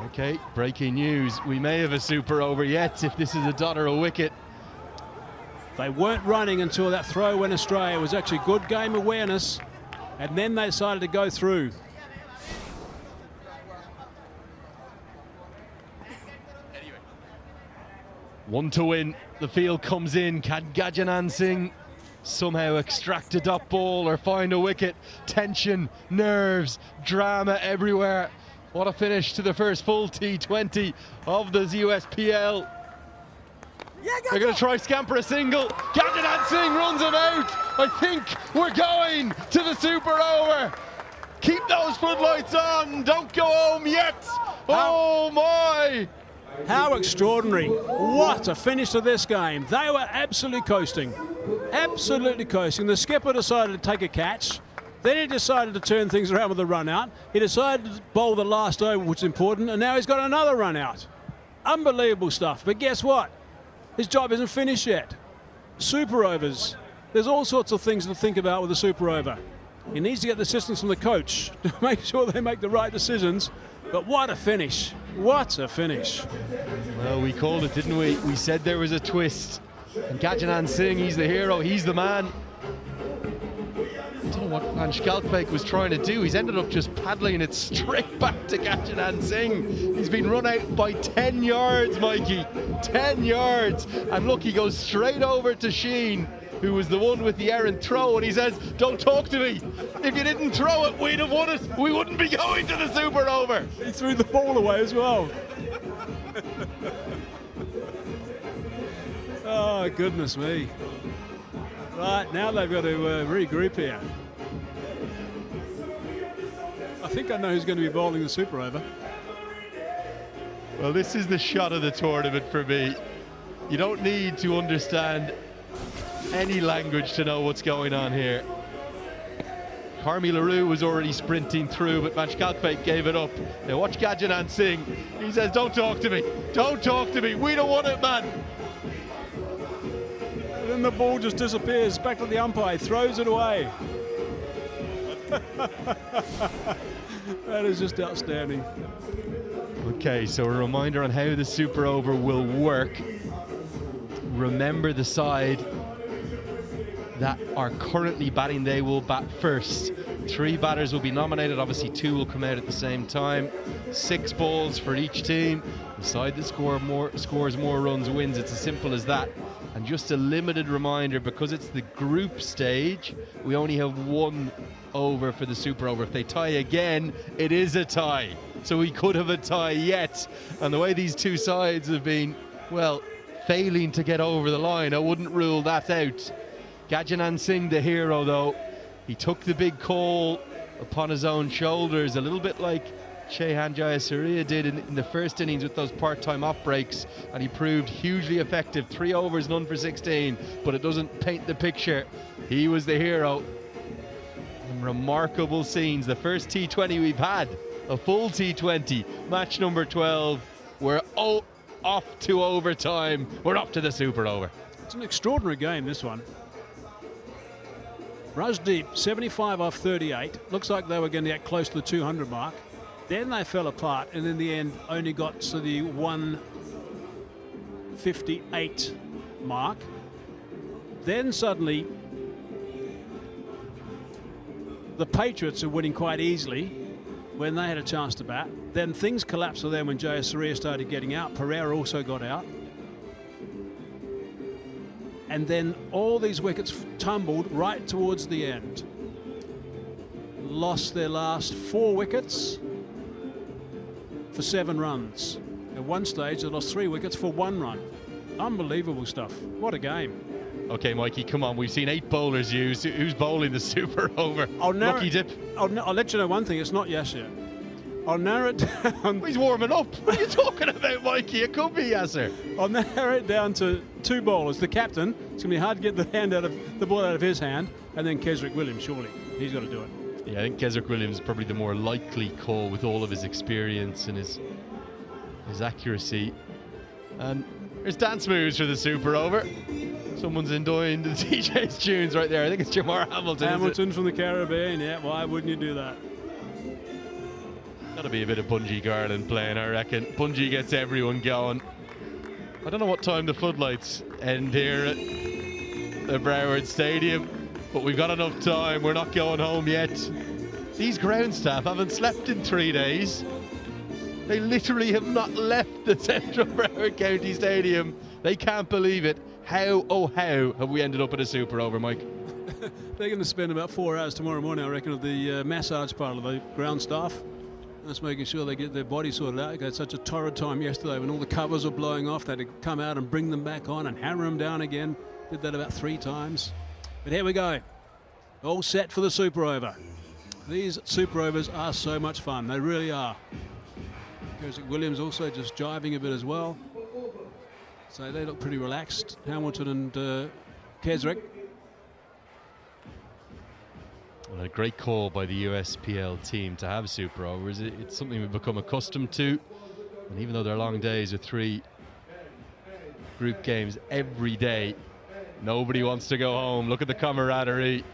Okay, breaking news. We may have a super over yet if this is a dot or a wicket. They weren't running until that throw went astray. It was actually good game awareness, and then they decided to go through. One to win. The field comes in. Can Gajanan Singh somehow extract a dot ball or find a wicket? Tension, nerves, drama everywhere. What a finish to the first full T20 of the USPL. They're going to try scamper a single. Gajnan Singh runs him out. I think we're going to the super over. Keep those floodlights on. Don't go home yet. Oh my. How extraordinary. What a finish to this game. They were absolutely coasting. Absolutely coasting. The skipper decided to take a catch. Then he decided to turn things around with a run out. He decided to bowl the last over, which is important, and now he's got another run out. Unbelievable stuff. But guess what? His job isn't finished yet. Super overs. There's all sorts of things to think about with a super over. He needs to get the assistance from the coach to make sure they make the right decisions. But what a finish. What a finish. Well, we called it, didn't we? We said there was a twist. And Gajnan Singh, he's the hero, he's the man. I don't know what Van Schalkwyk was trying to do. He's ended up just paddling it straight back to Gajnan Singh. He's been run out by 10 yards, Mikey. 10 yards. And look, he goes straight over to Sheen, who was the one with the errant throw, and he says, don't talk to me. If you didn't throw it, we'd have won it. We wouldn't be going to the super over. He threw the ball away as well. Oh, goodness me. Right, now they've got to regroup here. I think I know who's going to be bowling the super over. Well, this is the shot of the tournament for me. You don't need to understand any language to know what's going on here. Carmi LaRue was already sprinting through, but Van Schalkwyk gave it up. Now watch Gajnan Singh. He says, don't talk to me. Don't talk to me. We don't want it, man. And then the ball just disappears back to the umpire, throws it away. That is just outstanding. Okay, so a reminder on how the super over will work. Remember the side that are currently batting, they will bat first. 3 batters will be nominated, obviously 2 will come out at the same time. 6 balls for each team. The side that scores more runs wins. It's as simple as that. And just a limited reminder, because it's the group stage, we only have 1 over for the super over. If they tie again, it is a tie. So we could have a tie yet. And the way these 2 sides have been, well, failing to get over the line, I wouldn't rule that out. Gajnan Singh, the hero, though, he took the big call upon his own shoulders, a little bit like Shehan Jayasuriya did in the first innings with those part-time off breaks, and he proved hugely effective. 3 overs, none for 16, but it doesn't paint the picture. He was the hero. And remarkable scenes. The first T20 we've had, a full T20, match number 12. We're off to overtime. We're off to the super over. It's an extraordinary game, this one. Rajdeep, 75 off 38. Looks like they were going to get close to the 200 mark. Then they fell apart, and in the end only got to the 158 mark. Then suddenly the Patriots are winning quite easily when they had a chance to bat. Then things collapsed for them when Jayasuriya started getting out. Pereira also got out. And then all these wickets tumbled right towards the end. Lost their last 4 wickets for 7 runs. At one stage, they lost 3 wickets for 1 run. Unbelievable stuff. What a game. Okay, Mikey, come on. We've seen 8 bowlers used. Who's bowling the super over? Lucky dip. I'll let you know one thing. It's not Yasser. I'll narrow it down. He's warming up. What are you talking about, Mikey? It could be Yasser. I'll narrow it down to 2 bowlers. The captain. It's going to be hard to get the ball out of his hand. And then Kesrick Williams, surely. He's got to do it. Yeah, I think Kesrick Williams is probably the more likely call with all of his experience and his accuracy. And there's dance moves for the super over. Someone's enjoying the DJ's tunes right there. I think it's Jamar Hamilton. Hamilton from the Caribbean, yeah. Why wouldn't you do that? Gotta be a bit of Bungie Garland playing, I reckon. Bungie gets everyone going. I don't know what time the floodlights end here at the Broward Stadium, but we've got enough time. We're not going home yet. These ground staff haven't slept in 3 days. They literally have not left the central Broward County Stadium. They can't believe it. How, oh how, have we ended up at a super over, Mike? They're going to spend about 4 hours tomorrow morning, I reckon, of the massage part of the ground staff. Just making sure they get their body sorted out. They had such a torrid time yesterday when all the covers were blowing off. They had to come out and bring them back on and hammer them down again. Did that about 3 times. But here we go. All set for the Super Over. These Super Overs are so much fun. They really are. Keswick Williams also just jiving a bit as well. So they look pretty relaxed. Hamilton and Keswick. Well, a great call by the USPL team to have Super Overs. It's something we've become accustomed to. And even though they're long days with 3 group games every day, nobody wants to go home. Look at the camaraderie.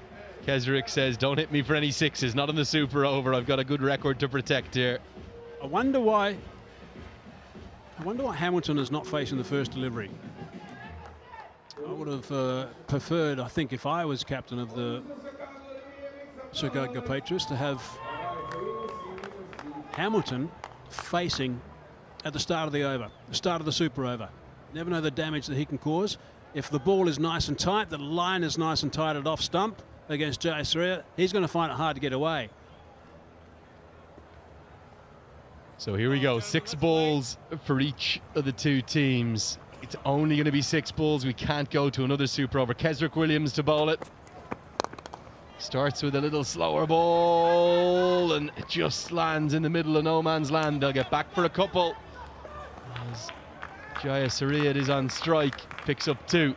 Keswick says, don't hit me for any 6s, not in the Super Over. I've got a good record to protect here. I wonder why Hamilton is not facing the first delivery. I would have preferred, I think, if I was captain of the Chicago Patriots, to have Hamilton facing at the start of the over, the start of the Super Over. Never know the damage that he can cause. If the ball is nice and tight, the line is nice and tight at off stump against Jayasuriya, he's going to find it hard to get away. So here we go, 6 balls for each of the 2 teams. It's only going to be 6 balls. We can't go to another Super Over. Keswick Williams to bowl it. Starts with a little slower ball and it just lands in the middle of no man's land. They'll get back for a couple. As Jayasuriya is on strike, picks up 2.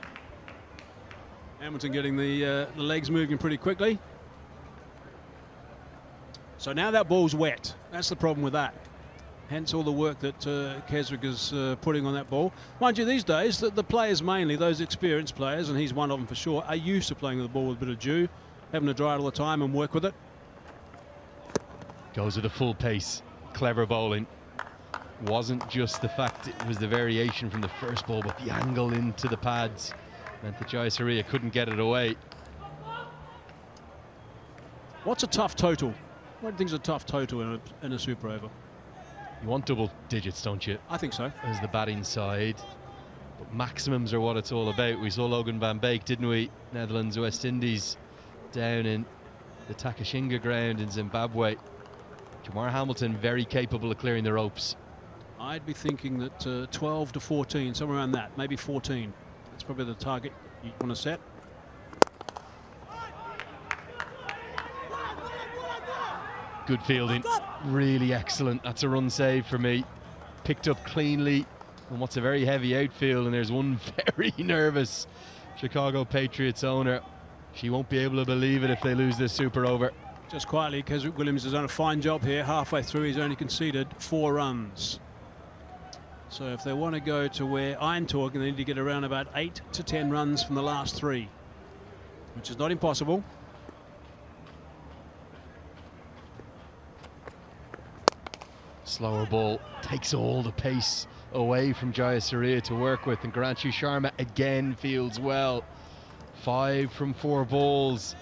Hamilton getting the legs moving pretty quickly. So now that ball's wet. That's the problem with that. Hence all the work that Keswick is putting on that ball. Mind you, these days, the players mainly, those experienced players, and he's one of them for sure, are used to playing with the ball with a bit of dew, having to dry it all the time and work with it. Goes with a full pace. Clever bowling. Wasn't just the fact it was the variation from the first ball, but the angle into the pads meant that Jayasuriya couldn't get it away. What's a tough total? What do you think is a tough total in a Super Over? You want double digits, don't you? I think so. As the batting side. But maximums are what it's all about. We saw Logan van Beek, didn't we? Netherlands, West Indies, down in the Takashinga ground in Zimbabwe. Jamar Hamilton very capable of clearing the ropes. I'd be thinking that 12 to 14, somewhere around that, maybe 14. That's probably the target you want to set. Good fielding, really excellent. That's a run save for me. Picked up cleanly on what's a very heavy outfield, and there's one very nervous Chicago Patriots owner. She won't be able to believe it if they lose this Super Over. Just quietly, Keswick Williams has done a fine job here. Halfway through, he's only conceded 4 runs. So if they want to go to where I'm talking, they need to get around about 8 to 10 runs from the last 3, which is not impossible. Slower ball takes all the pace away from Jayasuriya to work with, and Garanshu Sharma again fields well. 5 from 4 balls.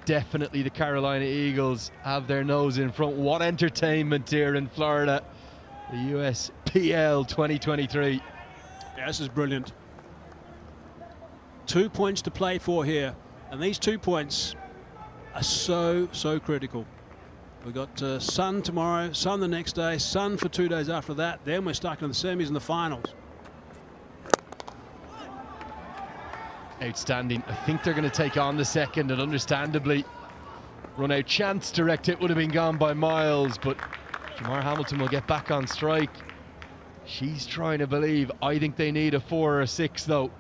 Definitely the Carolina Eagles have their nose in front. What entertainment here in Florida. The USPL 2023. Yeah, this is brilliant. 2 points to play for here, and these 2 points are so critical. We've got Sun tomorrow, Sun the next day, Sun for 2 days after that. Then we're stuck in the semis and the finals. Outstanding. I think they're going to take on the second, and understandably, run out chance direct hit would have been gone by miles, but Jamar Hamilton will get back on strike. She's trying to believe. I think they need a 4 or a 6 though.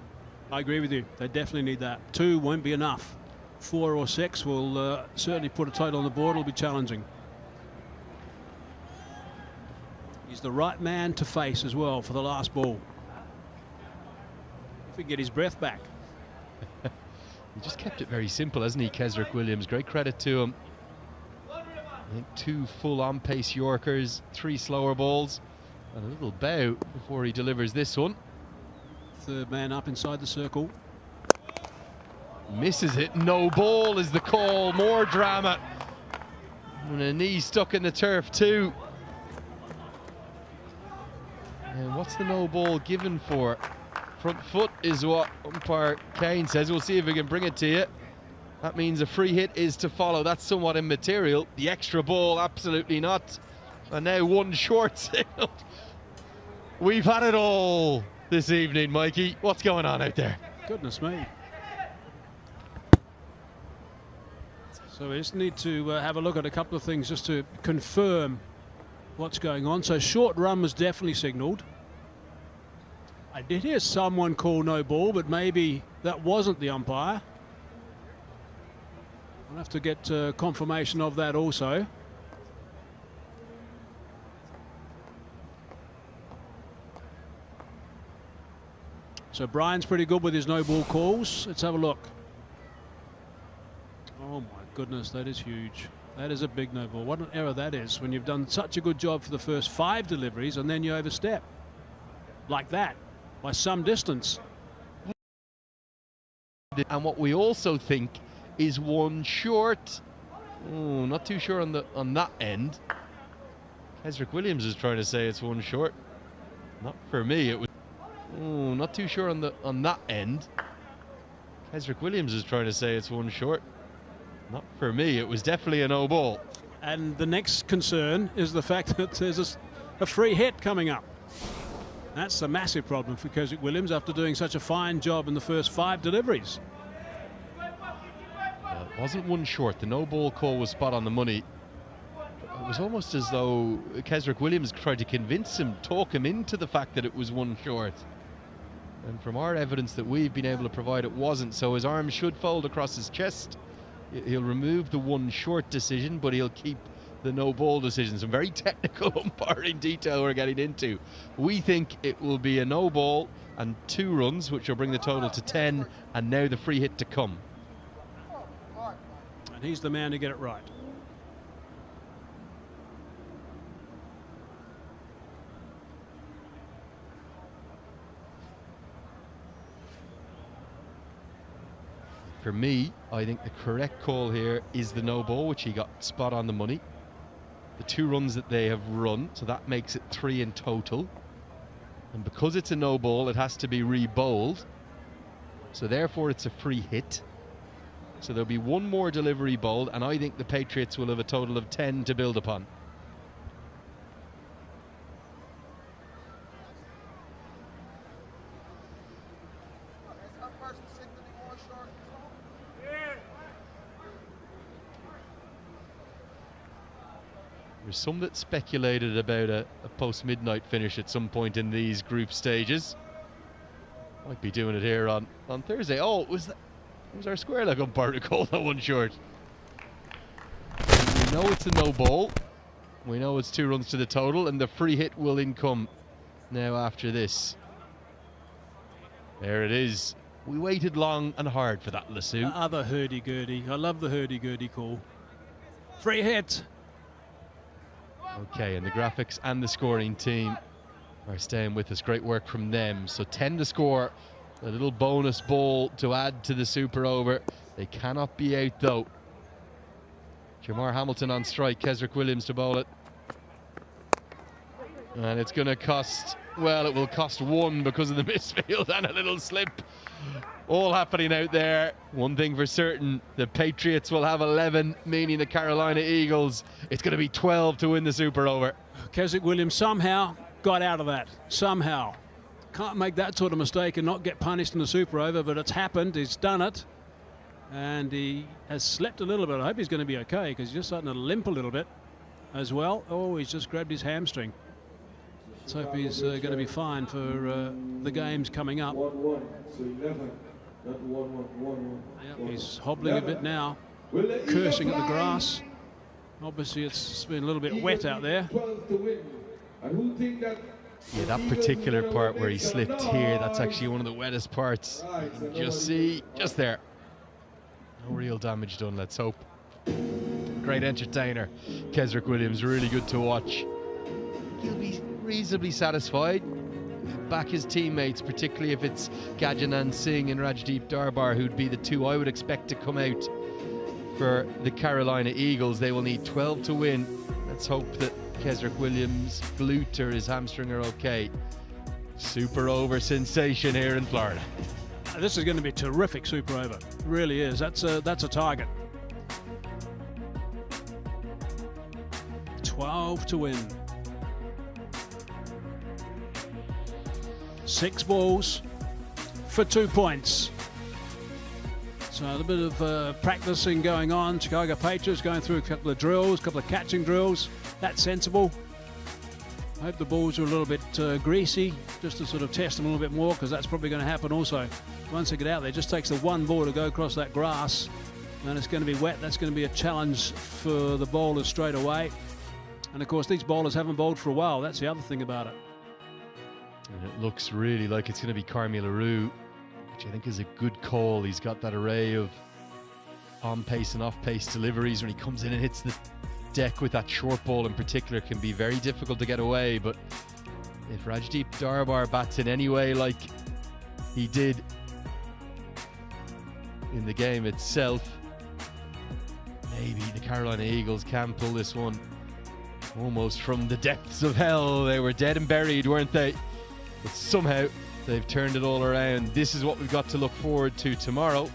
I agree with you. They definitely need that. 2 won't be enough. 4 or 6 will certainly put a total on the board. It'll be challenging. He's the right man to face as well for the last ball. If he can get his breath back. He just kept it very simple, hasn't he, Keswick Williams? Great credit to him. I think 2 full on-pace Yorkers, 3 slower balls, and a little bow before he delivers this one. Third man up inside the circle. Misses it. No ball is the call. More drama. And a knee stuck in the turf too. And what's the no ball given for? Front foot is what umpire Kane says. We'll see if we can bring it to you. That means a free hit is to follow. That's somewhat immaterial. The extra ball, absolutely not. And now one short signal. We've had it all this evening, Mikey. What's going on out there? Goodness me. So we just need to have a look at a couple of things just to confirm what's going on. So short run was definitely signalled. I did hear someone call no ball, but maybe that wasn't the umpire. I'll have to get confirmation of that also. So Brian's pretty good with his no ball calls. Let's have a look. Oh my goodness, that is huge. That is a big no ball. What an error that is when you've done such a good job for the first 5 deliveries and then you overstep like that by some distance. And what we also think is one short. Oh, not too sure on that end. Kesrick Williams is trying to say it's one short. Not for me. It was. Oh, not too sure on that end. Kesrick Williams is trying to say it's one short. Not for me. It was definitely a no ball. And the next concern is the fact that there's a free hit coming up. That's a massive problem for Kesrick Williams after doing such a fine job in the first 5 deliveries. It wasn't one short. The no ball call was spot on the money. It was almost as though Kesrick Williams tried to convince him, talk him into the fact that it was one short. And from our evidence that we've been able to provide, it wasn't. So his arm should fold across his chest. He'll remove the one short decision, but he'll keep the no ball decision. Some very technical umpiring detail we're getting into. We think it will be a no ball and 2 runs, which will bring the total to 10, and now the free hit to come. And he's the man to get it right. For me, I think the correct call here is the no ball, which he got spot on the money. The 2 runs that they have run, so that makes it 3 in total. And because it's a no ball, it has to be re-bowled. So therefore it's a free hit. So there'll be 1 more delivery bowled, and I think the Patriots will have a total of 10 to build upon. There's some that speculated about a post-midnight finish at some point in these group stages. Might be doing it here on Thursday. Oh, it was our square leg umpire who called that one short. We know it's a no ball. We know it's 2 runs to the total, and the free hit will income now after this. There it is. We waited long and hard for that, Lasso. Other hurdy-gurdy. I love the hurdy-gurdy call. Free hit. Okay, and the graphics and the scoring team are staying with us. Great work from them. So 10 to score. A little bonus ball to add to the super over. They cannot be out though. Jamar Hamilton on strike. Kesrick Williams to bowl it. And it's going to cost, well, it will cost 1 because of the misfield and a little slip. All happening out there. One thing for certain, the Patriots will have 11, meaning the Carolina Eagles, it's going to be 12 to win the super over. Kesrick Williams somehow got out of that. Somehow. Can't make that sort of mistake and not get punished in the super over, but it's happened. He's done it. And he has slept a little bit. I hope he's going to be okay, because he's just starting to limp a little bit as well. Oh, he's just grabbed his hamstring. Let's hope he's going to be fine for the games coming up. Yep, he's hobbling a bit now, cursing at the grass. Obviously it's been a little bit wet out there. Yeah, that particular part where he slipped here, that's actually one of the wettest parts. You can just see, just there. No real damage done, let's hope. Great entertainer, Kesrick Williams, really good to watch. He'll be reasonably satisfied. Back his teammates, particularly if it's Gajanan Singh and Rajdeep Darbar, who'd be the 2 I would expect to come out for the Carolina Eagles. They will need 12 to win. Let's hope that Kesrick Williams' glute or his hamstring are okay. Super over sensation here in Florida. This is going to be a terrific super over. It really is. That's a target. 12 to win. 6 balls for 2 points. So a little bit of practicing going on. Chicago Patriots going through a couple of drills, a couple of catching drills. That's sensible. I hope the balls are a little bit greasy, just to sort of test them a little bit more, because that's probably going to happen also. Once they get out there, it just takes the one ball to go across that grass, and it's going to be wet. That's going to be a challenge for the bowlers straight away. And of course, these bowlers haven't bowled for a while. That's the other thing about it. And it looks really like it's going to be Carmi LaRue, which I think is a good call. He's got that array of on-pace and off-pace deliveries. When he comes in and hits the deck with that short ball in particular, can be very difficult to get away. But if Rajdeep Darbar bats in any way like he did in the game itself, maybe the Carolina Eagles can pull this one almost from the depths of hell. They were dead and buried, weren't they? But somehow they've turned it all around. This is what we've got to look forward to tomorrow.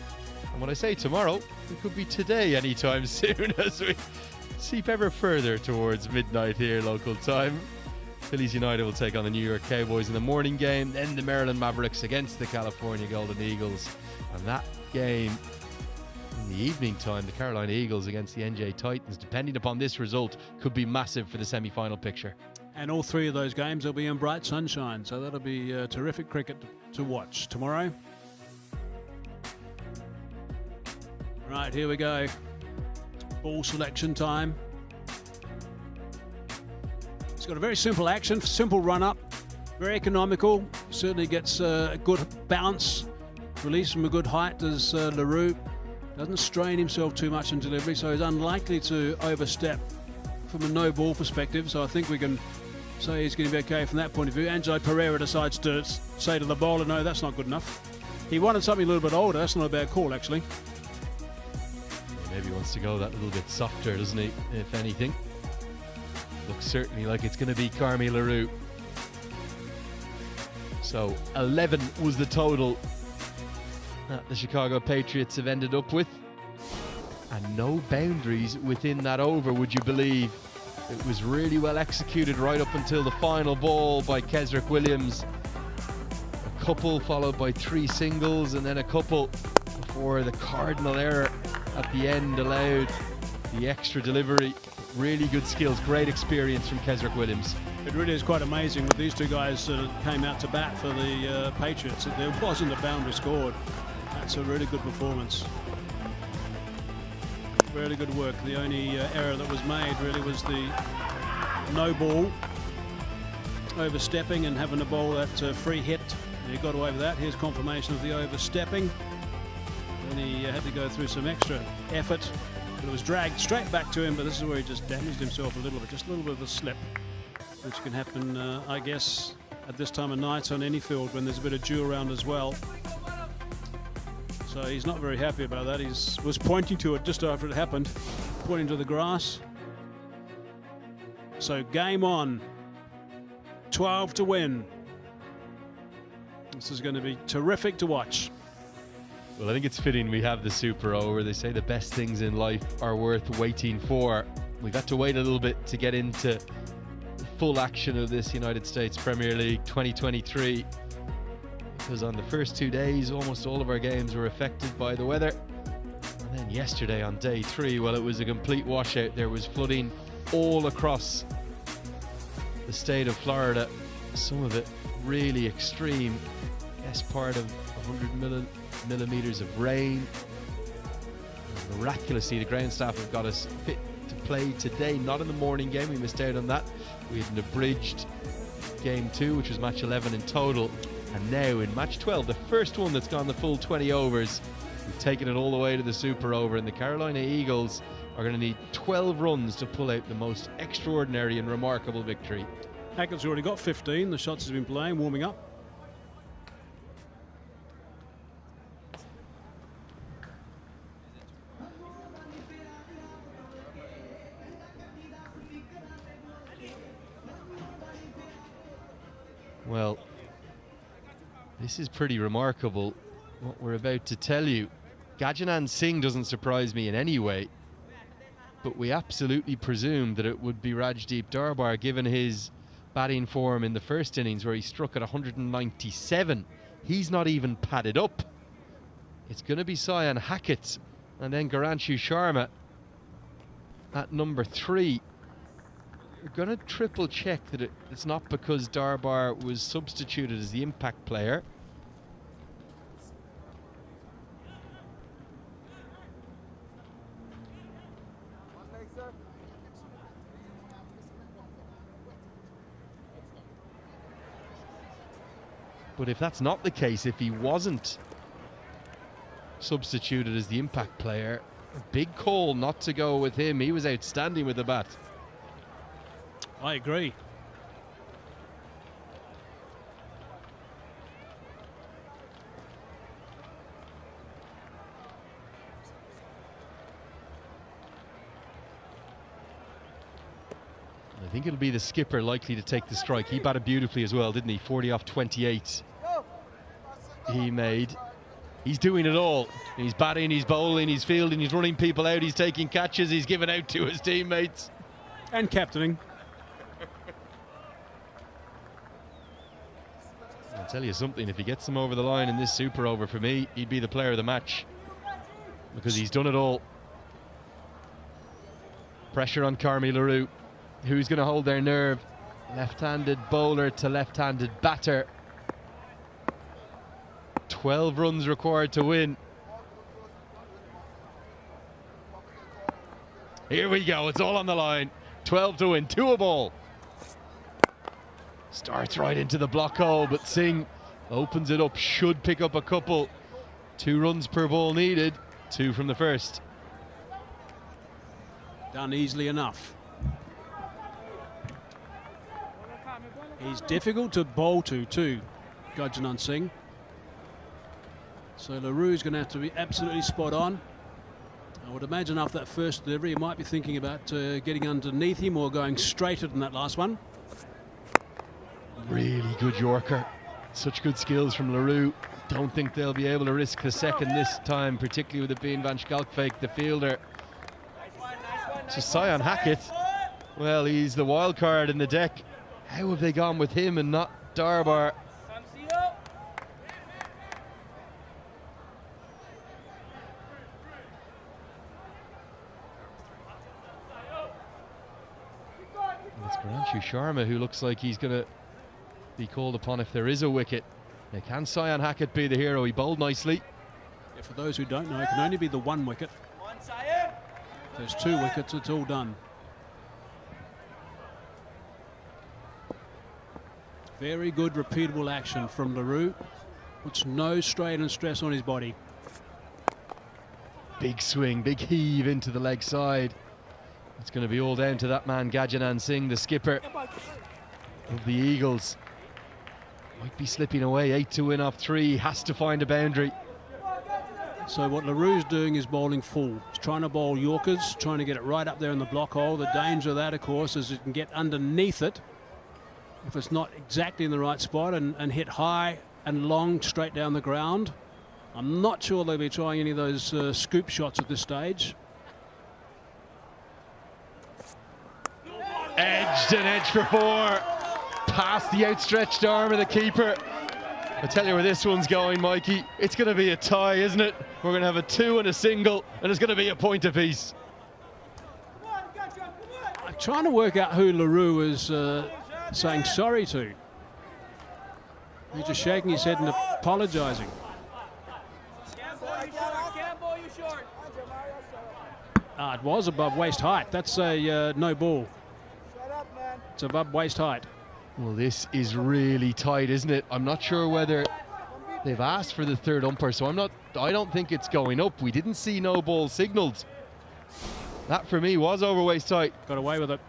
And when I say tomorrow, it could be today anytime soon, as we seep ever further towards midnight here local time. Phillies United will take on the New York Cowboys in the morning game, then the Maryland Mavericks against the California Golden Eagles, and that game in the evening time, the Carolina Eagles against the NJ Titans, depending upon this result, could be massive for the semi-final picture. And all 3 of those games will be in bright sunshine, so that'll be terrific cricket to watch tomorrow. Right, here we go. Ball selection time. It's got a very simple action, simple run-up, very economical. Certainly gets a good bounce, release from a good height as LaRue. Doesn't strain himself too much in delivery, so he's unlikely to overstep from a no-ball perspective. So I think we can say he's going to be okay from that point of view. Angelo Pereira decides to say to the bowler, no, that's not good enough. He wanted something a little bit older. That's not a bad call, actually. Maybe he wants to go that little bit softer, doesn't he, if anything? Looks certainly like it's going to be Carmi LaRue. So 11 was the total that the Chicago Patriots have ended up with. And no boundaries within that over, would you believe? It was really well executed right up until the final ball by Kesrick Williams. A couple followed by 3 singles, and then a couple before the cardinal error at the end allowed the extra delivery. Really good skills, great experience from Kesrick Williams. It really is quite amazing with these 2 guys that came out to bat for the Patriots. There wasn't a boundary scored. That's a really good performance. Really good work. The only error that was made really was the no ball, overstepping and having the ball that free hit. He got away with that. Here's confirmation of the overstepping. Then he had to go through some extra effort. It was dragged straight back to him, but this is where he just damaged himself a little bit. Just a little bit of a slip, which can happen, I guess, at this time of night on any field when there's a bit of dew around as well. So he's not very happy about that. He was pointing to it just after it happened, pointing to the grass. So game on. 12 to win. This is going to be terrific to watch. Well, I think it's fitting we have the super over. They say the best things in life are worth waiting for. We've had to wait a little bit to get into the full action of this United States Premier League 2023. Because on the first 2 days, almost all of our games were affected by the weather. And then yesterday on day 3, well, it was a complete washout. There was flooding all across the state of Florida. Some of it really extreme. Best part of 100 millimeters of rain. And miraculously, the ground staff have got us fit to play today. Not in the morning game, we missed out on that. We had an abridged game 2, which was match 11 in total. And now in match 12, the first one that's gone the full 20 overs, we've taken it all the way to the super over, and the Carolina Eagles are going to need 12 runs to pull out the most extraordinary and remarkable victory. Hackett's already got 15. The shots he's been playing, warming up. Well, this is pretty remarkable. what we're about to tell you. Gajanan Singh doesn't surprise me in any way, but we absolutely presumed that it would be Rajdeep Darbar given his batting form in the first innings where he struck at 197. He's not even padded up. It's going to be Sayan Hackett and then Garanshu Sharma at number 3. We're going to triple check that it's not because Darbar was substituted as the impact player. But if that's not the case, if he wasn't substituted as the impact player, a big call not to go with him. He was outstanding with the bat. I agree. I think it'll be the skipper likely to take the strike. He batted beautifully as well, didn't he? 40 off 28 he made. He's doing it all. He's batting, he's bowling, he's fielding, he's running people out, he's taking catches, he's giving out to his teammates. And captaining. I'll tell you something, if he gets him over the line in this super over, for me, he'd be the player of the match. Because he's done it all. Pressure on Carmi LaRue. Who's going to hold their nerve? Left-handed bowler to left-handed batter. 12 runs required to win. Here we go, it's all on the line. 12 to win, 2 a ball. Starts right into the block hole, but Singh opens it up, should pick up a couple. 2 runs per ball needed, 2 from the first. Done easily enough. He's difficult to bowl to too, Gajanan Singh. So LaRue's going to have to be absolutely spot on. I would imagine after that first delivery, he might be thinking about getting underneath him or going straighter than that last one. Really good Yorker. Such good skills from LaRue. Don't think they'll be able to risk the second this time, particularly with it being Van Schalkwyk, the fielder. So Sayan Hackett, well, he's the wild card in the deck. How have they gone with him and not Darbar? It's Garanshu Sharma who looks like he's going to be called upon if there is a wicket. Now, can Sayan Hackett be the hero? He bowled nicely. Yeah, for those who don't know, it can only be the 1 wicket. If there's 2 wickets, it's all done. Very good repeatable action from LaRue. Puts no strain and stress on his body. Big swing, big heave into the leg side. It's going to be all down to that man, Gajanan Singh, the skipper of the Eagles. Might be slipping away, 8 to win off 3, has to find a boundary. So what LaRue's doing is bowling full. He's trying to bowl Yorkers, trying to get it right up there in the block hole. The danger of that, of course, is you can get underneath it if it's not exactly in the right spot and hit high and long straight down the ground. I'm not sure they'll be trying any of those scoop shots at this stage. Edged and edged for 4. Past the outstretched arm of the keeper. I tell you where this one's going, Mikey. It's going to be a tie, isn't it? We're going to have a 2 and a single, and it's going to be a point apiece. I'm trying to work out who LaRue is saying sorry to. He's just shaking his head and apologising. It was above waist height. That's a no ball. It's above waist height. Well, this is really tight, isn't it? I'm not sure whether they've asked for the 3rd umpire, so I don't think it's going up. We didn't see no ball signalled. That for me was over waist height. Got away with it.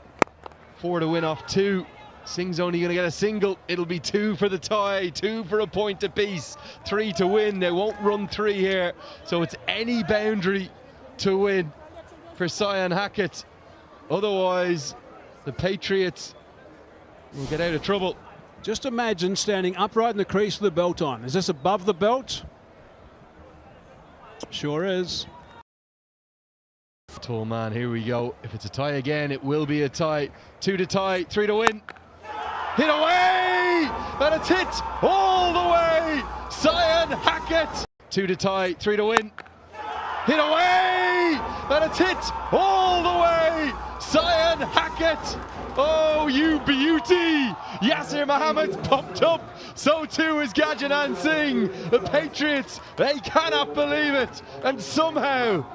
4 to win off 2. Singh's only going to get a single. It'll be 2 for the tie, 2 for a point apiece, 3 to win. They won't run 3 here, so it's any boundary to win for Sayan Hackett. Otherwise, the Patriots will get out of trouble. Just imagine standing upright in the crease of the belt on. Is this above the belt? Sure is. Tall man, here we go. If it's a tie again, it will be a tie. 2 to tie, 3 to win. Hit away! And it's hit all the way! Cyan Hackett! 2 to tie, 3 to win. Hit away! And it's hit all the way! Cyan Hackett! Oh, you beauty! Yasir Mohammad's pumped up. So too is Gajanan Singh. The Patriots, they cannot believe it. And somehow,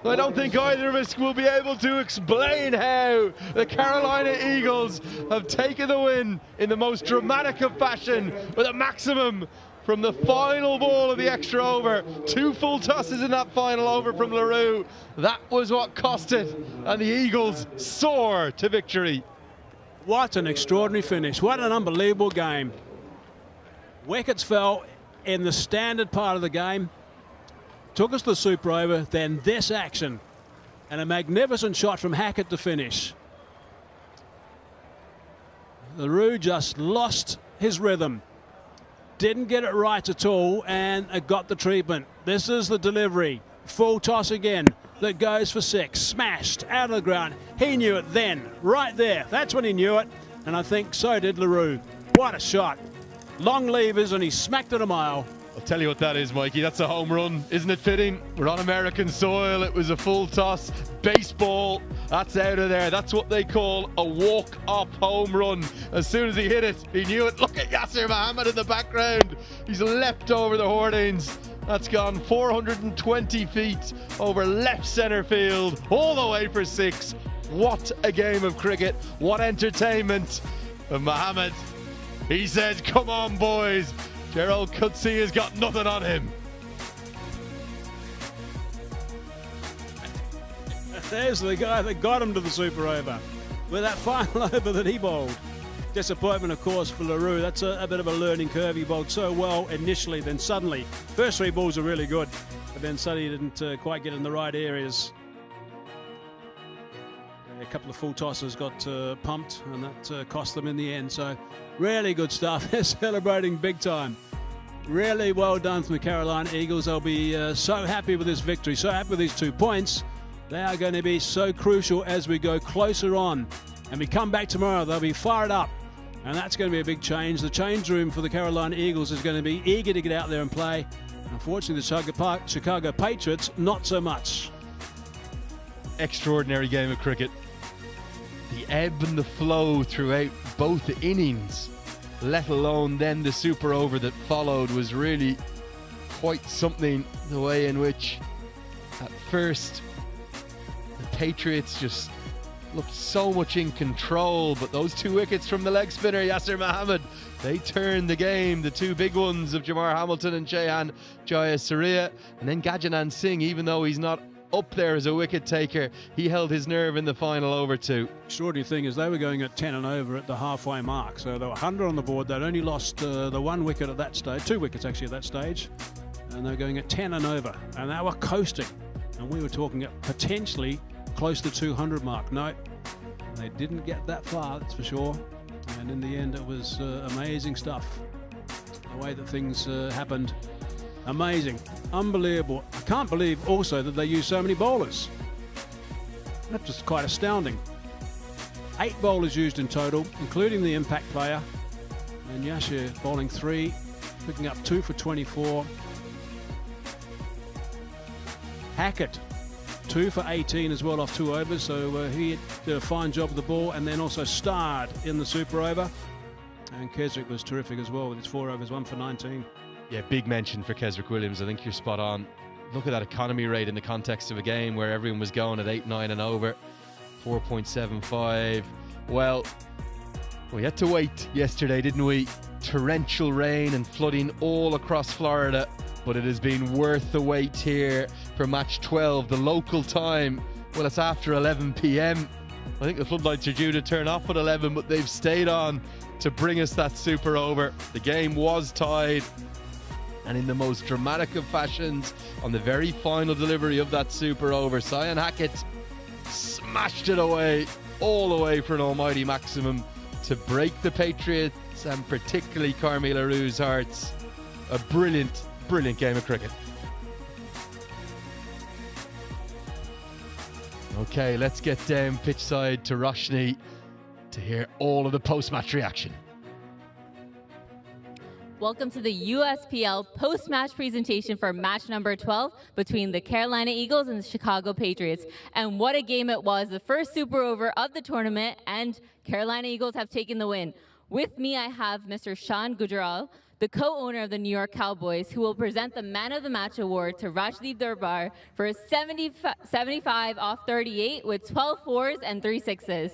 I don't think either of us will be able to explain how the Carolina Eagles have taken the win in the most dramatic of fashion with a maximum from the final ball of the extra over. 2 full tosses in that final over from LaRue. That was what cost it, and the Eagles soar to victory. What an extraordinary finish. What an unbelievable game. Wickets fell in the standard part of the game. Took us to the super over, then this action. And a magnificent shot from Hackett to finish. LaRue just lost his rhythm. Didn't get it right at all, and got the treatment. This is the delivery. Full toss again. That goes for 6. Smashed out of the ground. He knew it then, right there. That's when he knew it, and I think so did LaRue. What a shot. Long levers, and he smacked it a mile. I'll tell you what that is, Mikey. That's a home run. Isn't it fitting? We're on American soil. It was a full toss. Baseball, that's out of there. That's what they call a walk-off home run. As soon as he hit it, he knew it. Look at Yasir Mohammed in the background. He's leapt over the hoardings. That's gone 420 feet over left centre field, all the way for 6. What a game of cricket. What entertainment. And Mohammed, he said, come on, boys. Gerald Cutsey has got nothing on him. There's the guy that got him to the super over with that final over that he bowled. Disappointment, of course, for LaRue. That's a bit of a learning curve. He bowled so well initially, then suddenly, first 3 balls are really good, but then suddenly didn't quite get in the right areas. A couple of full tosses got pumped, and that cost them in the end. So really good stuff. They're celebrating big time. Really well done from the Carolina Eagles. They'll be so happy with this victory, so happy with these 2 points. They are going to be so crucial as we go closer on. And we come back tomorrow, they'll be fired up. And that's going to be a big change. The change room for the Carolina Eagles is going to be eager to get out there and play. Unfortunately, the Chicago Patriots, not so much. Extraordinary game of cricket. The ebb and the flow throughout both the innings, let alone then the super over that followed, was really quite something. The way in which at first the Patriots just looked so much in control, but those 2 wickets from the leg spinner Yasir Mohammed, they turned the game. The 2 big ones of Jamar Hamilton and Shehan Jayasuriya, and then Gajanan Singh, even though he's not up there as a wicket taker, he held his nerve in the final over too. Extraordinary thing is they were going at 10 and over at the halfway mark, so they were 100 on the board. They'd only lost the 1 wicket at that stage, 2 wickets actually at that stage, and they were going at 10 and over, and they were coasting, and we were talking at potentially close to 200 mark. No, they didn't get that far, that's for sure. And in the end, it was amazing stuff. The way that things happened, amazing, unbelievable. I can't believe also that they used so many bowlers. That's just quite astounding. 8 bowlers used in total, including the impact player. And Yasir bowling 3, picking up 2 for 24. Hackett, 2 for 18 as well off 2 overs, so he did a fine job of the ball, and then also starred in the super over. And Kesrick was terrific as well with his 4 overs, 1 for 19. Yeah, big mention for Kesrick Williams. I think you're spot on. Look at that economy rate in the context of a game where everyone was going at 8, 9 and over. 4.75. Well, we had to wait yesterday, didn't we? Torrential rain and flooding all across Florida, but it has been worth the wait here for match 12. The local time, well, it's after 11 p.m. I think the floodlights are due to turn off at 11, but they've stayed on to bring us that super over. The game was tied, and in the most dramatic of fashions, on the very final delivery of that super over, Cyan Hackett smashed it away, all the way for an almighty maximum to break the Patriots and particularly Carmi LaRue's hearts. A brilliant, brilliant game of cricket. Okay, let's get down pitch side to Roshni to hear all of the post-match reaction. Welcome to the USPL post-match presentation for match number 12 between the Carolina Eagles and the Chicago Patriots. And what a game it was, the first super over of the tournament, and Carolina Eagles have taken the win. With me, I have Mr. Sean Gujaral, the co-owner of the New York Cowboys, who will present the Man of the Match award to Rajdeep Durbar for his 75 off 38 with 12 fours and 3 sixes.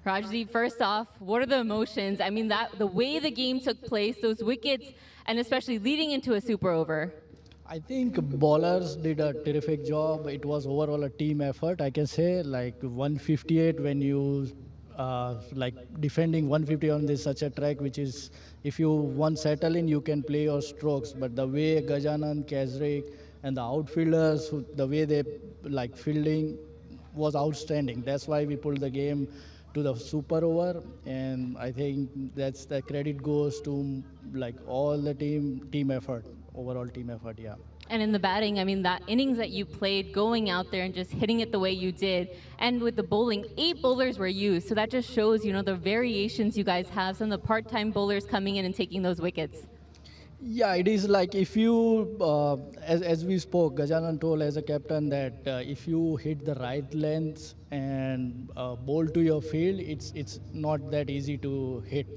Rajdeep, first off, what are the emotions? I mean, the way the game took place, those wickets, and especially leading into a super over. I think bowlers did a terrific job. It was overall a team effort. I can say like 158 when you like defending 150 on this such a track, which is if you want settle in, you can play your strokes. But the way Gajanan, Kazrik, and the outfielders, the way they like fielding was outstanding. That's why we pulled the game to the super over, and I think that's the credit goes to like all the team effort, overall team effort, yeah. And in the batting, I mean, that innings that you played, going out there and just hitting it the way you did, and with the bowling, 8 bowlers were used, so that just shows, you know, the variations you guys have, some of the part-time bowlers coming in and taking those wickets. Yeah, it is like if you, as we spoke, Gajanan told as a captain that if you hit the right lengths and bowl to your field, it's not that easy to hit.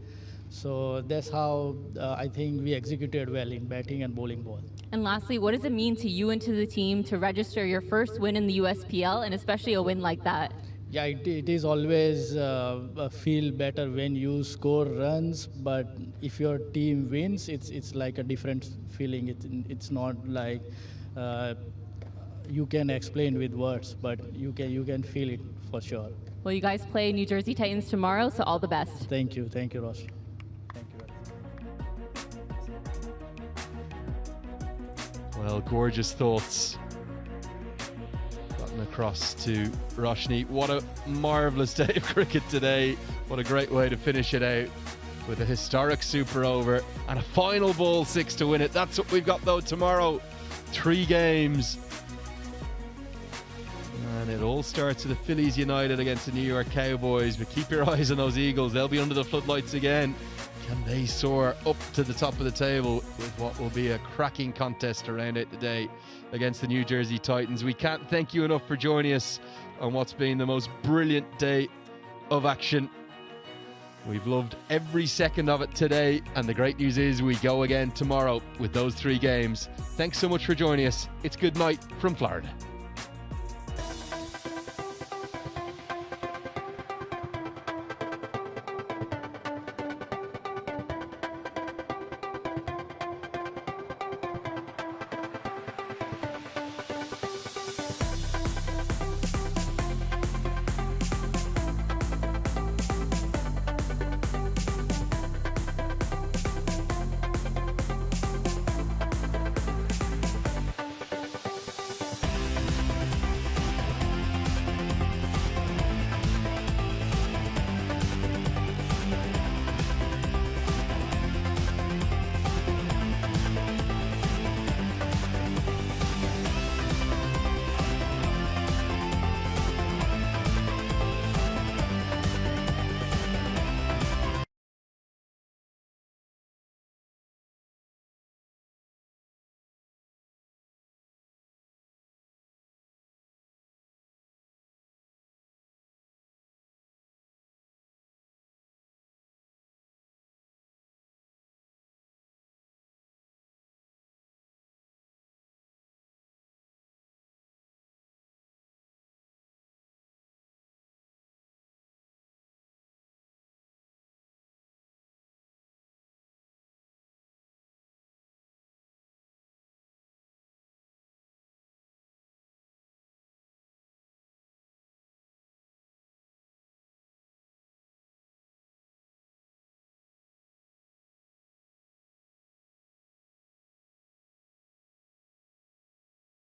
So that's how I think we executed well in batting and bowling ball. And lastly, what does it mean to you and to the team to register your first win in the USPL, and especially a win like that? Yeah, it is always feel better when you score runs, but if your team wins, it's like a different feeling. It's not like you can explain with words, but you can feel it for sure. Well, you guys play New Jersey Titans tomorrow, so all the best. Thank you, Ross. Well, gorgeous thoughts across to Roshni. What a marvellous day of cricket today. What a great way to finish it out with a historic super over and a final ball 6 to win it. That's what we've got though tomorrow. 3 games. And it all starts with the Phillies United against the New York Cowboys. But keep your eyes on those Eagles. They'll be under the floodlights again. Can they soar up to the top of the table with what will be a cracking contest around it today against the New Jersey Titans? We can't thank you enough for joining us on what's been the most brilliant day of action. We've loved every second of it today, and the great news is we go again tomorrow with those 3 games. Thanks so much for joining us. It's good night from Florida.